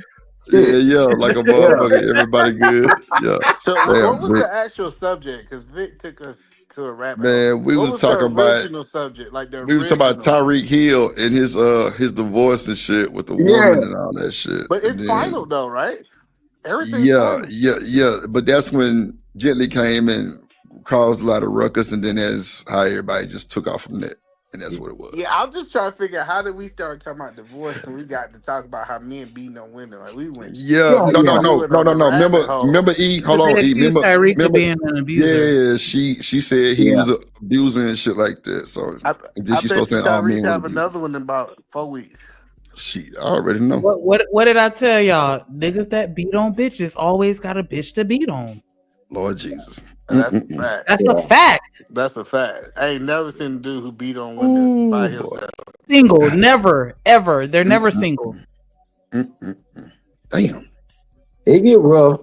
Shit. Yeah, like a Yeah. motherfucker. Everybody good. Yeah. So what Damn, was Vic. the actual subject? Because Vic took us to a rabbit hole. Man, we What was was the talking about original subject? Like the we were talking about original. Tyreek Hill and his divorce and shit with the Yeah. woman and all that shit. But And it's final then though, right? Everything's final. yeah. But that's when Gently came and caused a lot of ruckus, and then that's how everybody just took off from that. And that's what it was. Yeah, I'm just trying to figure out how did we start talking about divorce and we got to talk about how men beating on women. Like we went Yeah, no. went on the rabbit hole. Remember E, hold Because they on, E. accused Tyreek of Remember, being an abuser. yeah, she said he was abusing and shit like that. So and then I she bet started you saying all Tyrese men was have abusing. another one in about 4 weeks. She I already know. What did I tell y'all? Niggas that beat on bitches always got a bitch to beat on. Lord Jesus. That's a fact. That's a fact. That's a fact. I ain't never seen a dude who beat on women by Boy. himself. Single, never, ever. They're never single. Damn. It get rough.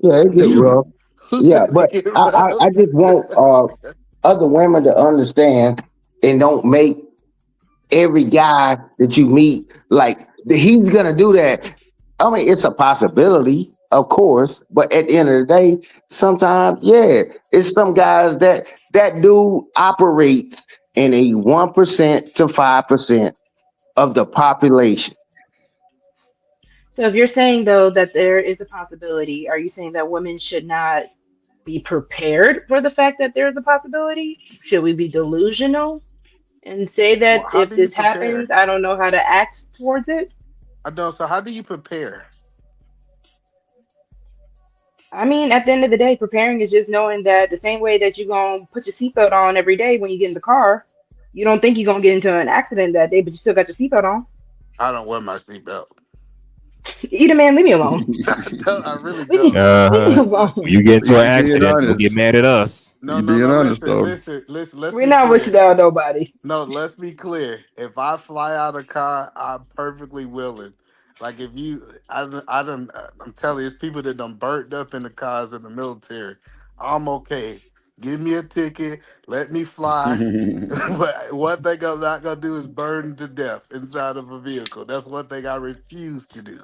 Yeah, it get rough. Yeah, but I just want other women to understand and don't make every guy that you meet like he's gonna do that. I mean, it's a possibility, of course, but at the end of the day, sometimes, yeah, it's some guys that dude operates in a 1% to 5% of the population. So if you're saying though that there is a possibility, are you saying that women should not be prepared for the fact that there's a possibility? Should we be delusional and say that Well, how if do you this prepare? happens, I don't know how to act towards it? I know. So how do you prepare? I mean, at the end of the day, preparing is just knowing that the same way that you're going to put your seatbelt on every day when you get in the car, you don't think you're going to get into an accident that day, but you still got your seatbelt on. I don't wear my seatbelt. Either man, leave me alone. I really Leave don't. me alone. When you get into You an being accident, don't honest. get mad at us. No, You no, being no. honest though. Listen. Let's We're be not clear. wishing down nobody. No, let's be clear. If I fly out of car, I'm perfectly willing. Like if you, I'm telling you, it's people that done burnt up in the cars in the military. I'm okay. Give me a ticket. Let me fly. But one thing I'm not gonna do is burn to death inside of a vehicle. That's one thing I refuse to do.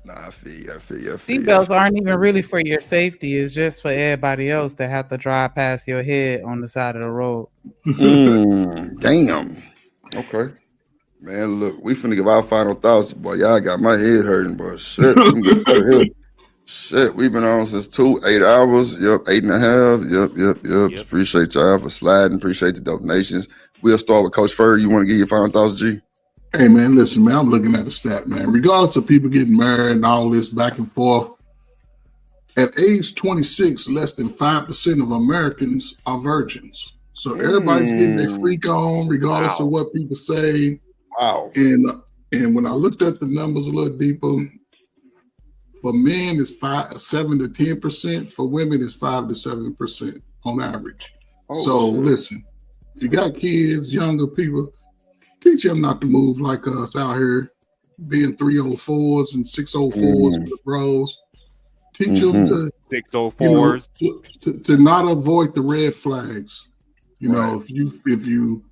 Nah, I feel you. Seatbelts aren't even really for your safety. It's just for everybody else that have to drive past your head on the side of the road. Damn. Okay. Man, look, we finna give our final thoughts, boy. Y'all got my head hurting, boy. Shit, we can get out of here. Shit, we've been on since 8 hours. Yep, 8.5. Yep. Appreciate y'all for sliding. Appreciate the donations. We'll start with Coach Furr. You want to give your final thoughts, G? Hey man, listen, man, I'm looking at the stat, man. Regardless of people getting married and all this back and forth, at age 26, less than 5% of Americans are virgins. So everybody's getting their freak on, regardless of what people say. Wow. And when I looked at the numbers a little deeper, for men it's 7 to 10%. For women it's 5 to 7% on average. Listen, if you got kids, younger people, teach them not to move like us out here, being 304s and 604s with the bros. Teach them to 604s to not avoid the red flags. You know, if you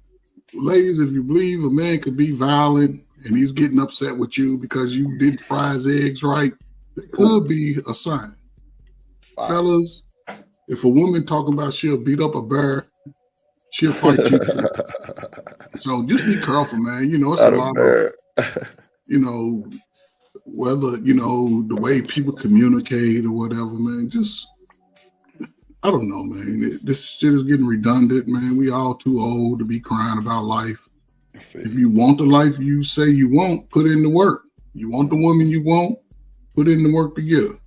ladies, if you believe a man could be violent and he's getting upset with you because you didn't fry his eggs right, it could be a sign. Wow. Fellas, if a woman talking about she'll beat up a bear, she'll fight you. So just be careful, man. You know, it's a lot of, whether the way people communicate or whatever, man. Just I don't know, man. This shit is getting redundant, man. We all too old to be crying about life. If you want the life you say you want, put in the work. You want the woman you want, put in the work to get her.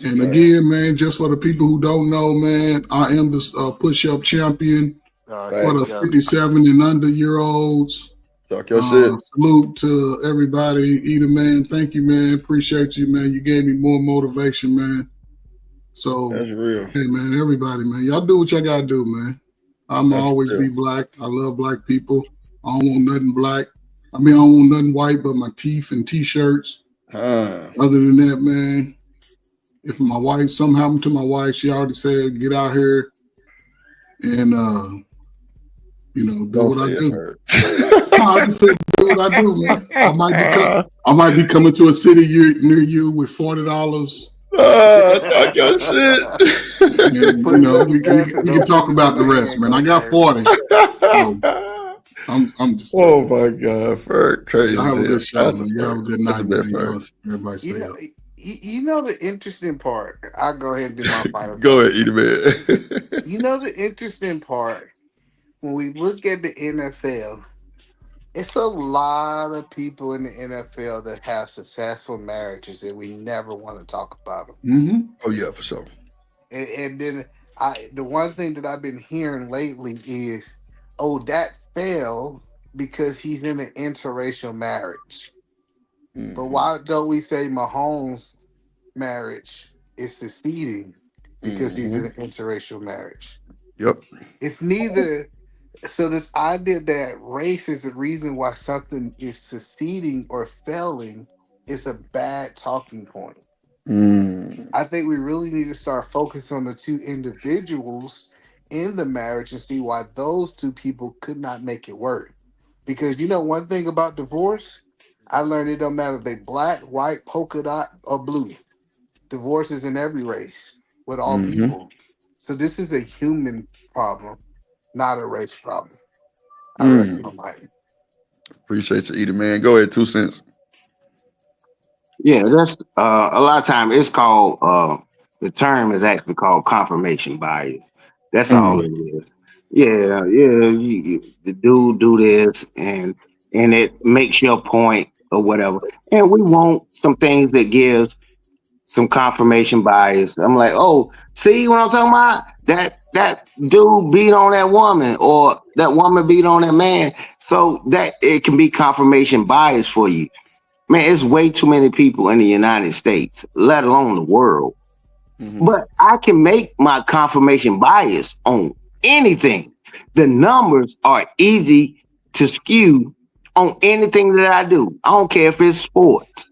And again, man, just for the people who don't know, man, I am the push-up champion for the 57 and under year olds. Talk your shit. Salute to everybody. Either man, thank you, man. Appreciate you, man. You gave me more motivation, man. So that's real. Hey, man, everybody, man, y'all do what y'all gotta do, man. I'm always be black. I love black people. I don't want nothing black. I mean, I don't want nothing white but my teeth and t-shirts. Other than that, man, if my wife, something happened to my wife, she already said, get out here and, do what I do. I just said, do what I do, man. I might be coming to a city near you with $40. Talk your shit. And, we can talk about the rest, man. I got 40. So I'm just. Oh my God, Ferg, crazy. Y'all have a good show, man. Y'all have a good night, man. Everybody stay up. You know the interesting part. I'll go ahead and do my final. Go ahead, eat a man. You know the interesting part when we look at the NFL. It's a lot of people in the NFL that have successful marriages, and we never want to talk about them. Mm-hmm. Oh yeah, for sure. And then the one thing that I've been hearing lately is, oh, that failed because he's in an interracial marriage. Mm-hmm. But why don't we say Mahomes' marriage is succeeding because he's in an interracial marriage? Yep. It's neither. So this idea that race is the reason why something is succeeding or failing is a bad talking point. I think we really need to start focusing on the two individuals in the marriage and see why those two people could not make it work. Because one thing about divorce, I learned it don't matter if they black, white, polka dot, or blue. Divorce is in every race with all people. So this is a human problem, not a race problem. I rest my mind. Appreciate you, Eater Man. Go ahead, 2 cents. Yeah, that's a lot of time. It's called the term is actually called confirmation bias. That's all it is. Yeah. The dude do this and it makes your point or whatever. And we want some things that gives some confirmation bias. I'm like, oh, see what I'm talking about? That dude beat on that woman or that woman beat on that man. So that it can be confirmation bias for you. Man, it's way too many people in the United States, let alone the world. But I can make my confirmation bias on anything. The numbers are easy to skew on anything that I do. I don't care if it's sports.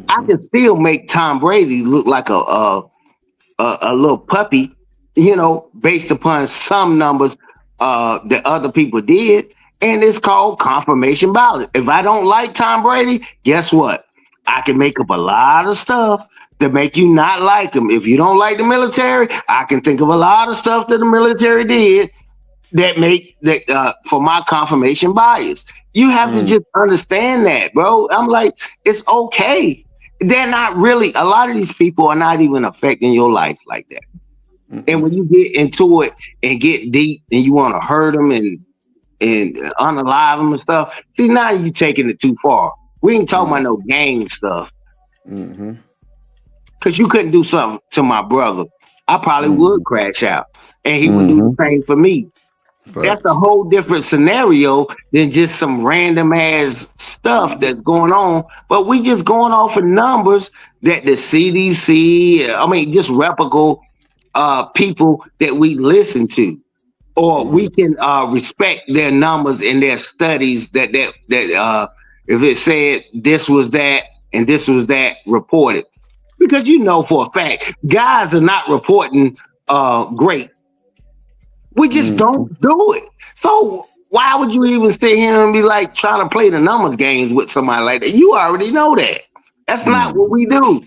I can still make Tom Brady look like a little puppy, based upon some numbers that other people did. And it's called confirmation bias. If I don't like Tom Brady, guess what? I can make up a lot of stuff to make you not like him. If you don't like the military, I can think of a lot of stuff that the military did that make that for my confirmation bias. You have to just understand that, bro. I'm like, it's okay. They're not really, a lot of these people are not even affecting your life like that. And when you get into it and get deep and you want to hurt them and unalive them and stuff, see, now you taking it too far. We ain't talking about no gang stuff. Because you couldn't do something to my brother. I probably would crash out. And he would do the same for me. That's a whole different scenario than just some random ass stuff that's going on. But we just going off of numbers that the CDC, just reputable people that we listen to. Or we can respect their numbers and their studies that if it said this was that and this was that reported. Because for a fact, guys are not reporting great. We just don't do it. So why would you even sit here and be like trying to play the numbers games with somebody like that? You already know that. That's not what we do.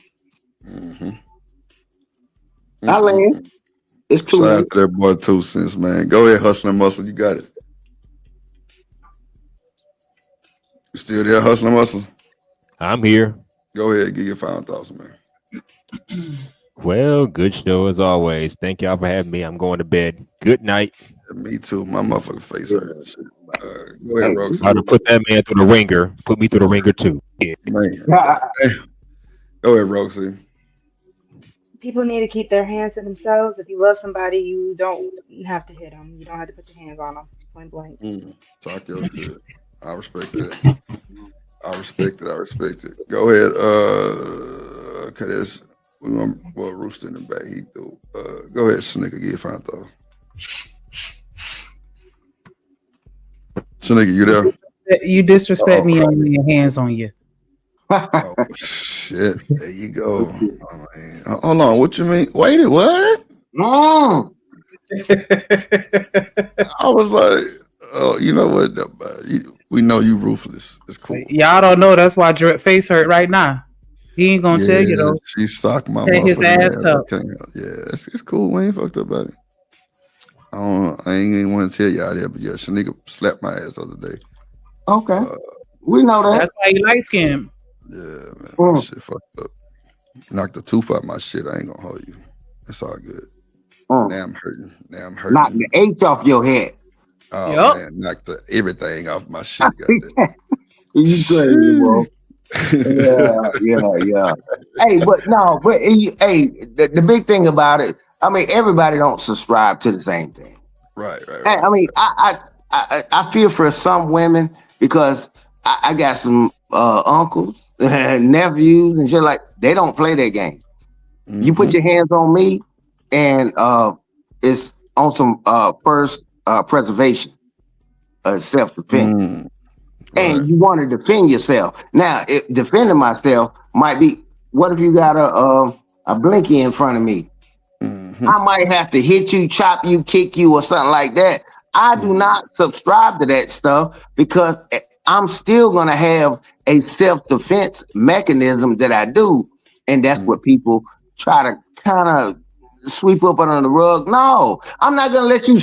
I land. It's too Shout out to that boy 2 cents, man. Go ahead, hustling muscle. You got it. You still there, hustling muscle? I'm here. Go ahead, give your final thoughts, man. Well, good show as always. Thank y'all for having me. I'm going to bed. Good night. Me too. My motherfucking face hurt. Shit. Go ahead, Hey, Roxy. How to put that man through the ringer. Put me through the ringer too. Yeah. Man. Go ahead, Roxy. People need to keep their hands to themselves. If you love somebody, you don't have to hit them. You don't have to put your hands on them. Point blank. Talk your shit. I respect that. I respect it. I respect it. Go ahead. Okay, that's we gonna Rooster in the back. He threw. Go ahead, Shanika, get your final thought. Shanika, you there? You disrespect me, I'm laying hands on you. Oh shit! There you go. Oh, man. Hold on. What you mean? Wait, what? No. I was like, oh, you know what? We know you ruthless. It's cool. Y'all don't know that's why Drip face hurt right now. He ain't gonna tell you though. She socked my Take his motherfucking ass up. Yeah, it's cool. We ain't fucked up about it. I ain't even want to tell you out there, but yeah, Shanika slapped my ass the other day. Okay. We know that. That's why you light skinned. Yeah, man. That shit fucked up. Knocked the tooth out my shit. I ain't gonna hold you. It's all good. Now I'm hurting. Knock the H off your head. Oh man, knocked everything off my shit. You crazy, bro. Yeah. Hey, the big thing about it, I mean, everybody don't subscribe to the same thing. Right. I mean, I feel for some women because I got some uncles and nephews and shit like they don't play that game. You put your hands on me, and it's on some first preservation, self-defense. And you want to defend yourself. Now, defending myself might be, what if you got a blinky in front of me? I might have to hit you, chop you, kick you, or something like that. I do not subscribe to that stuff because I'm still going to have a self-defense mechanism that I do. And that's what people try to kind of sweep up under the rug. No, I'm not going to let you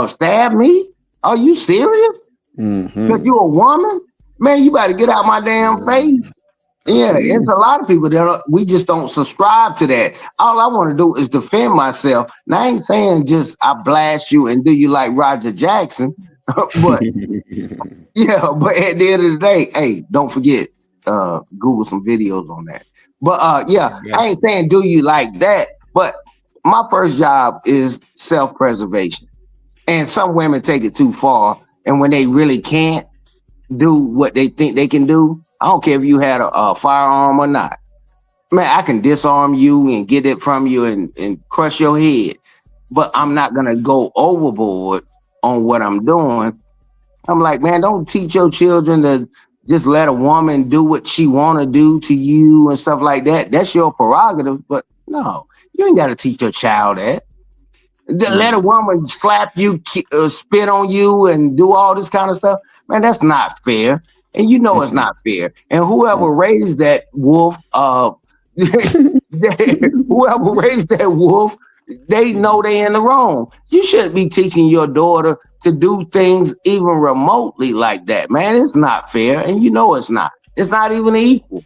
stab me. Are you serious? Because you a woman? Man, you better get out my damn face. Yeah, it's a lot of people that we just don't subscribe to that. All I want to do is defend myself. Now, I ain't saying just I blast you and do you like Roger Jackson, but yeah, but at the end of the day, hey, don't forget, Google some videos on that. But yeah, I ain't saying do you like that, but my first job is self-preservation. And some women take it too far. And when they really can't do what they think they can do, I don't care if you had a firearm or not. Man, I can disarm you and get it from you and crush your head. But I'm not going to go overboard on what I'm doing. I'm like, man, don't teach your children to just let a woman do what she want to do to you and stuff like that. That's your prerogative. But no, you ain't got to teach your child that. Let a woman slap you, spit on you, and do all this kind of stuff. Man, that's not fair. And you know it's not fair. And whoever raised that wolf, whoever raised that wolf, they know they in the wrong. You shouldn't be teaching your daughter to do things even remotely like that, man. It's not fair. And you know it's not. It's not even equal.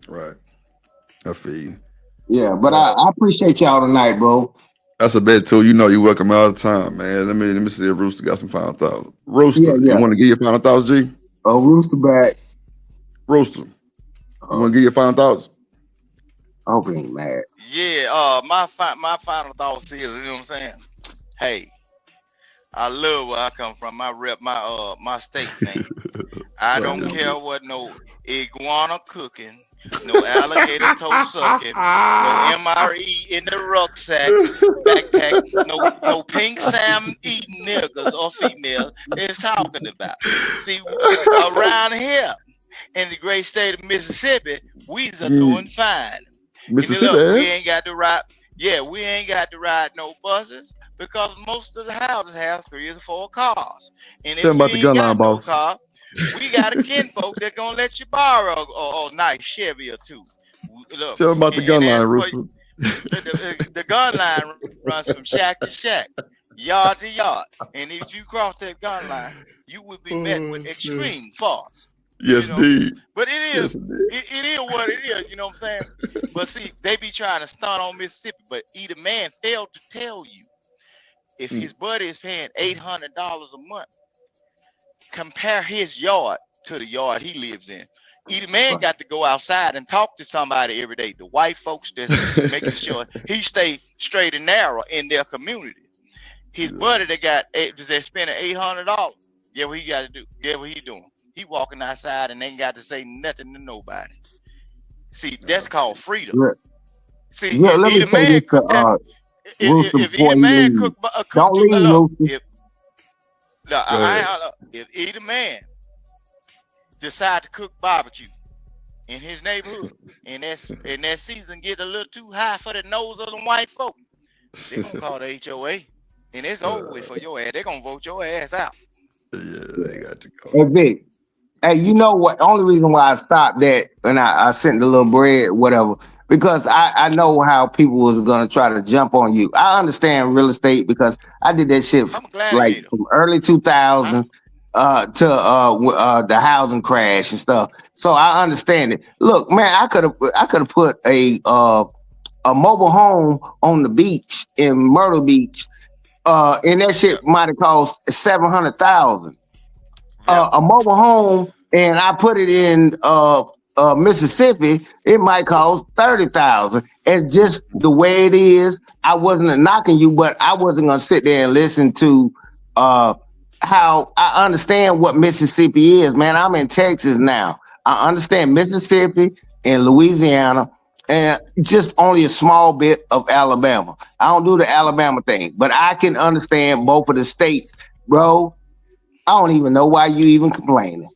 Right. I feel you. Yeah, but I appreciate y'all tonight, bro. That's a bet too. You know you welcome all the time, man. Let me see if Rooster got some final thoughts. Rooster, you want to give your final thoughts, G? Oh, Rooster back. Rooster, you want to give your final thoughts? I'm being mad. Yeah, my final thoughts is, you know what I'm saying? Hey, I love where I come from. I rep my state, man. I don't care what no iguana cooking, no alligator toe sucking, no MRE in the rucksack, backpack, no pink Sam eating niggas or females is talking about. See, around here in the great state of Mississippi, we's are doing fine. Mississippi, look, we ain't got to ride. Yeah, we ain't got to ride no buses because most of the houses have 3 or 4 cars. And if Tell me about you the ain't gun line, got no boss. car, we got a kinfolk that gonna let you borrow a nice Chevy or 2. Look, Tell me about the gun line, Rooster. The gun line runs from shack to shack, yard to yard. And if you cross that gun line, you will be met with extreme force. Yes, You know, indeed. but it is Yes, indeed. it is what it is. You know what I'm saying? But see, they be trying to stunt on Mississippi, but either man failed to tell you if Mm. his buddy is paying $800 a month, compare his yard to the yard he lives in. Either man got to go outside and talk to somebody every day. The white folks that's making sure he stay straight and narrow in their community. His buddy that got they're spending $800. Yeah, what he got to do? Yeah, what he doing? He walking outside and ain't got to say nothing to nobody. See, that's called freedom. Look, See, look, let me either say man this to cook that. Rooster If before either you man leave. cook Don't you, leave, look, Rooster. Go ahead. if either man decide to cook barbecue in his neighborhood, and that season get a little too high for the nose of them white folk, they gonna call the HOA, and it's over with for your ass. They gonna vote your ass out. Yeah, they got to go. Hey, Vic. Hey, you know what? Only reason why I stopped that and I sent the little bread, whatever, because I know how people was gonna try to jump on you. I understand real estate because I did that shit I'm a like gladiator. from early 2000s to the housing crash and stuff. So I understand it. Look, man, I could have put a mobile home on the beach in Myrtle Beach, and that shit might have cost $700,000. A mobile home, and I put it in Mississippi, it might cost $30,000. It's just the way it is. I wasn't knocking you, but I wasn't gonna sit there and listen to how I understand what Mississippi is, man. I'm in Texas now. I understand Mississippi and Louisiana, and just only a small bit of Alabama. I don't do the Alabama thing, but I can understand both of the states, bro. I don't even know why you even complaining.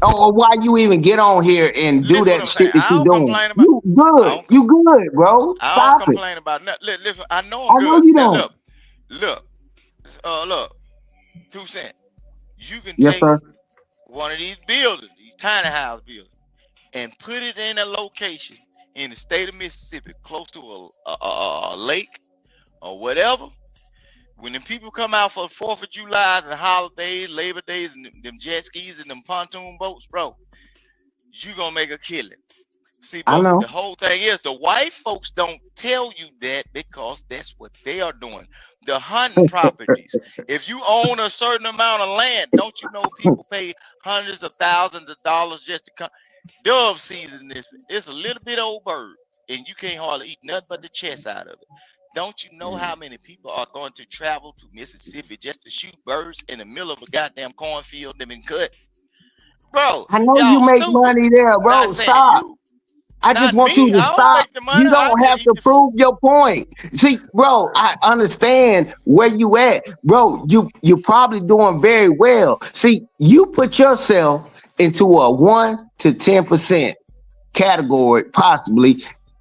Or why you even get on here and do Listen what that I'm saying. shit that I you don't doing. complain about. You good. You good, bro. I don't Stop it. complain about nothing. Listen, I know I I'm know good. you Now don't. look, 2 cents. You can Yes, take sir. one of these buildings, these tiny house buildings, and put it in a location in the state of Mississippi, close to a lake or whatever. When them people come out for the 4th of July, the holidays, Labor Days, and them jet skis and them pontoon boats, bro, you gonna make a killing. See, I but know. the whole thing is the white folks don't tell you that because that's what they are doing. The hunting properties. If you own a certain amount of land, don't you know people pay hundreds of thousands of dollars just to come? Dove season is it's a little bit old bird, and you can't hardly eat nothing but the chest out of it. Don't you know how many people are going to travel to Mississippi just to shoot birds in the middle of a goddamn cornfield they've been cut? Bro, I know you y'all make stupid. money there, Not bro. saying Stop. you. I just Not want you me. to I don't stop. make the money. You I don't just have eat to the food. prove your point. See, bro, I understand where you at. Bro, you're probably doing very well. See, you put yourself into a 1 to 10% category, possibly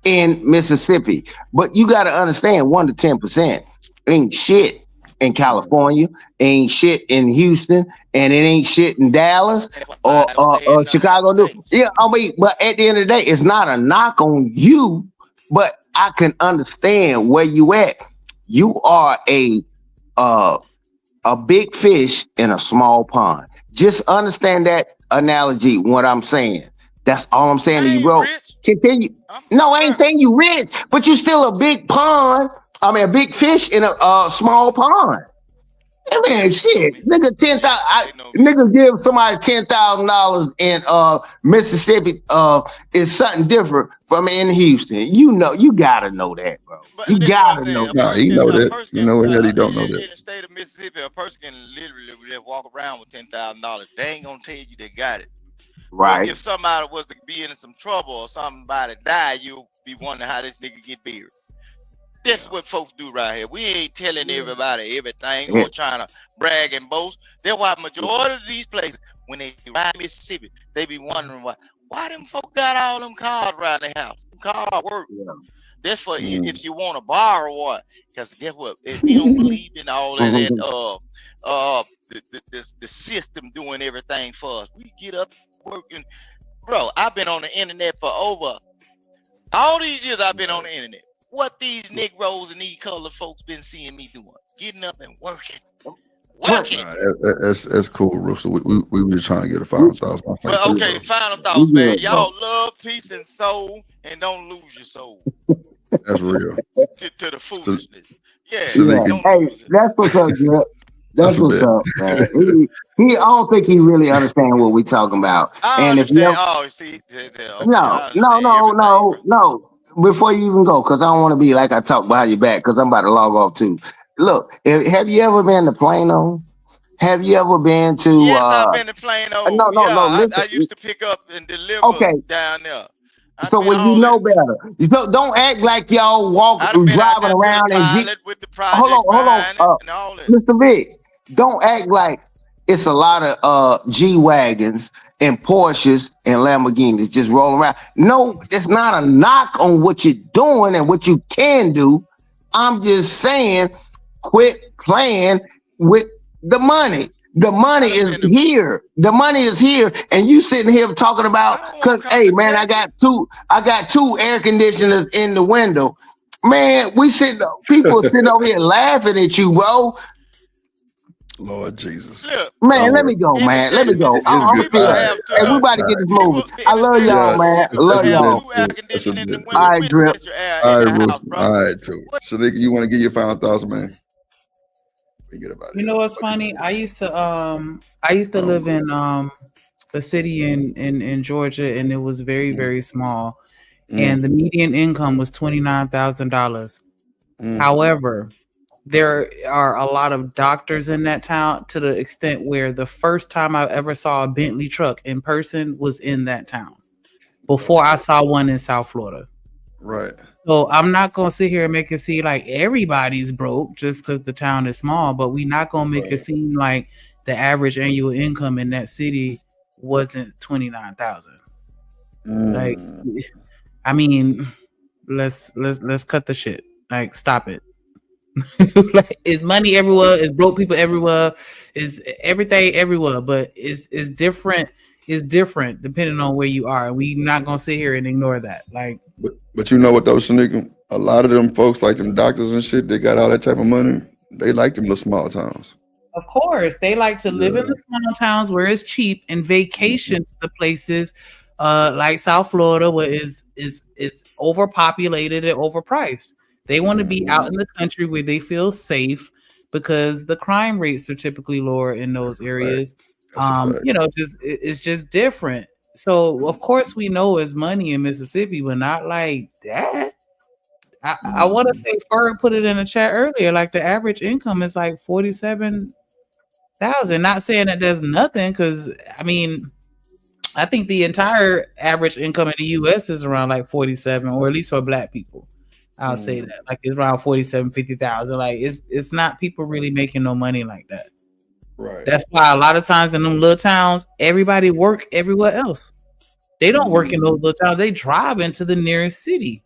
in Mississippi. But you got to understand 1 to 10% ain't shit in California, ain't shit in Houston, and it ain't shit in Dallas or Chicago. Yeah, I mean, but at the end of the day, it's not a knock on you, but I can understand where you at. You are a big fish in a small pond. Just understand that analogy, what I'm saying. That's all I'm saying to you, bro. Continue. No, I ain't saying you rich, but you're still a big pond. I mean, a big fish in a small pond. I mean, shit, nigga, 10,000. Nigga, give somebody $10,000 in Mississippi is something different from in Houston. You know, you gotta know that, bro. You gotta know that. Nah, he know that. You know what hell he don't know that. In the state of Mississippi, a person can literally just walk around with $10,000. They ain't gonna tell you they got it. Right. But if somebody was to be in some trouble or somebody die, you'll be wondering how this nigga get buried. That's what folks do right here. We ain't telling everybody everything or trying to brag and boast. That's why majority of these places, when they ride Mississippi, they be wondering why them folks got all them cars around their house. Them cars work. That's for if you want to borrow one. Because guess what? If we don't believe in all of that the system doing everything for us. We get up working. Bro, I've been on the internet for over all these years I've been on the internet. What these Negroes and these colored folks been seeing me doing? Getting up and working. Work it. That's cool, Rooster. We were just trying to get a final thoughts. My face But up, okay, bro. final thoughts, man. Y'all love peace and soul, and don't lose your soul That's real. to the foolishness. Yeah, Yeah. don't Hey, lose it. that's what's up, Drip. That's That's a what's bit. up, man. I don't think he really understands what we talking about. I And if you understand. ever, Oh, see, okay, no, I no, understand no, everything, bro. no, no. Before you even go, because I don't want to be like I talk behind your back, because I'm about to log off too. Look, have you ever been to Plano? Have you ever been to Yes, I've been to Plano. Yeah, no, I listen. used to pick up and deliver Okay, down there. I've so been when you all know that. better, so don't act like y'all I done been out driving there to the around in Jeep. pilot with the project Hold behind it on, and all that. Mr. Vic. Don't act like it's a lot of G wagons and Porsches and Lamborghinis just rolling around. No, it's not a knock on what you're doing and what you can do. I'm just saying, quit playing with the money. The money is here. The money is here, and you sitting here talking about because hey man, I got two air conditioners in the window. Man, people sitting over here laughing at you, bro. Lord Jesus. Look, Man, let me go, in the man. Let state me of go. It's Mississippi, I'm good. people All still. right. have Hey, we All about to get right. this people moving. I in the love state of y'all, Yeah, man. Mississippi. Love People that's a have bit. y'all. two air That's a conditioning in the bit. window All right, with Drip. central air All in the right, Rooster. house, bro. All right, too. Shanika, you want to give your final thoughts, man? Forget about You it. know what's funny? I used to live in a city in Georgia, and it was very, very small. And the median income was $29,000. However, there are a lot of doctors in that town to the extent where the first time I ever saw a Bentley truck in person was in that town before I saw one in South Florida. Right. So I'm not gonna sit here and make it seem like everybody's broke just because the town is small, but we're not gonna make it seem like the average annual income in that city wasn't 29,000. Like, I mean, let's cut the shit. Like, stop it. Like, is money everywhere? Is broke people everywhere? Is everything everywhere? But it's different. It's different depending on where you are. We not gonna sit here and ignore that. Like, But you know what though, Shanika? A lot of them folks, like them doctors and shit, they got all that type of money. They like them little small towns. of course, they like to live in Yeah. the small towns where it's cheap and vacation to the places like South Florida where is overpopulated and overpriced. They want to be out in the country where they feel safe because the crime rates are typically lower in those areas. That's a fact. It's just different. So of course we know it's money in Mississippi, but not like that. I want to say Ferg put it in the chat earlier. Like the average income is like 47,000. Not saying that there's nothing, because I mean, I think the entire average income in the U.S. is around like 47, or at least for Black people. I'll say that like it's around 47, 50,000. Like it's not people really making no money like that. Right. That's why a lot of times in them little towns, everybody work everywhere else. They don't work in those little towns. They drive into the nearest city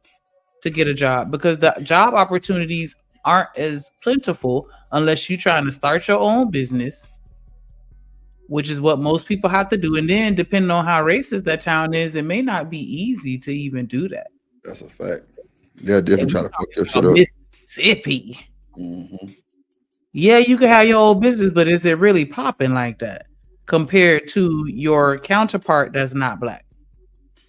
to get a job because the job opportunities aren't as plentiful unless you're trying to start your own business, which is what most people have to do. And then depending on how racist that town is, it may not be easy to even do that. That's a fact. They'll definitely try to fuck your shit up. Mississippi. Yeah, you can have your own business, but is it really popping like that compared to your counterpart that's not Black?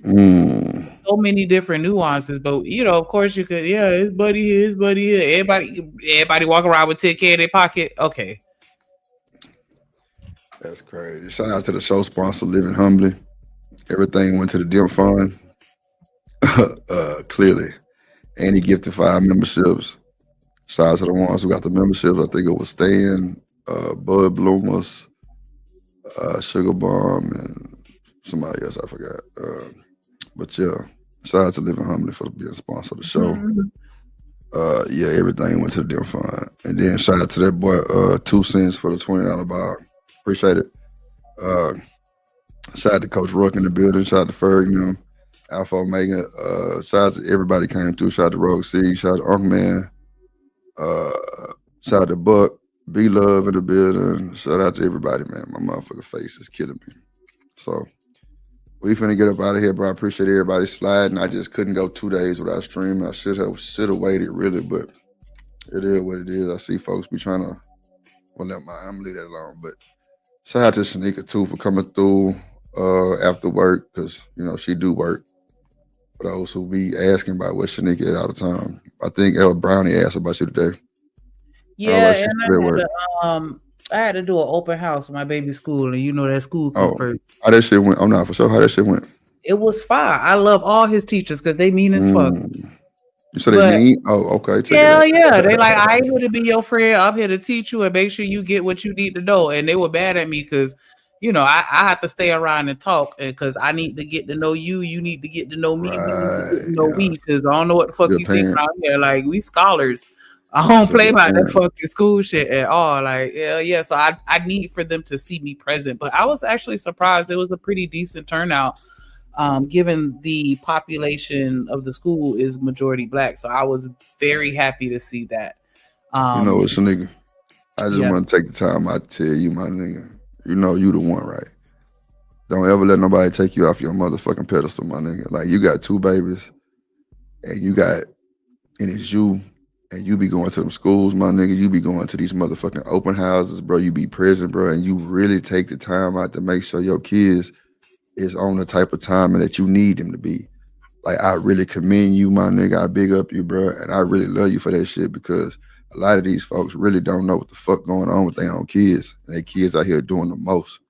So many different nuances, but of course you could. Yeah, his buddy here, his buddy here. Everybody walk around with 10K in their pocket. Okay, That's crazy. Shout out to the show sponsor, Living Humbly. Everything went to the DIM fund. Clearly. And he gifted 5 memberships. Shout out to the ones who got the memberships. I think it was Stan, Bud Bloomers, Sugar Bomb, and somebody else I forgot. But yeah, shout out to Living Humbly for being a sponsor of the show. Yeah, everything went to the DIM fund. And then shout out to that boy 2 cents for the $20 bar. Appreciate it. Shout out to Coach Ruck in the building. Shout out to Ferg, Alpha Omega. Shout out to everybody came through. Shout out to Rogue C. Shout out to Uncle Man. Shout out to Buck. B Love in the building. Shout out to everybody, man. My motherfucking face is killing me. So we finna get up out of here, bro. I appreciate everybody sliding. I just couldn't go 2 days without streaming. I should have waited really, but it is what it is. I see folks be trying to Well, never mind. I'm gonna leave that alone. But shout out to Shanika too for coming through after work because she do work. For those who be asking about what Shanika is all the time, I think El Brownie asked about you today. I Yeah, like she and at work. I had to do an open house with my baby school, and that school come Oh, first. how that shit went? I'm not for sure how that shit went. It was fire. I love all his teachers because they mean as fuck. Mm. You said they But mean? Oh, okay. Check it hell out. yeah, they like I ain't here to be your friend. I'm here to teach you and make sure you get what you need to know. And they were mad at me because, I have to stay around and talk because I need to get to know you. You need to get to know me. We need to get Right. to know Yeah. we because I don't know what the fuck Good you think parent. out here. Like we scholars. I don't That's a play good about that parent. fucking school shit at all. Like, yeah. So I need for them to see me present. But I was actually surprised. There was a pretty decent turnout. Given the population of the school is majority black. So I was very happy to see that. It's a nigga. I just Yeah. want to take the time out to tell you, my nigga. You the one, right? Don't ever let nobody take you off your motherfucking pedestal, my nigga. Like you got 2 babies, and it's you, and you be going to them schools, my nigga. You be going to these motherfucking open houses, bro. You be present, bro, and you really take the time out to make sure your kids is on the type of time that you need them to be. Like I really commend you, my nigga. I big up you, bro, and I really love you for that shit because a lot of these folks really don't know what the fuck going on with their own kids, and their kids out here doing the most.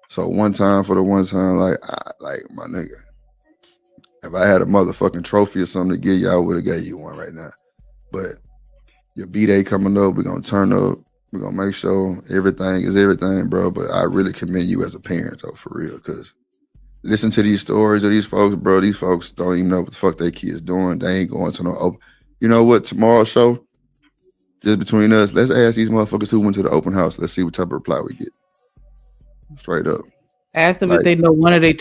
So one time for the one time, like my nigga, if I had a motherfucking trophy or something to give you, I would have gave you one right now. But your B-Day coming up, we're gonna turn up. We're gonna make sure everything is everything, bro. But I really commend you as a parent, though, for real. Cause listen to these stories of these folks, bro. These folks don't even know what the fuck their kids doing. They ain't going to no open. You know what? Tomorrow's show, just between us, let's ask these motherfuckers who went to the open house. Let's see what type of reply we get. Straight up. Ask them if they know one of their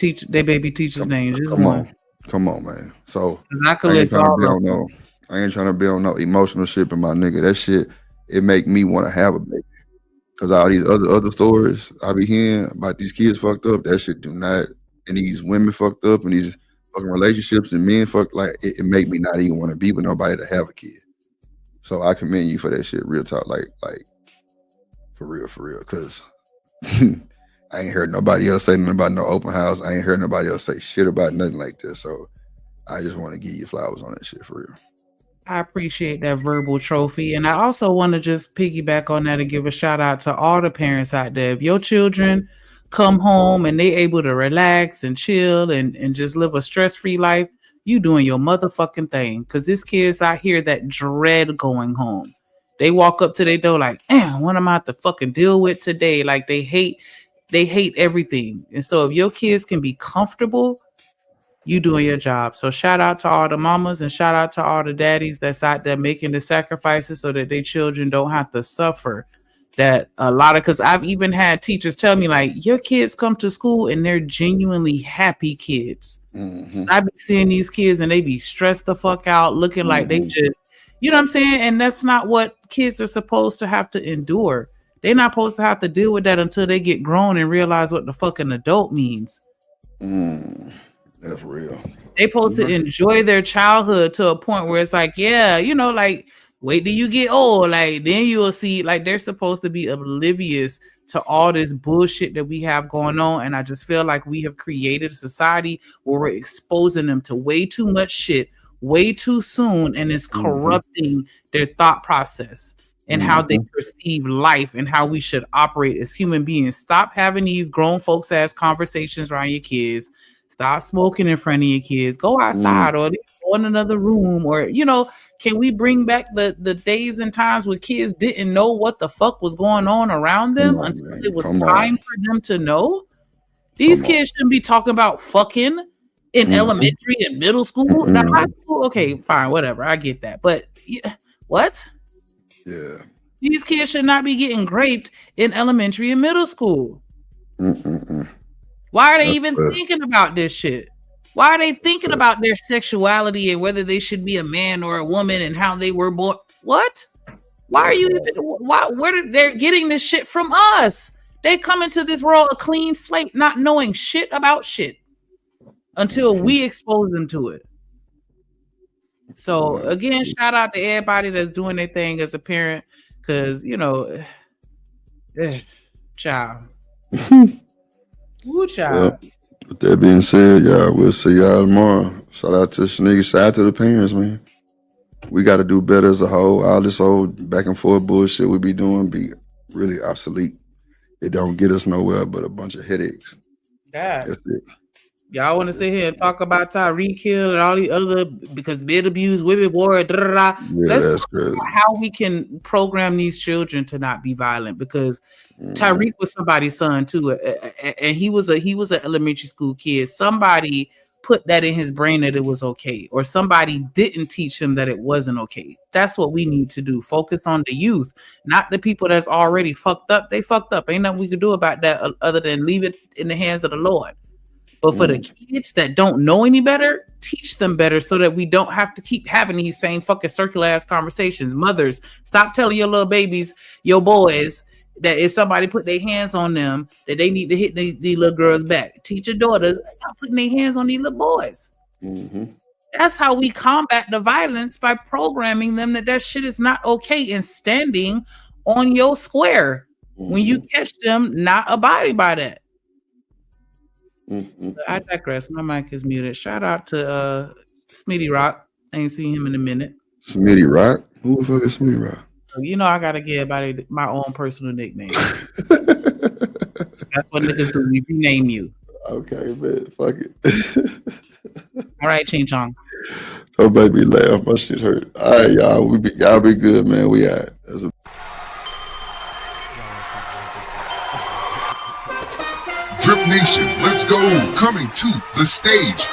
baby teachers' names. Just one. Come on, man. So I could I ain't list trying to all be of on them. no. I ain't trying to be on no emotional shit, but my nigga, that shit it make me want to have a baby. Cause all these other stories I be hearing about these kids fucked up, that shit do not, and these women fucked up, and these fucking relationships and men fucked like it make me not even want to be with nobody to have a kid. So I commend you for that shit, real talk, like for real, cause I ain't heard nobody else say nothing about no open house. I ain't heard nobody else say shit about nothing like this. So I just want to give you flowers on that shit for real. I appreciate that verbal trophy. And I also want to just piggyback on that and give a shout out to all the parents out there. If your children come home and they able to relax and chill and just live a stress-free life, you doing your motherfucking thing. Because this kids out here that dread going home. They walk up to their door like, damn, what am I have to fucking deal with today? Like they hate everything. And so if your kids can be comfortable, you doing your job. So shout out to all the mamas and shout out to all the daddies that's out there making the sacrifices so that their children don't have to suffer. That a lot of, because I've even had teachers tell me like, your kids come to school and they're genuinely happy kids. Mm-hmm. I've been seeing these kids and they be stressed the fuck out, looking like they just, you know what I'm saying? And that's not what kids are supposed to have to endure. They're not supposed to have to deal with that until they get grown and realize what the fuck an adult means. That's real. They supposed to enjoy their childhood to a point where it's like, yeah, like wait till you get old, like then you'll see. Like they're supposed to be oblivious to all this bullshit that we have going on, and I just feel like we have created a society where we're exposing them to way too much shit way too soon, and it's corrupting their thought process and how they perceive life and how we should operate as human beings. Stop having these grown folks ass conversations around your kids. Stop smoking in front of your kids. Go outside or go in another room, or can we bring back the days and times where kids didn't know what the fuck was going on around them until it was time for them to know? These kids shouldn't be talking about fucking in elementary and middle school. Now, high school, okay, fine, whatever. I get that. But what? Yeah. These kids should not be getting raped in elementary and middle school. Why are they even thinking about this shit? Why are they thinking about their sexuality and whether they should be a man or a woman and how they were born? What? Why are you even? Where they're getting this shit from us? They come into this world a clean slate, not knowing shit about shit until we expose them to it. So again, shout out to everybody that's doing their thing as a parent, because Child. Well, Woo, child. with that being said, y'all, we'll see y'all tomorrow. Shout out to Shanika. Shout out to the parents, man. We got to do better as a whole. All this old back and forth bullshit we be doing be really obsolete. It don't get us nowhere but a bunch of headaches. God. That's it. Y'all want to sit here and talk about Tyreek Hill and all the other because men abuse women, war, Yeah, let's that's talk crazy. about how we can program these children to not be violent because Tyreek was somebody's son too, and he was an elementary school kid. Somebody put that in his brain that it was okay, or somebody didn't teach him that it wasn't okay. That's what we need to do. Focus on the youth, not the people that's already fucked up. They fucked up. Ain't nothing we can do about that other than leave it in the hands of the Lord. But for the kids that don't know any better, teach them better so that we don't have to keep having these same fucking circular ass conversations. Mothers, stop telling your little babies, your boys, that if somebody put their hands on them, that they need to hit these little girls back. Teach your daughters, stop putting their hands on these little boys. That's how we combat the violence, by programming them that shit is not okay and standing on your square when you catch them not abiding by that. I digress. My mic is muted. Shout out to Smitty Rock. I ain't seen him in a minute. Smitty Rock? Who the fuck is Smitty Rock? You know I gotta give everybody my own personal nickname. That's what niggas do. We rename you. Okay, man. Fuck it. All right, Ching Chong. Don't make me laugh. My shit hurt. All right, y'all. Y'all be good, man. We out. Drip Nation, let's go. Coming to the stage.